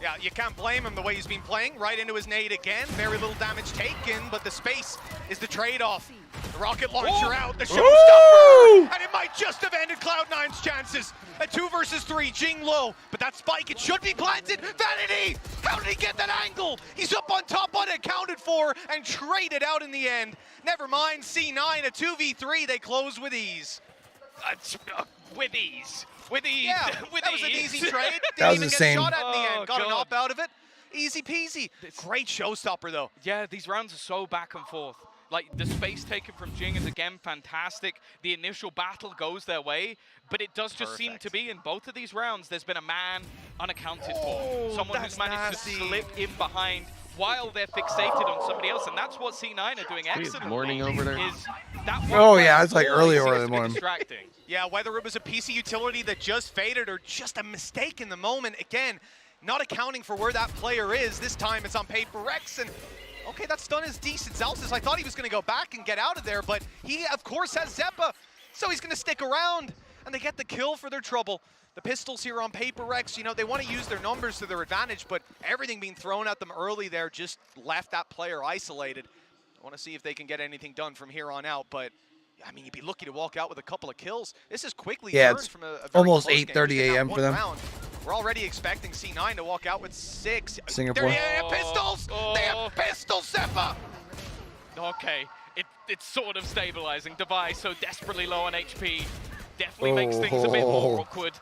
Yeah, you can't blame him the way he's been playing. Right into his nade again. Very little damage taken, but the space is the trade-off. The rocket launcher out, the showstopper, and it might just have ended Cloud9's chances. A 2 versus 3, Jing low, but that spike, it should be planted. Vanity, how did he get that angle? He's up on top, unaccounted for, and traded out in the end. Never mind, C9, a 2v3, they close with ease. With ease. With ease. Yeah, with that was an easy trade. That was Didn't even insane. get shot at in the end. Got an op out of it. Easy peasy. Great showstopper, though. Yeah, these rounds are so back and forth. Like, the space taken from Jing is, again, fantastic. The initial battle goes their way, but it does just seem to be, in both of these rounds, there's been a man unaccounted for. Someone who's managed to slip in behind while they're fixated on somebody else, and that's what C9 are doing excellently. Morning over there. Oh, yeah, it's like earlier in the morning. Distracting. Yeah, whether it was a PC utility that just faded or just a mistake in the moment, again, not accounting for where that player is. This time it's on PRX, and okay, that stun is decent. Zelsis, I thought he was going to go back and get out of there, but he, of course, has Zeppa, so he's going to stick around, and they get the kill for their trouble. The pistols here on PRX, you know, they want to use their numbers to their advantage, but everything being thrown at them early there just left that player isolated. I want to see if they can get anything done from here on out, but I mean, you'd be lucky to walk out with a couple of kills. This is quickly turned from a very almost close 8:30 a.m. for them. Round. We're already expecting C9 to walk out with 6. Singapore. They have pistols! They have pistols, Zeppa! Okay, it's sort of stabilizing. Device so desperately low on HP definitely makes things a bit more awkward.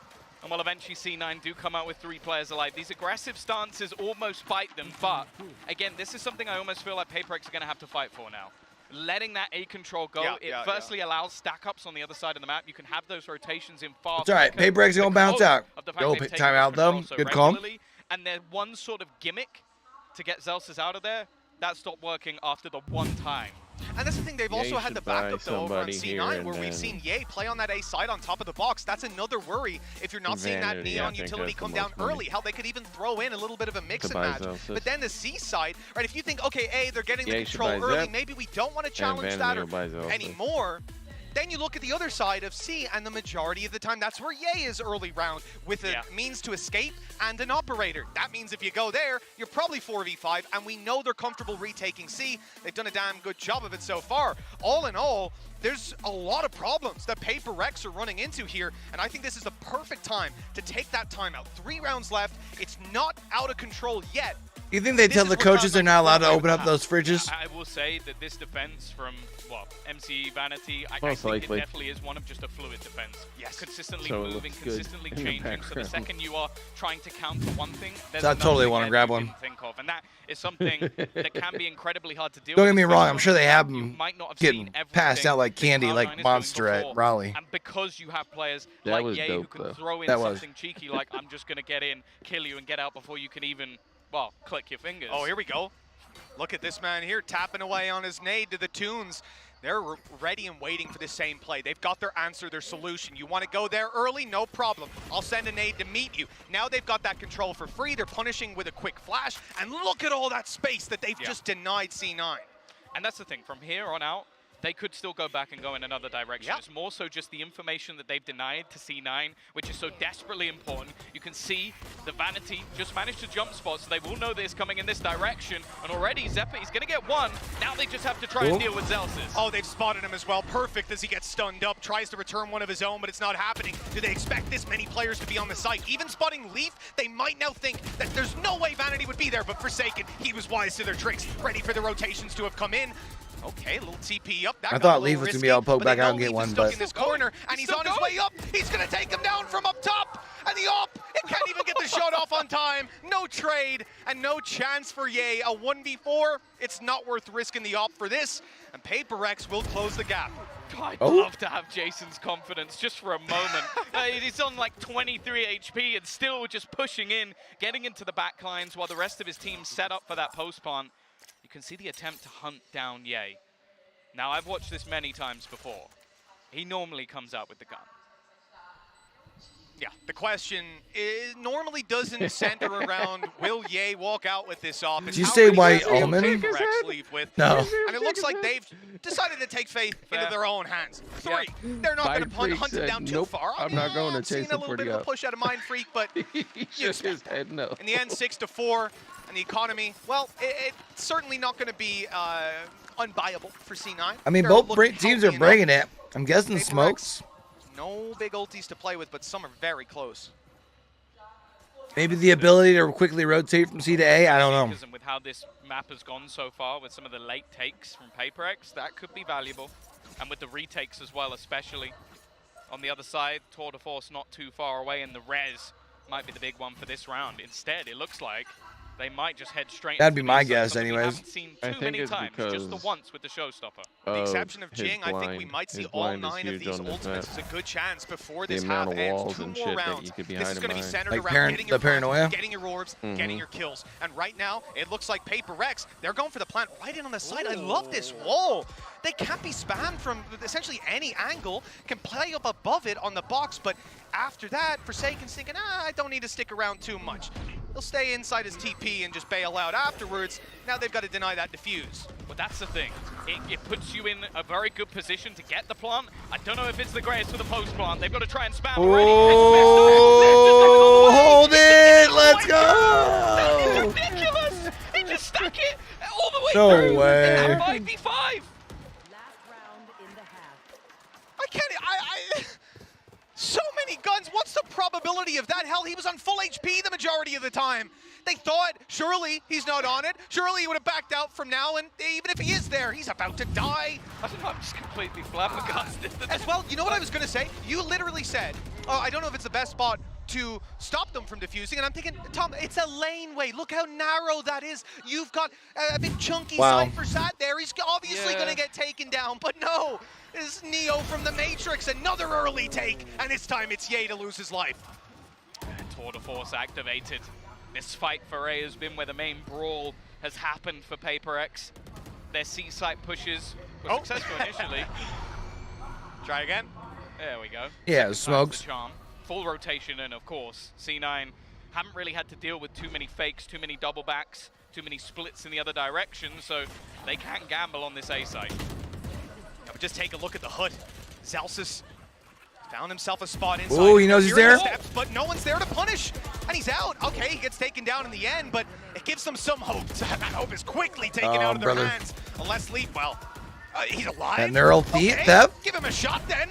And will eventually C9 do come out with 3 players alive. These aggressive stances almost fight them, but again, this is something I almost feel like PRX are going to have to fight for now. Letting that A control go, firstly allows stack ups on the other side of the map. You can have those rotations in far. It's all right. PRX is going to bounce out. Go time out, though. Good call. And their one sort of gimmick to get Zelsis out of there, that stopped working after the one time. And that's the thing, they've also had the backup though over on C9 where we've seen Ye play on that A side on top of the box. That's another worry if you're not seeing that Neon utility come down early, how they could even throw in a little bit of a mix and match. But then the C side, right, if you think, okay, A, they're getting the control early, maybe we don't want to challenge that anymore. Then you look at the other side of C, and the majority of the time, that's where Ye is early round with a means to escape and an operator. That means if you go there, you're probably 4v5, and we know they're comfortable retaking C. They've done a damn good job of it so far. All in all, there's a lot of problems that PRX are running into here, and I think this is the perfect time to take that timeout. 3 rounds left. It's not out of control yet. You think they tell the coaches they're not allowed to open up those fridges? I will say that this defense from, well, MC Vanity, I think it definitely is one of just a fluid defense. Yes. Consistently moving, consistently changing. So the second you are trying to counter one thing, there's I totally want to grab one. Think of, and that is something that can be incredibly hard to deal with. Don't get me wrong, I'm sure they have them getting passed out like candy, like Monster at Raleigh. And because you have players like Ye who can throw in something cheeky like, I'm just going to get in, kill you, and get out before you can even, well, click your fingers. Oh, here we go. Look at this man here tapping away on his nade to the tunes. They're ready and waiting for the same play. They've got their answer, their solution. You want to go there early? No problem. I'll send a nade to meet you. Now they've got that control for free. They're punishing with a quick flash. And look at all that space that they've just denied C9. And that's the thing. From here on out, they could still go back and go in another direction. It's more so just the information that they've denied to C9, which is so desperately important. You can see the Vanity just managed to jump spot, so they will know this coming in this direction. And already Zephyr, he's going to get one. Now they just have to try and deal with Zelsis. Oh, they've spotted him as well. Perfect as he gets stunned up. Tries to return one of his own, but it's not happening. Do they expect this many players to be on the site? Even spotting Leaf, they might now think that there's no way Vanity would be there, but Forsaken, he was wise to their tricks. Ready for the rotations to have come in. Okay, a little TP up. That I thought Leaf was going to be able to poke back out and get one, but in this corner, and he's on his way up. He's going to take him down from up top. And the op, it can't even get the shot off on time. No trade and no chance for Ye. A 1v4, it's not worth risking the op for this. And PRX will close the gap. God, I'd love to have Jason's confidence just for a moment. He's on like 23 HP and still just pushing in, getting into the back lines while the rest of his team set up for that post plant. You can see the attempt to hunt down Ye. Now, I've watched this many times before. He normally comes out with the gun. Yeah, the question is, normally doesn't center around, will Ye walk out with this off? Did you say White Omen? No. And it looks like they've decided to take fate into their own hands. 3. They're not going to hunt him down too far. I'm not going to chase him a little bit of a push out of Mind Freak, but he shook his head no. In the end, 6-4. And the economy, well, it's certainly not going to be unbuyable for C9. I mean, both teams are bringing it. I'm guessing smokes. No big ultis to play with, but some are very close. Maybe the ability to quickly rotate from C to A, I don't know. With how this map has gone so far, with some of the late takes from PRX, that could be valuable. And with the retakes as well, especially. On the other side, Tour de Force not too far away, and the res might be the big one for this round. Instead, it looks like they might just head straight. That'd be my guess, anyways. We haven't seen too many times, just the once with the showstopper. With the exception of Jing, I think we might see all 9 of these ultimates. It's a good chance before this half ends. 2 more rounds. This is going to be centered around getting your paranoia, getting your orbs, getting your kills. And right now, it looks like PRX, they're going for the plant right in on the side. I love this wall. They can't be spammed from essentially any angle, can play up above it on the box, but after that, Forsaken's thinking, I don't need to stick around too much. He'll stay inside his TP and just bail out afterwards. Now they've got to deny that defuse. Well, that's the thing. It puts you in a very good position to get the plant. I don't know if it's the greatest for the post plant. They've got to try and spam already. Oh, hold it! Let's go! That's ridiculous! He just stuck it all the way through. No way. And 5v5. I can't. So many guns. What's the probability of that? Hell, he was on full HP the majority of the time. They thought, surely he's not on it. Surely he would have backed out from now, and even if he is there, he's about to die. I'm just completely flabbergasted. As well, you know what I was going to say? You literally said, I don't know if it's the best spot to stop them from defusing, and I'm thinking, Tom, it's a laneway. Look how narrow that is. You've got a big chunky Cypher sat there. He's obviously going to get taken down, but no. This is Neo from the Matrix, another early take, and this time it's Ye to lose his life. Tour de Force activated. This fight for A has been where the main brawl has happened for PRX. Their C-site pushes were successful initially. Try again. There we go. Yeah, Second smokes. time's the charm. Full rotation, and of course, C9 haven't really had to deal with too many fakes, too many double backs, too many splits in the other direction, so they can't gamble on this A site. Yeah, but just take a look at the hood. Zellsis found himself a spot inside. Oh, he knows he's there. Steps, but no one's there to punish, and he's out. Okay, he gets taken down in the end, but it gives them some hope. That hope is quickly taken out of their hands. Unless Leapwell, he's alive. And their ulti, okay, give him a shot then.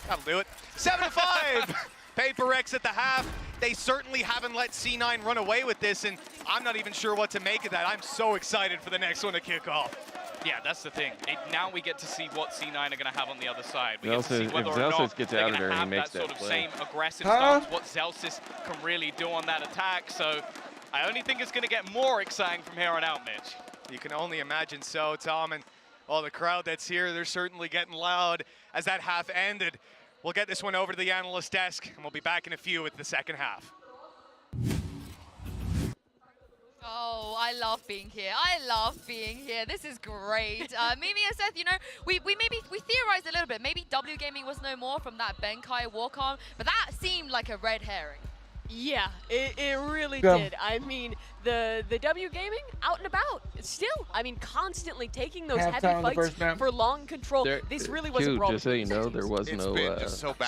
That'll do it. 7-5. PRX at the half. They certainly haven't let C9 run away with this, and I'm not even sure what to make of that. I'm so excited for the next one to kick off. Yeah, that's the thing. Now we get to see what C9 are going to have on the other side. We Zelsis, get to see whether if or Zelsis not gets they're out going of there to and have he makes that sort of play. same aggressive stance, what Zelsis can really do on that attack. So I only think it's going to get more exciting from here on out, Mitch. You can only imagine so, Tom, and all the crowd that's here, they're certainly getting loud as that half ended. We'll get this one over to the analyst desk, and we'll be back in a few with the second half. Oh, I love being here. I love being here. This is great. Mimi and Seth, you know, we theorized a little bit. Maybe W Gaming was no more from that Benkai walk-on, but that seemed like a red herring. Yeah, it really did. I mean, the W Gaming out and about still. I mean, constantly taking those heavy fights for long control. This really was a brawl. Just so you know, there was no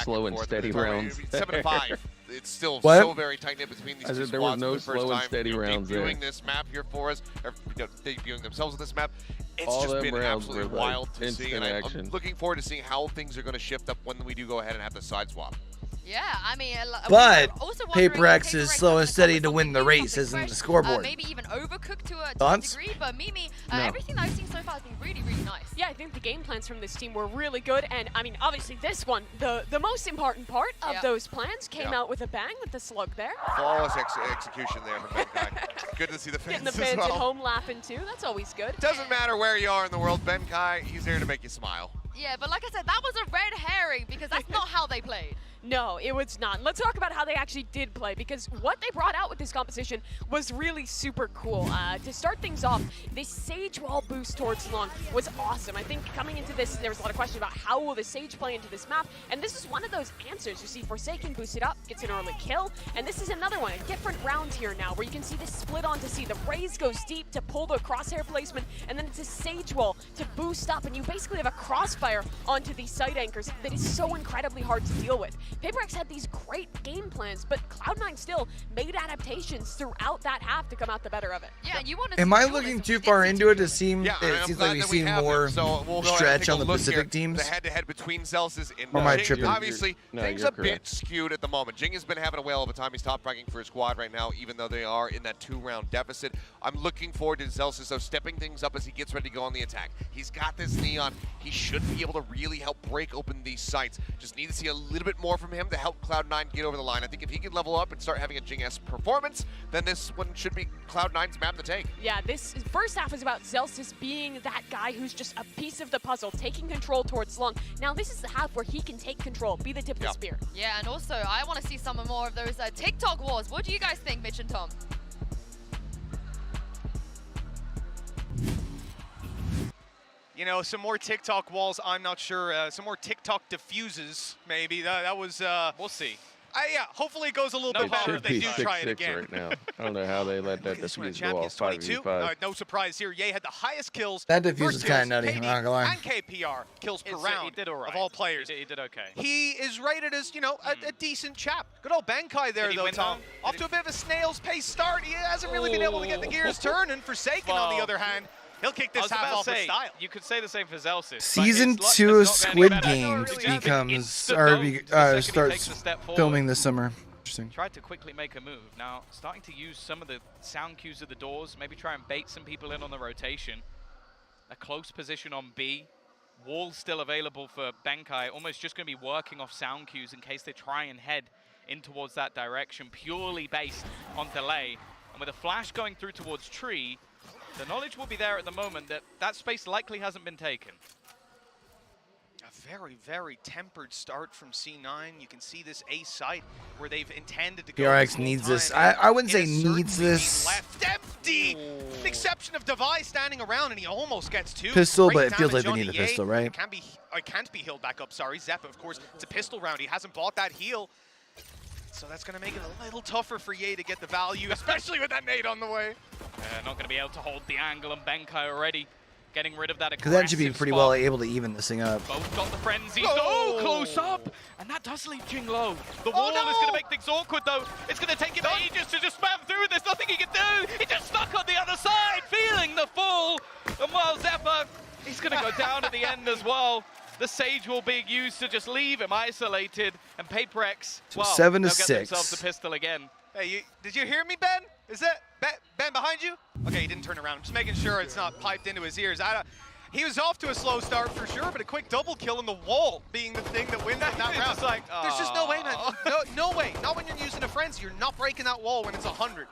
slow and steady rounds. 7-5. It's still so very tight knit between these two There was squads no for the first slow and time. steady rounds there. Debuting this map here for us, or debuting themselves on this map. It's All just them been rounds absolutely were like wild to see, and I'm looking forward to seeing how things are going to shift up when we do go ahead and have the side swap. Yeah, I mean, but PRX is slow and steady to win the race, isn't the scoreboard. Maybe even overcooked to a Thoughts? degree, but Mimi, No. everything I've seen so far has been really, really nice. Yeah, I think the game plans from this team were really good, and I mean, obviously this one, the most important part of those plans came out with a bang with the slug there. Flawless execution there from Benkai. Good to see the fans Getting the fans at home laughing too, that's always good. Doesn't matter where you are in the world, Benkai, he's there to make you smile. Yeah, but like I said, that was a red herring because that's not how they played. No, it was not. Let's talk about how they actually did play, because what they brought out with this composition was really super cool. To start things off, this Sage wall boost towards Long was awesome. I think coming into this, there was a lot of questions about how will the Sage play into this map, and this is one of those answers. You see Forsaken boosted up, gets an early kill, and this is another one, a different round here now, where you can see this split onto C. The Raze goes deep to pull the crosshair placement, and then it's a Sage wall to boost up, and you basically have a crossfire onto these site anchors that is so incredibly hard to deal with. PRX had these great game plans, but Cloud9 still made adaptations throughout that half to come out the better of it. Yeah, you want to. Am I looking too far into it to seem? It seems like we see more stretch on the Pacific teams. The head-to-head between Zelsis and Or am I Jing. tripping? Obviously, things you're a bit skewed at the moment. Jing has been having a whale of a time. He's top ranking for his squad right now, even though they are in that 2-round deficit. I'm looking forward to Zelsis, though, stepping things up as he gets ready to go on the attack. He's got this Neon. He should be able to really help break open these sites. Just need to see a little bit more from him to help Cloud9 get over the line. I think if he can level up and start having a Jing-esque performance, then this one should be Cloud9's map to take. Yeah, this first half is about Zelsis being that guy who's just a piece of the puzzle, taking control towards Long. Now this is the half where he can take control, be the tip of the spear. Yeah, and also I want to see some more of those TikTok wars. What do you guys think, Mitch and Tom? You know, some more TikTok walls, I'm not sure. Some more TikTok diffuses, maybe. That was, we'll see. Yeah, hopefully it goes a little bit better if they do try it again. Right now. I don't know how they let that diffuse go off 5v5. No surprise here. Ye had the highest kills. That diffuse is kind of nutty, I'm not gonna lie. And KPR kills per round he did all right. of all players. He did okay. He is rated as, you know, a decent chap. Good old Benkai there, though, Tom. Off to a bit of a snail's pace start. He hasn't really been able to get the gears turning. Forsaken, on the other hand, he'll kick this half off with style. You could say the same for Zelsis. Season 2 of Squid Games starts filming this summer. Interesting. Tried to quickly make a move. Now, starting to use some of the sound cues of the doors, maybe try and bait some people in on the rotation. A close position on B. Wall still available for Benkai, almost just going to be working off sound cues in case they try and head in towards that direction, purely based on delay. And with a flash going through towards tree, the knowledge will be there at the moment that that space likely hasn't been taken. A very, very tempered start from C9. You can see this A site where they've intended to go. PRX needs this. I wouldn't say needs this. Left empty. The exception of Devi standing around, and he almost gets two. Pistol, Great but it feels like damage they on need the EA. pistol, right? It can't be healed back up. Sorry, Zeppa, of course. It's a pistol round. He hasn't bought that heal. So that's going to make it a little tougher for Ye to get the value, especially with that nade on the way. Not going to be able to hold the angle, and Benkai already getting rid of that aggressive Because that should be pretty spot. well able to even this thing up. Both got the frenzy. Oh, close up. And that does leave Jing low. The wall is going to make things awkward, though. It's going to take him ages to just spam through. There's nothing he can do. He just stuck on the other side, feeling the fall. And while Zeppa, he's going to go down at the end as well. The Sage will be used to just leave him isolated. And PRX, well, 7 to they'll 6. get themselves a pistol again. Hey, did you hear me, Ben? Is that Ben behind you? Okay, he didn't turn around. I'm just making sure it's not piped into his ears. He was off to a slow start for sure, but a quick double kill in the wall being the thing that wins that round. Just like, there's just no way, man. No way. Not when you're using a frenzy. You're not breaking that wall when it's 100. And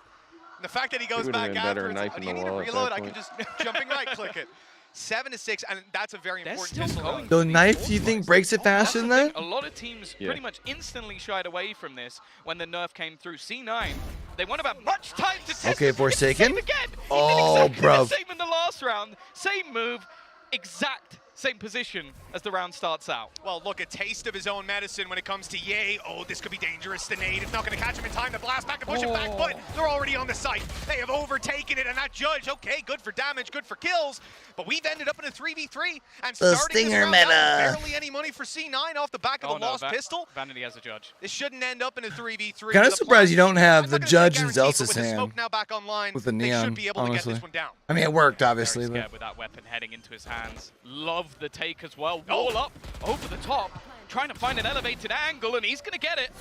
the fact that he goes back after, do you need to reload? I can just jumping right click it. 7 to 6, and that's a very important pistol. The knife, do you think, breaks it faster than that? A lot of teams pretty much instantly shied away from this when the nerf came through. C9, they won't have much time to test. Okay, Forsaken. Again. Oh, exactly bro. the same in the last round. Same move, exact same position as the round starts out. Well, look, a taste of his own medicine when it comes to Ye. Oh, this could be dangerous. The nade is not going to catch him in time. The blast back and push him back, but they're already on the site. They have overtaken it, and that judge, okay, good for damage, good for kills, but we've ended up in a 3v3, and The starting stinger this round meta. out, barely any money for C9 off the back of the lost pistol. Vanity has a judge. This shouldn't end up in a 3v3. Kind of surprised you don't have the judge in With Zelsa's the hand smoke now back online, with the they neon, should be able honestly. to get this one down. I mean, it worked, obviously. Very But scared with that weapon heading into his hands. Love the take as well. Wall up, over the top, trying to find an elevated angle, and he's going to get it.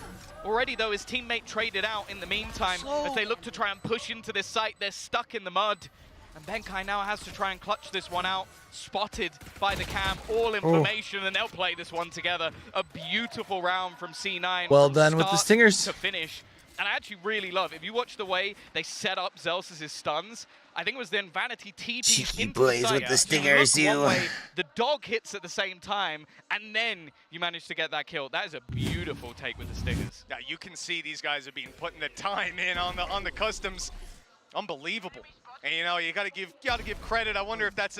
Already, though, his teammate traded out in the meantime. As they look to try and push into this site, they're stuck in the mud. And Benkai now has to try and clutch this one out. Spotted by the cam, all information, and they'll play this one together. A beautiful round from C9. Well from done with the start stingers. to finish. And I actually really love, if you watch the way they set up Zelsa's stuns, I think it was then Vanity TP'd Cheeky into boys the site. with the stingers, You look you. one way, the dog hits at the same time, and then you manage to get that kill. That is a beautiful take with the stingers. Yeah, you can see these guys have been putting the time in on the customs. Unbelievable. And you know, you gotta give credit. I wonder if that's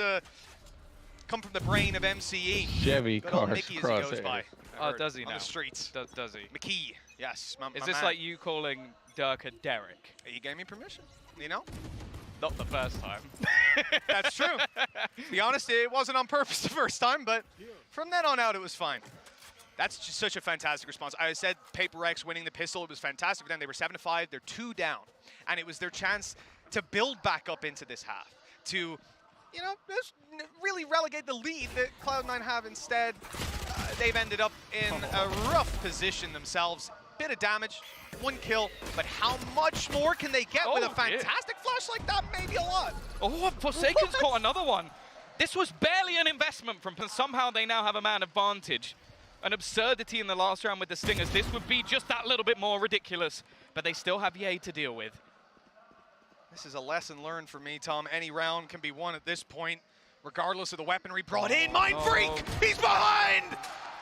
come from the brain of MCE. Chevy Good old cars Mickey as he goes by. Oh, does he now? On the streets. Does he? McKee, yes. Is this like you calling Dirk a Derek? He gave me permission, you know? Not the first time. That's true. To be honest, it wasn't on purpose the first time, but from then on out, it was fine. That's just such a fantastic response. I said PRX winning the pistol, it was fantastic for them. They were 7-5, they're 2 down. And it was their chance to build back up into this half, to, you know, just really relegate the lead that Cloud9 have instead. They've ended up in a rough position themselves. Bit of damage, 1 kill, but how much more can they get with a fantastic flash like that? Maybe a lot. Oh, Forsaken's caught another one. This was barely an investment from them. Somehow they now have a man advantage. An absurdity in the last round with the Stingers. This would be just that little bit more ridiculous, but they still have Ye to deal with. This is a lesson learned for me, Tom. Any round can be won at this point, regardless of the weaponry brought in. Mind Freak, he's behind!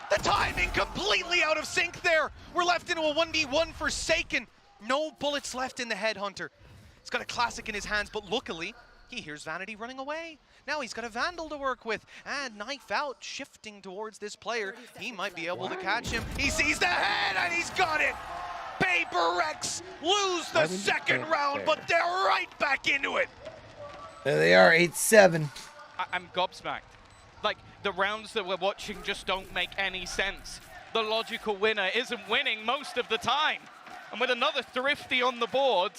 The timing completely out of sync there. We're left into a 1v1 Forsaken. No bullets left in the Headhunter. He's got a classic in his hands, but luckily, he hears Vanity running away. Now he's got a Vandal to work with, and knife out, shifting towards this player. He might be able to catch him. He sees the head, and he's got it! PRX lose the second round, but they're right back into it. There they are, 8-7. I'm gobsmacked. Like, the rounds that we're watching just don't make any sense. The logical winner isn't winning most of the time. And with another thrifty on the board,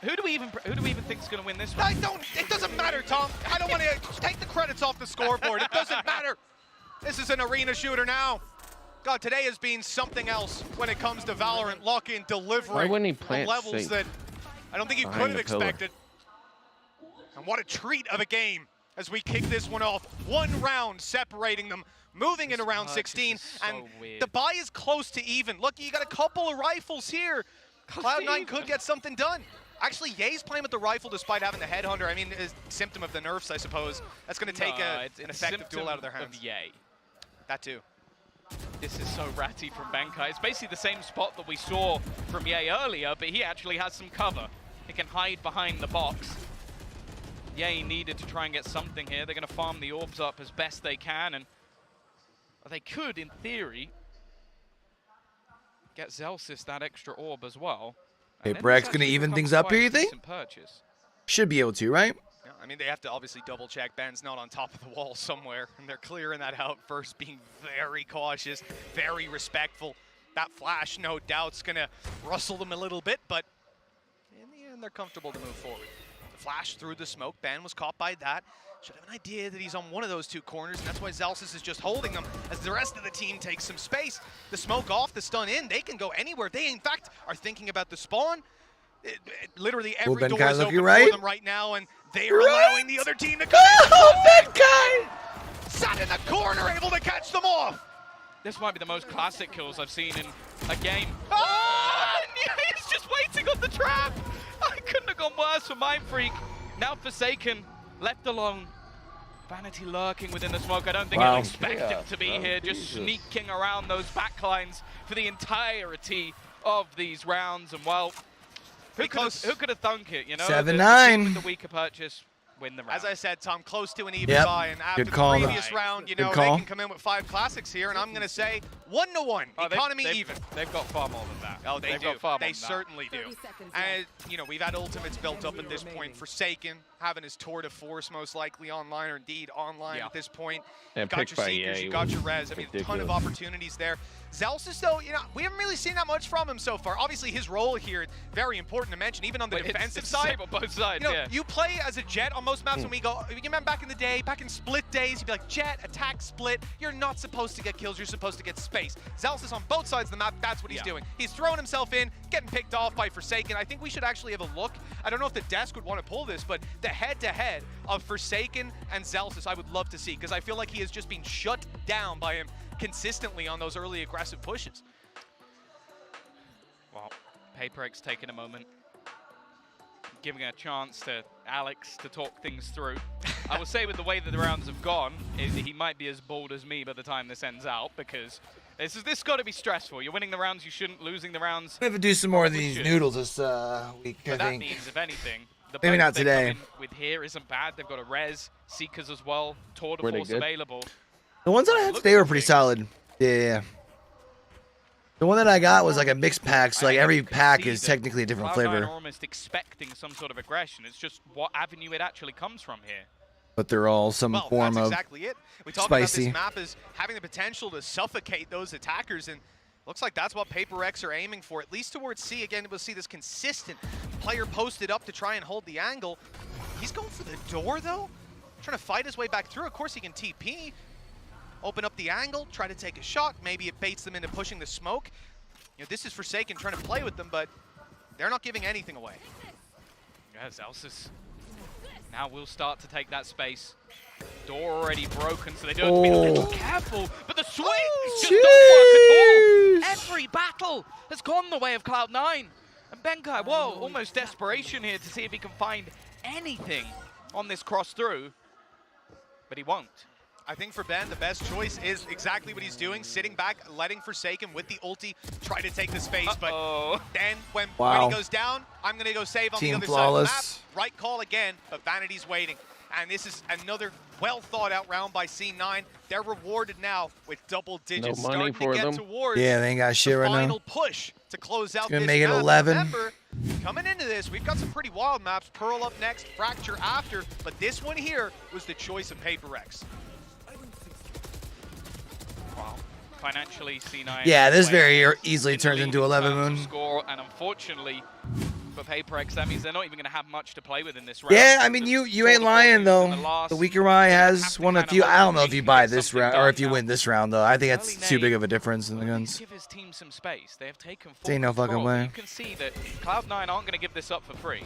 who do we even think is going to win this one? It doesn't matter, Tom. I don't want to take the credits off the scoreboard. It doesn't matter. This is an arena shooter now. God, today has been something else when it comes to Valorant. Lock-in, delivering on levels that I don't think you could have expected. And what a treat of a game as we kick this one off. 1 round separating them, moving into round 16, and the buy is close to even. Look, you got a couple of rifles here. Cloud9 could get something done. Actually, Ye's playing with the rifle despite having the Headhunter. I mean, it's a symptom of the nerfs, I suppose. That's going to take an effective duel out of their hands. Ye. That too. This is so ratty from Benkai. It's basically the same spot that we saw from Ye earlier, but he actually has some cover. He can hide behind the box. Ye needed to try and get something here. They're going to farm the orbs up as best they can, and they could, in theory, get Zellsis that extra orb as well. PRX going to even things up here, you think? Purchase. Should be able to, right? Yeah, I mean, they have to obviously double check Ben's not on top of the wall somewhere, and they're clearing that out first, being very cautious, very respectful. That flash, no doubt, is going to rustle them a little bit, but in the end, they're comfortable to move forward. The flash through the smoke. Ben was caught by that. Should have an idea that he's on one of those two corners, and that's why Zellsis is just holding them as the rest of the team takes some space. The smoke off, the stun in, they can go anywhere. They, in fact, are thinking about the spawn. Literally every door is open for them right now, and they are allowing the other team to come in. Benkai! Sat in the corner, able to catch them off. This might be the most classic kills I've seen in a game. Oh! He's just waiting on the trap. I couldn't have gone worse for Mind Freak. Now Forsaken, left alone. Vanity lurking within the smoke. I don't think he'll expect him to be here, just sneaking around those backlines for the entirety of these rounds. And well, who could have thunk it, you know? 7-9. The weaker purchase win the round. As I said, Tom, close to an even buy, and after the previous round, you know, they can come in with 5 classics here, and I'm going to say 1-1, economy even. They've got far more than that. Oh, they do. They certainly do. And, you know, we've had ultimates built up at this point. Forsaken, having his tour de force most likely online, or indeed online at this point. You've got your Seekers, you've got your Res. I mean, a ton of opportunities there. Zellsis, though, you know, we haven't really seen that much from him so far. Obviously, his role here, very important to mention, even on the defensive side. It's on both sides, you know, you play as a Jet on most maps when we go, you remember back in the day, back in split days, you'd be like, Jet, attack, split. You're not supposed to get kills, you're supposed to get space. Zellsis on both sides of the map, that's what he's doing. He's throwing himself in, getting picked off by Forsaken. I think we should actually have a look. I don't know if the desk would want to pull this, but the head-to-head of Forsaken and Zellsis, I would love to see, because I feel like he has just been shut down by him consistently on those early aggressive pushes. Well, PRX taking a moment, giving a chance to Alex to talk things through. I will say with the way that the rounds have gone, he might be as bold as me by the time this ends out, because this got to be stressful. You're winning the rounds you shouldn't, losing the rounds. We have to do some more of these noodles this week, but I that think. means, if anything, the maybe not today. With here isn't bad. They've got a Res, Seekers as well, Tour de Force available. The ones that I had today were pretty solid. Yeah. The one that I got was like a mixed pack, so like every pack is technically a different flavor. Cloud9 are almost expecting some sort of aggression. It's just what avenue it actually comes from here. But they're all some form of exactly it. We talk spicy. about this map as having the potential to suffocate those attackers, and looks like that's what PRX are aiming for, at least towards C. Again, we'll see this consistent player posted up to try and hold the angle. He's going for the door, though, trying to fight his way back through. Of course, he can TP. Open up the angle, try to take a shot. Maybe it baits them into pushing the smoke. You know, this is Forsaken trying to play with them, but they're not giving anything away. Yeah, Zellsis now will start to take that space. Door already broken, so they do have to be a little careful. But the swings just don't work at all. Every battle has gone the way of Cloud9. And Benkai, whoa, almost desperation here to see if he can find anything on this cross through. But he won't. I think for Ben, the best choice is exactly what he's doing, sitting back, letting Forsaken with the ulti try to take the space. But then when he goes down, I'm going to go save on the other side of the map. Right call again, but Vanity's waiting. And this is another well-thought-out round by C9. They're rewarded now with double digits. No money for them. Yeah, they ain't got shit right now. Final push to close out gonna this make it map. 11. Remember, coming into this, we've got some pretty wild maps. Pearl up next, Fracture after, but this one here was the choice of PRX. Wow. Financially, C9. Yeah, this very easily turns into 11 Moon. Score, and unfortunately for PRX, that means they're not even going to have much to play with in this round. Yeah, I mean, you ain't lying, though. The weaker eye has one of few. I don't know if you buy this round or if you win this round, though. I think that's too big of a difference in the guns. Give his team some space. They have taken full Ain't no fucking way. You can see that Cloud9 aren't going to give this up for free.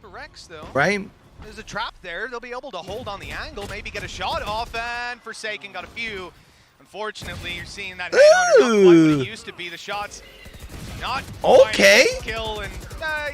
PRX, though. Right? There's a trap there. They'll be able to hold on the angle, maybe get a shot off, and Forsaken got a few. Unfortunately, you're seeing that headhunter not quite what it used to be. The shots not okay. Kill, and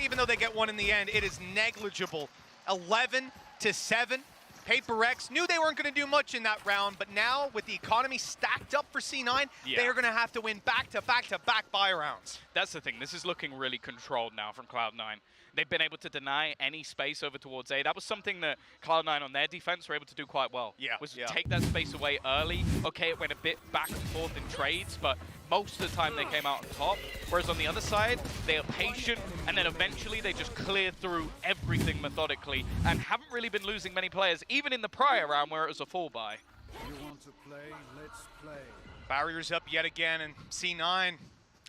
even though they get one in the end, it is negligible. 11 7. PRX knew they weren't going to do much in that round, but now with the economy stacked up for C9, they are going to have to win back-to-back-to-back buy rounds. That's the thing. This is looking really controlled now from Cloud9. They've been able to deny any space over towards A. That was something that Cloud9 on their defense were able to do quite well. Take that space away early. Okay, it went a bit back and forth in trades, but most of the time they came out on top. Whereas on the other side, they are patient, and then eventually they just clear through everything methodically and haven't really been losing many players, even in the prior round where it was a full buy. You want to play? Let's play. Barriers up yet again, and C9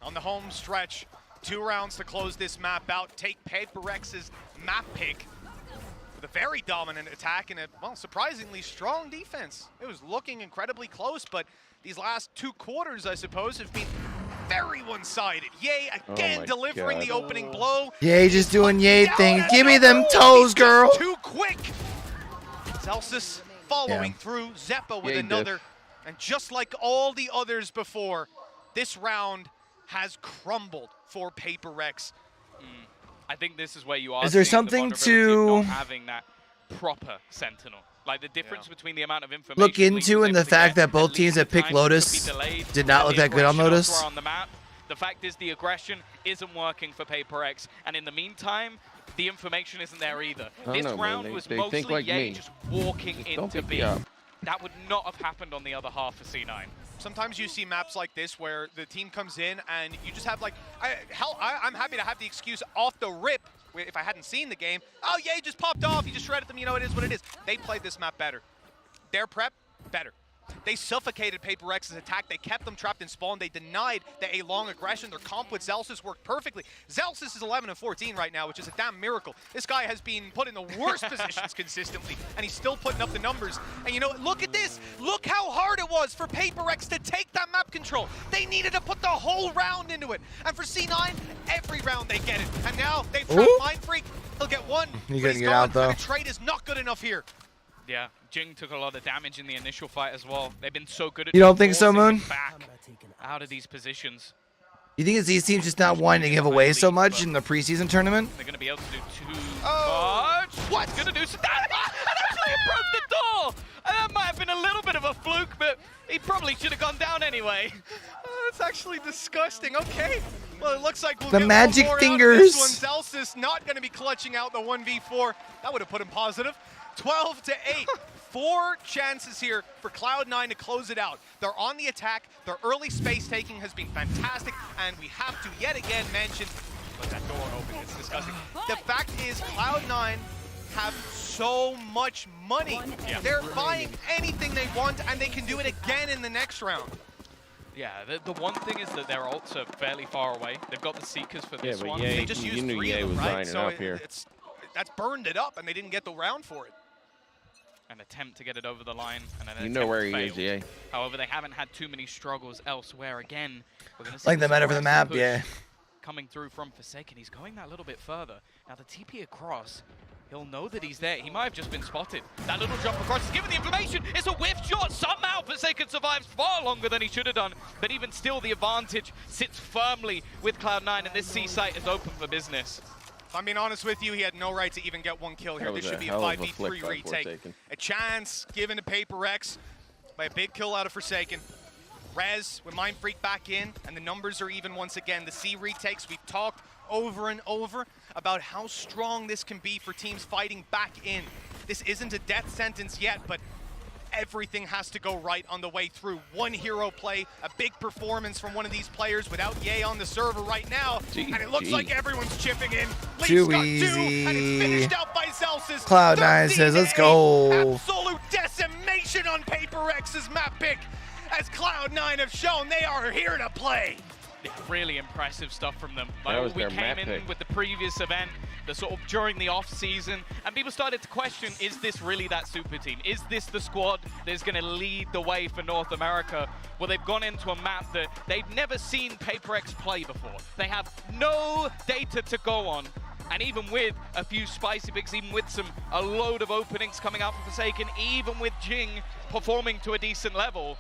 on the home stretch. 2 rounds to close this map out. Take PRX's map pick with a very dominant attack and a, well, surprisingly strong defense. It was looking incredibly close, but these last 2 quarters, I suppose, have been very one-sided. Yay again delivering the opening blow. Yay, just doing Yay things. Give me them toes, girl. Too quick. Celsius following through. Zeppa with another. And just like all the others before, this round has crumbled for PRX. I think this is where you are. Is there something to not having that proper Sentinel? Like the difference between the amount of information look into and the fact that both teams that picked Lotus did not look that good on Lotus? On the map. The fact is the aggression isn't working for PRX, and in the meantime, the information isn't there either. This round was mostly Ye just walking into B. That would not have happened on the other half for C9. Sometimes you see maps like this where the team comes in and you just have like, I'm happy to have the excuse off the rip if I hadn't seen the game. Oh, Ye just popped off. He just shredded them. You know, it is what it is. They played this map better. Their prep, better. They suffocated PRX's attack. They kept them trapped in spawn. They denied the A-long aggression. Their comp with Celsius worked perfectly. Celsius is 11-14 right now, which is a damn miracle. This guy has been put in the worst positions consistently, and he's still putting up the numbers. And you know, look at this. Look how hard it was for PRX to take that map control. They needed to put the whole round into it. And for C9, every round they get it. And now they've trapped Mindfreak. He'll get one. He couldn't get out, though. And the trade is not good enough here. Yeah, Jing took a lot of damage in the initial fight as well. They've been so good at You don't think so, Moon? Back out of these positions. You think it's these teams just not wanting to give away so much in the preseason tournament? They're going to be able to do too much. What's going to do some damage? And actually it broke the door! And that might have been a little bit of a fluke, but he probably should have gone down anyway. That's actually disgusting. Okay. Well, it looks like we'll the get magic one more fingers. Out of this one. Celsius not going to be clutching out the 1v4. That would have put him positive. 12-8. 4 chances here for Cloud9 to close it out. They're on the attack. Their early space taking has been fantastic, and we have to yet again mention. Let that door open. It's disgusting. The fact is, Cloud9 have so much money. They're buying anything they want, and they can do it again in the next round. Yeah, the one thing is that their ults are fairly far away. They've got the Seekers for this one. Ye, they just used 3 of them, right? So that's burned it up, and they didn't get the round for it. An attempt to get it over the line, and an you know where he failed. is, yeah. However, they haven't had too many struggles elsewhere. Again, we're going to see like the meta for the map, coming through from Forsaken. He's going that little bit further. Now the TP across, he'll know that he's there. He might have just been spotted. That little jump across is given the information. It's a whiff shot. Somehow Forsaken survives far longer than he should have done. But even still, the advantage sits firmly with Cloud9, and this C site is open for business. If I'm being honest with you, he had no right to even get 1 kill here. This should be a 5v3 retake. A chance given to PRX by a big kill out of Forsaken. Rez with Mindfreak back in, and the numbers are even once again. The C retakes, we've talked over and over about how strong this can be for teams fighting back in. This isn't a death sentence yet, but everything has to go right on the way through. One hero play, a big performance from one of these players without Ye on the server right now, and it looks like everyone's chipping in. Too easy. And it's finished out by Celsius. Cloud9 says, let's go. Absolute decimation on PRX's map pick. As Cloud9 have shown, they are here to play. Yeah, really impressive stuff from them. That was we their came map in pick. with the previous event, the sort of during the off season, and people started to question, is this really that super team? Is this the squad that's going to lead the way for North America? Well, they've gone into a map that they've never seen PRX play before. They have no data to go on. And even with a few spicy picks, even with a load of openings coming out from Forsaken, even with Jing performing to a decent level,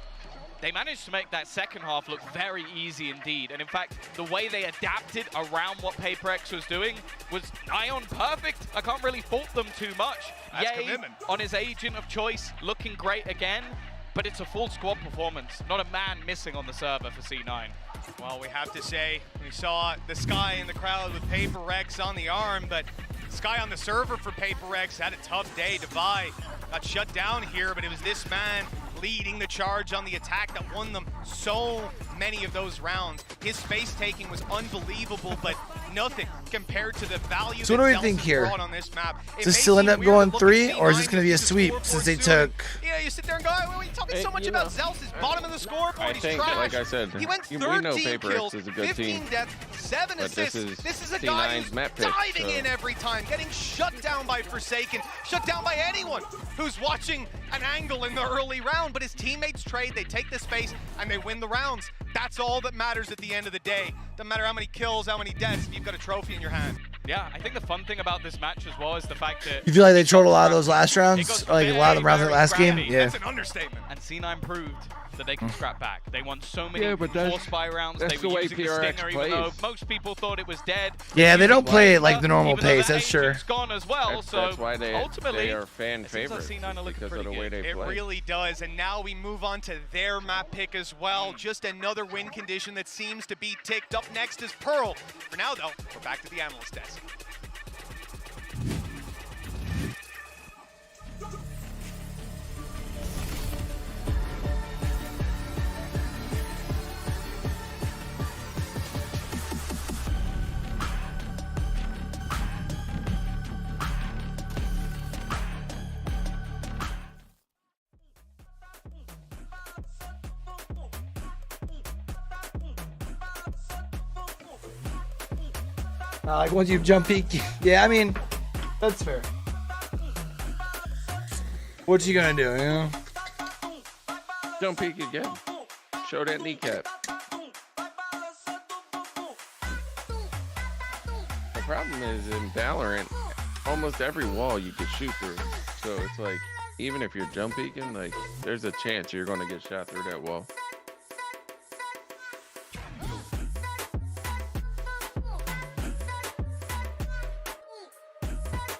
they managed to make that second half look very easy indeed. And in fact, the way they adapted around what PRX was doing was nigh on perfect. I can't really fault them too much. Yay on his agent of choice, looking great again, but it's a full squad performance. Not a man missing on the server for C9. Well, we have to say, we saw the Sky in the crowd with PRX on the arm, but Sky on the server for PRX had a tough day. Dubai got shut down here, but it was this man leading the charge on the attack that won them so many of those rounds. His space taking was unbelievable, but nothing compared to the value so what do we think here? On this map. Does this still end up going 3, or is this going to be a sweep since they took... Yeah, you sit there and go, "Why are you talking so much about Zeus? He's bottom of the scoreboard. He's trash." Like I said, he went 13 we know kills, PRX is a good 15 team. deaths, 7 assists. This is a guy who's map pick, diving in every time, getting shut down by Forsaken, shut down by anyone who's watching an angle in the early round, but his teammates trade, they take the space, and they win the rounds. That's all that matters at the end of the day. Doesn't matter how many kills, how many deaths, if you've got a trophy in your hand. Yeah, I think the fun thing about this match as well is the fact that... You feel like they trolled a lot of those last rounds? Like a lot of the rounds in the last game? Yeah. That's an understatement. And C9 proved that they can scrap back. They won so many 4 spy rounds. They were using the Stinger even though most people thought it was dead. Yeah, they don't play it like the normal pace, that's sure. Gone as well, that's why they ultimately, are fan favorites because of the way they play. It really does, and now we move on to their map pick as well. Just another win condition that seems to be ticked. Up next is Pearl. For now, though, we're back to the analyst desk. Like once you jump peek, yeah, I mean, that's fair. What you gonna do, you know? Jump peek again. Show that kneecap. The problem is in Valorant, almost every wall you could shoot through. So it's like, even if you're jump peeking, like there's a chance you're gonna get shot through that wall.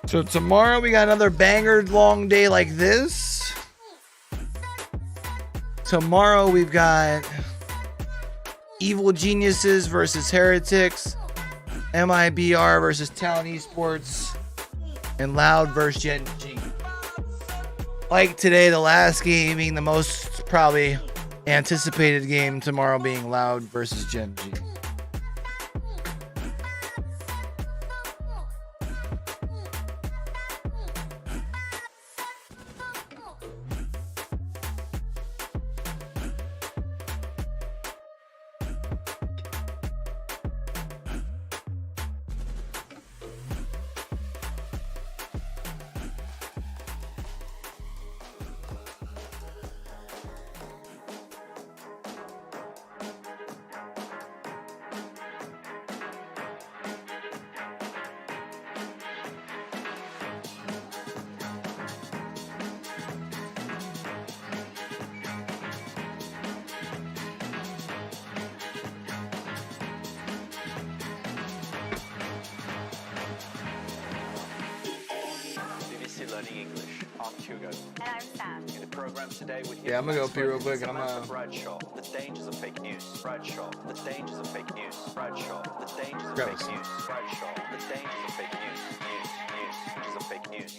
So tomorrow we got another banger long day like this. Tomorrow we've got Evil Geniuses versus Heretics, MIBR versus Talent Esports, and Loud versus Gen.g. Like today, the last game being the most probably anticipated game, tomorrow being Loud versus Gen.g. Learning English. I'm Hugo. And I'm Sam. In the program today with Yeah, I'm gonna go pee real quick and I'm gonna... Bradshaw, the dangers of fake news. Bradshaw, the dangers of fake news. Bradshaw, the dangers of Gross. fake news. Bradshaw, the dangers of fake news. Dangers of fake news.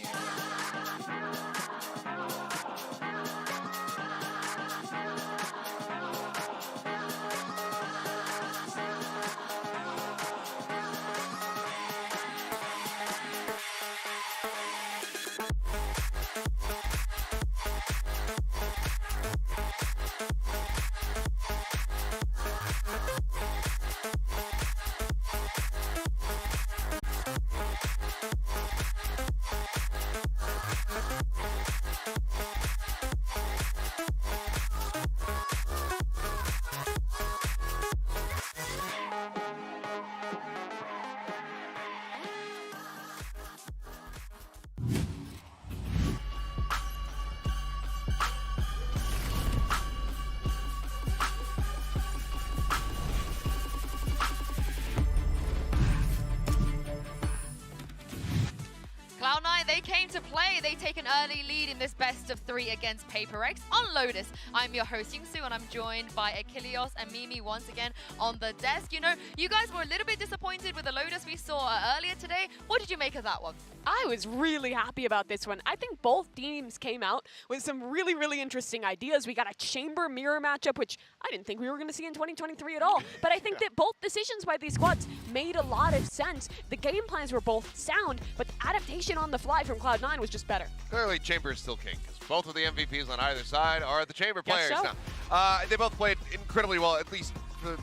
they came to play. They take an early lead in this best of 3 against PRX on Lotus. I'm your host, Yingsu, and I'm joined by Achilles and Mimi once again on the desk. You know, you guys were a little bit disappointed with the Lotus we saw earlier today. What did you make of that one? I was really happy about this one. I think both teams came out with some really, really interesting ideas. We got a chamber mirror matchup, which I didn't think we were going to see in 2023 at all. But I think that both decisions by these squads made a lot of sense. The game plans were both sound, but the adaptation on the fly from Cloud9 was just better. Clearly, Chamber is still king, because both of the MVPs on either side are the Chamber players so. now. They both played incredibly well, at least for,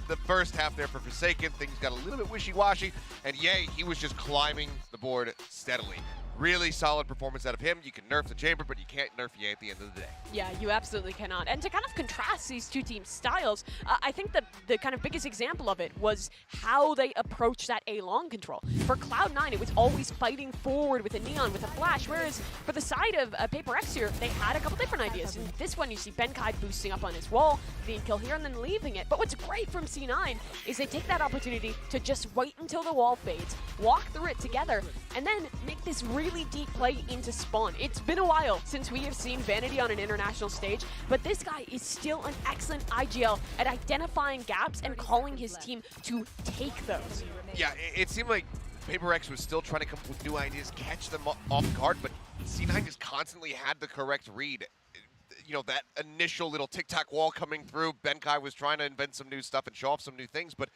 the first half there for Forsaken. Things got a little bit wishy-washy, and Ye, he was just climbing the board steadily. Really solid performance out of him. You can nerf the Chamber, but you can't nerf Ye at the end of the day. Yeah, you absolutely cannot. And to kind of contrast these two team styles, I think that the kind of biggest example of it was how they approached that A-long control. For Cloud9, it was always fighting forward with a Neon, with a flash, whereas for the side of PRX here, they had a couple different ideas. In this one, you see Benkai boosting up on his wall, the kill here, and then leaving it. But what's great from C9 is they take that opportunity to just wait until the wall fades, walk through it together, and then make this really deep play into spawn. It's been a while since we have seen Vanity on an international stage, but this guy is still an excellent IGL at identifying gaps and calling his team to take those. Yeah, it seemed like PRX was still trying to come up with new ideas, catch them off guard, but C9 just constantly had the correct read. That initial little tic-tac wall coming through, Benkai was trying to invent some new stuff and show off some new things, but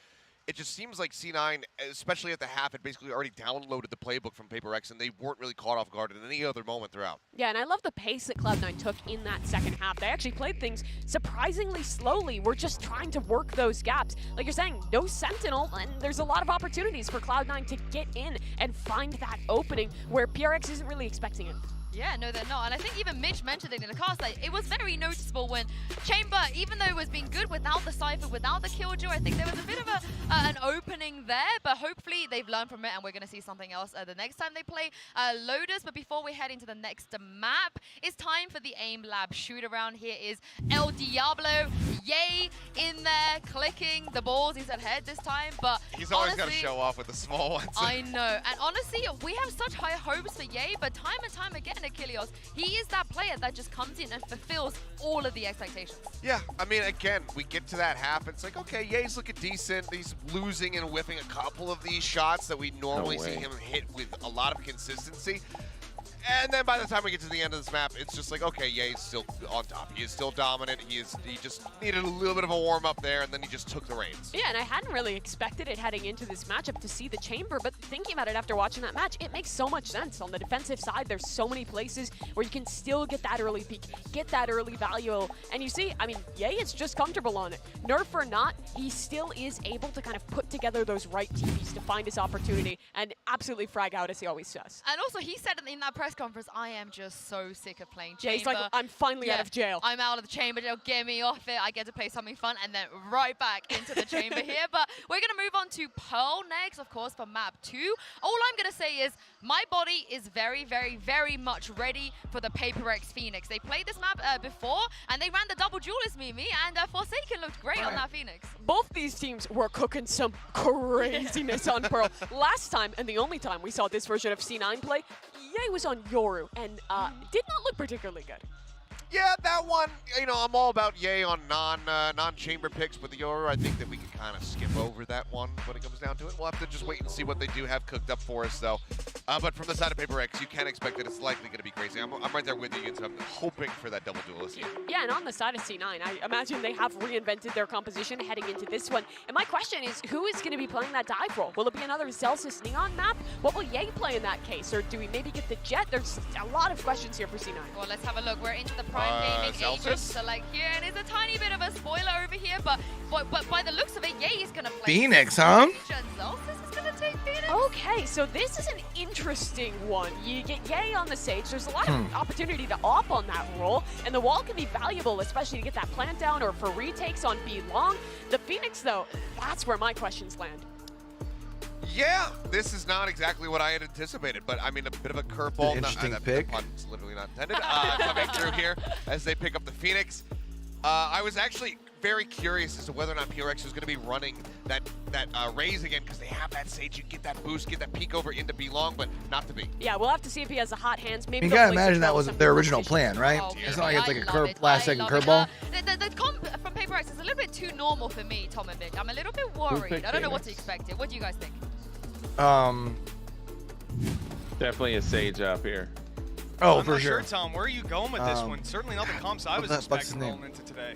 it just seems like C9, especially at the half, had basically already downloaded the playbook from PRX, and they weren't really caught off guard at any other moment throughout. Yeah, and I love the pace that Cloud9 took in that second half. They actually played things surprisingly slowly. We're just trying to work those gaps. Like you're saying, no Sentinel, and there's a lot of opportunities for Cloud9 to get in and find that opening where PRX isn't really expecting it. Yeah, no, they're not. And I think even Mitch mentioned it in the cast, that it was very noticeable when Chamber, even though it was being good without the Cypher, without the Killjoy, I think there was a bit of an opening there, but hopefully they've learned from it and we're going to see something else the next time they play Lotus. But before we head into the next map, it's time for the AIM Lab shoot-around. Here is El Diablo, Ye in there, clicking the balls. He's at head this time, but he's always got to show off with the small ones. I know, and honestly, we have such high hopes for Ye, but time and time again, Achilles, he is that player that just comes in and fulfills all of the expectations. Yeah, I mean, again, we get to that half, it's like, okay, Ye's looking decent. He's losing and whiffing a couple of these shots that we normally see him hit with a lot of consistency. And then by the time we get to the end of this map, it's just like, okay, Ye's still on top. He is still dominant. He just needed a little bit of a warm-up there, and then he just took the reins. Yeah, and I hadn't really expected it heading into this matchup to see the Chamber, but thinking about it after watching that match, it makes so much sense. On the defensive side, there's so many places where you can still get that early peak, get that early value. And you see, I mean, Ye is just comfortable on it. Nerf or not, he still is able to kind of put together those right TPs to find his opportunity and absolutely frag out, as he always does. And also, he said in that press conference, I am just so sick of playing Chamber. Jay's like, I'm finally out of jail. I'm out of the Chamber jail, get me off it. I get to play something fun, and then right back into the Chamber here. But we're going to move on to Pearl next, of course, for map 2. All I'm going to say is my body is very, very, very much ready for the PRX Phoenix. They played this map before, and they ran the double duelist Mimi, and Forsaken looked great on that Phoenix. Both these teams were cooking some craziness on Pearl. Last time, and the only time we saw this version of C9 play, Ye was on Yoru and did not look particularly good. Yeah, that one, I'm all about Ye on non-chamber picks, but the Yoru, I think that we can kind of skip over that one when it comes down to it. We'll have to just wait and see what they do have cooked up for us, though. But from the side of PRX, you can expect that it's likely going to be crazy. I'm right there with you, so I'm hoping for that double duelist. Yeah, and on the side of C9, I imagine they have reinvented their composition heading into this one. And my question is, who is going to be playing that dive role? Will it be another Celsius Neon map? What will Ye play in that case? Or do we maybe get the Jet? There's a lot of questions here for C9. Well, let's have a look. We're into the Prime Gaming Agent select here, and it's a tiny bit of a spoiler over here, but by the looks of it, Ye is going to play Phoenix, huh? Celsius is going to take Phoenix. Okay, so this is an interesting one. You get Ye on the Sage. There's a lot of opportunity to op on that role, and the wall can be valuable, especially to get that plant down or for retakes on B long. The Phoenix, though, that's where my questions land. Yeah, this is not exactly what I had anticipated, but I mean, a bit of a curveball. Interesting pick. Pun's literally not intended. Coming through here as they pick up the Phoenix. I was actually very curious as to whether or not PRX was going to be running that raise again because they have that Sage. You get that boost, get that peek over into B long, but not to be. Yeah, we'll have to see if he has the hot hands. Maybe You gotta imagine that was their original plan, right? Oh, It's not like it's like a love it. last-second I love it. curveball. The comp from PRX is a little bit too normal for me, Tom and Vic. I'm a little bit worried. I don't know what to expect here. What do you guys think? Definitely a Sage up here. Oh, I'm for not sure. Tom, where are you going with this one? Certainly not the comps I was expecting rolling into today.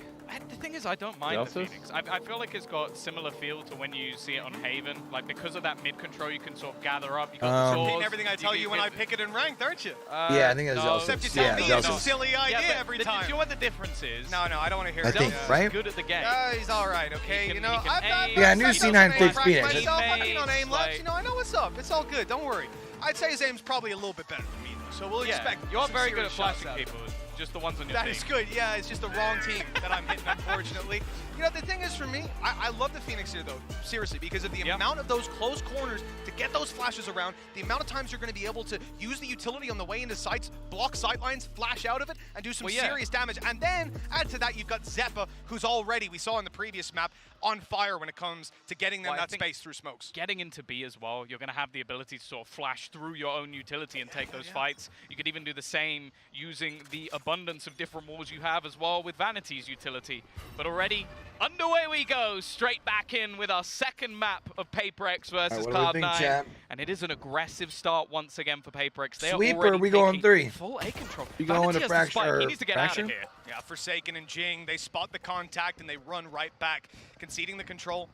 The thing is, I don't mind the Phoenix. I feel like it's got similar feel to when you see it on Haven. Like, because of that mid control, you can sort of gather up. You got the swords. Repeating everything I tell you when I pick it in ranked, aren't you? Yeah, I think it's no. Zelsis. Except you tell me it's a silly idea every time. Do you know what the difference is? No, I don't want to hear I it. think, right? Good at the game. He's all right, okay? Can I knew C9 faked Phoenix. Myself, I've been on aim left. I know what's up. It's all good. Don't worry. I'd say his aim's probably a little bit better than me, though. So we'll expect. You're some very good at serious flashing shots people. Just the ones on your That team. is good. Yeah, it's just the wrong team that I'm hitting, unfortunately. You know, the thing is for me, I love the Phoenix here, though, seriously, because of the amount of those close corners to get those flashes around, the amount of times you're going to be able to use the utility on the way into sights, block sightlines, flash out of it, and do some serious damage. And then, add to that, you've got Zeppa, who's already, we saw in the previous map, on fire when it comes to getting them that space through smokes. Getting into B as well, you're going to have the ability to sort of flash through your own utility and take those fights. You could even do the same using the abundance of different walls you have as well with Vanity's utility. But already, underway we go, straight back in with our second map of PRX versus Cloud9. And it is an aggressive start once again for PRX. They Sweep, are or are we going 3? Full A control. You going to fracture? He needs to get out of here. Yeah, Forsaken and Jing, they spot the contact and they run right back, conceding the control,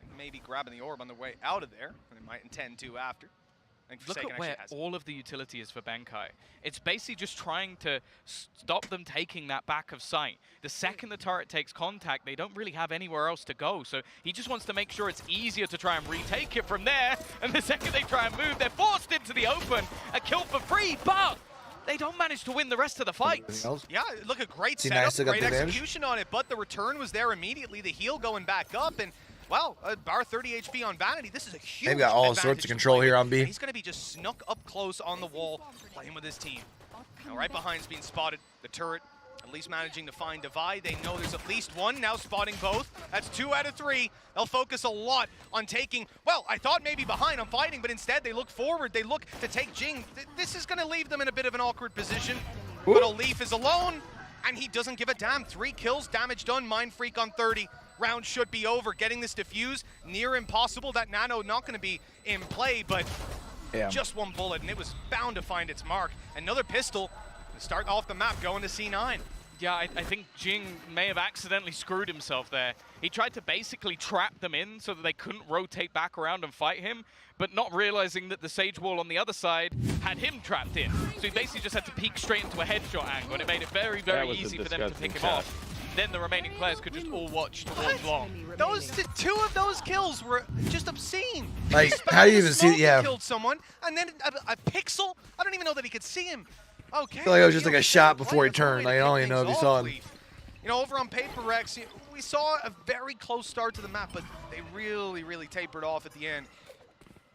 and maybe grabbing the orb on the way out of there. And they might intend to after. Look at where all of the utility is for Benkai. It's basically just trying to stop them taking that back of sight. The second the turret takes contact, they don't really have anywhere else to go. So he just wants to make sure it's easier to try and retake it from there. And the second they try and move, they're forced into the open. A kill for free, but they don't manage to win the rest of the fights. Yeah, look, a great setup, great execution on it, but the return was there immediately. The heal going back up, and well, bar 30 HP on Vanity. This is a huge They've got all sorts of control here on B. He's going to be just snuck up close on the wall, playing with his team. Now right behind's being spotted. The turret at least managing to find Divide. They know there's at least one, now spotting both. That's 2 out of 3. They'll focus a lot on taking, well, I thought maybe behind on fighting, but instead they look forward. They look to take Jing. This is going to leave them in a bit of an awkward position. But O'Leaf is alone, and he doesn't give a damn. 3 kills, damage done, Mind Freak on 30. Round should be over. Getting this defuse, near impossible. That nano not going to be in play, but just one bullet, and it was bound to find its mark. Another pistol to start off the map, going to C9. Yeah, I think Jing may have accidentally screwed himself there. He tried to basically trap them in so that they couldn't rotate back around and fight him, but not realizing that the Sage Wall on the other side had him trapped in. So he basically just had to peek straight into a headshot angle, and it made it very, very easy for them to pick him off. Then the remaining players could just all watch towards long. Those 2 of those kills were just obscene. Like, how do you even see? Yeah. Killed someone, and then a pixel. I don't even know that he could see him. Okay. I feel like it was just like a shot before he turned. Like, I don't even know if you saw him. You know, over on PRX, we saw a very close start to the map, but they really, really tapered off at the end.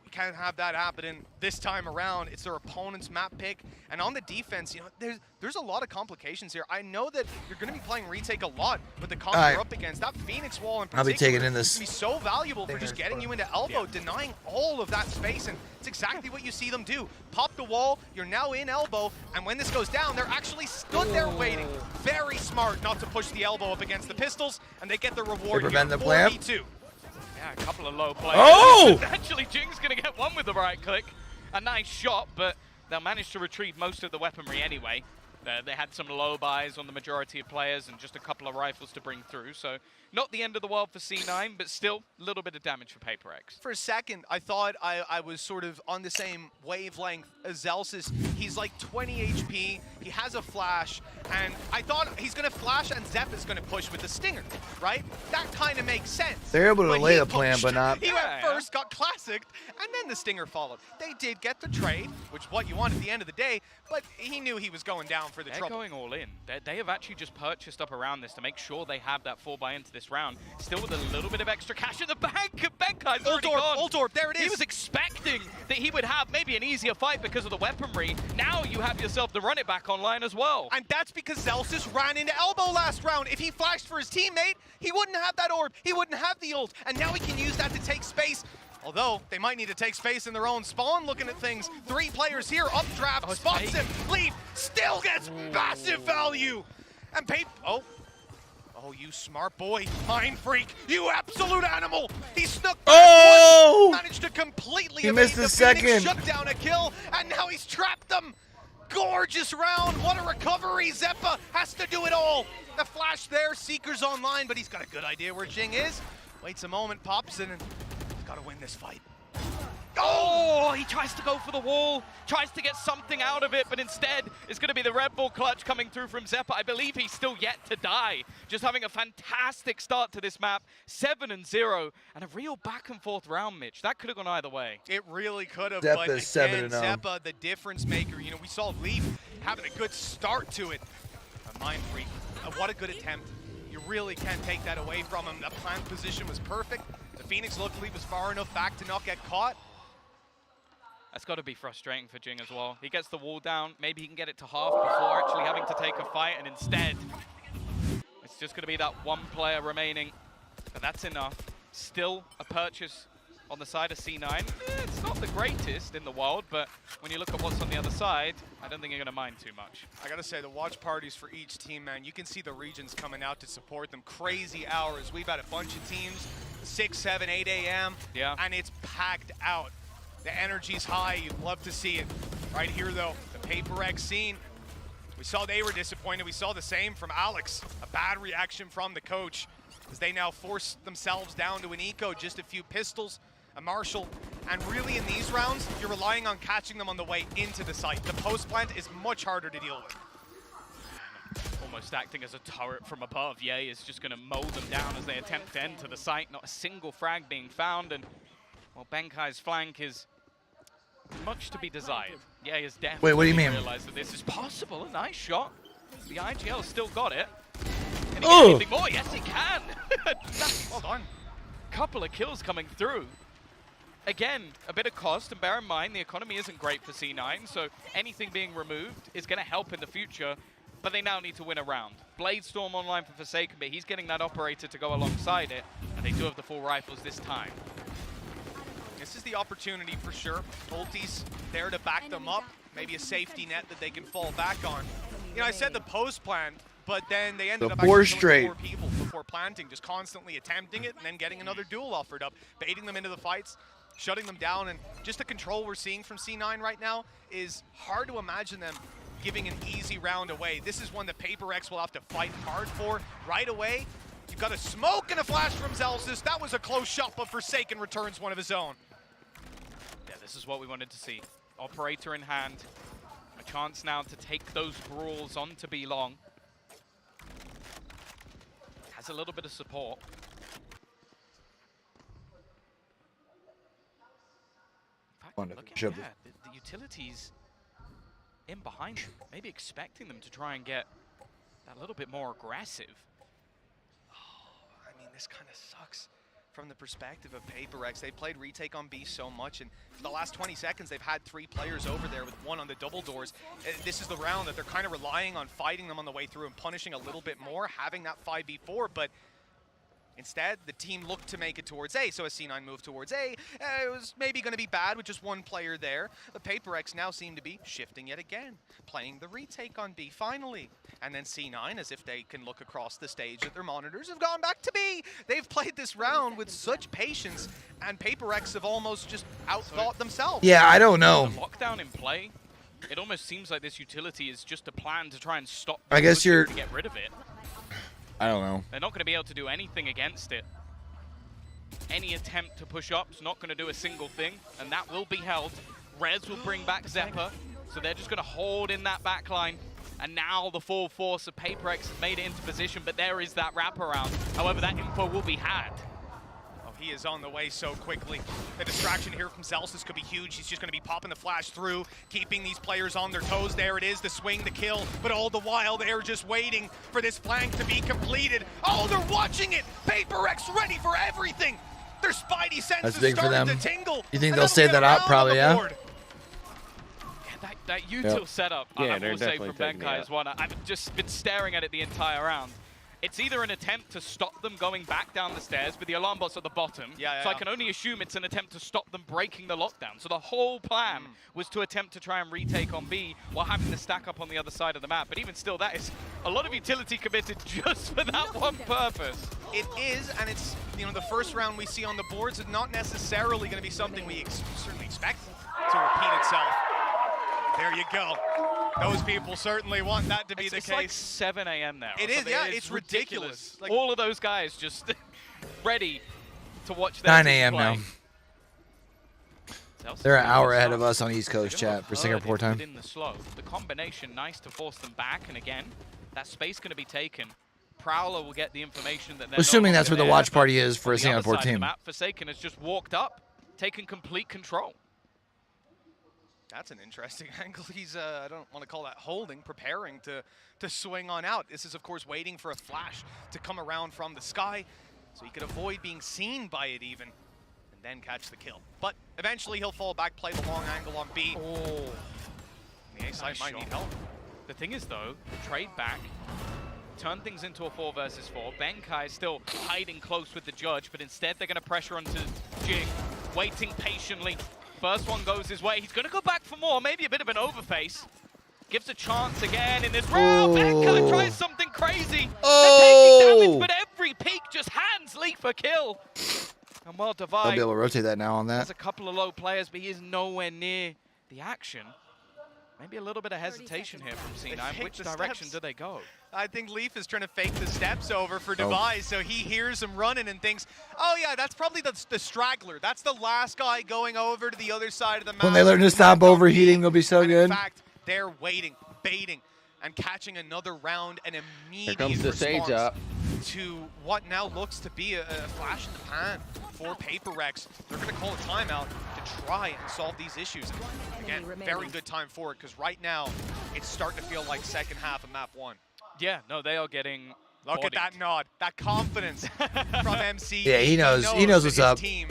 We can't have that happening this time around. It's their opponent's map pick. And on the defense, you know, there's a lot of complications here. I know that you're going to be playing retake a lot with the comps you're up against. That Phoenix wall in particular, I'll be taking in this. Be so valuable for just getting you into elbow, denying all of that space, and it's exactly what you see them do. Pop the wall, you're now in elbow, and when this goes down, they're actually stood there waiting. Very smart not to push the elbow up against the pistols, and they get the reward. They prevent here. the plant. 4v2. Yeah, a couple of low plays. Oh! Actually, Jing's going to get one with the right click. A nice shot, but they'll manage to retrieve most of the weaponry anyway. They had some low buys on the majority of players and just a couple of rifles to bring through. So not the end of the world for C9, but still a little bit of damage for PRX. For a second, I thought I was sort of on the same wavelength as Zelsis. He's like 20 HP, he has a flash, and I thought he's going to flash and Zepp is going to push with the Stinger, right? That kind of makes sense. They're able to lay the plan, but not. He went first, got classicked, and then the Stinger followed. They did get the trade, which is what you want at the end of the day, but he knew he was going down for the They're trouble. going all in. They have actually just purchased up around this to make sure they have that 4-buy into this round. Still with a little bit of extra cash in the bank. Benkai's already gone. Ultorp, there it is. He was expecting that he would have maybe an easier fight because of the weaponry. Now you have yourself to run it back online as well. And that's because Zelsis ran into elbow last round. If he flashed for his teammate, he wouldn't have that orb. He wouldn't have the ult. And now he can use that to take space. Although, they might need to take space in their own spawn looking at things. 3 players here, updraft, spots him, leave, still gets massive value. And Oh, you smart boy, mind freak, you absolute animal. He snuck back, managed to completely he missed the second. Shut down a kill, and now he's trapped them. Gorgeous round, what a recovery. Zeppa has to do it all. The flash there, Seeker's online, but he's got a good idea where Jing is. Waits a moment, pops in, and got to win this fight. Oh, he tries to go for the wall, tries to get something out of it, but instead it's going to be the Red Bull clutch coming through from Zeppa. I believe he's still yet to die. Just having a fantastic start to this map, 7-0, and a real back and forth round, Mitch. That could have gone either way. It really could have, Zeppa's but again, 7-0. Zeppa, the difference maker. You know, we saw Leaf having a good start to it. A mind freak, what a good attempt. You really can't take that away from him. The plant position was perfect. The Phoenix luckily was far enough back to not get caught. That's got to be frustrating for Jing as well. He gets the wall down, maybe he can get it to half before actually having to take a fight, and instead, it's just going to be that 1 player remaining. But that's enough. Still a purchase on the side of C9. It's not the greatest in the world, but when you look at what's on the other side, I don't think you're going to mind too much. I got to say, the watch parties for each team, man, you can see the regions coming out to support them. Crazy hours. We've had a bunch of teams, 6, 7, 8 a.m., and it's packed out. The energy's high, you'd love to see it. Right here, though, the PRX scene. We saw they were disappointed. We saw the same from Alex. A bad reaction from the coach as they now force themselves down to an eco, just a few pistols, a Marshall. And really in these rounds, you're relying on catching them on the way into the site. The post plant is much harder to deal with. Almost acting as a turret from above. Ye is just going to mow them down as they attempt to enter the site. Not a single frag being found, and well, Benkai's flank is much to be desired. Yeah, he has definitely Wait, what do you mean? realized that this is possible. A nice shot. The IGL still got it. Can he get anything more? Yes, he can. Well done. Couple of kills coming through. Again, a bit of cost, and bear in mind, the economy isn't great for C9, so anything being removed is going to help in the future, but they now need to win a round. Bladestorm online for Forsaken, but he's getting that operator to go alongside it, and they do have the full rifles this time. This is the opportunity for sure. Ulti's there to back them up. Maybe a safety net that they can fall back on. You know, I said the post plant, but then they ended up actually killing 4 people before planting, just constantly attempting it and then getting another duel offered up, baiting them into the fights, shutting them down, and just the control we're seeing from C9 right now is hard to imagine them giving an easy round away. This is one that PRX will have to fight hard for right away. You've got a smoke and a flash from Zelsis. That was a close shot, but Forsaken returns one of his own. Yeah, this is what we wanted to see. Operator in hand. A chance now to take those brawls onto B long. Has a little bit of support. In fact, look at the utilities in behind them. Maybe expecting them to try and get that little bit more aggressive. I mean, this kind of sucks from the perspective of PRX. They've played retake on B so much, and for the last 20 seconds, they've had 3 players over there with 1 on the double doors. This is the round that they're kind of relying on fighting them on the way through and punishing a little bit more, having that 5v4, but instead, the team looked to make it towards A, so as C9 moved towards A, it was maybe going to be bad with just 1 player there. The PRX now seem to be shifting yet again, playing the retake on B finally. And then C9, as if they can look across the stage at their monitors, have gone back to B. They've played this round with such patience, and PRX have almost just outthought themselves. Yeah, I don't know. The lockdown in play, it almost seems like this utility is just a plan to try and stop I guess you're to get rid of it. I don't know. They're not going to be able to do anything against it. Any attempt to push up's not going to do a single thing, and that will be held. Rez will bring back Zeppa, so they're just going to hold in that backline. And now the full force of PRX has made it into position, but there is that wraparound. However, that info will be had. Oh, He is on the way so quickly. The distraction here from Zelsis could be huge. He's just going to be popping the flash through, keeping these players on their toes. There it is, the swing, the kill. But all the while, they're just waiting for this flank to be completed. Oh, they're watching it! PRX ready for everything! Their spidey senses starting to tingle. You think they'll save that out? Probably, yeah. That util setup, I will say, from Benkai is one. I've just been staring at it the entire round. It's either an attempt to stop them going back down the stairs, but the alarm bot's at the bottom. So I can only assume it's an attempt to stop them breaking the lockdown. So the whole plan was to attempt to try and retake on B while having to stack up on the other side of the map. But even still, that is a lot of utility committed just for that one purpose. It is, and it's, you know, the first round we see on the boards is not necessarily going to be something we certainly expect to repeat itself. There you go. Those people certainly want that to be the case. It's like 7 a.m. now. It is, yeah, it's ridiculous. Like, all of those guys just ready to watch that. 9 a.m. now. They're an hour ahead of us on East Coast chat for Singapore time. Within the slow. The combination, nice to force them back, and again, that space going to be taken. Prowler will get the information that they're assuming that's where the watch party is for a Singapore team. Forsaken has just walked up, taken complete control. That's an interesting angle. He's, I don't want to call that holding, preparing to swing on out. This is, of course, waiting for a flash to come around from the sky so he could avoid being seen by it even, and then catch the kill. But eventually he'll fall back, play the long angle on B. Oh. The A side might need help. The thing is, though, trade back, turn things into a 4 versus 4. Benkai is still hiding close with the judge, but instead they're going to pressure onto Jing, waiting patiently. First one goes his way. He's going to go back for more. Maybe a bit of an overface. Gives a chance again in this round. Benkai tries something crazy. They're taking damage, but every peek just hands Leaf a kill. And well, Divide. They'll be able to rotate that now on that. There's a couple of low players, but he is nowhere near the action. Maybe a little bit of hesitation here from C9. Which direction do they go? I think Leaf is trying to fake the steps over for Device, so he hears him running and thinks, oh yeah, that's probably the straggler. That's the last guy going over to the other side of the map. When they learn to stop overheating, they'll be so good. In fact, they're waiting, baiting, and catching another round, and immediate Here comes the Sage up to what now looks to be a flash in the pan for PRX. They're going to call a timeout to try and solve these issues. And again, very good time for it, because right now it's starting to feel like second half of map 1. Yeah, no, they are getting Look at that nod, that confidence from MC. Yeah, he knows what's up. Team,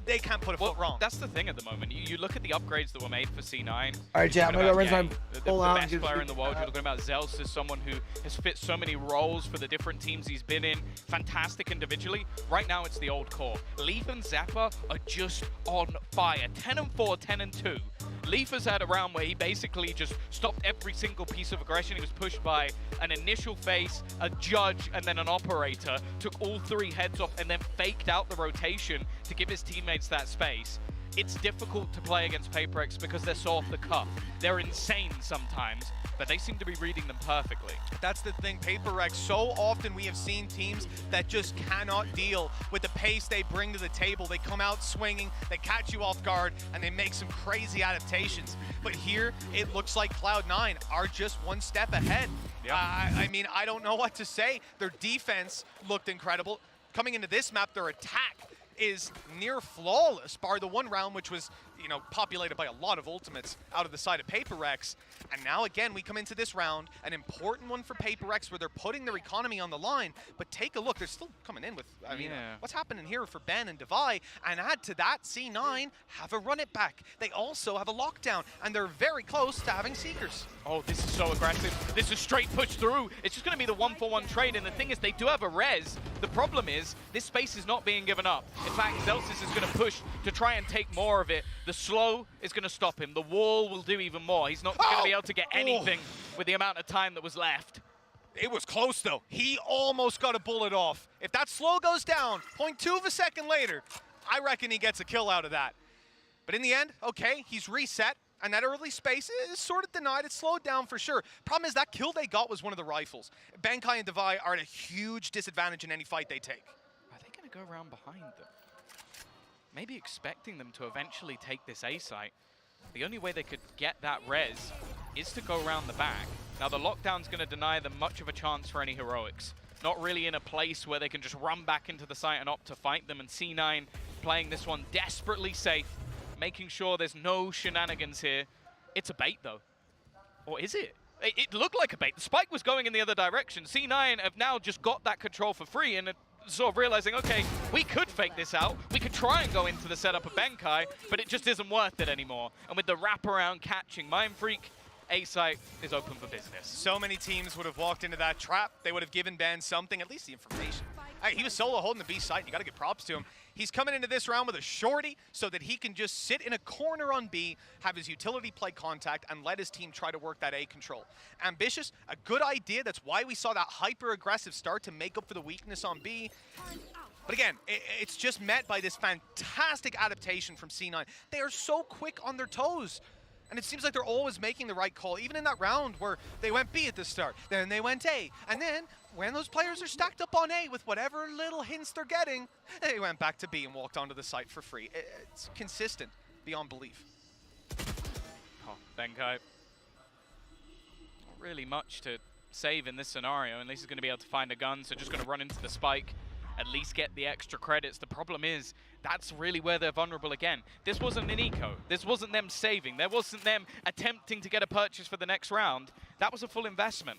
they can't put a foot wrong. That's the thing at the moment. You look at the upgrades that were made for C9. All right, Jam, I'm going to rinse my pull out. The best player in the world. You're talking about Zels as someone who has fit so many roles for the different teams he's been in. Fantastic individually. Right now, it's the old core. Leaf and Zappa are just on fire. 10-4, 10-2. Leaf has had a round where he basically just stopped every single piece of aggression. He was pushed by an initial face, a judge, and then an operator. Took all 3 heads off and then faked out the rotation to give his teammates that space. It's difficult to play against PRX because they're so off the cuff. They're insane sometimes, but they seem to be reading them perfectly. That's the thing, PRX, so often we have seen teams that just cannot deal with the pace they bring to the table. They come out swinging, they catch you off guard, and they make some crazy adaptations. But here, it looks like Cloud9 are just one step ahead. Yeah. I mean, I don't know what to say. Their defense looked incredible. Coming into this map, their attack is near flawless, bar the one round, which was, you know, populated by a lot of ultimates out of the side of PRX. And now again, we come into this round, an important one for PRX where they're putting their economy on the line. But take a look, they're still coming in with, I mean, what's happening here for Ben and Devi? And add to that, C9 have a run it back. They also have a lockdown, and they're very close to having Seekers. Oh, this is so aggressive. This is straight push through. It's just going to be the 1-for-1 trade, and the thing is, they do have a res. The problem is, this space is not being given up. In fact, Zelsis is going to push to try and take more of it. The slow is going to stop him. The wall will do even more. He's not going to be able to get anything with the amount of time that was left. It was close, though. He almost got a bullet off. If that slow goes down, 0.2 of a second later, I reckon he gets a kill out of that. But in the end, okay, he's reset. And that early space is sort of denied. It's slowed down for sure. Problem is that kill they got was one of the rifles. Benkai and Devi are at a huge disadvantage in any fight they take. Are they going to go around behind them? Maybe expecting them to eventually take this A site. The only way they could get that res is to go around the back. Now the lockdown's going to deny them much of a chance for any heroics. not really in a place where they can just run back into the site and opt to fight them. And C9 playing this one desperately safe, making sure there's no shenanigans here. It's a bait, though. Or is it? It looked like a bait. The spike was going in the other direction. C9 have now just got that control for free and sort of realizing, okay, we could fake this out. We could try and go into the setup of Benkai, but it just isn't worth it anymore. And with the wraparound catching Mind Freak, A-Site is open for business. So many teams would have walked into that trap. They would have given Ben something, at least the information. He was solo holding the B site. You got to give props to him. He's coming into this round with a shorty so that he can just sit in a corner on B, have his utility play contact, and let his team try to work that A control. Ambitious, a good idea. That's why we saw that hyper-aggressive start to make up for the weakness on B. But again, it's just met by this fantastic adaptation from C9. They are so quick on their toes. And it seems like they're always making the right call, even in that round where they went B at the start, then they went A. And then, when those players are stacked up on A with whatever little hints they're getting, they went back to B and walked onto the site for free. It's consistent beyond belief. Oh, Benkai. Not really much to save in this scenario, unless he's going to be able to find a gun, so just going to run into the spike, at least get the extra credits. The problem is, that's really where they're vulnerable again. This wasn't an eco. This wasn't them saving. There wasn't them attempting to get a purchase for the next round. That was a full investment.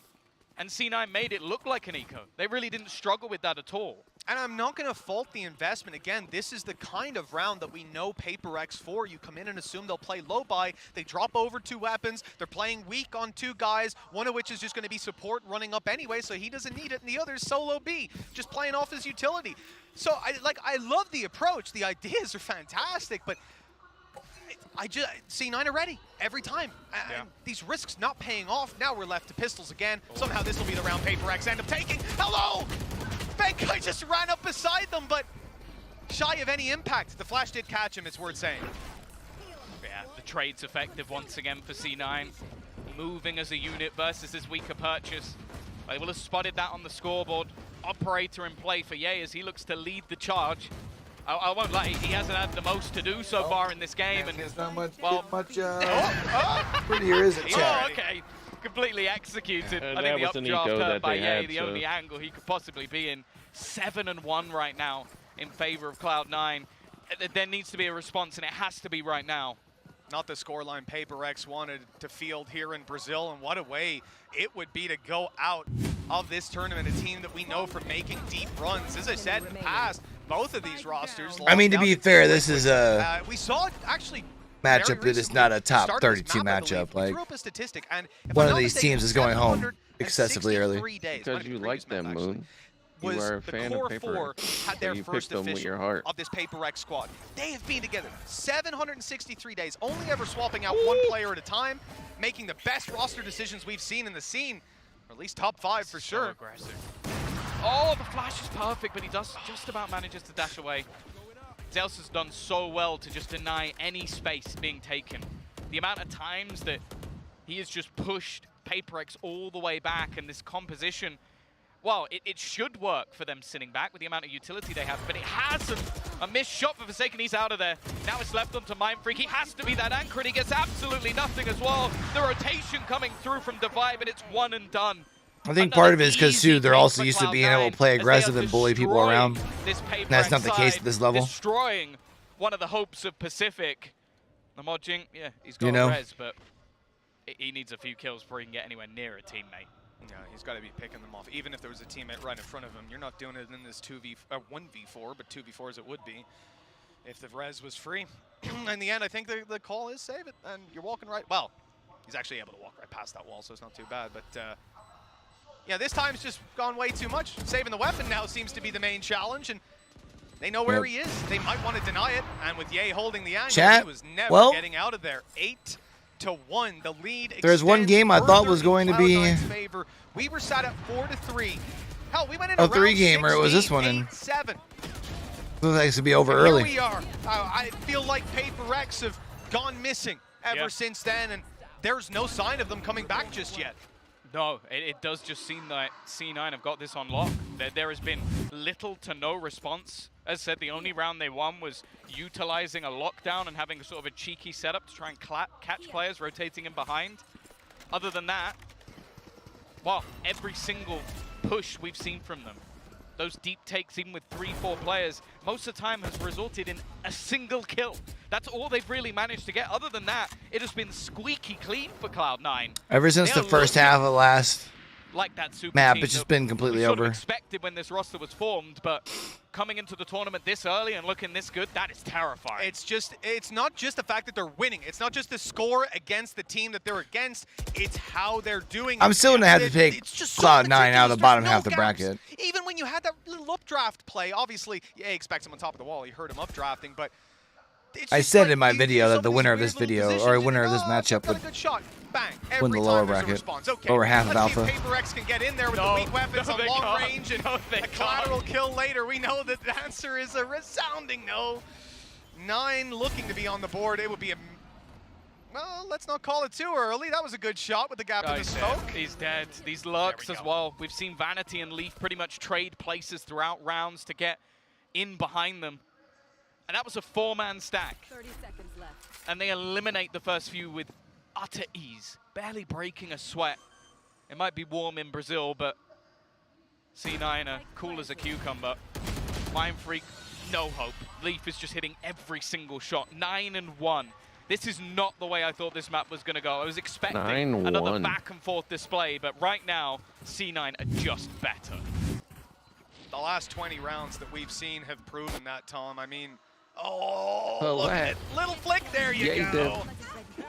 And C9 made it look like an eco. They really didn't struggle with that at all. And I'm not going to fault the investment. Again, this is the kind of round that we know PRX for. You come in and assume they'll play low buy. They drop over 2 weapons. They're playing weak on 2 guys, one of which is just going to be support running up anyway, so he doesn't need it, and the other's solo B, just playing off his utility. So I love the approach. The ideas are fantastic, but C9 are ready every time. And these risks not paying off. Now we're left to pistols again. Somehow this will be the round PRX end up taking. Hello! Benkai just ran up beside them, but shy of any impact. The flash did catch him, it's worth saying. Yeah, the trade's effective once again for C9. Moving as a unit versus his weaker purchase. They will have spotted that on the scoreboard. Operator in play for Ye as he looks to lead the charge. I won't lie, he hasn't had the most to do so far in this game. And there's not much, well, prettier is it, chat? Oh, okay. Completely executed. I think the updraft hurt by Ye, the only angle he could possibly be in. 7-1 right now in favor of Cloud9. There needs to be a response, and it has to be right now. Not the scoreline PRX wanted to field here in Brazil, and what a way it would be to go out of this tournament, a team that we know for making deep runs. As I said in the past, both of these rosters. I mean, to be fair, this is a we saw actually matchup that is not a top 32 matchup. Like, one of these teams is going home excessively early. Because you like them, Moon. You are a fan of Paper had their you first them with your heart. of this PRX squad. They have been together 763 days, only ever swapping out one player at a time, making the best roster decisions we've seen in the scene, or at least top 5 for sure. Aggressive. Oh, the flash is perfect, but he does just about manages to dash away. Zeus has done so well to just deny any space being taken. The amount of times that he has just pushed PRX all the way back, and this composition, well, it should work for them sitting back with the amount of utility they have, but it hasn't. A missed shot for Forsaken, he's out of there. Now it's left onto Mind Freak. He has to be that anchor, and he gets absolutely nothing as well. The rotation coming through from Divide, but it's one and done. I think part of it is because, too, they're also used to being able to play aggressive and bully people around. And that's not the case at this level. Destroying one of the hopes of Pacific. The Modjing, yeah, he's got a res, but he needs a few kills before he can get anywhere near a teammate. Yeah, he's got to be picking them off. Even if there was a teammate right in front of him, you're not doing it in this 1v4, but 2v4 as it would be if the res was free. In the end, I think the call is save it, and you're walking right. Well, he's actually able to walk right past that wall, so it's not too bad. But yeah, this time's just gone way too much. Saving the weapon now seems to be the main challenge, and they know where he is. They might want to deny it, and with Ye holding the angle, he was never getting out of there. 8-1, the lead. There's one game I thought was going to be we were sat at 4-3. Hell, we went in a 3-gamer. It was this one, and looks like it should be over early. Here we are. I feel like PRX have gone missing ever since then, and there's no sign of them coming back just yet. No, it does just seem that C9 have got this on lock. There has been little to no response. As said, the only round they won was utilizing a lockdown and having sort of a cheeky setup to try and catch players rotating in behind. Other than that, well, every single push we've seen from them, those deep takes even with 3-4 players, most of the time has resulted in a single kill. That's all they've really managed to get. Other than that, it has been squeaky clean for Cloud9. Ever since the first half of the last like that super map, team it's just been completely sort of over. Expected when this roster was formed, but coming into the tournament this early and looking this good, that is terrifying. It's not just the fact that they're winning. It's not just the score against the team that they're against. It's how they're doing. I'm still gonna have to take Cloud9 out of the bottom half of the gaps. bracket. Even when you had that little updraft play, obviously, yeah, expect him on top of the wall. You heard him updrafting, but I said in my video that the winner of this video, or winner of this matchup, would win the lower bracket, lower half of Alpha. PRX can get in there with the weak weapons on long range and a collateral kill later. We know that the answer is a resounding no. 9 looking to be on the board. It would be a... Well, let's not call it too early. That was a good shot with the gap in the smoke. He's dead. These lurks as well. We've seen Vanity and Leaf pretty much trade places throughout rounds to get in behind them. And that was a 4-man stack. 30 seconds left. And they eliminate the first few with utter ease, barely breaking a sweat. It might be warm in Brazil, but C9 are cool as a cucumber. Mind Freak, no hope. Leaf is just hitting every single shot. 9-1. This is not the way I thought this map was going to go. I was expecting another back and forth display, but right now, C9 are just better. The last 20 rounds that we've seen have proven that, Tom. I mean, look at it. Little flick, there you go.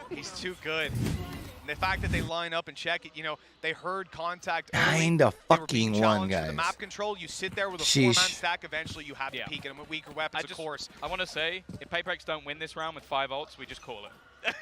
He's too good. And the fact that they line up and check it, you know, they heard contact early. Kinda fucking one, guys. The map control, you sit there with a 4-man stack, eventually you have to peek at them with weaker weapons, of course. I want to say, if PRX don't win this round with 5 ults, we just call it.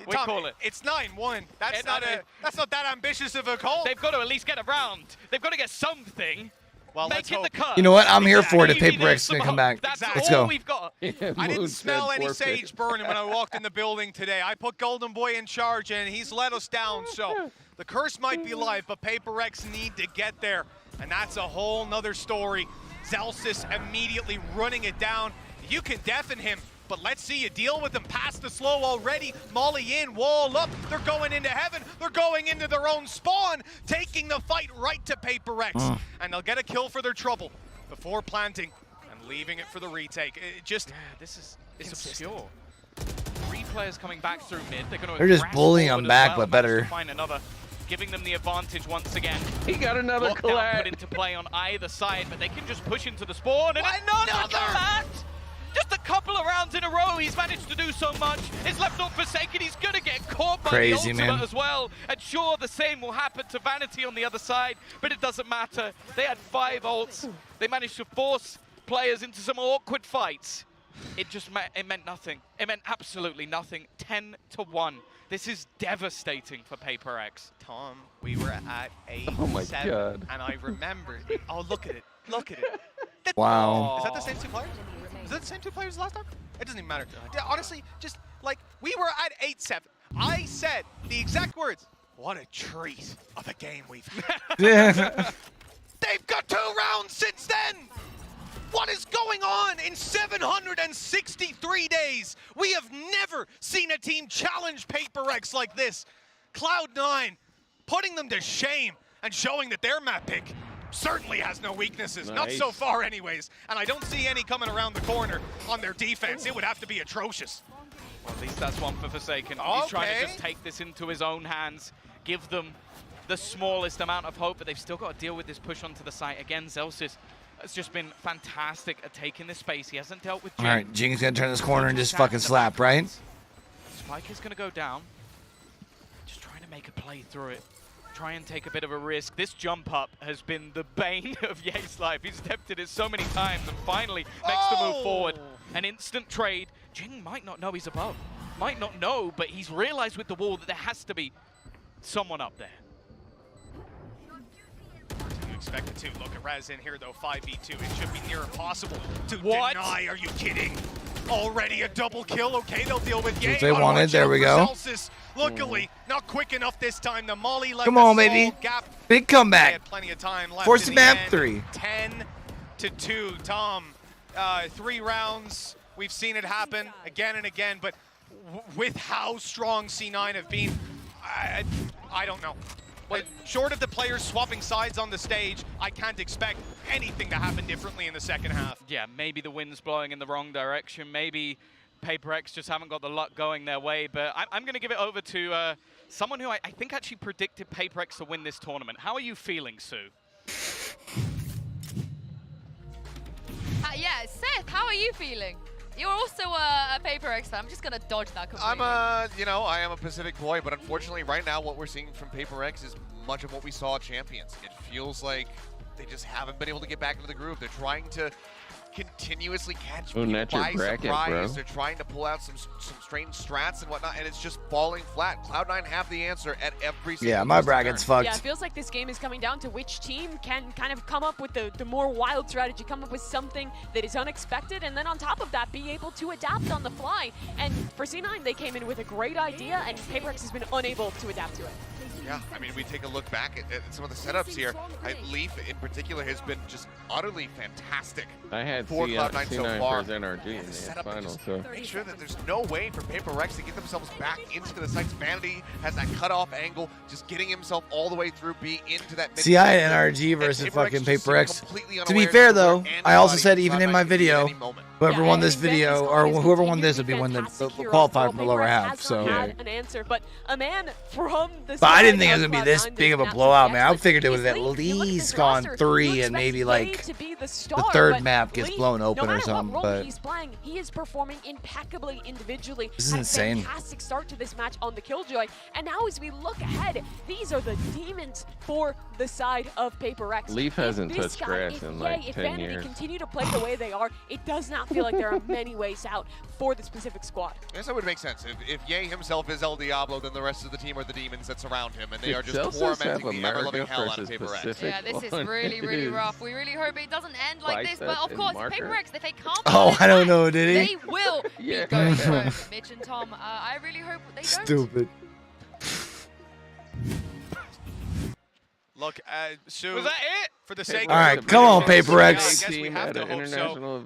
we Tom, call it. It's 9-1. That's not that ambitious of a call. They've got to at least get a round. They've got to get something. Well, Make it the cut. You know what? I'm here for it if PRX gonna come back. Let's go. We've got. I didn't smell any sage burning when I walked in the building today. I put Golden Boy in charge, and he's let us down. So the curse might be live, but PRX need to get there. And that's a whole nother story. Zelsis immediately running it down. You can deafen him, but let's see you deal with them past the slow already. Molly in, wall up. They're going into heaven. They're going into their own spawn, taking the fight right to PRX. And they'll get a kill for their trouble before planting and leaving it for the retake. It just, this is obscure. 3 players coming back through mid. They're just bullying them back, but better. Find another, giving them the advantage once again. He got another collat. Put into play on either side, but they can just push into the spawn and another collat. Just a couple of rounds in a row, he's managed to do so much. It's left on Forsaken, he's gonna get caught by the ultimate as well. And sure, the same will happen to Vanity on the other side, but it doesn't matter. They had 5 ults. They managed to force players into some awkward fights. It just it meant nothing. It meant absolutely nothing. 10-1. This is devastating for PRX. Tom, we were at a 7, and I remembered. Oh, look at it. Look at it. Wow. Is that the same 2 players? Is that the same 2 players as last time? It doesn't even matter. Honestly, just like, we were at 8-7. I said the exact words. What a treat of a game we've had. They've got 2 rounds since then. What is going on in 763 days? We have never seen a team challenge PRX like this. Cloud9 putting them to shame and showing that their map pick certainly has no weaknesses, not so far anyways, and I don't see any coming around the corner on their defense. It would have to be atrocious. Well, at least that's one for Forsaken. He's trying to just take this into his own hands, give them the smallest amount of hope, but they've still got to deal with this push onto the site. Again, Zelsis has just been fantastic at taking this space. He hasn't dealt with Jing. All right, Jing's gonna turn this corner and just fucking slap, right? Spike is gonna go down. Just trying to make a play through it. Try and take a bit of a risk. This jump up has been the bane of Ye's life. He's attempted it so many times and finally makes the move forward. An instant trade. Jing might not know he's above. Might not know, but he's realized with the wall that there has to be someone up there. You expect it to. Look at Raz in here though, 5v2. It should be near impossible to deny. Are you kidding? Already a double kill. Okay, they'll deal with Ye. If they wanted, there we go. Luckily, not quick enough this time. The Molly left Come on, baby. Gap. Big comeback. They had plenty of time left. Force the map 3. 10-2. Tom, 3 rounds. We've seen it happen again and again, but with how strong C9 have been, I don't know. Well, short of the players swapping sides on the stage, I can't expect anything to happen differently in the second half. Yeah, maybe the wind's blowing in the wrong direction. Maybe PRX just haven't got the luck going their way. But I'm going to give it over to someone who I think actually predicted PRX to win this tournament. How are you feeling, Sue? Yeah, Seth, how are you feeling? You're also a PRX fan. I'm just going to dodge that completely. I am a Pacific boy, but unfortunately right now what we're seeing from PRX is much of what we saw at Champions. It feels like they just haven't been able to get back into the groove. They're trying to continuously catch people by surprise. They're trying to pull out some strange strats and whatnot, and it's just falling flat. Cloud9 have the answer at every single Yeah, my bracket's fucked. Yeah, it feels like this game is coming down to which team can kind of come up with the more wild strategy, come up with something that is unexpected, and then on top of that, be able to adapt on the fly. And for C9, they came in with a great idea, and PRX has been unable to adapt to it. Yeah, I mean, we take a look back at some of the setups here. Leaf, in particular, has been just utterly fantastic. I had for Cloud9 so far. for NRG in the final, so make sure that there's no way for PRX to get themselves back into the sites. Vanity has that cutoff angle, just getting himself all the way through B into that. CI and NRG versus fucking PRX. To be fair though, I also said even in my video, whoever won this video or whoever won this would be one that qualified from the lower half. So. Had an answer, but a man from the. But I didn't think it was gonna be this big of a blowout, man. I figured it would have at least gone 3 and maybe like the third map gets blown open or something. But he's playing, he is performing impeccably individually. This is insane. Fantastic start to this match on the Killjoy, and now as we look ahead, these are the demons for the side of PRX. Leaf hasn't touched grass in like 10 if Vanity years. continue to play the way they are, it does not feel like there are many ways out for the specific squad. I guess that would make sense. If Ye himself is El Diablo, then the rest of the team are the demons that surround him, and they are just tormenting the ever-loving hell out of PRX. Yeah, this is really, really rough. We really hope it doesn't end like this, but of course, PRX, if they can't I don't know, did he? they will be going home. Mitch and Tom, I really hope they don't. Stupid. Look, Sue, was that it? For the sake All right, come on, PRX. I guess we have to hope so.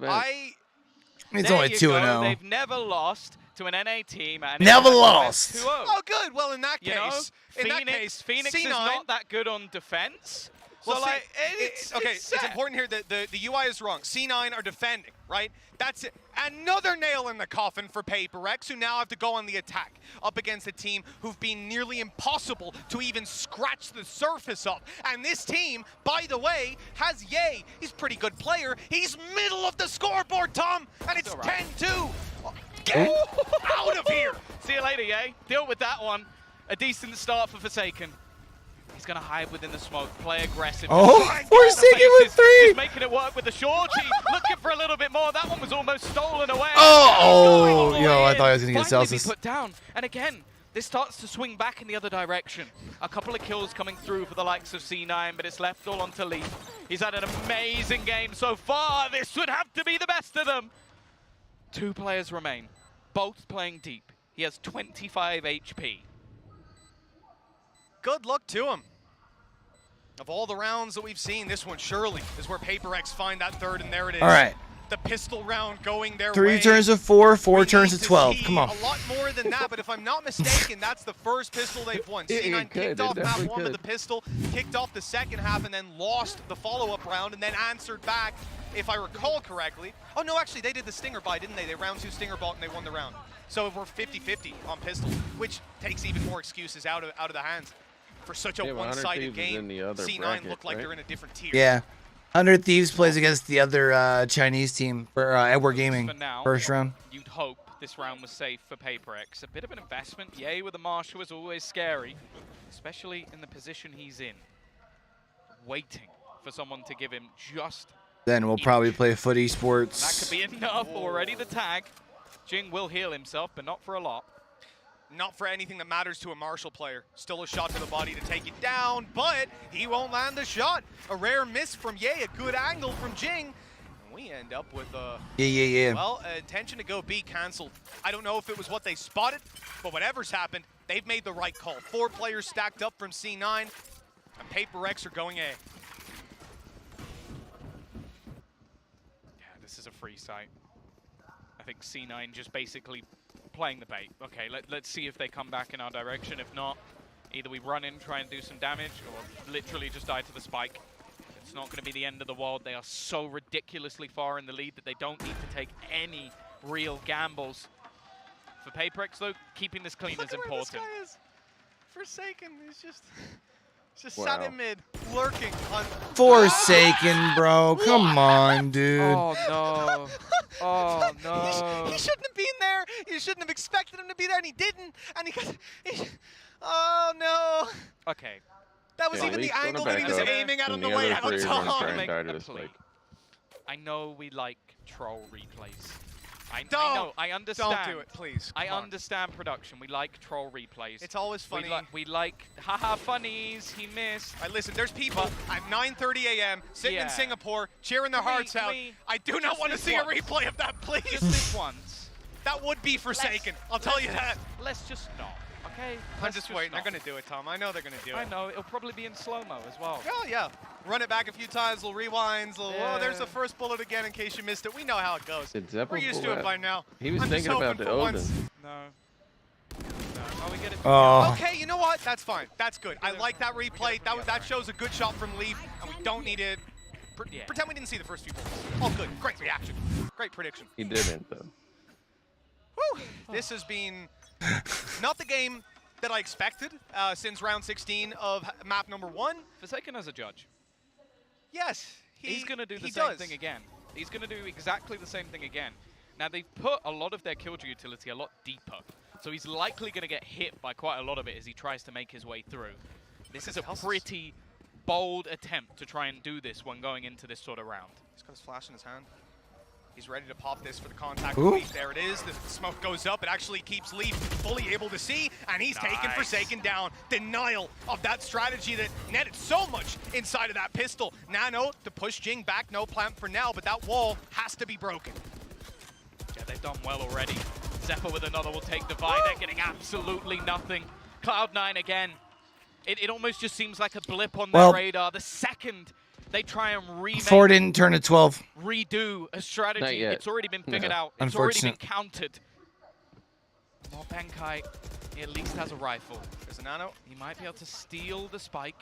It's only 2-0. They've never lost to an NA team. And never lost. 2-0. Oh, good. Well, in that case, Phoenix C9, is not that good on defense. Well, so, like, it's important here that the UI is wrong. C9 are defending, right? That's it. Another nail in the coffin for PRX, who now have to go on the attack up against a team who've been nearly impossible to even scratch the surface of. And this team, by the way, has Ye. He's a pretty good player. He's middle of the scoreboard, Tom, and it's 10-2. Get out of here. See you later, Ye. Deal with that one. A decent start for Forsaken. He's going to hide within the smoke, play aggressive. Oh, Forsaken with 3! He's making it work with the Shorty, looking for a little bit more. That one was almost stolen away. Oh, yo, I thought I was going to get Finally Celsius. be put down. And again, this starts to swing back in the other direction. A couple of kills coming through for the likes of C9, but it's left all onto Leaf. He's had an amazing game so far. This would have to be the best of them. 2 players remain, both playing deep. He has 25 HP. Good luck to him. Of all the rounds that we've seen, this one surely is where PRX find that third, and there it is. All right. The pistol round going their 3 way. turns of 4, 4 turns of 12. Come on. A lot more than that, but if I'm not mistaken, that's the first pistol they've won. C9 kicked off map 1 with the pistol, kicked off the second half, and then lost the follow-up round, and then answered back, if I recall correctly. Oh, no, actually, they did the stinger buy, didn't they? They round 2 stinger bought, and they won the round. So we're 50-50 on pistol, which takes even more excuses out of the hands. For such a one-sided game, C9 look like they're in a different tier. Yeah. 100 Thieves plays against the other Chinese team for Edward Gaming. For now, first round. You'd hope this round was safe for PRX. A bit of an investment. Ye with the Marshal is always scary, especially in the position he's in. Waiting for someone to give him just... Then we'll probably play Foot Esports. That could be enough already, the tag. Jing will heal himself, but not for a lot. Not for anything that matters to a Marshall player. Still a shot to the body to take it down, but he won't land the shot. A rare miss from Ye, a good angle from Jing. And we end up with well, intention to go B canceled. I don't know if it was what they spotted, but whatever's happened, they've made the right call. 4 players stacked up from C9, and PRX are going A. Yeah, this is a free site. I think C9 just basically playing the bait. Okay, let's see if they come back in our direction. If not, Either we run in, try and do some damage, or literally just die to the spike. It's not going to be the end of the world. They are so ridiculously far in the lead that they don't need to take any real gambles. For PRX, though, keeping this clean is important. Look where this guy is. Forsaken is just sat in mid, lurking on... Forsaken, bro. Come on, dude. Oh, no. Oh, no. He shouldn't have been there. You shouldn't have expected him to be there, and he didn't. And oh, no. Okay. That was even the angle that he was aiming at on the way out. I know we like troll replays. I understand. Don't do it, please. I understand production. We like troll replays. It's always funny. We like, haha, funnies, he missed. All right, listen, there's people at 9:30 a.m. sitting in Singapore cheering their hearts out. I do not want to see a replay of that, please. Just this once. That would be Forsaken. I'll tell you that. Let's just not, okay? I'm just waiting. They're going to do it, Tom. I know they're going to do it. I know. It'll probably be in slow-mo as well. Oh, yeah. Run it back a few times, little rewinds, oh, there's the first bullet again in case you missed it. We know how it goes. We're used to it by now. He was thinking about the Odin. No. Oh, we get it. Okay, you know what? That's fine. That's good. I like that replay. That shows a good shot from Leaf, and we don't need it. Pretend we didn't see the first few bullets. All good. Great reaction. Great prediction. He didn't, though. Whew. This has been not the game that I expected since round 16 of map number 1. Forsaken as a judge. Yes, he's going to do the same thing again. He's going to do exactly the same thing again. Now, they've put a lot of their killjoy utility a lot deeper, so he's likely going to get hit by quite a lot of it as he tries to make his way through. This is a pretty bold attempt to try and do this when going into this sort of round. He's got his flash in his hand. He's ready to pop this for the contact with Leaf. There it is. The smoke goes up. It actually keeps Leaf fully able to see, and he's taken Forsaken down. Denial of that strategy that netted so much inside of that pistol. Nano to push Jing back. No plant for now, but that wall has to be broken. Yeah, they've done well already. Zephyr with another will take Divide. They're getting absolutely nothing. Cloud9 again. It almost just seems like a blip on their radar. The second they try and remake, 4 didn't turn to 12. Redo a strategy. It's already been figured out. It's already been countered. More Benkai. He at least has a rifle. There's a Nano. He might be able to steal the spike.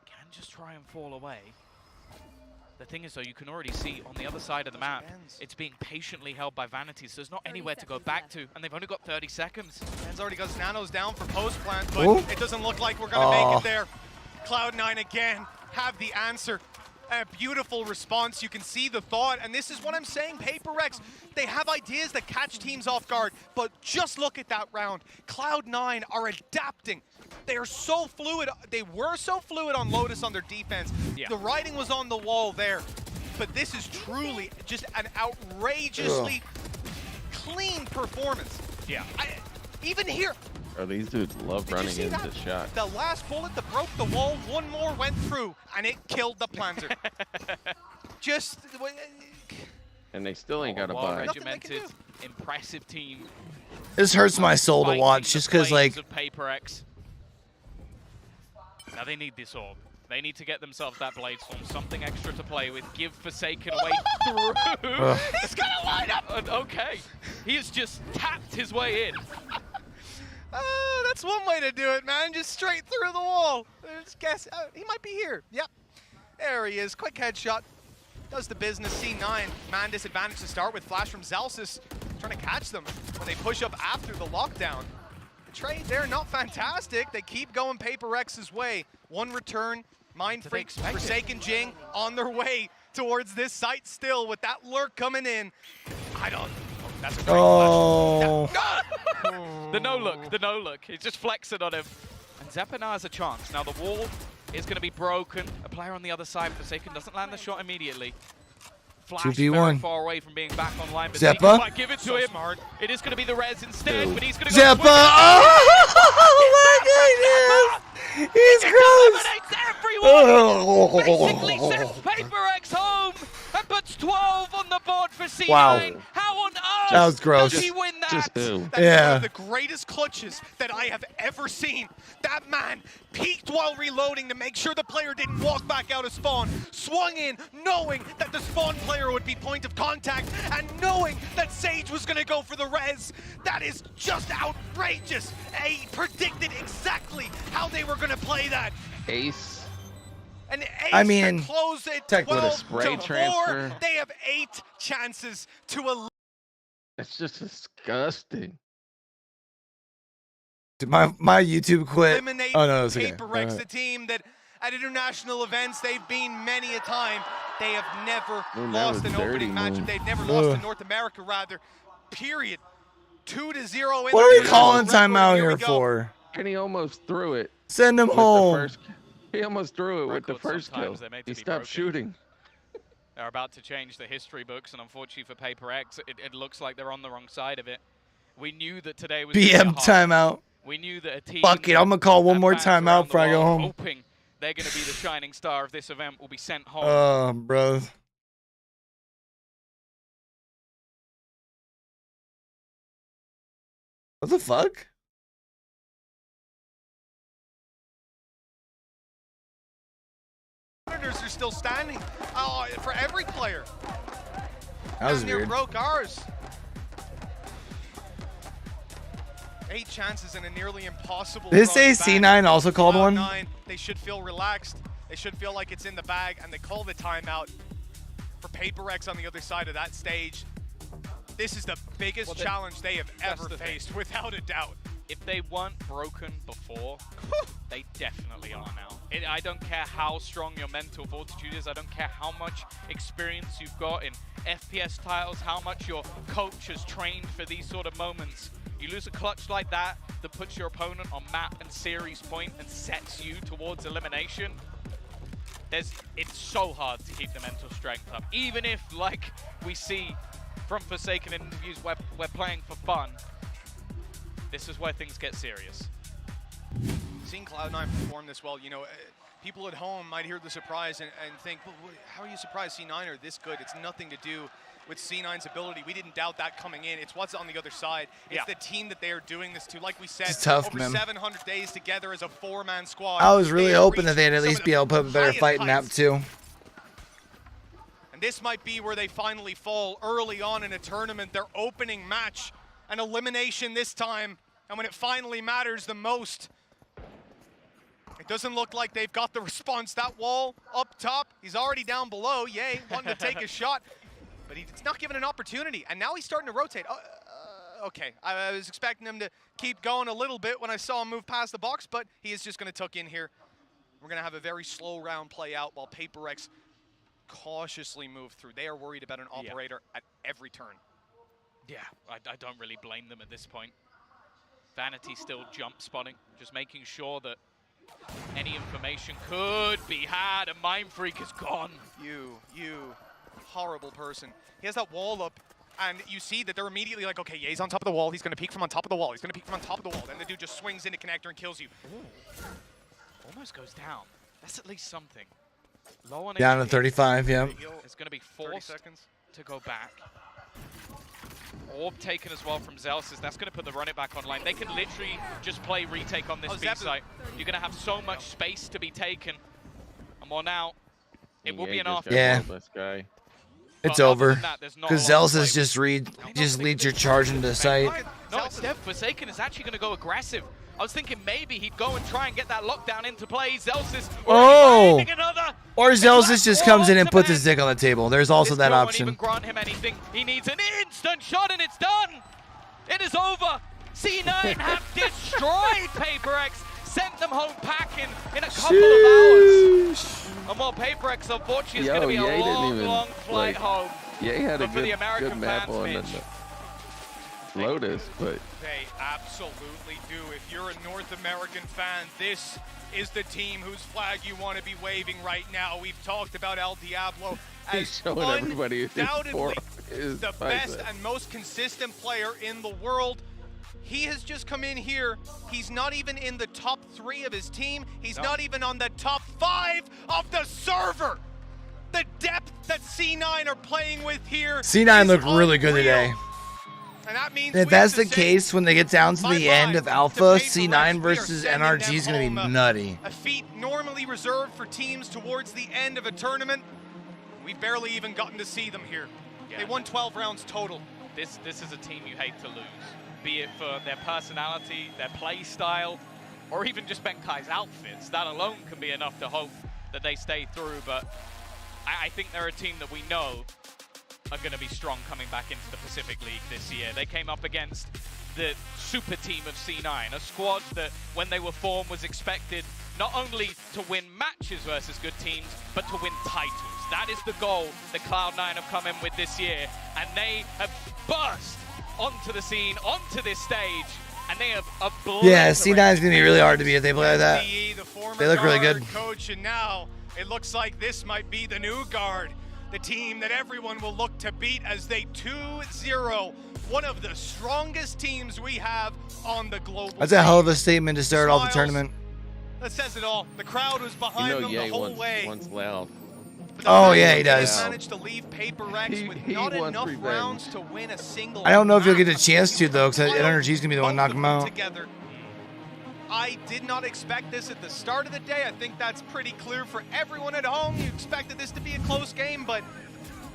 Can just try and fall away. The thing is, though, you can already see on the other side of the map, it's being patiently held by Vanity, so there's not anywhere to go back to, and they've only got 30 seconds. Ben's already got his Nanos down for post-plant, but it doesn't look like we're going to make it there. Cloud9 again have the answer. A beautiful response. You can see the thought, and this is what I'm saying. PRX, they have ideas that catch teams off guard, but just look at that round. Cloud9 are adapting. They are so fluid. They were so fluid on Lotus on their defense. The writing was on the wall there, but this is truly just an outrageously clean performance. Even here. Oh, these dudes love running into shots. The last bullet that broke the wall, one more went through, and it killed the Planter. Just... And they still ain't got a buy. Well-regimented, impressive team. This hurts my soul to watch, just because, like... PRX. Now they need this orb. They need to get themselves that Blade Storm, something extra to play with. Give Forsaken away through. He's gonna line up! Okay. He has just tapped his way in. Oh, that's one way to do it, man. Just straight through the wall. Just guess. He might be here. Yep. There he is. Quick headshot. Does the business. C9. Man disadvantage to start with. Flash from Zalsis. Trying to catch them when they push up after the lockdown. The trade there, not fantastic. They keep going PRX's way. One return. Mind Freaks, Forsaken Jing on their way towards this site still with that lurk coming in. I don't... That's a great flash. The no look. He's just flexing on him. And Zephyr now has a chance. Now the wall is going to be broken. A player on the other side, Forsaken doesn't land the shot immediately. Flash 2v1. very far away from being back online, but Zephyr might give it to him. Smart. It is going to be the res instead, but he's going to go Zephyr! Oh my goodness! He's gross! Eliminates everyone! Basically sends PRX home! And But 12 on the board for C9. Wow. How on earth that was gross. does he win that? That is one of the greatest clutches that I have ever seen. That man peeked while reloading to make sure the player didn't walk back out of spawn. Swung in, knowing that the spawn player would be point of contact, and knowing that Sage was going to go for the res. That is just outrageous. He predicted exactly how they were going to play that. Ace. An ace I mean, to close it Tech with a 12 spray to 4. transfer. They have 8 chances to eliminate. That's just disgusting. Did my YouTube quit? Oh no, it's okay. PRX, the team that at international events they've been many a time. They have never lost an opening match. They've never lost in North America, rather. Period. 2-0. What are we calling timeout here for? And he almost threw it. Send him home. He almost threw it with the first kill. He stopped shooting. They're about to change the history books, and unfortunately for PRX, it looks like they're on the wrong side of it. We knew that today was BM timeout. We knew that a team. Fuck it, I'm gonna call one more timeout before I go home. Hoping they're gonna be the shining star of this event will be sent home. Oh, bro. What the fuck? Monitors are still standing for every player. That was near weird. broke ours. 8 chances in a nearly impossible. Did it say C9 also called one? 9, they should feel relaxed. They should feel like it's in the bag, and they call the timeout for PRX on the other side of that stage. This is the biggest challenge they have ever faced, without a doubt. If they weren't broken before, they definitely are now. I don't care how strong your mental fortitude is. I don't care how much experience you've got in FPS titles, how much your coach has trained for these sort of moments. You lose a clutch like that puts your opponent on map and series point and sets you towards elimination. It's so hard to keep the mental strength up. Even if, like we see from Forsaken interviews, we're playing for fun. This is where things get serious. Seeing Cloud9 perform this well, you know, people at home might hear the surprise and think, well, how are you surprised C9 are this good? It's nothing to do with C9's ability. We didn't doubt that coming in. It's what's on the other side. It's the team that they are doing this to. Like we said, it's tough, over man. 700 days together as a 4-man squad. I was really hoping that they'd at least be able to put a better fight in map 2. And this might be where they finally fall early on in a tournament, their opening match, an elimination this time, and when it finally matters the most. It doesn't look like they've got the response. That wall up top, he's already down below. Yay, wanting to take a shot, but he's not given an opportunity. And now he's starting to rotate. Okay, I was expecting him to keep going a little bit when I saw him move past the box, but he is just going to tuck in here. We're going to have a very slow round play out while PRX cautiously move through. They are worried about an operator at every turn. Yeah, I don't really blame them at this point. Vanity still jump spotting, just making sure that any information could be had, and Mind Freak is gone. You horrible person. He has that wall up, and you see that they're immediately like, okay, yeah, he's on top of the wall. He's going to peek from on top of the wall. He's going to peek from on top of the wall. Then the dude just swings into connector and kills you. Ooh. Almost goes down. That's at least something. Low on Down HP. to 35, yeah. It's going to be forced to go back. Orb taken as well from Zelsis. That's going to put the run it back online. They can literally just play retake on this B site. You're going to have so much space to be taken. And well, now it will be an off. Yeah. It's over. Because Zelsis just leads your charge into the site. No, instead, Forsaken is actually going to go aggressive. I was thinking maybe he'd go and try and get that lockdown into play. Zelsis. Oh! Or Zelsis just comes in and puts his dick on the table. There's also that option. Won't even grant him anything. He needs an instant shot and it's done. It is over. C9 have destroyed PRX. Sent them home packing in a couple of hours. And while PRX unfortunately is going to be a long flight home. Ye had a for the good American map fans, on Mitch. Lotus, but they absolutely do. If you're a North American fan, this is the team whose flag you want to be waving right now. We've talked about El Diablo as everybody undoubtedly the best and most consistent player in the world. He has just come in here. He's not even in the top 3 of his team. He's not even on the top 5 of the server. The depth that C9 are playing with here. C9 looked really good today. And that means if that's the case, when they get down to the end of Alpha, C9 versus NRG is going to be nutty. A feat normally reserved for teams towards the end of a tournament. We've barely even gotten to see them here. Yeah. They won 12 rounds total. This is a team you hate to lose, be it for their personality, their play style, or even just Benkai's outfits. That alone can be enough to hope that they stay through, but I think they're a team that we know are going to be strong coming back into the Pacific League this year. They came up against the super team of C9, a squad that when they were formed was expected not only to win matches versus good teams, but to win titles. That is the goal that Cloud9 have come in with this year, and they have burst onto the scene, onto this stage, and they have obliterated. Yeah, C9 is going to be really hard to beat if they play like that. They look really good. Coach, and now it looks like this might be the new guard, the team that everyone will look to beat as they 2-0 one of the strongest teams we have on the global That's a hell of a statement to start off the tournament. That says it all. The crowd was behind them the whole way. Once loud. Oh yeah, he does. Managed to leave PRX with not enough rounds to win a single. I don't know if he'll get a chance to though, because NRG's gonna be the one to knock him out. Together. I did not expect this at the start of the day. I think that's pretty clear for everyone at home. You expected this to be a close game, but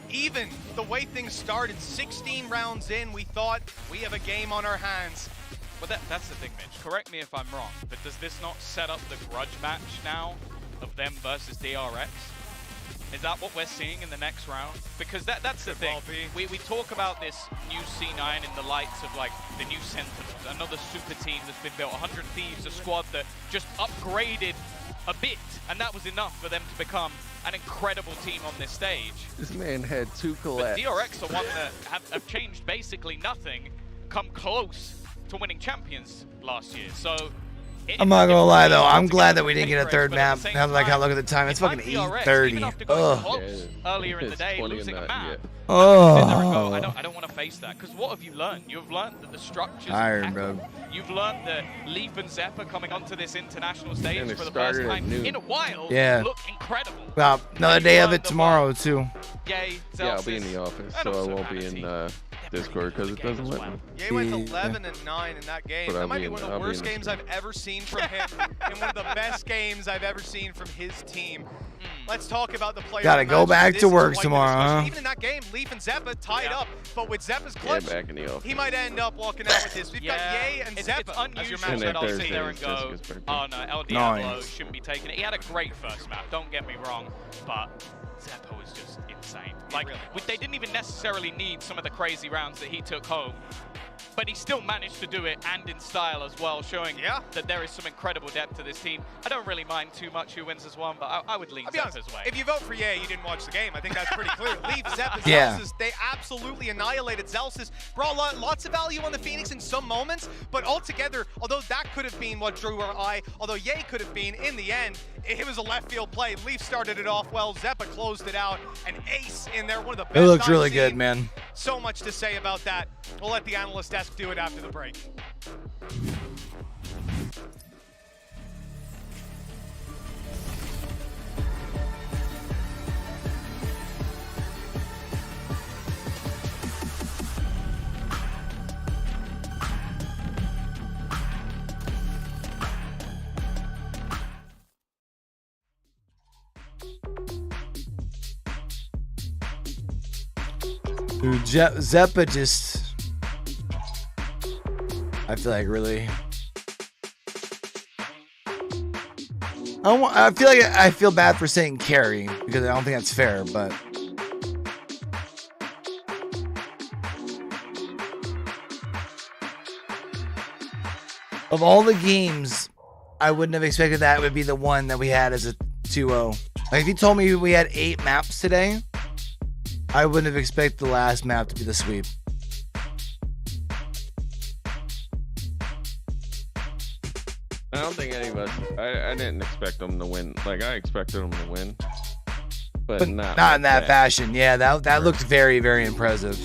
even the way things started, 16 rounds in, we thought we have a game on our hands. But that's the thing, Mitch. Correct me if I'm wrong, but does this not set up the grudge match now of them versus DRX? Is that what we're seeing in the next round? Because that's the thing. We talk about this new C9 in the lights of like the new Sentinels, another super team that's been built, 100 Thieves, a squad that just upgraded a bit, and that was enough for them to become an incredible team on this stage. This man had 2 collapse. But DRX are one that have changed basically nothing, come close to winning champions last year. So I'm not gonna lie though, I'm glad that we didn't get a third map. Now that I kind of look at the time, it's fucking 8:30. Ugh. Earlier in the day, losing a map. Oh. I don't want to face that, because what have you learned? You've learned that the structures tired, bro. You've learned that Leaf and Zeppa coming onto this international stage for the first time in a while look incredible. Well, another day of it tomorrow too. Yay, yeah, I'll be in the office, so I won't be in Discord because it doesn't let me. Ye went 11-9 in that game. That might be one of the worst games I've ever seen from him, and one of the best games I've ever seen from his team. Let's talk about the player. Gotta go back to work tomorrow, huh? Even in that game, Leaf and Zeppa tied up, but with Zeppa's clutch, back in the office. he might end up walking out with this. We've got Ye and Zeppa. It's unusual that I'll sit there and go, oh no, El Diablo shouldn't be taking it. He had a great first map, don't get me wrong, but Zeppa was just insane. Like, they didn't even necessarily need some of the crazy rounds that he took home, but he still managed to do it, and in style as well, showing that there is some incredible depth to this team. I don't really mind too much who wins this one, but I would lean Zeppa's way. If you vote for Ye, you didn't watch the game. I think that's pretty clear. Leave Zeppa, Zelsis, they absolutely annihilated Zelsis. Brought lots of value on the Phoenix in some moments, but altogether, although that could have been what drew our eye, although Ye could have been, in the end, it was a left field play. Leaf started it off well. Zeppa closed it out. An ace in there, one of the best. It looks really good, man. So much to say about that. We'll let the analyst desk do it after the break. Dude, Zeppa just, I feel like really, I feel like I feel bad for saying carry because I don't think that's fair, but of all the games, I wouldn't have expected that would be the one that we had as a 2-0. Like if you told me we had 8 maps today, I wouldn't have expected the last map to be the sweep. I don't think any of us, I didn't expect them to win. Like, I expected them to win. But not in that fashion. Yeah, that looked very, very impressive.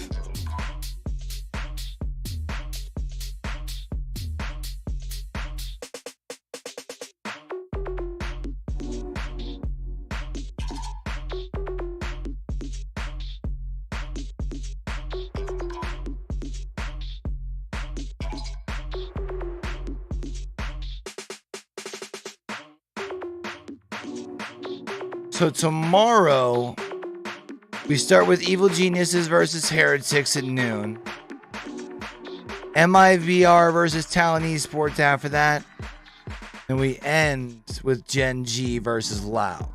So tomorrow, we start with Evil Geniuses versus Heretics at noon. MIVR versus Talon Esports after that. And we end with Gen.G versus Loud.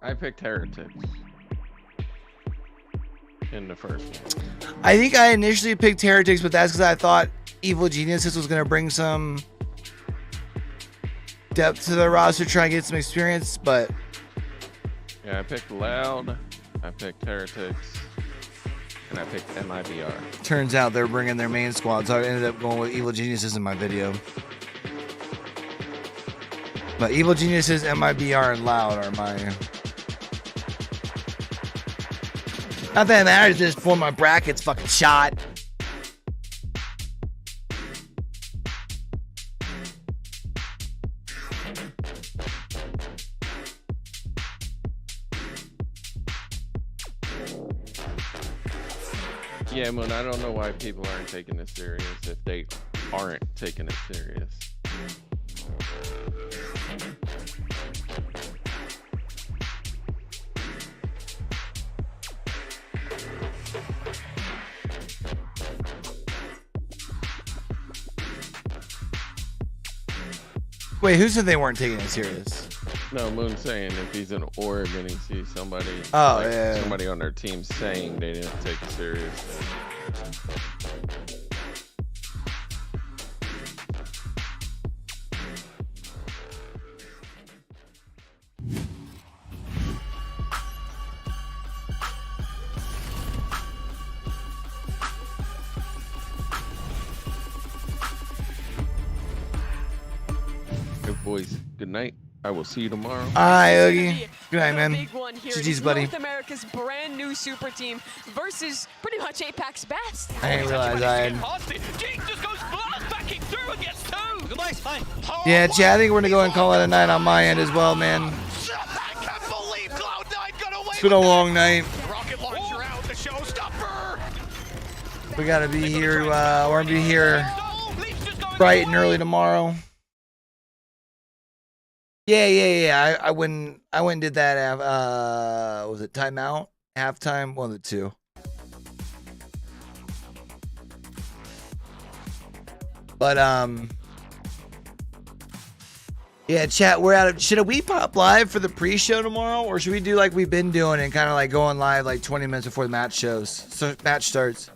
I picked Heretics in the first one. I think I initially picked Heretics, but that's because I thought Evil Geniuses was going to bring some depth to the roster, try and get some experience, but... Yeah, I picked Loud, I picked Heretics, and I picked MIVR. Turns out they're bringing their main squad, so I ended up going with Evil Geniuses in my video. But Evil Geniuses, MIVR, and Loud are my... Not that it matters, just for my brackets fucking shot. Yeah, Moon, I don't know why people aren't taking this serious if they aren't taking it serious. Wait, who said they weren't taking it serious? No, Moon's saying if he's in Oregon and he sees somebody, somebody on their team saying they didn't take it seriously. Boys, good night. I will see you tomorrow. All right, Oogie. Good night, man. Big one here. GG's, buddy. North America's brand new super team versus pretty much Apex best. I didn't realize I had... Yeah, Chad, I think we're going to go and call it a night on my end as well, man. It's been a long night. We got to be here. We're going to be here bright and early tomorrow. Yeah. I went and did that. Was it timeout? Halftime? One of the two. But yeah, chat. We're out of. Should we pop live for the pre-show tomorrow, or should we do like we've been doing and kind of like going live like 20 minutes before the match starts?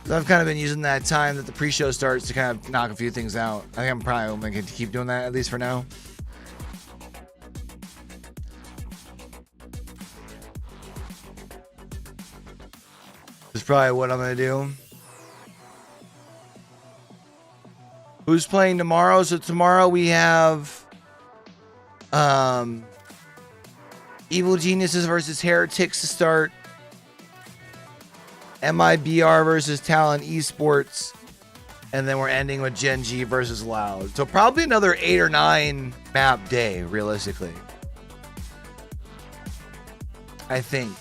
I've kind of been using that time that the pre-show starts to kind of knock a few things out. I think I'm probably going to keep doing that, at least for now. That's probably what I'm going to do. Who's playing tomorrow? So tomorrow we have Evil Geniuses versus Heretics to start. MIBR versus Talon Esports, and then we're ending with Gen.G versus Loud. So probably another 8 or 9 map day, realistically. I think.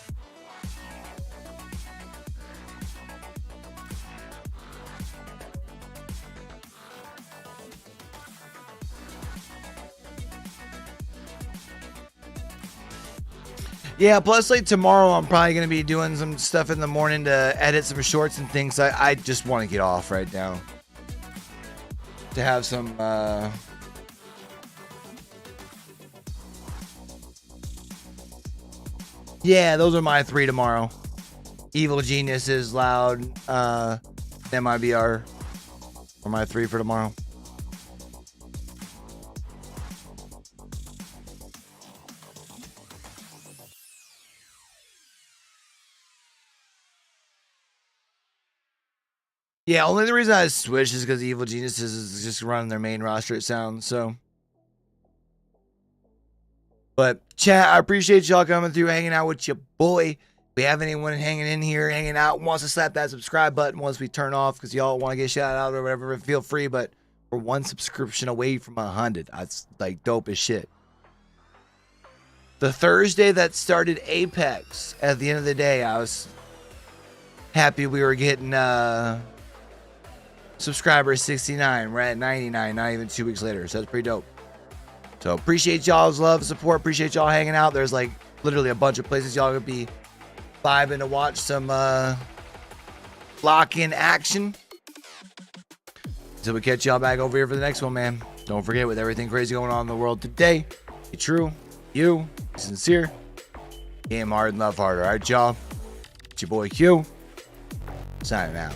Yeah, plus like tomorrow I'm probably going to be doing some stuff in the morning to edit some shorts and things. I just want to get off right now. To have some yeah, those are my 3 tomorrow. Evil Geniuses, Loud, MIBR are my 3 for tomorrow. Yeah, only the reason I switched is because Evil Geniuses is just running their main roster, it sounds, so. But, chat, I appreciate y'all coming through, hanging out with your boy. If we have anyone hanging in here, hanging out, wants to slap that subscribe button once we turn off because y'all want to get shout out or whatever, feel free, but we're 1 subscription away from 100. That's, like, dope as shit. The Thursday that started Apex, at the end of the day, I was happy we were getting, subscriber 69. We're at 99, not even 2 weeks later, so that's pretty dope. So appreciate y'all's love, support. Appreciate y'all hanging out. There's like literally a bunch of places y'all could be vibing to watch some lock-in action. Until we catch y'all back over here for the next one, man. Don't forget, with everything crazy going on in the world today, be true, be sincere, game hard and love hard. All right, y'all. It's your boy Q. Signing out.